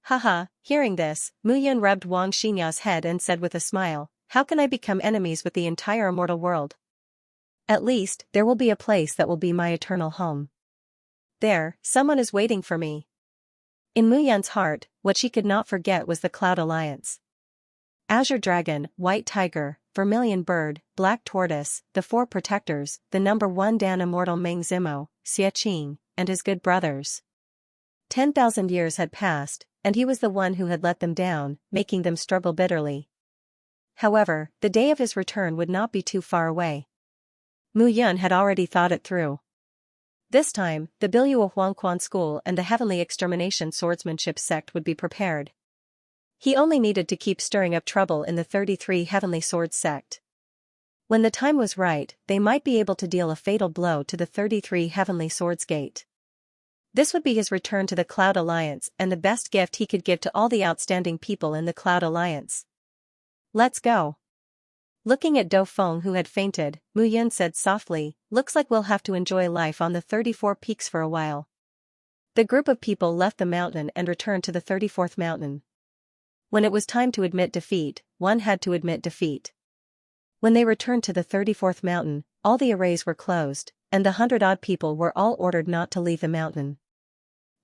Haha, hearing this, Mu Yun rubbed Wang Xianxia's head and said with a smile, how can I become enemies with the entire immortal world? At least, there will be a place that will be my eternal home. There, someone is waiting for me. In Mu Yun's heart, what she could not forget was the Cloud Alliance. Azure Dragon, White Tiger, Vermilion Bird, Black Tortoise, the Four Protectors, the number 1 Dan Immortal Meng Zimo, Xie, and his good brothers. 10,000 years had passed, and he was the one who had let them down, making them struggle bitterly. However, the day of his return would not be too far away. Mu Yun had already thought it through. This time, the Biluo Huangquan school and the Heavenly Extermination Swordsmanship sect would be prepared. He only needed to keep stirring up trouble in the 33 Heavenly Swords sect. When the time was right, they might be able to deal a fatal blow to the 33 Heavenly Swords Gate. This would be his return to the Cloud Alliance and the best gift he could give to all the outstanding people in the Cloud Alliance. Let's go. Looking at Do Feng who had fainted, Mu Yun said softly, looks like we'll have to enjoy life on the 34 peaks for a while. The group of people left the mountain and returned to the 34th mountain. When it was time to admit defeat, one had to admit defeat. When they returned to the 34th mountain, all the arrays were closed, and the 100-odd people were all ordered not to leave the mountain.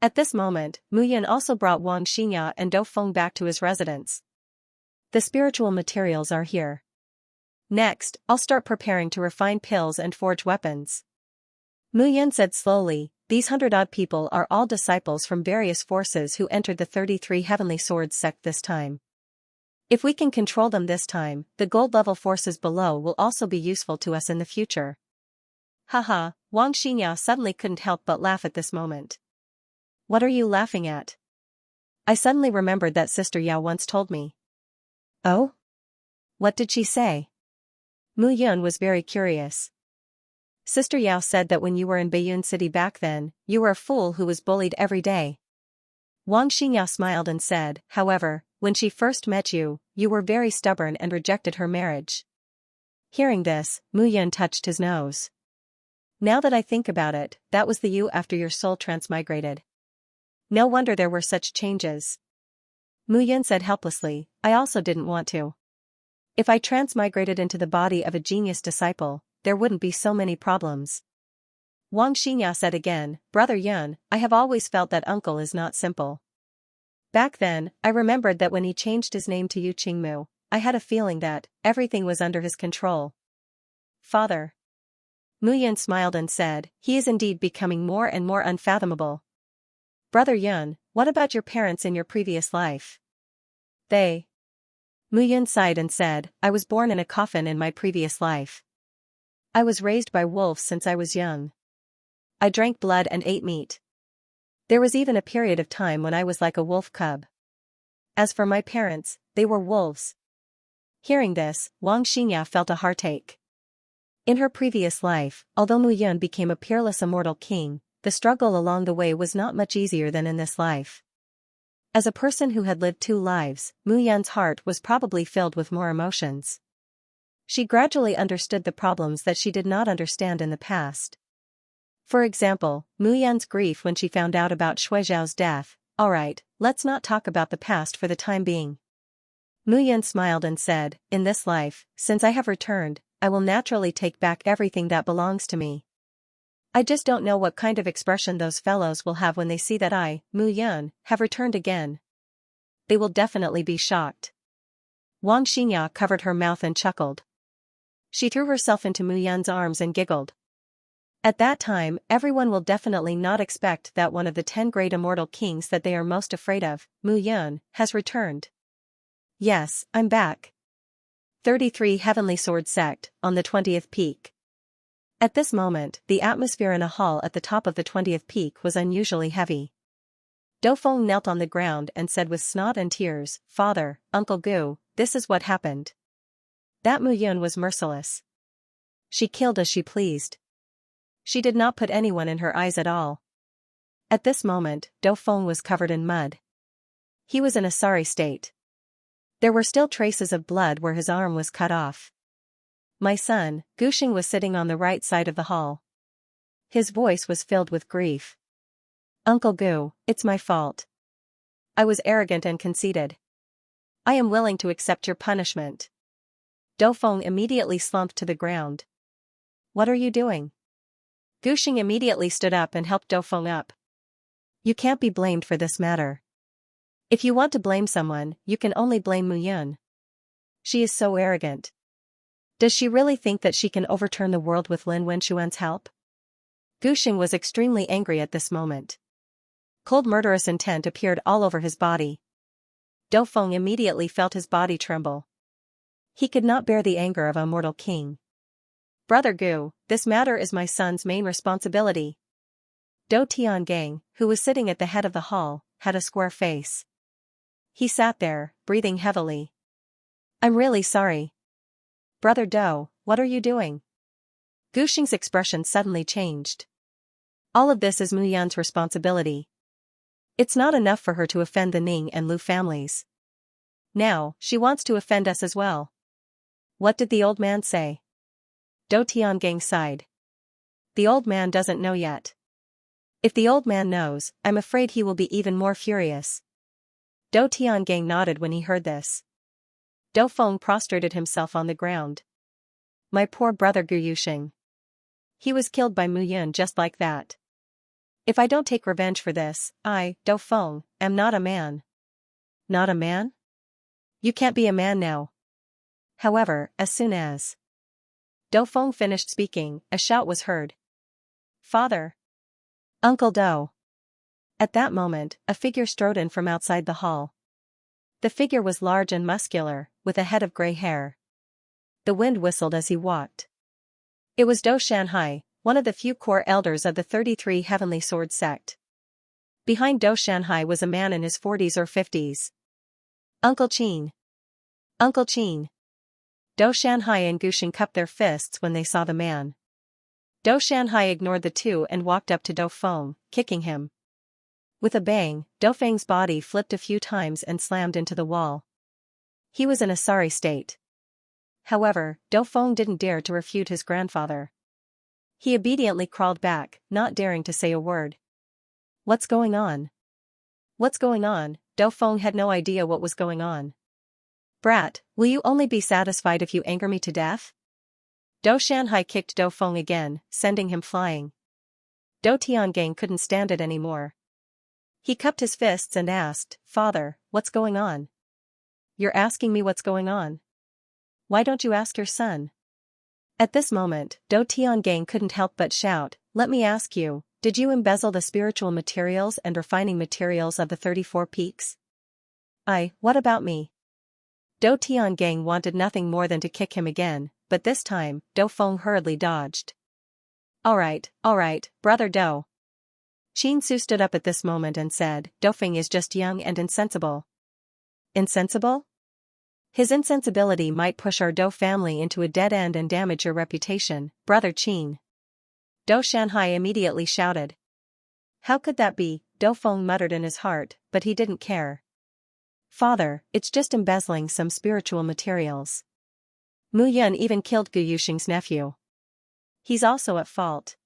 At this moment, Mu Yun also brought Wang Xianxia and Do Feng back to his residence. The spiritual materials are here. Next, I'll start preparing to refine pills and forge weapons. Mu Yun said slowly, these 100-odd people are all disciples from various forces who entered the 33 Heavenly Swords sect this time. If we can control them this time, the gold-level forces below will also be useful to us in the future. Haha, Wang Xianxia suddenly couldn't help but laugh at this moment. What are you laughing at? I suddenly remembered that Sister Yao once told me. Oh? What did she say? Mu Yun was very curious. Sister Yao said that when you were in Baiyun City back then, you were a fool who was bullied every day. Wang Xianxia smiled and said, however, when she first met you, you were very stubborn and rejected her marriage. Hearing this, Mu Yun touched his nose. Now that I think about it, that was the you after your soul transmigrated. No wonder there were such changes. Mu Yun said helplessly, I also didn't want to. If I transmigrated into the body of a genius disciple, there wouldn't be so many problems. Wang Xianxia said again, Brother Yun, I have always felt that uncle is not simple. Back then, I remembered that when he changed his name to Yu Qingmu, I had a feeling that everything was under his control. Father. Mu Yun smiled and said, he is indeed becoming more and more unfathomable. Brother Yun, what about your parents in your previous life? They. Mu Yun sighed and said, I was born in a coffin in my previous life. I was raised by wolves since I was young. I drank blood and ate meat. There was even a period of time when I was like a wolf cub. As for my parents, they were wolves. Hearing this, Wang Xianxia felt a heartache. In her previous life, although Mu Yun became a peerless immortal king, the struggle along the way was not much easier than in this life. As a person who had lived 2 lives, Mu Yun's heart was probably filled with more emotions. She gradually understood the problems that she did not understand in the past. For example, Mu Yun's grief when she found out about Shui Zhao's death. Alright, let's not talk about the past for the time being. Mu Yun smiled and said, in this life, since I have returned, I will naturally take back everything that belongs to me. I just don't know what kind of expression those fellows will have when they see that I, Mu Yun, have returned again. They will definitely be shocked. Wang Xianxia covered her mouth and chuckled. She threw herself into Mu Yun's arms and giggled. At that time, everyone will definitely not expect that one of the 10 great immortal kings that they are most afraid of, Mu Yun, has returned. Yes, I'm back. 33 Heavenly Sword Sect, on the 20th peak. At this moment, the atmosphere in a hall at the top of the 20th peak was unusually heavy. Dofeng knelt on the ground and said with snot and tears, "Father, Uncle Gu, this is what happened." That Mu Yun was merciless. She killed as she pleased. She did not put anyone in her eyes at all. At this moment, Dofeng was covered in mud. He was in a sorry state. There were still traces of blood where his arm was cut off. My son, Guxing, was sitting on the right side of the hall. His voice was filled with grief. "Uncle Gu, it's my fault. I was arrogant and conceited. I am willing to accept your punishment." Dofeng immediately slumped to the ground. "What are you doing?" Guxing immediately stood up and helped Dofeng up. "You can't be blamed for this matter. If you want to blame someone, you can only blame Mu Yun. She is so arrogant. Does she really think that she can overturn the world with Lin Wenxuan's help?" Guxing was extremely angry at this moment. Cold murderous intent appeared all over his body. Dofeng immediately felt his body tremble. He could not bear the anger of a mortal king. "Brother Gu, this matter is my son's main responsibility." Do Tiangang, who was sitting at the head of the hall, had a square face. He sat there, breathing heavily. "I'm really sorry. Brother Do, what are you doing?" Guxing's expression suddenly changed. All of this is Mu Yun's responsibility. It's not enough for her to offend the Ning and Lu families. Now, she wants to offend us as well. What did the old man say? Do Tiangang sighed. The old man doesn't know yet. If the old man knows, I'm afraid he will be even more furious. Do Tiangang nodded when he heard this. Dofeng prostrated himself on the ground. My poor brother Gu Yuxing. He was killed by Mu Yun just like that. If I don't take revenge for this, I, Dofeng, am not a man. Not a man? You can't be a man now. However, as soon as Dofeng finished speaking, a shout was heard. "Father! Uncle Do!" At that moment, a figure strode in from outside the hall. The figure was large and muscular, with a head of gray hair. The wind whistled as he walked. It was Do Shanhai, one of the few core elders of the 33 Heavenly Sword Sect. Behind Do Shanhai was a man in his 40s or 50s. "Uncle Qin! Uncle Qin!" Do Shanhai and Guxing cupped their fists when they saw the man. Do Shanhai ignored the two and walked up to Dofeng, kicking him. With a bang, Dofeng's body flipped a few times and slammed into the wall. He was in a sorry state. However, Dofeng didn't dare to refute his grandfather. He obediently crawled back, not daring to say a word. What's going on? What's going on? Dofeng had no idea what was going on. Brat, will you only be satisfied if you anger me to death? Do Shanhai kicked Dofeng again, sending him flying. Do Tiangang couldn't stand it anymore. He cupped his fists and asked, "Father, what's going on?" "You're asking me what's going on? Why don't you ask your son?" At this moment, Do Tiangang couldn't help but shout, "Let me ask you, did you embezzle the spiritual materials and refining materials of the 34 peaks?" What about me?" Do Tiangang wanted nothing more than to kick him again, but this time, Dofeng hurriedly dodged. All right, brother Do." Qin Su stood up at this moment and said, "Dofeng is just young and insensible." Insensible? His insensibility might push our Do family into a dead end and damage your reputation, brother Qin. Do Shanhai immediately shouted. How could that be? Dofeng muttered in his heart, but he didn't care. Father, it's just embezzling some spiritual materials. Mu Yun even killed Gu Yuxing's nephew. He's also at fault.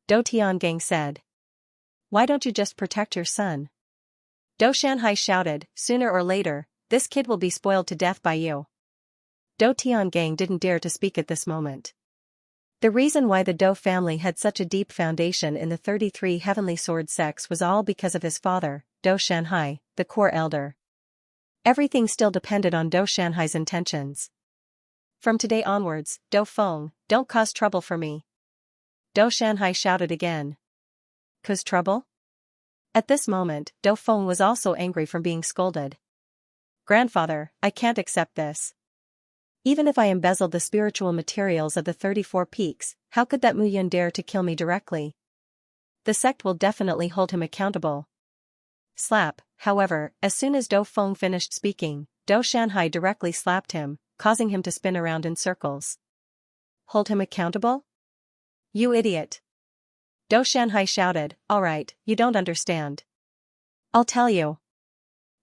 Do Tiangang said. Why don't you just protect your son? Do Shanhai shouted, sooner or later, this kid will be spoiled to death by you. Do Tiangang didn't dare to speak at this moment. The reason why the Dou family had such a deep foundation in the 33 heavenly sword sects was all because of his father, Dou Shanhai, the core elder. Everything still depended on Dou Shanhai's intentions. From today onwards, Dou Feng, don't cause trouble for me. Dou Shanhai shouted again. Cause trouble? At this moment, Dou Feng was also angry from being scolded. Grandfather, I can't accept this. Even if I embezzled the spiritual materials of the 34 peaks, how could that Mu Yun dare to kill me directly? The sect will definitely hold him accountable. Slap, however, as soon as Dou Feng finished speaking, Dou Shanhai directly slapped him, causing him to spin around in circles. Hold him accountable? You idiot. Dou Shanhai shouted, alright, you don't understand. I'll tell you.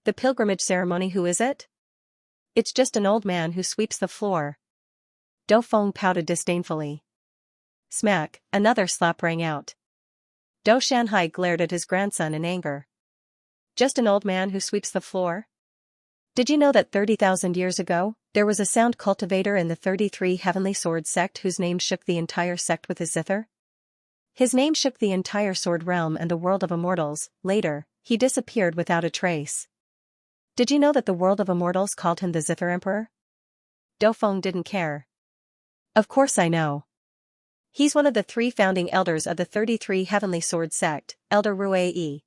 The pilgrimage ceremony, who is it? It's just an old man who sweeps the floor. Dou Feng pouted disdainfully. Smack, another slap rang out. Dou Shanhai glared at his grandson in anger. Just an old man who sweeps the floor? Did you know that 30,000 years ago, there was a sound cultivator in the 33 heavenly sword sect whose name shook the entire sect with his zither? His name shook the entire sword realm and the world of immortals. Later, he disappeared without a trace. Did you know that the world of immortals called him the Zither Emperor? Dou Feng didn't care. Of course I know. He's one of the 3 founding elders of the 33 heavenly sword sect, Elder Rui.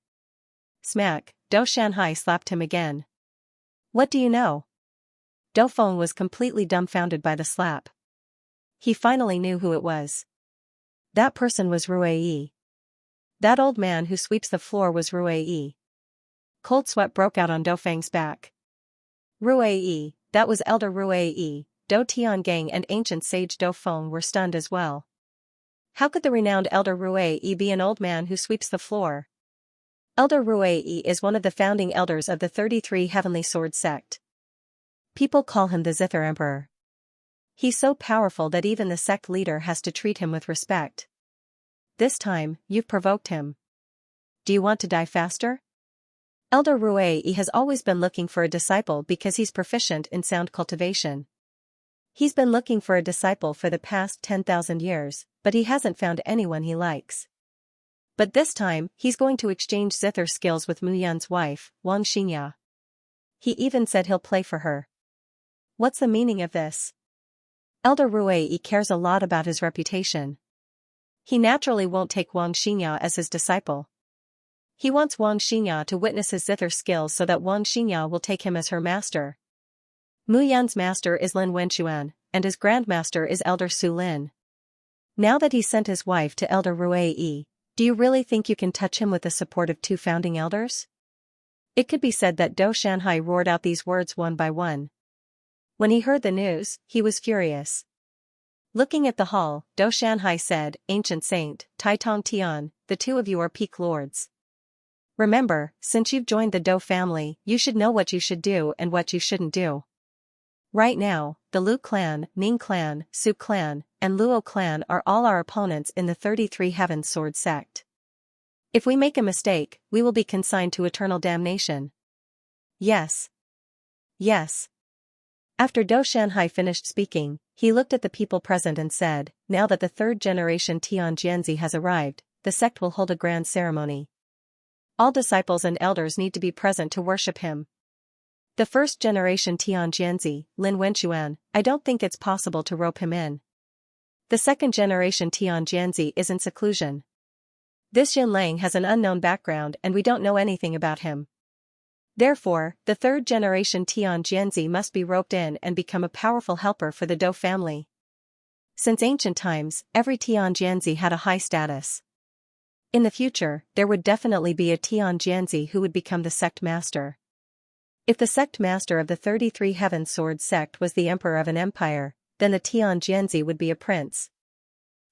Smack, Dou Shanhai slapped him again. What do you know? Dou Feng was completely dumbfounded by the slap. He finally knew who it was. That person was Rui. That old man who sweeps the floor was Rui. Cold sweat broke out on Dou Feng's back. Rui, that was Elder Rui. Dou Tiangang and ancient sage Dou Feng were stunned as well. How could the renowned Elder Rui be an old man who sweeps the floor? Elder Rui is one of the founding elders of the 33 heavenly sword sect. People call him the Zither Emperor. He's so powerful that even the sect leader has to treat him with respect. This time, you've provoked him. Do you want to die faster? Elder Rui has always been looking for a disciple because he's proficient in sound cultivation. He's been looking for a disciple for the past 10,000 years, but he hasn't found anyone he likes. But this time, he's going to exchange zither skills with Mu Yun's wife, Xianxia. He even said he'll play for her. What's the meaning of this? Elder Rui cares a lot about his reputation. He naturally won't take Xianxia as his disciple. He wants Xianxia to witness his zither skills so that Xianxia will take him as her master. Mu Yun's master is Lin Wenquan, and his grandmaster is Elder Su Lin. Now that he sent his wife to Elder Rui, do you really think you can touch him with the support of 2 founding elders? It could be said that Dou Shanhai roared out these words one by one. When he heard the news, he was furious. Looking at the hall, Dou Shanhai said, Ancient Saint, Tai Tong Tian, the 2 of you are peak lords. Remember, since you've joined the Dou family, you should know what you should do and what you shouldn't do. Right now, the Lu clan, Ning clan, Su clan, and Luo clan are all our opponents in the 33 Heaven Sword sect. If we make a mistake, we will be consigned to eternal damnation. Yes. Yes. After Dou Shanhai finished speaking, he looked at the people present and said, now that the 3rd generation Tian Jianzi has arrived, the sect will hold a grand ceremony. All disciples and elders need to be present to worship him. The 1st generation Tian Jianzi, Lin Wenquan, I don't think it's possible to rope him in. The 2nd generation Tian Jianzi is in seclusion. This Yin Lang has an unknown background and we don't know anything about him. Therefore, the 3rd generation Tian Jianzi must be roped in and become a powerful helper for the Dou family. Since ancient times, every Tian Jianzi had a high status. In the future, there would definitely be a Tian Jianzi who would become the sect master. If the sect master of the 33 Heaven Sword sect was the emperor of an empire, then the Tian Jianzi would be a prince.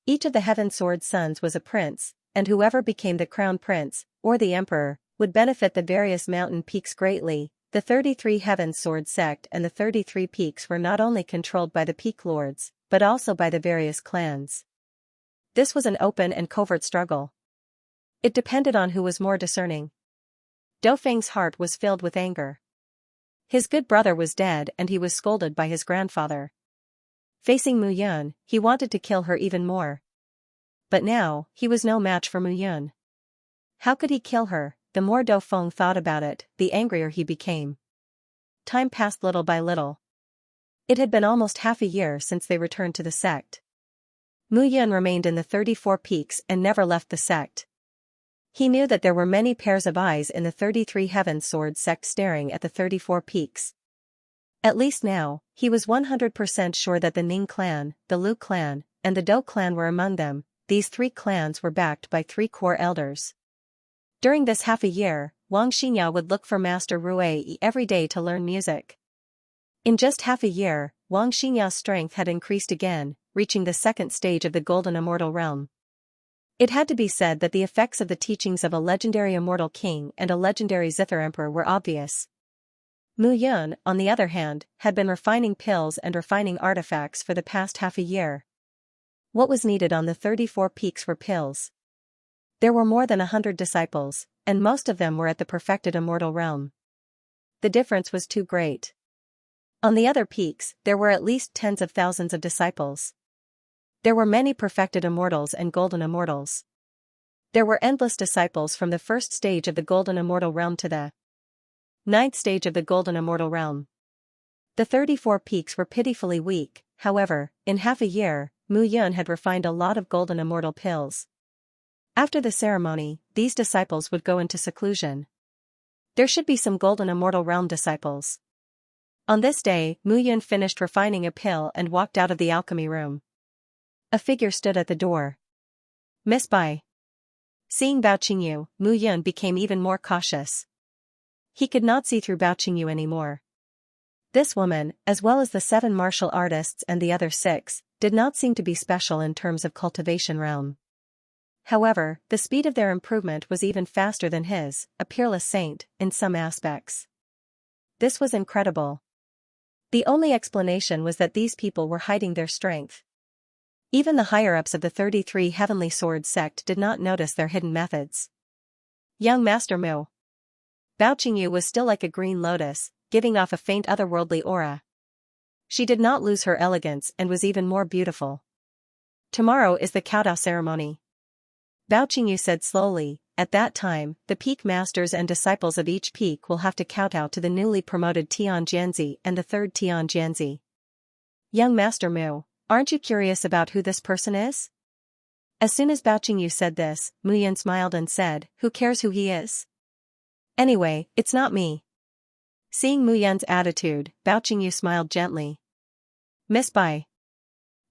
Each of the Heaven Sword sons was a prince, and whoever became the crown prince, or the emperor, would benefit the various mountain peaks greatly. The 33 Heaven Sword sect and the 33 peaks were not only controlled by the peak lords, but also by the various clans. This was an open and covert struggle. It depended on who was more discerning. Dou Feng's heart was filled with anger. His good brother was dead and he was scolded by his grandfather. Facing Mu Yun, he wanted to kill her even more. But now, he was no match for Mu Yun. How could he kill her? The more Do Feng thought about it, the angrier he became. Time passed little by little. It had been almost half a year since they returned to the sect. Mu Yun remained in the 34 peaks and never left the sect. He knew that there were many pairs of eyes in the 33 Heaven Sword sect staring at the 34 peaks. At least now, he was 100% sure that the Ning clan, the Lu clan, and the Do clan were among them. These 3 clans were backed by 3 core elders. During this half a year, Wang Xianxia would look for Master Rui every day to learn music. In just half a year, Wang Xianxia's strength had increased again, reaching the 2nd stage of the Golden Immortal Realm. It had to be said that the effects of the teachings of a legendary immortal king and a legendary Zither emperor were obvious. Mu Yun, on the other hand, had been refining pills and refining artifacts for the past half a year. What was needed on the 34 peaks were pills. There were more than 100 disciples, and most of them were at the perfected immortal realm. The difference was too great. On the other peaks, there were at least tens of thousands of disciples. There were many perfected immortals and golden immortals. There were endless disciples from the 1st stage of the Golden Immortal Realm to the 9th stage of the Golden Immortal Realm. The 34 peaks were pitifully weak. However, in half a year, Mu Yun had refined a lot of golden immortal pills. After the ceremony, these disciples would go into seclusion. There should be some Golden Immortal Realm disciples. On this day, Mu Yun finished refining a pill and walked out of the alchemy room. A figure stood at the door. Miss Bai. Seeing Bao Qingyu, Mu Yun became even more cautious. He could not see through Bao Qingyu anymore. This woman, as well as the 7 martial artists and the other 6, did not seem to be special in terms of cultivation realm. However, the speed of their improvement was even faster than his, a peerless saint, in some aspects. This was incredible. The only explanation was that these people were hiding their strength. Even the higher-ups of the 33 Heavenly Sword sect did not notice their hidden methods. Young Master Mu. Bao Qingyu was still like a green lotus, giving off a faint otherworldly aura. She did not lose her elegance and was even more beautiful. Tomorrow is the Kowtow ceremony. Bao Qingyu said slowly. At that time, the peak masters and disciples of each peak will have to kowtow to the newly promoted Tian Jianzi and the 3rd Tian Jianzi. Young Master Mu, aren't you curious about who this person is? As soon as Bao Qingyu said this, Mu Yun smiled and said, who cares who he is? Anyway, it's not me. Seeing Mu Yun's attitude, Bao Qingyu smiled gently. Miss Bai.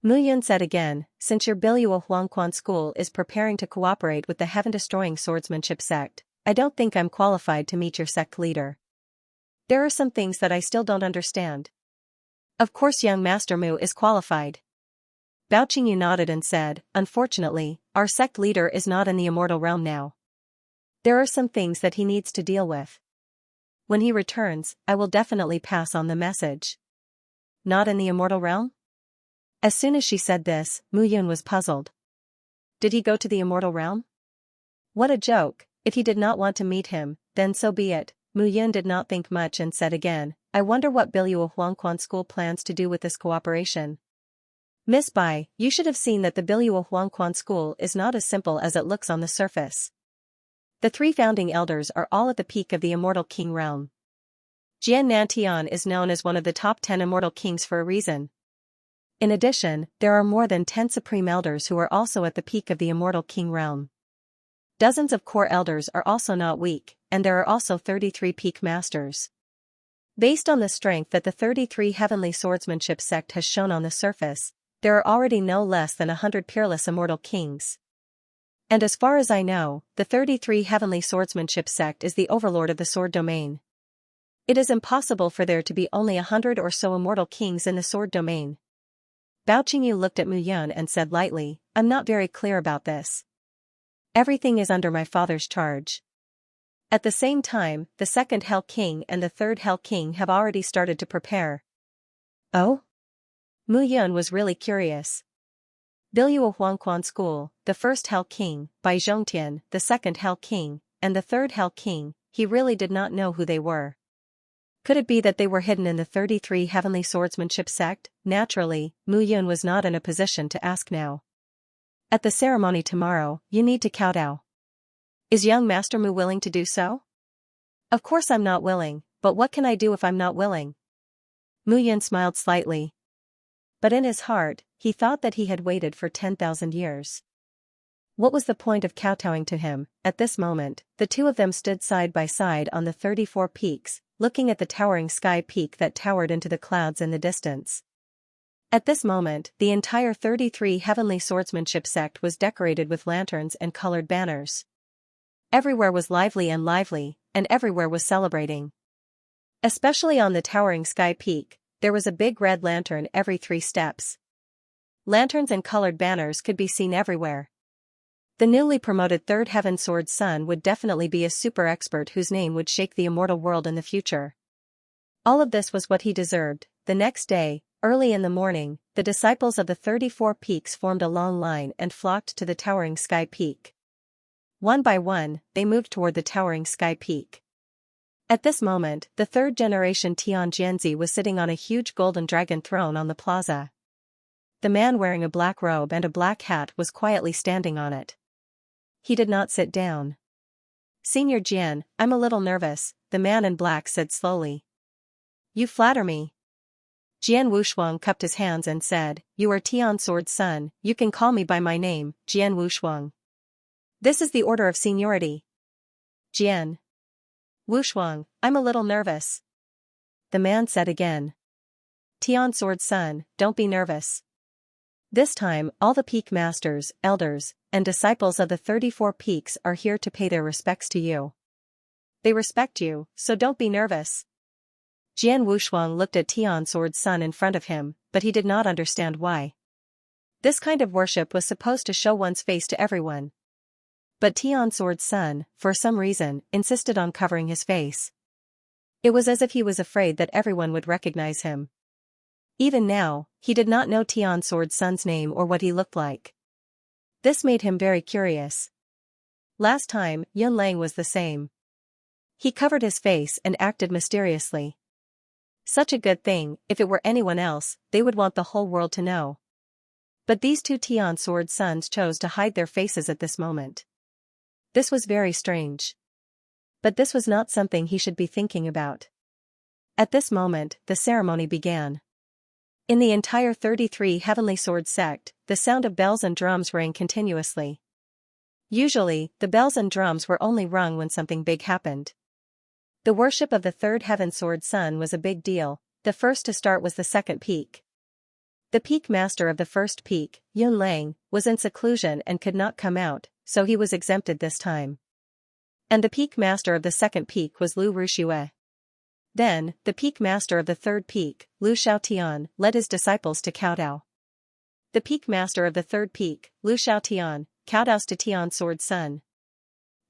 Mu Yun said again, since your Biluo Huangquan school is preparing to cooperate with the heaven-destroying swordsmanship sect, I don't think I'm qualified to meet your sect leader. There are some things that I still don't understand. Of course young Master Mu is qualified. Bao Qingyu nodded and said, unfortunately, our sect leader is not in the immortal realm now. There are some things that he needs to deal with. When he returns, I will definitely pass on the message. Not in the immortal realm? As soon as she said this, Mu Yun was puzzled. Did he go to the immortal realm? What a joke. If he did not want to meet him, then so be it. Mu Yun did not think much and said again, I wonder what Biluo Huangquan school plans to do with this cooperation. Miss Bai, you should have seen that the Biluo Huangquan school is not as simple as it looks on the surface. The 3 founding elders are all at the peak of the immortal king realm. Jian Nantian is known as one of the top 10 immortal kings for a reason. In addition, there are more than 10 supreme elders who are also at the peak of the immortal king realm. Dozens of core elders are also not weak, and there are also 33 peak masters. Based on the strength that the 33 heavenly swordsmanship sect has shown on the surface, there are already no less than 100 peerless immortal kings. And as far as I know, the 33 heavenly swordsmanship sect is the overlord of the sword domain. It is impossible for there to be only 100 or so immortal kings in the sword domain. Bao Qingyu looked at Mu Yun and said lightly, I'm not very clear about this. Everything is under my father's charge. At the same time, the 2nd Hell King and the 3rd Hell King have already started to prepare. Oh? Mu Yun was really curious. Biluo Huangquan School, the 1st Hell King, Bai Zhongtian, the 2nd Hell King, and the 3rd Hell King, he really did not know who they were. Could it be that they were hidden in the 33 Heavenly Swordsmanship sect? Naturally, Mu Yun was not in a position to ask now. At the ceremony tomorrow, you need to kowtow. Is young Master Mu willing to do so? Of course I'm not willing, but what can I do if I'm not willing? Mu Yun smiled slightly. But in his heart, he thought that he had waited for 10,000 years. What was the point of kowtowing to him? At this moment, the two of them stood side by side on the 34 peaks, looking at the towering sky peak that towered into the clouds in the distance. At this moment, the entire 33 Heavenly Swordsmanship sect was decorated with lanterns and colored banners. Everywhere was lively, and everywhere was celebrating. Especially on the towering sky peak, there was a big red lantern every 3 steps. Lanterns and colored banners could be seen everywhere. The newly promoted Third Heaven Sword Son would definitely be a super expert whose name would shake the immortal world in the future. All of this was what he deserved. The next day, early in the morning, the disciples of the 34 peaks formed a long line and flocked to the towering sky peak. One by one, they moved toward the towering sky peak. At this moment, the third generation Tian Jianzi was sitting on a huge golden dragon throne on the plaza. The man wearing a black robe and a black hat was quietly standing on it. He did not sit down. Senior Jian, I'm a little nervous, the man in black said slowly. You flatter me. Jian Wushuang cupped his hands and said, You are Tian Sword's son, you can call me by my name, Jian Wushuang. This is the order of seniority. Jian Wushuang, I'm a little nervous. The man said again. Tian Sword's son, don't be nervous. This time, all the peak masters, elders, and disciples of the 34 peaks are here to pay their respects to you. They respect you, so don't be nervous. Jian Wushuang looked at Tian Sword's son in front of him, but he did not understand why. This kind of worship was supposed to show one's face to everyone. But Tian Sword's son, for some reason, insisted on covering his face. It was as if he was afraid that everyone would recognize him. Even now, he did not know Tian Sword's son's name or what he looked like. This made him very curious. Last time, Yun Lang was the same. He covered his face and acted mysteriously. Such a good thing, if it were anyone else, they would want the whole world to know. But these two Tian Sword's sons chose to hide their faces at this moment. This was very strange. But this was not something he should be thinking about. At this moment, the ceremony began. In the entire 33 Heavenly Sword sect, the sound of bells and drums rang continuously. Usually, the bells and drums were only rung when something big happened. The worship of the Third Heaven Sword Son was a big deal. The first to start was the second peak. The peak master of the first peak, Yun Lang, was in seclusion and could not come out, so he was exempted this time. And the peak master of the second peak was Lu Ruxue. Then, the peak master of the third peak, Lu Xiaotian, led his disciples to kowtow. The peak master of the third peak, Lu Xiaotian, kowtows to Tian Sword Son.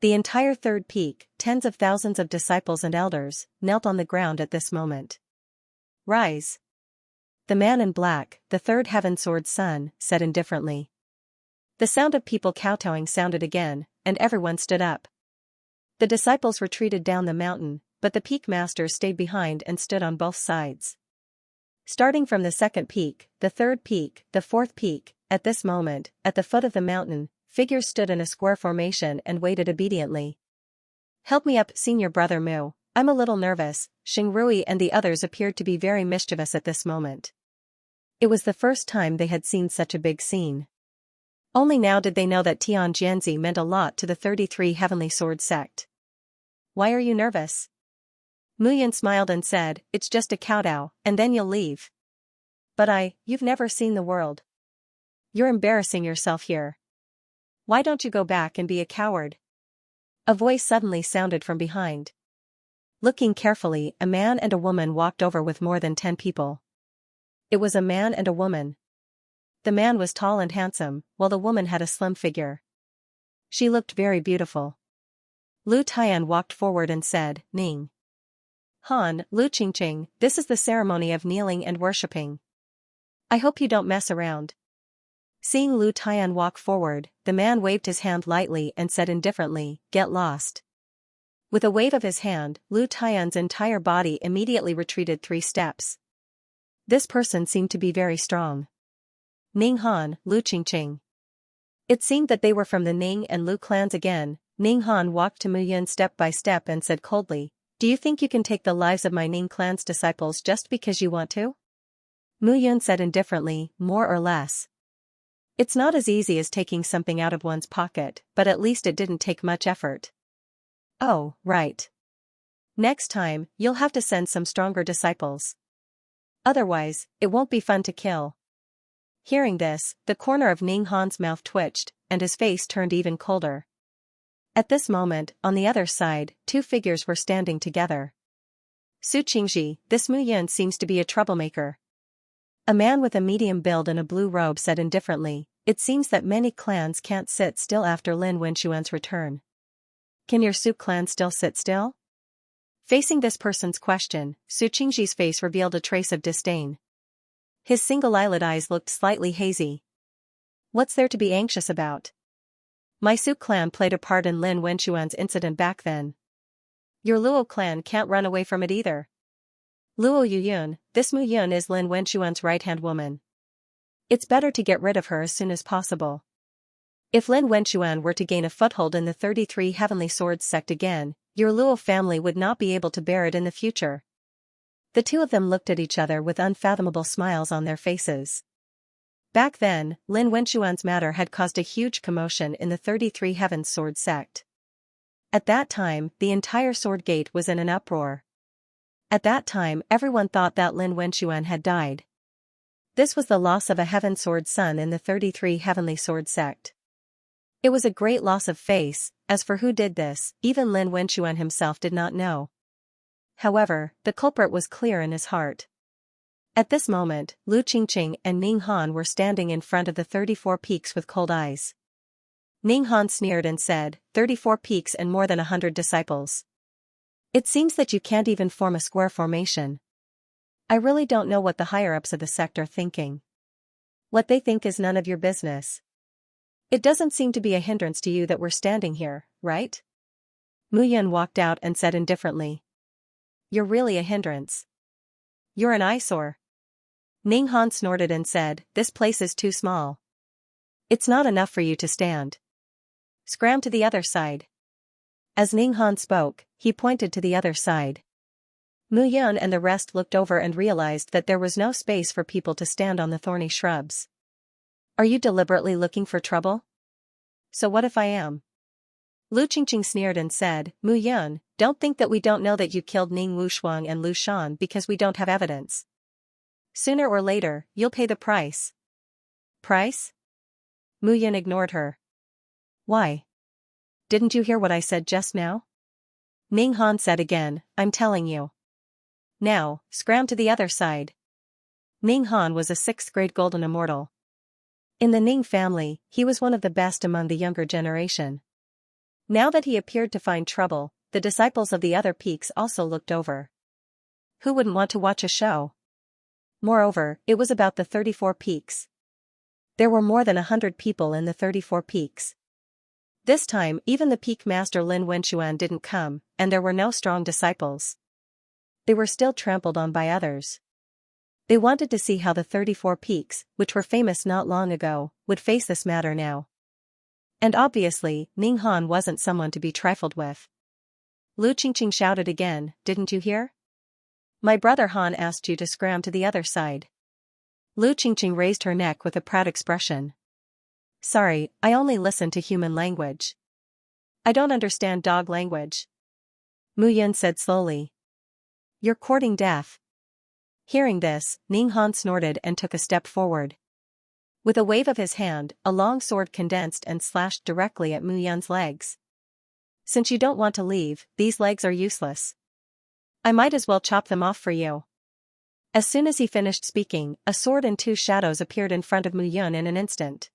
The entire third peak, tens of thousands of disciples and elders, knelt on the ground at this moment. Rise. The man in black, the Third Heaven Sword Son, said indifferently. The sound of people kowtowing sounded again, and everyone stood up. The disciples retreated down the mountain, but the peak master stayed behind and stood on both sides. Starting from the second peak, the third peak, the fourth peak, at this moment, at the foot of the mountain, figures stood in a square formation and waited obediently. Help me up, senior brother Mu, I'm a little nervous. Xing Rui and the others appeared to be very mischievous at this moment. It was the first time they had seen such a big scene. Only now did they know that Tian Jianzi meant a lot to the 33 Heavenly Sword sect. Why are you nervous? Mu Yun smiled and said, It's just a kowtow, and then you'll leave. But you've never seen the world. You're embarrassing yourself here. Why don't you go back and be a coward? A voice suddenly sounded from behind. Looking carefully, a man and a woman walked over with more than 10 people. It was a man and a woman. The man was tall and handsome, while the woman had a slim figure. She looked very beautiful. Lu Tian walked forward and said, Ning. Han, Lu Qingqing, this is the ceremony of kneeling and worshipping. I hope you don't mess around. Seeing Lu Tian walk forward, the man waved his hand lightly and said indifferently, Get lost. With a wave of his hand, Lu Tian's entire body immediately retreated 3 steps. This person seemed to be very strong. Ning Han, Lu Qingqing. It seemed that they were from the Ning and Lu clans again. Ning Han walked to Mu Yun step by step and said coldly, "Do you think you can take the lives of my Ning clan's disciples just because you want to?" Mu Yun said indifferently, "More or less. It's not as easy as taking something out of one's pocket, but at least it didn't take much effort." "Oh, right. Next time, you'll have to send some stronger disciples. Otherwise, it won't be fun to kill." Hearing this, the corner of Ning Han's mouth twitched, and his face turned even colder. At this moment, on the other side, 2 figures were standing together. "Su Qingji, this Mu Yun seems to be a troublemaker." A man with a medium build in a blue robe said indifferently, "It seems that many clans can't sit still after Lin Wenxuan's return. Can your Su clan still sit still?" Facing this person's question, Su Qingji's face revealed a trace of disdain. His single-eyelid eyes looked slightly hazy. "What's there to be anxious about? My Su clan played a part in Lin Wenxuan's incident back then. Your Luo clan can't run away from it either. Luo Yuyun, this Mu Yun is Lin Wenxuan's right-hand woman. It's better to get rid of her as soon as possible. If Lin Wenxuan were to gain a foothold in the 33 Heavenly Swords sect again, your Luo family would not be able to bear it in the future." The 2 of them looked at each other with unfathomable smiles on their faces. Back then, Lin Wenxuan's matter had caused a huge commotion in the 33 Heaven Sword sect. At that time, the entire Sword Gate was in an uproar. At that time, everyone thought that Lin Wenxuan had died. This was the loss of a Heaven Sword son in the 33 Heavenly Sword sect. It was a great loss of face. As for who did this, even Lin Wenxuan himself did not know. However, the culprit was clear in his heart. At this moment, Lu Qingqing and Ning Han were standing in front of the 34 peaks with cold eyes. Ning Han sneered and said, 34 peaks and more than 100 disciples. It seems that you can't even form a square formation. I really don't know what the higher-ups of the sect are thinking. What they think is none of your business. It doesn't seem to be a hindrance to you that we're standing here, right?" Mu Yun walked out and said indifferently. "You're really a hindrance. You're an eyesore." Ning Han snorted and said, "This place is too small. It's not enough for you to stand. Scram to the other side." As Ning Han spoke, he pointed to the other side. Mu Yun and the rest looked over and realized that there was no space for people to stand on the thorny shrubs. "Are you deliberately looking for trouble? So what if I am?" Lu Qingqing sneered and said, "Mu Yun, don't think that we don't know that you killed Ning Wushuang and Lu Shan because we don't have evidence. Sooner or later, you'll pay the price." "Price?" Mu Yun ignored her. "Why? Didn't you hear what I said just now?" Ning Han said again, "I'm telling you. Now, scram to the other side." Ning Han was a 6th-grade golden immortal. In the Ning family, he was one of the best among the younger generation. Now that he appeared to find trouble, the disciples of the other peaks also looked over. Who wouldn't want to watch a show? Moreover, it was about the 34 peaks. There were more than 100 people in the 34 peaks. This time, even the peak master Lin Wenxuan didn't come, and there were no strong disciples. They were still trampled on by others. They wanted to see how the 34 peaks, which were famous not long ago, would face this matter now. And obviously, Ning Han wasn't someone to be trifled with. Lu Qingqing shouted again, "Didn't you hear? My brother Han asked you to scram to the other side." Lu Qingqing raised her neck with a proud expression. "Sorry, I only listen to human language. I don't understand dog language." Mu Yun said slowly. "You're courting death." Hearing this, Ning Han snorted and took a step forward. With a wave of his hand, a long sword condensed and slashed directly at Mu Yun's legs. "Since you don't want to leave, these legs are useless. I might as well chop them off for you." As soon as he finished speaking, a sword and 2 shadows appeared in front of Mu Yun in an instant.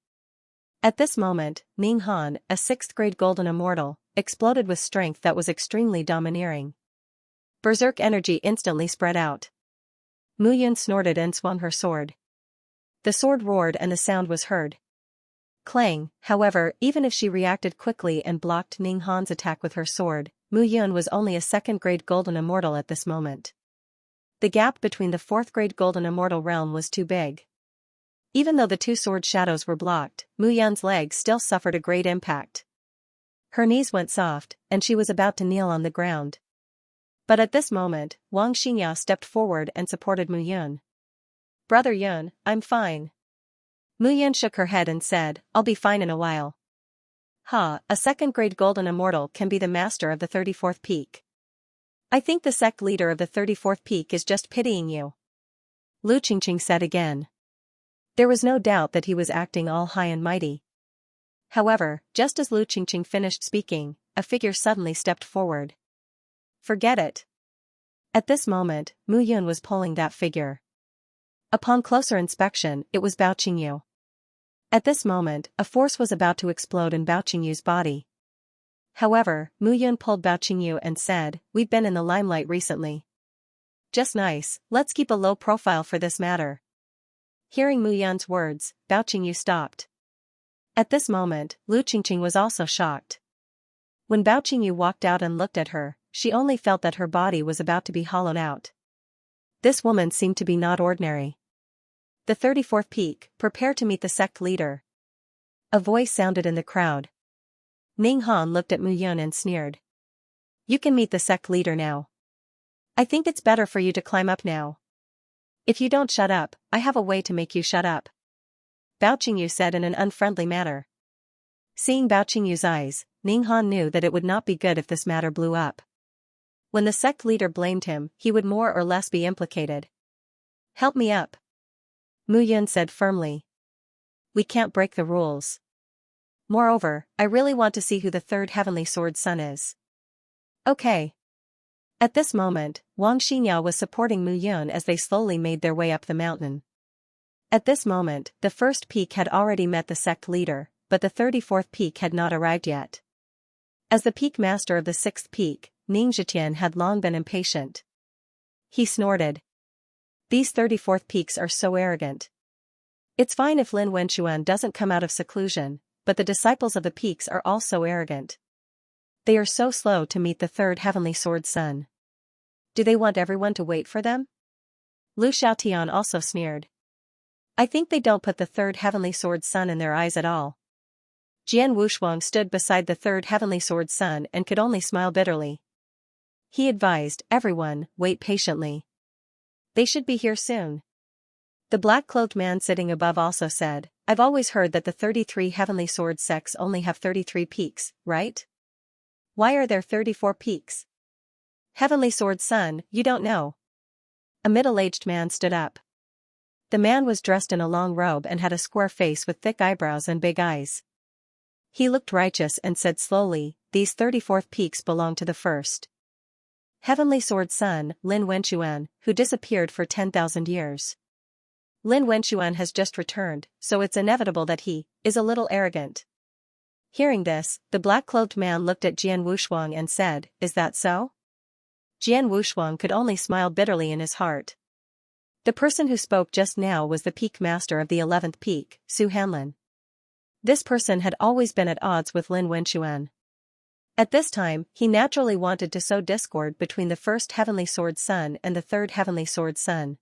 At this moment, Ning Han, a 6th-grade golden immortal, exploded with strength that was extremely domineering. Berserk energy instantly spread out. Mu Yun snorted and swung her sword. The sword roared and the sound was heard. Clang, however, even if she reacted quickly and blocked Ning Han's attack with her sword, Mu Yun was only a second-grade golden immortal at this moment. The gap between the fourth-grade golden immortal realm was too big. Even though the two sword shadows were blocked, Mu Yun's legs still suffered a great impact. Her knees went soft, and she was about to kneel on the ground. But at this moment, Xianxia stepped forward and supported Mu Yun. "Brother Yun, I'm fine." Mu Yun shook her head and said, "I'll be fine in a while." "Ha, a second-grade golden immortal can be the master of the 34th peak. I think the sect leader of the 34th peak is just pitying you," Lu Qingqing said again. There was no doubt that he was acting all high and mighty. However, just as Lu Qingqing finished speaking, a figure suddenly stepped forward. "Forget it." At this moment, Mu Yun was pulling that figure. Upon closer inspection, it was Bao Qingyu. At this moment, a force was about to explode in Bao Qingyu's body. However, Mu Yun pulled Bao Qingyu and said, "We've been in the limelight recently. Just nice, let's keep a low profile for this matter." Hearing Mu Yun's words, Bao Qingyu stopped. At this moment, Lu Qingqing was also shocked. When Bao Qingyu walked out and looked at her, she only felt that her body was about to be hollowed out. This woman seemed to be not ordinary. "The 34th peak, prepare to meet the sect leader." A voice sounded in the crowd. Ning Han looked at Mu Yun and sneered. "You can meet the sect leader now. I think it's better for you to climb up now. If you don't shut up, I have a way to make you shut up," Bao Qingyu said in an unfriendly manner. Seeing Bao Qingyu's eyes, Ning Han knew that it would not be good if this matter blew up. When the sect leader blamed him, he would more or less be implicated. "Help me up," Mu Yun said firmly. "We can't break the rules. Moreover, I really want to see who the third heavenly sword son is." "Okay." At this moment, Wang Xinyao was supporting Mu Yun as they slowly made their way up the mountain. At this moment, the first peak had already met the sect leader, but the 34th peak had not arrived yet. As the peak master of the 6th peak, Ning Zhitian had long been impatient. He snorted. "These 34th peaks are so arrogant. It's fine if Lin Wenchuan doesn't come out of seclusion, but the disciples of the peaks are all so arrogant. They are so slow to meet the third heavenly sword son. Do they want everyone to wait for them?" Lu Xiaotian also sneered. "I think they don't put the third heavenly sword son in their eyes at all." Jian Wushuang stood beside the third heavenly sword son and could only smile bitterly. He advised everyone, "Wait patiently. They should be here soon." The black-clothed man sitting above also said, "I've always heard that the 33 heavenly sword sects only have 33 peaks, right? Why are there 34 peaks? Heavenly sword son, you don't know." A middle-aged man stood up. The man was dressed in a long robe and had a square face with thick eyebrows and big eyes. He looked righteous and said slowly, "These 34th peaks belong to the first heavenly sword son, Lin Wenchuan, who disappeared for 10,000 years. Lin Wenchuan has just returned, so it's inevitable that he is a little arrogant." Hearing this, the black-clothed man looked at Jian Wushuang and said, "Is that so?" Jian Wushuang could only smile bitterly in his heart. The person who spoke just now was the peak master of the 11th peak, Su Hanlin. This person had always been at odds with Lin Wenchuan. At this time, he naturally wanted to sow discord between the first heavenly sword son and the third heavenly sword son.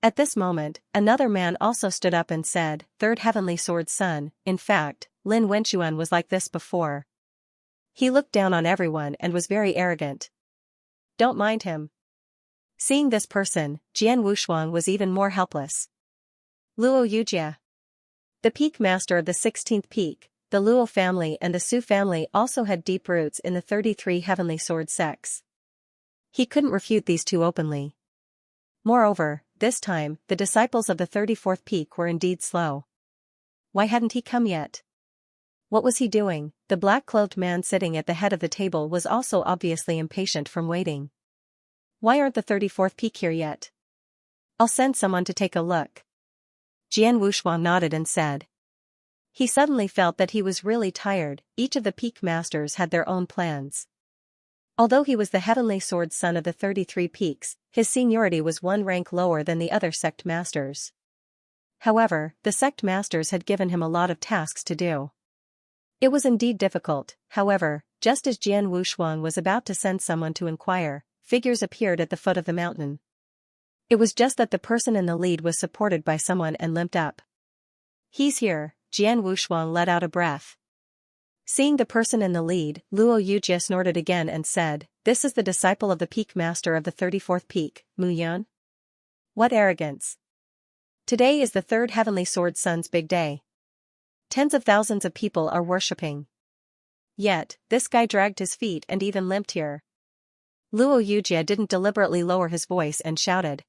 At this moment, another man also stood up and said, "Third heavenly sword son, in fact, Lin Wenchuan was like this before. He looked down on everyone and was very arrogant. Don't mind him." Seeing this person, Jian Wushuang was even more helpless. Luo Yujia. The peak master of the 16th peak, the Luo family and the Su family also had deep roots in the 33 heavenly sword sects. He couldn't refute these two openly. Moreover, this time, the disciples of the 34th peak were indeed slow. Why hadn't he come yet? What was he doing? The black-clothed man sitting at the head of the table was also obviously impatient from waiting. Why aren't the 34th peak here yet? I'll send someone to take a look. Jian Wushuang nodded and said. He suddenly felt that he was really tired. Each of the peak masters had their own plans. Although he was the heavenly sword son of the 33 peaks, his seniority was one rank lower than the other sect masters. However, the sect masters had given him a lot of tasks to do. It was indeed difficult, however, just as Jian Wushuang was about to send someone to inquire, figures appeared at the foot of the mountain. It was just that the person in the lead was supported by someone and limped up. "He's here," Jian Wushuang let out a breath. Seeing the person in the lead, Luo Yujie snorted again and said, "This is the disciple of the peak master of the 34th peak, Mu Yun? What arrogance! Today is the third heavenly sword sun's big day. Tens of thousands of people are worshipping. Yet, this guy dragged his feet and even limped here." Luo Yujie didn't deliberately lower his voice and shouted.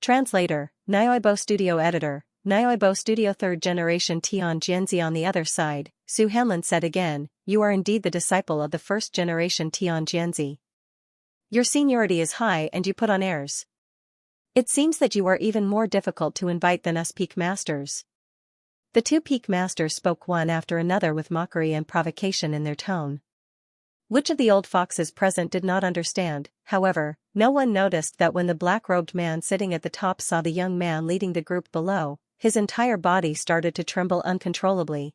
Translator, Nyoibo Studio Editor, Nyoibo Studio 3rd Generation Tian Jianzi. On the other side, Su Hanlin said again, "You are indeed the disciple of the 1st generation Tian Jianzi. Your seniority is high and you put on airs. It seems that you are even more difficult to invite than us peak masters." The two peak masters spoke one after another with mockery and provocation in their tone. Which of the old foxes present did not understand, however, no one noticed that when the black-robed man sitting at the top saw the young man leading the group below, his entire body started to tremble uncontrollably.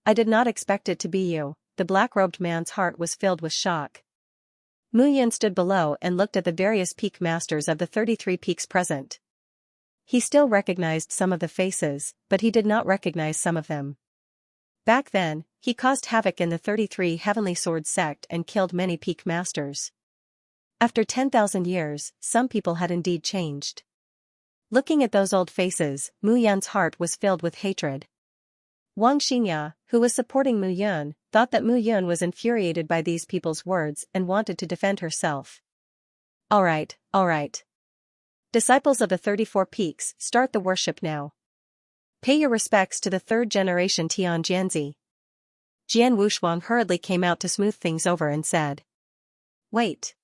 "I did not expect it to be you," the black-robed man's heart was filled with shock. Mu Yun stood below and looked at the various peak masters of the 33 peaks present. He still recognized some of the faces, but he did not recognize some of them. Back then, he caused havoc in the 33 Heavenly Sword sect and killed many peak masters. After 10,000 years, some people had indeed changed. Looking at those old faces, Mu Yun's heart was filled with hatred. Wang Xianxia, who was supporting Mu Yun, thought that Mu Yun was infuriated by these people's words and wanted to defend herself. All right. Disciples of the 34 peaks, start the worship now. Pay your respects to the 3rd generation Tian Jianzi." Jian Wushuang hurriedly came out to smooth things over and said, "Wait."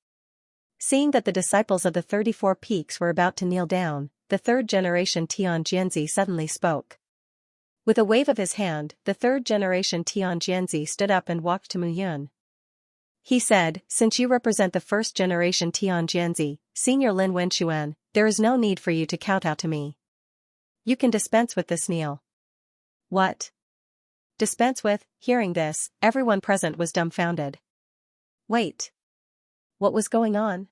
Seeing that the disciples of the 34 peaks were about to kneel down, the 3rd generation Tian Jianzi suddenly spoke. With a wave of his hand, the 3rd generation Tian Jianzi stood up and walked to Mu Yun. He said, "Since you represent the 1st generation Tian Jianzi, Senior Lin Wenxuan, there is no need for you to kowtow to me. You can dispense with this kneel." "What? Dispense with?" Hearing this, everyone present was dumbfounded. Wait. What was going on?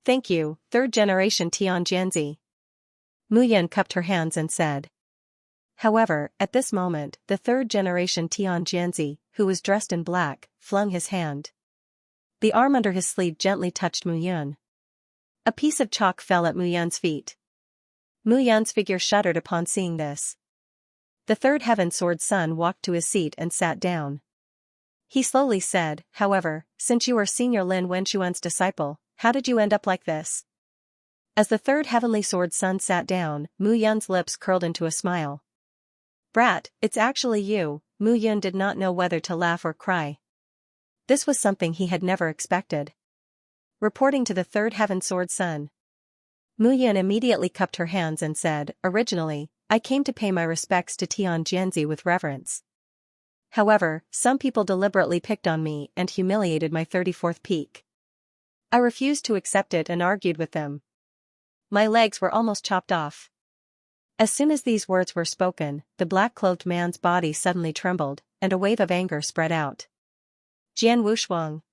"Thank you, 3rd generation Tian Jianzi." Mu Yun cupped her hands and said. However, at this moment, the 3rd generation Tian Jianzi, who was dressed in black, flung his hand. The arm under his sleeve gently touched Mu Yun. A piece of chalk fell at Mu Yun's feet. Mu Yun's figure shuddered upon seeing this. The 3rd Heaven Sword Sun walked to his seat and sat down. He slowly said, "However, since you are Senior Lin Wenxuan's disciple, how did you end up like this?" As the 3rd Heavenly Sword Sun sat down, Mu Yun's lips curled into a smile. "Brat, it's actually you." Mu Yun did not know whether to laugh or cry. This was something he had never expected. Reporting to the 3rd Heaven Sword Sun, Mu Yun immediately cupped her hands and said, "Originally, I came to pay my respects to Tian Jianzi with reverence. However, some people deliberately picked on me and humiliated my 34th peak. I refused to accept it and argued with them. My legs were almost chopped off." As soon as these words were spoken, the black-clothed man's body suddenly trembled, and a wave of anger spread out. Jian Wushuang.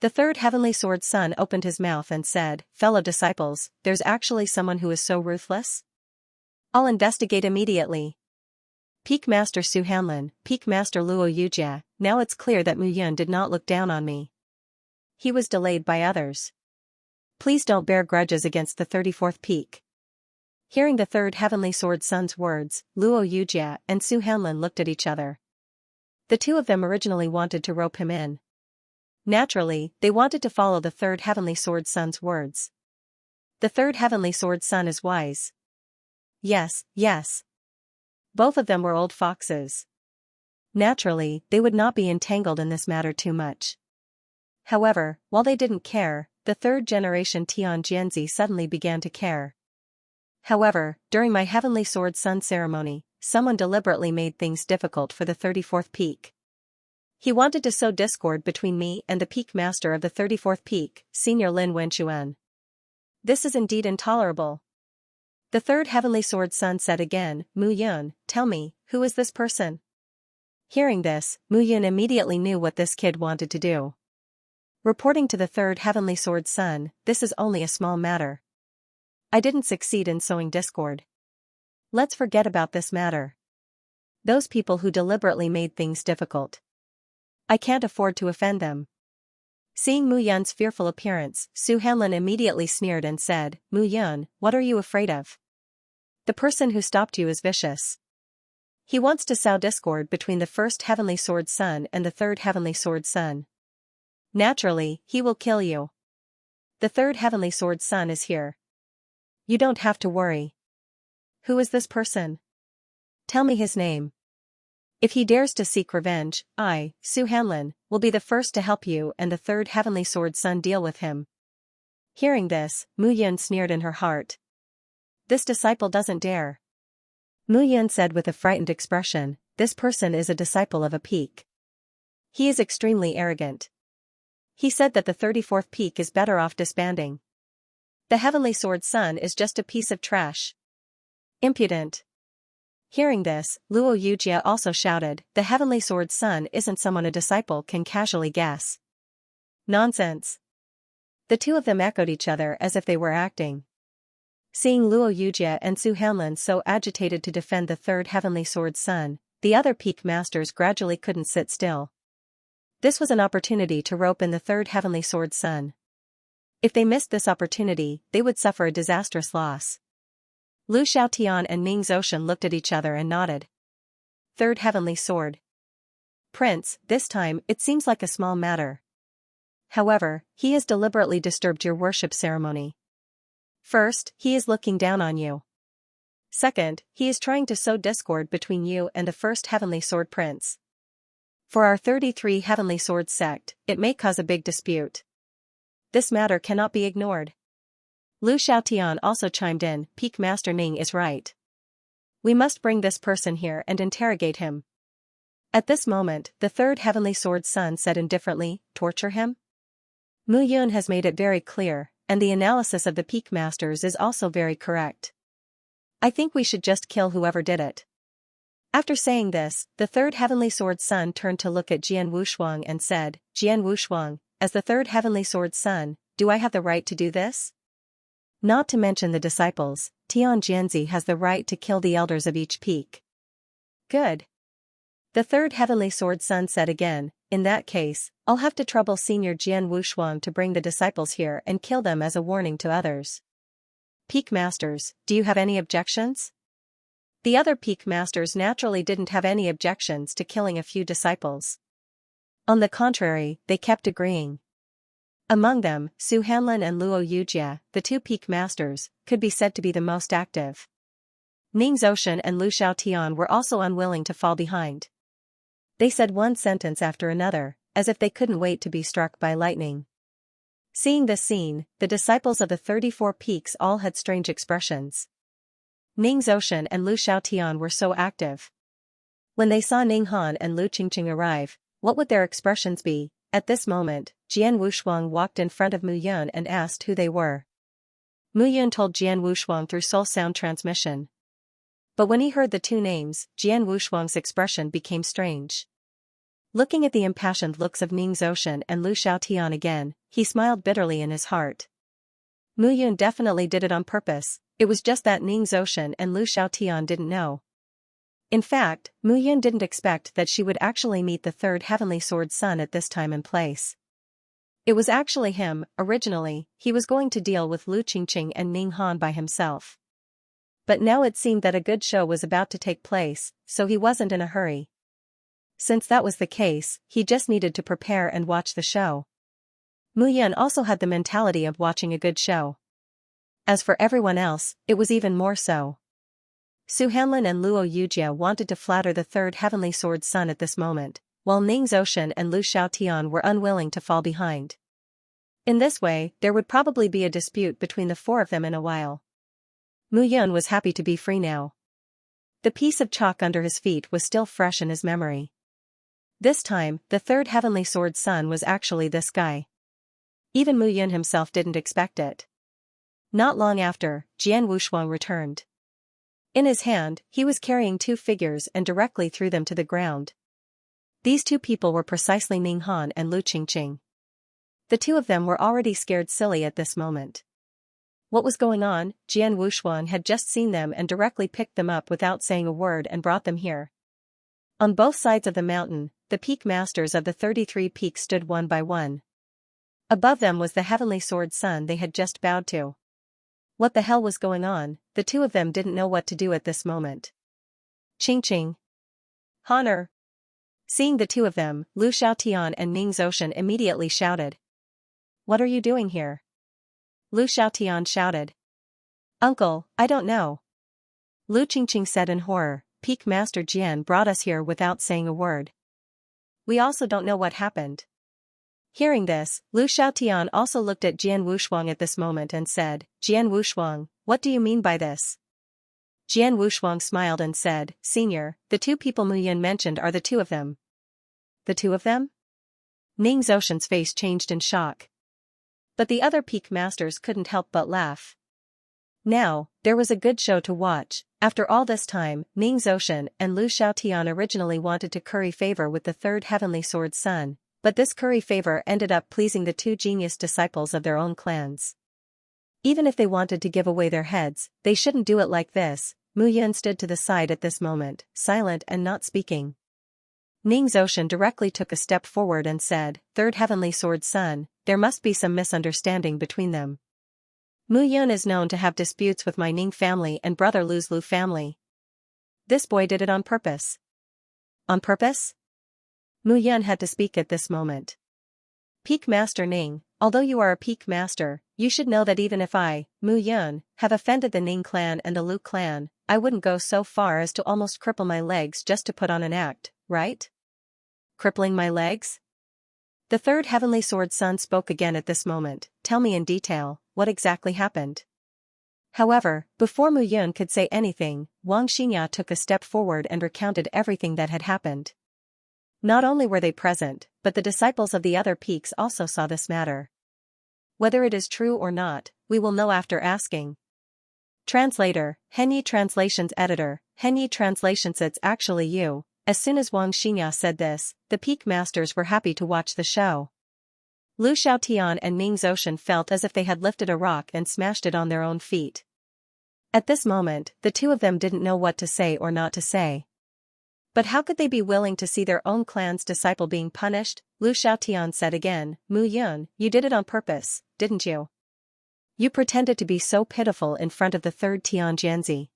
The 3rd Heavenly Sword Sun opened his mouth and said, "Fellow disciples, there's actually someone who is so ruthless? I'll investigate immediately. Peak Master Su Hanlin, Peak Master Luo Yujie, now it's clear that Mu Yun did not look down on me. He was delayed by others. Please don't bear grudges against the 34th peak." Hearing the 3rd Heavenly Sword Sun's words, Luo Yujie and Su Hanlin looked at each other. The two of them originally wanted to rope him in. Naturally, they wanted to follow the 3rd Heavenly Sword Sun's words. The 3rd Heavenly Sword Sun is wise. Yes. Both of them were old foxes. Naturally, they would not be entangled in this matter too much. However, while they didn't care, the 3rd generation Tian Jianzi suddenly began to care. However, during my Heavenly Sword Sun ceremony, someone deliberately made things difficult for the 34th peak. He wanted to sow discord between me and the peak master of the 34th peak, Senior Lin Wenxuan. This is indeed intolerable. The 3rd Heavenly Sword Sun said again, "Mu Yun, tell me, who is this person?" Hearing this, Mu Yun immediately knew what this kid wanted to do. Reporting to the third heavenly sword son, this is only a small matter. I didn't succeed in sowing discord. Let's forget about this matter. Those people who deliberately made things difficult. I can't afford to offend them. Seeing Mu Yun's fearful appearance, Su Hanlin immediately sneered and said, Mu Yun, what are you afraid of? The person who stopped you is vicious. He wants to sow discord between the first heavenly sword son and the third heavenly sword son. Naturally, he will kill you. The third heavenly sword son is here. You don't have to worry. Who is this person? Tell me his name. If he dares to seek revenge, I, Su Hanlin, will be the first to help you and the third heavenly sword son deal with him. Hearing this, Mu Yun sneered in her heart. This disciple doesn't dare. Mu Yun said with a frightened expression, this person is a disciple of a peak. He is extremely arrogant. He said that the 34th peak is better off disbanding. The heavenly sword son is just a piece of trash. Impudent. Hearing this, Luo Yujia also shouted, the heavenly sword son isn't someone a disciple can casually guess. Nonsense. The two of them echoed each other as if they were acting. Seeing Luo Yujia and Su Hanlin so agitated to defend the third heavenly sword son, the other peak masters gradually couldn't sit still. This was an opportunity to rope in the third heavenly sword son. If they missed this opportunity, they would suffer a disastrous loss. Lu Xiaotian and Ning Zhoushan looked at each other and nodded. Third heavenly sword. Prince, this time, it seems like a small matter. However, he has deliberately disturbed your worship ceremony. First, he is looking down on you. Second, he is trying to sow discord between you and the first heavenly sword prince. For our 33 heavenly sword sect, it may cause a big dispute. This matter cannot be ignored. Lu Xiaotian also chimed in, Peak Master Ning is right. We must bring this person here and interrogate him. At this moment, the third heavenly sword son said indifferently, torture him? Mu Yun has made it very clear, and the analysis of the Peak Masters is also very correct. I think we should just kill whoever did it. After saying this, the third heavenly sword son turned to look at Jian Wushuang and said, Jian Wushuang, as the third heavenly sword son, do I have the right to do this? Not to mention the disciples, Tian Jianzi has the right to kill the elders of each peak. Good. The third heavenly sword son said again, in that case, I'll have to trouble senior Jian Wushuang to bring the disciples here and kill them as a warning to others. Peak Masters, do you have any objections? The other Peak Masters naturally didn't have any objections to killing a few disciples. On the contrary, they kept agreeing. Among them, Su Hanlin and Luo Yujia, the two Peak Masters, could be said to be the most active. Ning Zhoushan and Lu Xiaotian were also unwilling to fall behind. They said one sentence after another, as if they couldn't wait to be struck by lightning. Seeing this scene, the disciples of the 34 peaks all had strange expressions. Ning Zhoushan and Lu Xiaotian were so active. When they saw Ning Han and Lu Qingqing arrive, what would their expressions be? At this moment, Jian Wushuang walked in front of Mu Yun and asked who they were. Mu Yun told Jian Wushuang through soul sound transmission. But when he heard the two names, Jian Wushuang's expression became strange. Looking at the impassioned looks of Ning Zhoushan and Lu Xiaotian again, he smiled bitterly in his heart. Mu Yun definitely did it on purpose, it was just that Ning Zhoushan and Lu Xiaotian didn't know. In fact, Mu Yun didn't expect that she would actually meet the third heavenly sword son at this time and place. It was actually him. Originally, he was going to deal with Lu Qingqing and Ning Han by himself. But now it seemed that a good show was about to take place, so he wasn't in a hurry. Since that was the case, he just needed to prepare and watch the show. Mu Yun also had the mentality of watching a good show. As for everyone else, it was even more so. Su Hanlin and Luo Yujia wanted to flatter the third heavenly sword son at this moment, while Ning Zhoushan and Lu Xiaotian were unwilling to fall behind. In this way, there would probably be a dispute between the four of them in a while. Mu Yun was happy to be free now. The piece of chalk under his feet was still fresh in his memory. This time, the third heavenly sword son was actually this guy. Even Mu Yun himself didn't expect it. Not long after, Jian Wushuang returned. In his hand, he was carrying two figures and directly threw them to the ground. These two people were precisely Ning Han and Lu Qingqing. The two of them were already scared silly at this moment. What was going on? Jian Wushuang had just seen them and directly picked them up without saying a word and brought them here. On both sides of the mountain, the peak masters of the 33 peaks stood one by one. Above them was the heavenly sword sun they had just bowed to. What the hell was going on? The two of them didn't know what to do at this moment. Qingqing. Honor. Seeing the two of them, Lu Xiaotian and Ning Zoshan immediately shouted. What are you doing here? Lu Xiaotian shouted. Uncle, I don't know. Lu Qingqing said in horror, Peak Master Jian brought us here without saying a word. We also don't know what happened. Hearing this, Lu Xiaotian also looked at Jian Wushuang at this moment and said, Jian Wushuang, what do you mean by this? Jian Wushuang smiled and said, Senior, the two people Mu Yun mentioned are the two of them. The two of them? Ning Zoshan's face changed in shock. But the other peak masters couldn't help but laugh. Now, there was a good show to watch. After all this time, Ning Zoshan and Lu Xiaotian originally wanted to curry favor with the third heavenly sword sun, but this curry favor ended up pleasing the two genius disciples of their own clans. Even if they wanted to give away their heads, they shouldn't do it like this. Mu Yun stood to the side at this moment, silent and not speaking. Ning Zoshan directly took a step forward and said, Third heavenly sword sun, there must be some misunderstanding between them. Mu Yun is known to have disputes with my Ning family and brother Lu's Lu family. This boy did it on purpose. On purpose? Mu Yun had to speak at this moment. Peak Master Ning, although you are a peak master, you should know that even if I, Mu Yun, have offended the Ning clan and the Lu clan, I wouldn't go so far as to almost cripple my legs just to put on an act, right? Crippling my legs? The third heavenly sword sun spoke again at this moment. Tell me in detail, what exactly happened? However, before Mu Yun could say anything, Wang Xianxia took a step forward and recounted everything that had happened. Not only were they present, but the disciples of the other peaks also saw this matter. Whether it is true or not, we will know after asking. Translator, Henyi Translations Editor, Henyi Translations. It's actually you. As soon as Wang Xianxia said this, the peak masters were happy to watch the show. Lu Xiaotian and Ning Zoshan felt as if they had lifted a rock and smashed it on their own feet. At this moment, the two of them didn't know what to say or not to say. But how could they be willing to see their own clan's disciple being punished? Lu Xiaotian said again, Mu Yun, you did it on purpose, didn't you? You pretended to be so pitiful in front of the third Tianjianzi.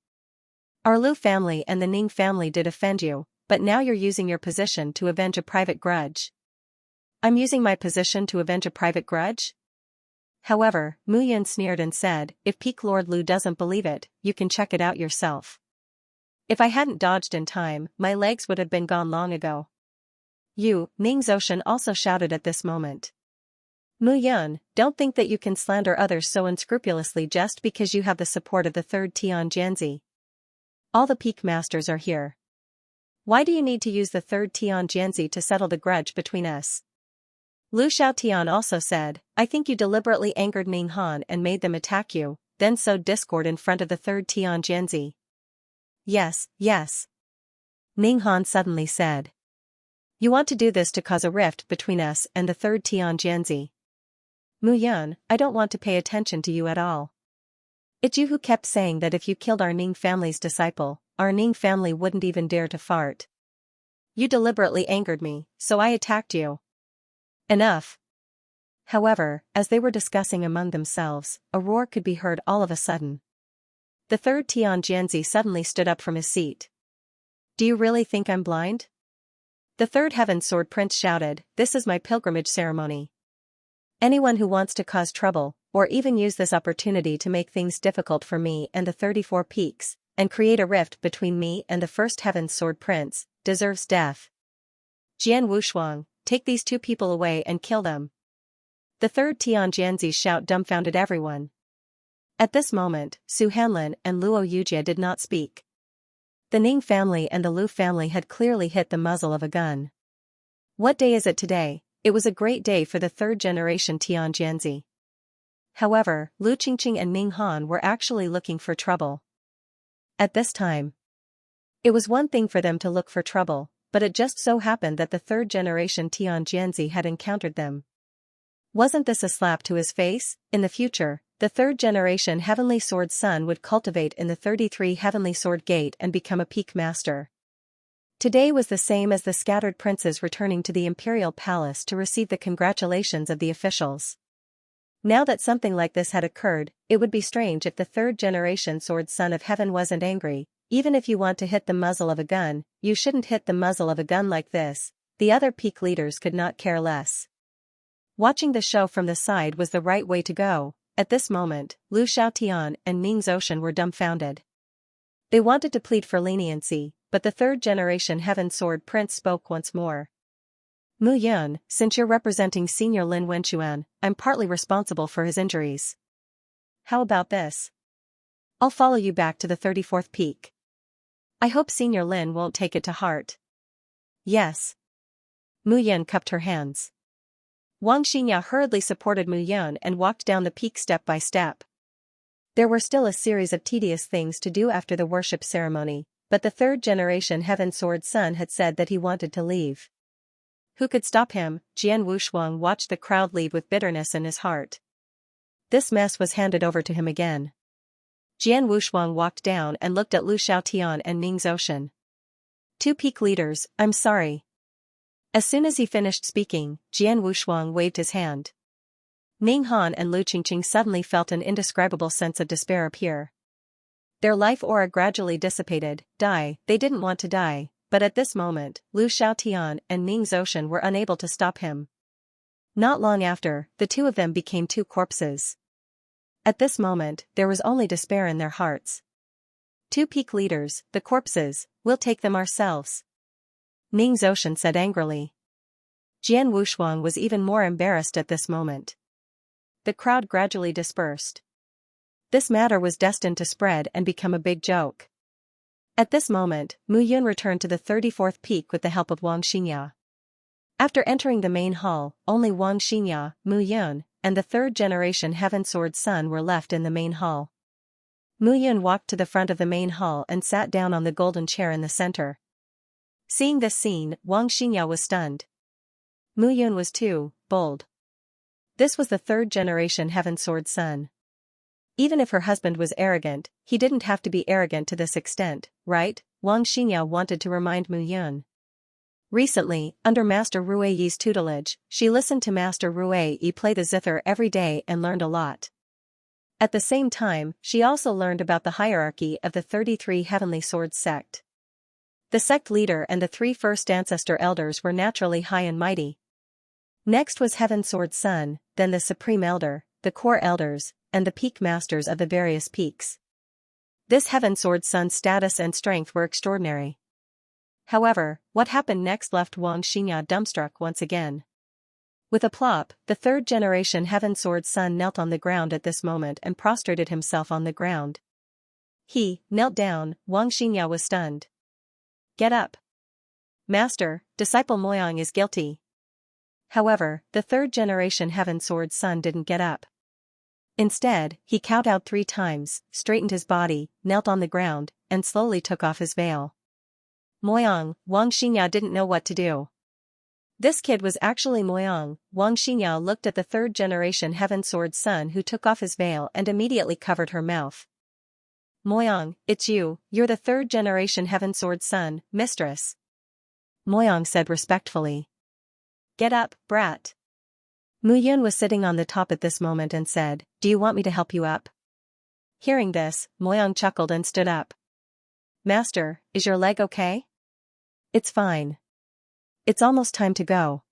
Our Lu family and the Ning family did offend you, but now you're using your position to avenge a private grudge. I'm using my position to avenge a private grudge? However, Mu Yun sneered and said, if Peak Lord Lu doesn't believe it, you can check it out yourself. If I hadn't dodged in time, my legs would have been gone long ago. You, Ning Zoshan also shouted at this moment. Mu Yun, don't think that you can slander others so unscrupulously just because you have the support of the third Tianjianzi. All the peak masters are here. Why do you need to use the third Tianjianzi to settle the grudge between us? Lu Xiaotian also said, I think you deliberately angered Ning Han and made them attack you, then sowed discord in front of the third Tianjianzi. Yes, yes. Ning Han suddenly said. You want to do this to cause a rift between us and the third Tianjianzi. Mu Yun, I don't want to pay attention to you at all. It's you who kept saying that if you killed our Ning family's disciple, our Ning family wouldn't even dare to fart. You deliberately angered me, so I attacked you. Enough. However, as they were discussing among themselves, a roar could be heard all of a sudden. The third Tianjianzi suddenly stood up from his seat. Do you really think I'm blind? The third heaven sword prince shouted, this is my pilgrimage ceremony. Anyone who wants to cause trouble, or even use this opportunity to make things difficult for me and the 34 peaks, and create a rift between me and the first heaven sword prince, deserves death. Jian Wushuang, take these two people away and kill them. The third Tianjianzi's shout dumbfounded everyone. At this moment, Su Hanlin and Luo Yujie did not speak. The Ning family and the Lu family had clearly hit the muzzle of a gun. What day is it today? It was a great day for the third generation Tianjianzi. However, Lu Qingqing and Ning Han were actually looking for trouble. At this time, it was one thing for them to look for trouble, but it just so happened that the third generation Tian Jianzi had encountered them. Wasn't this a slap to his face? In the future, the third generation Heavenly Sword son would cultivate in the 33 Heavenly Sword Gate and become a peak master. Today was the same as the scattered princes returning to the imperial palace to receive the congratulations of the officials. Now that something like this had occurred, it would be strange if the third generation Sword Son of Heaven wasn't angry. Even if you want to hit the muzzle of a gun, you shouldn't hit the muzzle of a gun like this. The other peak leaders could not care less. Watching the show from the side was the right way to go. At this moment, Lu Xiaotian and Ning Zoshan were dumbfounded. They wanted to plead for leniency, but the third generation Heaven Sword Prince spoke once more. Mu Yun, since you're representing Senior Lin Wenquan, I'm partly responsible for his injuries. How about this? I'll follow you back to the 34th peak. I hope Senior Lin won't take it to heart. Yes. Mu Yun cupped her hands. Wang Xinya hurriedly supported Mu Yun and walked down the peak step by step. There were still a series of tedious things to do after the worship ceremony, but the third generation Heaven Sword son had said that he wanted to leave. Who could stop him? Jian Wushuang watched the crowd leave with bitterness in his heart. This mess was handed over to him again. Jian Wushuang walked down and looked at Lu Xiaotian and Ning Zoshan. Two peak leaders, I'm sorry. As soon as he finished speaking, Jian Wushuang waved his hand. Ning Han and Lu Qingqing suddenly felt an indescribable sense of despair appear. Their life aura gradually dissipated. They didn't want to die, but at this moment, Lu Xiaotian and Ning Zoshan were unable to stop him. Not long after, the two of them became two corpses. At this moment, there was only despair in their hearts. Two peak leaders, the corpses, we'll take them ourselves. Ning Zoshan said angrily. Jian Wushuang was even more embarrassed at this moment. The crowd gradually dispersed. This matter was destined to spread and become a big joke. At this moment, Mu Yun returned to the 34th peak with the help of Wang Xinya. After entering the main hall, only Wang Xinya, Mu Yun, and the third generation Heaven Sword son were left in the main hall. Mu Yun walked to the front of the main hall and sat down on the golden chair in the center. Seeing this scene, Wang Xinya was stunned. Mu Yun was too bold. This was the third generation Heaven Sword son. Even if her husband was arrogant, he didn't have to be arrogant to this extent, right? Wang Xinya wanted to remind Mu Yun. Recently, under Master Ruiyi's tutelage, she listened to Master Ruiyi play the zither every day and learned a lot. At the same time, she also learned about the hierarchy of the 33 Heavenly Swords sect. The sect leader and the three first ancestor elders were naturally high and mighty. Next was Heaven Sword Son, then the Supreme Elder, the core elders, and the peak masters of the various peaks. This Heaven Sword Son's status and strength were extraordinary. However, what happened next left Wang Xinya dumbstruck once again. With a plop, the third generation Heaven Sword son knelt on the ground at this moment and prostrated himself on the ground. He knelt down. Wang Xinya was stunned. Get up. Master, disciple Moyang is guilty. However, the third generation Heaven Sword son didn't get up. Instead, he kowtowed 3 times, straightened his body, knelt on the ground, and slowly took off his veil. Moyang, Wang Xinya didn't know what to do. This kid was actually Moyang. Wang Xinya looked at the third generation Heaven Sword son who took off his veil and immediately covered her mouth. Moyang, it's you, you're the third generation Heaven Sword son, mistress. Moyang said respectfully. Get up, brat. Mu Yun was sitting on the top at this moment and said, do you want me to help you up? Hearing this, Moyang chuckled and stood up. Master, is your leg okay? It's fine. It's almost time to go.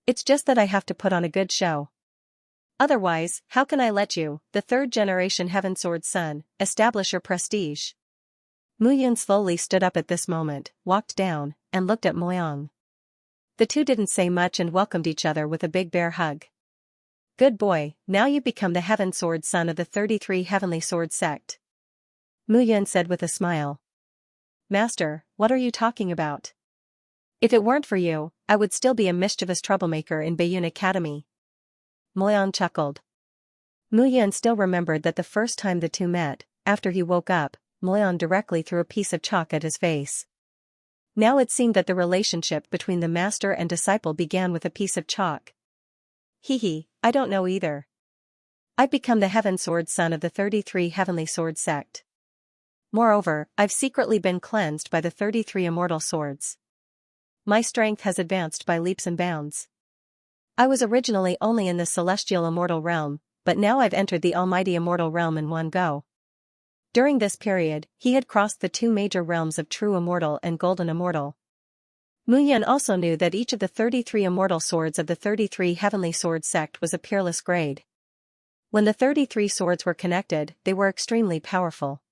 It's just that I have to put on a good show. Otherwise, how can I let you, the third generation Heaven Sword son, establish your prestige? Mu Yun slowly stood up at this moment, walked down, and looked at Moyang. The two didn't say much and welcomed each other with a big bear hug. Good boy, now you've become the Heaven Sword son of the 33 Heavenly Sword sect. Mu Yun said with a smile. Master, what are you talking about? If it weren't for you, I would still be a mischievous troublemaker in Baiyun Academy. Moyang chuckled. Mu Yun still remembered that the first time the two met, after he woke up, Moyang directly threw a piece of chalk at his face. Now it seemed that the relationship between the master and disciple began with a piece of chalk. I don't know either. I've become the Heaven Sword son of the 33 Heavenly Sword sect. Moreover, I've secretly been cleansed by the 33 immortal swords. My strength has advanced by leaps and bounds. I was originally only in the celestial immortal realm, but now I've entered the almighty immortal realm in one go. During this period, he had crossed the two major realms of true immortal and golden immortal. Mu Yan also knew that each of the 33 immortal swords of the 33 Heavenly Sword sect was a peerless grade. When the 33 swords were connected, they were extremely powerful.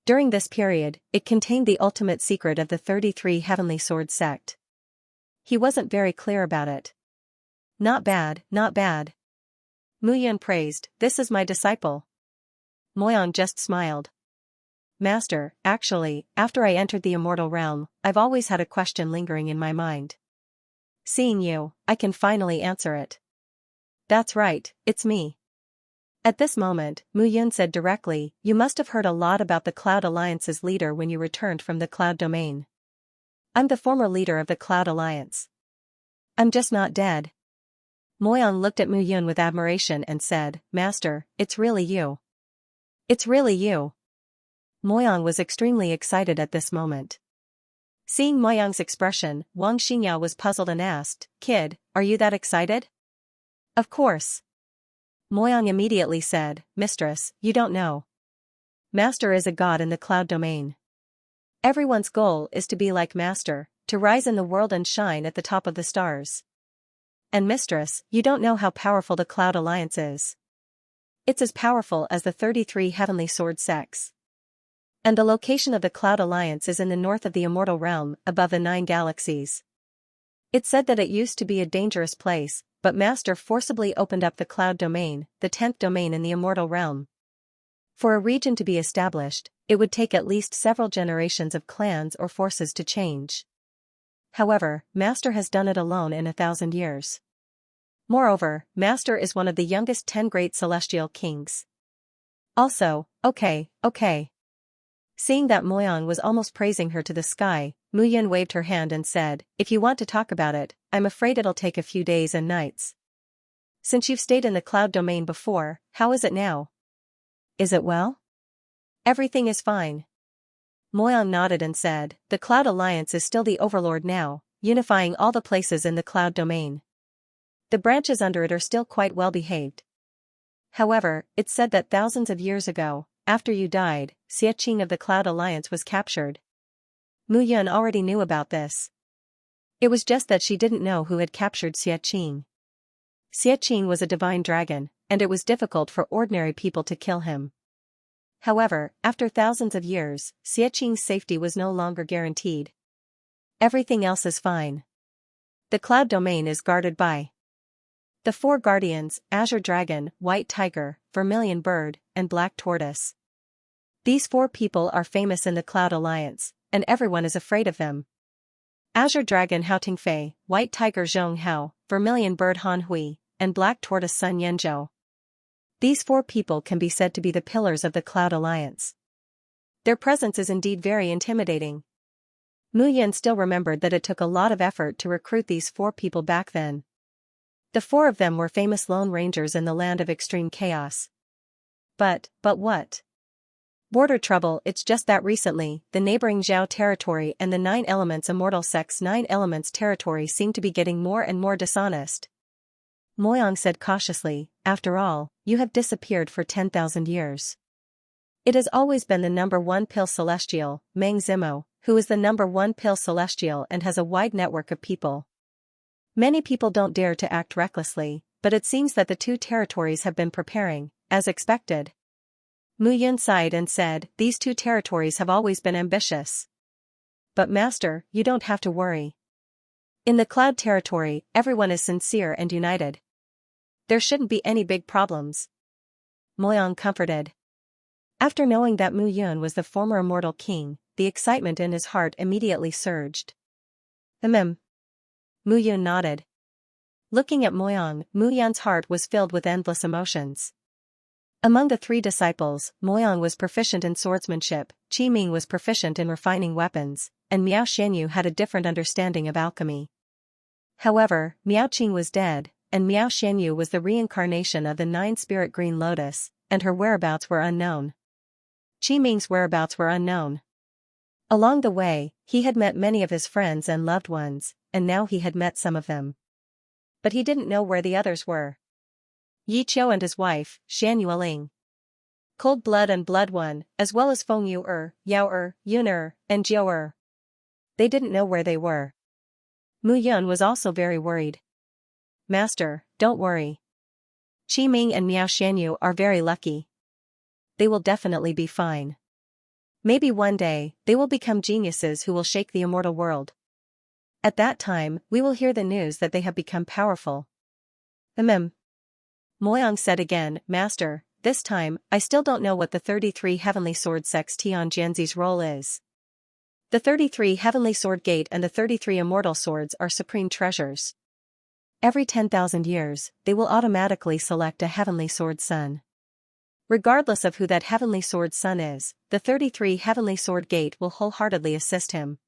During this period, it contained the ultimate secret of the 33 Heavenly Sword sect. He wasn't very clear about it. Not bad, not bad. Mu Yan praised, "This is my disciple." Moyang just smiled. "Master, actually, after I entered the immortal realm, I've always had a question lingering in my mind. Seeing you, I can finally answer it." "That's right, it's me." At this moment, Mu Yun said directly, "You must have heard a lot about the Cloud Alliance's leader when you returned from the Cloud Domain." "I'm the former leader of the Cloud Alliance. I'm just not dead." Moyang looked at Mu Yun with admiration and said, "Master, it's really you. It's really you." Moyang was extremely excited at this moment. Seeing Moyang's expression, Wang Xingyao was puzzled and asked, "Kid, are you that excited?" "Of course." Moyang immediately said, "Mistress, you don't know. Master is a god in the Cloud Domain. Everyone's goal is to be like Master, to rise in the world and shine at the top of the stars. And Mistress, you don't know how powerful the Cloud Alliance is. It's as powerful as the 33 Heavenly Sword sects. And the location of the Cloud Alliance is in the north of the Immortal Realm, above the 9 galaxies. It's said that it used to be a dangerous place, but Master forcibly opened up the Cloud Domain, the 10th domain in the Immortal Realm. For a region to be established, it would take at least several generations of clans or forces to change. However, Master has done it alone in 1,000 years. Moreover, Master is one of the youngest 10 great celestial kings. Also, okay. Seeing that Moyang was almost praising her to the sky, Mu Yun waved her hand and said, "If you want to talk about it, I'm afraid it'll take a few days and nights. Since you've stayed in the Cloud Domain before, how is it now? Is it well?" "Everything is fine." Moyang nodded and said, "The Cloud Alliance is still the overlord now, unifying all the places in the Cloud Domain. The branches under it are still quite well behaved. However, it's said that thousands of years ago, after you died, Xianxia of the Cloud Alliance was captured." Mu Yun already knew about this. It was just that she didn't know who had captured Xianxia. Xianxia was a divine dragon, and it was difficult for ordinary people to kill him. However, after thousands of years, Xianxia's safety was no longer guaranteed. Everything else is fine. The Cloud Domain is guarded by the 4 guardians: Azure Dragon, White Tiger, Vermilion Bird, and Black Tortoise. These 4 people are famous in the Cloud Alliance, and everyone is afraid of them. Azure Dragon Hao Tingfei, White Tiger Zhong Hao, Vermilion Bird Han Hui, and Black Tortoise Sun Yanzhou. These 4 people can be said to be the pillars of the Cloud Alliance. Their presence is indeed very intimidating. Mu Yan still remembered that it took a lot of effort to recruit these 4 people back then. The 4 of them were famous Lone Rangers in the land of extreme chaos. But what? Border trouble. It's just that recently, the neighboring Zhao territory and the 9 Elements Immortal Sect's 9 Elements territory seem to be getting more and more dishonest. Moyang said cautiously, "After all, you have disappeared for 10,000 years. It has always been the number 1 pill celestial, Meng Zimo, who is the number 1 pill celestial and has a wide network of people. Many people don't dare to act recklessly, but it seems that the 2 territories have been preparing, as expected." Mu Yun sighed and said, "These 2 territories have always been ambitious. But Master, you don't have to worry. In the Cloud territory, everyone is sincere and united. There shouldn't be any big problems." Moyang comforted. After knowing that Mu Yun was the former immortal king, the excitement in his heart immediately surged. Mu Yun nodded. Looking at Moyang, Mu Yan's heart was filled with endless emotions. Among the 3 disciples, Moyang was proficient in swordsmanship, Qi Ming was proficient in refining weapons, and Miao Xianyu had a different understanding of alchemy. However, Miao Qing was dead, and Miao Xianyu was the reincarnation of the nine-spirit green lotus, and her whereabouts were unknown. Qi Ming's whereabouts were unknown. Along the way, he had met many of his friends and loved ones, and now he had met some of them. But he didn't know where the others were. Yi Qiu and his wife, Shan Yueling. Cold Blood and Blood One, as well as Feng Yao Yun and Jiu. They didn't know where they were. Mu Yun was also very worried. Master, don't worry. Qi Ming and Miao Xianyu are very lucky. They will definitely be fine. Maybe one day, they will become geniuses who will shake the immortal world. At that time, we will hear the news that they have become powerful. Moyang said again, Master, this time, I still don't know what the 33 Heavenly Sword Sect's Tianjianzi's role is. The 33 Heavenly Sword Gate and the 33 Immortal Swords are supreme treasures. Every 10,000 years, they will automatically select a Heavenly Sword Son. Regardless of who that Heavenly Sword Son is, the 33 Heavenly Sword Gate will wholeheartedly assist him.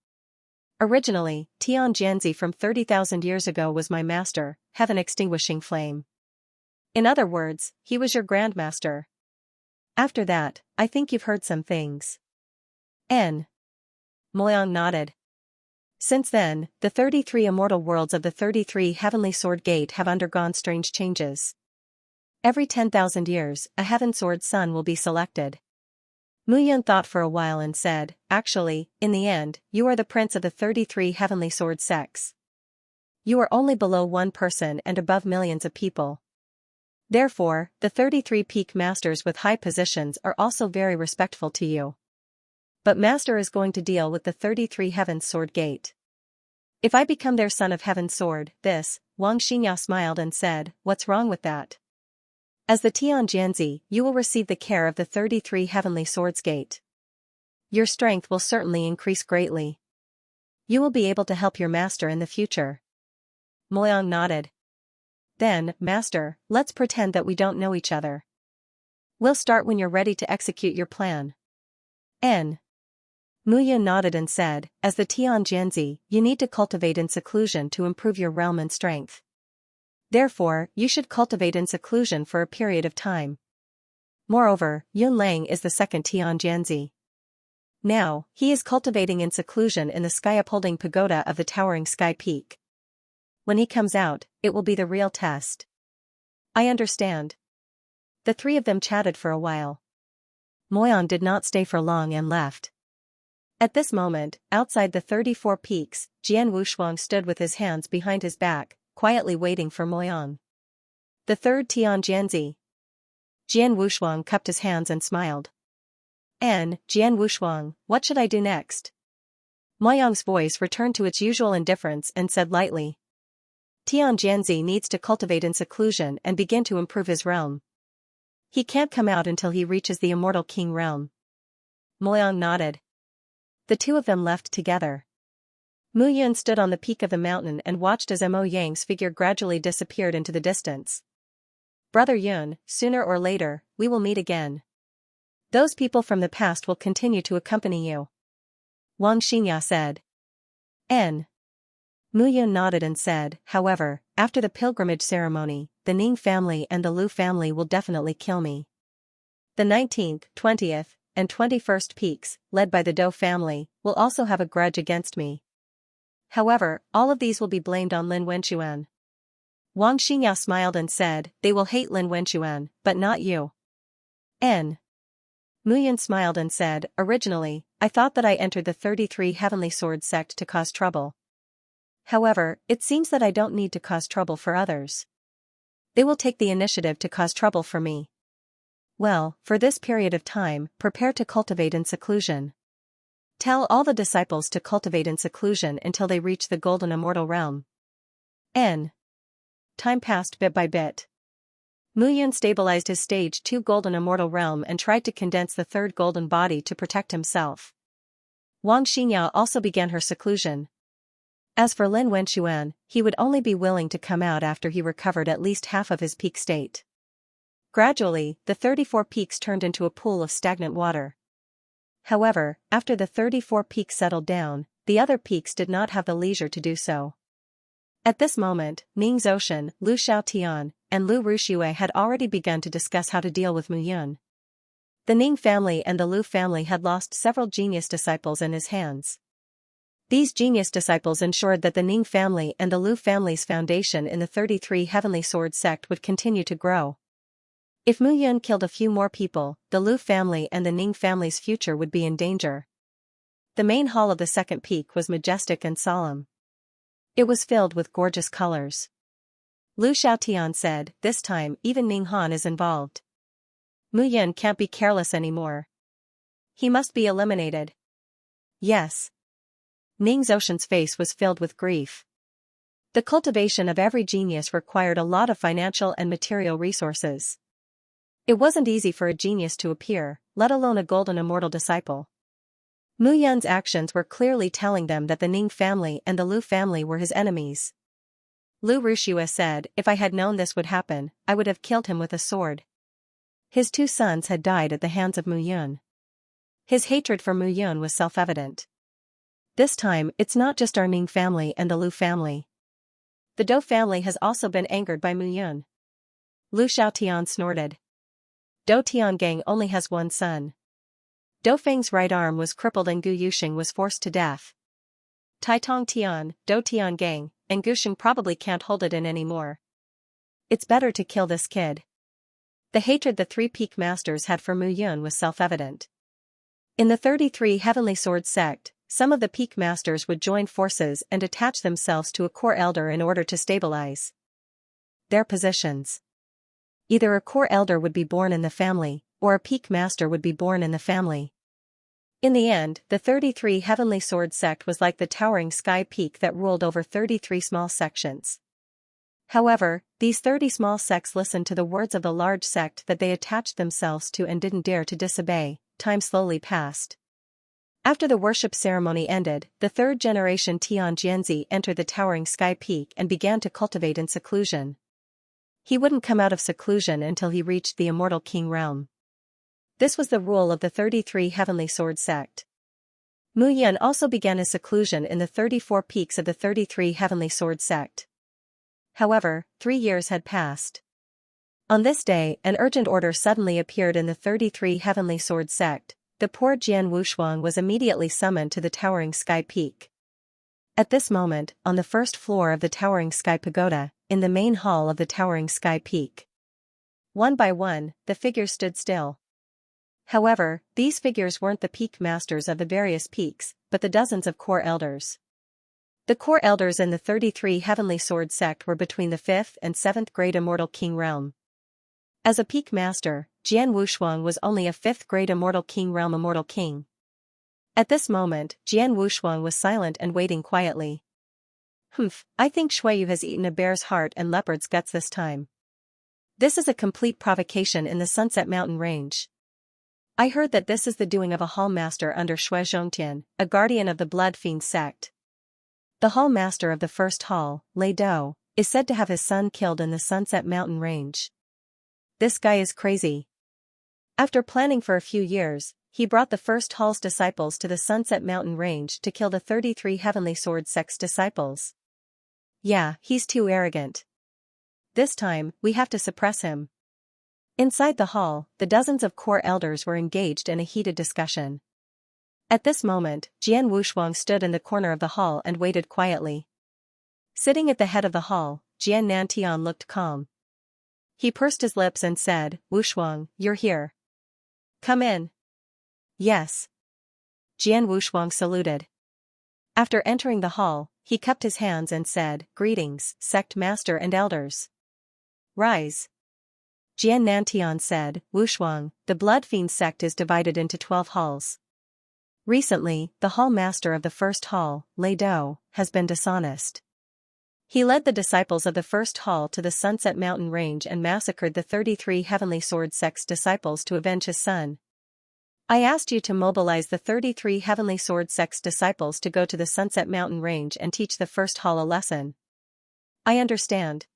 Originally, Tianjianzi from 30,000 years ago was my master, Heaven Extinguishing Flame. In other words, he was your Grandmaster. After that, I think you've heard some things. Moyang nodded. Since then, the 33 immortal worlds of the 33 Heavenly Sword Gate have undergone strange changes. Every 10,000 years, a Heaven Sword Son will be selected. Mu Yun thought for a while and said, Actually, in the end, you are the prince of the 33 Heavenly Sword Sects. You are only below one person and above millions of people. Therefore, the 33 peak masters with high positions are also very respectful to you. But Master is going to deal with the 33 Heaven's Sword Gate. If I become their son of Heaven's Sword, Wang Xingya smiled and said, What's wrong with that? As the Tianjianzi, you will receive the care of the 33 Heavenly Swords Gate. Your strength will certainly increase greatly. You will be able to help your master in the future. Moyang nodded. Then, Master, let's pretend that we don't know each other. We'll start when you're ready to execute your plan. Mu Yun nodded and said, As the Tianjianzi, you need to cultivate in seclusion to improve your realm and strength. Therefore, you should cultivate in seclusion for a period of time. Moreover, Yun Lang is the second Tianjianzi. Now, he is cultivating in seclusion in the sky-upholding pagoda of the towering sky peak. When he comes out, it will be the real test. I understand. The three of them chatted for a while. Moyang did not stay for long and left. At this moment, outside the 34 peaks, Jian Wushuang stood with his hands behind his back, quietly waiting for Moyang. The third Tianjianzi. Jian Wushuang cupped his hands and smiled. Jian Wushuang, what should I do next? Moyang's voice returned to its usual indifference and said lightly. Tianjianzi needs to cultivate in seclusion and begin to improve his realm. He can't come out until he reaches the immortal king realm. Moyang nodded. The two of them left together. Mu Yun stood on the peak of the mountain and watched as Mo Yang's figure gradually disappeared into the distance. Brother Yun, sooner or later, we will meet again. Those people from the past will continue to accompany you. Wang Xingya said. Mu Yun nodded and said, However, after the pilgrimage ceremony, the Ning family and the Lu family will definitely kill me. The 19th, 20th, and 21st peaks, led by the Dou family, will also have a grudge against me. However, all of these will be blamed on Lin Wenquan. Wang Xingya smiled and said, They will hate Lin Wenquan, but not you. Mu Yun smiled and said, Originally, I thought that I entered the 33 Heavenly Sword sect to cause trouble. However, it seems that I don't need to cause trouble for others. They will take the initiative to cause trouble for me. Well, for this period of time, prepare to cultivate in seclusion. Tell all the disciples to cultivate in seclusion until they reach the golden immortal realm. Time passed bit by bit. Mu Yun stabilized his stage 2 golden immortal realm and tried to condense the third golden body to protect himself. Wang Xingya also began her seclusion. As for Lin Wenquan, he would only be willing to come out after he recovered at least half of his peak state. Gradually, the 34 peaks turned into a pool of stagnant water. However, after the 34 peaks settled down, the other peaks did not have the leisure to do so. At this moment, Ning Zhoushan, Lu Xiaotian, and Lu Ruxue had already begun to discuss how to deal with Mu Yun. The Ning family and the Lu family had lost several genius disciples in his hands. These genius disciples ensured that the Ning family and the Lu family's foundation in the 33 Heavenly Sword sect would continue to grow. If Mu Yun killed a few more people, the Lu family and the Ning family's future would be in danger. The main hall of the second peak was majestic and solemn. It was filled with gorgeous colors. Lu Xiaotian said, "This time, even Ning Han is involved. Mu Yun can't be careless anymore. He must be eliminated." Yes. Ning Zhoushan's face was filled with grief. The cultivation of every genius required a lot of financial and material resources. It wasn't easy for a genius to appear, let alone a golden immortal disciple. Mu Yun's actions were clearly telling them that the Ning family and the Lu family were his enemies. Lu Ruxue said, "If I had known this would happen, I would have killed him with a sword." His 2 sons had died at the hands of Mu Yun. His hatred for Mu Yun was self-evident. This time, it's not just our Ning family and the Lu family. The Dou family has also been angered by Mu Yun. Lu Xiaotian snorted. Dou Tiangang only has 1 son. Dou Feng's right arm was crippled and Gu Yuxing was forced to death. Tai Tong Tian, Dou Tiangang, and Gusheng probably can't hold it in anymore. It's better to kill this kid. The hatred the 3 peak masters had for Mu Yun was self-evident. In the 33 Heavenly Sword sect, some of the peak masters would join forces and attach themselves to a core elder in order to stabilize their positions. Either a core elder would be born in the family, or a peak master would be born in the family. In the end, the 33 Heavenly Sword sect was like the towering sky peak that ruled over 33 small sections. However, these 30 small sects listened to the words of the large sect that they attached themselves to and didn't dare to disobey. Time slowly passed. After the worship ceremony ended, the 3rd generation Tian Jianzi entered the towering sky peak and began to cultivate in seclusion. He wouldn't come out of seclusion until he reached the immortal king realm. This was the rule of the 33 Heavenly Sword sect. Mu Yun also began his seclusion in the 34 peaks of the 33 Heavenly Sword sect. However, 3 years had passed. On this day, an urgent order suddenly appeared in the 33 Heavenly Sword sect. The poor Jian Wushuang was immediately summoned to the towering sky peak. At this moment, on the 1st floor of the towering sky pagoda, in the main hall of the towering sky peak. One by one, the figures stood still. However, these figures weren't the peak masters of the various peaks, but the dozens of core elders. The core elders in the 33 Heavenly Sword sect were between the 5th and 7th grade immortal king realm. As a peak master, Jian Wushuang was only a 5th grade immortal king realm immortal king. At this moment, Jian Wushuang was silent and waiting quietly. I think Shuiyu has eaten a bear's heart and leopard's guts this time. This is a complete provocation in the Sunset Mountain range. I heard that this is the doing of a hall master under Shui Zhongtian, a guardian of the Blood Fiend sect. The hall master of the first hall, Lei Dou, is said to have his son killed in the Sunset Mountain range. This guy is crazy. After planning for a few years, he brought the first hall's disciples to the Sunset Mountain range to kill the 33 Heavenly Sword sect's disciples. Yeah, he's too arrogant. This time, we have to suppress him. Inside the hall, the dozens of core elders were engaged in a heated discussion. At this moment, Jian Wushuang stood in the corner of the hall and waited quietly. Sitting at the head of the hall, Jian Nantian looked calm. He pursed his lips and said, "Wushuang, you're here. Come in." "Yes." Jian Wushuang saluted. After entering the hall, he cupped his hands and said, "Greetings, sect master and elders. Rise." Jian Nantian said, "Wushuang, the Blood Fiend sect is divided into 12 halls. Recently, the hall master of the first hall, Lei Dou, has been dishonest. He led the disciples of the first hall to the Sunset Mountain range and massacred the 33 Heavenly Sword sect's disciples to avenge his son. I asked you to mobilize the 33 Heavenly Sword sect's disciples to go to the Sunset Mountain range and teach the first hall a lesson." "I understand."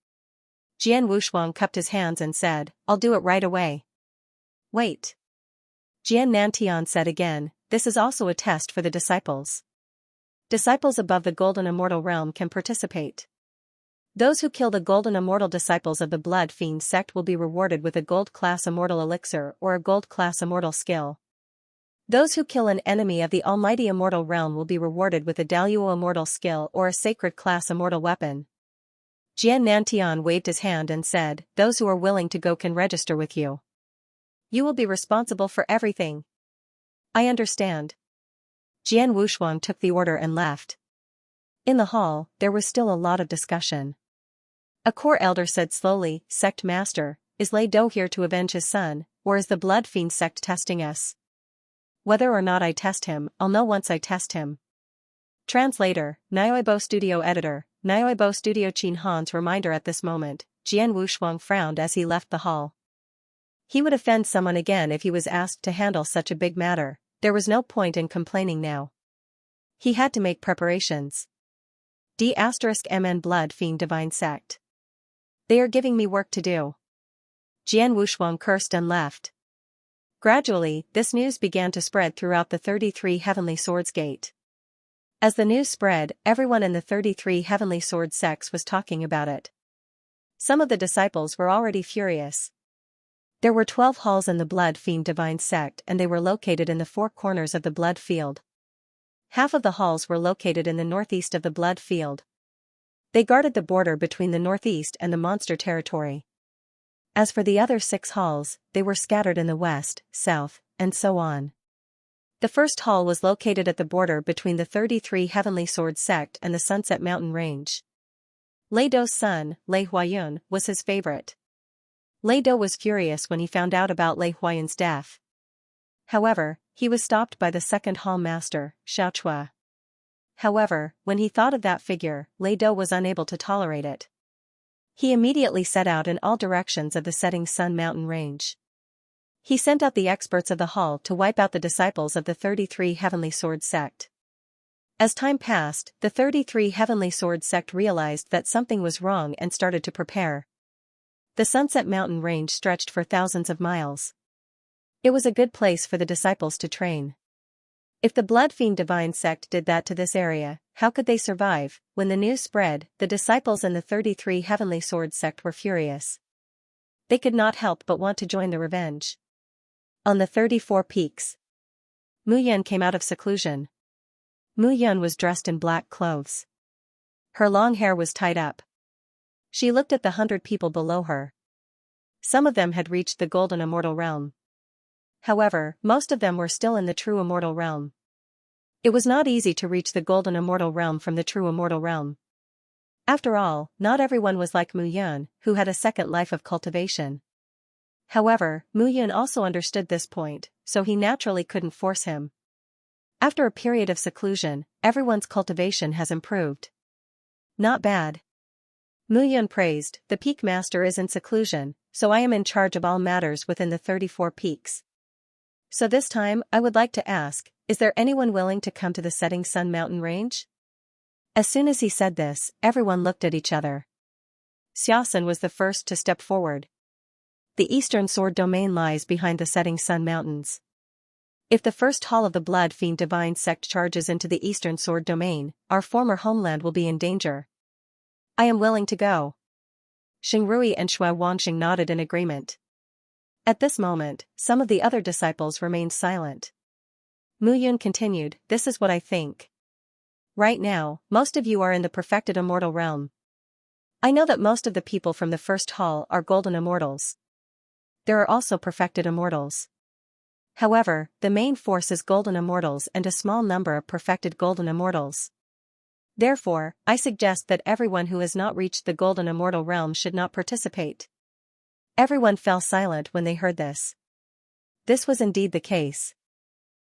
Jian Wushuang cupped his hands and said, "I'll do it right away." "Wait." Jian Nantian said again, "This is also a test for the disciples. Disciples above the Golden Immortal Realm can participate. Those who kill the Golden Immortal disciples of the Blood Fiend sect will be rewarded with a Gold-class Immortal Elixir or a Gold-class Immortal Skill. Those who kill an enemy of the Almighty Immortal Realm will be rewarded with a Daluo Immortal Skill or a Sacred-class Immortal Weapon. Jian Nantian waved his hand and said, "Those who are willing to go can register with you. You will be responsible for everything." "I understand." Jian Wushuang took the order and left. In the hall, there was still a lot of discussion. A core elder said slowly, "Sect Master, is Lei Do here to avenge his son, or is the Blood Fiend sect testing us? Whether or not I test him, I'll know once I test him." Translator, Nioibo Studio Editor, Nioibo Studio Qin Han's reminder. At this moment, Jian Wushuang frowned as he left the hall. He would offend someone again if he was asked to handle such a big matter. There was no point in complaining now. He had to make preparations. D*MN Blood Fiend Divine Sect. They are giving me work to do. Jian Wushuang cursed and left. Gradually, this news began to spread throughout the 33 Heavenly Swords Gate. As the news spread, everyone in the 33 Heavenly Sword sects was talking about it. Some of the disciples were already furious. There were 12 halls in the Blood Fiend Divine Sect and they were located in the 4 corners of the Blood Field. Half of the halls were located in the northeast of the Blood Field. They guarded the border between the northeast and the monster territory. As for the other 6 halls, they were scattered in the west, south, and so on. The first hall was located at the border between the 33 Heavenly Sword sect and the Sunset Mountain Range. Lei Do's son, Lei Huayun, was his favorite. Lei Do was furious when he found out about Lei Huayun's death. However, he was stopped by the second hall master, Xiaochua. However, when he thought of that figure, Lei Do was unable to tolerate it. He immediately set out in all directions of the setting sun mountain range. He sent out the experts of the hall to wipe out the disciples of the 33 Heavenly Sword sect. As time passed, the 33 Heavenly Sword sect realized that something was wrong and started to prepare. The Sunset Mountain Range stretched for thousands of miles. It was a good place for the disciples to train. If the Blood Fiend Divine Sect did that to this area, how could they survive? When the news spread, the disciples in the 33 Heavenly Sword Sect were furious. They could not help but want to join the revenge. On the 34 peaks, Mu Yun came out of seclusion. Mu Yun was dressed in black clothes. Her long hair was tied up. She looked at the 100 people below her. Some of them had reached the Golden Immortal Realm. However, most of them were still in the True Immortal Realm. It was not easy to reach the Golden Immortal Realm from the True Immortal Realm. After all, not everyone was like Mu Yun, who had a second life of cultivation. However, Mu Yun also understood this point, so he naturally couldn't force him. After a period of seclusion, everyone's cultivation has improved. Not bad. Mu Yun praised, "The Peak Master is in seclusion, so I am in charge of all matters within the 34 peaks. So this time, I would like to ask, is there anyone willing to come to the Setting Sun Mountain Range?" As soon as he said this, everyone looked at each other. Xiaosun was the first to step forward. The Eastern Sword Domain lies behind the Setting Sun Mountains. If the first hall of the Blood Fiend Divine Sect charges into the Eastern Sword Domain, our former homeland will be in danger. I am willing to go. Xingrui and Shui Wanxing nodded in agreement. At this moment, some of the other disciples remained silent. Mu Yun continued, "This is what I think. Right now, most of you are in the perfected immortal realm. I know that most of the people from the first hall are golden immortals. There are also perfected immortals. However, the main force is golden immortals and a small number of perfected golden immortals. Therefore, I suggest that everyone who has not reached the golden immortal realm should not participate." Everyone fell silent when they heard this. This was indeed the case.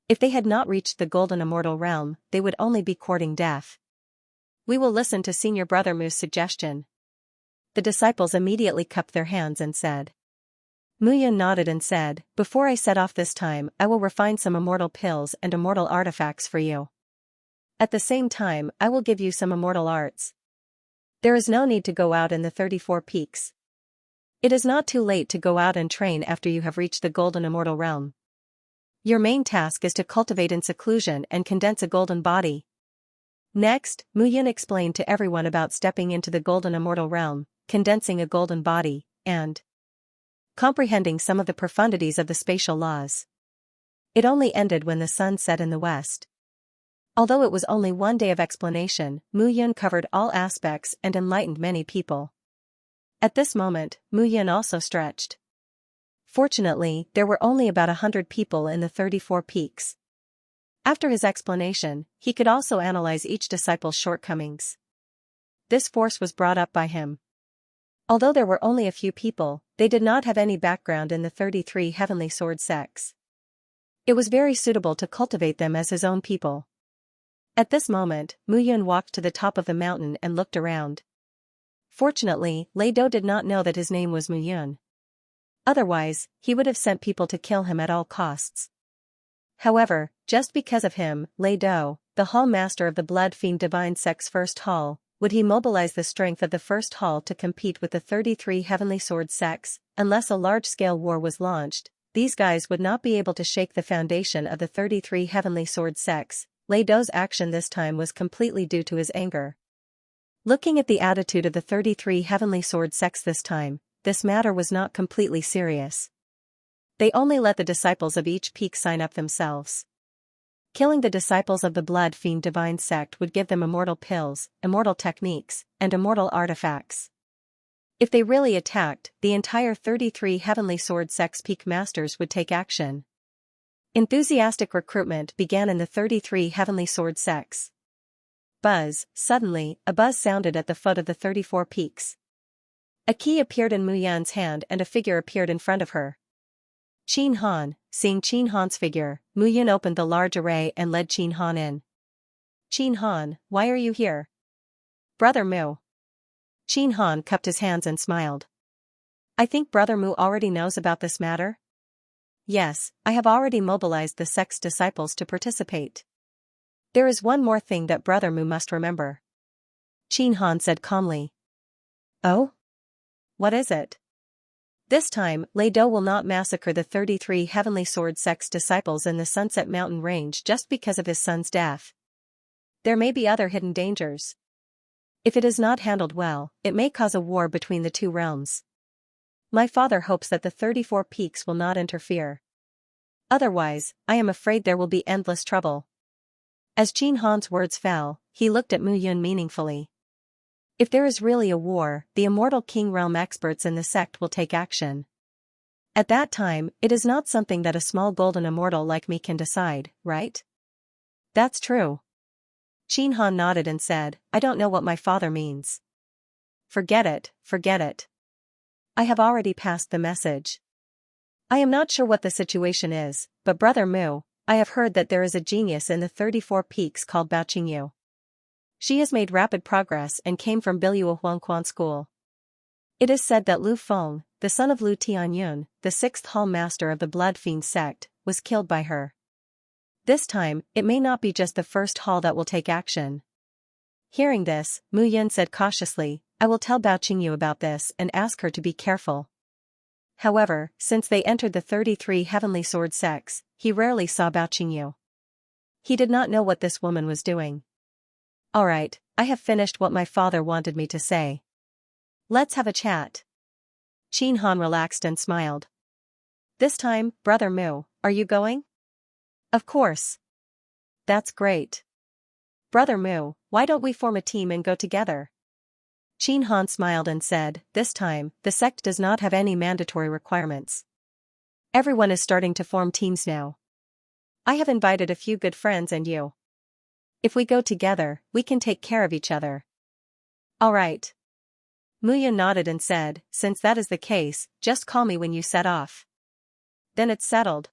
If they had not reached the golden immortal realm, they would only be courting death. "We will listen to Senior Brother Mu's suggestion." The disciples immediately cupped their hands and said. Mu Yun nodded and said, "Before I set off this time, I will refine some immortal pills and immortal artifacts for you. At the same time, I will give you some immortal arts. There is no need to go out in the 34 peaks. It is not too late to go out and train after you have reached the golden immortal realm. Your main task is to cultivate in seclusion and condense a golden body. Next, Mu Yun explained to everyone about stepping into the golden immortal realm, condensing a golden body, and comprehending some of the profundities of the spatial laws. It only ended when the sun set in the west. Although it was only one day of explanation, Mu Yun covered all aspects and enlightened many people. At this moment, Mu Yun also stretched. Fortunately, there were only about 100 people in the 34 peaks. After his explanation, he could also analyze each disciple's shortcomings. This force was brought up by him. Although there were only a few people, they did not have any background in the 33 heavenly sword sects. It was very suitable to cultivate them as his own people. At this moment, Mu Yun walked to the top of the mountain and looked around. Fortunately, Lei Dou did not know that his name was Mu Yun. Otherwise, he would have sent people to kill him at all costs. However, just because of him, Lei Dou, the Hall Master of the Blood Fiend Divine Sect's first hall, would he mobilize the strength of the first hall to compete with the 33 heavenly sword sects. Unless a large-scale war was launched, these guys would not be able to shake the foundation of the 33 heavenly sword sects. Lei Dou's action this time was completely due to his anger. Looking at the attitude of the 33 heavenly sword sects this time, this matter was not completely serious. They only let the disciples of each peak sign up themselves. Killing the disciples of the Blood Fiend Divine Sect would give them immortal pills, immortal techniques, and immortal artifacts. If they really attacked, the entire 33 heavenly sword sects peak masters would take action. Enthusiastic recruitment began in the 33 heavenly sword sects. Buzz, suddenly, a buzz sounded at the foot of the 34 peaks. A key appeared in Mu Yun's hand and a figure appeared in front of her. Qin Han, seeing Qin Han's figure, Mu Yun opened the large array and led Qin Han in. Qin Han, why are you here? Brother Mu. Qin Han cupped his hands and smiled. I think Brother Mu already knows about this matter? Yes, I have already mobilized the sect's disciples to participate. There is one more thing that Brother Mu must remember. Qin Han said calmly. Oh? What is it? This time, Lei Dou will not massacre the 33 heavenly sword sect's disciples in the Sunset Mountain range just because of his son's death. There may be other hidden dangers. If it is not handled well, it may cause a war between the two realms. My father hopes that the 34 peaks will not interfere. Otherwise, I am afraid there will be endless trouble. As Qin Han's words fell, he looked at Mu Yun meaningfully. If there is really a war, the Immortal King Realm experts in the sect will take action. At that time, it is not something that a small golden immortal like me can decide, right? That's true. Qin Han nodded and said, I don't know what my father means. Forget it, forget it. I have already passed the message. I am not sure what the situation is, but Brother Mu, I have heard that there is a genius in the 34 peaks called Bao Qingyu. She has made rapid progress and came from Biluo Huangquan School. It is said that Lu Feng, the son of Lu Tianyun, the 6th Hall Master of the Blood Fiend Sect, was killed by her. This time, it may not be just the first hall that will take action. Hearing this, Mu Yun said cautiously, I will tell Bao Qingyu about this and ask her to be careful. However, since they entered the 33 heavenly sword sects, he rarely saw Bao Qingyu. He did not know what this woman was doing. Alright, I have finished what my father wanted me to say. Let's have a chat. Qin Han relaxed and smiled. This time, Brother Mu, are you going? Of course. That's great. Brother Mu, why don't we form a team and go together? Qin Han smiled and said, this time, the sect does not have any mandatory requirements. Everyone is starting to form teams now. I have invited a few good friends and you. If we go together, we can take care of each other. All right. Mu Yun nodded and said, since that is the case, just call me when you set off. Then it's settled.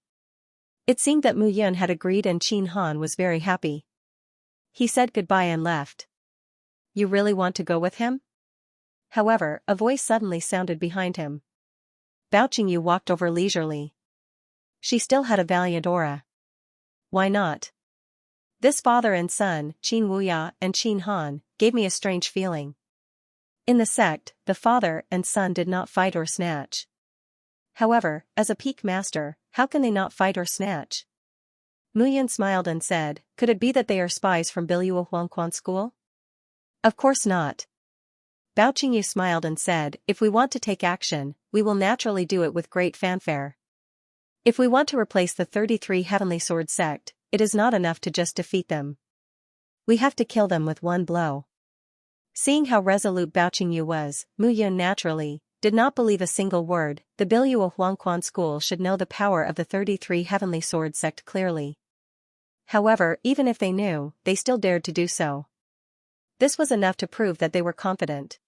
It seemed that Mu Yun had agreed and Qin Han was very happy. He said goodbye and left. You really want to go with him? However, a voice suddenly sounded behind him. Bao Qingyu walked over leisurely. She still had a valiant aura. Why not? This father and son, Qin Wuya and Qin Han, gave me a strange feeling. In the sect, the father and son did not fight or snatch. However, as a peak master, how can they not fight or snatch? Mu Yun smiled and said, could it be that they are spies from Biluo Huangquan school? Of course not. Bao Qingyu smiled and said, if we want to take action, we will naturally do it with great fanfare. If we want to replace the 33 Heavenly Sword sect, it is not enough to just defeat them. We have to kill them with one blow. Seeing how resolute Bao Qingyu was, Mu Yun naturally did not believe a single word. The Biluo Huangquan school should know the power of the 33 Heavenly Sword sect clearly. However, even if they knew, they still dared to do so. This was enough to prove that they were confident.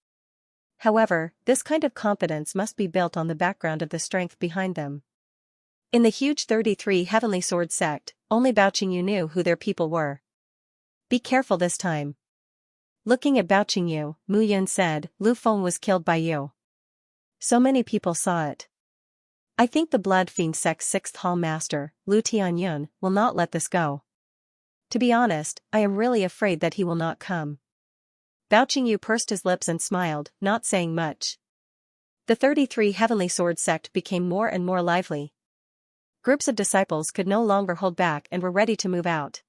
However, this kind of confidence must be built on the background of the strength behind them. In the huge 33 Heavenly Sword sect, only Bao Qingyu knew who their people were. Be careful this time. Looking at Bao Qingyu, Mu Yun said, Lu Feng was killed by you. So many people saw it. I think the Blood Fiend sect's 6th Hall Master, Lu Tianyun, will not let this go. To be honest, I am really afraid that he will not come. Bao Qingyu pursed his lips and smiled, not saying much. The 33 Heavenly Sword sect became more and more lively. Groups of disciples could no longer hold back and were ready to move out.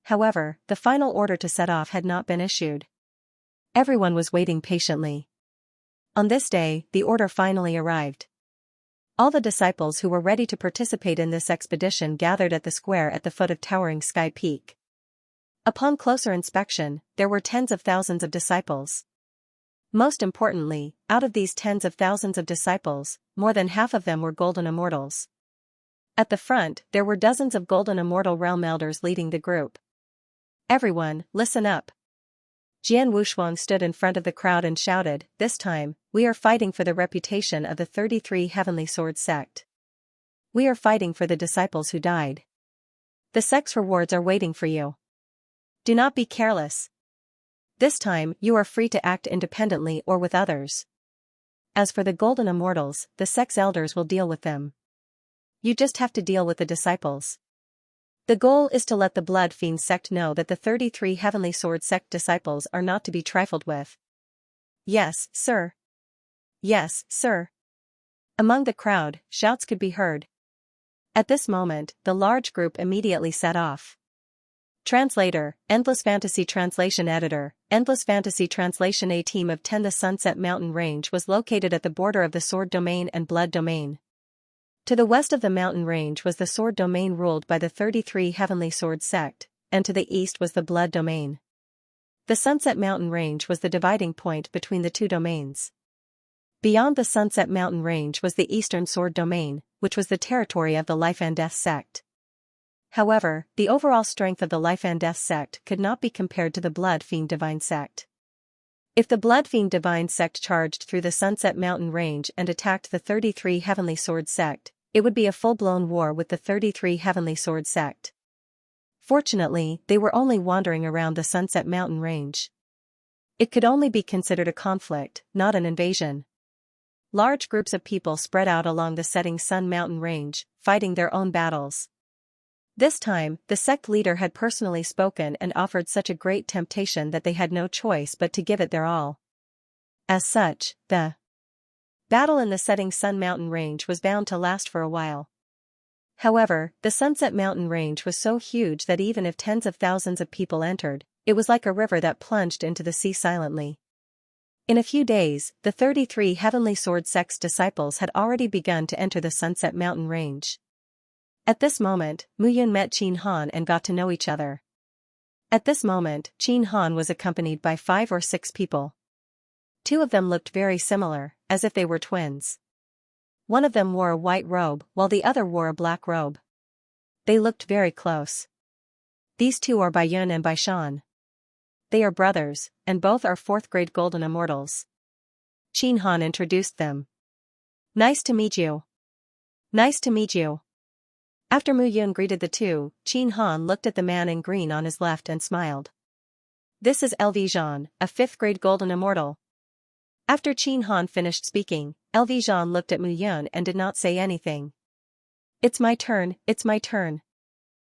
However, the final order to set off had not been issued. Everyone was waiting patiently. On this day, the order finally arrived. All the disciples who were ready to participate in this expedition gathered at the square at the foot of towering Sky Peak. Upon closer inspection, there were tens of thousands of disciples. Most importantly, out of these tens of thousands of disciples, more than half of them were Golden Immortals. At the front, there were dozens of Golden Immortal Realm Elders leading the group. Everyone, listen up. Jian Wushuang stood in front of the crowd and shouted, this time, we are fighting for the reputation of the 33 Heavenly Sword sect. We are fighting for the disciples who died. The sect's rewards are waiting for you. Do not be careless. This time, you are free to act independently or with others. As for the Golden Immortals, the sect's elders will deal with them. You just have to deal with the disciples. The goal is to let the Blood Fiend sect know that the 33 Heavenly Sword sect disciples are not to be trifled with. Yes, sir. Yes, sir. Among the crowd, shouts could be heard. At this moment, the large group immediately set off. Translator, Endless Fantasy Translation Editor, Endless Fantasy Translation. A team of 10. The Sunset Mountain Range was located at the border of the Sword Domain and Blood Domain. To the west of the mountain range was the Sword Domain ruled by the 33 Heavenly Sword sect, and to the east was the Blood Domain. The Sunset Mountain Range was the dividing point between the two domains. Beyond the Sunset Mountain Range was the Eastern Sword Domain, which was the territory of the Life and Death sect. However, the overall strength of the Life and Death sect could not be compared to the Blood Fiend Divine sect. If the Blood Fiend Divine sect charged through the Sunset Mountain Range and attacked the 33 Heavenly Sword sect, it would be a full-blown war with the 33 Heavenly Sword sect. Fortunately, they were only wandering around the Sunset Mountain Range. It could only be considered a conflict, not an invasion. Large groups of people spread out along the setting Sun Mountain Range, fighting their own battles. This time, the sect leader had personally spoken and offered such a great temptation that they had no choice but to give it their all. As such, the battle in the setting Sun Mountain Range was bound to last for a while. However, the Sunset Mountain Range was so huge that even if tens of thousands of people entered, it was like a river that plunged into the sea silently. In a few days, the 33 Heavenly Sword sect's disciples had already begun to enter the Sunset Mountain Range. At this moment, Mu Yun met Qin Han and got to know each other. At this moment, Qin Han was accompanied by 5 or 6 people. 2 of them looked very similar, as if they were twins. One of them wore a white robe, while the other wore a black robe. They looked very close. These 2 are Baiyun and Baishan. They are brothers, and both are 4th grade Golden Immortals. Qin Han introduced them. Nice to meet you. Nice to meet you. After Mu Yun greeted the 2, Qin Han looked at the man in green on his left and smiled. This is LV Zhan, a 5th grade Golden Immortal. After Qin Han finished speaking, LV Zhan looked at Mu Yun and did not say anything. It's my turn, it's my turn.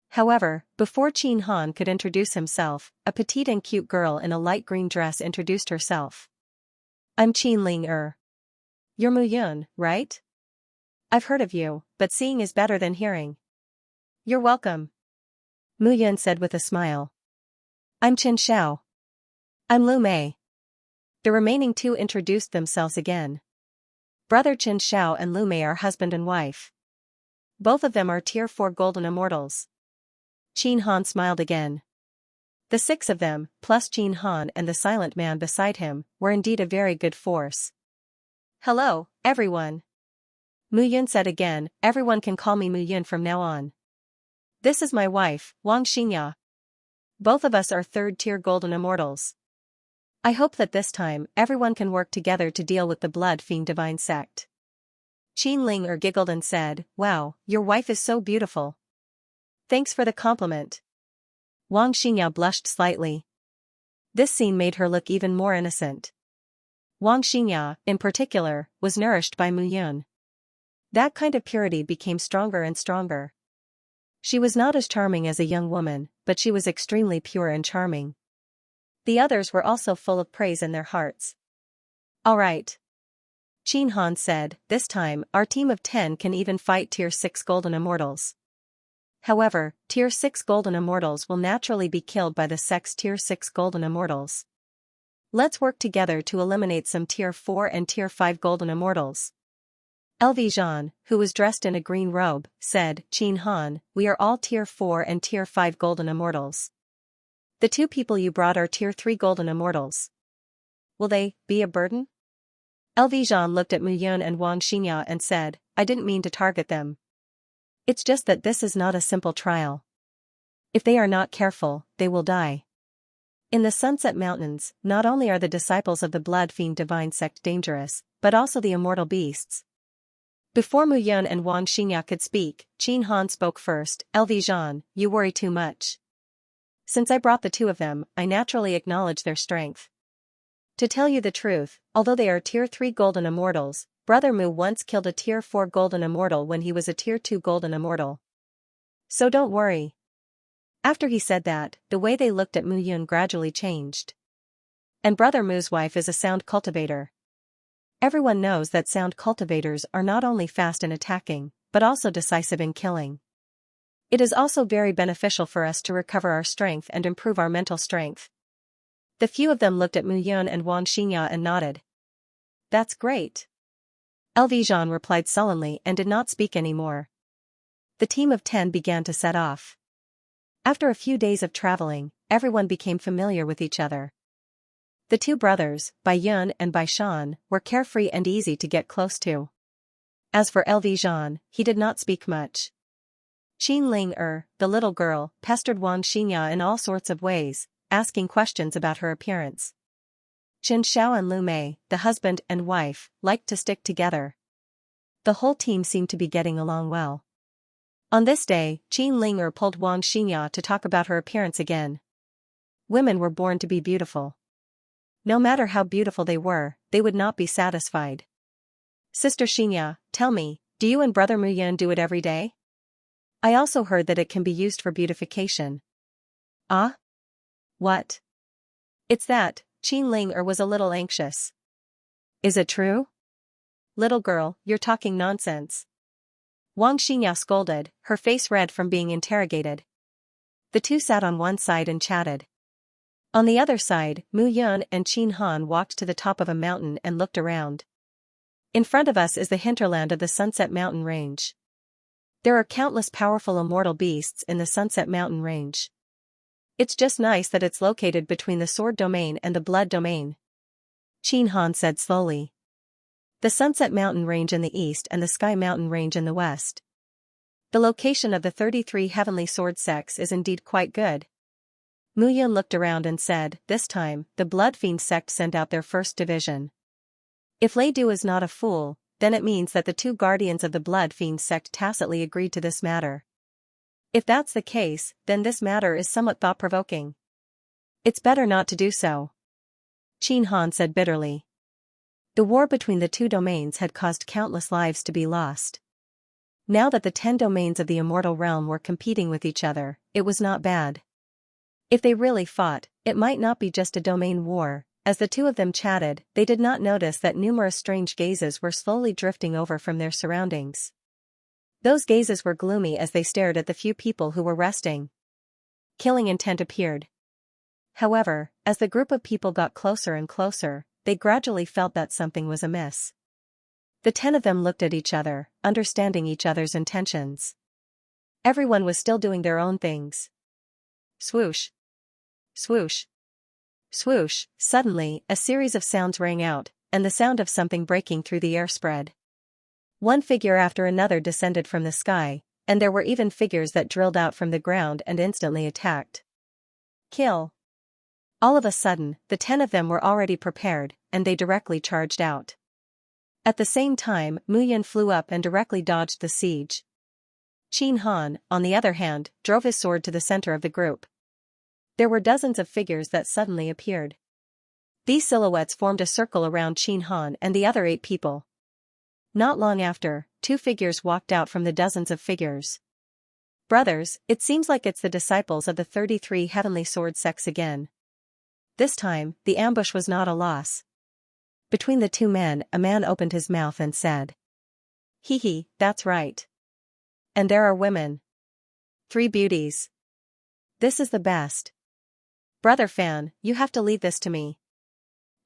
However, before Qin Han could introduce himself, a petite and cute girl in a light green dress introduced herself. I'm Qin Ling. You're Mu Yun, right? I've heard of you, but seeing is better than hearing. You're welcome. Mu Yun said with a smile. I'm Qin Xiao. I'm Lu Mei. The remaining two introduced themselves again. Brother Qin Xiao and Lu Mei are husband and wife. Both of them are Tier 4 Golden Immortals. Qin Han smiled again. The six of them, plus Qin Han and the silent man beside him, were indeed a very good force. Hello, everyone. Mu Yun said again, everyone can call me Mu Yun from now on. This is my wife, Wang Xianxia. Both of us are third-tier Golden Immortals. I hope that this time, everyone can work together to deal with the Blood Fiend Divine Sect. Qin Ling giggled and said, wow, your wife is so beautiful. Thanks for the compliment. Wang Xianxia blushed slightly. This scene made her look even more innocent. Wang Xianxia, in particular, was nourished by Mu Yun. That kind of purity became stronger and stronger. She was not as charming as a young woman, but she was extremely pure and charming. The others were also full of praise in their hearts. All right. Qin Han said, this time, our team of 10 can even fight Tier 6 Golden Immortals. However, Tier 6 Golden Immortals will naturally be killed by the sect's Tier 6 Golden Immortals. Let's work together to eliminate some Tier 4 and Tier 5 Golden Immortals. LV Zhan, who was dressed in a green robe, said, Qin Han, we are all Tier 4 and Tier 5 Golden Immortals. The two people you brought are Tier 3 Golden Immortals. Will they be a burden? LV Zhan looked at Mu Yun and Wang Xianxia and said, I didn't mean to target them. It's just that this is not a simple trial. If they are not careful, they will die. In the Sunset Mountains, not only are the disciples of the Blood Fiend Divine Sect dangerous, but also the immortal beasts. Before Mu Yun and Wang Xianxia could speak, Qin Han spoke first, LV Zhan, you worry too much. Since I brought the two of them, I naturally acknowledge their strength. To tell you the truth, although they are Tier 3 Golden Immortals, Brother Mu once killed a Tier 4 Golden Immortal when he was a Tier 2 Golden Immortal. So don't worry. After he said that, the way they looked at Mu Yun gradually changed. And Brother Mu's wife is a sound cultivator. Everyone knows that sound cultivators are not only fast in attacking, but also decisive in killing. It is also very beneficial for us to recover our strength and improve our mental strength. The few of them looked at Mu Yun and Wang Xianxia and nodded. That's great. LV Zhan replied sullenly and did not speak anymore. The team of 10 began to set off. After a few days of traveling, everyone became familiar with each other. The two brothers, Bai Yun and Bai Shan, were carefree and easy to get close to. As for LV Zhan, he did not speak much. Qin Ling the little girl, pestered Wang Xianxia in all sorts of ways, asking questions about her appearance. Qin Xiao and Lu Mei, the husband and wife, liked to stick together. The whole team seemed to be getting along well. On this day, Qin Ling pulled Wang Xianxia to talk about her appearance again. Women were born to be beautiful. No matter how beautiful they were, they would not be satisfied. Sister Xianxia, tell me, do you and Brother Mu Yun do it every day? I also heard that it can be used for beautification. Ah? What? It's that, Qin Ling was a little anxious. Is it true? Little girl, you're talking nonsense. Wang Xianxia scolded, her face red from being interrogated. The two sat on one side and chatted. On the other side, Mu Yun and Qin Han walked to the top of a mountain and looked around. In front of us is the hinterland of the Sunset Mountain Range. There are countless powerful immortal beasts in the Sunset Mountain Range. It's just nice that it's located between the Sword Domain and the Blood Domain. Qin Han said slowly. The Sunset Mountain Range in the east and the Sky Mountain Range in the west. The location of the 33 Heavenly Sword sects is indeed quite good. Mu Yun looked around and said, this time, the Blood Fiend sect sent out their first division. If Lei Du is not a fool, then it means that the two guardians of the Blood Fiend sect tacitly agreed to this matter. If that's the case, then this matter is somewhat thought-provoking. It's better not to do so. Qin Han said bitterly. The war between the two domains had caused countless lives to be lost. Now that the 10 domains of the immortal realm were competing with each other, it was not bad. If they really fought, it might not be just a domain war. As the two of them chatted, they did not notice that numerous strange gazes were slowly drifting over from their surroundings. Those gazes were gloomy as they stared at the few people who were resting. killing intent appeared. However, as the group of people got closer and closer, they gradually felt that something was amiss. The 10 of them looked at each other, understanding each other's intentions. Everyone was still doing their own things. Swoosh. Swoosh. Swoosh. Suddenly, a series of sounds rang out, and the sound of something breaking through the air spread. One figure after another descended from the sky, and there were even figures that drilled out from the ground and instantly attacked. Kill. All of a sudden, the 10 of them were already prepared, and they directly charged out. At the same time, Mu Yun flew up and directly dodged the siege. Qin Han, on the other hand, drove his sword to the center of the group. There were dozens of figures that suddenly appeared. These silhouettes formed a circle around Qin Han and the other 8 people. Not long after, 2 figures walked out from the dozens of figures. Brothers, it seems like it's the disciples of the 33 heavenly sword sects again. This time, the ambush was not a loss. Between the 2 men, a man opened his mouth and said, "Hee hee, that's right. And there are women. 3 beauties. This is the best. Brother Fan, you have to leave this to me.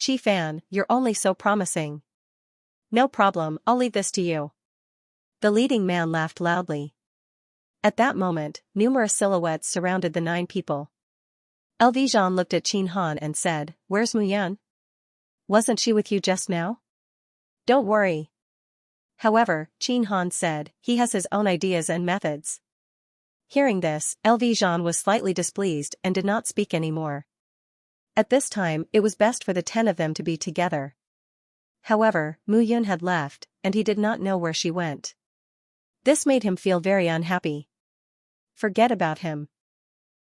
Chi Fan, you're only so promising. No problem, I'll leave this to you." The leading man laughed loudly. At that moment, numerous silhouettes surrounded the 9 people. Elvijan looked at Qin Han and said, "Where's Mu Yan? Wasn't she with you just now?" "Don't worry." However, Qin Han said, "He has his own ideas and methods." Hearing this, Elvijan was slightly displeased and did not speak anymore. At this time, it was best for the 10 of them to be together. However, Mu Yun had left, and he did not know where she went. This made him feel very unhappy. Forget about him.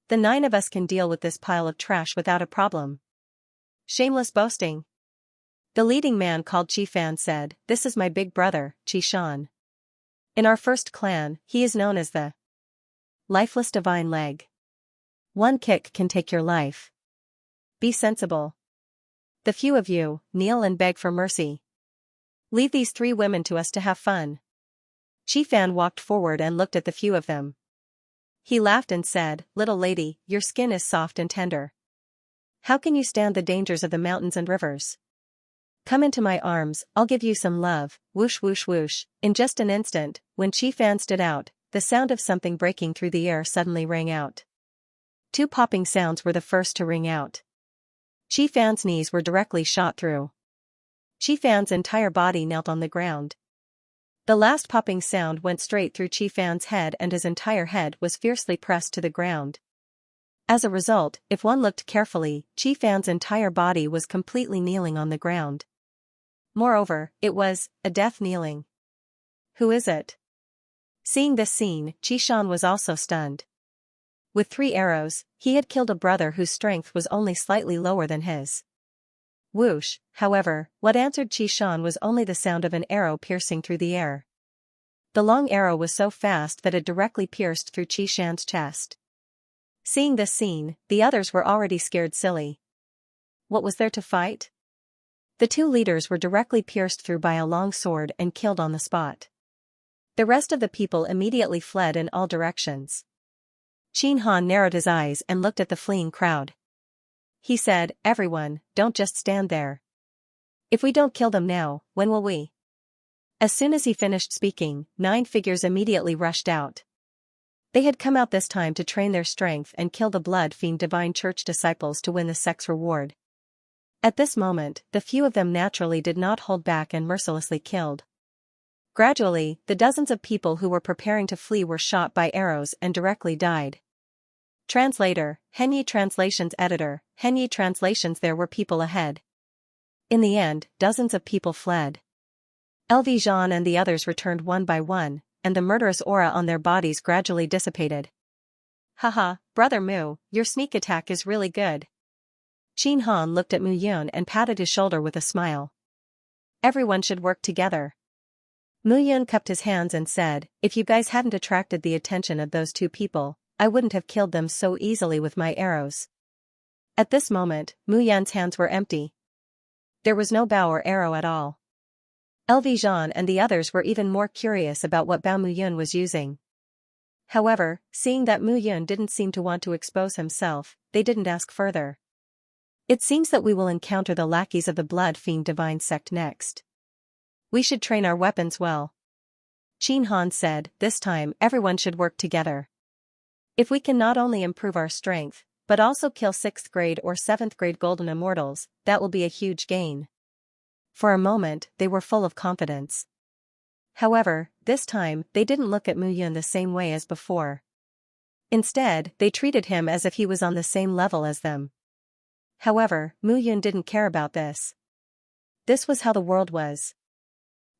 The 9 of us can deal with this pile of trash without a problem. Shameless boasting. The leading man called Chi Fan said, "This is my big brother, Chi Shan. In our first clan, he is known as the lifeless divine leg. One kick can take your life. Be sensible. The few of you, kneel and beg for mercy. Leave these 3 women to us to have fun." Chi Fan walked forward and looked at the few of them. He laughed and said, "Little lady, your skin is soft and tender. How can you stand the dangers of the mountains and rivers? Come into my arms, I'll give you some love." Whoosh whoosh whoosh. In just an instant, when Chi Fan stood out, the sound of something breaking through the air suddenly rang out. 2 popping sounds were the first to ring out. Chi Fan's knees were directly shot through. Chi Fan's entire body knelt on the ground. The last popping sound went straight through Chi Fan's head and his entire head was fiercely pressed to the ground. As a result, if one looked carefully, Chi Fan's entire body was completely kneeling on the ground. Moreover, it was a death kneeling. Who is it? Seeing this scene, Chi Shan was also stunned. With 3 arrows, he had killed a brother whose strength was only slightly lower than his. Whoosh, however, what answered Chi Shan was only the sound of an arrow piercing through the air. The long arrow was so fast that it directly pierced through Chi Shan's chest. Seeing this scene, the others were already scared silly. What was there to fight? The 2 leaders were directly pierced through by a long sword and killed on the spot. The rest of the people immediately fled in all directions. Qin Han narrowed his eyes and looked at the fleeing crowd. He said, "Everyone, don't just stand there. If we don't kill them now, when will we?" As soon as he finished speaking, 9 figures immediately rushed out. They had come out this time to train their strength and kill the blood fiend divine church disciples to win the sect's reward. At this moment, the few of them naturally did not hold back and mercilessly killed. Gradually, the dozens of people who were preparing to flee were shot by arrows and directly died. Translator, Henyi Translations Editor, Henyi Translations. There were people ahead. In the end, dozens of people fled. LV Jean and the others returned one by one, and the murderous aura on their bodies gradually dissipated. "Haha, Brother Mu, your sneak attack is really good." Qin Han looked at Mu Yun and patted his shoulder with a smile. "Everyone should work together." Mu Yun cupped his hands and said, "If you guys hadn't attracted the attention of those 2 people, I wouldn't have killed them so easily with my arrows." At this moment, Mu Yan's hands were empty. There was no bow or arrow at all. LV Jean and the others were even more curious about what bow Mu Yun was using. However, seeing that Mu Yun didn't seem to want to expose himself, they didn't ask further. It seems that we will encounter the lackeys of the Blood Fiend Divine Sect next. We should train our weapons well. Qin Han said, this time everyone should work together. If we can not only improve our strength, but also kill 6th grade or 7th grade golden immortals, that will be a huge gain. For a moment, they were full of confidence. However, this time, they didn't look at Mu Yun the same way as before. Instead, they treated him as if he was on the same level as them. However, Mu Yun didn't care about this. This was how the world was.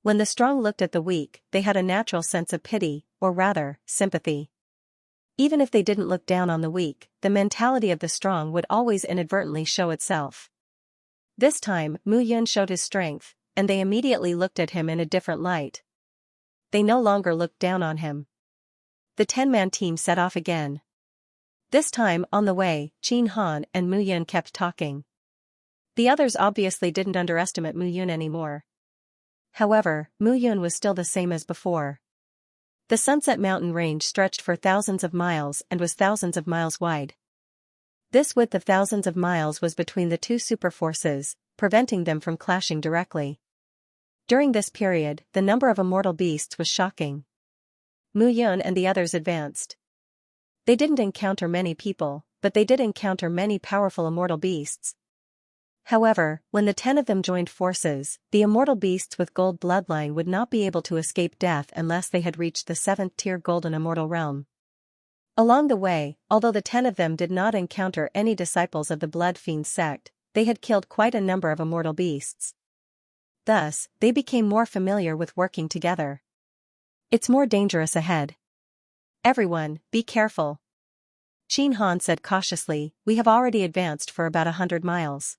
When the strong looked at the weak, they had a natural sense of pity, or rather, sympathy. Even if they didn't look down on the weak, the mentality of the strong would always inadvertently show itself. This time, Mu Yun showed his strength, and they immediately looked at him in a different light. They no longer looked down on him. The 10-man team set off again. This time, on the way, Qin Han and Mu Yun kept talking. The others obviously didn't underestimate Mu Yun anymore. However, Mu Yun was still the same as before. The Sunset Mountain range stretched for thousands of miles and was thousands of miles wide. This width of thousands of miles was between the two superforces, preventing them from clashing directly. During this period, the number of immortal beasts was shocking. Mu Yun and the others advanced. They didn't encounter many people, but they did encounter many powerful immortal beasts. However, when the 10 of them joined forces, the immortal beasts with gold bloodline would not be able to escape death unless they had reached the 7th-tier golden immortal realm. Along the way, although the 10 of them did not encounter any disciples of the Blood Fiend sect, they had killed quite a number of immortal beasts. Thus, they became more familiar with working together. It's more dangerous ahead. Everyone, be careful. Qin Han said cautiously, we have already advanced for about 100 miles.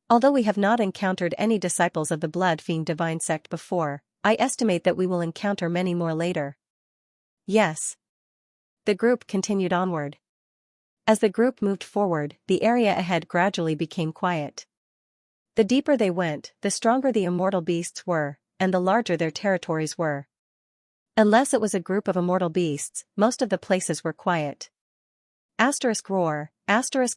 Although we have not encountered any disciples of the Blood Fiend Divine Sect before, I estimate that we will encounter many more later. Yes. The group continued onward. As the group moved forward, the area ahead gradually became quiet. The deeper they went, the stronger the immortal beasts were, and the larger their territories were. Unless it was a group of immortal beasts, most of the places were quiet. Roar,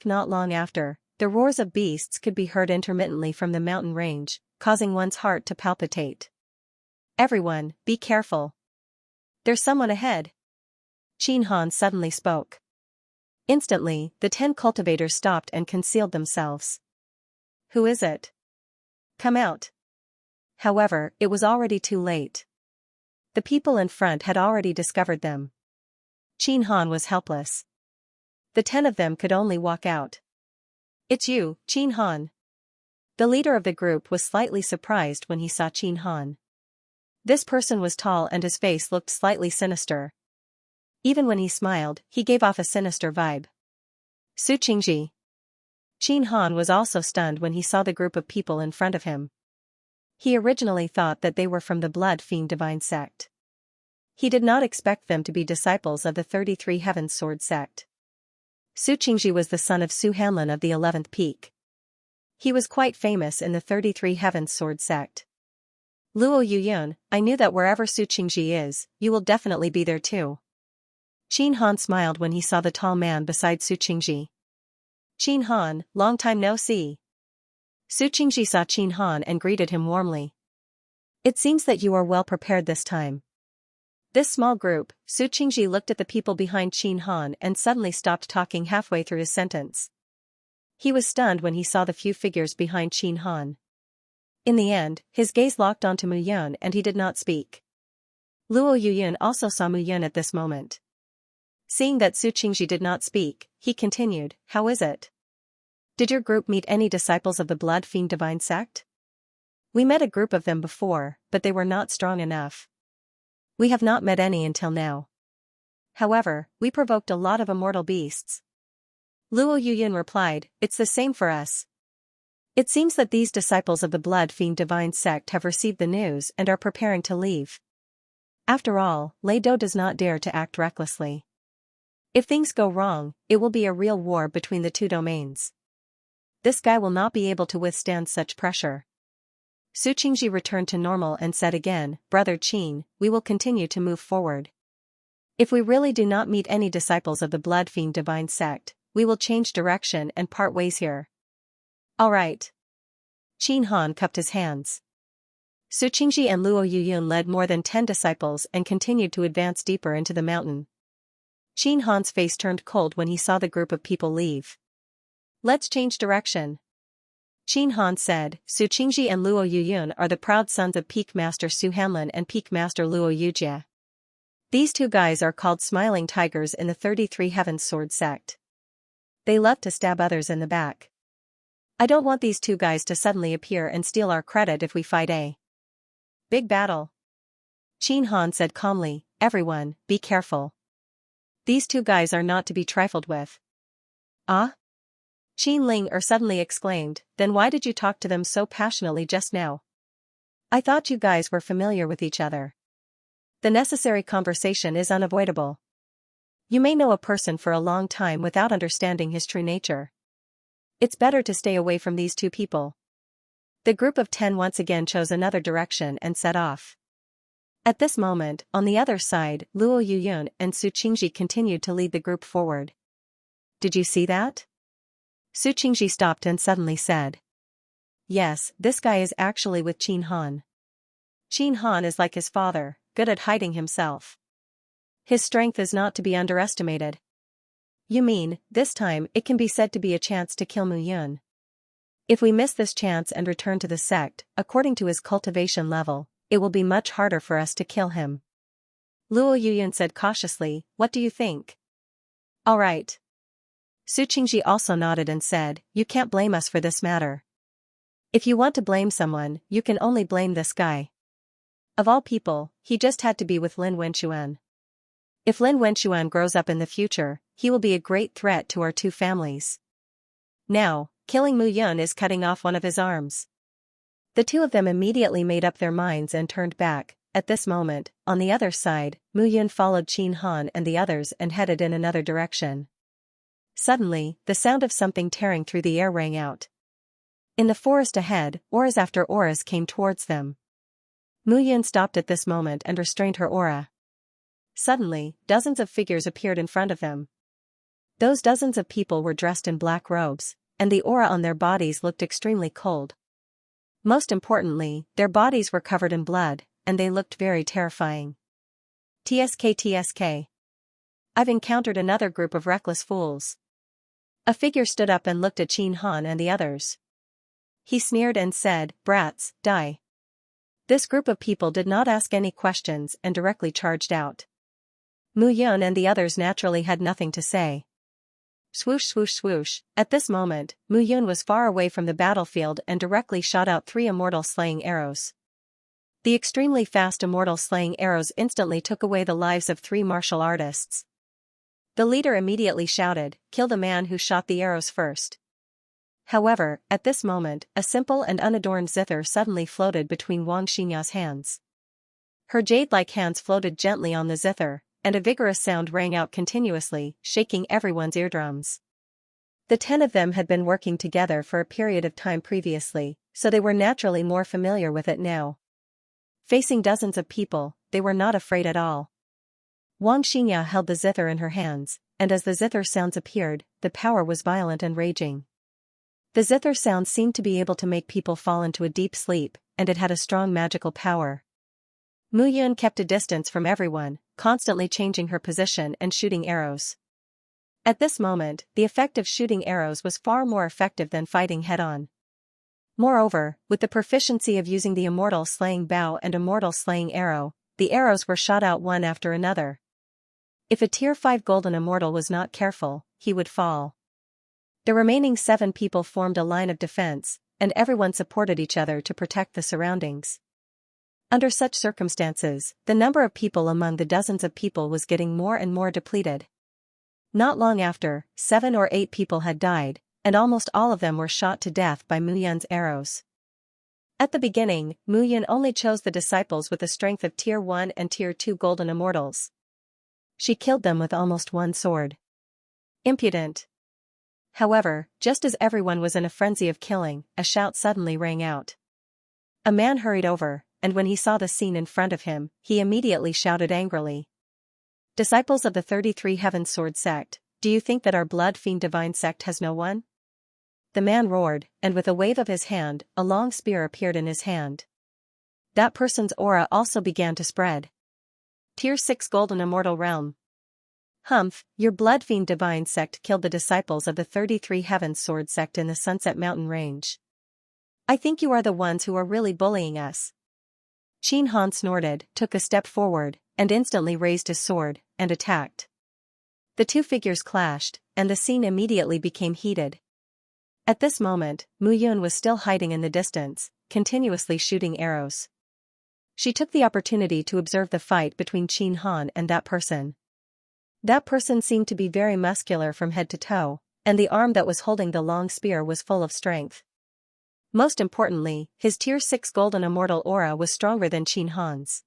not long after, the roars of beasts could be heard intermittently from the mountain range, causing one's heart to palpitate. Everyone, be careful. There's someone ahead. Qin Han suddenly spoke. Instantly, the 10 cultivators stopped and concealed themselves. Who is it? Come out. However, it was already too late. The people in front had already discovered them. Qin Han was helpless. The 10 of them could only walk out. It's you, Qin Han. The leader of the group was slightly surprised when he saw Qin Han. This person was tall and his face looked slightly sinister. Even when he smiled, he gave off a sinister vibe. Su Qingji. Qin Han was also stunned when he saw the group of people in front of him. He originally thought that they were from the Blood Fiend Divine Sect. He did not expect them to be disciples of the 33 Heavens Sword Sect. Su Qingji was the son of Su Hanlin of the 11th Peak. He was quite famous in the 33 Heavens Sword Sect. Luo Yuyun, I knew that wherever Su Qingji is, you will definitely be there too. Qin Han smiled when he saw the tall man beside Su Qingji. Qin Han, long time no see. Su Qingji saw Qin Han and greeted him warmly. It seems that you are well prepared this time. This small group, Su Qingji looked at the people behind Qin Han and suddenly stopped talking halfway through his sentence. He was stunned when he saw the few figures behind Qin Han. In the end, his gaze locked onto Mu Yun and he did not speak. Luo Yuyun also saw Mu Yun at this moment. Seeing that Su Qingji did not speak, he continued, how is it? Did your group meet any disciples of the Blood Fiend Divine Sect? We met a group of them before, but they were not strong enough. We have not met any until now. However, we provoked a lot of immortal beasts. Luo Yuyun replied, it's the same for us. It seems that these disciples of the Blood Fiend Divine Sect have received the news and are preparing to leave. After all, Lei Do does not dare to act recklessly. If things go wrong, it will be a real war between the two domains. This guy will not be able to withstand such pressure. Su Qingji returned to normal and said again, Brother Qin, we will continue to move forward. If we really do not meet any disciples of the Blood Fiend Divine Sect, we will change direction and part ways here. All right. Qin Han cupped his hands. Su Qingji and Luo Yuyun led more than 10 disciples and continued to advance deeper into the mountain. Qin Han's face turned cold when he saw the group of people leave. Let's change direction. Qin Han said. Su Qingji and Luo Yuyun are the proud sons of Peak Master Su Hanlin and Peak Master Luo Yujie. These two guys are called Smiling Tigers in the 33 Heavens Sword Sect. They love to stab others in the back. I don't want these two guys to suddenly appear and steal our credit if we fight a big battle. Qin Han said calmly, everyone, be careful. These two guys are not to be trifled with. Ah? Qin Ling suddenly exclaimed, then why did you talk to them so passionately just now? I thought you guys were familiar with each other. The necessary conversation is unavoidable. You may know a person for a long time without understanding his true nature. It's better to stay away from these two people. The group of 10 once again chose another direction and set off. At this moment, on the other side, Luo Yuyun and Su Qingji continued to lead the group forward. Did you see that? Su Qingji stopped and suddenly said. Yes, this guy is actually with Qin Han. Qin Han is like his father, good at hiding himself. His strength is not to be underestimated. You mean, this time it can be said to be a chance to kill Mu Yun. If we miss this chance and return to the sect, according to his cultivation level, it will be much harder for us to kill him. Luo Yuyun said cautiously, what do you think? All right. Su Qingji also nodded and said, you can't blame us for this matter. If you want to blame someone, you can only blame this guy. Of all people, he just had to be with Lin Wenxuan. If Lin Wenxuan grows up in the future, he will be a great threat to our two families. Now, killing Mu Yun is cutting off one of his arms. The two of them immediately made up their minds and turned back. At this moment, on the other side, Mu Yun followed Qin Han and the others and headed in another direction. Suddenly, the sound of something tearing through the air rang out. In the forest ahead, auras after auras came towards them. Mu Yun stopped at this moment and restrained her aura. Suddenly, dozens of figures appeared in front of them. Those dozens of people were dressed in black robes, and the aura on their bodies looked extremely cold. Most importantly, their bodies were covered in blood, and they looked very terrifying. TSK. I've encountered another group of reckless fools. A figure stood up and looked at Qin Han and the others. He sneered and said, brats, die. This group of people did not ask any questions and directly charged out. Mu Yun and the others naturally had nothing to say. Swoosh swoosh swoosh, at this moment, Mu Yun was far away from the battlefield and directly shot out 3 immortal slaying arrows. The extremely fast immortal slaying arrows instantly took away the lives of 3 martial artists. The leader immediately shouted, kill the man who shot the arrows first. However, at this moment, a simple and unadorned zither suddenly floated between Wang Xinya's hands. Her jade-like hands floated gently on the zither, and a vigorous sound rang out continuously, shaking everyone's eardrums. The 10 of them had been working together for a period of time previously, so they were naturally more familiar with it now. Facing dozens of people, they were not afraid at all. Wang Xingya held the zither in her hands, and as the zither sounds appeared, the power was violent and raging. The zither sound seemed to be able to make people fall into a deep sleep, and it had a strong magical power. Mu Yun kept a distance from everyone, constantly changing her position and shooting arrows. At this moment, the effect of shooting arrows was far more effective than fighting head-on. Moreover, with the proficiency of using the immortal slaying bow and immortal slaying arrow, the arrows were shot out one after another. If a tier 5 golden immortal was not careful, he would fall. The remaining 7 people formed a line of defense, and everyone supported each other to protect the surroundings. Under such circumstances, the number of people among the dozens of people was getting more and more depleted. Not long after, 7 or 8 people had died, and almost all of them were shot to death by Mu Yun's arrows. At the beginning, Mu Yun only chose the disciples with the strength of Tier 1 and Tier 2 golden immortals. She killed them with almost one sword. Impudent. However, just as everyone was in a frenzy of killing, a shout suddenly rang out. A man hurried over, and when he saw the scene in front of him, he immediately shouted angrily. Disciples of the 33 Heaven Sword sect, do you think that our blood fiend divine sect has no one? The man roared, and with a wave of his hand, a long spear appeared in his hand. That person's aura also began to spread. Tier 6 Golden Immortal Realm. Humph, your blood fiend divine sect killed the disciples of the 33 Heaven Sword sect in the Sunset Mountain Range. I think you are the ones who are really bullying us. Qin Han snorted, took a step forward, and instantly raised his sword, and attacked. The two figures clashed, and the scene immediately became heated. At this moment, Mu Yun was still hiding in the distance, continuously shooting arrows. She took the opportunity to observe the fight between Qin Han and that person. That person seemed to be very muscular from head to toe, and the arm that was holding the long spear was full of strength. Most importantly, his Tier 6 Golden Immortal aura was stronger than Qin Han's.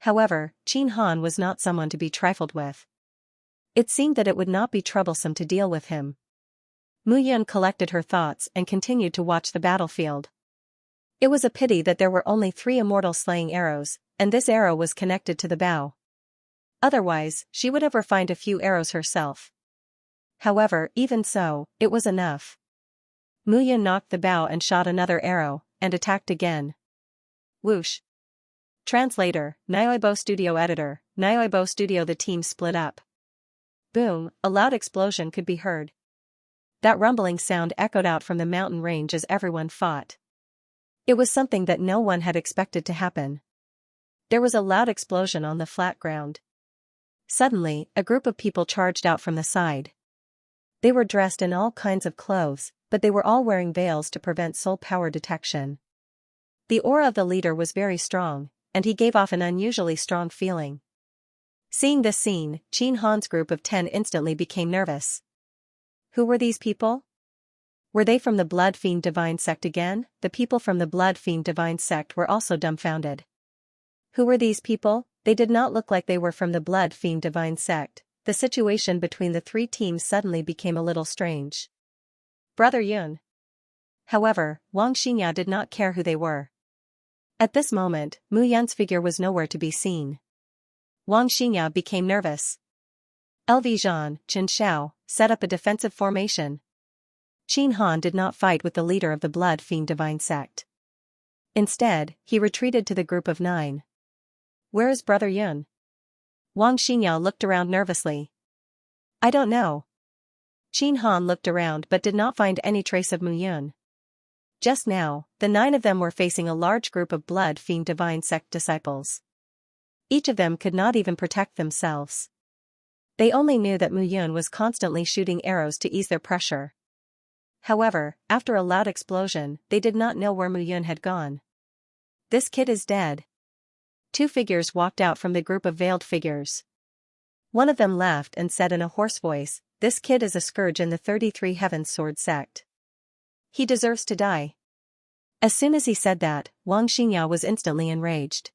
However, Qin Han was not someone to be trifled with. It seemed that it would not be troublesome to deal with him. Mu Yun collected her thoughts and continued to watch the battlefield. It was a pity that there were only 3 immortal slaying arrows, and this arrow was connected to the bow. Otherwise, she would have refined a few arrows herself. However, even so, it was enough. Mu Yun knocked the bow and shot another arrow, and attacked again. Whoosh. Translator, Nioibo Studio Editor, Nioibo Studio. The team split up. Boom, a loud explosion could be heard. That rumbling sound echoed out from the mountain range as everyone fought. It was something that no one had expected to happen. There was a loud explosion on the flat ground. Suddenly, a group of people charged out from the side. They were dressed in all kinds of clothes, but they were all wearing veils to prevent soul power detection. The aura of the leader was very strong, and he gave off an unusually strong feeling. Seeing this scene, Qin Han's group of 10 instantly became nervous. Who were these people? Were they from the Blood Fiend Divine Sect again? The people from the Blood Fiend Divine Sect were also dumbfounded. Who were these people? They did not look like they were from the Blood Fiend Divine Sect. The situation between the 3 teams suddenly became a little strange. Brother Yun. However, Wang Xianxia did not care who they were. At this moment, Mu Yun's figure was nowhere to be seen. Wang Xianxia became nervous. LV Zhan, Chen Xiao, set up a defensive formation. Qin Han did not fight with the leader of the Blood Fiend Divine Sect. Instead, he retreated to the group of 9. Where is Brother Yun? Wang Xianxia looked around nervously. I don't know. Qin Han looked around but did not find any trace of Mu Yun. Just now, the 9 of them were facing a large group of Blood Fiend Divine Sect disciples. Each of them could not even protect themselves. They only knew that Mu Yun was constantly shooting arrows to ease their pressure. However, after a loud explosion, they did not know where Mu Yun had gone. This kid is dead. 2 figures walked out from the group of veiled figures. One of them laughed and said in a hoarse voice, "This kid is a scourge in the 33 Heaven Sword sect. He deserves to die." As soon as he said that, Wang Xianxia was instantly enraged.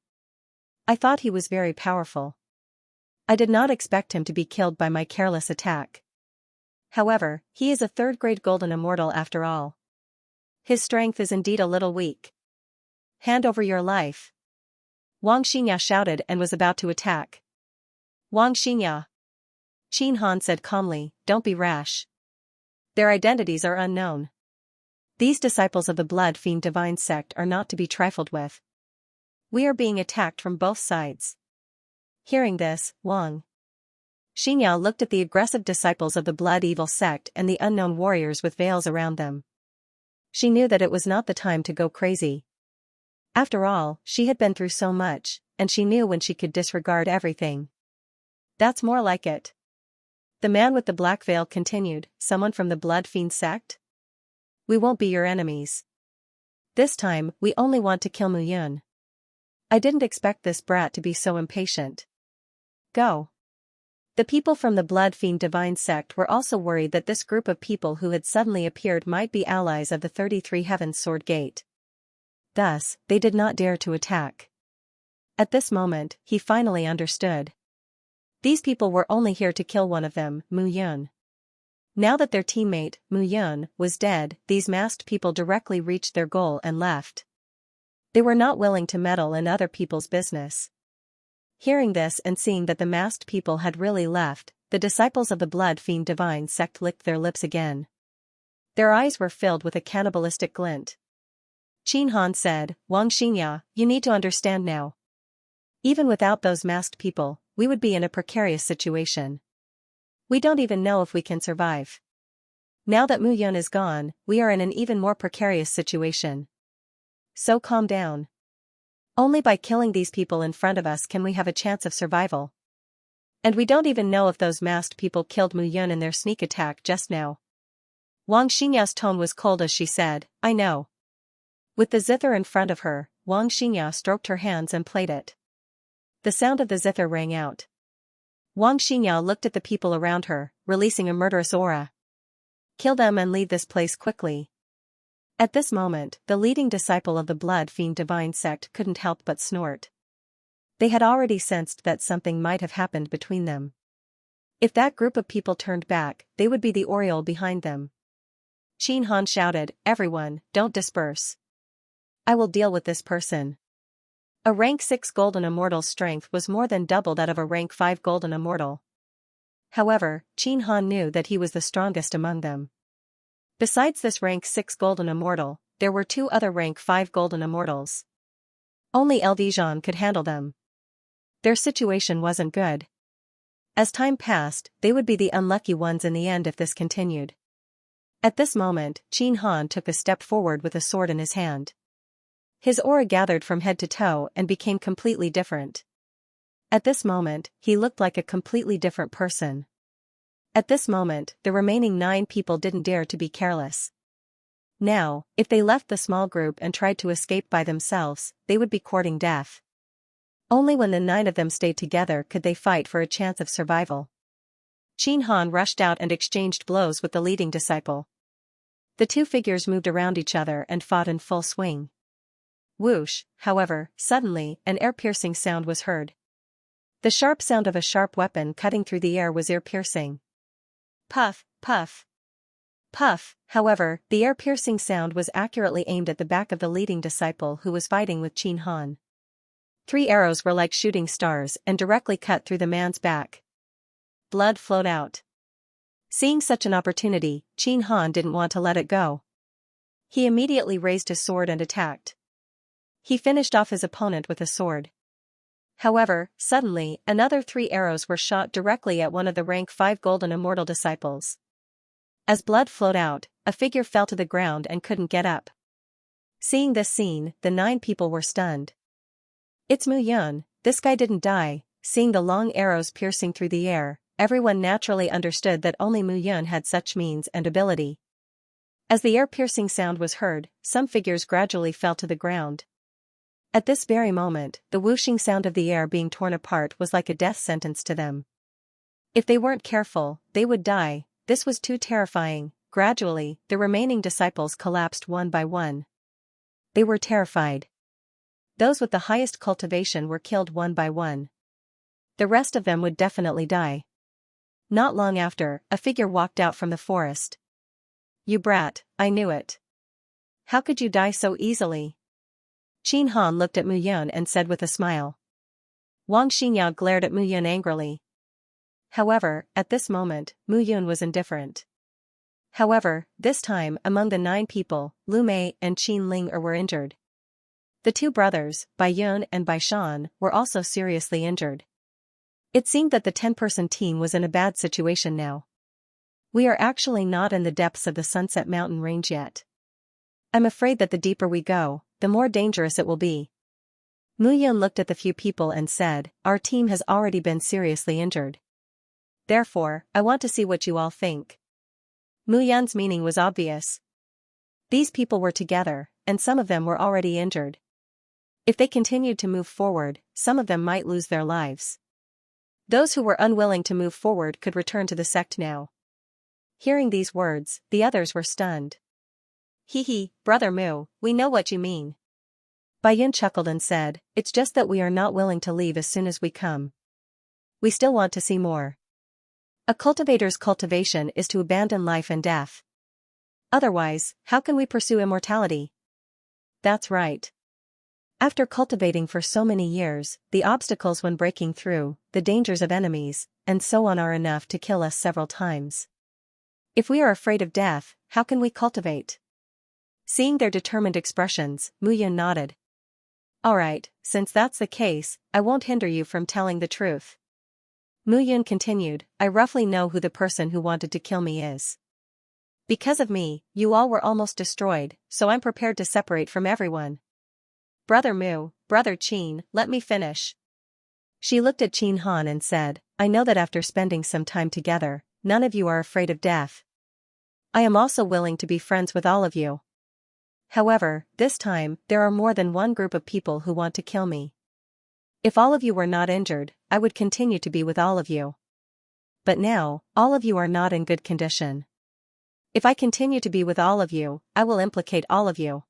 I thought he was very powerful. I did not expect him to be killed by my careless attack. However, he is a 3rd-grade Golden Immortal after all. His strength is indeed a little weak. Hand over your life. Wang Xianxia shouted and was about to attack. Wang Xianxia. Qin Han said calmly, don't be rash. Their identities are unknown. These disciples of the Blood Fiend Divine Sect are not to be trifled with. We are being attacked from both sides. Hearing this, Wang Xianxia looked at the aggressive disciples of the Blood Evil Sect and the unknown warriors with veils around them. She knew that it was not the time to go crazy. After all, she had been through so much, and she knew when she could disregard everything. That's more like it. The man with the black veil continued, someone from the Blood Fiend Sect? We won't be your enemies. This time, we only want to kill Mu Yun. I didn't expect this brat to be so impatient. Go. The people from the Blood Fiend Divine Sect were also worried that this group of people who had suddenly appeared might be allies of the 33 Heavens Sword Gate. Thus, they did not dare to attack. At this moment, he finally understood. These people were only here to kill one of them, Mu Yun. Now that their teammate, Mu Yun, was dead, these masked people directly reached their goal and left. They were not willing to meddle in other people's business. Hearing this and seeing that the masked people had really left, the disciples of the Blood Fiend Divine Sect licked their lips again. Their eyes were filled with a cannibalistic glint. Qin Han said, "Wang Xianxia, you need to understand now. Even without those masked people, we would be in a precarious situation. We don't even know if we can survive. Now that Mu Yun is gone, we are in an even more precarious situation. So calm down. Only by killing these people in front of us can we have a chance of survival. And we don't even know if those masked people killed Mu Yun in their sneak attack just now." Wang Xinya's tone was cold as she said, "I know." With the zither in front of her, Wang Xinya stroked her hands and played it. The sound of the zither rang out. Wang Xinya looked at the people around her, releasing a murderous aura. "Kill them and leave this place quickly." At this moment, the leading disciple of the Blood Fiend Divine Sect couldn't help but snort. They had already sensed that something might have happened between them. If that group of people turned back, they would be the aureole behind them. Qin Han shouted, "Everyone, don't disperse. I will deal with this person." A rank 6 golden immortal's strength was more than double that of a rank 5 golden immortal. However, Qin Han knew that he was the strongest among them. Besides this rank 6 golden immortal, there were 2 other rank 5 golden immortals. Only Elvijan could handle them. Their situation wasn't good. As time passed, they would be the unlucky ones in the end if this continued. At this moment, Qin Han took a step forward with a sword in his hand. His aura gathered from head to toe and became completely different. At this moment, he looked like a completely different person. At this moment, the remaining 9 people didn't dare to be careless. Now, if they left the small group and tried to escape by themselves, they would be courting death. Only when the 9 of them stayed together could they fight for a chance of survival. Qin Han rushed out and exchanged blows with the leading disciple. The 2 figures moved around each other and fought in full swing. Whoosh, however, suddenly, an ear-piercing sound was heard. The sharp sound of a sharp weapon cutting through the air was ear-piercing. Puff, puff. Puff, however, the ear-piercing sound was accurately aimed at the back of the leading disciple who was fighting with Qin Han. 3 arrows were like shooting stars and directly cut through the man's back. Blood flowed out. Seeing such an opportunity, Qin Han didn't want to let it go. He immediately raised his sword and attacked. He finished off his opponent with a sword. However, suddenly, another 3 arrows were shot directly at one of the rank 5 golden immortal disciples. As blood flowed out, a figure fell to the ground and couldn't get up. Seeing this scene, the 9 people were stunned. "It's Mu Yun, this guy didn't die." Seeing the long arrows piercing through the air, everyone naturally understood that only Mu Yun had such means and ability. As the ear-piercing sound was heard, some figures gradually fell to the ground. At this very moment, the whooshing sound of the air being torn apart was like a death sentence to them. If they weren't careful, they would die. This was too terrifying. Gradually, the remaining disciples collapsed one by one. They were terrified. Those with the highest cultivation were killed one by one. The rest of them would definitely die. Not long after, a figure walked out from the forest. "You brat, I knew it. How could you die so easily?" Qin Han looked at Mu Yun and said with a smile. Wang Xinya glared at Mu Yun angrily. However, at this moment, Mu Yun was indifferent. However, this time, among the 9 people, Lu Mei and Qin Ling were injured. The 2 brothers, Bai Yun and Bai Shan, were also seriously injured. It seemed that the 10-person team was in a bad situation now. We are actually not in the depths of the Sunset Mountain range yet. I'm afraid that the deeper we go, the more dangerous it will be. Mu Yun looked at the few people and said, "Our team has already been seriously injured. Therefore, I want to see what you all think." Mu Yun's meaning was obvious. These people were together, and some of them were already injured. If they continued to move forward, some of them might lose their lives. Those who were unwilling to move forward could return to the sect now. Hearing these words, the others were stunned. "Hee, Brother Mu, we know what you mean." Bai Yun chuckled and said, "It's just that we are not willing to leave as soon as we come. We still want to see more. A cultivator's cultivation is to abandon life and death. Otherwise, how can we pursue immortality?" "That's right. After cultivating for so many years, the obstacles when breaking through, the dangers of enemies, and so on are enough to kill us several times. If we are afraid of death, how can we cultivate? Seeing their determined expressions, Mu Yun nodded. Alright, since that's the case, I won't hinder you from telling the truth. Mu Yun continued, I roughly know who the person who wanted to kill me is. Because of me, you all were almost destroyed, so I'm prepared to separate from everyone. Brother Mu, Brother Qin, let me finish. She looked at Qin Han and said, I know that after spending some time together, none of you are afraid of death. I am also willing to be friends with all of you. However, this time, there are more than one group of people who want to kill me. If all of you were not injured, I would continue to be with all of you. But now, all of you are not in good condition. If I continue to be with all of you, I will implicate all of you.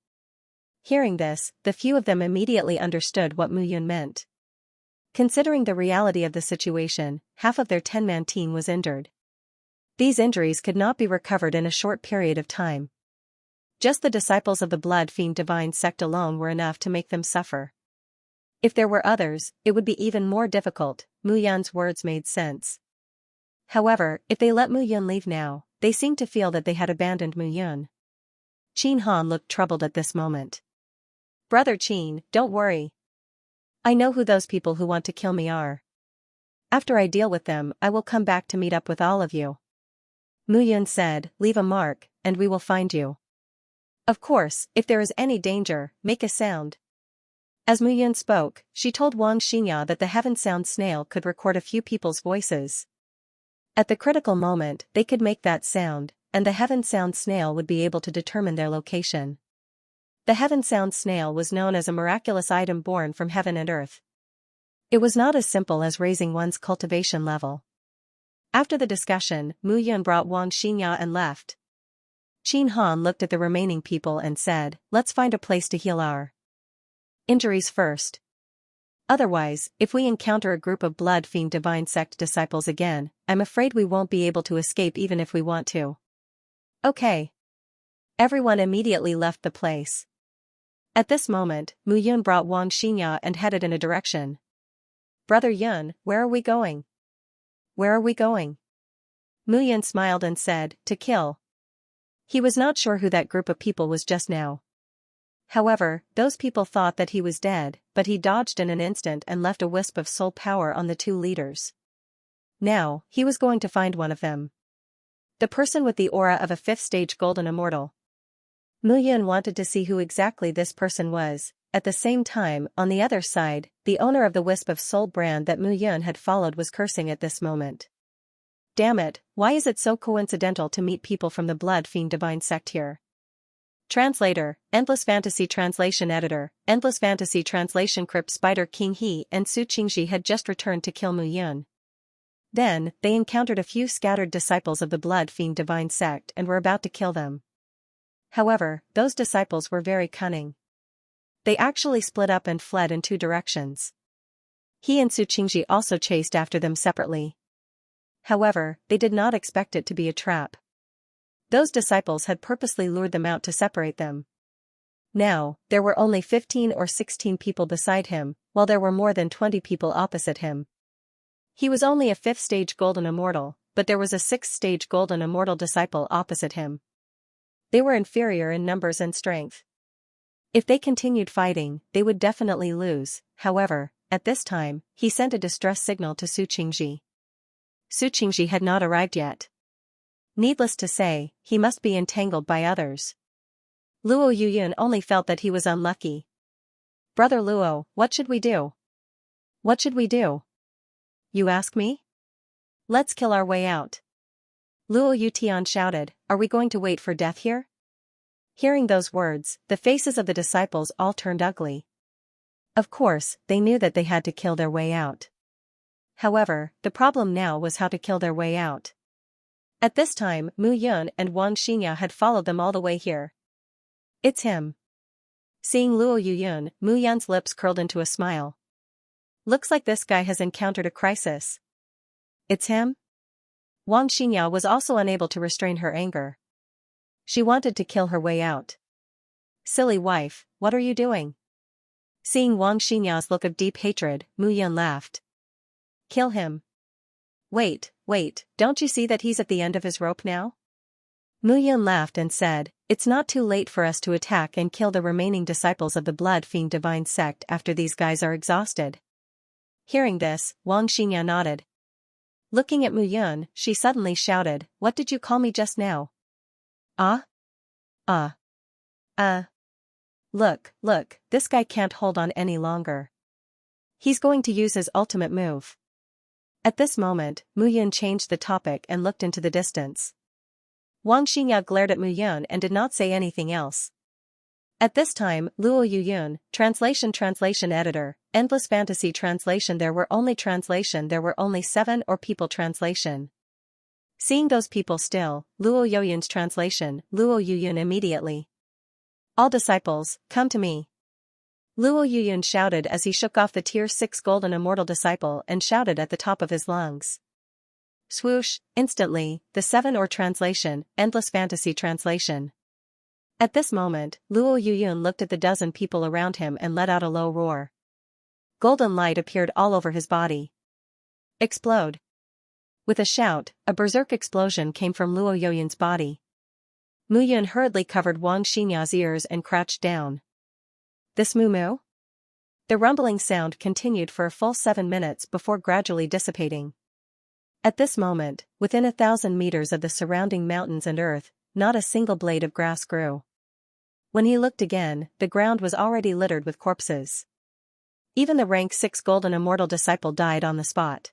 Hearing this, the few of them immediately understood what Mu Yun meant. Considering the reality of the situation, half of their 10-man team was injured. These injuries could not be recovered in a short period of time. Just the disciples of the Blood Fiend Divine Sect alone were enough to make them suffer. If there were others, it would be even more difficult. Mu Yun's words made sense. However, if they let Mu Yun leave now, they seemed to feel that they had abandoned Mu Yun. Qin Han looked troubled at this moment. Brother Qin, don't worry. I know who those people who want to kill me are. After I deal with them, I will come back to meet up with all of you. Mu Yun said, leave a mark, and we will find you. Of course, if there is any danger, make a sound. As Mu Yun spoke, she told Xianxia that the Heaven Sound Snail could record a few people's voices. At the critical moment, they could make that sound, and the Heaven Sound Snail would be able to determine their location. The Heaven Sound Snail was known as a miraculous item born from heaven and earth. It was not as simple as raising one's cultivation level. After the discussion, Mu Yun brought Xianxia and left. Qin Han looked at the remaining people and said, let's find a place to heal our injuries first. Otherwise, if we encounter a group of Blood Fiend Divine Sect disciples again, I'm afraid we won't be able to escape even if we want to. Okay. Everyone immediately left the place. At this moment, Mu Yun brought Xianxia and headed in a direction. Brother Yun, where are we going? Where are we going? Mu Yun smiled and said, to kill. He was not sure who that group of people was just now. However, those people thought that he was dead, but he dodged in an instant and left a wisp of soul power on the two leaders. Now, he was going to find one of them. The person with the aura of a 5th-stage golden immortal. Mu Yun wanted to see who exactly this person was. At the same time, on the other side, the owner of the wisp of soul brand that Mu Yun had followed was cursing at this moment. Damn it, why is it so coincidental to meet people from the Blood Fiend Divine Sect here? Translator, Endless Fantasy Translation Editor, Endless Fantasy Translation Crypt Spider King He and Su Qingji had just returned to kill Mu Yun. Then, they encountered a few scattered disciples of the Blood Fiend Divine Sect and were about to kill them. However, those disciples were very cunning. They actually split up and fled in 2 directions. He and Su Qingji also chased after them separately. However, they did not expect it to be a trap. Those disciples had purposely lured them out to separate them. Now, there were only 15 or 16 people beside him, while there were more than 20 people opposite him. He was only a 5th-stage golden immortal, but there was a 6th-stage golden immortal disciple opposite him. They were inferior in numbers and strength. If they continued fighting, they would definitely lose. However, at this time, he sent a distress signal to Su Qingji. Su Qingji had not arrived yet. Needless to say, he must be entangled by others. Luo Yuyun only felt that he was unlucky. Brother Luo, what should we do? What should we do? You ask me? Let's kill our way out. Luo Yutian shouted, are we going to wait for death here? Hearing those words, the faces of the disciples all turned ugly. Of course, they knew that they had to kill their way out. However, the problem now was how to kill their way out. At this time, Mu Yun and Xianxia had followed them all the way here. It's him. Seeing Luo Yuyun, Mu Yun's lips curled into a smile. Looks like this guy has encountered a crisis. It's him? Xianxia was also unable to restrain her anger. She wanted to kill her way out. Silly wife, what are you doing? Seeing Wang Xinya's look of deep hatred, Mu Yun laughed. Kill him. Wait, don't you see that he's at the end of his rope now? Mu Yun laughed and said, it's not too late for us to attack and kill the remaining disciples of the Blood Fiend Divine Sect after these guys are exhausted. Hearing this, Wang Xingya nodded. Looking at Mu Yun, she suddenly shouted, what did you call me just now? Look, this guy can't hold on any longer. He's going to use his ultimate move. At this moment, Mu Yun changed the topic and looked into the distance. Wang Xingya glared at Mu Yun and did not say anything else. At this time, Luo Yuyun, translation editor, endless fantasy translation there were only 7 or people translation. Seeing those people still, Luo Yuyun's translation, Luo Yuyun immediately. All disciples, come to me. Luo Yuyun shouted as he shook off the Tier 6 golden immortal disciple and shouted at the top of his lungs. Swoosh, instantly, the 7 or translation, endless fantasy translation. At this moment, Luo Yuyun looked at the dozen people around him and let out a low roar. Golden light appeared all over his body. Explode. With a shout, a berserk explosion came from Luo Yuyun's body. Mu Yun hurriedly covered Wang Xinya's ears and crouched down. This Moo? The rumbling sound continued for a full 7 minutes before gradually dissipating. At this moment, within 1,000 meters of the surrounding mountains and earth, not a single blade of grass grew. When he looked again, the ground was already littered with corpses. Even the rank 6 golden immortal disciple died on the spot.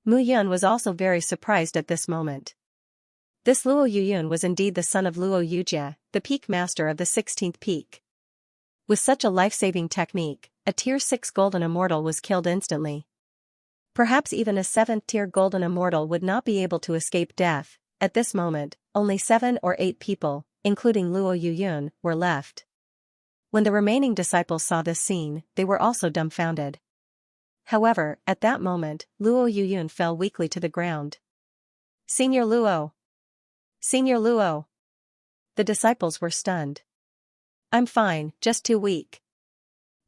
Mu Yun was also very surprised at this moment. This Luo Yuyun was indeed the son of Luo Yujie, the peak master of the 16th peak. With such a life-saving technique, a Tier 6 golden immortal was killed instantly. Perhaps even a 7th tier golden immortal would not be able to escape death. At this moment, only 7 or 8 people, including Luo Yuyun, were left. When the remaining disciples saw this scene, they were also dumbfounded. However, at that moment, Luo Yuyun fell weakly to the ground. Senior Luo! Senior Luo! The disciples were stunned. I'm fine, just too weak.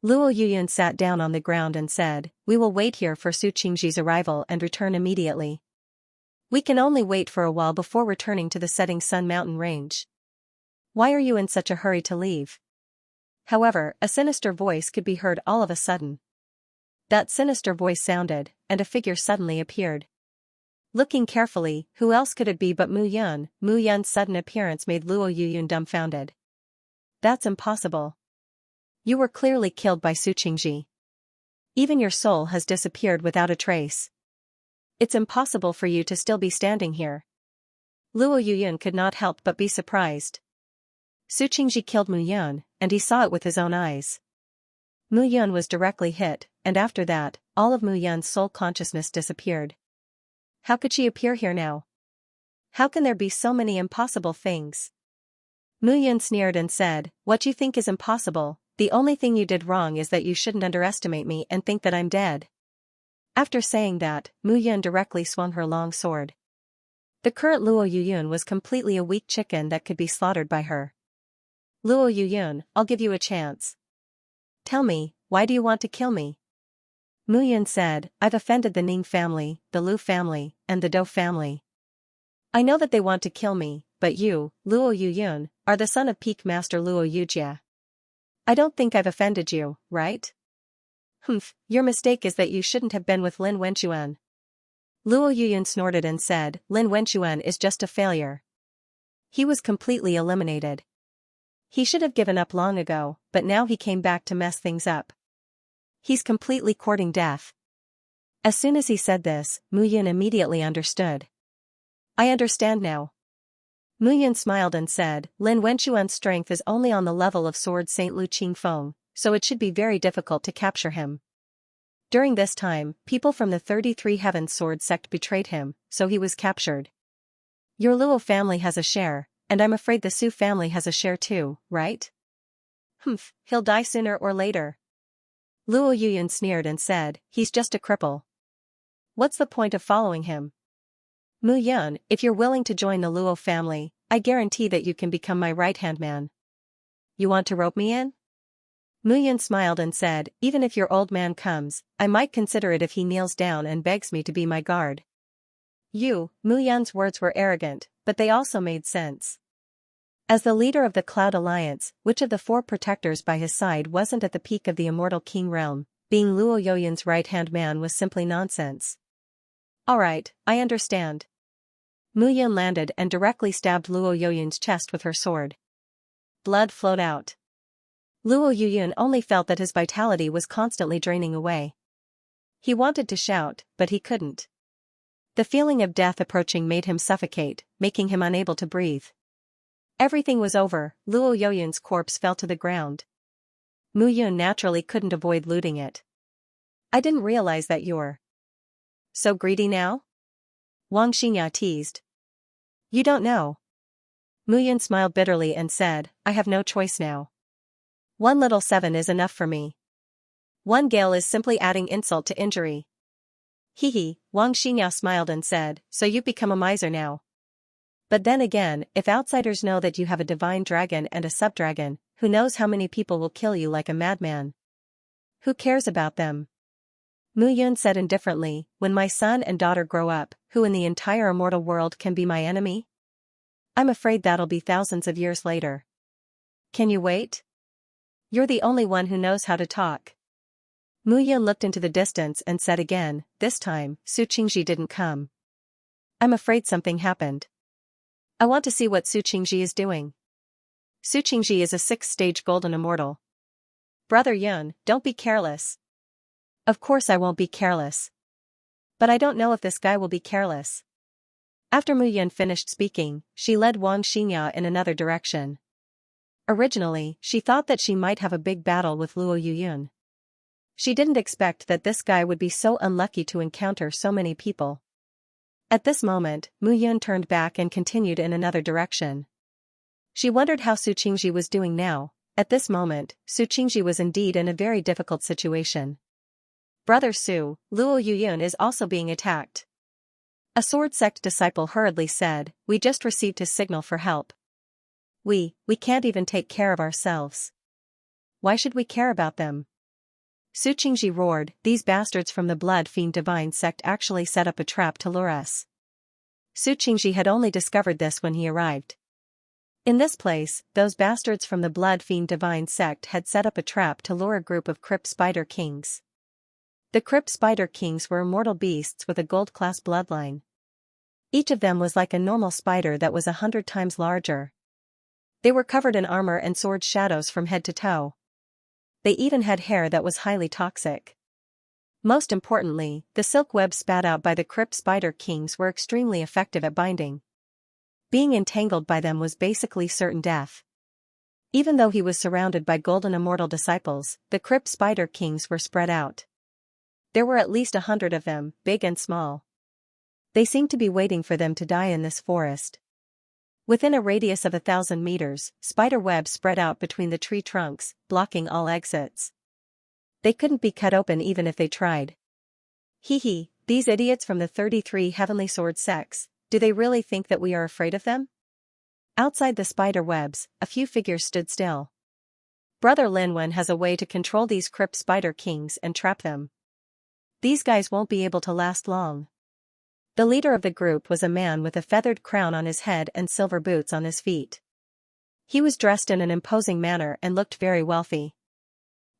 Luo Yuyun sat down on the ground and said, we will wait here for Su Qingji's arrival and return immediately. We can only wait for a while before returning to the setting sun mountain range. Why are you in such a hurry to leave? However, a sinister voice could be heard all of a sudden. That sinister voice sounded, and a figure suddenly appeared. Looking carefully, who else could it be but Mu Yun? Mu Yun's sudden appearance made Luo Yuyun dumbfounded. That's impossible. You were clearly killed by Su Qingji. Even your soul has disappeared without a trace. It's impossible for you to still be standing here. Luo Yuyun could not help but be surprised. Su Qingji killed Mu Yun, and he saw it with his own eyes. Mu Yun was directly hit, and after that, all of Mu Yun's soul consciousness disappeared. How could she appear here now? How can there be so many impossible things? Mu Yun sneered and said, what you think is impossible, the only thing you did wrong is that you shouldn't underestimate me and think that I'm dead. After saying that, Mu Yun directly swung her long sword. The current Luo Yuyun was completely a weak chicken that could be slaughtered by her. Luo Yuyun, I'll give you a chance. Tell me, why do you want to kill me? Mu Yun said, I've offended the Ning family, the Lu family, and the Dou family. I know that they want to kill me, but you, Luo Yuyun, are the son of Peak Master Luo Yujie. I don't think I've offended you, right? Your mistake is that you shouldn't have been with Lin Wenchuan. Luo Yuyun snorted and said, Lin Wenchuan is just a failure. He was completely eliminated. He should have given up long ago, but now he came back to mess things up. He's completely courting death. As soon as he said this, Mu Yun immediately understood. I understand now. Mu Yun smiled and said, Lin Wenchuan's strength is only on the level of Sword Saint Lu Qingfeng, so it should be very difficult to capture him. During this time, people from the 33 Heavens Sword sect betrayed him, so he was captured. Your Luo family has a share, and I'm afraid the Su family has a share too, right? He'll die sooner or later. Luo Yuyun sneered and said, he's just a cripple. What's the point of following him? Mu Yun, if you're willing to join the Luo family, I guarantee that you can become my right-hand man. You want to rope me in? Mu Yun smiled and said, even if your old man comes, I might consider it if he kneels down and begs me to be my guard. Mu Yun's words were arrogant, but they also made sense. As the leader of the Cloud Alliance, which of the four protectors by his side wasn't at the peak of the immortal king realm? Being Luo Yoyun's right-hand man was simply nonsense. Alright, I understand. Mu Yun landed and directly stabbed Luo Yoyun's chest with her sword. Blood flowed out. Luo Yoyun only felt that his vitality was constantly draining away. He wanted to shout, but he couldn't. The feeling of death approaching made him suffocate, making him unable to breathe. Everything was over. Luo Yoyun's corpse fell to the ground. Mu Yun naturally couldn't avoid looting it. I didn't realize that you're so greedy now? Xianxia teased. You don't know. Mu Yun smiled bitterly and said, I have no choice now. 1 little 7 is enough for me. 1 gale is simply adding insult to injury. Hehe, Xianxia smiled and said, so you've become a miser now. But then again, if outsiders know that you have a divine dragon and a subdragon, who knows how many people will kill you like a madman? Who cares about them? Mu Yun said indifferently, when my son and daughter grow up, who in the entire immortal world can be my enemy? I'm afraid that'll be thousands of years later. Can you wait? You're the only one who knows how to talk. Mu Yun looked into the distance and said again, this time, Su Qingji didn't come. I'm afraid something happened. I want to see what Su Qingji is doing. Su Qingji is a 6th-stage golden immortal. Brother Yun, don't be careless. Of course I won't be careless. But I don't know if this guy will be careless. After Mu Yun finished speaking, she led Xianxia in another direction. Originally, she thought that she might have a big battle with Luo Yoyun. She didn't expect that this guy would be so unlucky to encounter so many people. At this moment, Mu Yun turned back and continued in another direction. She wondered how Su Qingji was doing now. At this moment, Su Qingji was indeed in a very difficult situation. Brother Su, Luo Yoyun is also being attacked. A sword sect disciple hurriedly said, we just received his signal for help. We can't even take care of ourselves. Why should we care about them? Su Qingji roared, these bastards from the Blood Fiend Divine sect actually set up a trap to lure us. Su Qingji had only discovered this when he arrived. In this place, those bastards from the Blood Fiend Divine sect had set up a trap to lure a group of Crypt Spider Kings. The Crypt Spider Kings were immortal beasts with a gold-class bloodline. Each of them was like a normal spider that was 100 times larger. They were covered in armor and sword shadows from head to toe. They even had hair that was highly toxic. Most importantly, the silk webs spat out by the Crypt Spider Kings were extremely effective at binding. Being entangled by them was basically certain death. Even though he was surrounded by golden immortal disciples, the Crypt Spider Kings were spread out. There were at least 100 of them, big and small. They seemed to be waiting for them to die in this forest. Within a radius of 1,000 meters, spider webs spread out between the tree trunks, blocking all exits. They couldn't be cut open even if they tried. Hehe, these idiots from the 33 Heavenly Sword sects, do they really think that we are afraid of them? Outside the spider webs, a few figures stood still. Brother Linwen has a way to control these Crypt Spider Kings and trap them. These guys won't be able to last long. The leader of the group was a man with a feathered crown on his head and silver boots on his feet. He was dressed in an imposing manner and looked very wealthy.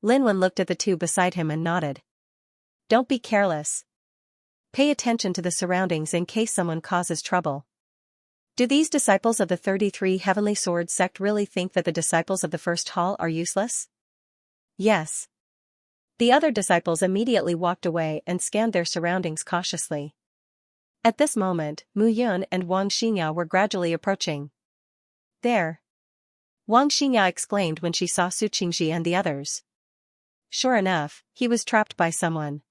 Linwen looked at the two beside him and nodded. Don't be careless. Pay attention to the surroundings in case someone causes trouble. Do these disciples of the 33 Heavenly Sword sect really think that the disciples of the First Hall are useless? Yes. The other disciples immediately walked away and scanned their surroundings cautiously. At this moment, Mu Yun and Xianxia were gradually approaching. There! Xianxia exclaimed when she saw Su Qingji and the others. Sure enough, he was trapped by someone.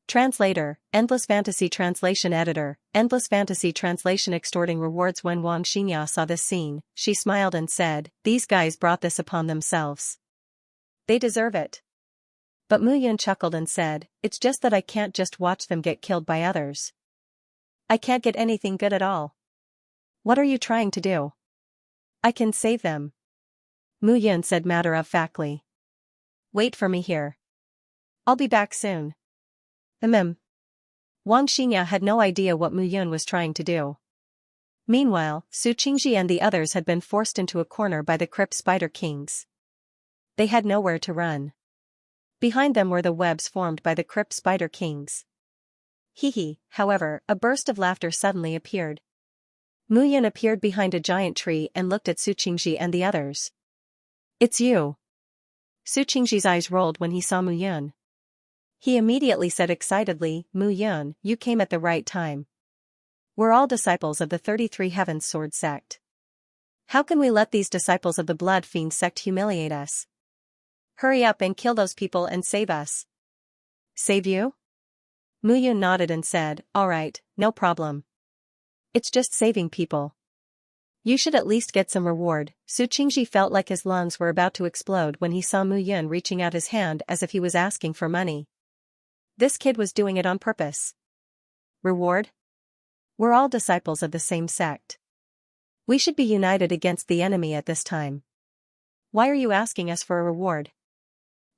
Translator, Endless Fantasy Translation Editor, Endless Fantasy Translation extorting rewards. When Xianxia saw this scene, she smiled and said, these guys brought this upon themselves. They deserve it. But Mu Yun chuckled and said, it's just that I can't just watch them get killed by others. I can't get anything good at all. What are you trying to do? I can save them. Mu Yun said matter-of-factly. Wait for me here. I'll be back soon. Wang Xingya had no idea what Mu Yun was trying to do. Meanwhile, Su Qingji and the others had been forced into a corner by the Crypt Spider Kings. They had nowhere to run. Behind them were the webs formed by the Crypt Spider Kings. However, a burst of laughter suddenly appeared. Mu Yun appeared behind a giant tree and looked at Su Qingji and the others. It's you. Su Qingji's eyes rolled when he saw Mu Yun. He immediately said excitedly, Mu Yun, you came at the right time. We're all disciples of the 33 Heavens Sword sect. How can we let these disciples of the Blood Fiend sect humiliate us? Hurry up and kill those people and save us. Save you? Mu Yun nodded and said, all right, no problem. It's just saving people. You should at least get some reward. Su Qingji felt like his lungs were about to explode when he saw Mu Yun reaching out his hand as if he was asking for money. This kid was doing it on purpose. Reward? We're all disciples of the same sect. We should be united against the enemy at this time. Why are you asking us for a reward?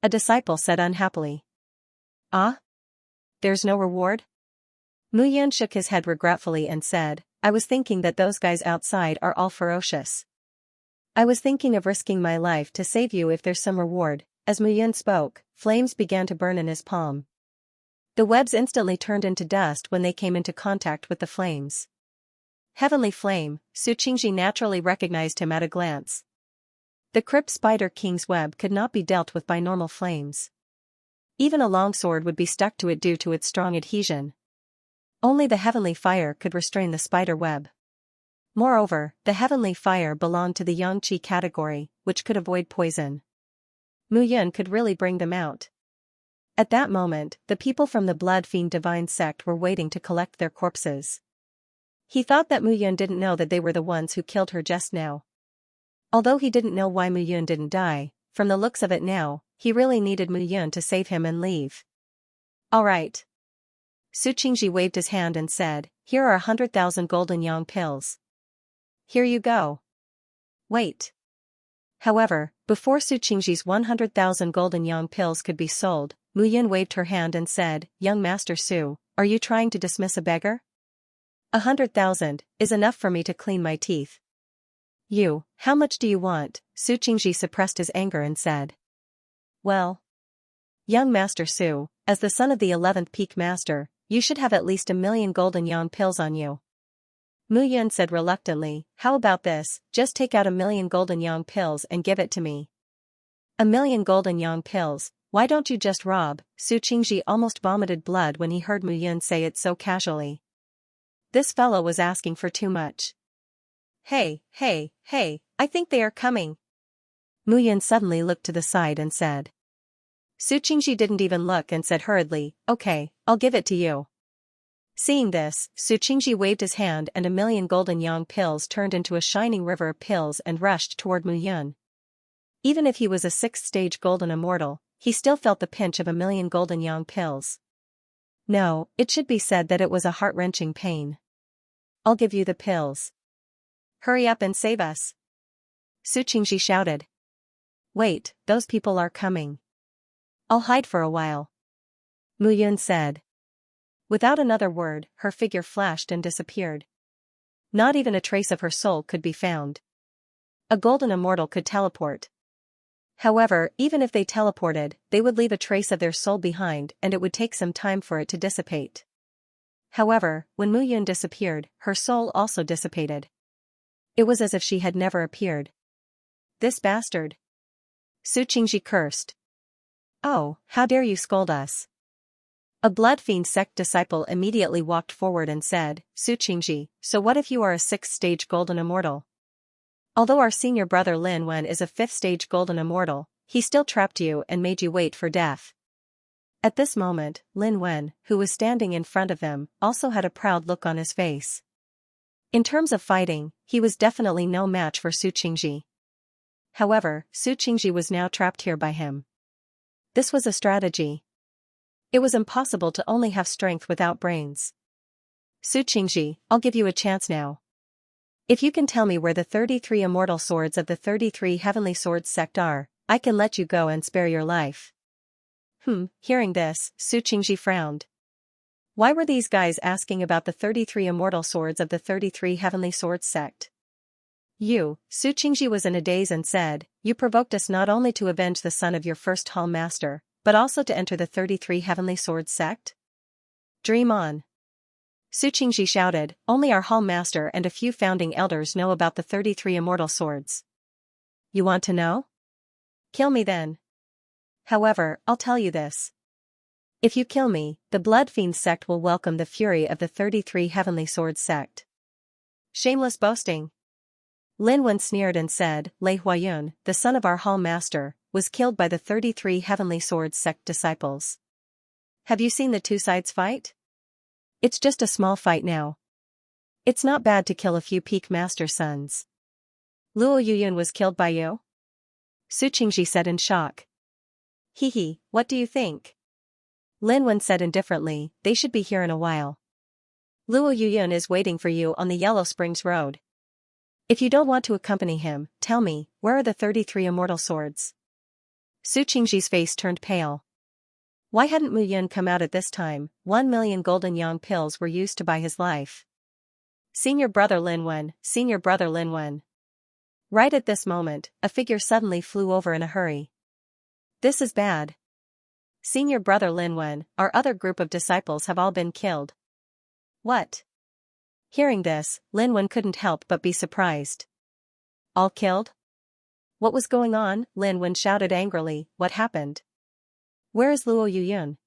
A disciple said unhappily. Ah? There's no reward? Mu Yun shook his head regretfully and said, I was thinking that those guys outside are all ferocious. I was thinking of risking my life to save you if there's some reward. As Mu Yun spoke, flames began to burn in his palm. The webs instantly turned into dust when they came into contact with the flames. Heavenly Flame, Su Qingji naturally recognized him at a glance. The Crypt Spider King's web could not be dealt with by normal flames. Even a long sword would be stuck to it due to its strong adhesion. Only the heavenly fire could restrain the spider web. Moreover, the heavenly fire belonged to the Xianxia category, which could avoid poison. Mu Yun could really bring them out. At that moment, the people from the Blood Fiend Divine Sect were waiting to collect their corpses. He thought that Mu Yun didn't know that they were the ones who killed her just now. Although he didn't know why Mu Yun didn't die, from the looks of it now, he really needed Mu Yun to save him and leave. All right. Su Qingji waved his hand and said, here are 100,000 golden yang pills. Here you go. Wait. However, before Su Qingji's 100,000 golden yang pills could be sold, Mu Yun waved her hand and said, young Master Su, are you trying to dismiss a beggar? 100,000 is enough for me to clean my teeth. How much do you want? Su Qingji suppressed his anger and said. Well. Young Master Su, as the son of the 11th Peak Master, you should have at least 1,000,000 golden yang pills on you. Mu Yun said reluctantly, how about this, just take out 1,000,000 golden yang pills and give it to me. 1,000,000 golden yang pills, why don't you just rob? Su Qingji almost vomited blood when he heard Mu Yun say it so casually. This fellow was asking for too much. Hey, I think they are coming. Mu Yun suddenly looked to the side and said. Su Qingji didn't even look and said hurriedly, okay, I'll give it to you. Seeing this, Su Qingji waved his hand and 1,000,000 golden yang pills turned into a shining river of pills and rushed toward Mu Yun. Even if he was a 6th stage golden immortal, he still felt the pinch of 1,000,000 golden yang pills. No, it should be said that it was a heart-wrenching pain. I'll give you the pills. Hurry up and save us. Su Qingji shouted. Wait, those people are coming. I'll hide for a while. Mu Yun said. Without another word, her figure flashed and disappeared. Not even a trace of her soul could be found. A golden immortal could teleport. However, even if they teleported, they would leave a trace of their soul behind and it would take some time for it to dissipate. However, when Mu Yun disappeared, her soul also dissipated. It was as if she had never appeared. This bastard. Su Qingji cursed. Oh, how dare you scold us? A Blood Fiend sect disciple immediately walked forward and said, Su Qingji, so what if you are a 6th stage golden immortal? Although our senior brother Lin Wen is a 5th stage golden immortal, he still trapped you and made you wait for death. At this moment, Lin Wen, who was standing in front of them, also had a proud look on his face. In terms of fighting, he was definitely no match for Su Qingji. However, Su Qingji was now trapped here by him. This was a strategy. It was impossible to only have strength without brains. Su Qingji, I'll give you a chance now. If you can tell me where the 33 immortal swords of the 33 heavenly swords sect are, I can let you go and spare your life. Hearing this, Su Qingji frowned. Why were these guys asking about the 33 immortal swords of the 33 heavenly swords sect? Su Qingji was in a daze and said, you provoked us not only to avenge the son of your first hall master, but also to enter the 33 heavenly swords sect? Dream on. Su Qingji shouted, only our hall master and a few founding elders know about the 33 immortal swords. You want to know? Kill me then. However, I'll tell you this. If you kill me, the Blood Fiend sect will welcome the fury of the 33 heavenly swords sect. Shameless boasting. Lin Wen sneered and said, Lei Huayun, the son of our hall master, was killed by the 33 heavenly swords sect disciples. Have you seen the two sides fight? It's just a small fight now. It's not bad to kill a few peak master sons. Luo Yuyun was killed by you? Su Qingji said in shock. Hehe, what do you think? Lin Wen said indifferently, they should be here in a while. Luo Yuyun is waiting for you on the Yellow Springs Road. If you don't want to accompany him, tell me, where are the 33 immortal swords? Su Qingji's face turned pale. Why hadn't Mu Yun come out at this time? 1 million golden yang pills were used to buy his life. Senior brother Lin Wen, senior brother Lin Wen. Right at this moment, a figure suddenly flew over in a hurry. This is bad. Senior brother Lin Wen, our other group of disciples have all been killed. What? Hearing this, Lin Wen couldn't help but be surprised. All killed? What was going on? Lin Wen shouted angrily, what happened? Where is Luo Yuyun?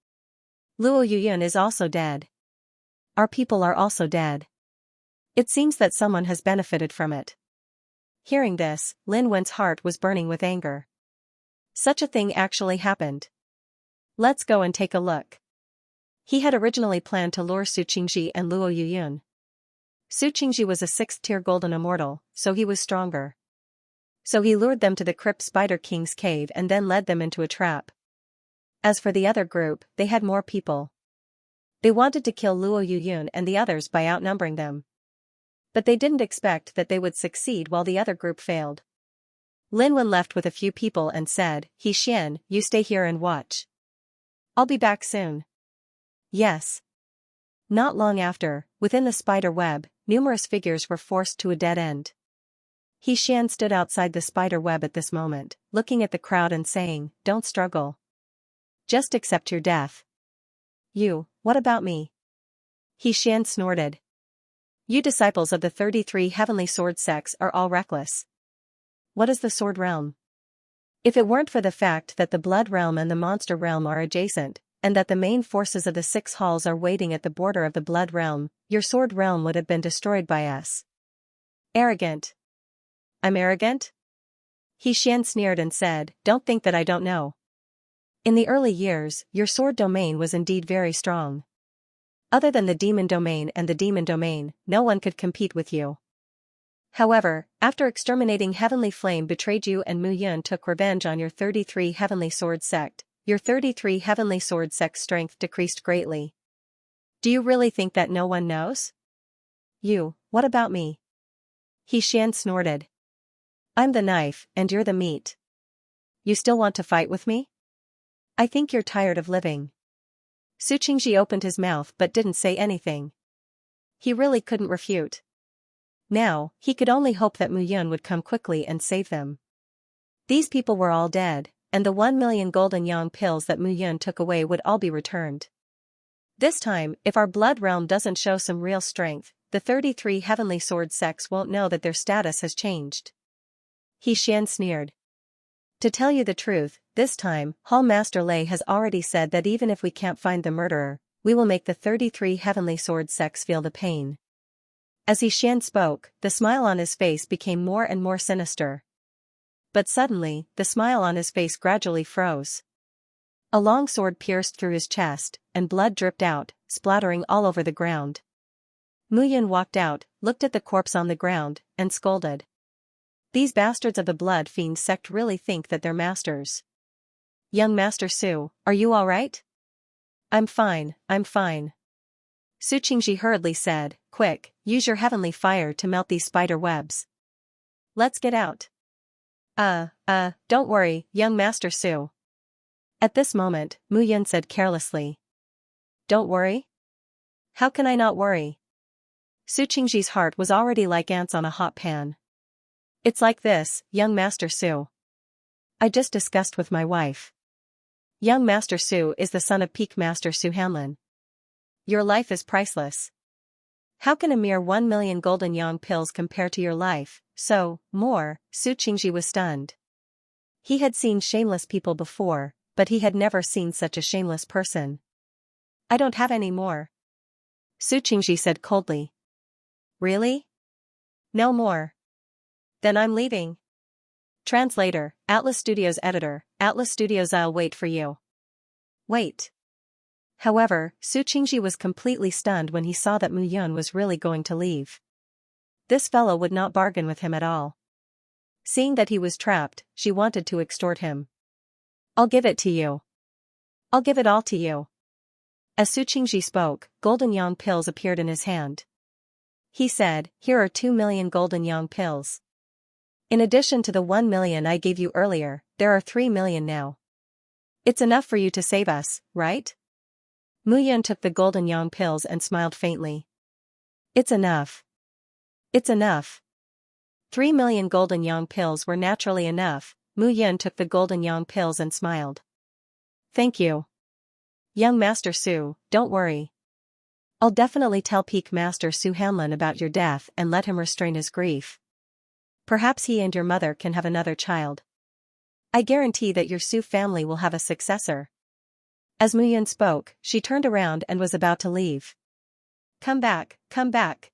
Luo Yuyun is also dead. Our people are also dead. It seems that someone has benefited from it. Hearing this, Lin Wen's heart was burning with anger. Such a thing actually happened. Let's go and take a look. He had originally planned to lure Su Qingji and Luo Yuyun. Su Qingji was a 6th-tier golden immortal, so he was stronger. So he lured them to the Crypt Spider King's cave and then led them into a trap. As for the other group, they had more people. They wanted to kill Luo Yuyun and the others by outnumbering them. But they didn't expect that they would succeed while the other group failed. Lin Wen left with a few people and said, He Xian, you stay here and watch. I'll be back soon. Yes. Not long after, within the spider web, numerous figures were forced to a dead end. He Xian stood outside the spider web at this moment, looking at the crowd and saying, Don't struggle. Just accept your death. You, what about me? He Xian snorted. You disciples of the 33 heavenly sword sects are all reckless. What is the sword realm? If it weren't for the fact that the blood realm and the monster realm are adjacent, and that the main forces of the 6 halls are waiting at the border of the blood realm, your sword realm would have been destroyed by us. Arrogant. I'm arrogant? He Xian sneered and said, Don't think that I don't know. In the early years, your sword domain was indeed very strong. Other than the demon domain and the demon domain, no one could compete with you. However, after exterminating Heavenly Flame betrayed you and Mu Yun took revenge on your 33 Heavenly Sword sect, your 33 Heavenly Sword sect's strength decreased greatly. Do you really think that no one knows? You, what about me? He Xian snorted. I'm the knife, and you're the meat. You still want to fight with me? I think you're tired of living. Su Qingji opened his mouth but didn't say anything. He really couldn't refute. Now, he could only hope that Mu Yun would come quickly and save them. These people were all dead, and the 1 million golden yang pills that Mu Yun took away would all be returned. This time, if our blood realm doesn't show some real strength, the 33 heavenly sword sects won't know that their status has changed. He Xian sneered. To tell you the truth, this time, Hall Master Lei has already said that even if we can't find the murderer, we will make the 33 heavenly sword sects feel the pain. As He Xian spoke, the smile on his face became more and more sinister. But suddenly, the smile on his face gradually froze. A long sword pierced through his chest, and blood dripped out, splattering all over the ground. Mu Yun walked out, looked at the corpse on the ground, and scolded. These bastards of the Blood Fiend sect really think that they're masters. Young Master Su, are you all right? I'm fine, I'm fine. Su Qingji hurriedly said, Quick, use your heavenly fire to melt these spider webs. Let's get out. Don't worry, young Master Su. At this moment, Mu Yun said carelessly. Don't worry? How can I not worry? Su Qingji's heart was already like ants on a hot pan. It's like this, young Master Su. I just discussed with my wife. Young Master Su is the son of Peak Master Su Hanlin. Your life is priceless. How can a mere 1 million golden yang pills compare to your life? So, more, Su Qingji was stunned. He had seen shameless people before, but he had never seen such a shameless person. I don't have any more. Su Qingji said coldly. Really? No more. Then I'm leaving. Translator, Atlas Studios editor, Atlas Studios. I'll wait for you. Wait. However, Su Qingji was completely stunned when he saw that Mu Yun was really going to leave. This fellow would not bargain with him at all. Seeing that he was trapped, she wanted to extort him. I'll give it to you. I'll give it all to you. As Su Qingji spoke, golden yang pills appeared in his hand. He said, here are 2 million golden yang pills. In addition to the 1 million I gave you earlier, there are 3 million now. It's enough for you to save us, right? Mu Yun took the golden yang pills and smiled faintly. It's enough. It's enough. 3 million golden yang pills were naturally enough. Mu Yun took the golden yang pills and smiled. Thank you. Young Master Su, don't worry. I'll definitely tell Peak Master Su Hanlin about your death and let him restrain his grief. Perhaps he and your mother can have another child. I guarantee that your Su family will have a successor. As Mu Yun spoke, she turned around and was about to leave. Come back, come back.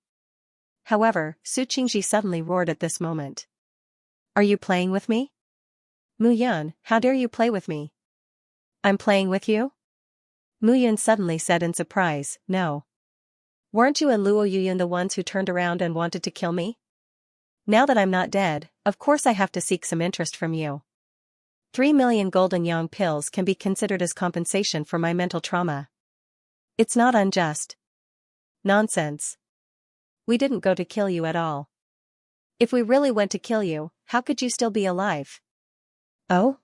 However, Su Qingji suddenly roared at this moment. Are you playing with me? Mu Yun, how dare you play with me? I'm playing with you? Mu Yun suddenly said in surprise, no. Weren't you and Luo Yuyun the ones who turned around and wanted to kill me? Now that I'm not dead, of course I have to seek some interest from you. 3 million golden yang pills can be considered as compensation for my mental trauma. It's not unjust. Nonsense. We didn't go to kill you at all. If we really went to kill you, how could you still be alive? Oh?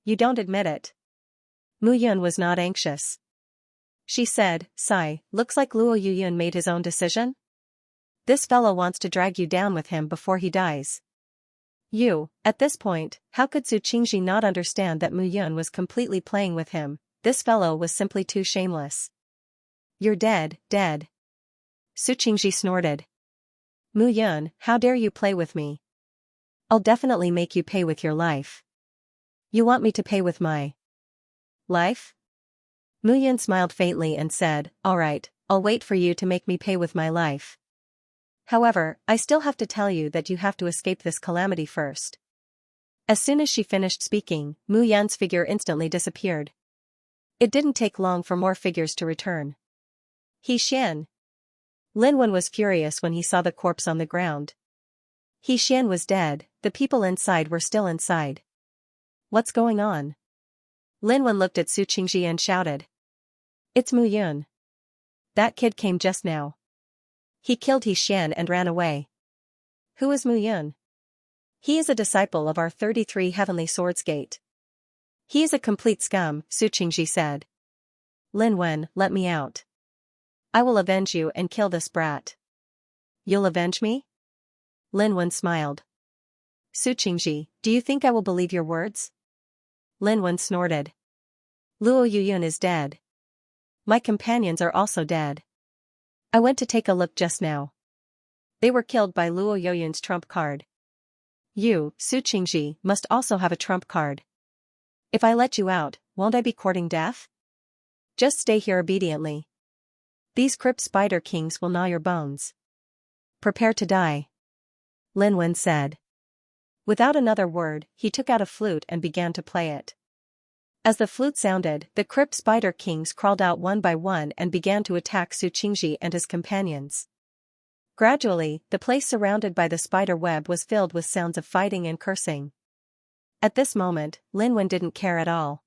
You don't admit it. Mu Yun was not anxious. She said, sigh, looks like Luo Yuyun made his own decision? This fellow wants to drag you down with him before he dies. At this point, how could Su Qingji not understand that Mu Yun was completely playing with him? This fellow was simply too shameless. You're dead, dead. Su Qingji snorted. Mu Yun, how dare you play with me? I'll definitely make you pay with your life. You want me to pay with my life? Mu Yun smiled faintly and said, all right, I'll wait for you to make me pay with my life. However, I still have to tell you that you have to escape this calamity first. As soon as she finished speaking, Mu Yun's figure instantly disappeared. It didn't take long for more figures to return. He Xian. Lin Wen was furious when he saw the corpse on the ground. He Xian was dead, the people inside were still inside. What's going on? Lin Wen looked at Su Qingji and shouted. It's Mu Yun. That kid came just now. He killed He Xian and ran away. Who is Mu Yun? He is a disciple of our 33 Heavenly Swords Gate. He is a complete scum, Su Qingji said. Lin Wen, let me out. I will avenge you and kill this brat. You'll avenge me? Lin Wen smiled. Su Qingji, do you think I will believe your words? Lin Wen snorted. Luo Yuyun is dead. My companions are also dead. I went to take a look just now. They were killed by Luo Yuyun's trump card. You, Su Qingji, must also have a trump card. If I let you out, won't I be courting death? Just stay here obediently. These crypt spider kings will gnaw your bones. Prepare to die. Lin Wen said. Without another word, he took out a flute and began to play it. As the flute sounded, the crypt spider kings crawled out one by one and began to attack Su Qingji and his companions. Gradually, the place surrounded by the spider web was filled with sounds of fighting and cursing. At this moment, Lin Wen didn't care at all.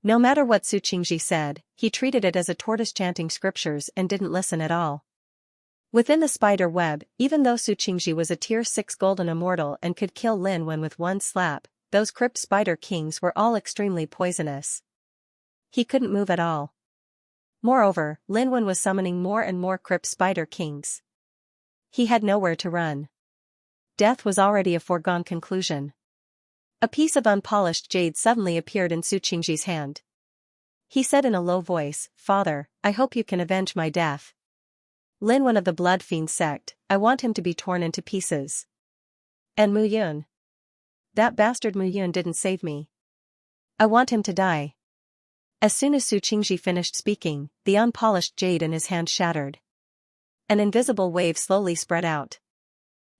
No matter what Su Qingji said, he treated it as a tortoise chanting scriptures and didn't listen at all. Within the spider web, even though Su Qingji was a tier 6 golden immortal and could kill Lin Wen with one slap, those crypt spider kings were all extremely poisonous. He couldn't move at all. Moreover, Lin Wen was summoning more and more crypt spider kings. He had nowhere to run. Death was already a foregone conclusion. A piece of unpolished jade suddenly appeared in Su Qingji's hand. He said in a low voice, "Father, I hope you can avenge my death. Lin Wen of the Blood Fiend sect, I want him to be torn into pieces. And Mu Yun. That bastard Mu Yun didn't save me. I want him to die." As soon as Su Qingji finished speaking, the unpolished jade in his hand shattered. An invisible wave slowly spread out.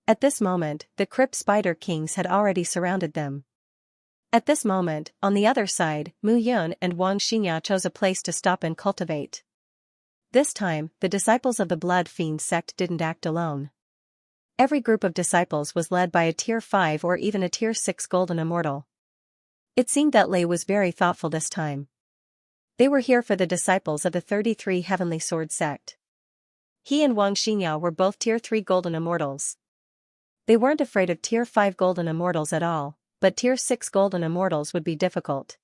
At this moment, the crypt spider kings had already surrounded them. At this moment, on the other side, Mu Yun and Wang Xianxia chose a place to stop and cultivate. This time, the disciples of the Blood Fiend sect didn't act alone. Every group of disciples was led by a tier 5 or even a tier 6 golden immortal. It seemed that Lei was very thoughtful this time. They were here for the disciples of the 33 Heavenly Sword sect. He and Wang Xianxia were both tier 3 golden immortals. They weren't afraid of tier 5 golden immortals at all, but tier 6 golden immortals would be difficult.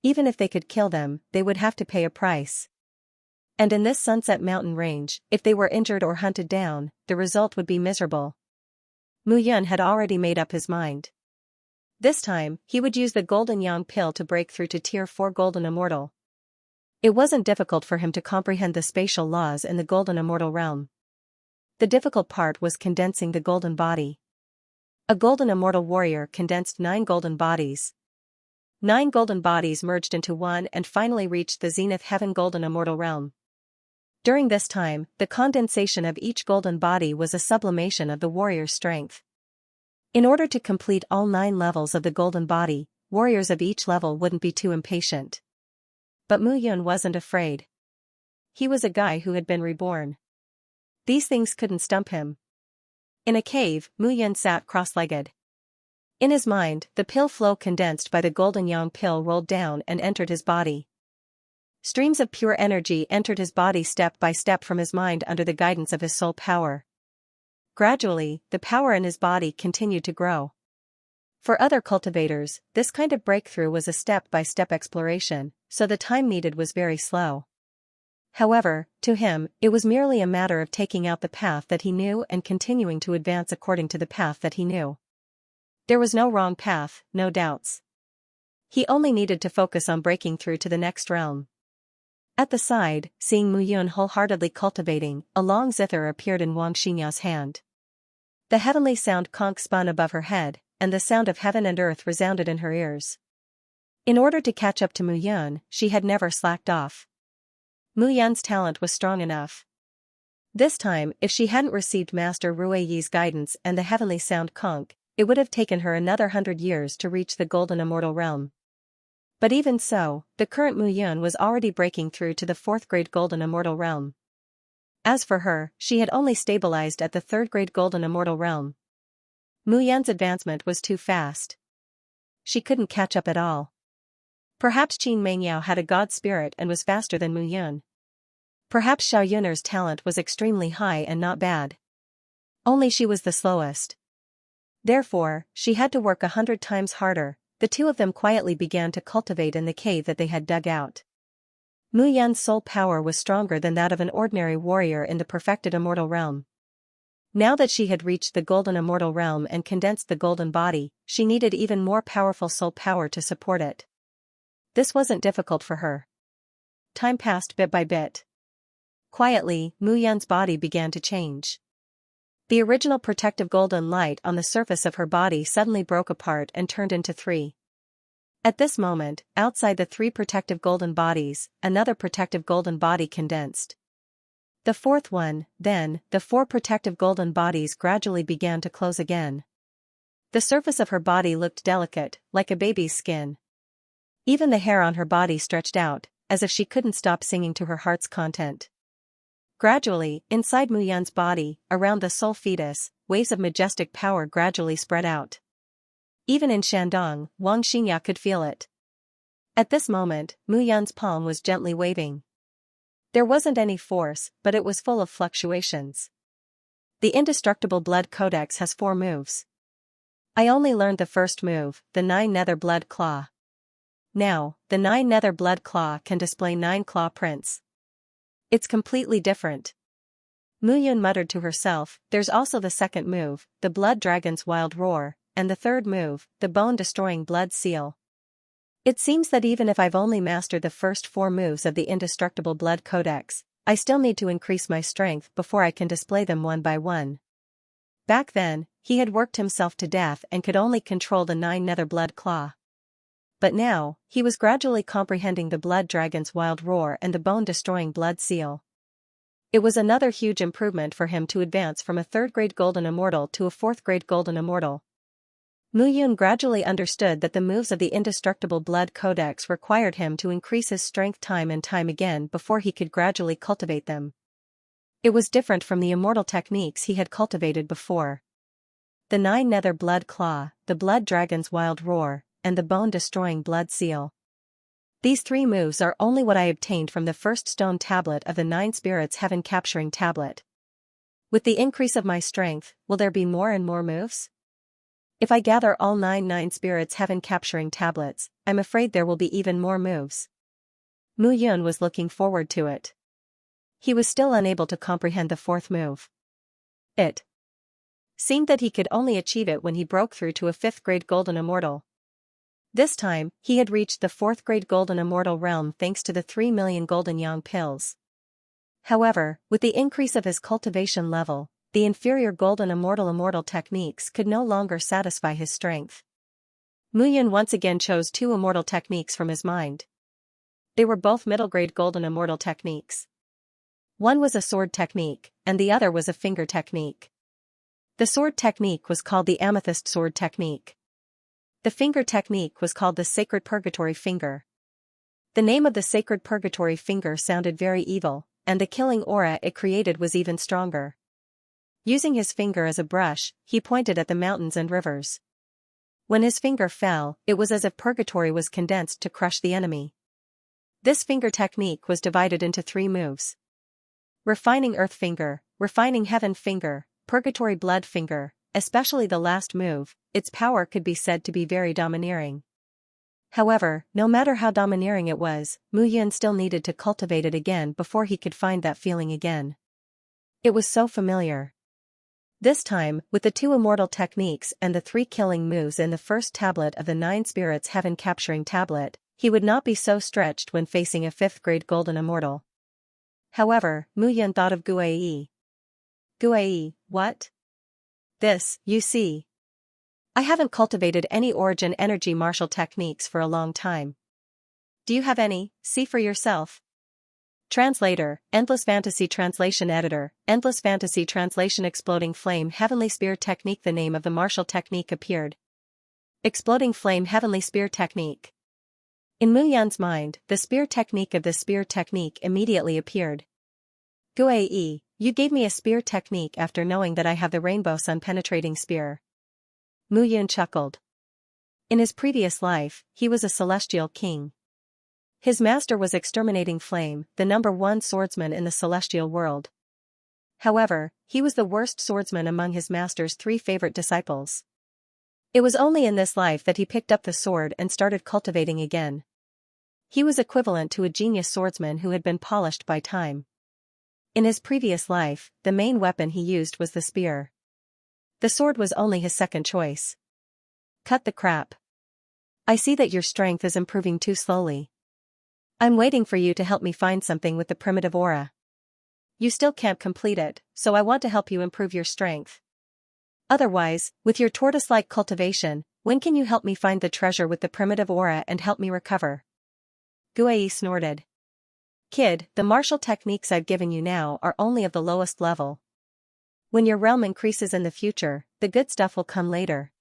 Even if they could kill them, they would have to pay a price. And in this Sunset Mountain range, if they were injured or hunted down, the result would be miserable. Mu Yun had already made up his mind. This time, he would use the Golden Yang pill to break through to tier 4 golden immortal. It wasn't difficult for him to comprehend the spatial laws in the golden immortal realm. The difficult part was condensing the golden body. A golden immortal warrior condensed 9 golden bodies. 9 golden bodies merged into one and finally reached the Zenith Heaven golden immortal realm. During this time, the condensation of each golden body was a sublimation of the warrior's strength. In order to complete all 9 levels of the golden body, warriors of each level wouldn't be too impatient. But Mu Yun wasn't afraid. He was a guy who had been reborn. These things couldn't stump him. In a cave, Mu Yun sat cross-legged. In his mind, the pill flow condensed by the Golden Yang pill rolled down and entered his body. Streams of pure energy entered his body step by step from his mind under the guidance of his soul power. Gradually, the power in his body continued to grow. For other cultivators, this kind of breakthrough was a step-by-step exploration, so the time needed was very slow. However, to him, it was merely a matter of taking out the path that he knew and continuing to advance according to the path that he knew. There was no wrong path, no doubts. He only needed to focus on breaking through to the next realm. At the side, seeing Mu Yun wholeheartedly cultivating, a long zither appeared in Wang Xianxia's hand. The heavenly sound conch spun above her head, and the sound of heaven and earth resounded in her ears. In order to catch up to Mu Yun, she had never slacked off. Mu Yun's talent was strong enough. This time, if she hadn't received Master Ruiyi's guidance and the heavenly sound conch, it would have taken her another 100 years to reach the golden immortal realm. But even so, the current Mu Yun was already breaking through to the 4th grade golden immortal realm. As for her, she had only stabilized at the 3rd grade golden immortal realm. Mu Yun's advancement was too fast. She couldn't catch up at all. Perhaps Qin Mengyao had a god spirit and was faster than Mu Yun. Perhaps Xiao Yun'er's talent was extremely high and not bad. Only she was the slowest. Therefore, she had to work 100 times harder. The two of them quietly began to cultivate in the cave that they had dug out. Mu Yun's soul power was stronger than that of an ordinary warrior in the perfected immortal realm. Now that she had reached the golden immortal realm and condensed the golden body, she needed even more powerful soul power to support it. This wasn't difficult for her. Time passed bit by bit. Quietly, Mu Yun's body began to change. The original protective golden light on the surface of her body suddenly broke apart and turned into 3. At this moment, outside the 3 protective golden bodies, another protective golden body condensed. The 4th one, then, the 4 protective golden bodies gradually began to close again. The surface of her body looked delicate, like a baby's skin. Even the hair on her body stretched out, as if she couldn't stop singing to her heart's content. Gradually, inside Mu Yun's body, around the soul fetus, waves of majestic power gradually spread out. Even in Shandong, Wang Xianxia could feel it. At this moment, Mu Yun's palm was gently waving. There wasn't any force, but it was full of fluctuations. The Indestructible Blood Codex has 4 moves. I only learned the first move, the 9 Nether Blood Claw. Now, the 9 Nether Blood Claw can display 9 claw prints. It's completely different. Muyun muttered to herself. There's also the second move, the Blood Dragon's Wild Roar, and the third move, the Bone-Destroying Blood Seal. It seems that even if I've only mastered the first 4 moves of the Indestructible Blood Codex, I still need to increase my strength before I can display them one by one. Back then, he had worked himself to death and could only control the 9 Nether Blood Claw. But now, he was gradually comprehending the Blood Dragon's Wild Roar and the Bone-Destroying Blood Seal. It was another huge improvement for him to advance from a 3rd-grade Golden Immortal to a 4th-grade Golden Immortal. Muyun gradually understood that the moves of the Indestructible Blood Codex required him to increase his strength time and time again before he could gradually cultivate them. It was different from the immortal techniques he had cultivated before. The 9 Nether Blood Claw, the Blood Dragon's Wild Roar, and the Bone-Destroying Blood Seal. These 3 moves are only what I obtained from the first stone tablet of the 9 Spirits Heaven Capturing Tablet. With the increase of my strength, will there be more and more moves? If I gather all 9 Spirits Heaven Capturing Tablets, I'm afraid there will be even more moves. Muyun was looking forward to it. He was still unable to comprehend the 4th move. It seemed that he could only achieve it when he broke through to a 5th-grade Golden Immortal. This time, he had reached the 4th-grade Golden Immortal realm thanks to the 3 million Golden Yang pills. However, with the increase of his cultivation level, the inferior Golden Immortal techniques could no longer satisfy his strength. Muyun once again chose 2 immortal techniques from his mind. They were both middle-grade Golden Immortal techniques. One was a sword technique, and the other was a finger technique. The sword technique was called the Amethyst Sword Technique. The finger technique was called the Sacred Purgatory Finger. The name of the Sacred Purgatory Finger sounded very evil, and the killing aura it created was even stronger. Using his finger as a brush, he pointed at the mountains and rivers. When his finger fell, it was as if purgatory was condensed to crush the enemy. This finger technique was divided into 3 moves. Refining Earth Finger, Refining Heaven Finger, Purgatory Blood Finger. Especially the last move, its power could be said to be very domineering. However, no matter how domineering it was, Muyun still needed to cultivate it again before he could find that feeling again. It was so familiar. This time, with the 2 immortal techniques and the 3 killing moves in the first tablet of the 9 Spirits Heaven Capturing Tablet, he would not be so stretched when facing a 5th-grade Golden Immortal. However, Muyun thought of Guai. Guai, what? This, you see. I haven't cultivated any origin energy martial techniques for a long time. Do you have any? See for yourself. Translator, Endless Fantasy Translation Editor, Endless Fantasy Translation Exploding Flame Heavenly Spear Technique. The name of the martial technique appeared. Exploding Flame Heavenly Spear Technique. In Muyun's mind, the spear technique of the spear technique immediately appeared. Guai, you gave me a spear technique after knowing that I have the Rainbow Sun Penetrating Spear. Muyun chuckled. In his previous life, he was a celestial king. His master was Exterminating Flame, the #1 swordsman in the celestial world. However, he was the worst swordsman among his master's 3 favorite disciples. It was only in this life that he picked up the sword and started cultivating again. He was equivalent to a genius swordsman who had been polished by time. In his previous life, the main weapon he used was the spear. The sword was only his second choice. Cut the crap. I see that your strength is improving too slowly. I'm waiting for you to help me find something with the primitive aura. You still can't complete it, so I want to help you improve your strength. Otherwise, with your tortoise-like cultivation, when can you help me find the treasure with the primitive aura and help me recover? Guai snorted. Kid, the martial techniques I've given you now are only of the lowest level. When your realm increases in the future, the good stuff will come later.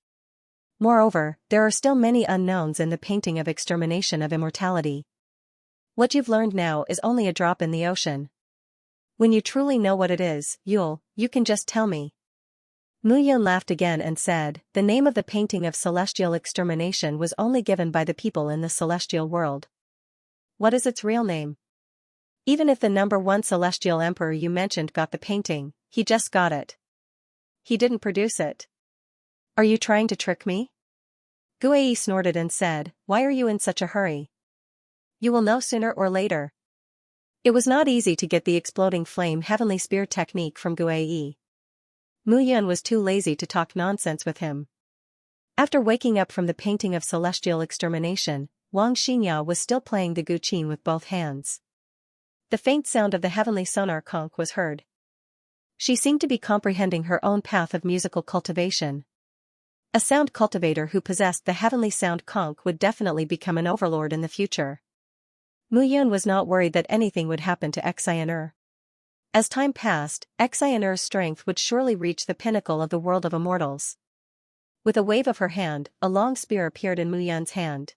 Moreover, there are still many unknowns in the painting of Extermination of Immortality. What you've learned now is only a drop in the ocean. When you truly know what it is, you can just tell me. Muyun laughed again and said, the name of the painting of celestial extermination was only given by the people in the celestial world. What is its real name? Even if the #1 celestial emperor you mentioned got the painting, he just got it. He didn't produce it. Are you trying to trick me? Guai snorted and said, why are you in such a hurry? You will know sooner or later. It was not easy to get the exploding flame heavenly spear technique from Guai. Mu Yun was too lazy to talk nonsense with him. After waking up from the painting of celestial extermination, Wang Xianxia was still playing the guqin with both hands. The faint sound of the heavenly sonar conch was heard. She seemed to be comprehending her own path of musical cultivation. A sound cultivator who possessed the heavenly sound conch would definitely become an overlord in the future. Mu Yun was not worried that anything would happen to Xianxia. As time passed, Xianxia's strength would surely reach the pinnacle of the world of immortals. With a wave of her hand, a long spear appeared in Mu Yun's hand.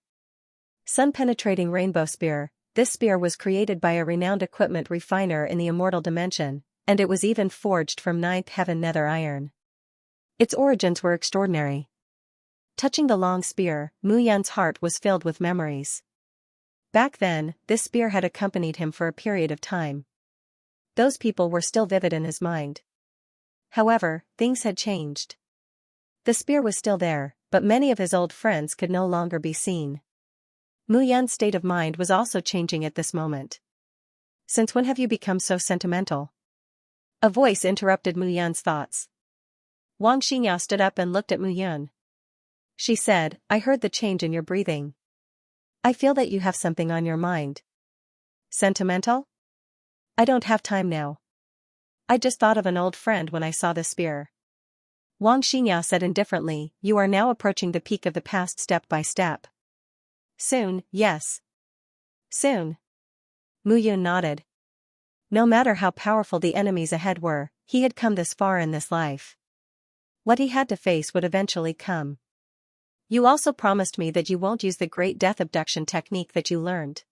Sun-penetrating rainbow spear, this spear was created by a renowned equipment refiner in the immortal dimension, and it was even forged from ninth heaven nether iron. Its origins were extraordinary. Touching the long spear, Mu Yun's heart was filled with memories. Back then, this spear had accompanied him for a period of time. Those people were still vivid in his mind. However, things had changed. The spear was still there, but many of his old friends could no longer be seen. Mu Yun's state of mind was also changing at this moment. Since when have you become so sentimental? A voice interrupted Mu Yun's thoughts. Wang Xianxia stood up and looked at Mu Yun. She said, I heard the change in your breathing. I feel that you have something on your mind. Sentimental? I don't have time now. I just thought of an old friend when I saw the spear. Wang Xianxia said indifferently, you are now approaching the peak of the past step by step. Soon, yes. Soon. Mu Yun nodded. No matter how powerful the enemies ahead were, he had come this far in this life. What he had to face would eventually come. You also promised me that you won't use the great death abduction technique that you learned.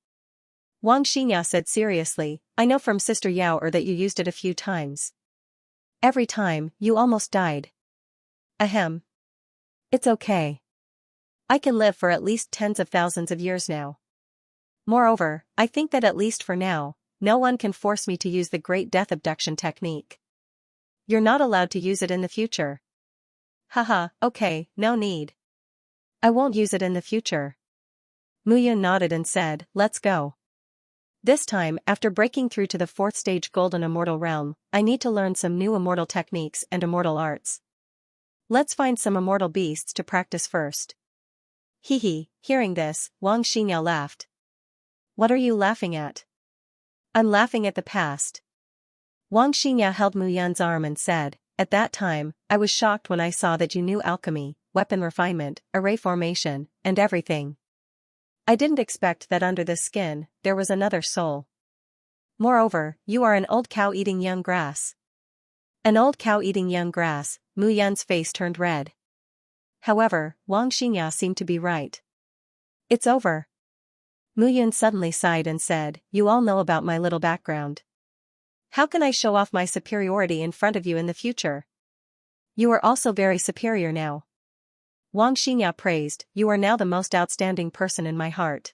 Wang Xianxia said seriously, I know from Sister Yao that you used it a few times. Every time, you almost died. Ahem. It's okay. I can live for at least tens of thousands of years now. Moreover, I think that at least for now, no one can force me to use the great death abduction technique. You're not allowed to use it in the future. Haha, okay, no need. I won't use it in the future. Mu Yun nodded and said, let's go. This time, after breaking through to the 4th stage golden immortal realm, I need to learn some new immortal techniques and immortal arts. Let's find some immortal beasts to practice first. Hehe, hearing this, Wang Xianxia laughed. What are you laughing at? I'm laughing at the past. Wang Xianxia held Mu Yun's arm and said, at that time, I was shocked when I saw that you knew alchemy, weapon refinement, array formation, and everything. I didn't expect that under this skin, there was another soul. Moreover, you are an old cow eating young grass. An old cow eating young grass, Mu Yun's face turned red. However, Wang Xianxia seemed to be right. It's over. Mu Yun suddenly sighed and said, you all know about my little background. How can I show off my superiority in front of you in the future? You are also very superior now. Wang Xianxia praised, you are now the most outstanding person in my heart.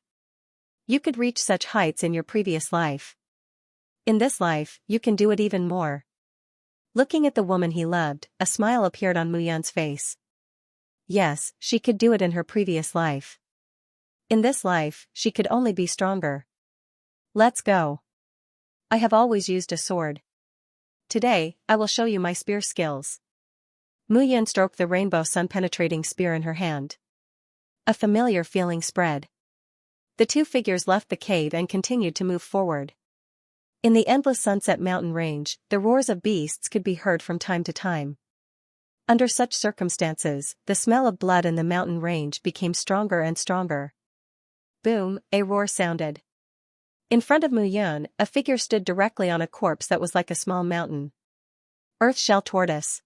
You could reach such heights in your previous life. In this life, you can do it even more. Looking at the woman he loved, a smile appeared on Mu Yun's face. Yes, she could do it in her previous life. In this life, she could only be stronger. Let's go. I have always used a sword. Today, I will show you my spear skills. Mu Yun stroked the rainbow sun-penetrating spear in her hand. A familiar feeling spread. The two figures left the cave and continued to move forward. In the endless sunset mountain range, the roars of beasts could be heard from time to time. Under such circumstances, the smell of blood in the mountain range became stronger and stronger. Boom, a roar sounded. In front of Mu Yun, a figure stood directly on a corpse that was like a small mountain. Earth shell tortoise.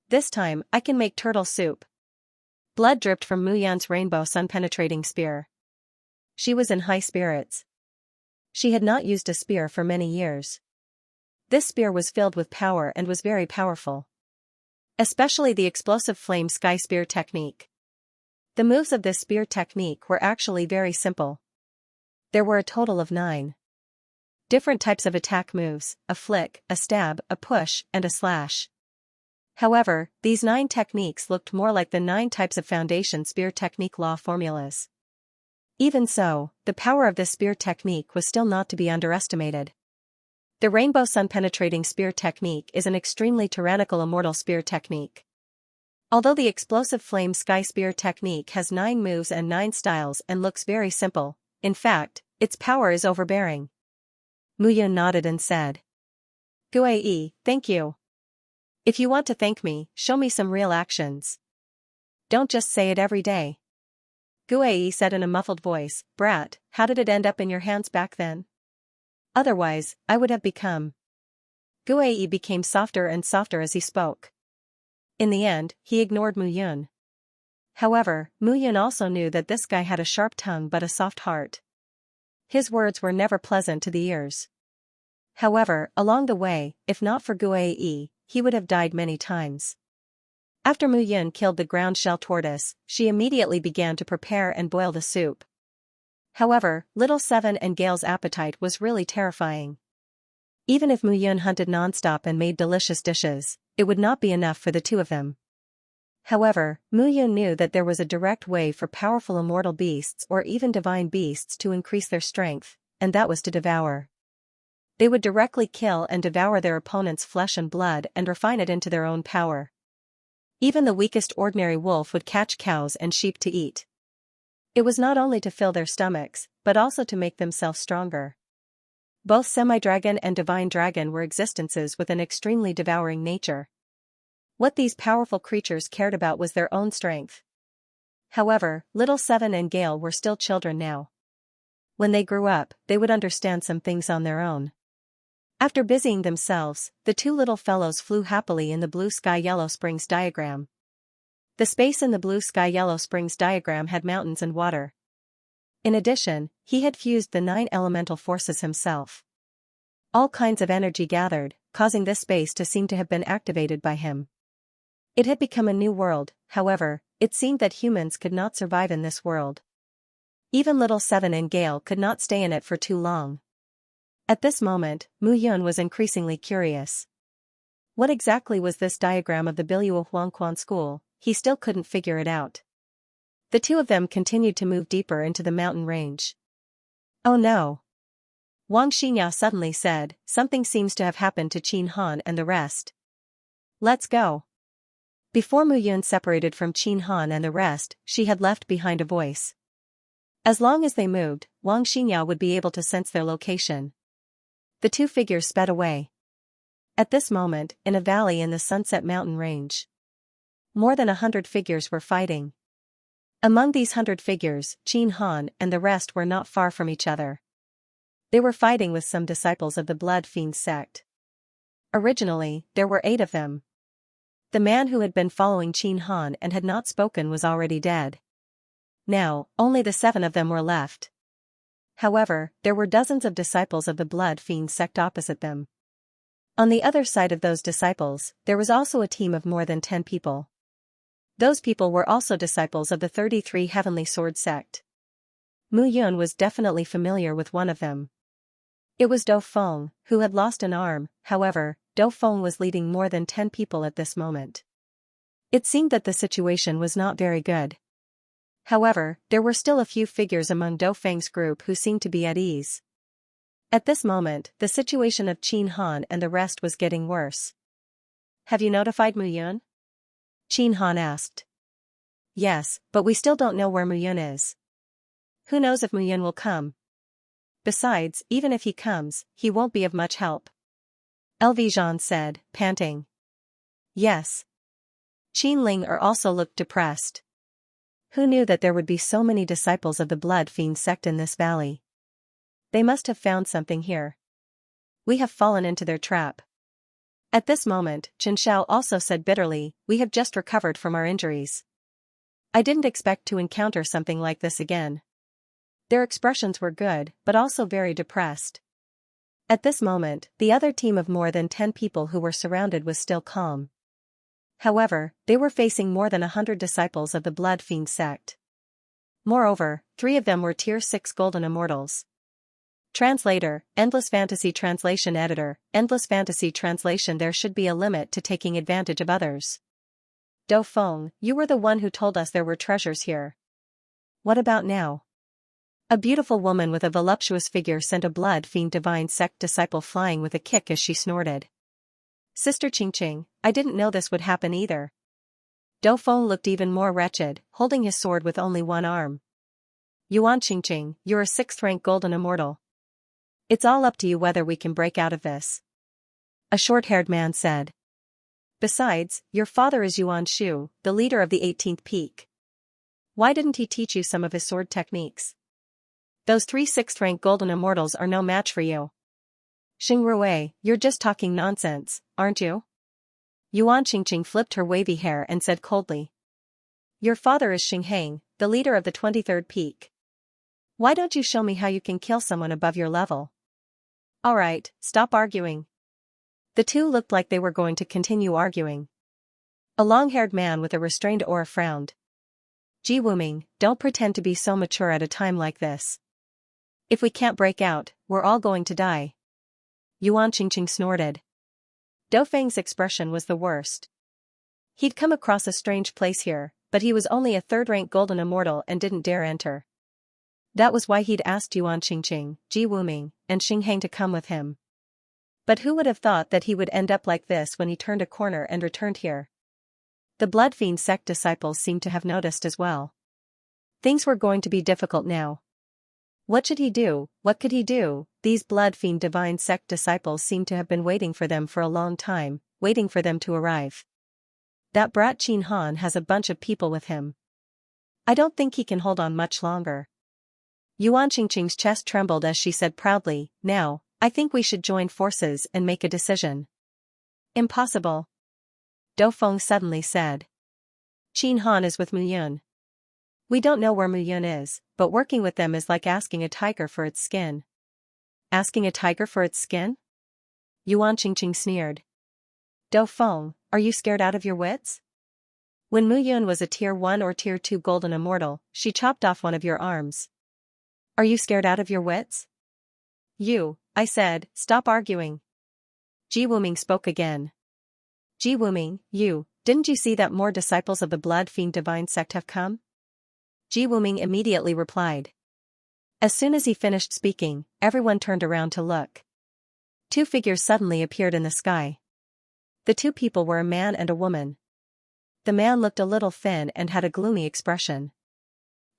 This time, I can make turtle soup. Blood dripped from Mu Yun's rainbow sun-penetrating spear. She was in high spirits. She had not used a spear for many years. This spear was filled with power and was very powerful. Especially the explosive flame sky spear technique. The moves of this spear technique were actually very simple. There were a total of 9 different types of attack moves, a flick, a stab, a push, and a slash. However, these 9 techniques looked more like the 9 types of foundation spear technique law formulas. Even so, the power of this spear technique was still not to be underestimated. The Rainbow Sun Penetrating Spear Technique is an extremely tyrannical immortal spear technique. Although the Explosive Flame Sky Spear Technique has 9 moves and 9 styles and looks very simple, in fact, its power is overbearing. Muyun nodded and said, "Guai, thank you. If you want to thank me, show me some real actions. Don't just say it every day." Guai said in a muffled voice, "Brat, how did it end up in your hands back then? Otherwise, I would have become." Guai became softer and softer as he spoke. In the end, he ignored Muyun. However, Muyun also knew that this guy had a sharp tongue but a soft heart. His words were never pleasant to the ears. However, along the way, if not for Guai, he would have died many times. After Muyun killed the ground shell tortoise, she immediately began to prepare and boil the soup. However, Little Seven and Gale's appetite was really terrifying. Even if Muyun hunted nonstop and made delicious dishes, it would not be enough for the two of them. However, Muyun knew that there was a direct way for powerful immortal beasts or even divine beasts to increase their strength, and that was to devour. They would directly kill and devour their opponent's flesh and blood and refine it into their own power. Even the weakest ordinary wolf would catch cows and sheep to eat. It was not only to fill their stomachs, but also to make themselves stronger. Both semi-dragon and divine dragon were existences with an extremely devouring nature. What these powerful creatures cared about was their own strength. However, Little Seven and Gale were still children now. When they grew up, they would understand some things on their own. After busying themselves, the two little fellows flew happily in the Blue Sky Yellow Springs diagram. The space in the Blue Sky Yellow Springs diagram had mountains and water. In addition, he had fused the 9 elemental forces himself. All kinds of energy gathered, causing this space to seem to have been activated by him. It had become a new world, however, it seemed that humans could not survive in this world. Even Little Seven and Gale could not stay in it for too long. At this moment, Muyun was increasingly curious. What exactly was this diagram of the Biluo Huangquan school? He still couldn't figure it out. The two of them continued to move deeper into the mountain range. "Oh no!" Wang Xianxia suddenly said, "Something seems to have happened to Qin Han and the rest. Let's go." Before Muyun separated from Qin Han and the rest, she had left behind a voice. As long as they moved, Wang Xianxia would be able to sense their location. The two figures sped away. At this moment, in a valley in the Sunset Mountain range, more than 100 figures were fighting. Among these 100 figures, Qin Han and the rest were not far from each other. They were fighting with some disciples of the Blood Fiend sect. Originally, there were 8 of them. The man who had been following Qin Han and had not spoken was already dead. Now, only the 7 of them were left. However, there were dozens of disciples of the Blood Fiend sect opposite them. On the other side of those disciples, there was also a team of more than 10 people. Those people were also disciples of the 33 Heavenly Sword sect. Muyun was definitely familiar with one of them. It was Do Feng, who had lost an arm. However, Do Feng was leading more than 10 people at this moment. It seemed that the situation was not very good. However, there were still a few figures among Do Feng's group who seemed to be at ease. At this moment, the situation of Qin Han and the rest was getting worse. "Have you notified Muyun?" Qin Han asked. "Yes, but we still don't know where Muyun is. Who knows if Muyun will come? Besides, even if he comes, he won't be of much help," Elvijan said, panting. "Yes." Qin Ling also looked depressed. Who knew that there would be so many disciples of the Blood Fiend sect in this valley? They must have found something here. We have fallen into their trap. At this moment, Chen Xiao also said bitterly, "We have just recovered from our injuries. I didn't expect to encounter something like this again." Their expressions were good, but also very depressed. At this moment, the other team of more than 10 people who were surrounded was still calm. However, they were facing more than 100 disciples of the Blood Fiend sect. Moreover, 3 of them were Tier 6 Golden Immortals. Translator, Endless Fantasy Translation Editor, Endless Fantasy Translation. There should be a limit to taking advantage of others. Do Feng, you were the one who told us there were treasures here. What about now? A beautiful woman with a voluptuous figure sent a blood fiend divine sect disciple flying with a kick as she snorted. Sister Qingqing, I didn't know this would happen either. Do Feng looked even more wretched, holding his sword with only one arm. Yuan Qingqing, you're a 6th rank golden immortal. It's all up to you whether we can break out of this. A short-haired man said. Besides, your father is Yuan Shu, the leader of the 18th peak. Why didn't he teach you some of his sword techniques? Those 3 6th rank golden immortals are no match for you. Xing Rui, you're just talking nonsense, aren't you? Yuan Qingqing flipped her wavy hair and said coldly. Your father is Xing Hang, the leader of the 23rd peak. Why don't you show me how you can kill someone above your level? Alright, stop arguing. The two looked like they were going to continue arguing. A long-haired man with a restrained aura frowned. Ji Wuming, don't pretend to be so mature at a time like this. If we can't break out, we're all going to die. Yuan Qingqing snorted. Do Feng's expression was the worst. He'd come across a strange place here, but he was only a 3rd-rank golden immortal and didn't dare enter. That was why he'd asked Yuan Qingqing, Ji Wuming, and Xing Hang to come with him. But who would have thought that he would end up like this when he turned a corner and returned here? The Blood Fiend sect disciples seemed to have noticed as well. Things were going to be difficult now. What should he do? What could he do? These Blood Fiend divine sect disciples seemed to have been waiting for them for a long time, waiting for them to arrive. That brat Qin Han has a bunch of people with him. I don't think he can hold on much longer. Yuan Qingqing's chest trembled as she said proudly, now, I think we should join forces and make a decision. Impossible. Do Feng suddenly said. Qin Han is with Mu Yun. We don't know where Mu Yun is, but working with them is like asking a tiger for its skin. Asking a tiger for its skin? Yuan Qingqing sneered. Do Feng, are you scared out of your wits? When Mu Yun was a tier 1 or tier 2 golden immortal, she chopped off one of your arms. Are you scared out of your wits? You, I said, stop arguing. Ji Wuming spoke again. Ji Wuming, didn't you see that more disciples of the Blood Fiend divine sect have come? Ji Wuming immediately replied. As soon as he finished speaking, everyone turned around to look. 2 figures suddenly appeared in the sky. The 2 people were a man and a woman. The man looked a little thin and had a gloomy expression.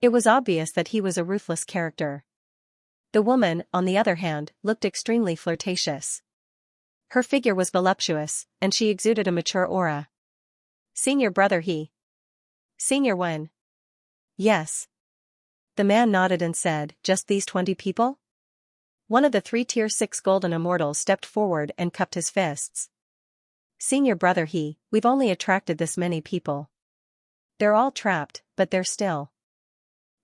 It was obvious that he was a ruthless character. The woman, on the other hand, looked extremely flirtatious. Her figure was voluptuous, and she exuded a mature aura. Senior brother He. Senior Wen. Yes. The man nodded and said, just these 20 people? One of the 3 tier 6 golden immortals stepped forward and cupped his fists. Senior brother He, we've only attracted this many people. They're all trapped, but they're still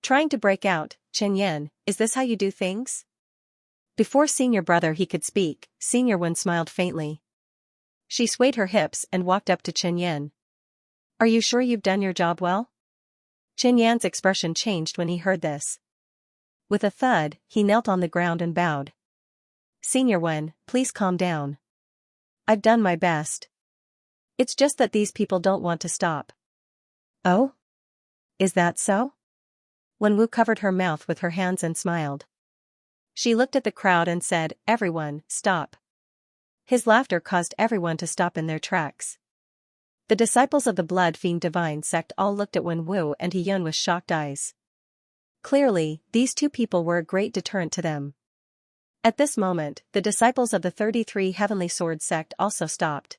trying to break out. Chen Yan, is this how you do things? Before senior brother He could speak, Senior Wen smiled faintly. She swayed her hips and walked up to Chen Yan. Are you sure you've done your job well? Chen Yan's expression changed when he heard this. With a thud, he knelt on the ground and bowed. Senior Wen, please calm down. I've done my best. It's just that these people don't want to stop. Oh? Is that so? Wen Wu covered her mouth with her hands and smiled. She looked at the crowd and said, everyone, stop. His laughter caused everyone to stop in their tracks. The disciples of the Blood Fiend divine sect all looked at Wen Wu and He Yun with shocked eyes. Clearly, these 2 people were a great deterrent to them. At this moment, the disciples of the 33 Heavenly Sword sect also stopped.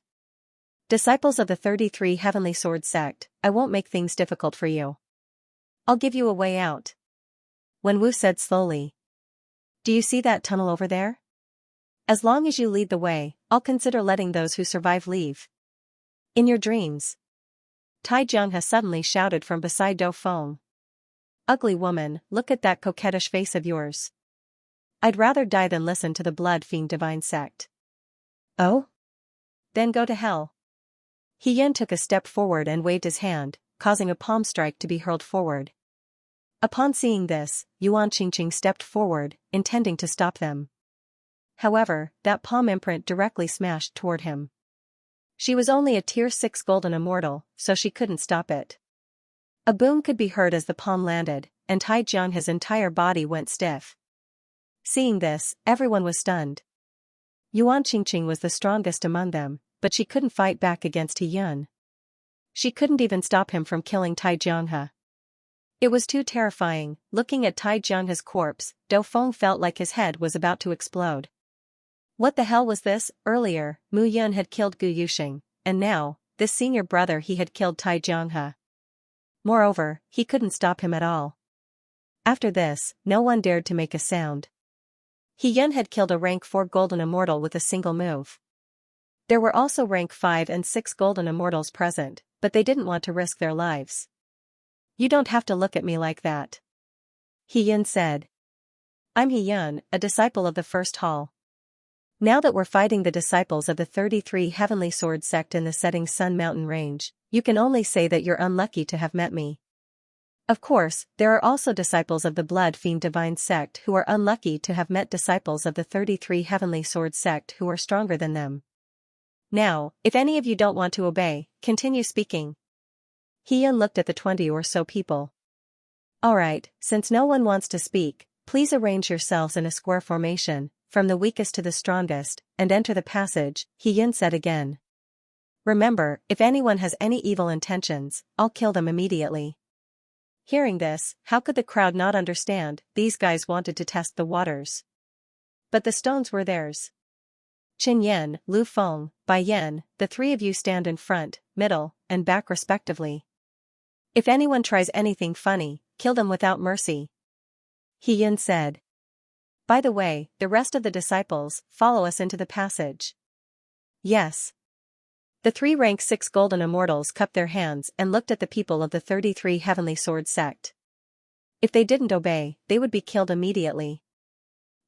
Disciples of the 33 Heavenly Sword sect, I won't make things difficult for you. I'll give you a way out. Wen Wu said slowly. Do you see that tunnel over there? As long as you lead the way, I'll consider letting those who survive leave. In your dreams. Tai Jianghe suddenly shouted from beside Do Feng. Ugly woman, look at that coquettish face of yours. I'd rather die than listen to the Blood Fiend divine sect. Oh? Then go to hell. He Yun took a step forward and waved his hand, causing a palm strike to be hurled forward. Upon seeing this, Yuan Qingqing stepped forward, intending to stop them. However, that palm imprint directly smashed toward him. She was only a tier 6 golden immortal, so she couldn't stop it. A boom could be heard as the palm landed, and Taijianghe's entire body went stiff. Seeing this, everyone was stunned. Yuan Qingqing was the strongest among them, but she couldn't fight back against He Yun. She couldn't even stop him from killing Taijianghe. It was too terrifying. Looking at Taijianghe's corpse, Dou Feng felt like his head was about to explode. What the hell was this? Earlier, Mu Yun had killed Gu Yuxing, and now, this senior brother he had killed Taijianghe. Moreover, he couldn't stop him at all. After this, no one dared to make a sound. He Yun had killed a rank 4 golden immortal with a single move. There were also rank 5 and 6 golden immortals present, but they didn't want to risk their lives. You don't have to look at me like that. He Yun said. I'm He Yun, a disciple of the first hall. Now that we're fighting the disciples of the 33 Heavenly Sword sect in the Setting Sun Mountain Range, you can only say that you're unlucky to have met me. Of course, there are also disciples of the Blood Fiend Divine sect who are unlucky to have met disciples of the 33 Heavenly Sword sect who are stronger than them. Now, if any of you don't want to obey, continue speaking. He Yun looked at the 20 or so people. Alright, since no one wants to speak, please arrange yourselves in a square formation, from the weakest to the strongest, and enter the passage, He Yun said again. Remember, if anyone has any evil intentions, I'll kill them immediately. Hearing this, how could the crowd not understand? These guys wanted to test the waters. But the stones were theirs. Qin Yan, Lu Feng, Bai Yan, the three of you stand in front, middle, and back respectively. If anyone tries anything funny, kill them without mercy. He Yun said. By the way, the rest of the disciples, follow us into the passage. Yes. The 3 rank 6 golden immortals cupped their hands and looked at the people of the 33 Heavenly Sword sect. If they didn't obey, they would be killed immediately.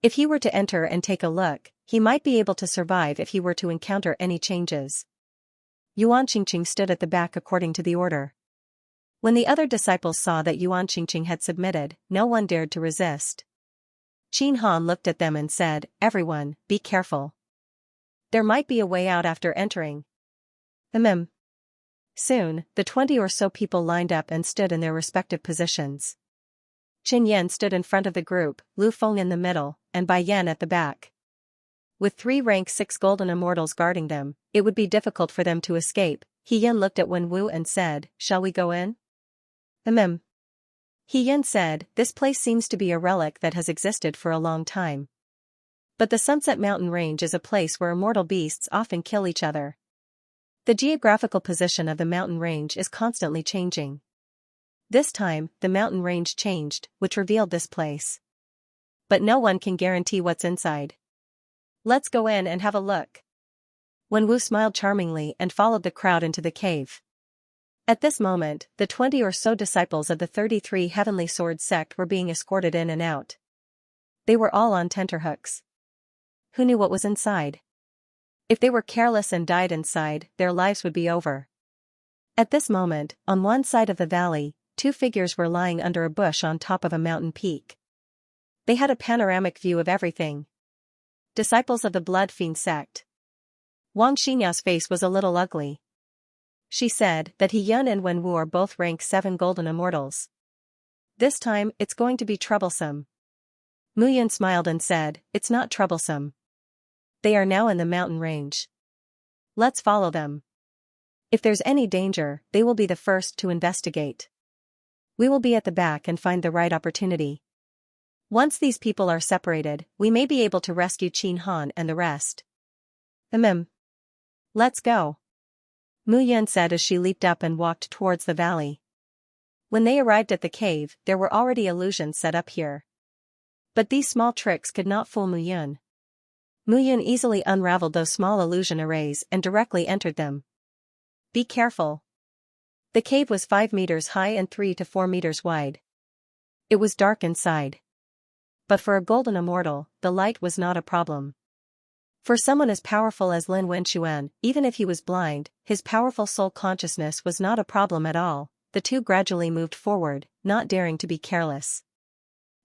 If he were to enter and take a look, he might be able to survive if he were to encounter any changes. Yuan Qingqing stood at the back according to the order. When the other disciples saw that Yuan Qingqing had submitted, no one dared to resist. Qin Han looked at them and said, Everyone, be careful. There might be a way out after entering. Soon, the 20 or so people lined up and stood in their respective positions. Qin Yan stood in front of the group, Lu Feng in the middle, and Bai Yan at the back. With 3 rank 6 golden immortals guarding them, it would be difficult for them to escape. He Yan looked at Wen Wu and said, Shall we go in? He Yan said, This place seems to be a relic that has existed for a long time. But the Sunset Mountain Range is a place where immortal beasts often kill each other. The geographical position of the mountain range is constantly changing. This time, the mountain range changed, which revealed this place. But no one can guarantee what's inside. Let's go in and have a look. Wen Wu smiled charmingly and followed the crowd into the cave. At this moment, the 20 or so disciples of the 33 Heavenly Sword sect were being escorted in and out. They were all on tenterhooks. Who knew what was inside? If they were careless and died inside, their lives would be over. At this moment, on one side of the valley, 2 figures were lying under a bush on top of a mountain peak. They had a panoramic view of everything. Disciples of the Blood Fiend sect. Wang Xinya's face was a little ugly. She said that He Yun and Wen Wu are both rank 7 golden immortals. This time, it's going to be troublesome. Mu Yun smiled and said, It's not troublesome. They are now in the mountain range. Let's follow them. If there's any danger, they will be the first to investigate. We will be at the back and find the right opportunity. Once these people are separated, we may be able to rescue Qin Han and the rest. Let's go. Mu Yun said as she leaped up and walked towards the valley. When they arrived at the cave, there were already illusions set up here. But these small tricks could not fool Mu Yun. Mu Yun easily unraveled those small illusion arrays and directly entered them. Be careful. The cave was 5 meters high and 3 to 4 meters wide. It was dark inside. But for a golden immortal, the light was not a problem. For someone as powerful as Lin Wenxuan, even if he was blind, his powerful soul consciousness was not a problem at all. the two gradually moved forward, not daring to be careless.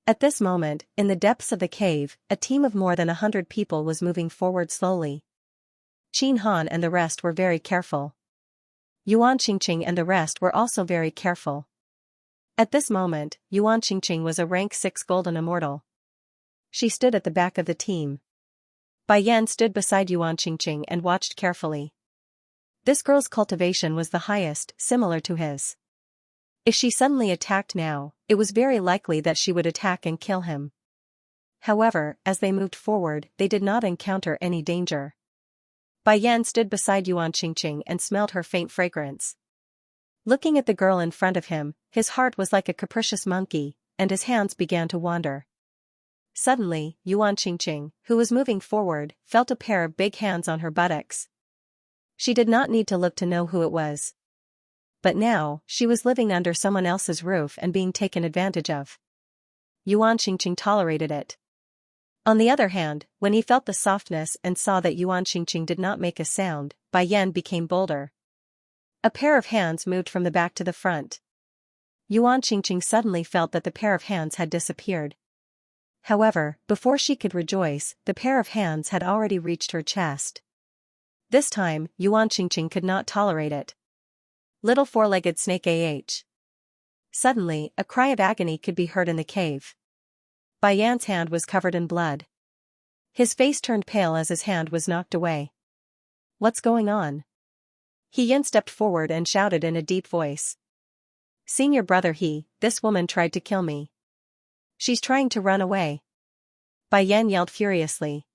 At this moment, in the depths of the cave, a team of more than 100 people was moving forward slowly. Qin Han and the rest were very careful. Yuan Qingqing and the rest were also very careful. At this moment, Yuan Qingqing was a rank 6 golden immortal. She stood at the back of the team. Bai Yan stood beside Yuan Qingqing and watched carefully. This girl's cultivation was the highest, similar to his. If she suddenly attacked now, it was very likely that she would attack and kill him. However, as they moved forward, they did not encounter any danger. Bai Yan stood beside Yuan Qingqing and smelled her faint fragrance. Looking at the girl in front of him, his heart was like a capricious monkey, and his hands began to wander. Suddenly, Yuan Qingqing, who was moving forward, felt a pair of big hands on her buttocks. She did not need to look to know who it was. But now, she was living under someone else's roof and being taken advantage of. Yuan Qingqing tolerated it. On the other hand, when he felt the softness and saw that Yuan Qingqing did not make a sound, Bai Yan became bolder. A pair of hands moved from the back to the front. Yuan Qingqing suddenly felt that the pair of hands had disappeared. However, before she could rejoice, the pair of hands had already reached her chest. This time, Yuan Qingqing could not tolerate it. Little four-legged snake Suddenly, a cry of agony could be heard in the cave. Bai Yan's hand was covered in blood. His face turned pale as his hand was knocked away. What's going on? Yan stepped forward and shouted in a deep voice. Senior brother this woman tried to kill me. She's trying to run away. Bai Yan yelled furiously.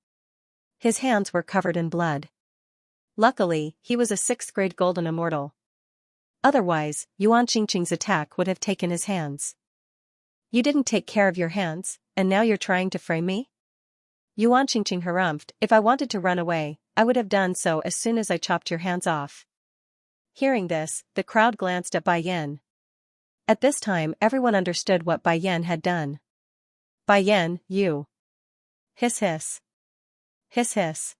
His hands were covered in blood. Luckily, he was a 6th grade golden immortal. Otherwise, Yuan Qingqing's attack would have taken his hands. You didn't take care of your hands, and now you're trying to frame me? Yuan Qingqing harumphed, if I wanted to run away, I would have done so as soon as I chopped your hands off. Hearing this, the crowd glanced at Bai Yan. At this time everyone understood what Bai Yan had done. Bai Yan, you. Hiss hiss. Hiss hiss.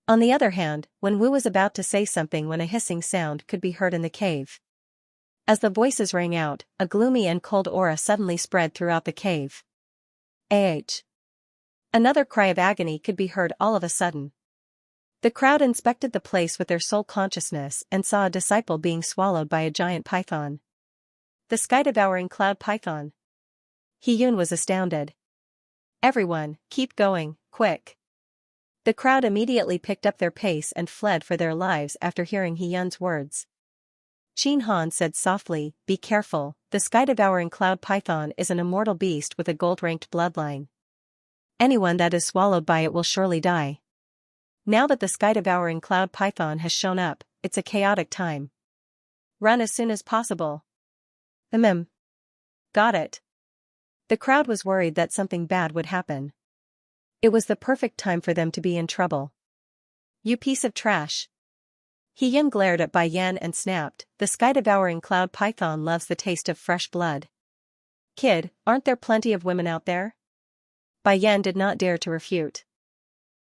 On the other hand, when Wu was about to say something when a hissing sound could be heard in the cave. As the voices rang out, a gloomy and cold aura suddenly spread throughout the cave. Another cry of agony could be heard all of a sudden. The crowd inspected the place with their sole consciousness and saw a disciple being swallowed by a giant python. The sky-devouring cloud python. Yun was astounded. Everyone, keep going, quick. The crowd immediately picked up their pace and fled for their lives after hearing Yun's words. Qin Han said softly, be careful, the sky-devouring cloud python is an immortal beast with a gold-ranked bloodline. Anyone that is swallowed by it will surely die. Now that the sky-devouring cloud python has shown up, it's a chaotic time. Run as soon as possible. Got it. The crowd was worried that something bad would happen. It was the perfect time for them to be in trouble. You piece of trash. Yun glared at Bai Yan and snapped, the sky-devouring cloud python loves the taste of fresh blood. Kid, aren't there plenty of women out there? Bai Yan did not dare to refute.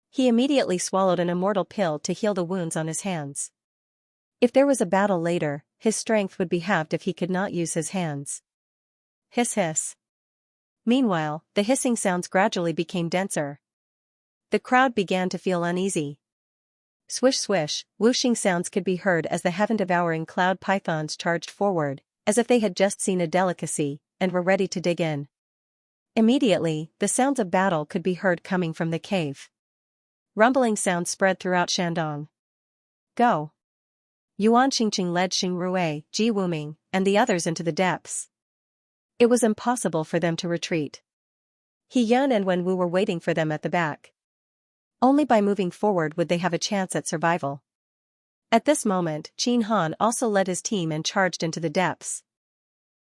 He immediately swallowed an immortal pill to heal the wounds on his hands. If there was a battle later, his strength would be halved if he could not use his hands. Hiss hiss. Meanwhile, the hissing sounds gradually became denser. The crowd began to feel uneasy. Swish swish, whooshing sounds could be heard as the heaven-devouring cloud pythons charged forward, as if they had just seen a delicacy, and were ready to dig in. Immediately, the sounds of battle could be heard coming from the cave. Rumbling sounds spread throughout Shandong. Go! Yuan Qingqing led Xing Rui, Ji Wuming, and the others into the depths. It was impossible for them to retreat. Yun and Wen Wu were waiting for them at the back. Only by moving forward would they have a chance at survival. At this moment, Qin Han also led his team and charged into the depths.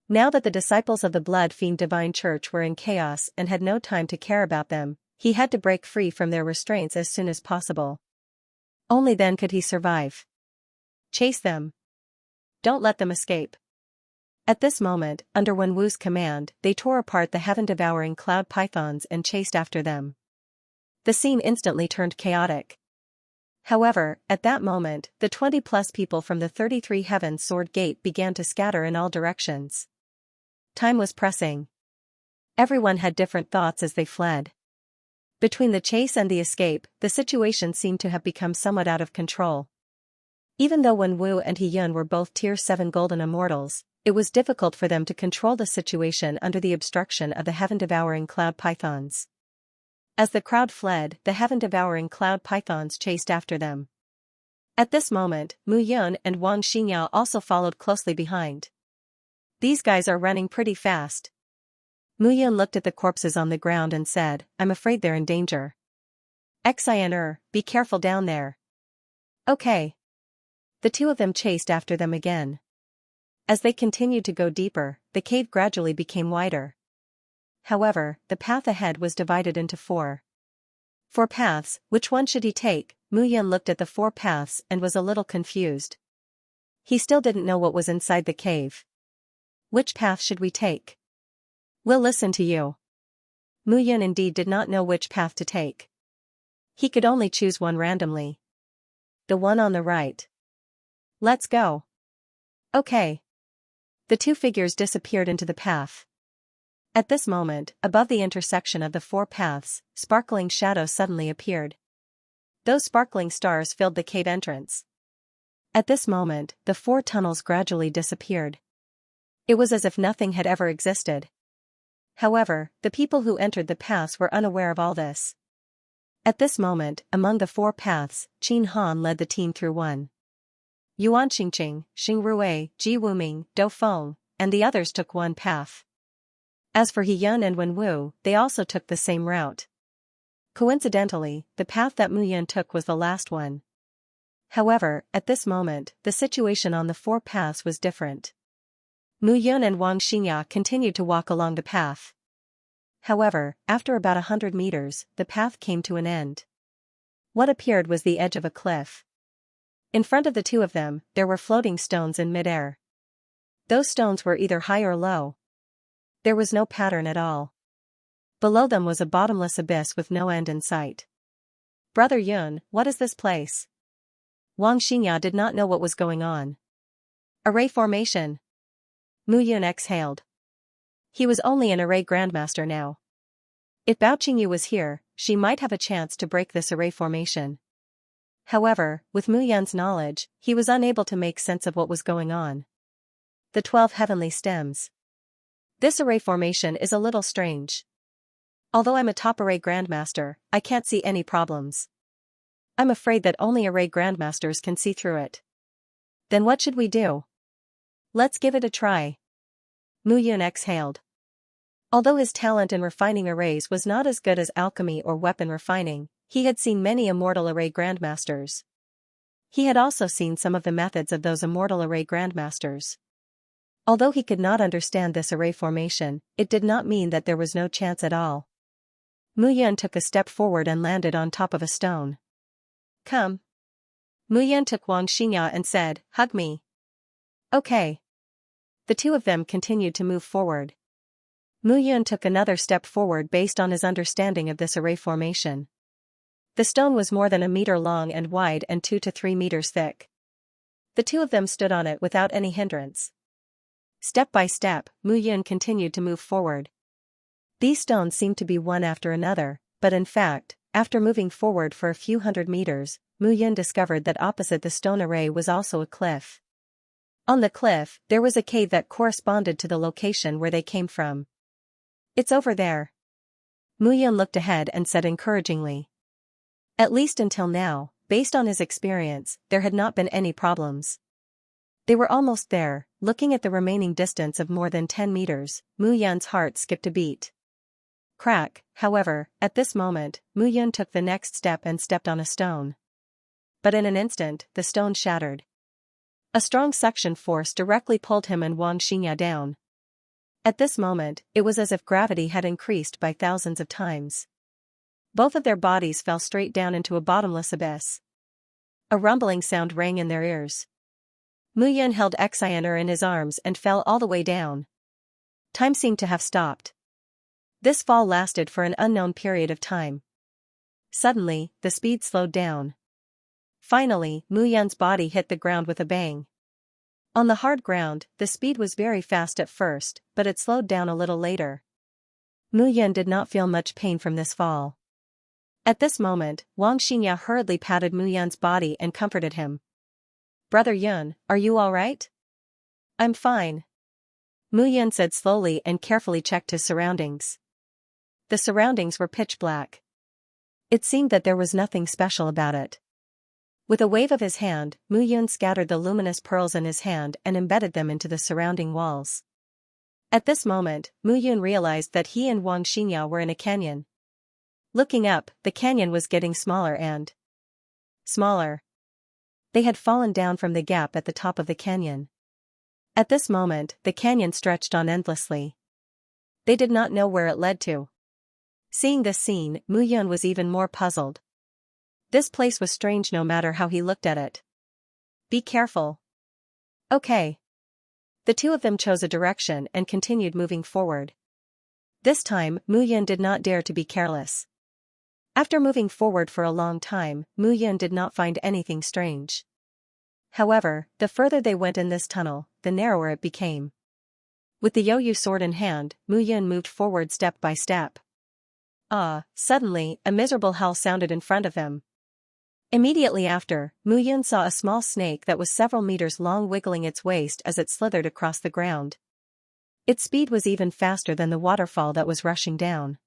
Now that the disciples of the Blood Fiend Divine Church were in chaos and had no time to care about them, he had to break free from their restraints as soon as possible. Only then could he survive. Chase them. Don't let them escape. At this moment, under Wen Wu's command, they tore apart the heaven-devouring cloud pythons and chased after them. The scene instantly turned chaotic. However, at that moment, the 20-plus people from the 33 Heavens Sword Gate began to scatter in all directions. Time was pressing. Everyone had different thoughts as they fled. Between the chase and the escape, the situation seemed to have become somewhat out of control. Even though Wenwu and Heyun were both Tier 7 Golden Immortals, it was difficult for them to control the situation under the obstruction of the heaven-devouring cloud pythons. As the crowd fled, the heaven-devouring cloud pythons chased after them. At this moment, Mu Yun and Wang Xinya also followed closely behind. These guys are running pretty fast. Mu Yun looked at the corpses on the ground and said, I'm afraid they're in danger. Xianxia, be careful down there. Okay. The two of them chased after them again. As they continued to go deeper, the cave gradually became wider. However, the path ahead was divided into 4 paths. Which one should he take? Mu Yun looked at the 4 paths and was a little confused. He still didn't know what was inside the cave. Which path should we take? We'll listen to you. Mu Yun indeed did not know which path to take. He could only choose one randomly. The one on the right. Let's go. Okay. The 2 figures disappeared into the path. At this moment, above the intersection of the 4 paths, sparkling shadows suddenly appeared. Those sparkling stars filled the cave entrance. At this moment, the 4 tunnels gradually disappeared. It was as if nothing had ever existed. However, the people who entered the paths were unaware of all this. At this moment, among the 4 paths, Qin Han led the team through one. Yuan Xingqing, Xing Rui, Ji Wuming, Dou Feng, and the others took one path. As for Heyun and Wenwu, they also took the same route. Coincidentally, the path that Mu Yun took was the last one. However, at this moment, the situation on the 4 paths was different. Mu Yun and Wang Xinya continued to walk along the path. However, after about 100 meters, the path came to an end. What appeared was the edge of a cliff. In front of the 2 of them, there were floating stones in midair. Those stones were either high or low. There was no pattern at all. Below them was a bottomless abyss with no end in sight. Brother Yun, what is this place? Wang Xinya did not know what was going on. Array formation. Mu Yun exhaled. He was only an array grandmaster now. If Bao Qingyu was here, she might have a chance to break this array formation. However, with Mu Yun's knowledge, he was unable to make sense of what was going on. The 12 heavenly stems. This array formation is a little strange. Although I'm a top array grandmaster, I can't see any problems. I'm afraid that only array grandmasters can see through it. Then what should we do? Let's give it a try. Mu Yun exhaled. Although his talent in refining arrays was not as good as alchemy or weapon refining, he had seen many immortal array grandmasters. He had also seen some of the methods of those immortal array grandmasters. Although he could not understand this array formation, it did not mean that there was no chance at all. Mu Yun took a step forward and landed on top of a stone. Come. Mu Yun took Wang Xinya and said, hug me. Okay. The 2 of them continued to move forward. Mu Yun took another step forward based on his understanding of this array formation. The stone was more than 1 meter long and wide and 2 to 3 meters thick. The 2 of them stood on it without any hindrance. Step by step, Mu Yun continued to move forward. These stones seemed to be one after another, but in fact, after moving forward for a few hundred meters, Mu Yun discovered that opposite the stone array was also a cliff. On the cliff, there was a cave that corresponded to the location where they came from. It's over there. Mu Yun looked ahead and said encouragingly. At least until now, based on his experience, there had not been any problems. They were almost there. Looking at the remaining distance of more than 10 meters, Mu Yun's heart skipped a beat. Crack, however, at this moment, Mu Yun took the next step and stepped on a stone. But in an instant, the stone shattered. A strong suction force directly pulled him and Wang Xinya down. At this moment, it was as if gravity had increased by thousands of times. Both of their bodies fell straight down into a bottomless abyss. A rumbling sound rang in their ears. Mu Yun held Xianxia in his arms and fell all the way down. Time seemed to have stopped. This fall lasted for an unknown period of time. Suddenly, the speed slowed down. Finally, Mu Yun's body hit the ground with a bang. On the hard ground, the speed was very fast at first, but it slowed down a little later. Mu Yun did not feel much pain from this fall. At this moment, Xianxia hurriedly patted Mu Yun's body and comforted him. "Brother Yun, are you all right?" "I'm fine," Mu Yun said slowly and carefully checked his surroundings. The surroundings were pitch black. It seemed that there was nothing special about it. With a wave of his hand, Mu Yun scattered the luminous pearls in his hand and embedded them into the surrounding walls. At this moment, Mu Yun realized that he and Xianxia were in a canyon. Looking up, the canyon was getting smaller and smaller. They had fallen down from the gap at the top of the canyon. At this moment, the canyon stretched on endlessly. They did not know where it led to. Seeing this scene, Mu Yun was even more puzzled. This place was strange no matter how he looked at it. "Be careful." "Okay." The two of them chose a direction and continued moving forward. This time, Mu Yun did not dare to be careless. After moving forward for a long time, Mu Yun did not find anything strange. However, the further they went in this tunnel, the narrower it became. With the Yoyu sword in hand, Mu Yun moved forward step by step. Suddenly, a miserable howl sounded in front of him. Immediately after, Mu Yun saw a small snake that was several meters long wiggling its waist as it slithered across the ground. Its speed was even faster than the waterfall that was rushing down.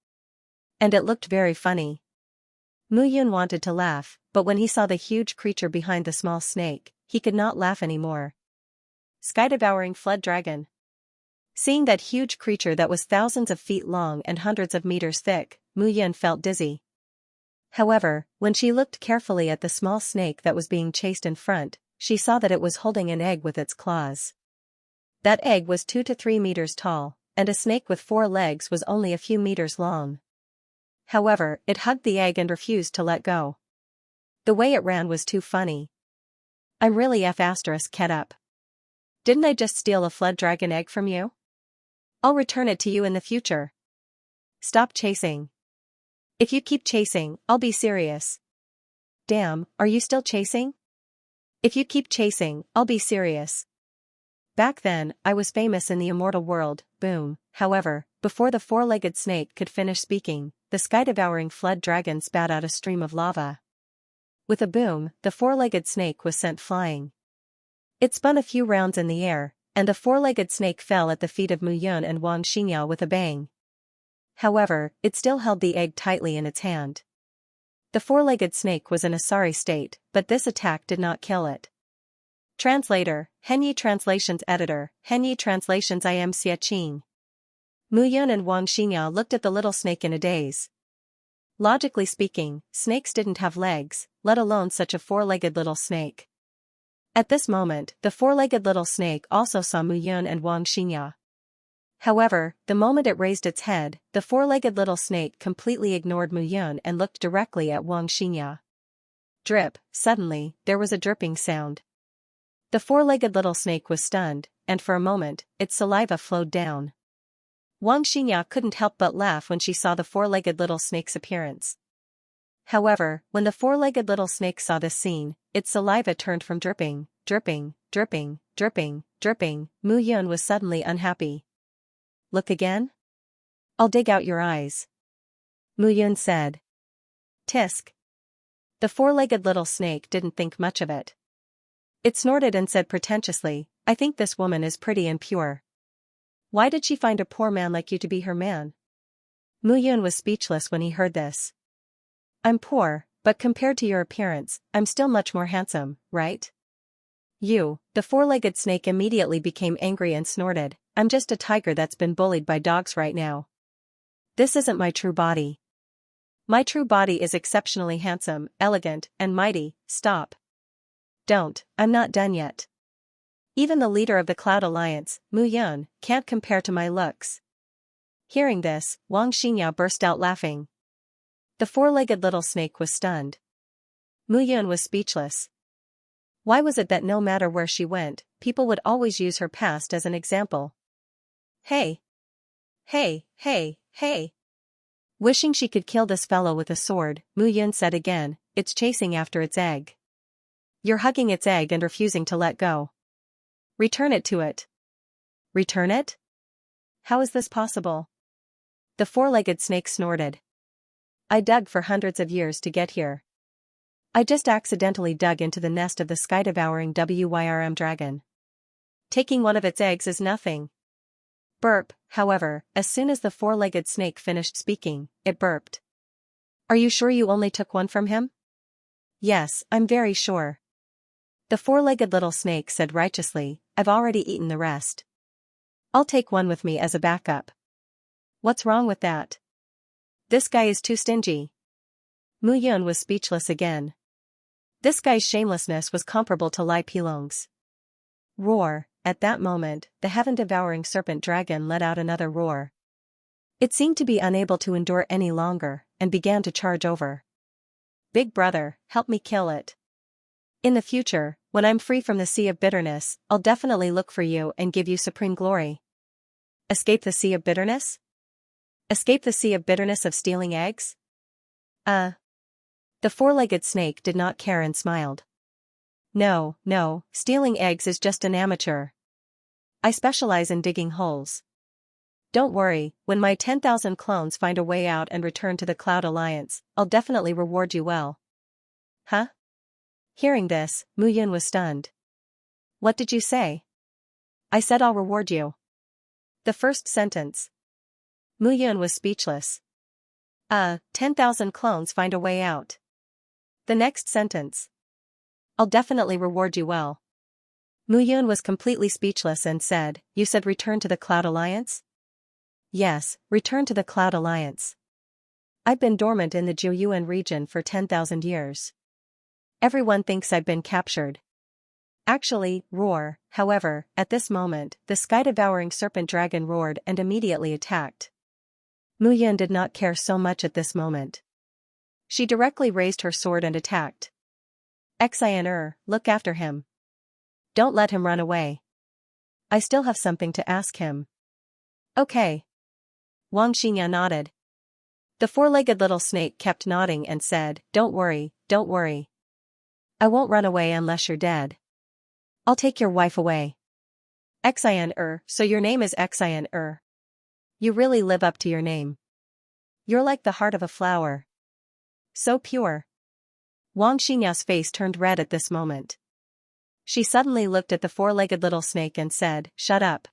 And it looked very funny. Mu Yun wanted to laugh, but when he saw the huge creature behind the small snake, he could not laugh anymore. Sky-devouring flood dragon. Seeing that huge creature that was thousands of feet long and hundreds of meters thick, Mu Yun felt dizzy. However, when she looked carefully at the small snake that was being chased in front, she saw that it was holding an egg with its claws. That egg was 2 to 3 meters tall, and a snake with 4 legs was only a few meters long. However, it hugged the egg and refused to let go. The way it ran was too funny. "I'm really **ket up. Didn't I just steal a flood dragon egg from you? I'll return it to you in the future. Stop chasing. If you keep chasing, I'll be serious." "Damn, are you still chasing? If you keep chasing, I'll be serious. Back then, I was famous in the immortal world." Boom. However, before the four-legged snake could finish speaking, the sky-devouring flood dragon spat out a stream of lava. With a boom, the four-legged snake was sent flying. It spun a few rounds in the air, and the four-legged snake fell at the feet of Mu Yun and Xianxia with a bang. However, it still held the egg tightly in its hand. The four-legged snake was in a sorry state, but this attack did not kill it. Translator, Henyi Translations Editor, Henyi Translations. I am Xianxia. Mu Yun and Xianxia looked at the little snake in a daze. Logically speaking, snakes didn't have legs, let alone such a four-legged little snake. At this moment, the four-legged little snake also saw Mu Yun and Xianxia. However, the moment it raised its head, the four-legged little snake completely ignored Mu Yun and looked directly at Xianxia. Drip. Suddenly, there was a dripping sound. The four-legged little snake was stunned, and for a moment, its saliva flowed down. Xianxia couldn't help but laugh when she saw the four-legged little snake's appearance. However, when the four-legged little snake saw this scene, its saliva turned from dripping, dripping, dripping, dripping, dripping. Mu Yun was suddenly unhappy. "Look again? I'll dig out your eyes," Mu Yun said. Tisk. The four-legged little snake didn't think much of it. It snorted and said pretentiously, "I think this woman is pretty and pure. Why did she find a poor man like you to be her man?" Mu Yun was speechless when he heard this. "I'm poor, but compared to your appearance, I'm still much more handsome, right?" The four-legged snake immediately became angry and snorted, "I'm just a tiger that's been bullied by dogs right now. This isn't my true body. My true body is exceptionally handsome, elegant, and mighty." "Stop. Don't, I'm not done yet. Even the leader of the Cloud Alliance, Mu Yun, can't compare to my looks." Hearing this, Xianxia burst out laughing. The four-legged little snake was stunned. Mu Yun was speechless. Why was it that no matter where she went, people would always use her past as an example? Hey! Hey, hey, hey! Wishing she could kill this fellow with a sword, Mu Yun said again, "It's chasing after its egg." You're hugging its egg and refusing to let go. Return it to it. Return it? How is this possible? The four-legged snake snorted. I dug for hundreds of years to get here. I just accidentally dug into the nest of the sky-devouring WYRM dragon. Taking one of its eggs is nothing. Burp, however, as soon as the four-legged snake finished speaking, it burped. Are you sure you only took one from him? Yes, I'm very sure. The four-legged little snake said righteously, I've already eaten the rest. I'll take one with me as a backup. What's wrong with that? This guy is too stingy. Mu Yun was speechless again. This guy's shamelessness was comparable to Lai Pilong's. Roar, at that moment, the heaven-devouring serpent dragon let out another roar. It seemed to be unable to endure any longer, and began to charge over. Big brother, help me kill it. In the future, when I'm free from the sea of bitterness, I'll definitely look for you and give you supreme glory. Escape the sea of bitterness? Escape the sea of bitterness of stealing eggs? The four-legged snake did not care and smiled. No, stealing eggs is just an amateur. I specialize in digging holes. Don't worry, when my 10,000 clones find a way out and return to the Cloud Alliance, I'll definitely reward you well. Huh? Hearing this, Mu Yun was stunned. What did you say? I said I'll reward you. The first sentence. Mu Yun was speechless. 10,000 clones find a way out. The next sentence. I'll definitely reward you well. Mu Yun was completely speechless and said, You said return to the Cloud Alliance? Yes, return to the Cloud Alliance. I've been dormant in the Jiuyuan region for 10,000 years. Everyone thinks I've been captured. Actually, roar, however, at this moment, the sky-devouring serpent dragon roared and immediately attacked. Mu Yun did not care so much at this moment. She directly raised her sword and attacked. Xianxia, look after him. Don't let him run away. I still have something to ask him. Okay. Xianxia nodded. The four-legged little snake kept nodding and said, Don't worry. I won't run away unless you're dead. I'll take your wife away. Xianxia, so your name is Xianxia. You really live up to your name. You're like the heart of a flower. So pure. Xianxia's face turned red at this moment. She suddenly looked at the four-legged little snake and said, Shut up.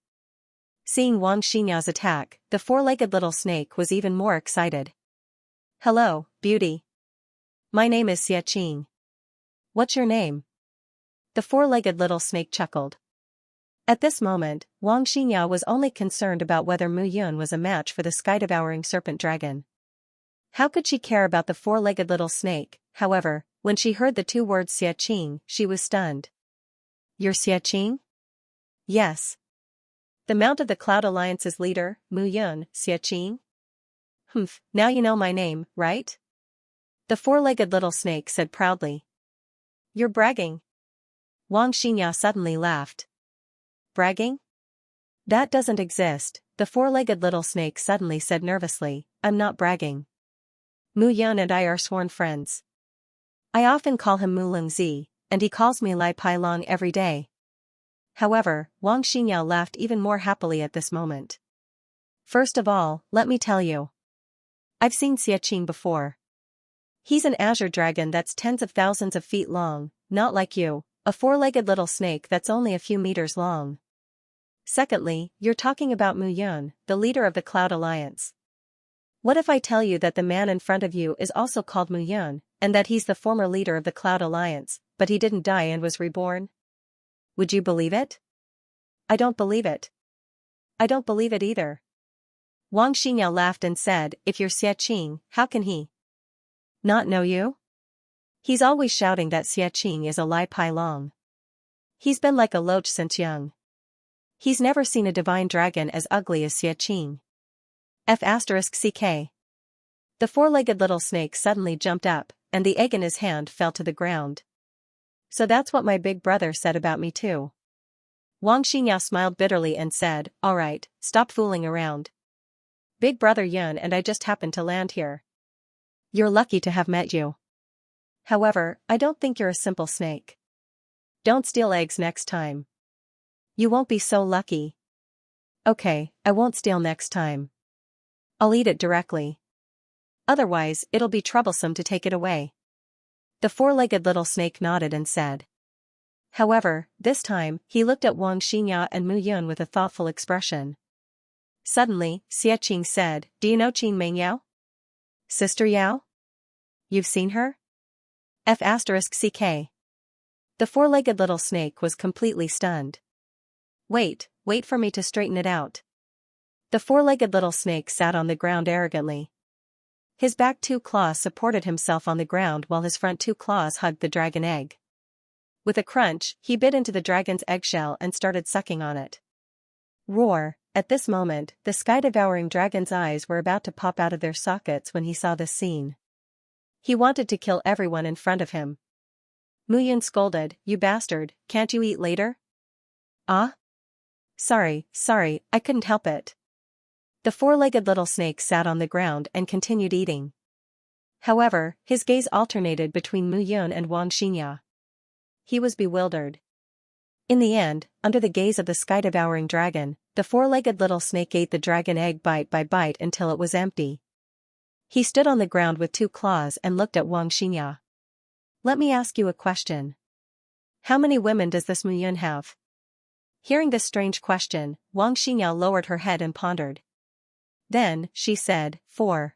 Seeing Xianxia's attack, the four-legged little snake was even more excited. Hello, beauty. My name is Xianxia. What's your name? The four-legged little snake chuckled. At this moment, Xianxia was only concerned about whether Mu Yun was a match for the sky-devouring serpent dragon. How could she care about the four-legged little snake? However, when she heard the two words Xianxia, she was stunned. You're Xianxia? Yes. The Mount of the Cloud Alliance's leader, Mu Yun, Xianxia? Humph, now you know my name, right? The four-legged little snake said proudly. You're bragging. Xianxia suddenly laughed. Bragging? That doesn't exist, the four-legged little snake suddenly said nervously, I'm not bragging. Mu Yun and I are sworn friends. I often call him Mu Lingzi, and he calls me Lai Pai Long every day. However, Xianxia laughed even more happily at this moment. First of all, let me tell you. I've seen Xianxia before. He's an azure dragon that's tens of thousands of feet long, not like you, a four-legged little snake that's only a few meters long. Secondly, you're talking about Mu Yun, the leader of the Cloud Alliance. What if I tell you that the man in front of you is also called Mu Yun, and that he's the former leader of the Cloud Alliance, but he didn't die and was reborn? Would you believe it? I don't believe it. I don't believe it either. Xianxia laughed and said, If you're Xianxia, how can he not know you? He's always shouting that Xianxia is a Lai Pai Long. He's been like a loach since young. He's never seen a divine dragon as ugly as Xianxia. F***ck. The four-legged little snake suddenly jumped up, and the egg in his hand fell to the ground. So that's what my big brother said about me too. Xianxia smiled bitterly and said, Alright, stop fooling around. Big brother Yun and I just happened to land here. You're lucky to have met you. However, I don't think you're a simple snake. Don't steal eggs next time. You won't be so lucky. Okay, I won't steal next time. I'll eat it directly. Otherwise, it'll be troublesome to take it away. The four-legged little snake nodded and said. However, this time, he looked at Wang Xianxia and Mu Yun with a thoughtful expression. Suddenly, Xiaqing said, Do you know Qin Meng Yao? Sister Yao? You've seen her? F***ck. The four-legged little snake was completely stunned. Wait for me to straighten it out. The four-legged little snake sat on the ground arrogantly. His back two claws supported himself on the ground while his front two claws hugged the dragon egg. With a crunch, he bit into the dragon's eggshell and started sucking on it. Roar! At this moment, the sky-devouring dragon's eyes were about to pop out of their sockets when he saw this scene. He wanted to kill everyone in front of him. Mu Yun scolded, You bastard, can't you eat later? Ah? Sorry, I couldn't help it. The four-legged little snake sat on the ground and continued eating. However, his gaze alternated between Mu Yun and Wang Xianxia. He was bewildered. In the end, under the gaze of the sky-devouring dragon, the four-legged little snake ate the dragon egg bite by bite until it was empty. He stood on the ground with two claws and looked at Wang Xianxia. Let me ask you a question. How many women does this Mu Yun have? Hearing this strange question, Wang Xianxia lowered her head and pondered. Then, she said, 4.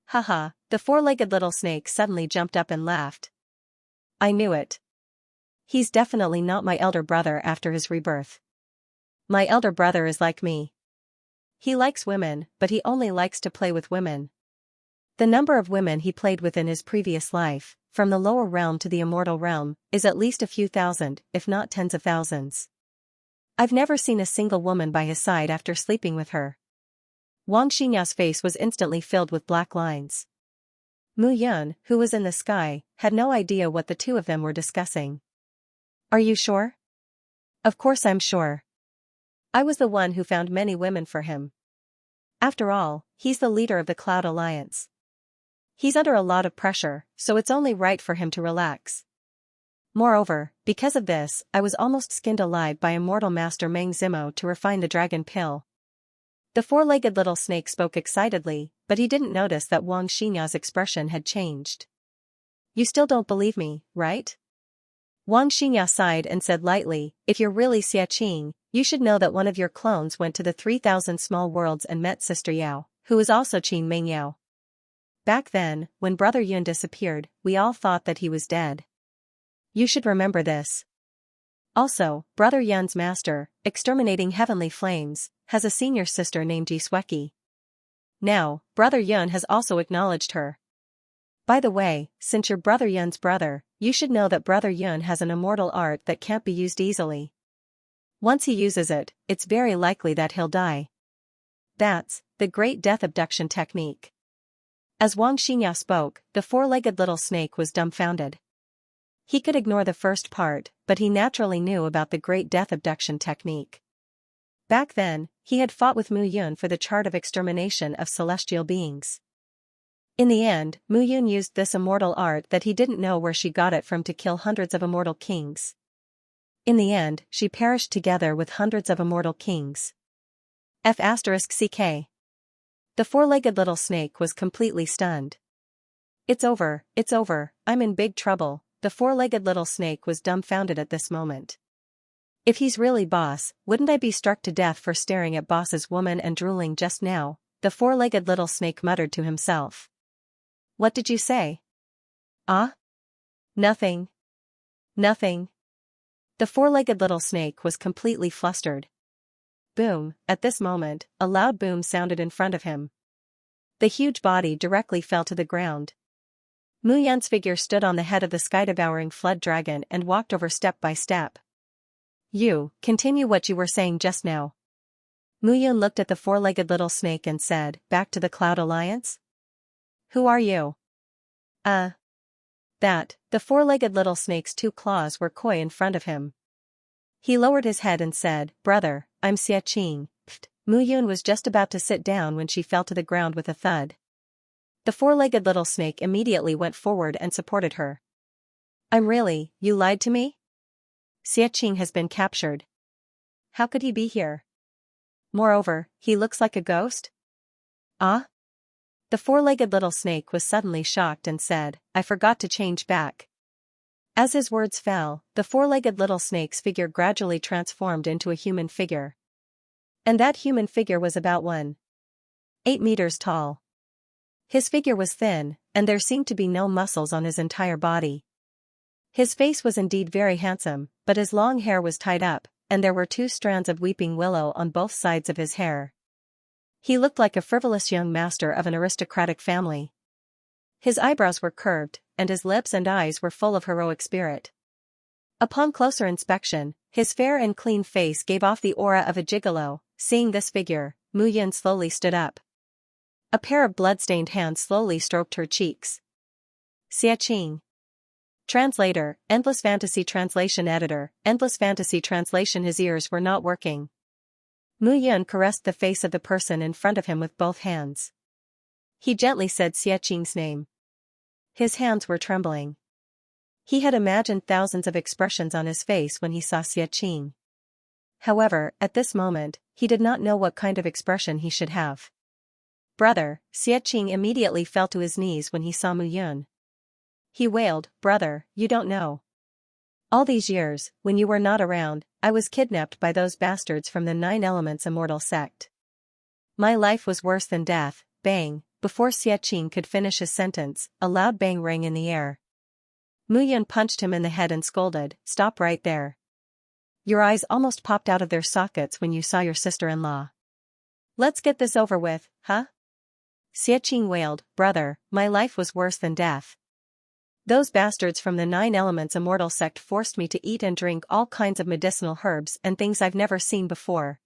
Haha, the four-legged little snake suddenly jumped up and laughed. I knew it. He's definitely not my elder brother after his rebirth. My elder brother is like me. He likes women, but he only likes to play with women. The number of women he played with in his previous life, from the lower realm to the immortal realm, is at least a few thousand, if not tens of thousands. I've never seen a single woman by his side after sleeping with her. Wang Xianxia's face was instantly filled with black lines. Mu Yun, who was in the sky, had no idea what the two of them were discussing. Are you sure? Of course I'm sure. I was the one who found many women for him. After all, he's the leader of the Cloud Alliance. He's under a lot of pressure, so it's only right for him to relax. Moreover, because of this, I was almost skinned alive by Immortal Master Meng Zimo to refine the dragon pill. The four-legged little snake spoke excitedly, but he didn't notice that Wang Xianxia's expression had changed. You still don't believe me, right? Wang Xianxia sighed and said lightly, If you're really Xiaqing, you should know that one of your clones went to the 3,000 small worlds and met Sister Yao, who is also Qin Meng Yao. Back then, when Brother Yun disappeared, we all thought that he was dead. You should remember this. Also, Brother Yun's master, exterminating heavenly flames, has a senior sister named Jisweki. Now, Brother Yun has also acknowledged her. By the way, since you're Brother Yun's brother, you should know that Brother Yun has an immortal art that can't be used easily. Once he uses it, it's very likely that he'll die. That's the Great Death Abduction technique. As Wang Xianxia spoke, the four-legged little snake was dumbfounded. He could ignore the first part, but he naturally knew about the Great Death Abduction technique. Back then, he had fought with Mu Yun for the chart of extermination of celestial beings. In the end, Mu Yun used this immortal art that he didn't know where she got it from to kill hundreds of immortal kings. In the end, she perished together with hundreds of immortal kings. F***ck. The four-legged little snake was completely stunned. It's over, I'm in big trouble. The four-legged little snake was dumbfounded at this moment. If he's really boss, wouldn't I be struck to death for staring at boss's woman and drooling just now? The four-legged little snake muttered to himself. What did you say? Ah? Nothing. Nothing. The four-legged little snake was completely flustered. Boom! At this moment, a loud boom sounded in front of him. The huge body directly fell to the ground. Mu Yun's figure stood on the head of the sky-devouring flood dragon and walked over step by step. You, continue what you were saying just now. Mu Yun looked at the four-legged little snake and said, Back to the Cloud Alliance? Who are you? That. The four-legged little snake's two claws were coy in front of him. He lowered his head and said, Brother, I'm Xiaqing. Mu Yun was just about to sit down when she fell to the ground with a thud. The four-legged little snake immediately went forward and supported her. You lied to me? Xiaoqing has been captured. How could he be here? Moreover, he looks like a ghost? Ah? The four-legged little snake was suddenly shocked and said, I forgot to change back. As his words fell, the four-legged little snake's figure gradually transformed into a human figure. And that human figure was about 1.8 meters tall. His figure was thin, and there seemed to be no muscles on his entire body. His face was indeed very handsome, but his long hair was tied up, and there were 2 strands of weeping willow on both sides of his hair. He looked like a frivolous young master of an aristocratic family. His eyebrows were curved, and his lips and eyes were full of heroic spirit. Upon closer inspection, his fair and clean face gave off the aura of a gigolo. Seeing this figure, Mu Yun slowly stood up. A pair of blood-stained hands slowly stroked her cheeks. Xiaoqing. Translator, Endless Fantasy Translation Editor, Endless Fantasy Translation. His ears were not working. Mu Yun caressed the face of the person in front of him with both hands. He gently said Xiaoqing's name. His hands were trembling. He had imagined thousands of expressions on his face when he saw Xiaoqing. However, at this moment, he did not know what kind of expression he should have. Brother, Xiaoqing immediately fell to his knees when he saw Mu Yun. He wailed, Brother, you don't know. All these years, when you were not around, I was kidnapped by those bastards from the 9 Elements Immortal sect. My life was worse than death. Bang. Before Xiaoqing could finish his sentence, a loud bang rang in the air. Mu Yun punched him in the head and scolded, Stop right there. Your eyes almost popped out of their sockets when you saw your sister-in-law. Let's get this over with, huh? Xiaoqing wailed, Brother, my life was worse than death. Those bastards from the 9 Elements Immortal sect forced me to eat and drink all kinds of medicinal herbs and things I've never seen before.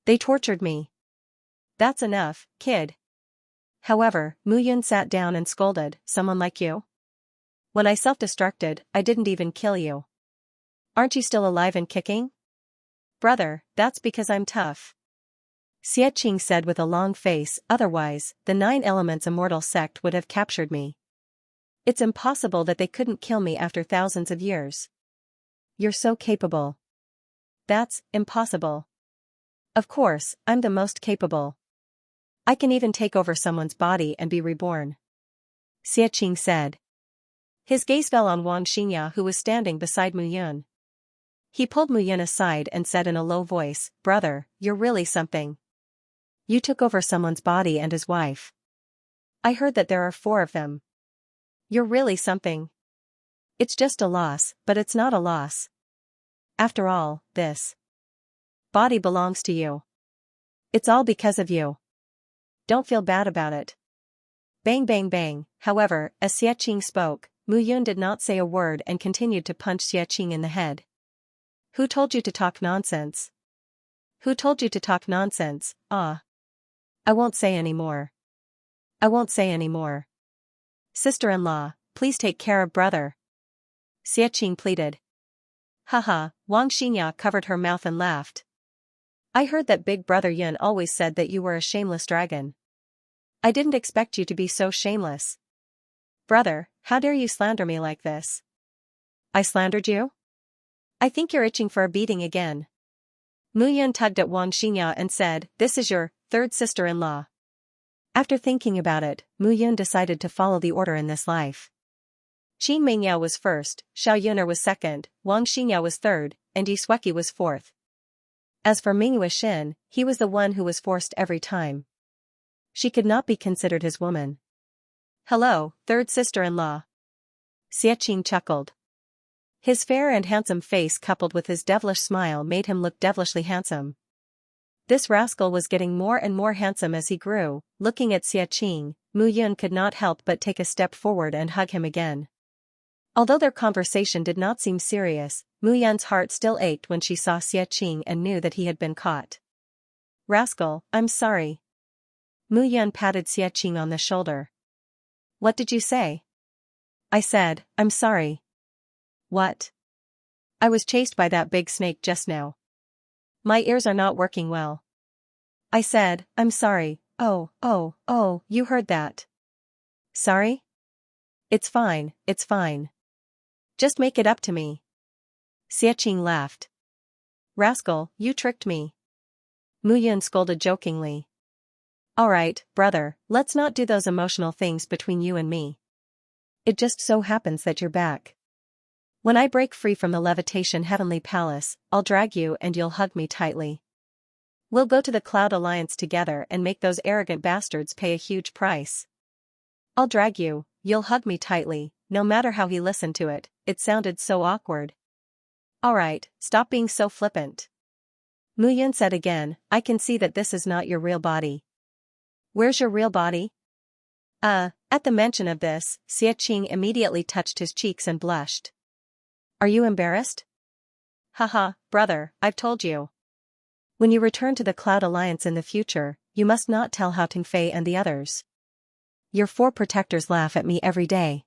They tortured me. That's enough, kid. However, Mu Yun sat down and scolded, Someone like you? When I self-destructed, I didn't even kill you. Aren't you still alive and kicking? Brother, that's because I'm tough. Xiaoqing said with a long face, Otherwise, the 9 Elements Immortal sect would have captured me. It's impossible that they couldn't kill me after thousands of years. You're so capable. That's impossible. Of course, I'm the most capable. I can even take over someone's body and be reborn. Xiaoqing said. His gaze fell on Xianxia, who was standing beside Mu Yun. He pulled Mu Yun aside and said in a low voice, Brother, you're really something. You took over someone's body and his wife. I heard that there are 4 of them. You're really something. It's just a loss, but it's not a loss. After all, this body belongs to you. It's all because of you. Don't feel bad about it. Bang bang bang. However, as Xiaoqing spoke, Mu Yun did not say a word and continued to punch Xiaoqing in the head. Who told you to talk nonsense? Who told you to talk nonsense? Ah. I won't say any more. I won't say any more. Sister-in-law, please take care of brother. Xiaoqing pleaded. Haha, Xianxia covered her mouth and laughed. I heard that big brother Yun always said that you were a shameless dragon. I didn't expect you to be so shameless. Brother, how dare you slander me like this? I slandered you? I think you're itching for a beating again. Mu Yun tugged at Xianxia and said, This is your 3rd sister-in-law. After thinking about it, Mu Yun decided to follow the order in this life. Qin Mingyao was first, Xiao Yuner was second, Xianxia was third, and Yi Sueki was 4th. As for Ming Wuxin, he was the one who was forced every time. She could not be considered his woman. Hello, 3rd sister-in-law. Xiaoqing chuckled. His fair and handsome face coupled with his devilish smile made him look devilishly handsome. This rascal was getting more and more handsome as he grew. Looking at Xiaoqing, Mu Yun could not help but take a step forward and hug him again. Although their conversation did not seem serious, Mu Yun's heart still ached when she saw Xiaoqing and knew that he had been caught. Rascal, I'm sorry. Mu Yun patted Xiaoqing on the shoulder. What did you say? I said, I'm sorry. What? I was chased by that big snake just now. My ears are not working well. I said, I'm sorry. Oh, you heard that. Sorry? It's fine, it's fine. Just make it up to me. Xiaqing laughed. Rascal, you tricked me. Mu Yun scolded jokingly. Alright, brother, let's not do those emotional things between you and me. It just so happens that you're back. When I break free from the Levitation Heavenly Palace, I'll drag you and you'll hug me tightly. We'll go to the Cloud Alliance together and make those arrogant bastards pay a huge price. I'll drag you, you'll hug me tightly. No matter how he listened to it, it sounded so awkward. Alright, stop being so flippant. Mu Yun said again, I can see that this is not your real body. Where's your real body? At the mention of this, Xiaqing immediately touched his cheeks and blushed. Are you embarrassed? Haha, brother, I've told you. When you return to the Cloud Alliance in the future, you must not tell Hao Tingfei and the others. Your 4 protectors laugh at me every day.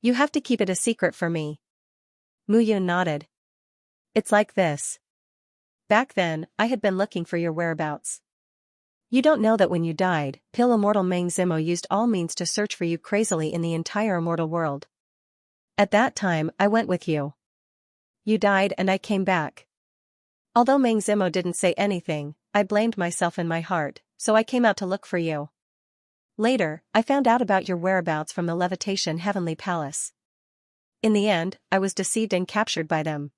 You have to keep it a secret for me. Mu Yun nodded. It's like this. Back then, I had been looking for your whereabouts. You don't know that when you died, Pil Immortal Meng Zimo used all means to search for you crazily in the entire immortal world. At that time, I went with you. You died and I came back. Although Meng Zimo didn't say anything, I blamed myself in my heart, so I came out to look for you. Later, I found out about your whereabouts from the Levitation Heavenly Palace. In the end, I was deceived and captured by them.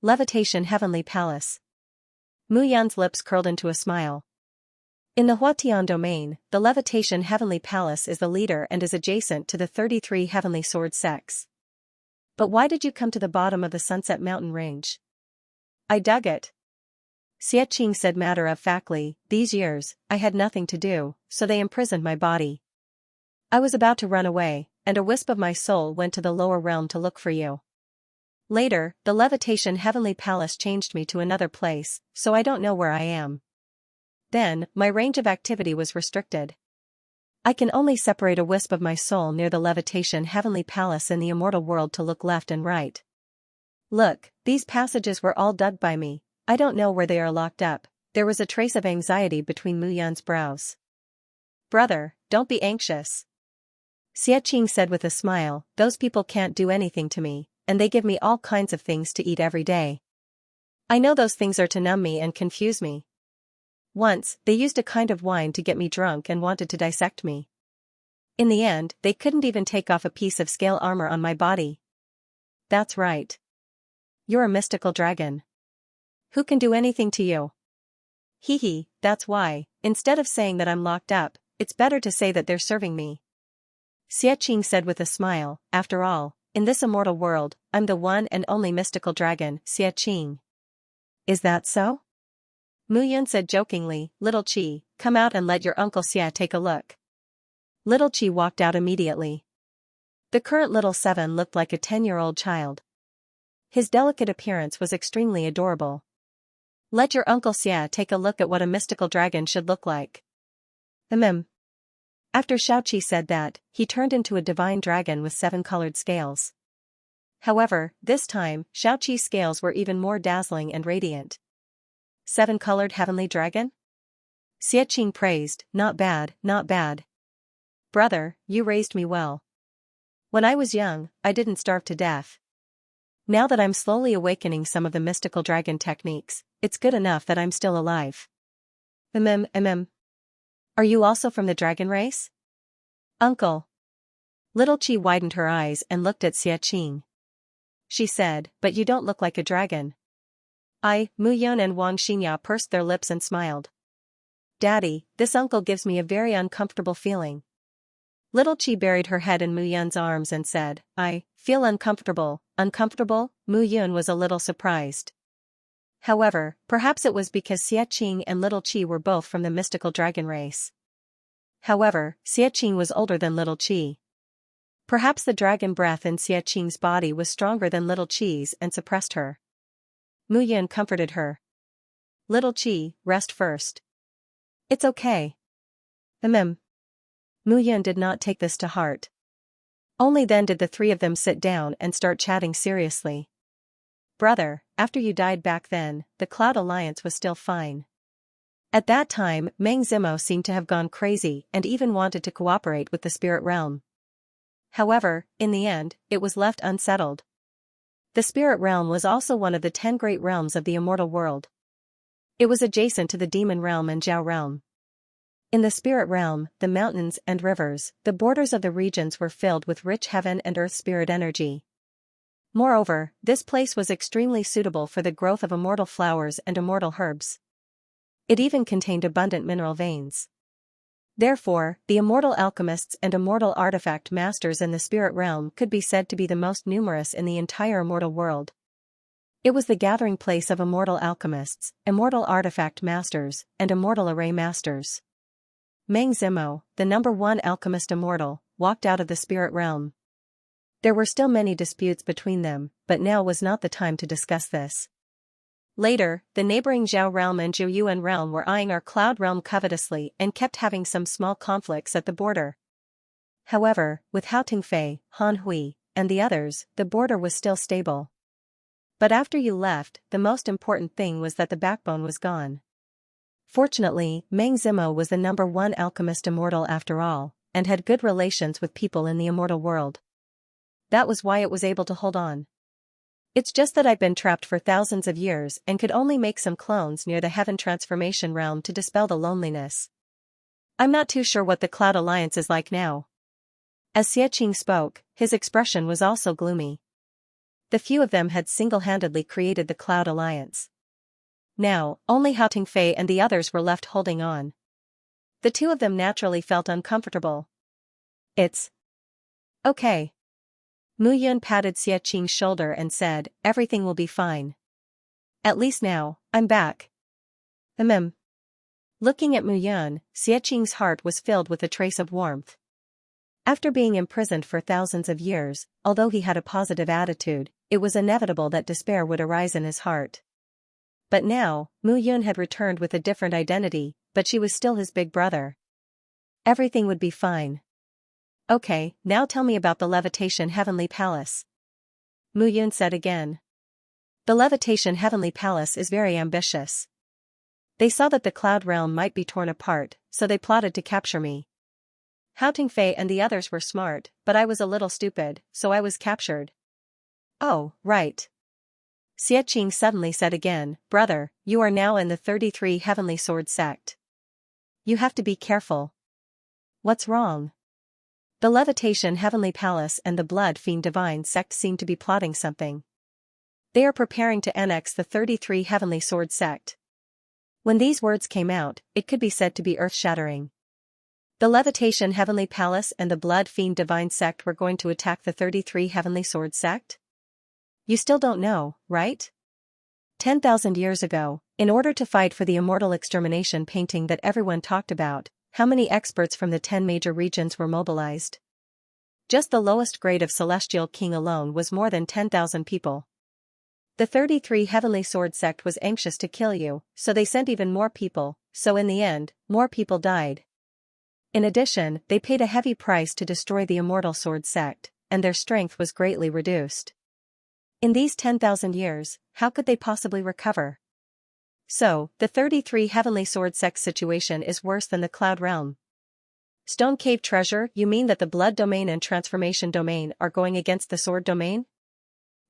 Levitation Heavenly Palace. Mu Yan's lips curled into a smile. In the Huatian domain, the Levitation Heavenly Palace is the leader and is adjacent to the 33 Heavenly Sword sects. But why did you come to the bottom of the Sunset Mountain Range? I dug it. Xiaqing said matter-of-factly, these years, I had nothing to do, so they imprisoned my body. I was about to run away, and a wisp of my soul went to the lower realm to look for you. Later, the Levitation Heavenly Palace changed me to another place, so I don't know where I am. Then, my range of activity was restricted. I can only separate a wisp of my soul near the Levitation Heavenly Palace in the immortal world to look left and right. Look, these passages were all dug by me. I don't know where they are locked up. There was a trace of anxiety between Mu Yan's brows. Brother, don't be anxious. Xiaqing said with a smile, those people can't do anything to me, and they give me all kinds of things to eat every day. I know those things are to numb me and confuse me. Once, they used a kind of wine to get me drunk and wanted to dissect me. In the end, they couldn't even take off a piece of scale armor on my body. That's right. You're a mystical dragon. Who can do anything to you? Hee hee, that's why, instead of saying that I'm locked up, it's better to say that they're serving me. Xiaqing said with a smile, after all, in this immortal world, I'm the one and only mystical dragon, Xiaqing. Is that so? Mu Yun said jokingly, Little Qi, come out and let your Uncle Xia take a look. Little Qi walked out immediately. The current little 7 looked like a 10-year-old child. His delicate appearance was extremely adorable. Let your Uncle Xia take a look at what a mystical dragon should look like. After Xiaoqi said that, he turned into a divine dragon with 7 colored scales. However, this time, Xiaoqi's scales were even more dazzling and radiant. 7-colored heavenly dragon? Xiaqing praised, not bad, not bad. Brother, you raised me well. When I was young, I didn't starve to death. Now that I'm slowly awakening some of the mystical dragon techniques, it's good enough that I'm still alive. Are you also from the dragon race? Uncle. Little Qi widened her eyes and looked at Xiaqing. She said, but you don't look like a dragon. Mu Yun and Wang Xinya pursed their lips and smiled. Daddy, this uncle gives me a very uncomfortable feeling. Little Qi buried her head in Mu Yun's arms and said, I feel uncomfortable. Uncomfortable? Mu Yun was a little surprised. However, perhaps it was because Xiaqing and Little Qi were both from the mystical dragon race. However, Xiaqing was older than Little Qi. Perhaps the dragon breath in Xiaqing's body was stronger than Little Qi's and suppressed her. Mu Yun comforted her. Little Qi, rest first. It's okay. Mu Yun did not take this to heart. Only then did the 3 of them sit down and start chatting seriously. Brother, after you died back then, the Cloud Alliance was still fine. At that time, Meng Zimo seemed to have gone crazy and even wanted to cooperate with the spirit realm. However, in the end, it was left unsettled. The spirit realm was also one of the 10 great realms of the immortal world. It was adjacent to the demon realm and Jiao realm. In the spirit realm, the mountains and rivers, the borders of the regions were filled with rich heaven and earth spirit energy. Moreover, this place was extremely suitable for the growth of immortal flowers and immortal herbs. It even contained abundant mineral veins. Therefore, the immortal alchemists and immortal artifact masters in the spirit realm could be said to be the most numerous in the entire immortal world. It was the gathering place of immortal alchemists, immortal artifact masters, and immortal array masters. Meng Zimo, the number 1 alchemist immortal, walked out of the spirit realm. There were still many disputes between them, but now was not the time to discuss this. Later, the neighboring Zhao realm and Zhouyuan realm were eyeing our cloud realm covetously and kept having some small conflicts at the border. However, with Hao Tingfei, Han Hui, and the others, the border was still stable. But after you left, the most important thing was that the backbone was gone. Fortunately, Meng Zimo was the number 1 alchemist immortal after all, and had good relations with people in the immortal world. That was why it was able to hold on. It's just that I've been trapped for thousands of years and could only make some clones near the Heaven Transformation realm to dispel the loneliness. I'm not too sure what the Cloud Alliance is like now. As Xiaqing spoke, his expression was also gloomy. The few of them had single-handedly created the Cloud Alliance. Now, only Hao Tingfei and the others were left holding on. The two of them naturally felt uncomfortable. It's okay. Mu Yun patted Xiaqing's shoulder and said, everything will be fine. At least now, I'm back. Looking at Mu Yun, Xiaqing's heart was filled with a trace of warmth. After being imprisoned for thousands of years, although he had a positive attitude, it was inevitable that despair would arise in his heart. But now, Mu Yun had returned with a different identity, but she was still his big brother. Everything would be fine. Okay, now tell me about the Levitation Heavenly Palace. Mu Yun said again. The Levitation Heavenly Palace is very ambitious. They saw that the Cloud Realm might be torn apart, so they plotted to capture me. Hao Tingfei and the others were smart, but I was a little stupid, so I was captured. Oh, right. Xiaqing suddenly said again, brother, you are now in the 33 Heavenly Sword sect. You have to be careful. What's wrong? The Levitation Heavenly Palace and the Blood Fiend Divine sect seem to be plotting something. They are preparing to annex the 33 Heavenly Sword sect. When these words came out, it could be said to be earth-shattering. The Levitation Heavenly Palace and the Blood Fiend Divine sect were going to attack the 33 Heavenly Sword sect? You still don't know, right? 10,000 years ago, in order to fight for the immortal extermination painting that everyone talked about, how many experts from the 10 major regions were mobilized? Just the lowest grade of Celestial King alone was more than 10,000 people. The 33 Heavenly Sword sect was anxious to kill you, so they sent even more people, so in the end, more people died. In addition, they paid a heavy price to destroy the Immortal Sword sect, and their strength was greatly reduced. In these 10,000 years, how could they possibly recover? So, the 33 Heavenly Sword sect situation is worse than the Cloud Realm. Stone Cave Treasure, you mean that the Blood Domain and Transformation Domain are going against the Sword Domain?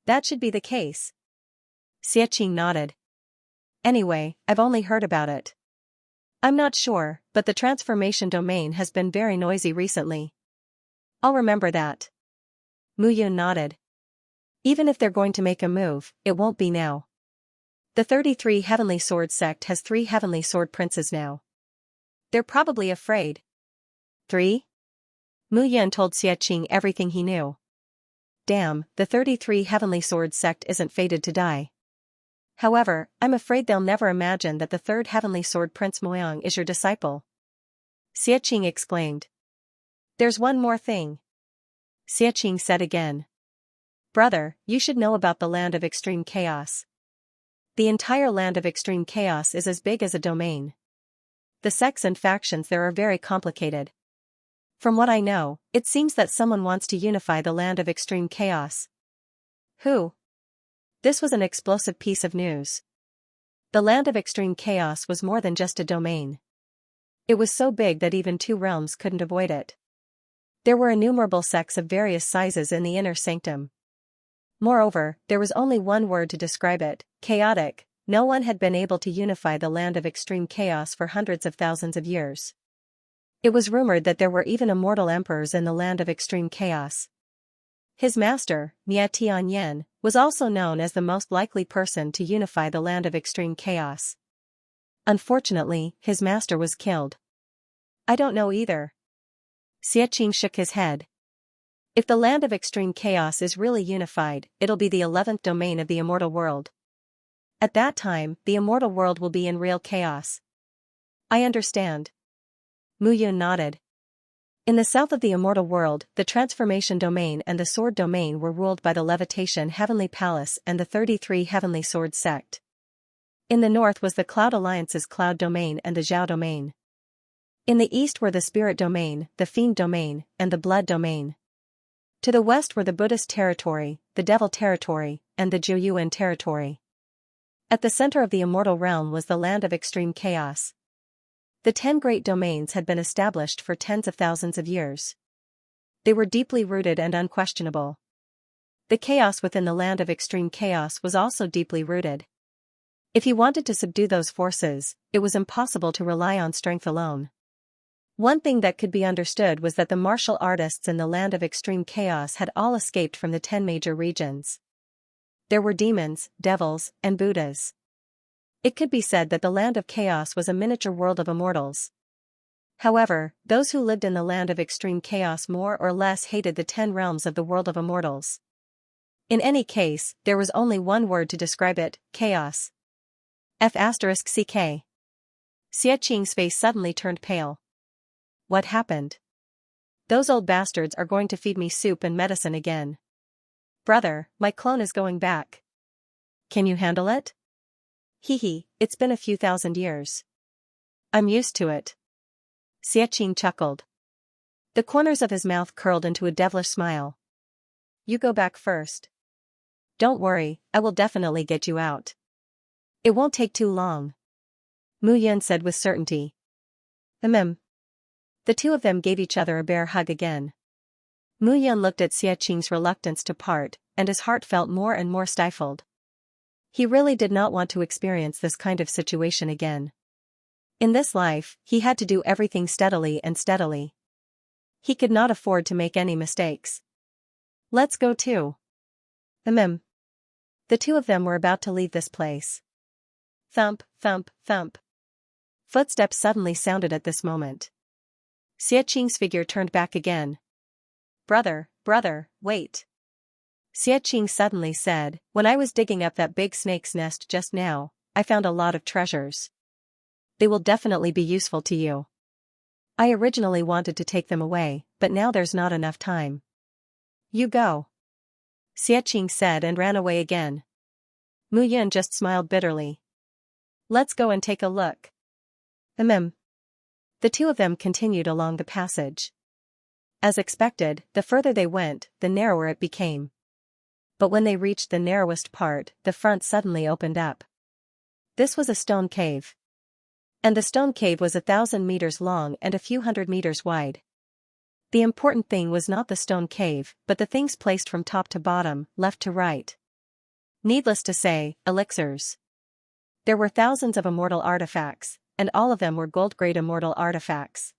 That should be the case. Xiaqing nodded. Anyway, I've only heard about it. I'm not sure, but the Transformation Domain has been very noisy recently. I'll remember that. Mu Yun nodded. Even if they're going to make a move, it won't be now. The 33 Heavenly Sword sect has 3 Heavenly Sword Princes now. They're probably afraid. 3? Mu Yun told Xiaqing everything he knew. Damn, the 33 Heavenly Sword sect isn't fated to die. However, I'm afraid they'll never imagine that the 3rd Heavenly Sword Prince Moyang is your disciple. Xiaqing exclaimed. There's one more thing. Xiaqing said again. Brother, you should know about the Land of Extreme Chaos. The entire Land of Extreme Chaos is as big as a domain. The sects and factions there are very complicated. From what I know, it seems that someone wants to unify the Land of Extreme Chaos. Who? This was an explosive piece of news. The Land of Extreme Chaos was more than just a domain. It was so big that even 2 realms couldn't avoid it. There were innumerable sects of various sizes in the inner sanctum. Moreover, there was only one word to describe it: chaotic. No one had been able to unify the land of extreme chaos for hundreds of thousands of years. It was rumored that there were even immortal emperors in the land of extreme chaos. His master, Nie Tianyan, was also known as the most likely person to unify the land of extreme chaos. Unfortunately, his master was killed. I don't know either. Xianxia shook his head. If the land of extreme chaos is really unified, it'll be the 11th domain of the immortal world. At that time, the immortal world will be in real chaos. I understand. Mu Yun nodded. In the south of the immortal world, the transformation domain and the sword domain were ruled by the levitation heavenly palace and the 33 heavenly sword sect. In the north was the cloud alliance's cloud domain and the Zhao domain. In the east were the spirit domain, the fiend domain, and the blood domain. To the west were the Buddhist territory, the devil territory, and the Jiuyuan territory. At the center of the immortal realm was the land of extreme chaos. The 10 great domains had been established for tens of thousands of years. They were deeply rooted and unquestionable. The chaos within the land of extreme chaos was also deeply rooted. If he wanted to subdue those forces, it was impossible to rely on strength alone. One thing that could be understood was that the martial artists in the land of extreme chaos had all escaped from the 10 major regions. There were demons, devils, and Buddhas. It could be said that the land of chaos was a miniature world of immortals. However, those who lived in the land of extreme chaos more or less hated the 10 realms of the world of immortals. In any case, there was only one word to describe it: chaos. F***ck. Xianxia's face suddenly turned pale. What happened? Those old bastards are going to feed me soup and medicine again. Brother, my clone is going back. Can you handle it? Hee, it's been a few thousand years. I'm used to it. Xianxia chuckled. The corners of his mouth curled into a devilish smile. You go back first. Don't worry, I will definitely get you out. It won't take too long. Mu Yun said with certainty. The two of them gave each other a bear hug again. Mu Yun looked at Xianxia's reluctance to part, and his heart felt more and more stifled. He really did not want to experience this kind of situation again. In this life, he had to do everything steadily and steadily. He could not afford to make any mistakes. Let's go too. The two of them were about to leave this place. Thump, thump, thump. Footsteps suddenly sounded at this moment. Xianxia's figure turned back again. Brother, wait. Xianxia suddenly said, when I was digging up that big snake's nest just now, I found a lot of treasures. They will definitely be useful to you. I originally wanted to take them away, but now there's not enough time. You go. Xianxia said and ran away again. Mu Yun just smiled bitterly. Let's go and take a look. The two of them continued along the passage. As expected, the further they went, the narrower it became. But when they reached the narrowest part, the front suddenly opened up. This was a stone cave. And the stone cave was 1,000 meters long and a few hundred meters wide. The important thing was not the stone cave, but the things placed from top to bottom, left to right. Needless to say, elixirs. There were thousands of immortal artifacts, and all of them were gold-grade immortal artifacts.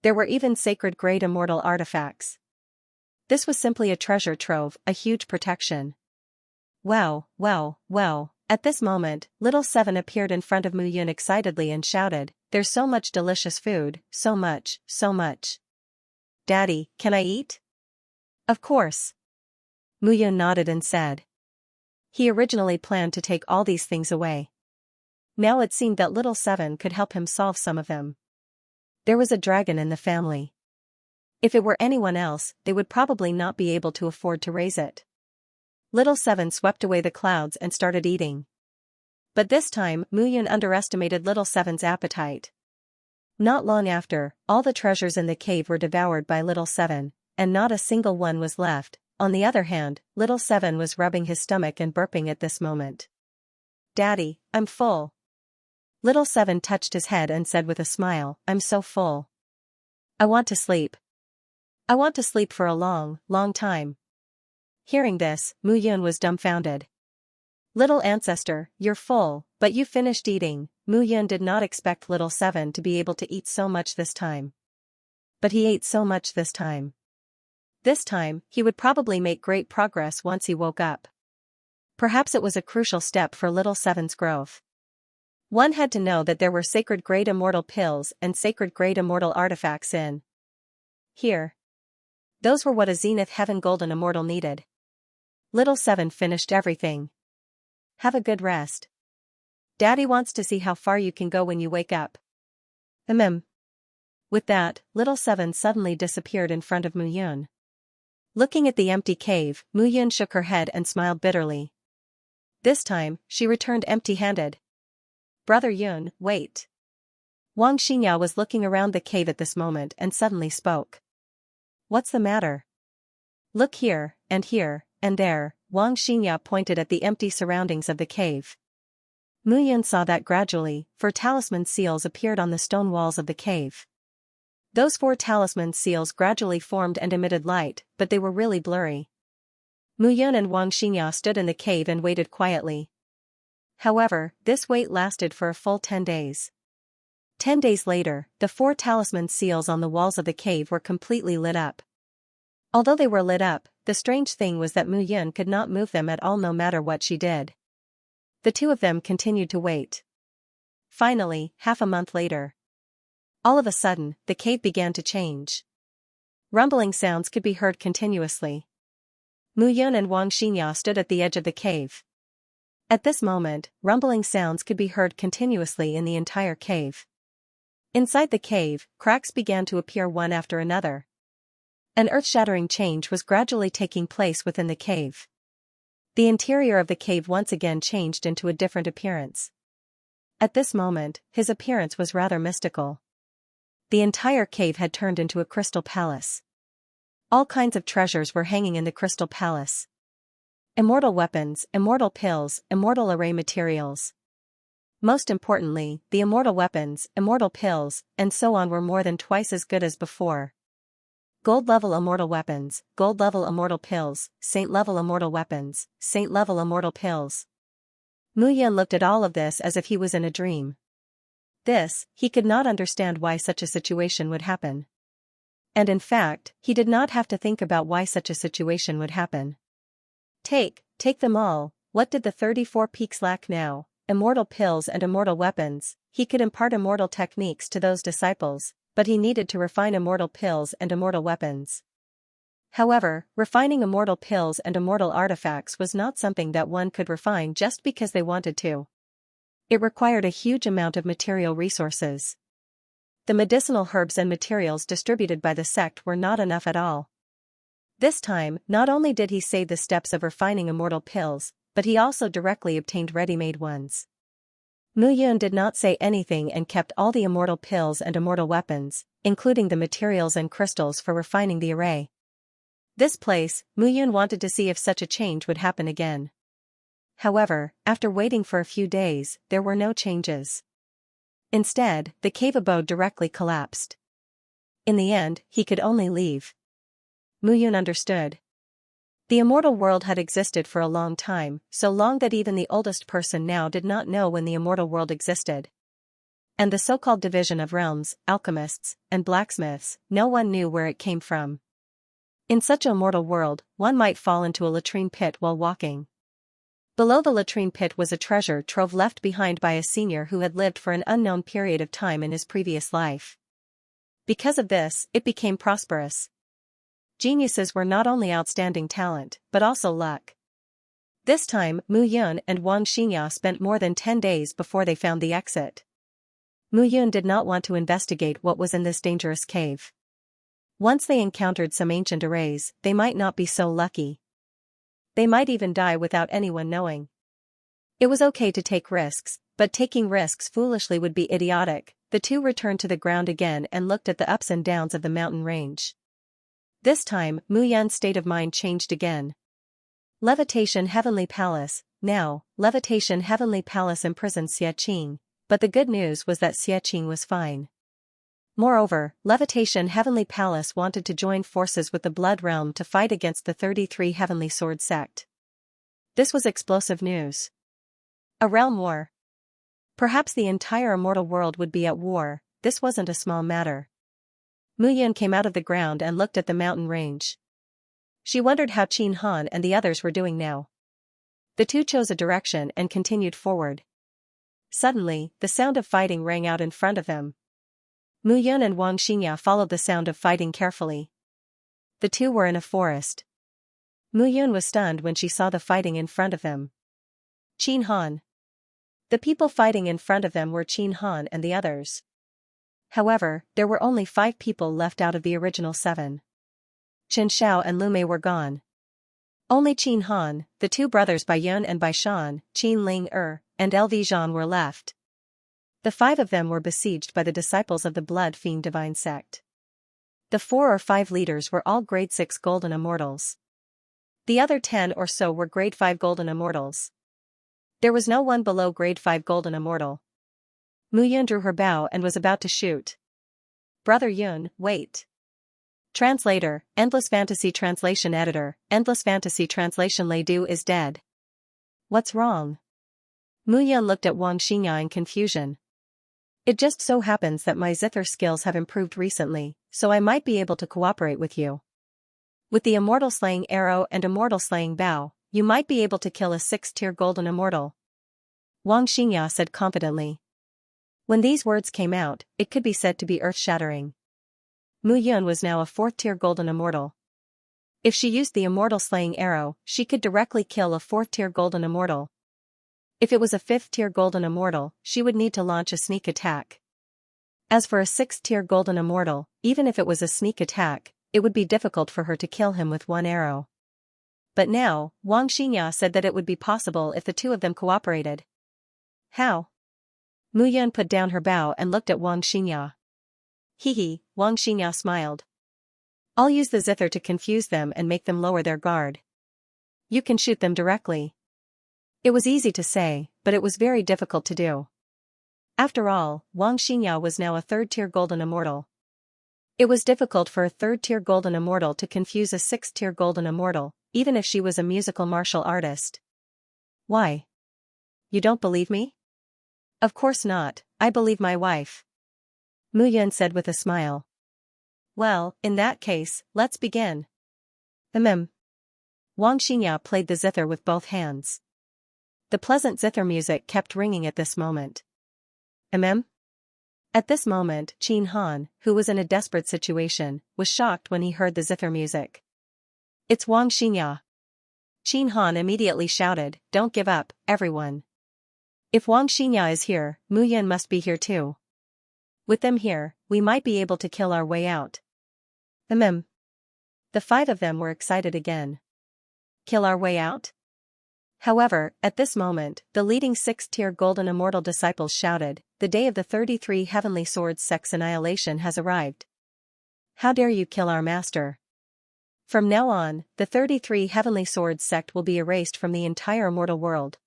There were even sacred-grade immortal artifacts. This was simply a treasure trove, a huge protection. Wow. At this moment, little Seven appeared in front of Mu Yun excitedly and shouted, "There's so much delicious food, so much. Daddy, can I eat?" Of course. Mu Yun nodded and said. He originally planned to take all these things away. Now it seemed that little Seven could help him solve some of them. There was a dragon in the family. If it were anyone else, they would probably not be able to afford to raise it. Little Seven swept away the clouds and started eating. But this time, Mu Yun underestimated little Seven's appetite. Not long after, all the treasures in the cave were devoured by little Seven, and not a single one was left. On the other hand, little Seven was rubbing his stomach and burping at this moment. Daddy, I'm full. Little Seven touched his head and said with a smile, I'm so full. I want to sleep. I want to sleep for a long time. Hearing this, Mu Yun was dumbfounded. Little ancestor, you're full, but you finished eating. Mu Yun did not expect little Seven to be able to eat so much this time. But he ate so much this time. This time, he would probably make great progress once he woke up. Perhaps it was a crucial step for little Seven's growth. One had to know that there were sacred grade immortal pills and sacred grade immortal artifacts in here. Those were what a Zenith Heaven Golden Immortal needed. Little Seven finished everything. Have a good rest. Daddy wants to see how far you can go when you wake up. With that, little Seven suddenly disappeared in front of Mu Yun. Looking at the empty cave, Mu Yun shook her head and smiled bitterly. This time, she returned empty-handed. Brother Yun, wait. Wang Xianxia was looking around the cave at this moment and suddenly spoke. What's the matter? Look here, and there. Wang Xianxia pointed at the empty surroundings of the cave. Mu Yun saw that gradually, 4 talisman seals appeared on the stone walls of the cave. Those 4 talisman seals gradually formed and emitted light, but they were really blurry. Mu Yun and Wang Xianxia stood in the cave and waited quietly. However, this wait lasted for a full 10 days. 10 days later, the 4 talisman seals on the walls of the cave were completely lit up. Although they were lit up, the strange thing was that Mu Yun could not move them at all no matter what she did. The two of them continued to wait. Finally, half a month later. All of a sudden, the cave began to change. Rumbling sounds could be heard continuously. Mu Yun and Wang Xianxia stood at the edge of the cave. At this moment, rumbling sounds could be heard continuously in the entire cave. Inside the cave, cracks began to appear one after another. An earth-shattering change was gradually taking place within the cave. The interior of the cave once again changed into a different appearance. At this moment, his appearance was rather mystical. The entire cave had turned into a crystal palace. All kinds of treasures were hanging in the crystal palace. Immortal weapons, immortal pills, immortal array materials. Most importantly, the immortal weapons, immortal pills, and so on were more than twice as good as before. Gold-level immortal weapons, gold-level immortal pills, saint-level immortal weapons, saint-level immortal pills. Mu Yun looked at all of this as if he was in a dream. He could not understand why such a situation would happen. And in fact, he did not have to think about why such a situation would happen. Take them all. What did the 34 peaks lack now? Immortal pills and immortal weapons. He could impart immortal techniques to those disciples, but he needed to refine immortal pills and immortal weapons. However, refining immortal pills and immortal artifacts was not something that one could refine just because they wanted to. It required a huge amount of material resources. The medicinal herbs and materials distributed by the sect were not enough at all. This time, not only did he save the steps of refining immortal pills, but he also directly obtained ready-made ones. Mu Yun did not say anything and kept all the immortal pills and immortal weapons, including the materials and crystals for refining the array. This place, Mu Yun wanted to see if such a change would happen again. However, after waiting for a few days, there were no changes. Instead, the cave abode directly collapsed. In the end, he could only leave. Mu Yun understood. The immortal world had existed for a long time, so long that even the oldest person now did not know when the immortal world existed. And the so-called division of realms, alchemists, and blacksmiths, no one knew where it came from. In such an immortal world, one might fall into a latrine pit while walking. Below the latrine pit was a treasure trove left behind by a senior who had lived for an unknown period of time in his previous life. Because of this, it became prosperous. Geniuses were not only outstanding talent, but also luck. This time, Mu Yun and Wang Xianxia spent more than 10 days before they found the exit. Mu Yun did not want to investigate what was in this dangerous cave. Once they encountered some ancient arrays, they might not be so lucky. They might even die without anyone knowing. It was okay to take risks, but taking risks foolishly would be idiotic. The two returned to the ground again and looked at the ups and downs of the mountain range. This time, Mu Yun's state of mind changed again. Levitation Heavenly Palace. Now, Levitation Heavenly Palace imprisoned Xianxia, but the good news was that Xianxia was fine. Moreover, Levitation Heavenly Palace wanted to join forces with the Blood Realm to fight against the 33 Heavenly Sword sect. This was explosive news. A realm war. Perhaps the entire immortal world would be at war. This wasn't a small matter. Mu Yun came out of the ground and looked at the mountain range. She wondered how Qin Han and the others were doing now. The two chose a direction and continued forward. Suddenly, the sound of fighting rang out in front of them. Mu Yun and Wang Xianxia followed the sound of fighting carefully. The two were in a forest. Mu Yun was stunned when she saw the fighting in front of them. Qin Han. The people fighting in front of them were Qin Han and the others. However, there were only 5 people left out of the original 7. Chen Xiao and Lu Mei were gone. Only Qin Han, the 2 brothers Bai Yun and Bai Shan, Qin Ling and Lv Zhan were left. The 5 of them were besieged by the disciples of the Blood Fiend Divine Sect. The 4 or 5 leaders were all grade 6 golden immortals. The other 10 or so were grade 5 golden immortals. There was no one below grade 5 golden immortal. Mu Yun drew her bow and was about to shoot. Brother Yun, wait. Translator, Endless Fantasy Translation Editor, Endless Fantasy Translation Lei Du is dead. What's wrong? Mu Yun looked at Wang Xianxia in confusion. It just so happens that my zither skills have improved recently, so I might be able to cooperate with you. With the Immortal Slaying Arrow and Immortal Slaying Bow, you might be able to kill a 6th-tier golden immortal. Wang Xianxia said confidently. When these words came out, it could be said to be earth-shattering. Mu Yun was now a 4th-tier golden immortal. If she used the Immortal Slaying Arrow, she could directly kill a 4th-tier golden immortal. If it was a 5th-tier golden immortal, she would need to launch a sneak attack. As for a 6th-tier golden immortal, even if it was a sneak attack, it would be difficult for her to kill him with one arrow. But now, Wang Xianxia said that it would be possible if the 2 of them cooperated. How? Mu Yun put down her bow and looked at Wang Xianxia. Hee, Wang Xianxia smiled. I'll use the zither to confuse them and make them lower their guard. You can shoot them directly. It was easy to say, but it was very difficult to do. After all, Wang Xianxia was now a 3rd-tier golden immortal. It was difficult for a 3rd-tier golden immortal to confuse a 6th-tier golden immortal, even if she was a musical martial artist. Why? You don't believe me? Of course not, I believe my wife. Mu Yun said with a smile. Well, in that case, let's begin. Wang Xianxia played the zither with both hands. The pleasant zither music kept ringing at this moment. At this moment, Qin Han, who was in a desperate situation, was shocked when he heard the zither music. It's Wang Xianxia. Qin Han immediately shouted, Don't give up, everyone. If Wang Xianxia is here, Mu Yun must be here too. With them here, we might be able to kill our way out. The 5 of them were excited again. Kill our way out? However, at this moment, the leading 6th-tier golden immortal disciples shouted, The day of the 33 Heavenly Swords sect's annihilation has arrived. How dare you kill our master? From now on, the 33 Heavenly Swords sect will be erased from the entire immortal world.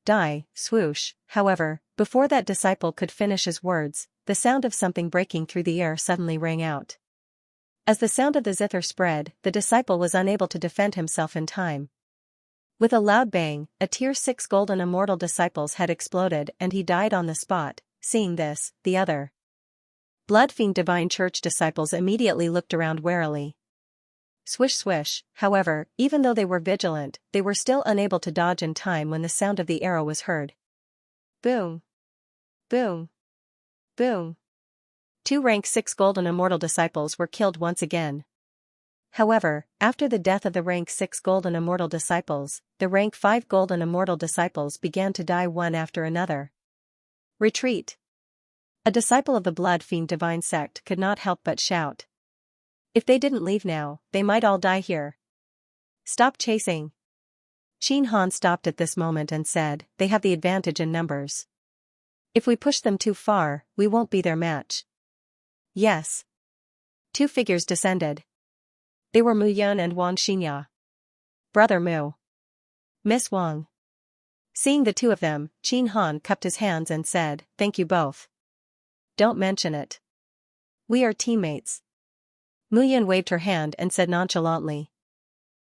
Die, swoosh. However, before that disciple could finish his words, the sound of something breaking through the air suddenly rang out. As the sound of the zither spread, the disciple was unable to defend himself in time. With a loud bang, a tier 6 golden immortal disciple's head exploded and he died on the spot. Seeing this, the other Blood Fiend Divine Church disciples immediately looked around warily. Swish swish, however, even though they were vigilant, they were still unable to dodge in time when the sound of the arrow was heard. Boom! Boom! Boom! 2 rank 6 golden immortal disciples were killed once again. However, after the death of the rank 6 golden immortal disciples, the rank 5 golden immortal disciples began to die one after another. Retreat! A disciple of the Blood Fiend Divine Sect could not help but shout. If they didn't leave now, they might all die here. Stop chasing. Qin Han stopped at this moment and said, They have the advantage in numbers. If we push them too far, we won't be their match. Yes. 2 figures descended. They were Mu Yun and Wang Xianxia. Brother Mu. Miss Wang. Seeing the 2 of them, Qin Han cupped his hands and said, Thank you both. Don't mention it. We are teammates. Mu Yun waved her hand and said nonchalantly.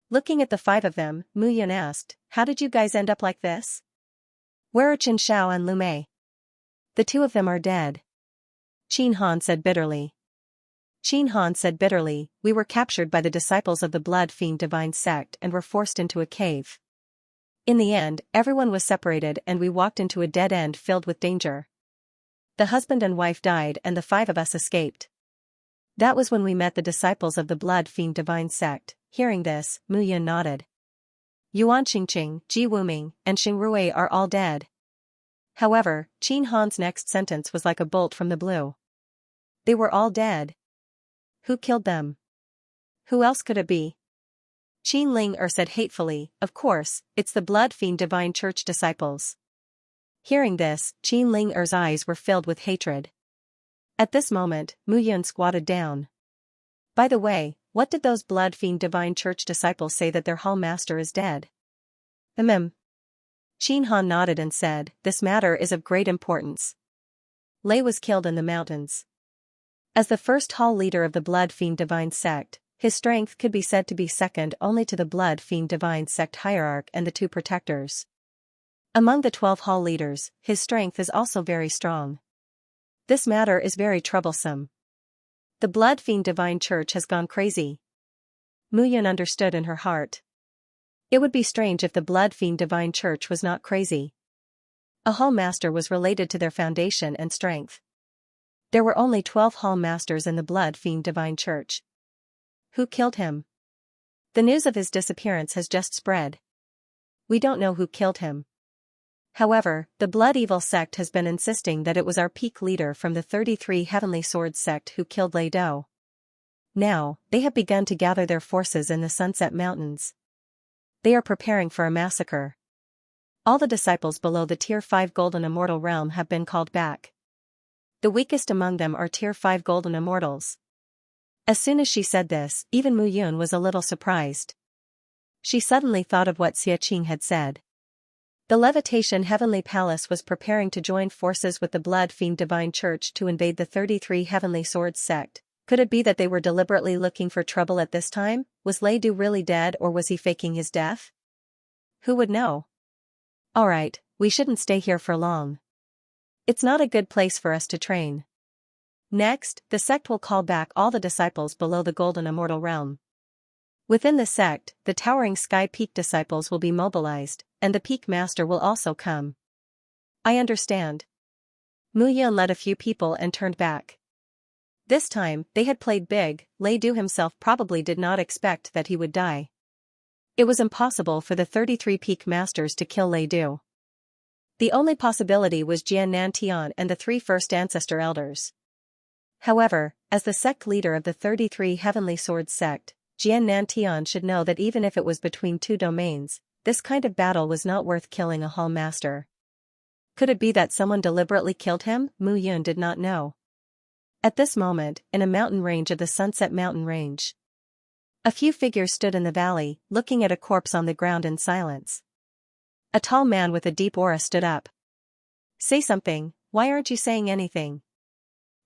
Looking at the 5 of them, Mu Yun asked, how did you guys end up like this? Where are Chen Xiao and Lu Mei? The 2 of them are dead. Qin Han said bitterly. Qin Han said bitterly, we were captured by the disciples of the Blood Fiend Divine Sect and were forced into a cave. In the end, everyone was separated and we walked into a dead end filled with danger. The husband and wife died and the 5 of us escaped. That was when we met the disciples of the Blood Fiend Divine Sect. Hearing this, Mu Yun nodded. Yuan Qingqing, Ji Wuming, and Xing Rui are all dead. However, Qin Han's next sentence was like a bolt from the blue. They were all dead. Who killed them? Who else could it be? Qin Ling said hatefully, of course, it's the Blood Fiend Divine Church disciples. Hearing this, Qin Ling's eyes were filled with hatred. At this moment, Mu Yun squatted down. By the way, what did those Blood Fiend Divine Church disciples say that their hall master is dead? Qin Han nodded and said, this matter is of great importance. Lei was killed in the mountains. As the first hall leader of the Blood Fiend Divine Sect, his strength could be said to be second only to the Blood Fiend Divine Sect hierarch and the 2 protectors. Among the 12 hall leaders, his strength is also very strong. This matter is very troublesome. The Blood Fiend Divine Church has gone crazy. Mu Yun understood in her heart. It would be strange if the Blood Fiend Divine Church was not crazy. A hall master was related to their foundation and strength. There were only 12 hall masters in the Blood Fiend Divine Church. Who killed him? The news of his disappearance has just spread. We don't know who killed him. However, the Blood Evil sect has been insisting that it was our peak leader from the 33 Heavenly Swords sect who killed Lei Do. Now, they have begun to gather their forces in the Sunset Mountains. They are preparing for a massacre. All the disciples below the Tier 5 Golden Immortal realm have been called back. The weakest among them are Tier 5 Golden Immortals. As soon as she said this, even Mu Yun was a little surprised. She suddenly thought of what Xie Qing had said. The Levitation Heavenly Palace was preparing to join forces with the Blood Fiend Divine Church to invade the 33 Heavenly Swords sect. Could it be that they were deliberately looking for trouble at this time? Was Lei Du really dead or was he faking his death? Who would know? Alright, we shouldn't stay here for long. It's not a good place for us to train. Next, the sect will call back all the disciples below the Golden Immortal realm. Within the sect, the Towering Sky Peak disciples will be mobilized, and the Peak Master will also come. I understand. Mu Yun led a few people and turned back. This time, they had played big. Lei Du himself probably did not expect that he would die. It was impossible for the 33 Peak Masters to kill Lei Du. The only possibility was Jian Nantian and the 3 First Ancestor Elders. However, as the sect leader of the 33 Heavenly Swords sect, Jian Nantian should know that even if it was between 2 domains, this kind of battle was not worth killing a hall master. Could it be that someone deliberately killed him? Mu Yun did not know. At this moment, in a mountain range of the Sunset Mountain Range, a few figures stood in the valley, looking at a corpse on the ground in silence. A tall man with a deep aura stood up. Say something, why aren't you saying anything?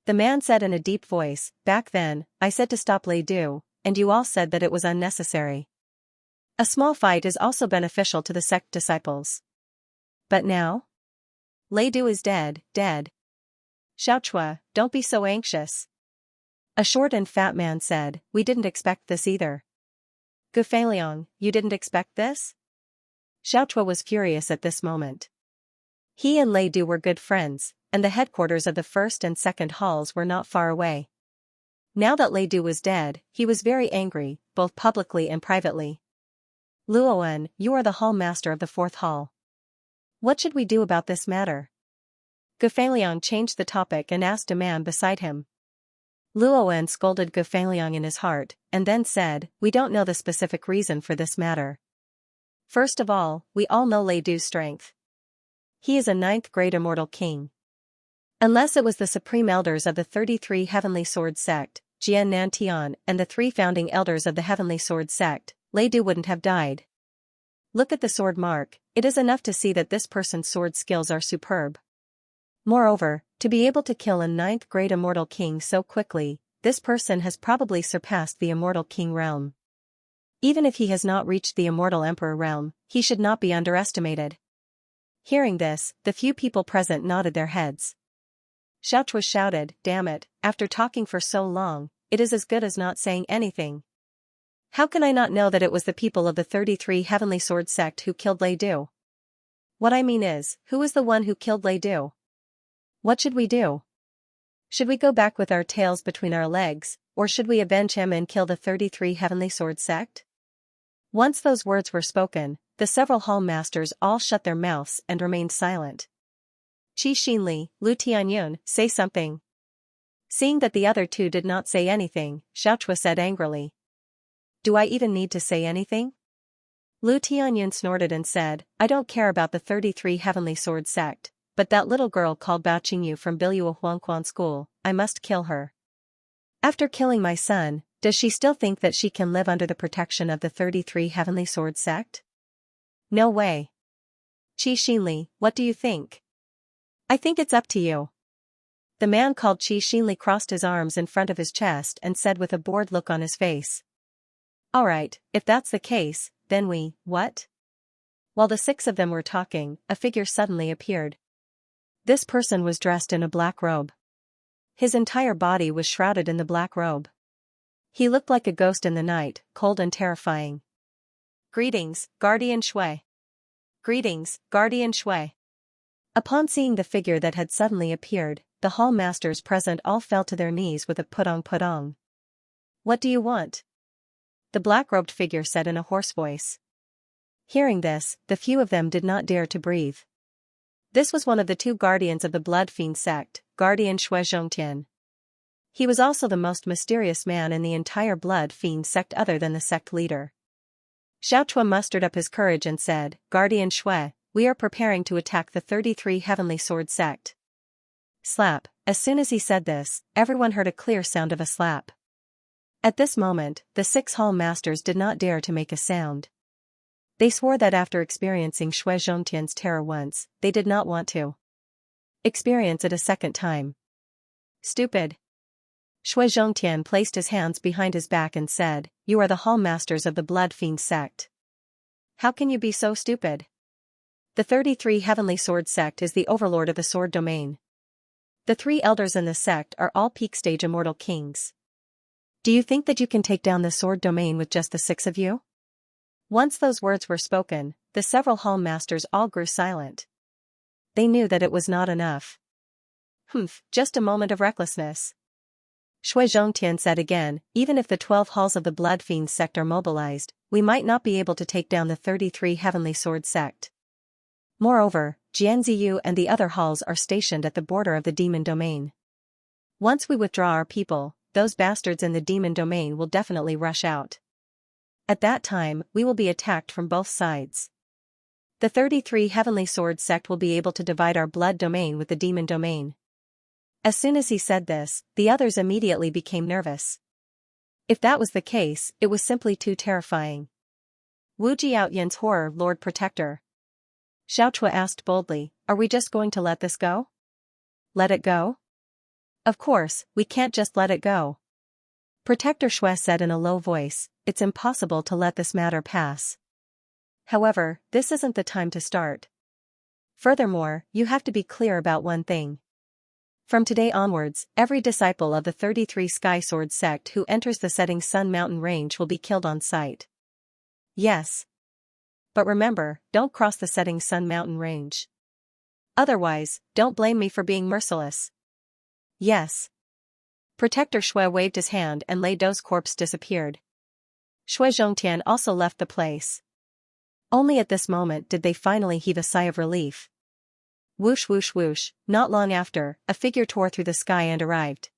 The man said in a deep voice, back then, I said to stop Lei Du, and you all said that it was unnecessary. A small fight is also beneficial to the sect disciples. But now? Lei Du is dead. Xiaochua, don't be so anxious. A short and fat man said, we didn't expect this either. Gufeiliang, you didn't expect this? Xiaochua was furious at this moment. He and Lei Du were good friends, and the headquarters of the first and second halls were not far away. Now that Lei Du was dead, he was very angry, both publicly and privately. Luowen, you are the hall master of the 4th hall. What should we do about this matter? Gufeiliang changed the topic and asked a man beside him. Luowen scolded Gufeiliang in his heart, and then said, we don't know the specific reason for this matter. First of all, we all know Lei Du's strength. He is a 9th grade immortal king. Unless it was the supreme elders of the 33 Heavenly Swords sect, Jian Nantian, and the 3 founding elders of the Heavenly Swords sect, Lei Du wouldn't have died. Look at the sword mark, it is enough to see that this person's sword skills are superb. Moreover, To be able to kill a ninth-grade immortal king so quickly, this person has probably surpassed the immortal king realm. Even if he has not reached the immortal emperor realm, he should not be underestimated. Hearing this, the few people present nodded their heads. Xianxia shouted, "Damn it, after talking for so long, it is as good as not saying anything. How can I not know that it was the people of the 33 Heavenly Sword sect who killed Lei Du? What I mean is, who was the one who killed Lei Du? What should we do? Should we go back with our tails between our legs, or should we avenge him and kill the 33 Heavenly Sword sect?" Once those words were spoken, the several hall masters all shut their mouths and remained silent. Qi Xinli, Lu Tianyun, say something. Seeing that the other two did not say anything, Xianxia said angrily. Do I even need to say anything? Lu Tianyun snorted and said, I don't care about the 33 Heavenly Sword sect, but that little girl called Bao Qingyu from Biluo Huangquan School, I must kill her. After killing my son, does she still think that she can live under the protection of the 33 Heavenly Sword sect? No way. Qi Xinli, what do you think? I think it's up to you. The man called Qi Xinli crossed his arms in front of his chest and said with a bored look on his face. Alright, if that's the case, then what? While the six of them were talking, a figure suddenly appeared. This person was dressed in a black robe. His entire body was shrouded in the black robe. He looked like a ghost in the night, cold and terrifying. Greetings, Guardian Shui. Greetings, Guardian Shui. Upon seeing the figure that had suddenly appeared, the hall masters present all fell to their knees with a putong. What do you want? The black-robed figure said in a hoarse voice. Hearing this, the few of them did not dare to breathe. This was one of the two guardians of the Blood Fiend sect, Guardian Shui Zhongtian. He was also the most mysterious man in the entire Blood Fiend sect other than the sect leader. Xianxia mustered up his courage and said, Guardian Shui, we are preparing to attack the 33 Heavenly Sword sect. Slap. As soon as he said this, everyone heard a clear sound of a slap. At this moment, the 6 hall masters did not dare to make a sound. They swore that after experiencing Shui Zhongtian's terror once, they did not want to experience it a second time. Stupid. Shui Zhongtian placed his hands behind his back and said, You are the hall masters of the Blood Fiend sect. How can you be so stupid? The 33 Heavenly Sword sect is the overlord of the sword domain. The 3 elders in the sect are all peak stage immortal kings. Do you think that you can take down the sword domain with just the 6 of you? Once those words were spoken, the several hall masters all grew silent. They knew that it was not enough. Just a moment of recklessness. Shui Zhongtian said again, even if the 12 halls of the Blood Fiend sect are mobilized, we might not be able to take down the 33 Heavenly Sword sect. Moreover, Jianziyu and the other halls are stationed at the border of the demon domain. Once we withdraw our people, those bastards in the demon domain will definitely rush out. At that time, we will be attacked from both sides. The 33 Heavenly Sword sect will be able to divide our blood domain with the demon domain. As soon as he said this, the others immediately became nervous. If that was the case, it was simply too terrifying. Wu Jiaoyan's horror, Lord Protector. Xianxia asked boldly, are we just going to let this go? Let it go? Of course, we can't just let it go. Protector Shui said in a low voice, it's impossible to let this matter pass. However, this isn't the time to start. Furthermore, you have to be clear about one thing. From today onwards, every disciple of the 33 Sky Sword sect who enters the Setting Sun Mountain range will be killed on sight. Yes. But remember, don't cross the Setting Sun Mountain range. Otherwise, don't blame me for being merciless. Yes. Protector Shui waved his hand and Lei Dou's corpse disappeared. Shui Zhongtian also left the place. Only at this moment did they finally heave a sigh of relief. Whoosh whoosh whoosh, not long after, a figure tore through the sky and arrived.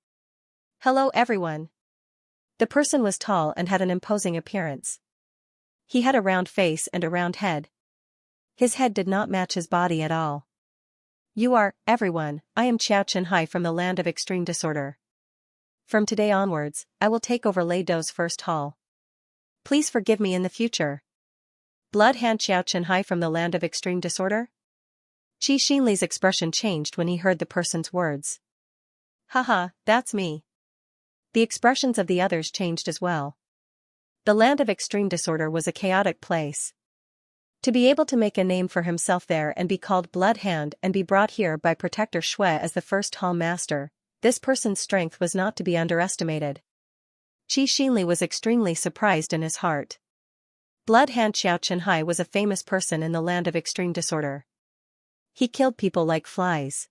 Hello everyone. The person was tall and had an imposing appearance. He had a round face and a round head. His head did not match his body at all. You are, everyone, I am Qiao Chenhai from the land of extreme disorder. From today onwards, I will take over Lei Dou's first hall. Please forgive me in the future. Blood Hand Qiao Chenhai from the land of extreme disorder? Xinli's expression changed when he heard the person's words. Haha, that's me. The expressions of the others changed as well. The land of extreme disorder was a chaotic place. To be able to make a name for himself there and be called Blood Hand and be brought here by Protector Shui as the first Hall Master, this person's strength was not to be underestimated. Xinli was extremely surprised in his heart. Blood Hand Xianxia was a famous person in the land of extreme disorder. He killed people like flies.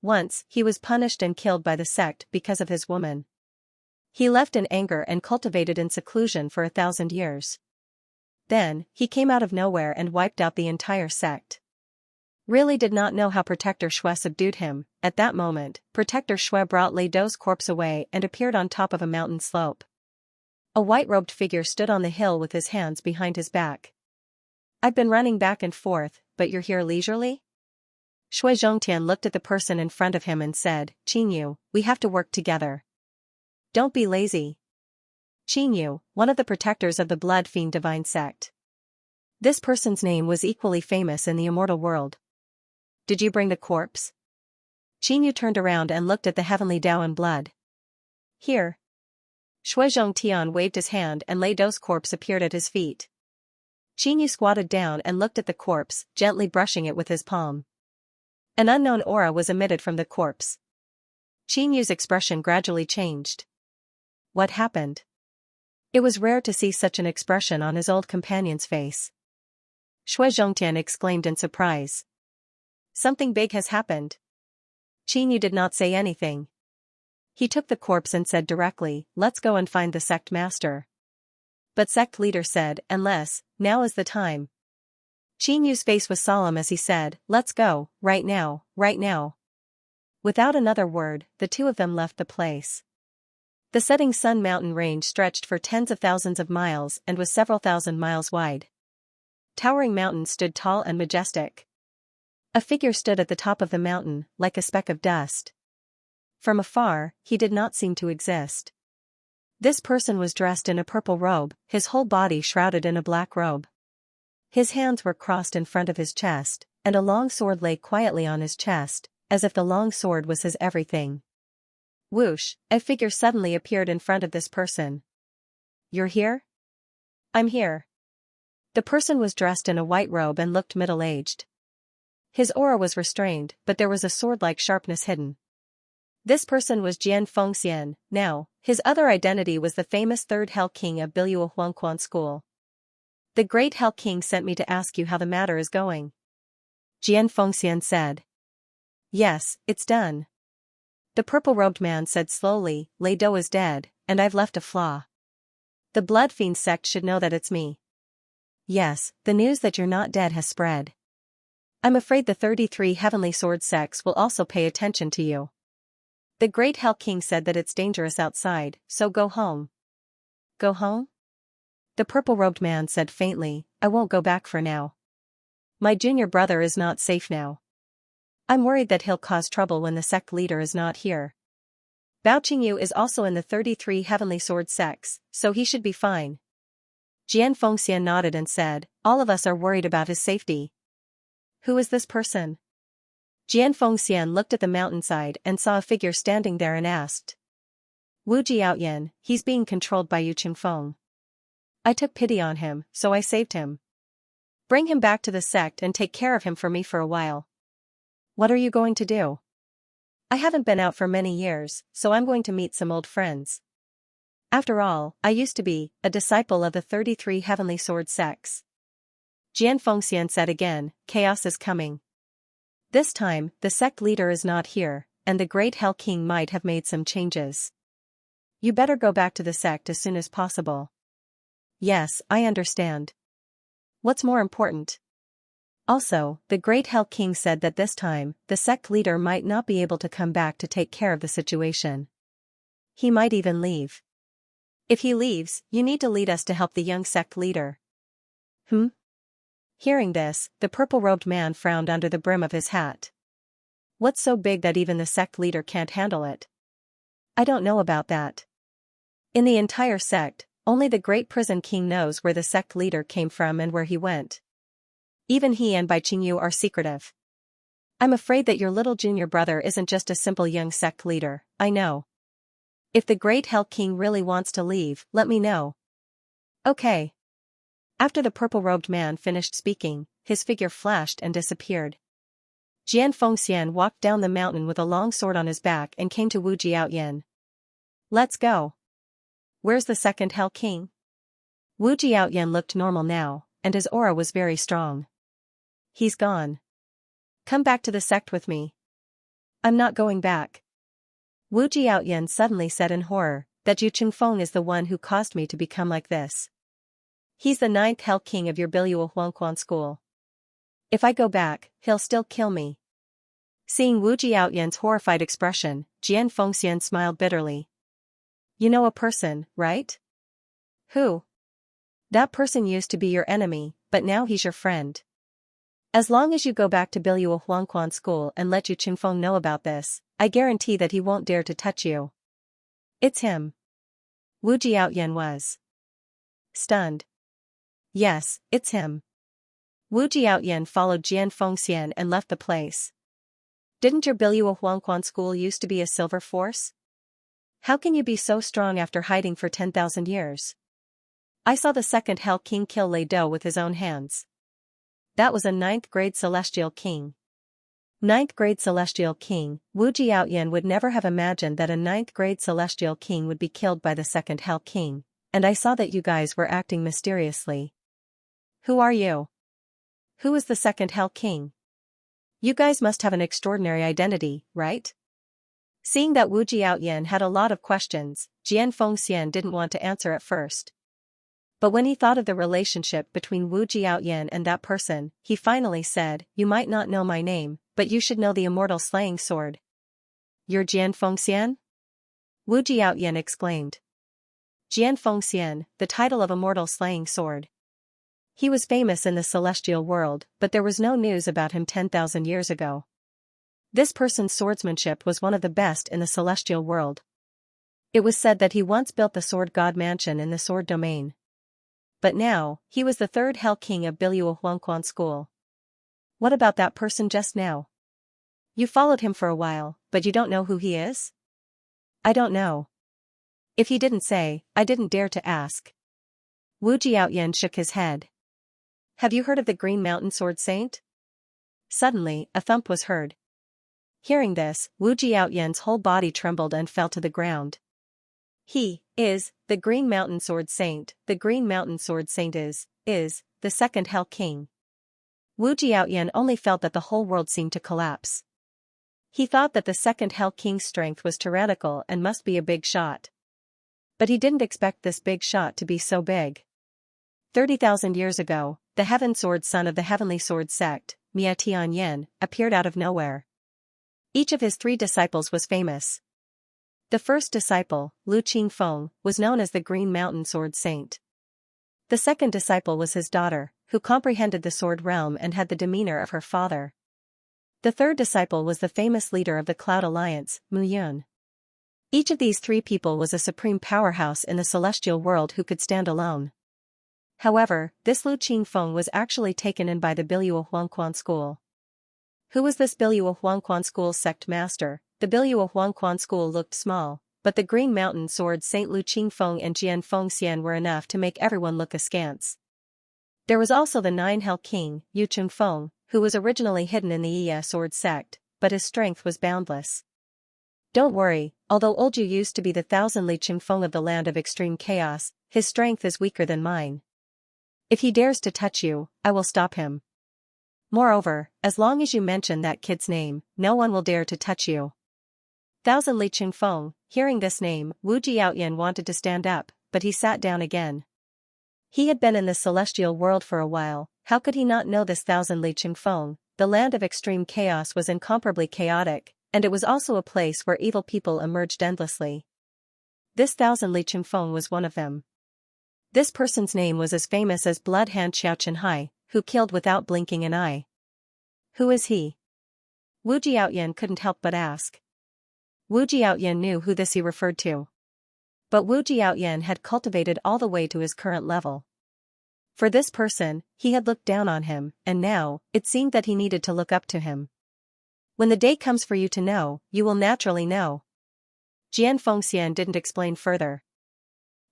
Once, he was punished and killed by the sect because of his woman. He left in anger and cultivated in seclusion for 1,000 years. Then, he came out of nowhere and wiped out the entire sect. Really did not know how Protector Shui subdued him. At that moment, Protector Shui brought Lei Dou's corpse away and appeared on top of a mountain slope. A white-robed figure stood on the hill with his hands behind his back. I've been running back and forth, but you're here leisurely? Shui Zhongtian looked at the person in front of him and said, Qingyu, we have to work together. Don't be lazy. Qingyu, one of the protectors of the Blood Fiend Divine Sect. This person's name was equally famous in the immortal world. Did you bring the corpse? Qingyu turned around and looked at the heavenly Dao in blood. Here. Shui Zhongtian waved his hand and Lei Dou's corpse appeared at his feet. Qingyu squatted down and looked at the corpse, gently brushing it with his palm. An unknown aura was emitted from the corpse. Qingyu's expression gradually changed. What happened? It was rare to see such an expression on his old companion's face. Shui Zhongtian exclaimed in surprise. Something big has happened. Qingyu did not say anything. He took the corpse and said directly, let's go and find the sect master. But sect leader said, unless, now is the time. Qingyu's face was solemn as he said, let's go, right now, right now. Without another word, the two of them left the place. The setting sun mountain range stretched for tens of thousands of miles and was several thousand miles wide. Towering mountains stood tall and majestic. A figure stood at the top of the mountain, like a speck of dust. From afar, he did not seem to exist. This person was dressed in a purple robe, his whole body shrouded in a black robe. His hands were crossed in front of his chest, and a long sword lay quietly on his chest, as if the long sword was his everything. Whoosh, a figure suddenly appeared in front of this person. You're here? I'm here. The person was dressed in a white robe and looked middle-aged. His aura was restrained, but there was a sword-like sharpness hidden. This person was Jian Fengxian. Now, his other identity was the famous Third Hell King of Bilua Huangquan School. The Great Hell King sent me to ask you how the matter is going. Jian Fengxian said. Yes, it's done. The purple-robed man said slowly, Lei Dou is dead, and I've left a flaw. The Blood Fiend sect should know that it's me. Yes, the news that you're not dead has spread. I'm afraid the 33 Heavenly Sword sects will also pay attention to you. The Great Hell King said that it's dangerous outside, so go home. Go home? The purple-robed man said faintly, I won't go back for now. My junior brother is not safe now. I'm worried that he'll cause trouble when the sect leader is not here. Bao Qingyu is also in the 33 Heavenly Sword sects, so he should be fine. Jian Fengxian nodded and said, all of us are worried about his safety. Who is this person? Jian Fengxian looked at the mountainside and saw a figure standing there and asked. Wu Jiaoyan, he's being controlled by Yu Qingfeng. I took pity on him, so I saved him. Bring him back to the sect and take care of him for me for a while. What are you going to do? I haven't been out for many years, so I'm going to meet some old friends. After all, I used to be a disciple of the 33 Heavenly Sword sects. Jian Fengxian said again, chaos is coming. This time, the sect leader is not here, and the Great Hell King might have made some changes. You better go back to the sect as soon as possible. Yes, I understand. What's more important? Also, the Great Hell King said that this time, the sect leader might not be able to come back to take care of the situation. He might even leave. If he leaves, you need to lead us to help the young sect leader. Hearing this, the purple-robed man frowned under the brim of his hat. What's so big that even the sect leader can't handle it? I don't know about that. In the entire sect, only the Great Prison King knows where the sect leader came from and where he went. Even he and Bai Qingyu are secretive. I'm afraid that your little junior brother isn't just a simple young sect leader, I know. If the great Hell King really wants to leave, let me know. Okay. After the purple-robed man finished speaking, his figure flashed and disappeared. Xianxia walked down the mountain with a long sword on his back and came to Wu Jiaoyan. Let's go. Where's the second Hell King? Wu Jiaoyan looked normal now, and his aura was very strong. He's gone. Come back to the sect with me. I'm not going back. Wu Jiaoyan suddenly said in horror, that Yu Chengfeng is the one who caused me to become like this. He's the ninth Hell King of your Biluo Huangquan school. If I go back, he'll still kill me. Seeing Wu Jiaoyan's horrified expression, Xianxia smiled bitterly. You know a person, right? Who? That person used to be your enemy, but now he's your friend. As long as you go back to Biluo Huangquan school and let Yu Chengfeng know about this, I guarantee that he won't dare to touch you. It's him. Wu Jiaoyan was stunned. Yes, it's him. Wu Jiaoyan followed Xianxia and left the place. Didn't your Biluo Huangquan school used to be a silver force? How can you be so strong after hiding for 10,000 years? I saw the second Hell King kill Lei Do with his own hands. That was a 9th grade Celestial King. 9th grade Celestial King, Wu Jiaoyan would never have imagined that a 9th grade Celestial King would be killed by the second Hell King, and I saw that you guys were acting mysteriously. Who are you? Who is the second Hell King? You guys must have an extraordinary identity, right? Seeing that Wu Jiaoyan had a lot of questions, Xianxia didn't want to answer at first. But when he thought of the relationship between Wu Jiaoyan and that person, he finally said, You might not know my name, but you should know the immortal slaying sword. You're Xianxia? Wu Jiaoyan exclaimed. Xianxia, the title of immortal slaying sword. He was famous in the celestial world, but there was no news about him 10,000 years ago. This person's swordsmanship was one of the best in the celestial world. It was said that he once built the Sword God Mansion in the Sword Domain. But now, he was the third Hell King of Biluo Huangquan school. What about that person just now? You followed him for a while, but you don't know who he is? I don't know. If he didn't say, I didn't dare to ask. Wu Jiaoyan shook his head. Have you heard of the Green Mountain Sword Saint? Suddenly, a thump was heard. Hearing this, Wu Jiaoyan's whole body trembled and fell to the ground. He is the Green Mountain Sword Saint. The Green Mountain Sword Saint is the second Hell King. Wu Jiaoyan only felt that the whole world seemed to collapse. He thought that the second Hell King's strength was tyrannical and must be a big shot. But he didn't expect this big shot to be so big. 30,000 years ago, the Heaven Sword son of the Heavenly Sword sect, Mia Tianyan, appeared out of nowhere. Each of his 3 disciples was famous. The first disciple, Lu Qingfeng, was known as the Green Mountain Sword Saint. The second disciple was his daughter, who comprehended the sword realm and had the demeanor of her father. The third disciple was the famous leader of the Cloud Alliance, Mu Yun. Each of these 3 people was a supreme powerhouse in the celestial world who could stand alone. However, this Lu Qingfeng was actually taken in by the Biluo Huangquan school. Who was this Biluo Huangquan school sect master? The Biluo Huangquan school looked small, but the Green Mountain Sword Saint Lu Qingfeng and Xianxia were enough to make everyone look askance. There was also the 9 Hell King, Yu Chengfeng, who was originally hidden in the Iya Sword sect, but his strength was boundless. Don't worry, although old Yu used to be the 1,000 Li Qingfeng of the land of extreme chaos, his strength is weaker than mine. If he dares to touch you, I will stop him. Moreover, as long as you mention that kid's name, no one will dare to touch you. 1,000 Li Qingfeng, hearing this name, Wu Jiaoyan wanted to stand up, but he sat down again. He had been in the celestial world for a while, how could he not know this 1,000 Li Qingfeng? The land of extreme chaos was incomparably chaotic, and it was also a place where evil people emerged endlessly. This 1,000 Li Qingfeng was one of them. This person's name was as famous as Blood Hand Xiao Chenhai, who killed without blinking an eye. Who is he? Wu Jiaoyan couldn't help but ask. Wu Jiaoyan knew who this he referred to. But Wu Jiaoyan had cultivated all the way to his current level. For this person, he had looked down on him, and now, it seemed that he needed to look up to him. When the day comes for you to know, you will naturally know. Xianxia didn't explain further.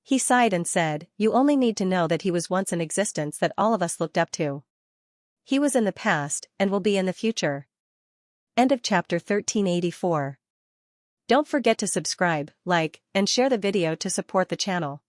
He sighed and said, you only need to know that he was once an existence that all of us looked up to. He was in the past, and will be in the future. End of chapter 1384. Don't forget to subscribe, like, and share the video to support the channel.